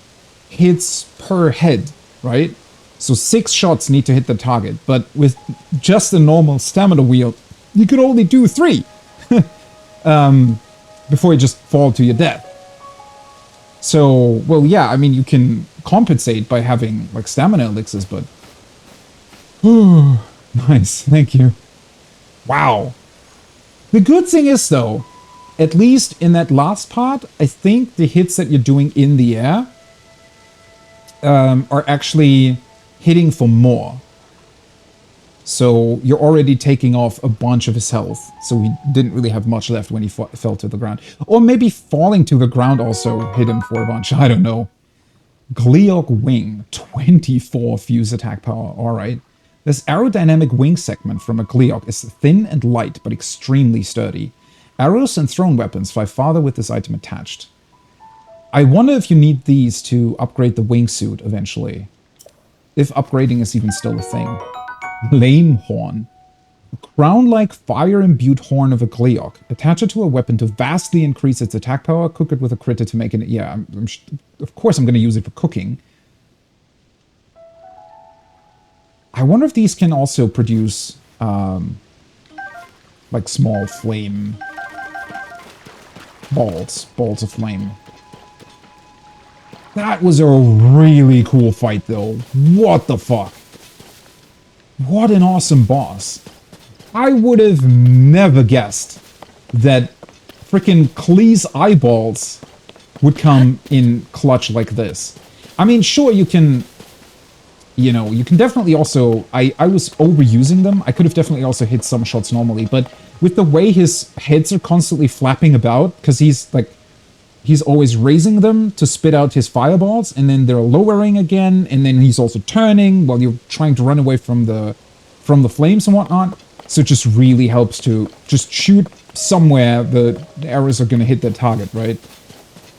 hits per head, right? So 6 shots need to hit the target, but with just a normal stamina wheel, you could only do 3 before you just fall to your death. So, well, yeah, I mean, you can compensate by having, like, stamina elixirs, but... Nice, thank you. Wow. The good thing is, though, at least in that last part, I think the hits that you're doing in the air are actually hitting for more. So you're already taking off a bunch of his health. So he didn't really have much left when he fell to the ground. Or maybe falling to the ground also hit him for a bunch. I don't know. Gleeok Wing, 24 fuse attack power. Alright. This aerodynamic wing segment from a Gleeok is thin and light, but extremely sturdy. Arrows and thrown weapons fly farther with this item attached. I wonder if you need these to upgrade the wingsuit eventually. If upgrading is even still a thing. Flame Horn. A crown-like fire-imbued horn of a Gleeok. Attach it to a weapon to vastly increase its attack power. Cook it with a critter to make it... Yeah, of course I'm going to use it for cooking. I wonder if these can also produce, like small flame balls of flame. That was a really cool fight, though. What the fuck? What an awesome boss. I would have never guessed that freaking Klee's eyeballs would come in clutch like this. I mean, sure, you can... You know, you can definitely also... I was overusing them. I could have definitely also hit some shots normally, but with the way his heads are constantly flapping about, because he's, like... He's always raising them to spit out his fireballs, and then they're lowering again, and then he's also turning while you're trying to run away from the flames and whatnot. So it just really helps to just shoot somewhere the arrows are going to hit the target, right?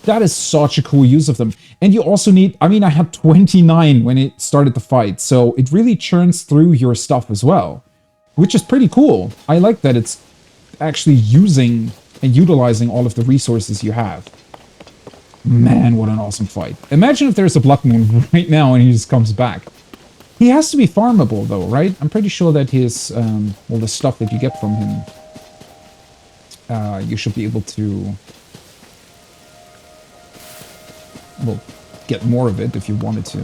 That is such a cool use of them. And you also need... I mean, I had 29 when it started the fight, so it really churns through your stuff as well, which is pretty cool. I like that it's actually using and utilizing all of the resources you have. Man, what an awesome fight. Imagine if there's a Blood Moon right now and he just comes back. He has to be farmable, though, right? I'm pretty sure that his, well, the stuff that you get from him, you should be able to, well, get more of it if you wanted to.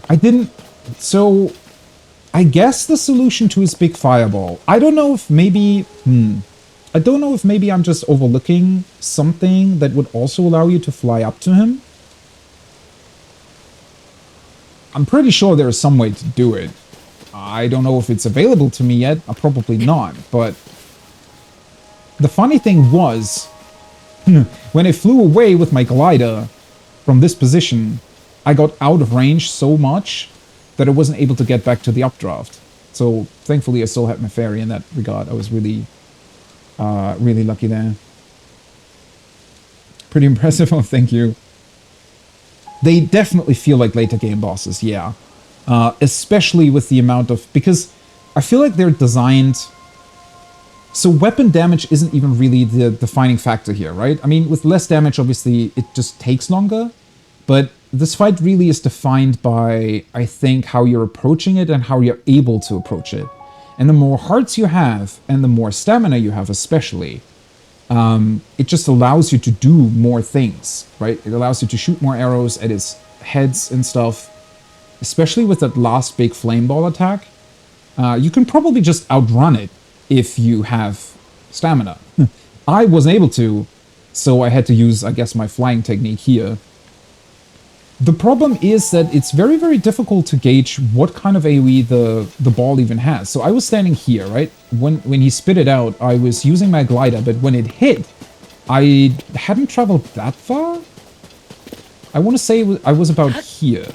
I didn't... So, I guess the solution to his big fireball... I don't know if maybe... I don't know if maybe I'm just overlooking something that would also allow you to fly up to him. I'm pretty sure there is some way to do it. I don't know if it's available to me yet. Probably not, but... The funny thing was, when I flew away with my glider from this position, I got out of range so much that I wasn't able to get back to the updraft. So, thankfully, I still had my fairy in that regard. I was really lucky there. Pretty impressive. Oh, thank you. They definitely feel like later game bosses, yeah. Especially with the amount of... Because I feel like they're designed... So weapon damage isn't even really the defining factor here, right? I mean, with less damage, obviously, it just takes longer. But this fight really is defined by, I think, how you're approaching it and how you're able to approach it. And the more hearts you have, and the more stamina you have especially, it just allows you to do more things, right? It allows you to shoot more arrows at his heads and stuff. Especially with that last big flame ball attack. You can probably just outrun it if you have stamina. I wasn't able to, so I had to use, I guess, my flying technique here. The problem is that it's very, very difficult to gauge what kind of AoE the ball even has. So I was standing here, right? When he spit it out, I was using my glider, but when it hit, I hadn't traveled that far? I want to say I was about here.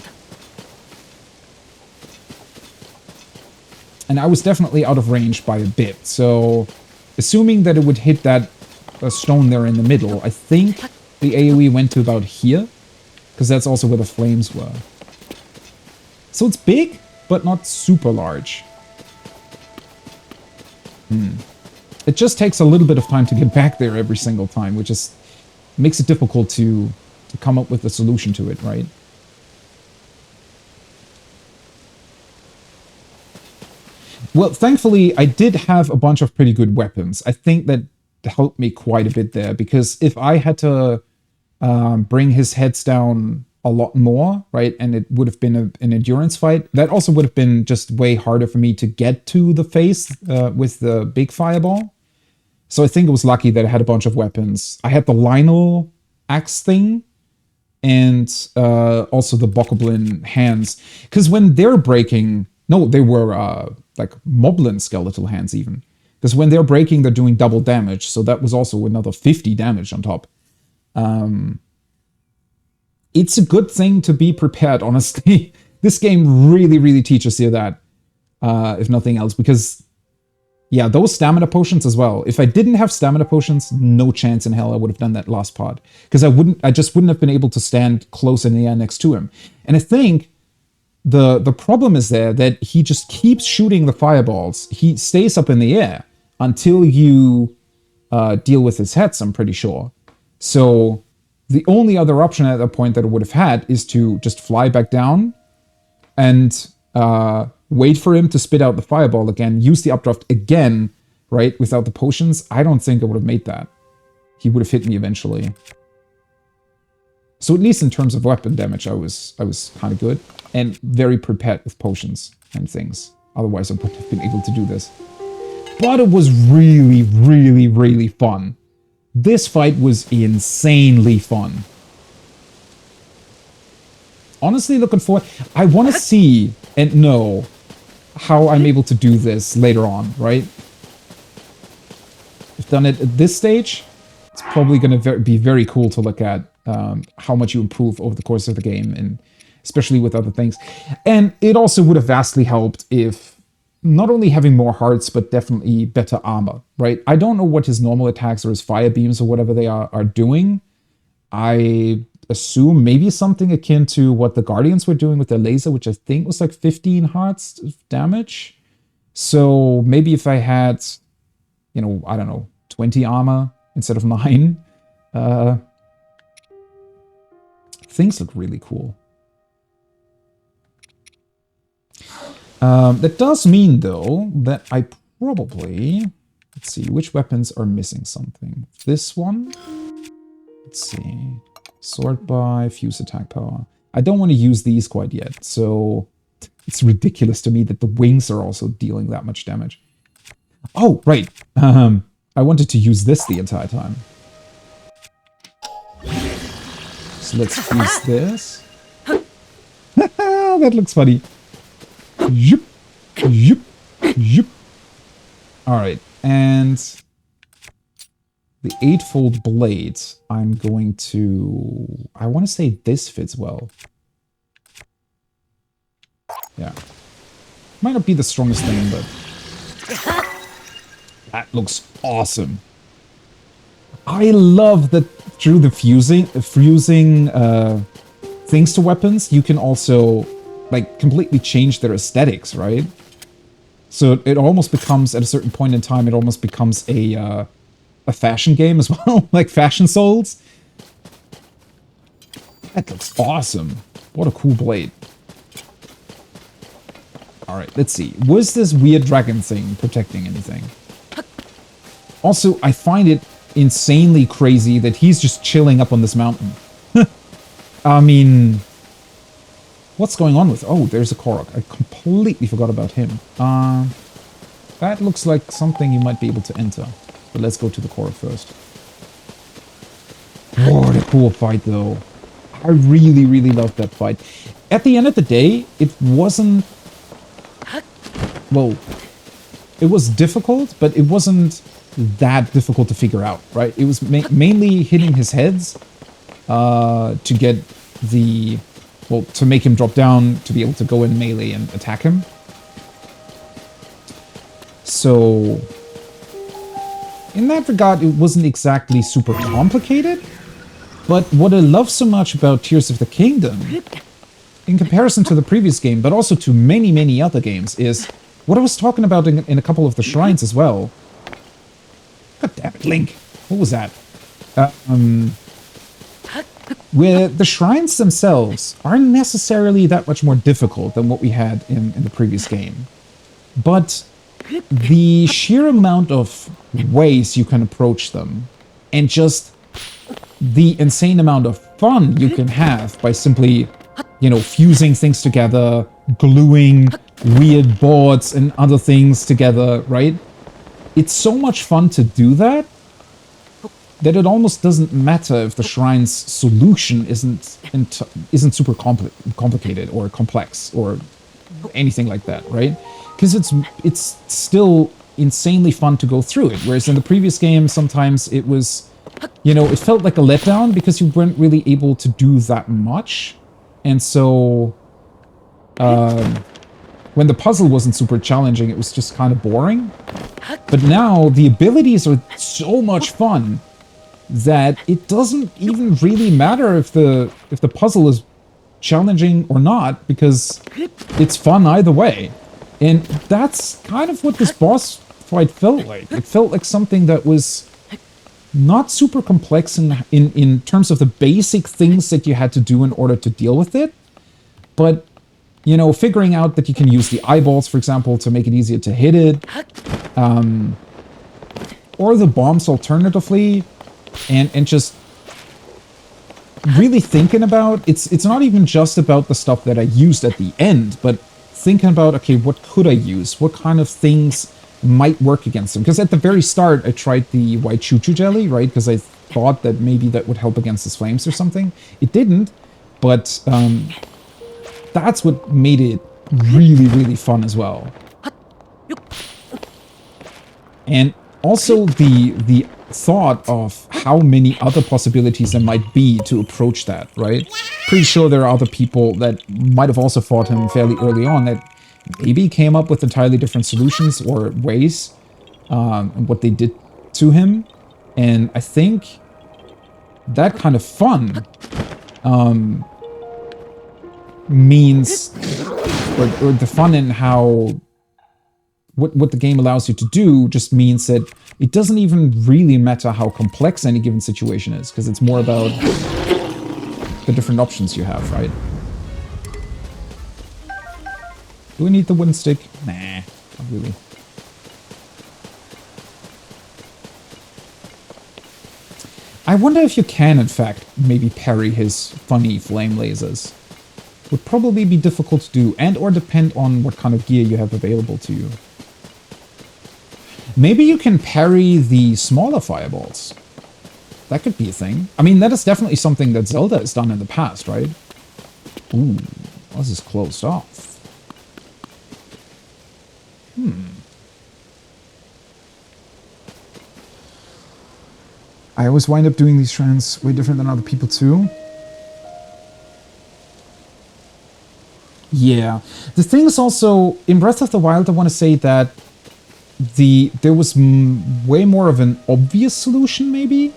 And I was definitely out of range by a bit, so assuming that it would hit that stone there in the middle, I think the AoE went to about here. Because that's also where the flames were. So it's big, but not super large. It just takes a little bit of time to get back there every single time, which is makes it difficult to come up with a solution to it, right? Well, thankfully, I did have a bunch of pretty good weapons. I think that helped me quite a bit there, because if I had to... bring his heads down a lot more, right? And it would have been an endurance fight. That also would have been just way harder for me to get to the face with the big fireball. So I think it was lucky that I had a bunch of weapons. I had the Lionel axe thing and also the Bokoblin hands. Because when they're breaking... No, they were like Moblin skeletal hands even. Because when they're breaking, they're doing double damage. So that was also another 50 damage on top. It's a good thing to be prepared, honestly. This game really, really teaches you that, if nothing else. Because, yeah, those stamina potions as well. If I didn't have stamina potions, no chance in hell I would have done that last part. Because I just wouldn't have been able to stand close in the air next to him. And I think the problem is there that he just keeps shooting the fireballs. He stays up in the air until you deal with his heads, I'm pretty sure. So the only other option at that point that I would have had is to just fly back down and wait for him to spit out the fireball again, use the updraft again, right, without the potions. I don't think I would have made that. He would have hit me eventually. So at least in terms of weapon damage, I was kind of good and very prepared with potions and things. Otherwise, I wouldn't have been able to do this. But it was really, really, really fun. This fight was insanely fun. Honestly, looking forward... I want to see and know how I'm able to do this later on, right? I've done it at this stage. It's probably going to be very cool to look at how much you improve over the course of the game, and especially with other things. And it also would have vastly helped if not only having more hearts, but definitely better armor, right? I don't know what his normal attacks or his fire beams or whatever they are doing. I assume maybe something akin to what the Guardians were doing with their laser, which I think was like 15 hearts of damage. So maybe if I had, you know, I don't know, 20 armor instead of 9, things look really cool. That does mean, though, that I probably... Let's see, which weapons are missing something? This one? Let's see. Sword by, fuse attack power. I don't want to use these quite yet, so it's ridiculous to me that the wings are also dealing that much damage. Oh, right. I wanted to use this the entire time. So let's fuse this. That looks funny. Yep, yep, yep. Alright, and the 8-fold blade, I'm going to... I want to say this fits well. Yeah. Might not be the strongest thing, but... That looks awesome. I love that through the fusing things to weapons, you can also... like, completely change their aesthetics, right? So it almost becomes, at a certain point in time, it almost becomes a fashion game as well, like Fashion Souls. That looks awesome. What a cool blade. Alright, let's see. Was this weird dragon thing protecting anything? Also, I find it insanely crazy that he's just chilling up on this mountain. I mean... What's going on with... Oh, there's a Korok. I completely forgot about him. That looks like something you might be able to enter. But let's go to the Korok first. What a cool fight, though. I really, really loved that fight. At the end of the day, it wasn't... Well, it was difficult, but it wasn't that difficult to figure out, right? It was mainly hitting his heads to get the... Well, to make him drop down, to be able to go in melee and attack him. So, in that regard, it wasn't exactly super complicated. But what I love so much about Tears of the Kingdom, in comparison to the previous game, but also to many, many other games, is what I was talking about in a couple of the shrines as well. God damn it, Link. What was that? Where the shrines themselves aren't necessarily that much more difficult than what we had in the previous game. But the sheer amount of ways you can approach them, and just the insane amount of fun you can have by simply, you know, fusing things together, gluing weird boards and other things together, right? It's so much fun to do that it almost doesn't matter if the shrine's solution isn't super complicated or complex or anything like that, right? Because it's still insanely fun to go through it. Whereas in the previous game, sometimes it was, you know, it felt like a letdown because you weren't really able to do that much. And so, when the puzzle wasn't super challenging, it was just kind of boring. But now the abilities are so much fun that it doesn't even really matter if the puzzle is challenging or not, because it's fun either way. And that's kind of what this boss fight felt like. It felt like something that was not super complex in terms of the basic things that you had to do in order to deal with it, but, you know, figuring out that you can use the eyeballs, for example, to make it easier to hit it, or the bombs alternatively, and just really thinking about, it's not even just about the stuff that I used at the end, but thinking about, okay, what could I use? What kind of things might work against them? Because at the very start, I tried the white choo-choo jelly, right? Because I thought that maybe that would help against his flames or something. It didn't, but that's what made it really, really fun as well. And also the thought of how many other possibilities there might be to approach that, right? Pretty sure there are other people that might have also fought him fairly early on that maybe came up with entirely different solutions or ways, and what they did to him. And I think that kind of fun means, or the fun in how what the game allows you to do just means that it doesn't even really matter how complex any given situation is, because it's more about the different options you have, right? Do we need the wooden stick? Nah, not really. I wonder if you can, in fact, maybe parry his funny flame lasers. Would probably be difficult to do, and or depend on what kind of gear you have available to you. Maybe you can parry the smaller fireballs. That could be a thing. I mean, that is definitely something that Zelda has done in the past, right? Ooh, this is closed off. I always wind up doing these shrines way different than other people too. Yeah. The thing is also, in Breath of the Wild, I want to say that there was way more of an obvious solution, maybe?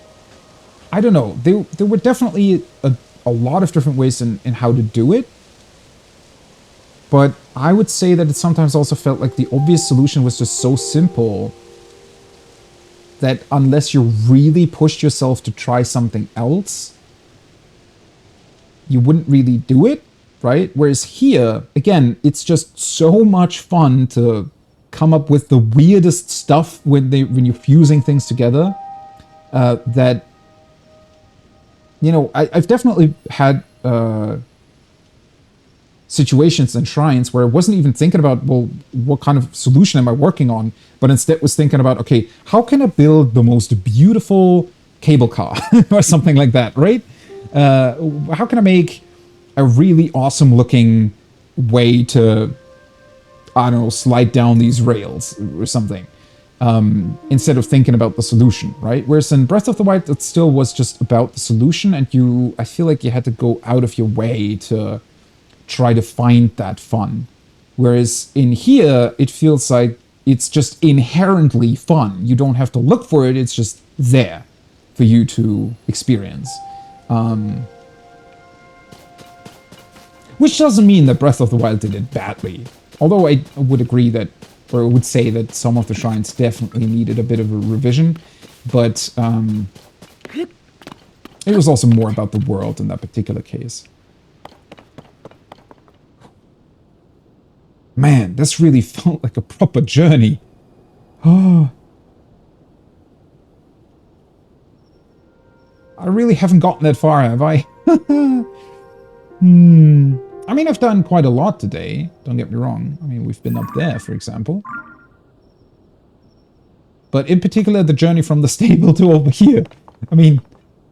I don't know. There were definitely a lot of different ways in how to do it. But I would say that it sometimes also felt like the obvious solution was just so simple that unless you really pushed yourself to try something else, you wouldn't really do it, right? Whereas here, again, it's just so much fun to come up with the weirdest stuff when you're fusing things together, that, you know, I've definitely had situations and shrines where I wasn't even thinking about, well, what kind of solution am I working on, but instead was thinking about, okay, how can I build the most beautiful cable car or something like that, right? How can I make a really awesome looking way to, I don't know, slide down these rails or something, instead of thinking about the solution, right? Whereas in Breath of the Wild, it still was just about the solution, and I feel like you had to go out of your way to try to find that fun. Whereas in here, it feels like it's just inherently fun. You don't have to look for it, it's just there for you to experience. Which doesn't mean that Breath of the Wild did it badly. Although I would agree that, or I would say that some of the shrines definitely needed a bit of a revision, but it was also more about the world in that particular case. Man, this really felt like a proper journey. Oh. I really haven't gotten that far, have I? I mean, I've done quite a lot today. Don't get me wrong. I mean, we've been up there, for example. But in particular, the journey from the stable to over here. I mean,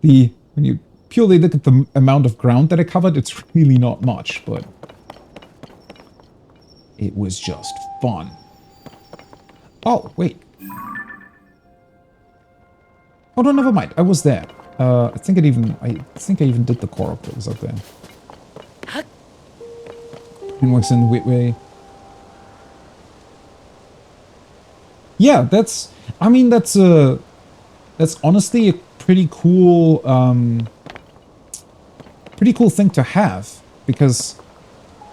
when you purely look at the amount of ground that I covered, it's really not much, but it was just fun. Oh, wait. Oh, no, never mind. I was there. I think I even did the Korok that was up there. It works in the weird way. Yeah, that's honestly a pretty cool thing to have, because,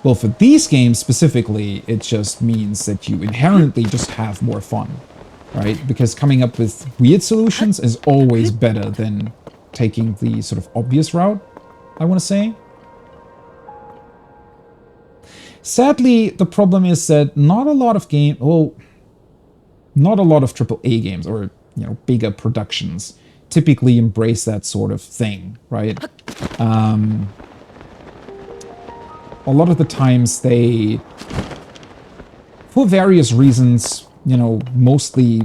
well, for these games specifically, it just means that you inherently just have more fun, right? Because coming up with weird solutions is always better than taking the sort of obvious route, I want to say. Sadly, the problem is that not a lot of AAA games or, you know, bigger productions typically embrace that sort of thing, right? A lot of the times they, for various reasons, you know, mostly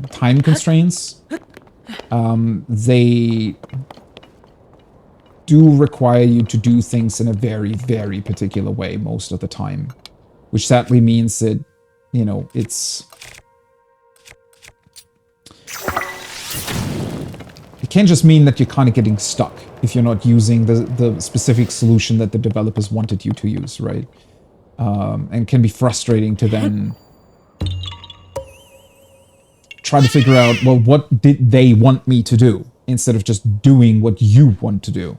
time constraints, they do require you to do things in a very, very particular way most of the time. Which sadly means that, you know, it can just mean that you're kind of getting stuck if you're not using the specific solution that the developers wanted you to use, right? And can be frustrating to then try to figure out, well, what did they want me to do? Instead of just doing what you want to do.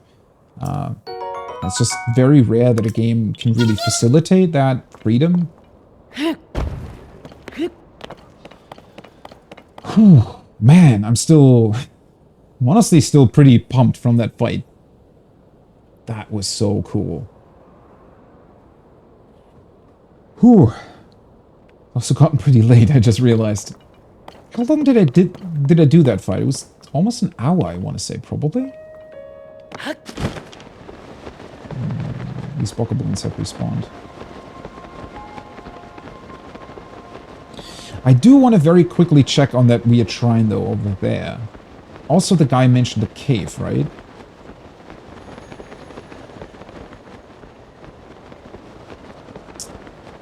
It's just very rare that a game can really facilitate that freedom. Whew, man, I'm honestly still pretty pumped from that fight. That was so cool. Whew. Also gotten pretty late, I just realized. How long did I do that fight? It was almost an hour, I want to say, probably. These bokoblins have respawned. I do want to very quickly check on that weird shrine, though, over there. Also, the guy mentioned the cave, right?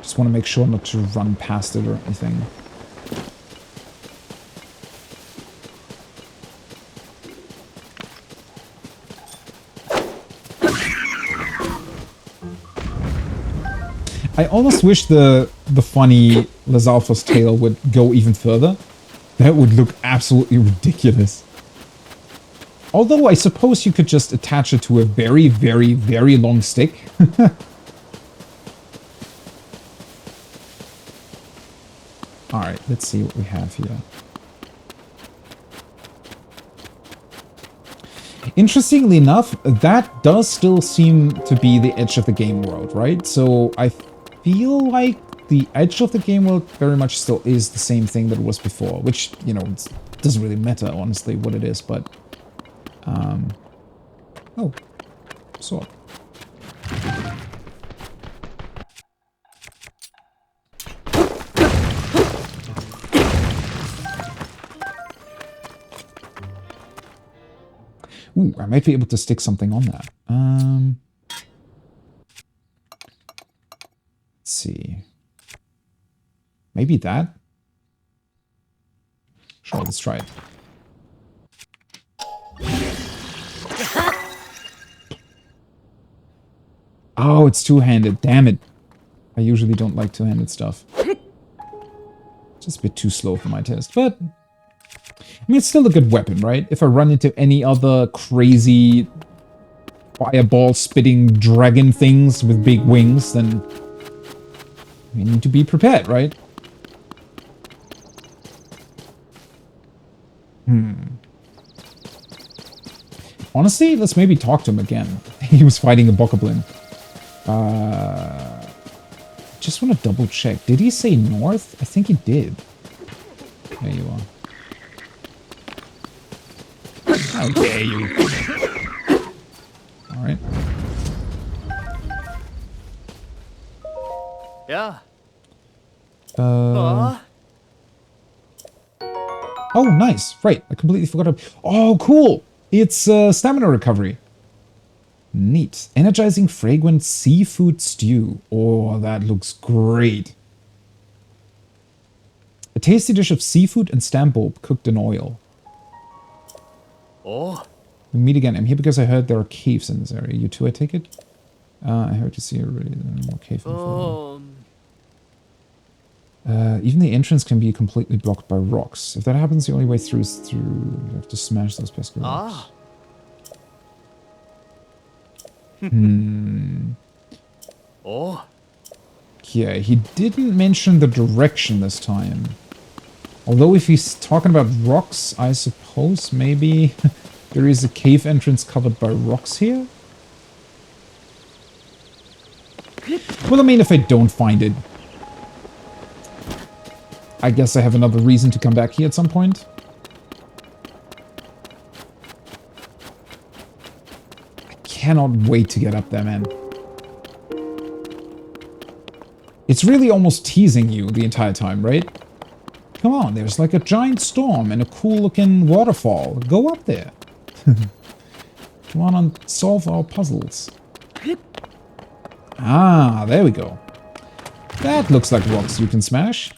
Just want to make sure not to run past it or anything. I almost wish the funny Lizalfos tail would go even further. That would look absolutely ridiculous. Although I suppose you could just attach it to a very, very, very long stick. Alright, let's see what we have here. Interestingly enough, that does still seem to be the edge of the game world, right? So I feel like the edge of the game world very much still is the same thing that it was before, which, you know, it doesn't really matter, honestly, what it is, but... Oh. Sword. Ooh, I might be able to stick something on that. Let's see. Maybe that? Sure, let's try it. Oh, it's two-handed. Damn it. I usually don't like two-handed stuff. Just a bit too slow for my taste, but... I mean, it's still a good weapon, right? If I run into any other crazy fireball-spitting dragon things with big wings, then... we need to be prepared, right? Honestly, let's maybe talk to him again. He was fighting a bokoblin. Just want to double check. Did he say north? I think he did. There you are. How dare you? Alright. Yeah. Oh, nice. Right. I completely forgot. Oh, cool. It's stamina recovery. Neat. Energizing fragrant seafood stew. Oh, that looks great. A tasty dish of seafood and stambob cooked in oil. Oh. We meet again. I'm here because I heard there are caves in this area. You too, I take it? I heard you see already. More cave info. Even the entrance can be completely blocked by rocks. If that happens, the only way through is through... You have to smash those pesky rocks. Oh. Yeah, he didn't mention the direction this time. Although if he's talking about rocks, I suppose maybe there is a cave entrance covered by rocks here? Well, I mean, if I don't find it, I guess I have another reason to come back here at some point. I cannot wait to get up there, man. It's really almost teasing you the entire time, right? Come on, there's like a giant storm and a cool-looking waterfall. Go up there. Come on and solve our puzzles. Ah, there we go. That looks like rocks you can smash.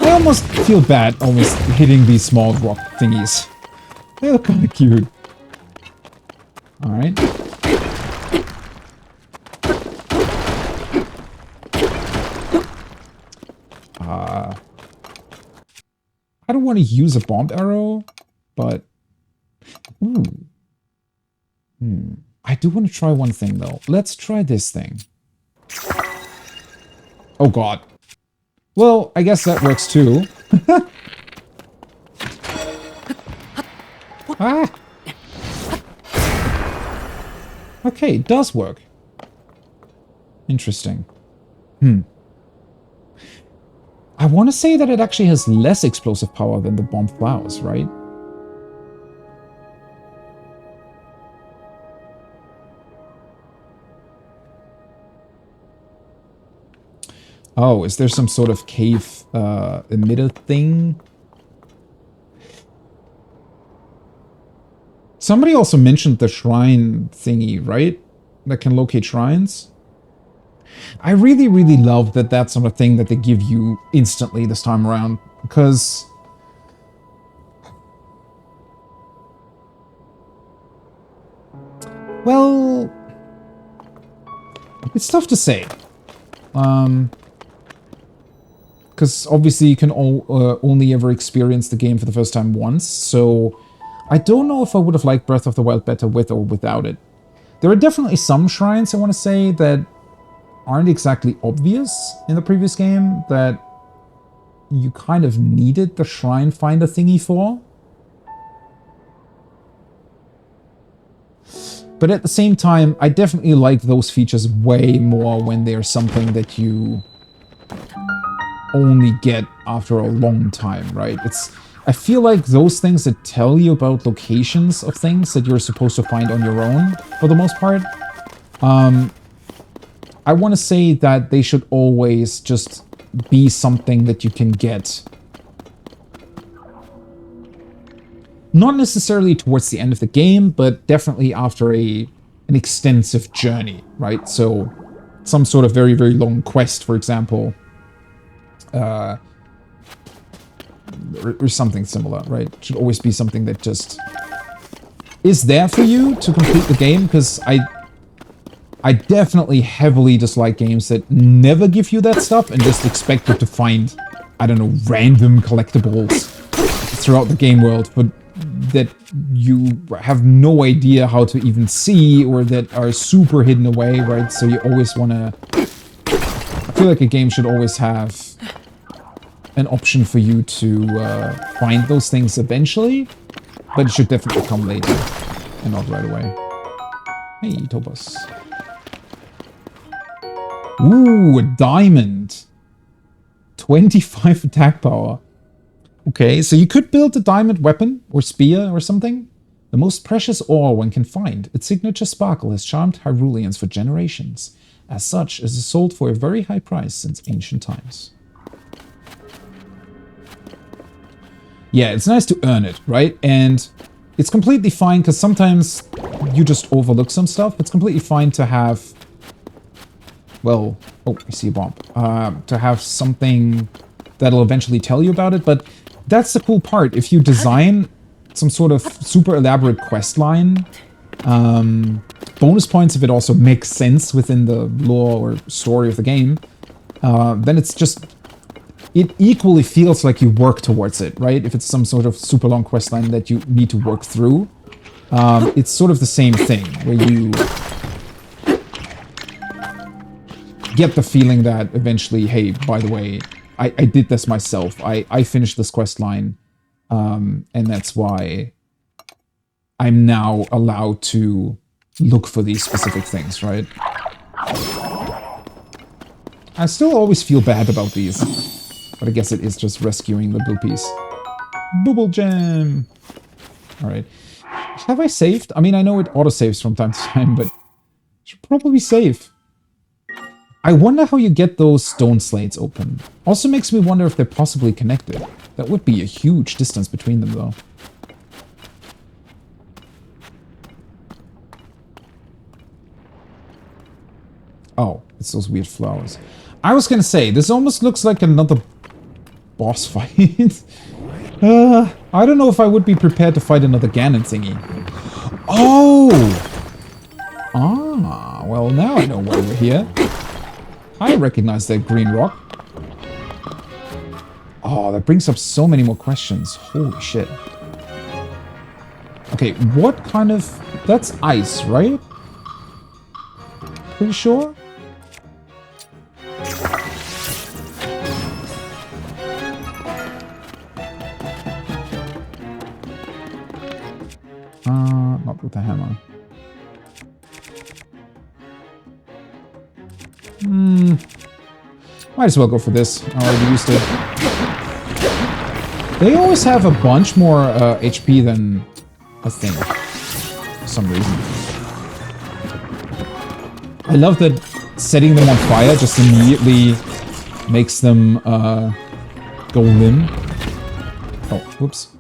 I almost feel bad almost hitting these small rock thingies. They look kind of cute. Alright. I don't want to use a bomb arrow, but... Ooh. I do want to try one thing, though. Let's try this thing. Oh, God. Well, I guess that works, too. Ah! Okay, it does work. Interesting. I want to say that it actually has less explosive power than the bomb flowers, right? Oh, is there some sort of cave emitter thing? Somebody also mentioned the shrine thingy, right? That can locate shrines. I really, really love that that's not a thing that they give you instantly this time around, because... Well... It's tough to say. Because obviously you can only ever experience the game for the first time once, so... I don't know if I would have liked Breath of the Wild better with or without it. There are definitely some shrines, I want to say, that aren't exactly obvious in the previous game, that you kind of needed the shrine finder thingy for. But at the same time, I definitely like those features way more when they're something that you only get after a long time, right? I feel like those things that tell you about locations of things that you're supposed to find on your own, for the most part, I want to say that they should always just be something that you can get. Not necessarily towards the end of the game, but definitely after an extensive journey, right? So, some sort of very, very long quest, for example. Or something similar, right? It should always be something that just is there for you to complete the game, because I definitely heavily dislike games that never give you that stuff and just expect you to find, I don't know, random collectibles throughout the game world, but that you have no idea how to even see, or that are super hidden away, right? So you always want to... I feel like a game should always have an option for you to find those things eventually, but it should definitely come later and not right away. Hey, Topaz. Ooh, a diamond. 25 attack power. Okay, so you could build a diamond weapon or spear or something. The most precious ore one can find. Its signature sparkle has charmed Hyruleans for generations. As such, it is sold for a very high price since ancient times. Yeah, it's nice to earn it, right? And it's completely fine, because sometimes you just overlook some stuff. It's completely fine to have... Well, oh, I see a bomb. To have something that'll eventually tell you about it, but that's the cool part. If you design some sort of super elaborate quest line, bonus points if it also makes sense within the lore or story of the game, then it's just... It equally feels like you work towards it, right? If it's some sort of super long quest line that you need to work through, it's sort of the same thing, where you get the feeling that eventually, hey, by the way, I did this myself. I finished this quest line, and that's why I'm now allowed to look for these specific things, right? I still always feel bad about these. But I guess it is just rescuing the blue piece. Bubble Gem! Alright. Have I saved? I mean, I know it autosaves from time to time, but... I should probably save. I wonder how you get those stone slates open. Also makes me wonder if they're possibly connected. That would be a huge distance between them, though. Oh, it's those weird flowers. I was gonna say, this almost looks like another boss fight. I don't know if I would be prepared to fight another Ganon thingy. Oh! Ah, well now I know why we're here. I recognize that green rock. Oh, that brings up so many more questions. Holy shit. Okay, what kind of... That's ice, right? Pretty sure? Not with the hammer. Might as well go for this. I already used it. They always have a bunch more HP than a thing. For some reason. I love that setting them on fire just immediately makes them go limp. Oh, whoops.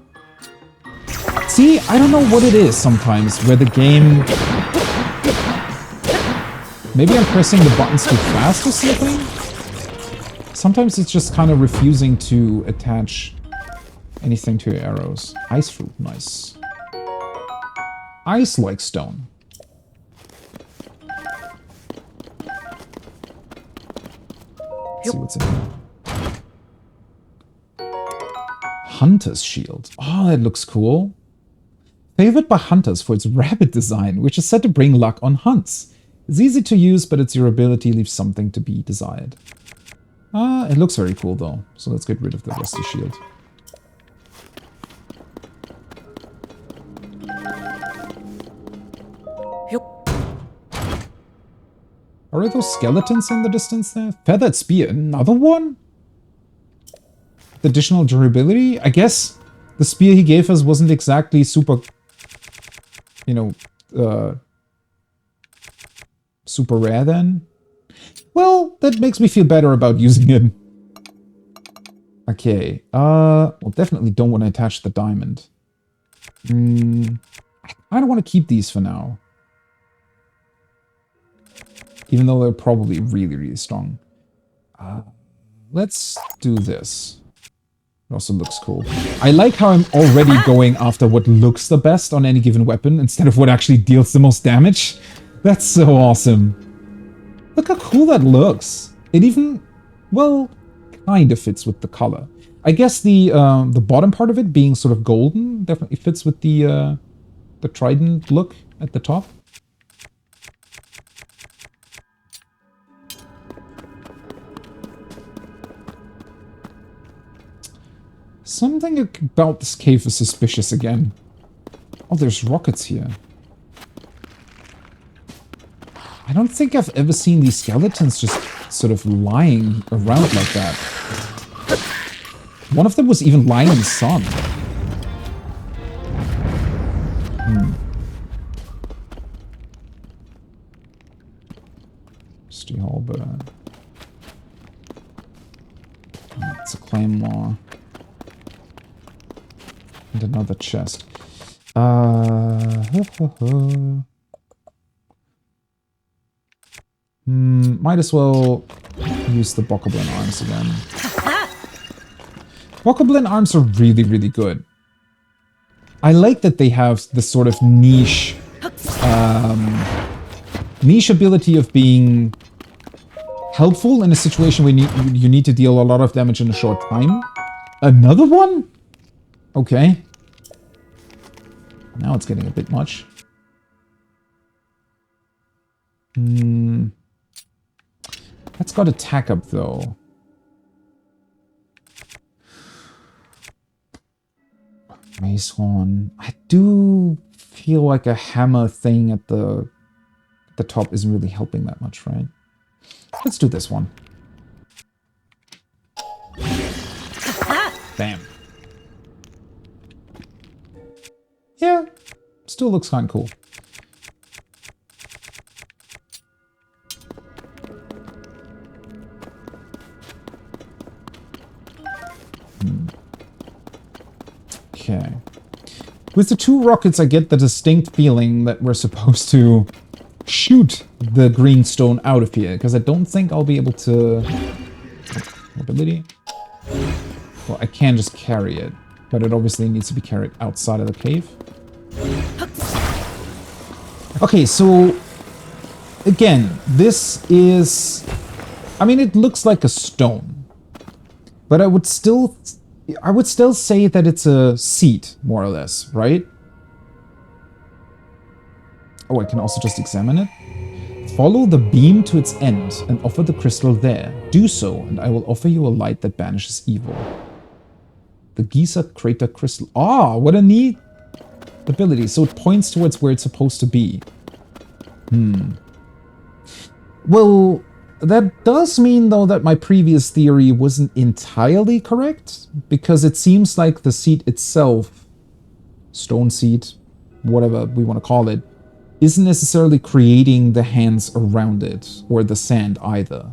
See, I don't know what it is sometimes, where the game... Maybe I'm pressing the buttons too fast or something? Sometimes it's just kind of refusing to attach anything to your arrows. Ice fruit, nice. Ice like stone. Let's see what's in here. Hunter's shield. Oh, that looks cool. Favored by hunters for its rabbit design, which is said to bring luck on hunts. It's easy to use, but its durability leaves something to be desired. It looks very cool though, so let's get rid of the rusty shield. Are those skeletons in the distance there? Feathered spear, another one? The additional durability? I guess the spear he gave us wasn't exactly super... You know, super rare then? Well, that makes me feel better about using it. Okay, well, definitely don't want to attach the diamond. I don't want to keep these for now. Even though they're probably really, really strong. Let's do this. It also looks cool. I like how I'm already going after what looks the best on any given weapon instead of what actually deals the most damage. That's so awesome. Look how cool that looks. It even, well, kind of fits with the color. I guess the bottom part of it being sort of golden definitely fits with the trident look at the top. Something about this cave is suspicious again. Oh, there's rockets here. I don't think I've ever seen these skeletons just sort of lying around like that. One of them was even lying in the sun. Steel claymore. And another chest. Might as well use the Bokoblin arms again. Bokoblin arms are really, really good. I like that they have this sort of niche ability of being helpful in a situation where you need to deal a lot of damage in a short time. Another one? Okay. Now it's getting a bit much. That's got attack up though. Mace Horn. I do feel like a hammer thing at the top isn't really helping that much, right? Let's do this one. Bam. Yeah, still looks kind of cool. Okay. With the two rockets, I get the distinct feeling that we're supposed to shoot the green stone out of here, because I don't think I'll be able to... Mobility? Well, I can just carry it, but it obviously needs to be carried outside of the cave. Okay, so... Again, this is... I mean, it looks like a stone. But I would still say that it's a seat, more or less, right? Oh, I can also just examine it. Follow the beam to its end and offer the crystal there. Do so, and I will offer you a light that banishes evil. The Giza Crater Crystal. Ah, what a neat ability. So it points towards where it's supposed to be. Well, that does mean, though, that my previous theory wasn't entirely correct, because it seems like the seat itself, stone seat, whatever we want to call it, isn't necessarily creating the hands around it, or the sand either.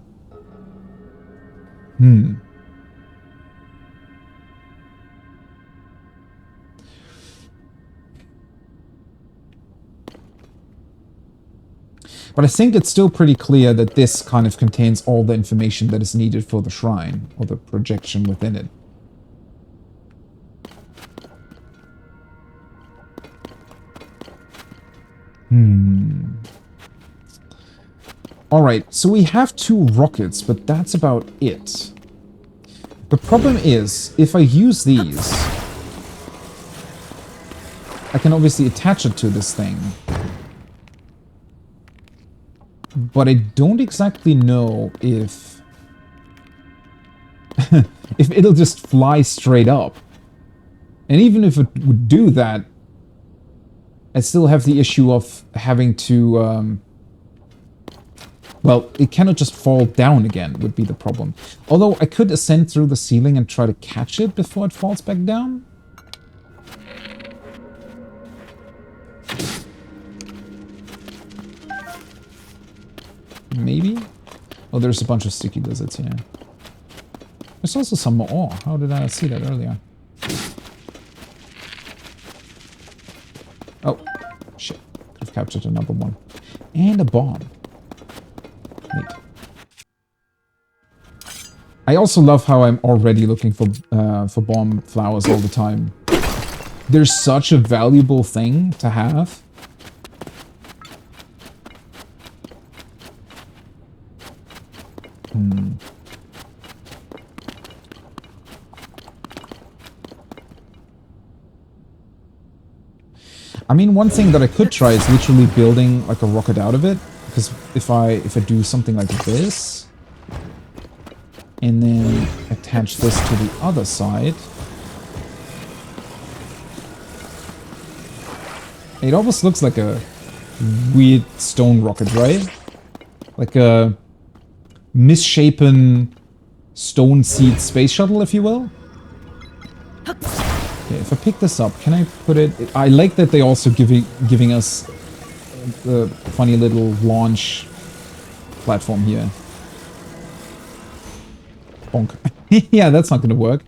But I think it's still pretty clear that this kind of contains all the information that is needed for the shrine, or the projection within it. Alright, so we have 2 rockets, but that's about it. The problem is, if I use these, I can obviously attach it to this thing. But I don't exactly know if... if it'll just fly straight up. And even if it would do that, I still have the issue of having to... well, it cannot just fall down again, would be the problem. Although I could ascend through the ceiling and try to catch it before it falls back down. Maybe? Oh, there's a bunch of sticky lizards here. There's also some more. Oh, how did I see that earlier? Oh, shit. Could have captured another one. And a bomb. Neat. I also love how I'm already looking for bomb flowers all the time. They're such a valuable thing to have. I mean, one thing that I could try is literally building like a rocket out of it, because if I do something like this, and then attach this to the other side, it almost looks like a weird stone rocket, right? Like a misshapen stone seed space shuttle, if you will. Okay, if I pick this up, can I put it... I like that they also giving us the funny little launch platform here. Bonk. Yeah, that's not gonna work.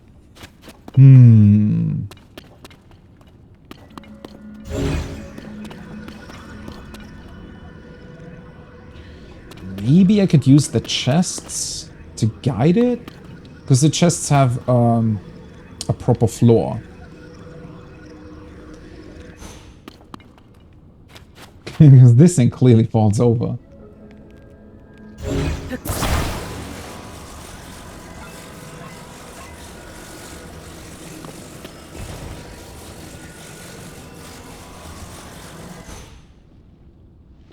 Hmm. Maybe I could use the chests to guide it? Because the chests have a proper floor. Because this thing clearly falls over.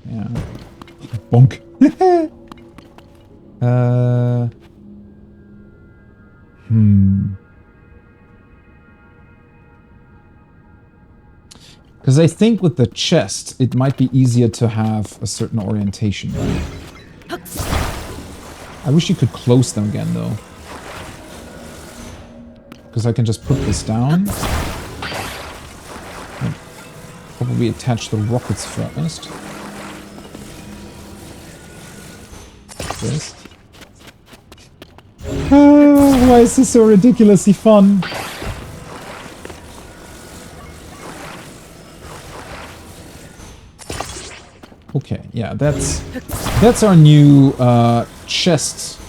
Yeah. Bonk. Because I think with the chest, it might be easier to have a certain orientation, right? I wish you could close them again, though. Because I can just put this down. And probably attach the rockets first. This. Why is this so ridiculously fun? Okay, yeah, that's our new chest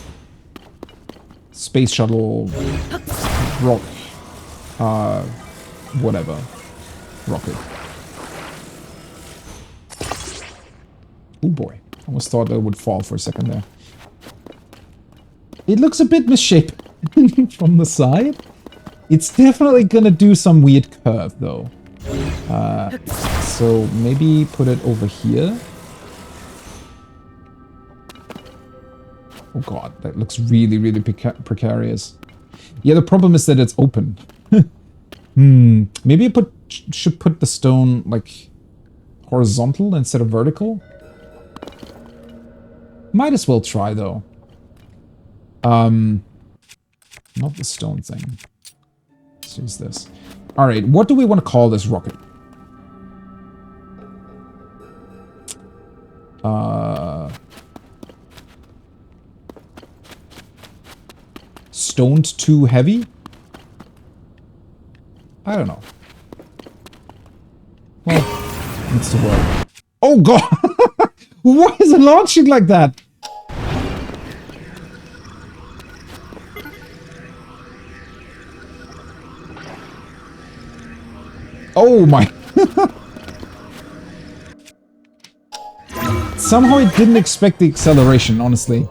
space shuttle rock whatever rocket. Oh boy, almost thought I would fall for a second there. It looks a bit misshapen from the side. It's definitely gonna do some weird curve though. So maybe put it over here. Oh god, that looks really, really precarious. Yeah, the problem is that it's open. Maybe I should put the stone, like, horizontal instead of vertical? Might as well try, though. Not the stone thing. Let's use this. Alright, what do we want to call this rocket? Stoned too heavy? I don't know. Well, needs to work. Oh god! Why is it launching like that? Oh my... Somehow it didn't expect the acceleration, honestly.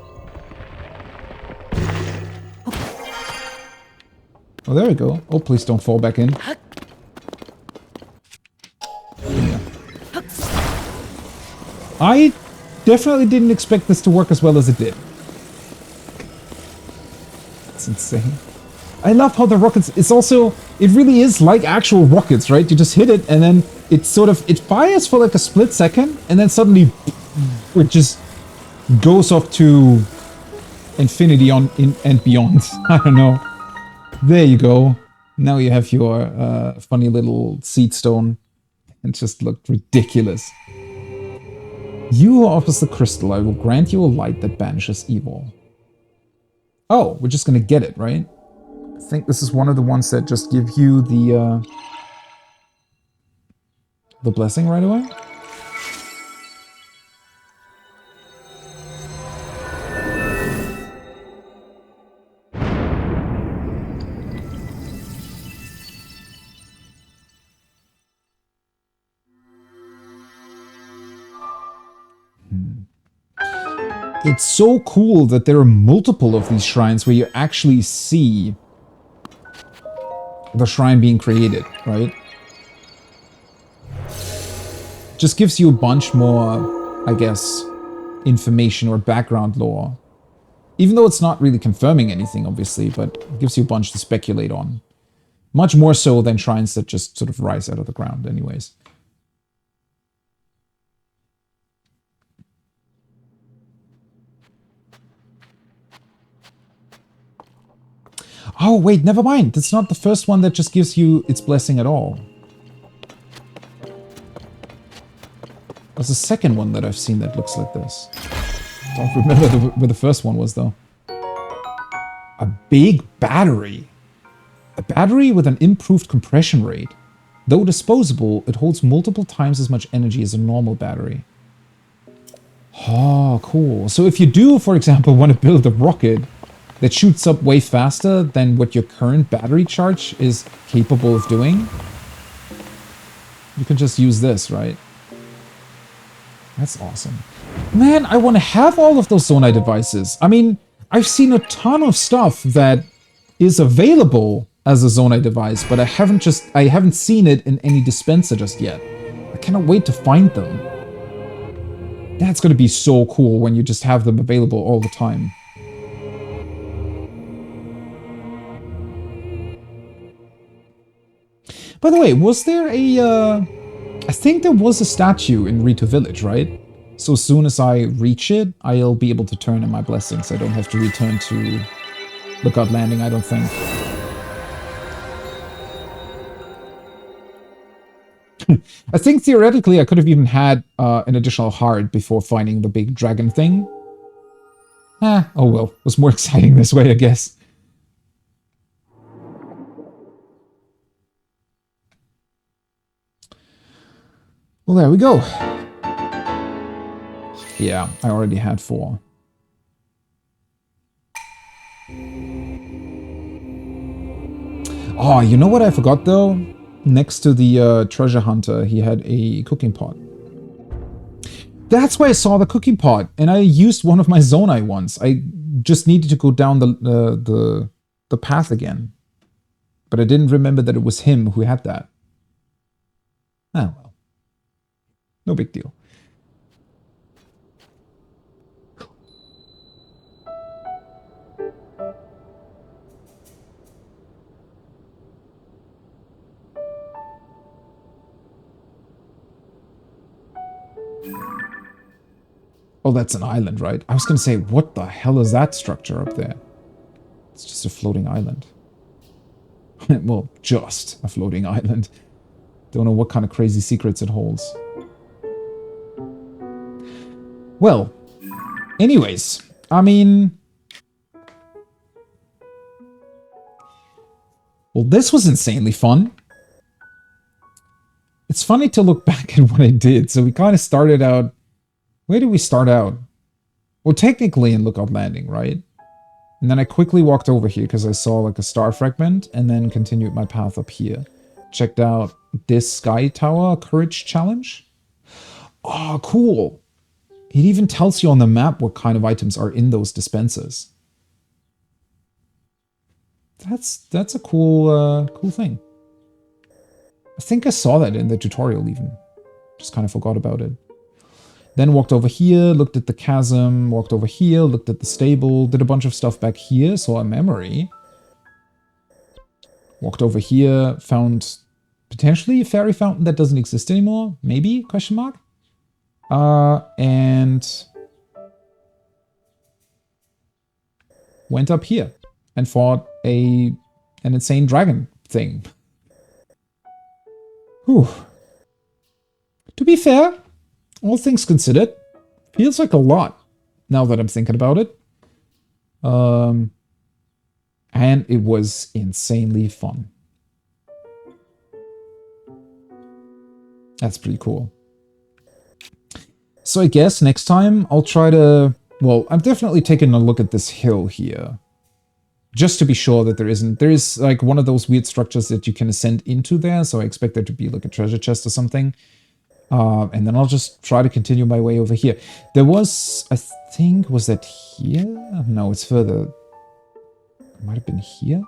Oh, there we go. Oh, please don't fall back in. Yeah. I definitely didn't expect this to work as well as it did. It's insane. I love how the rockets... It's also... It really is like actual rockets, right? You just hit it and then it sort of... It fires for like a split second and then suddenly... It just goes off to infinity and beyond. I don't know. There you go. Now you have your funny little seed stone. It just looked ridiculous. You who offers the crystal, I will grant you a light that banishes evil. Oh, we're just gonna get it, right? I think this is one of the ones that just give you the blessing right away. It's so cool that there are multiple of these shrines where you actually see the shrine being created, right? Just gives you a bunch more, I guess, information or background lore. Even though it's not really confirming anything, obviously, but it gives you a bunch to speculate on. Much more so than shrines that just sort of rise out of the ground anyways. Oh, wait, never mind. That's not the first one that just gives you its blessing at all. There's a second one that I've seen that looks like this. Don't remember where the first one was, though. A big battery. A battery with an improved compression rate. Though disposable, it holds multiple times as much energy as a normal battery. Oh, cool. So if you do, for example, want to build a rocket that shoots up way faster than what your current battery charge is capable of doing, you can just use this, right? That's awesome. Man, I want to have all of those Zonai devices. I mean, I've seen a ton of stuff that is available as a Zonai device, but I haven't seen it in any dispenser just yet. I cannot wait to find them. That's going to be so cool when you just have them available all the time. By the way, was there a... I think there was a statue in Rito Village, right? So as soon as I reach it, I'll be able to turn in my blessings. I don't have to return to Lookout Landing, I don't think. I think theoretically I could have even had an additional heart before finding the big dragon thing. Oh well, it was more exciting this way, I guess. Well, there we go. Yeah, I already had 4. Oh, you know what I forgot though? Next to the treasure hunter, he had a cooking pot. That's why I saw the cooking pot, and I used one of my Zonai once. I just needed to go down the path again. But I didn't remember that it was him who had that. Oh well. No big deal. Oh, that's an island, right? I was gonna say, what the hell is that structure up there? It's just a floating island. Well, just a floating island. Don't know what kind of crazy secrets it holds. Well, anyways, I mean... Well, this was insanely fun. It's funny to look back at what I did. So we kind of started out... Where did we start out? Well, technically in Lookout Landing, right? And then I quickly walked over here because I saw like a star fragment and then continued my path up here. Checked out this Sky Tower Courage Challenge. Oh, cool. It even tells you on the map what kind of items are in those dispensers. That's a cool cool thing. I think I saw that in the tutorial even. Just kind of forgot about it. Then walked over here, looked at the chasm, walked over here, looked at the stable, did a bunch of stuff back here, saw a memory. Walked over here, found potentially a fairy fountain that doesn't exist anymore. Maybe? Question mark? And went up here and fought an insane dragon thing. Whew. To be fair, all things considered, feels like a lot now that I'm thinking about it. And it was insanely fun. That's pretty cool. So I guess next time I'll try to... Well, I'm definitely taking a look at this hill here. Just to be sure that there isn't... There is like one of those weird structures that you can ascend into there, so I expect there to be like a treasure chest or something. And then I'll just try to continue my way over here. There was, I think, was that here? No, it's further. It might have been here.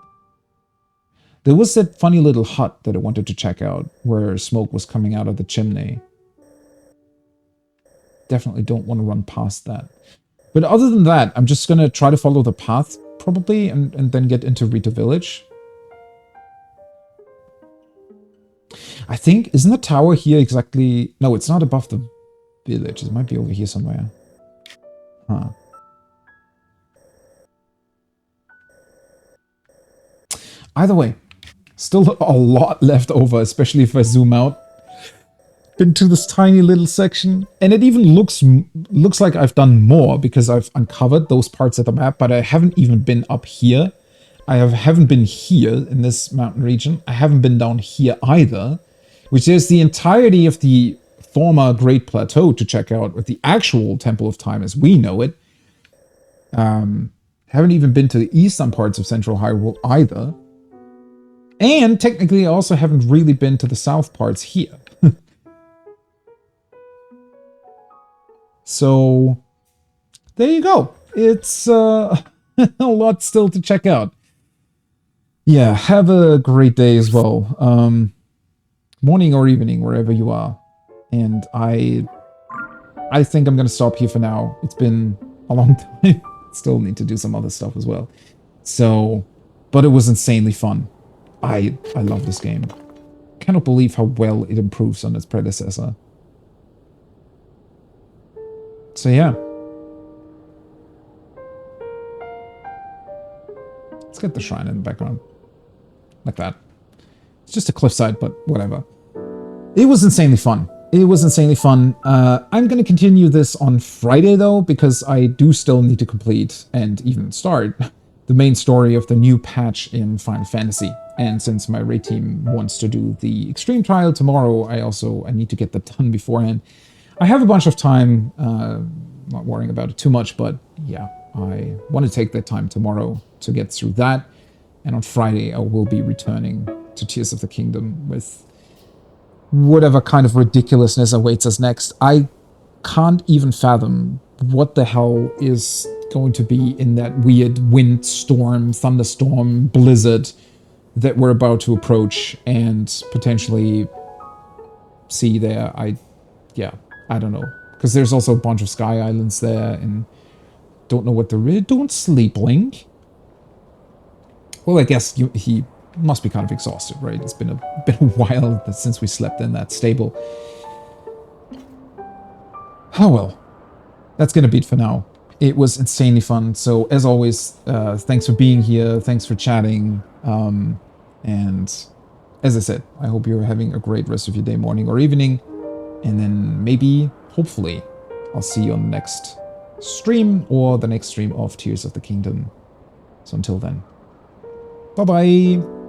There was that funny little hut that I wanted to check out, where smoke was coming out of the chimney. Definitely don't want to run past that. But other than that, I'm just going to try to follow the path, probably, and then get into Rito Village. I think, isn't the tower here exactly... No, it's not above the village. It might be over here somewhere. Huh. Either way, still a lot left over, especially if I zoom out into this tiny little section. And it even looks like I've done more because I've uncovered those parts of the map, but I haven't even been up here haven't been here in this mountain region. I haven't been down here either, which is the entirety of the former Great Plateau to check out with the actual Temple of Time as we know it. Haven't even been to the eastern parts of Central Hyrule either. And technically I also haven't really been to the south parts here. So, there you go. It's a lot still to check out. Yeah, have a great day as well. Morning or evening, wherever you are. And I think I'm going to stop here for now. It's been a long time. Still need to do some other stuff as well. So, but it was insanely fun. I love this game. Cannot believe how well it improves on its predecessor. So yeah. Let's get the shrine in the background. Like that. It's just a cliffside, but whatever. It was insanely fun. It was insanely fun. I'm going to continue this on Friday, though, because I do still need to complete and even start the main story of the new patch in Final Fantasy. And since my raid team wants to do the extreme trial tomorrow, I need to get that done beforehand. I have a bunch of time, not worrying about it too much, but yeah, I want to take that time tomorrow to get through that. And on Friday, I will be returning to Tears of the Kingdom with whatever kind of ridiculousness awaits us next. I can't even fathom what the hell is going to be in that weird windstorm, thunderstorm, blizzard that we're about to approach and potentially see there. I don't know. Because there's also a bunch of sky islands there and don't know what they're really... Don't sleep, Link. Well, I guess he must be kind of exhausted, right? It's been a while since we slept in that stable. Oh well. That's gonna be it for now. It was insanely fun. So, as always, thanks for being here. Thanks for chatting. And as I said, I hope you're having a great rest of your day, morning, or evening. And then maybe, hopefully, I'll see you on the next stream or the next stream of Tears of the Kingdom. So until then, bye-bye!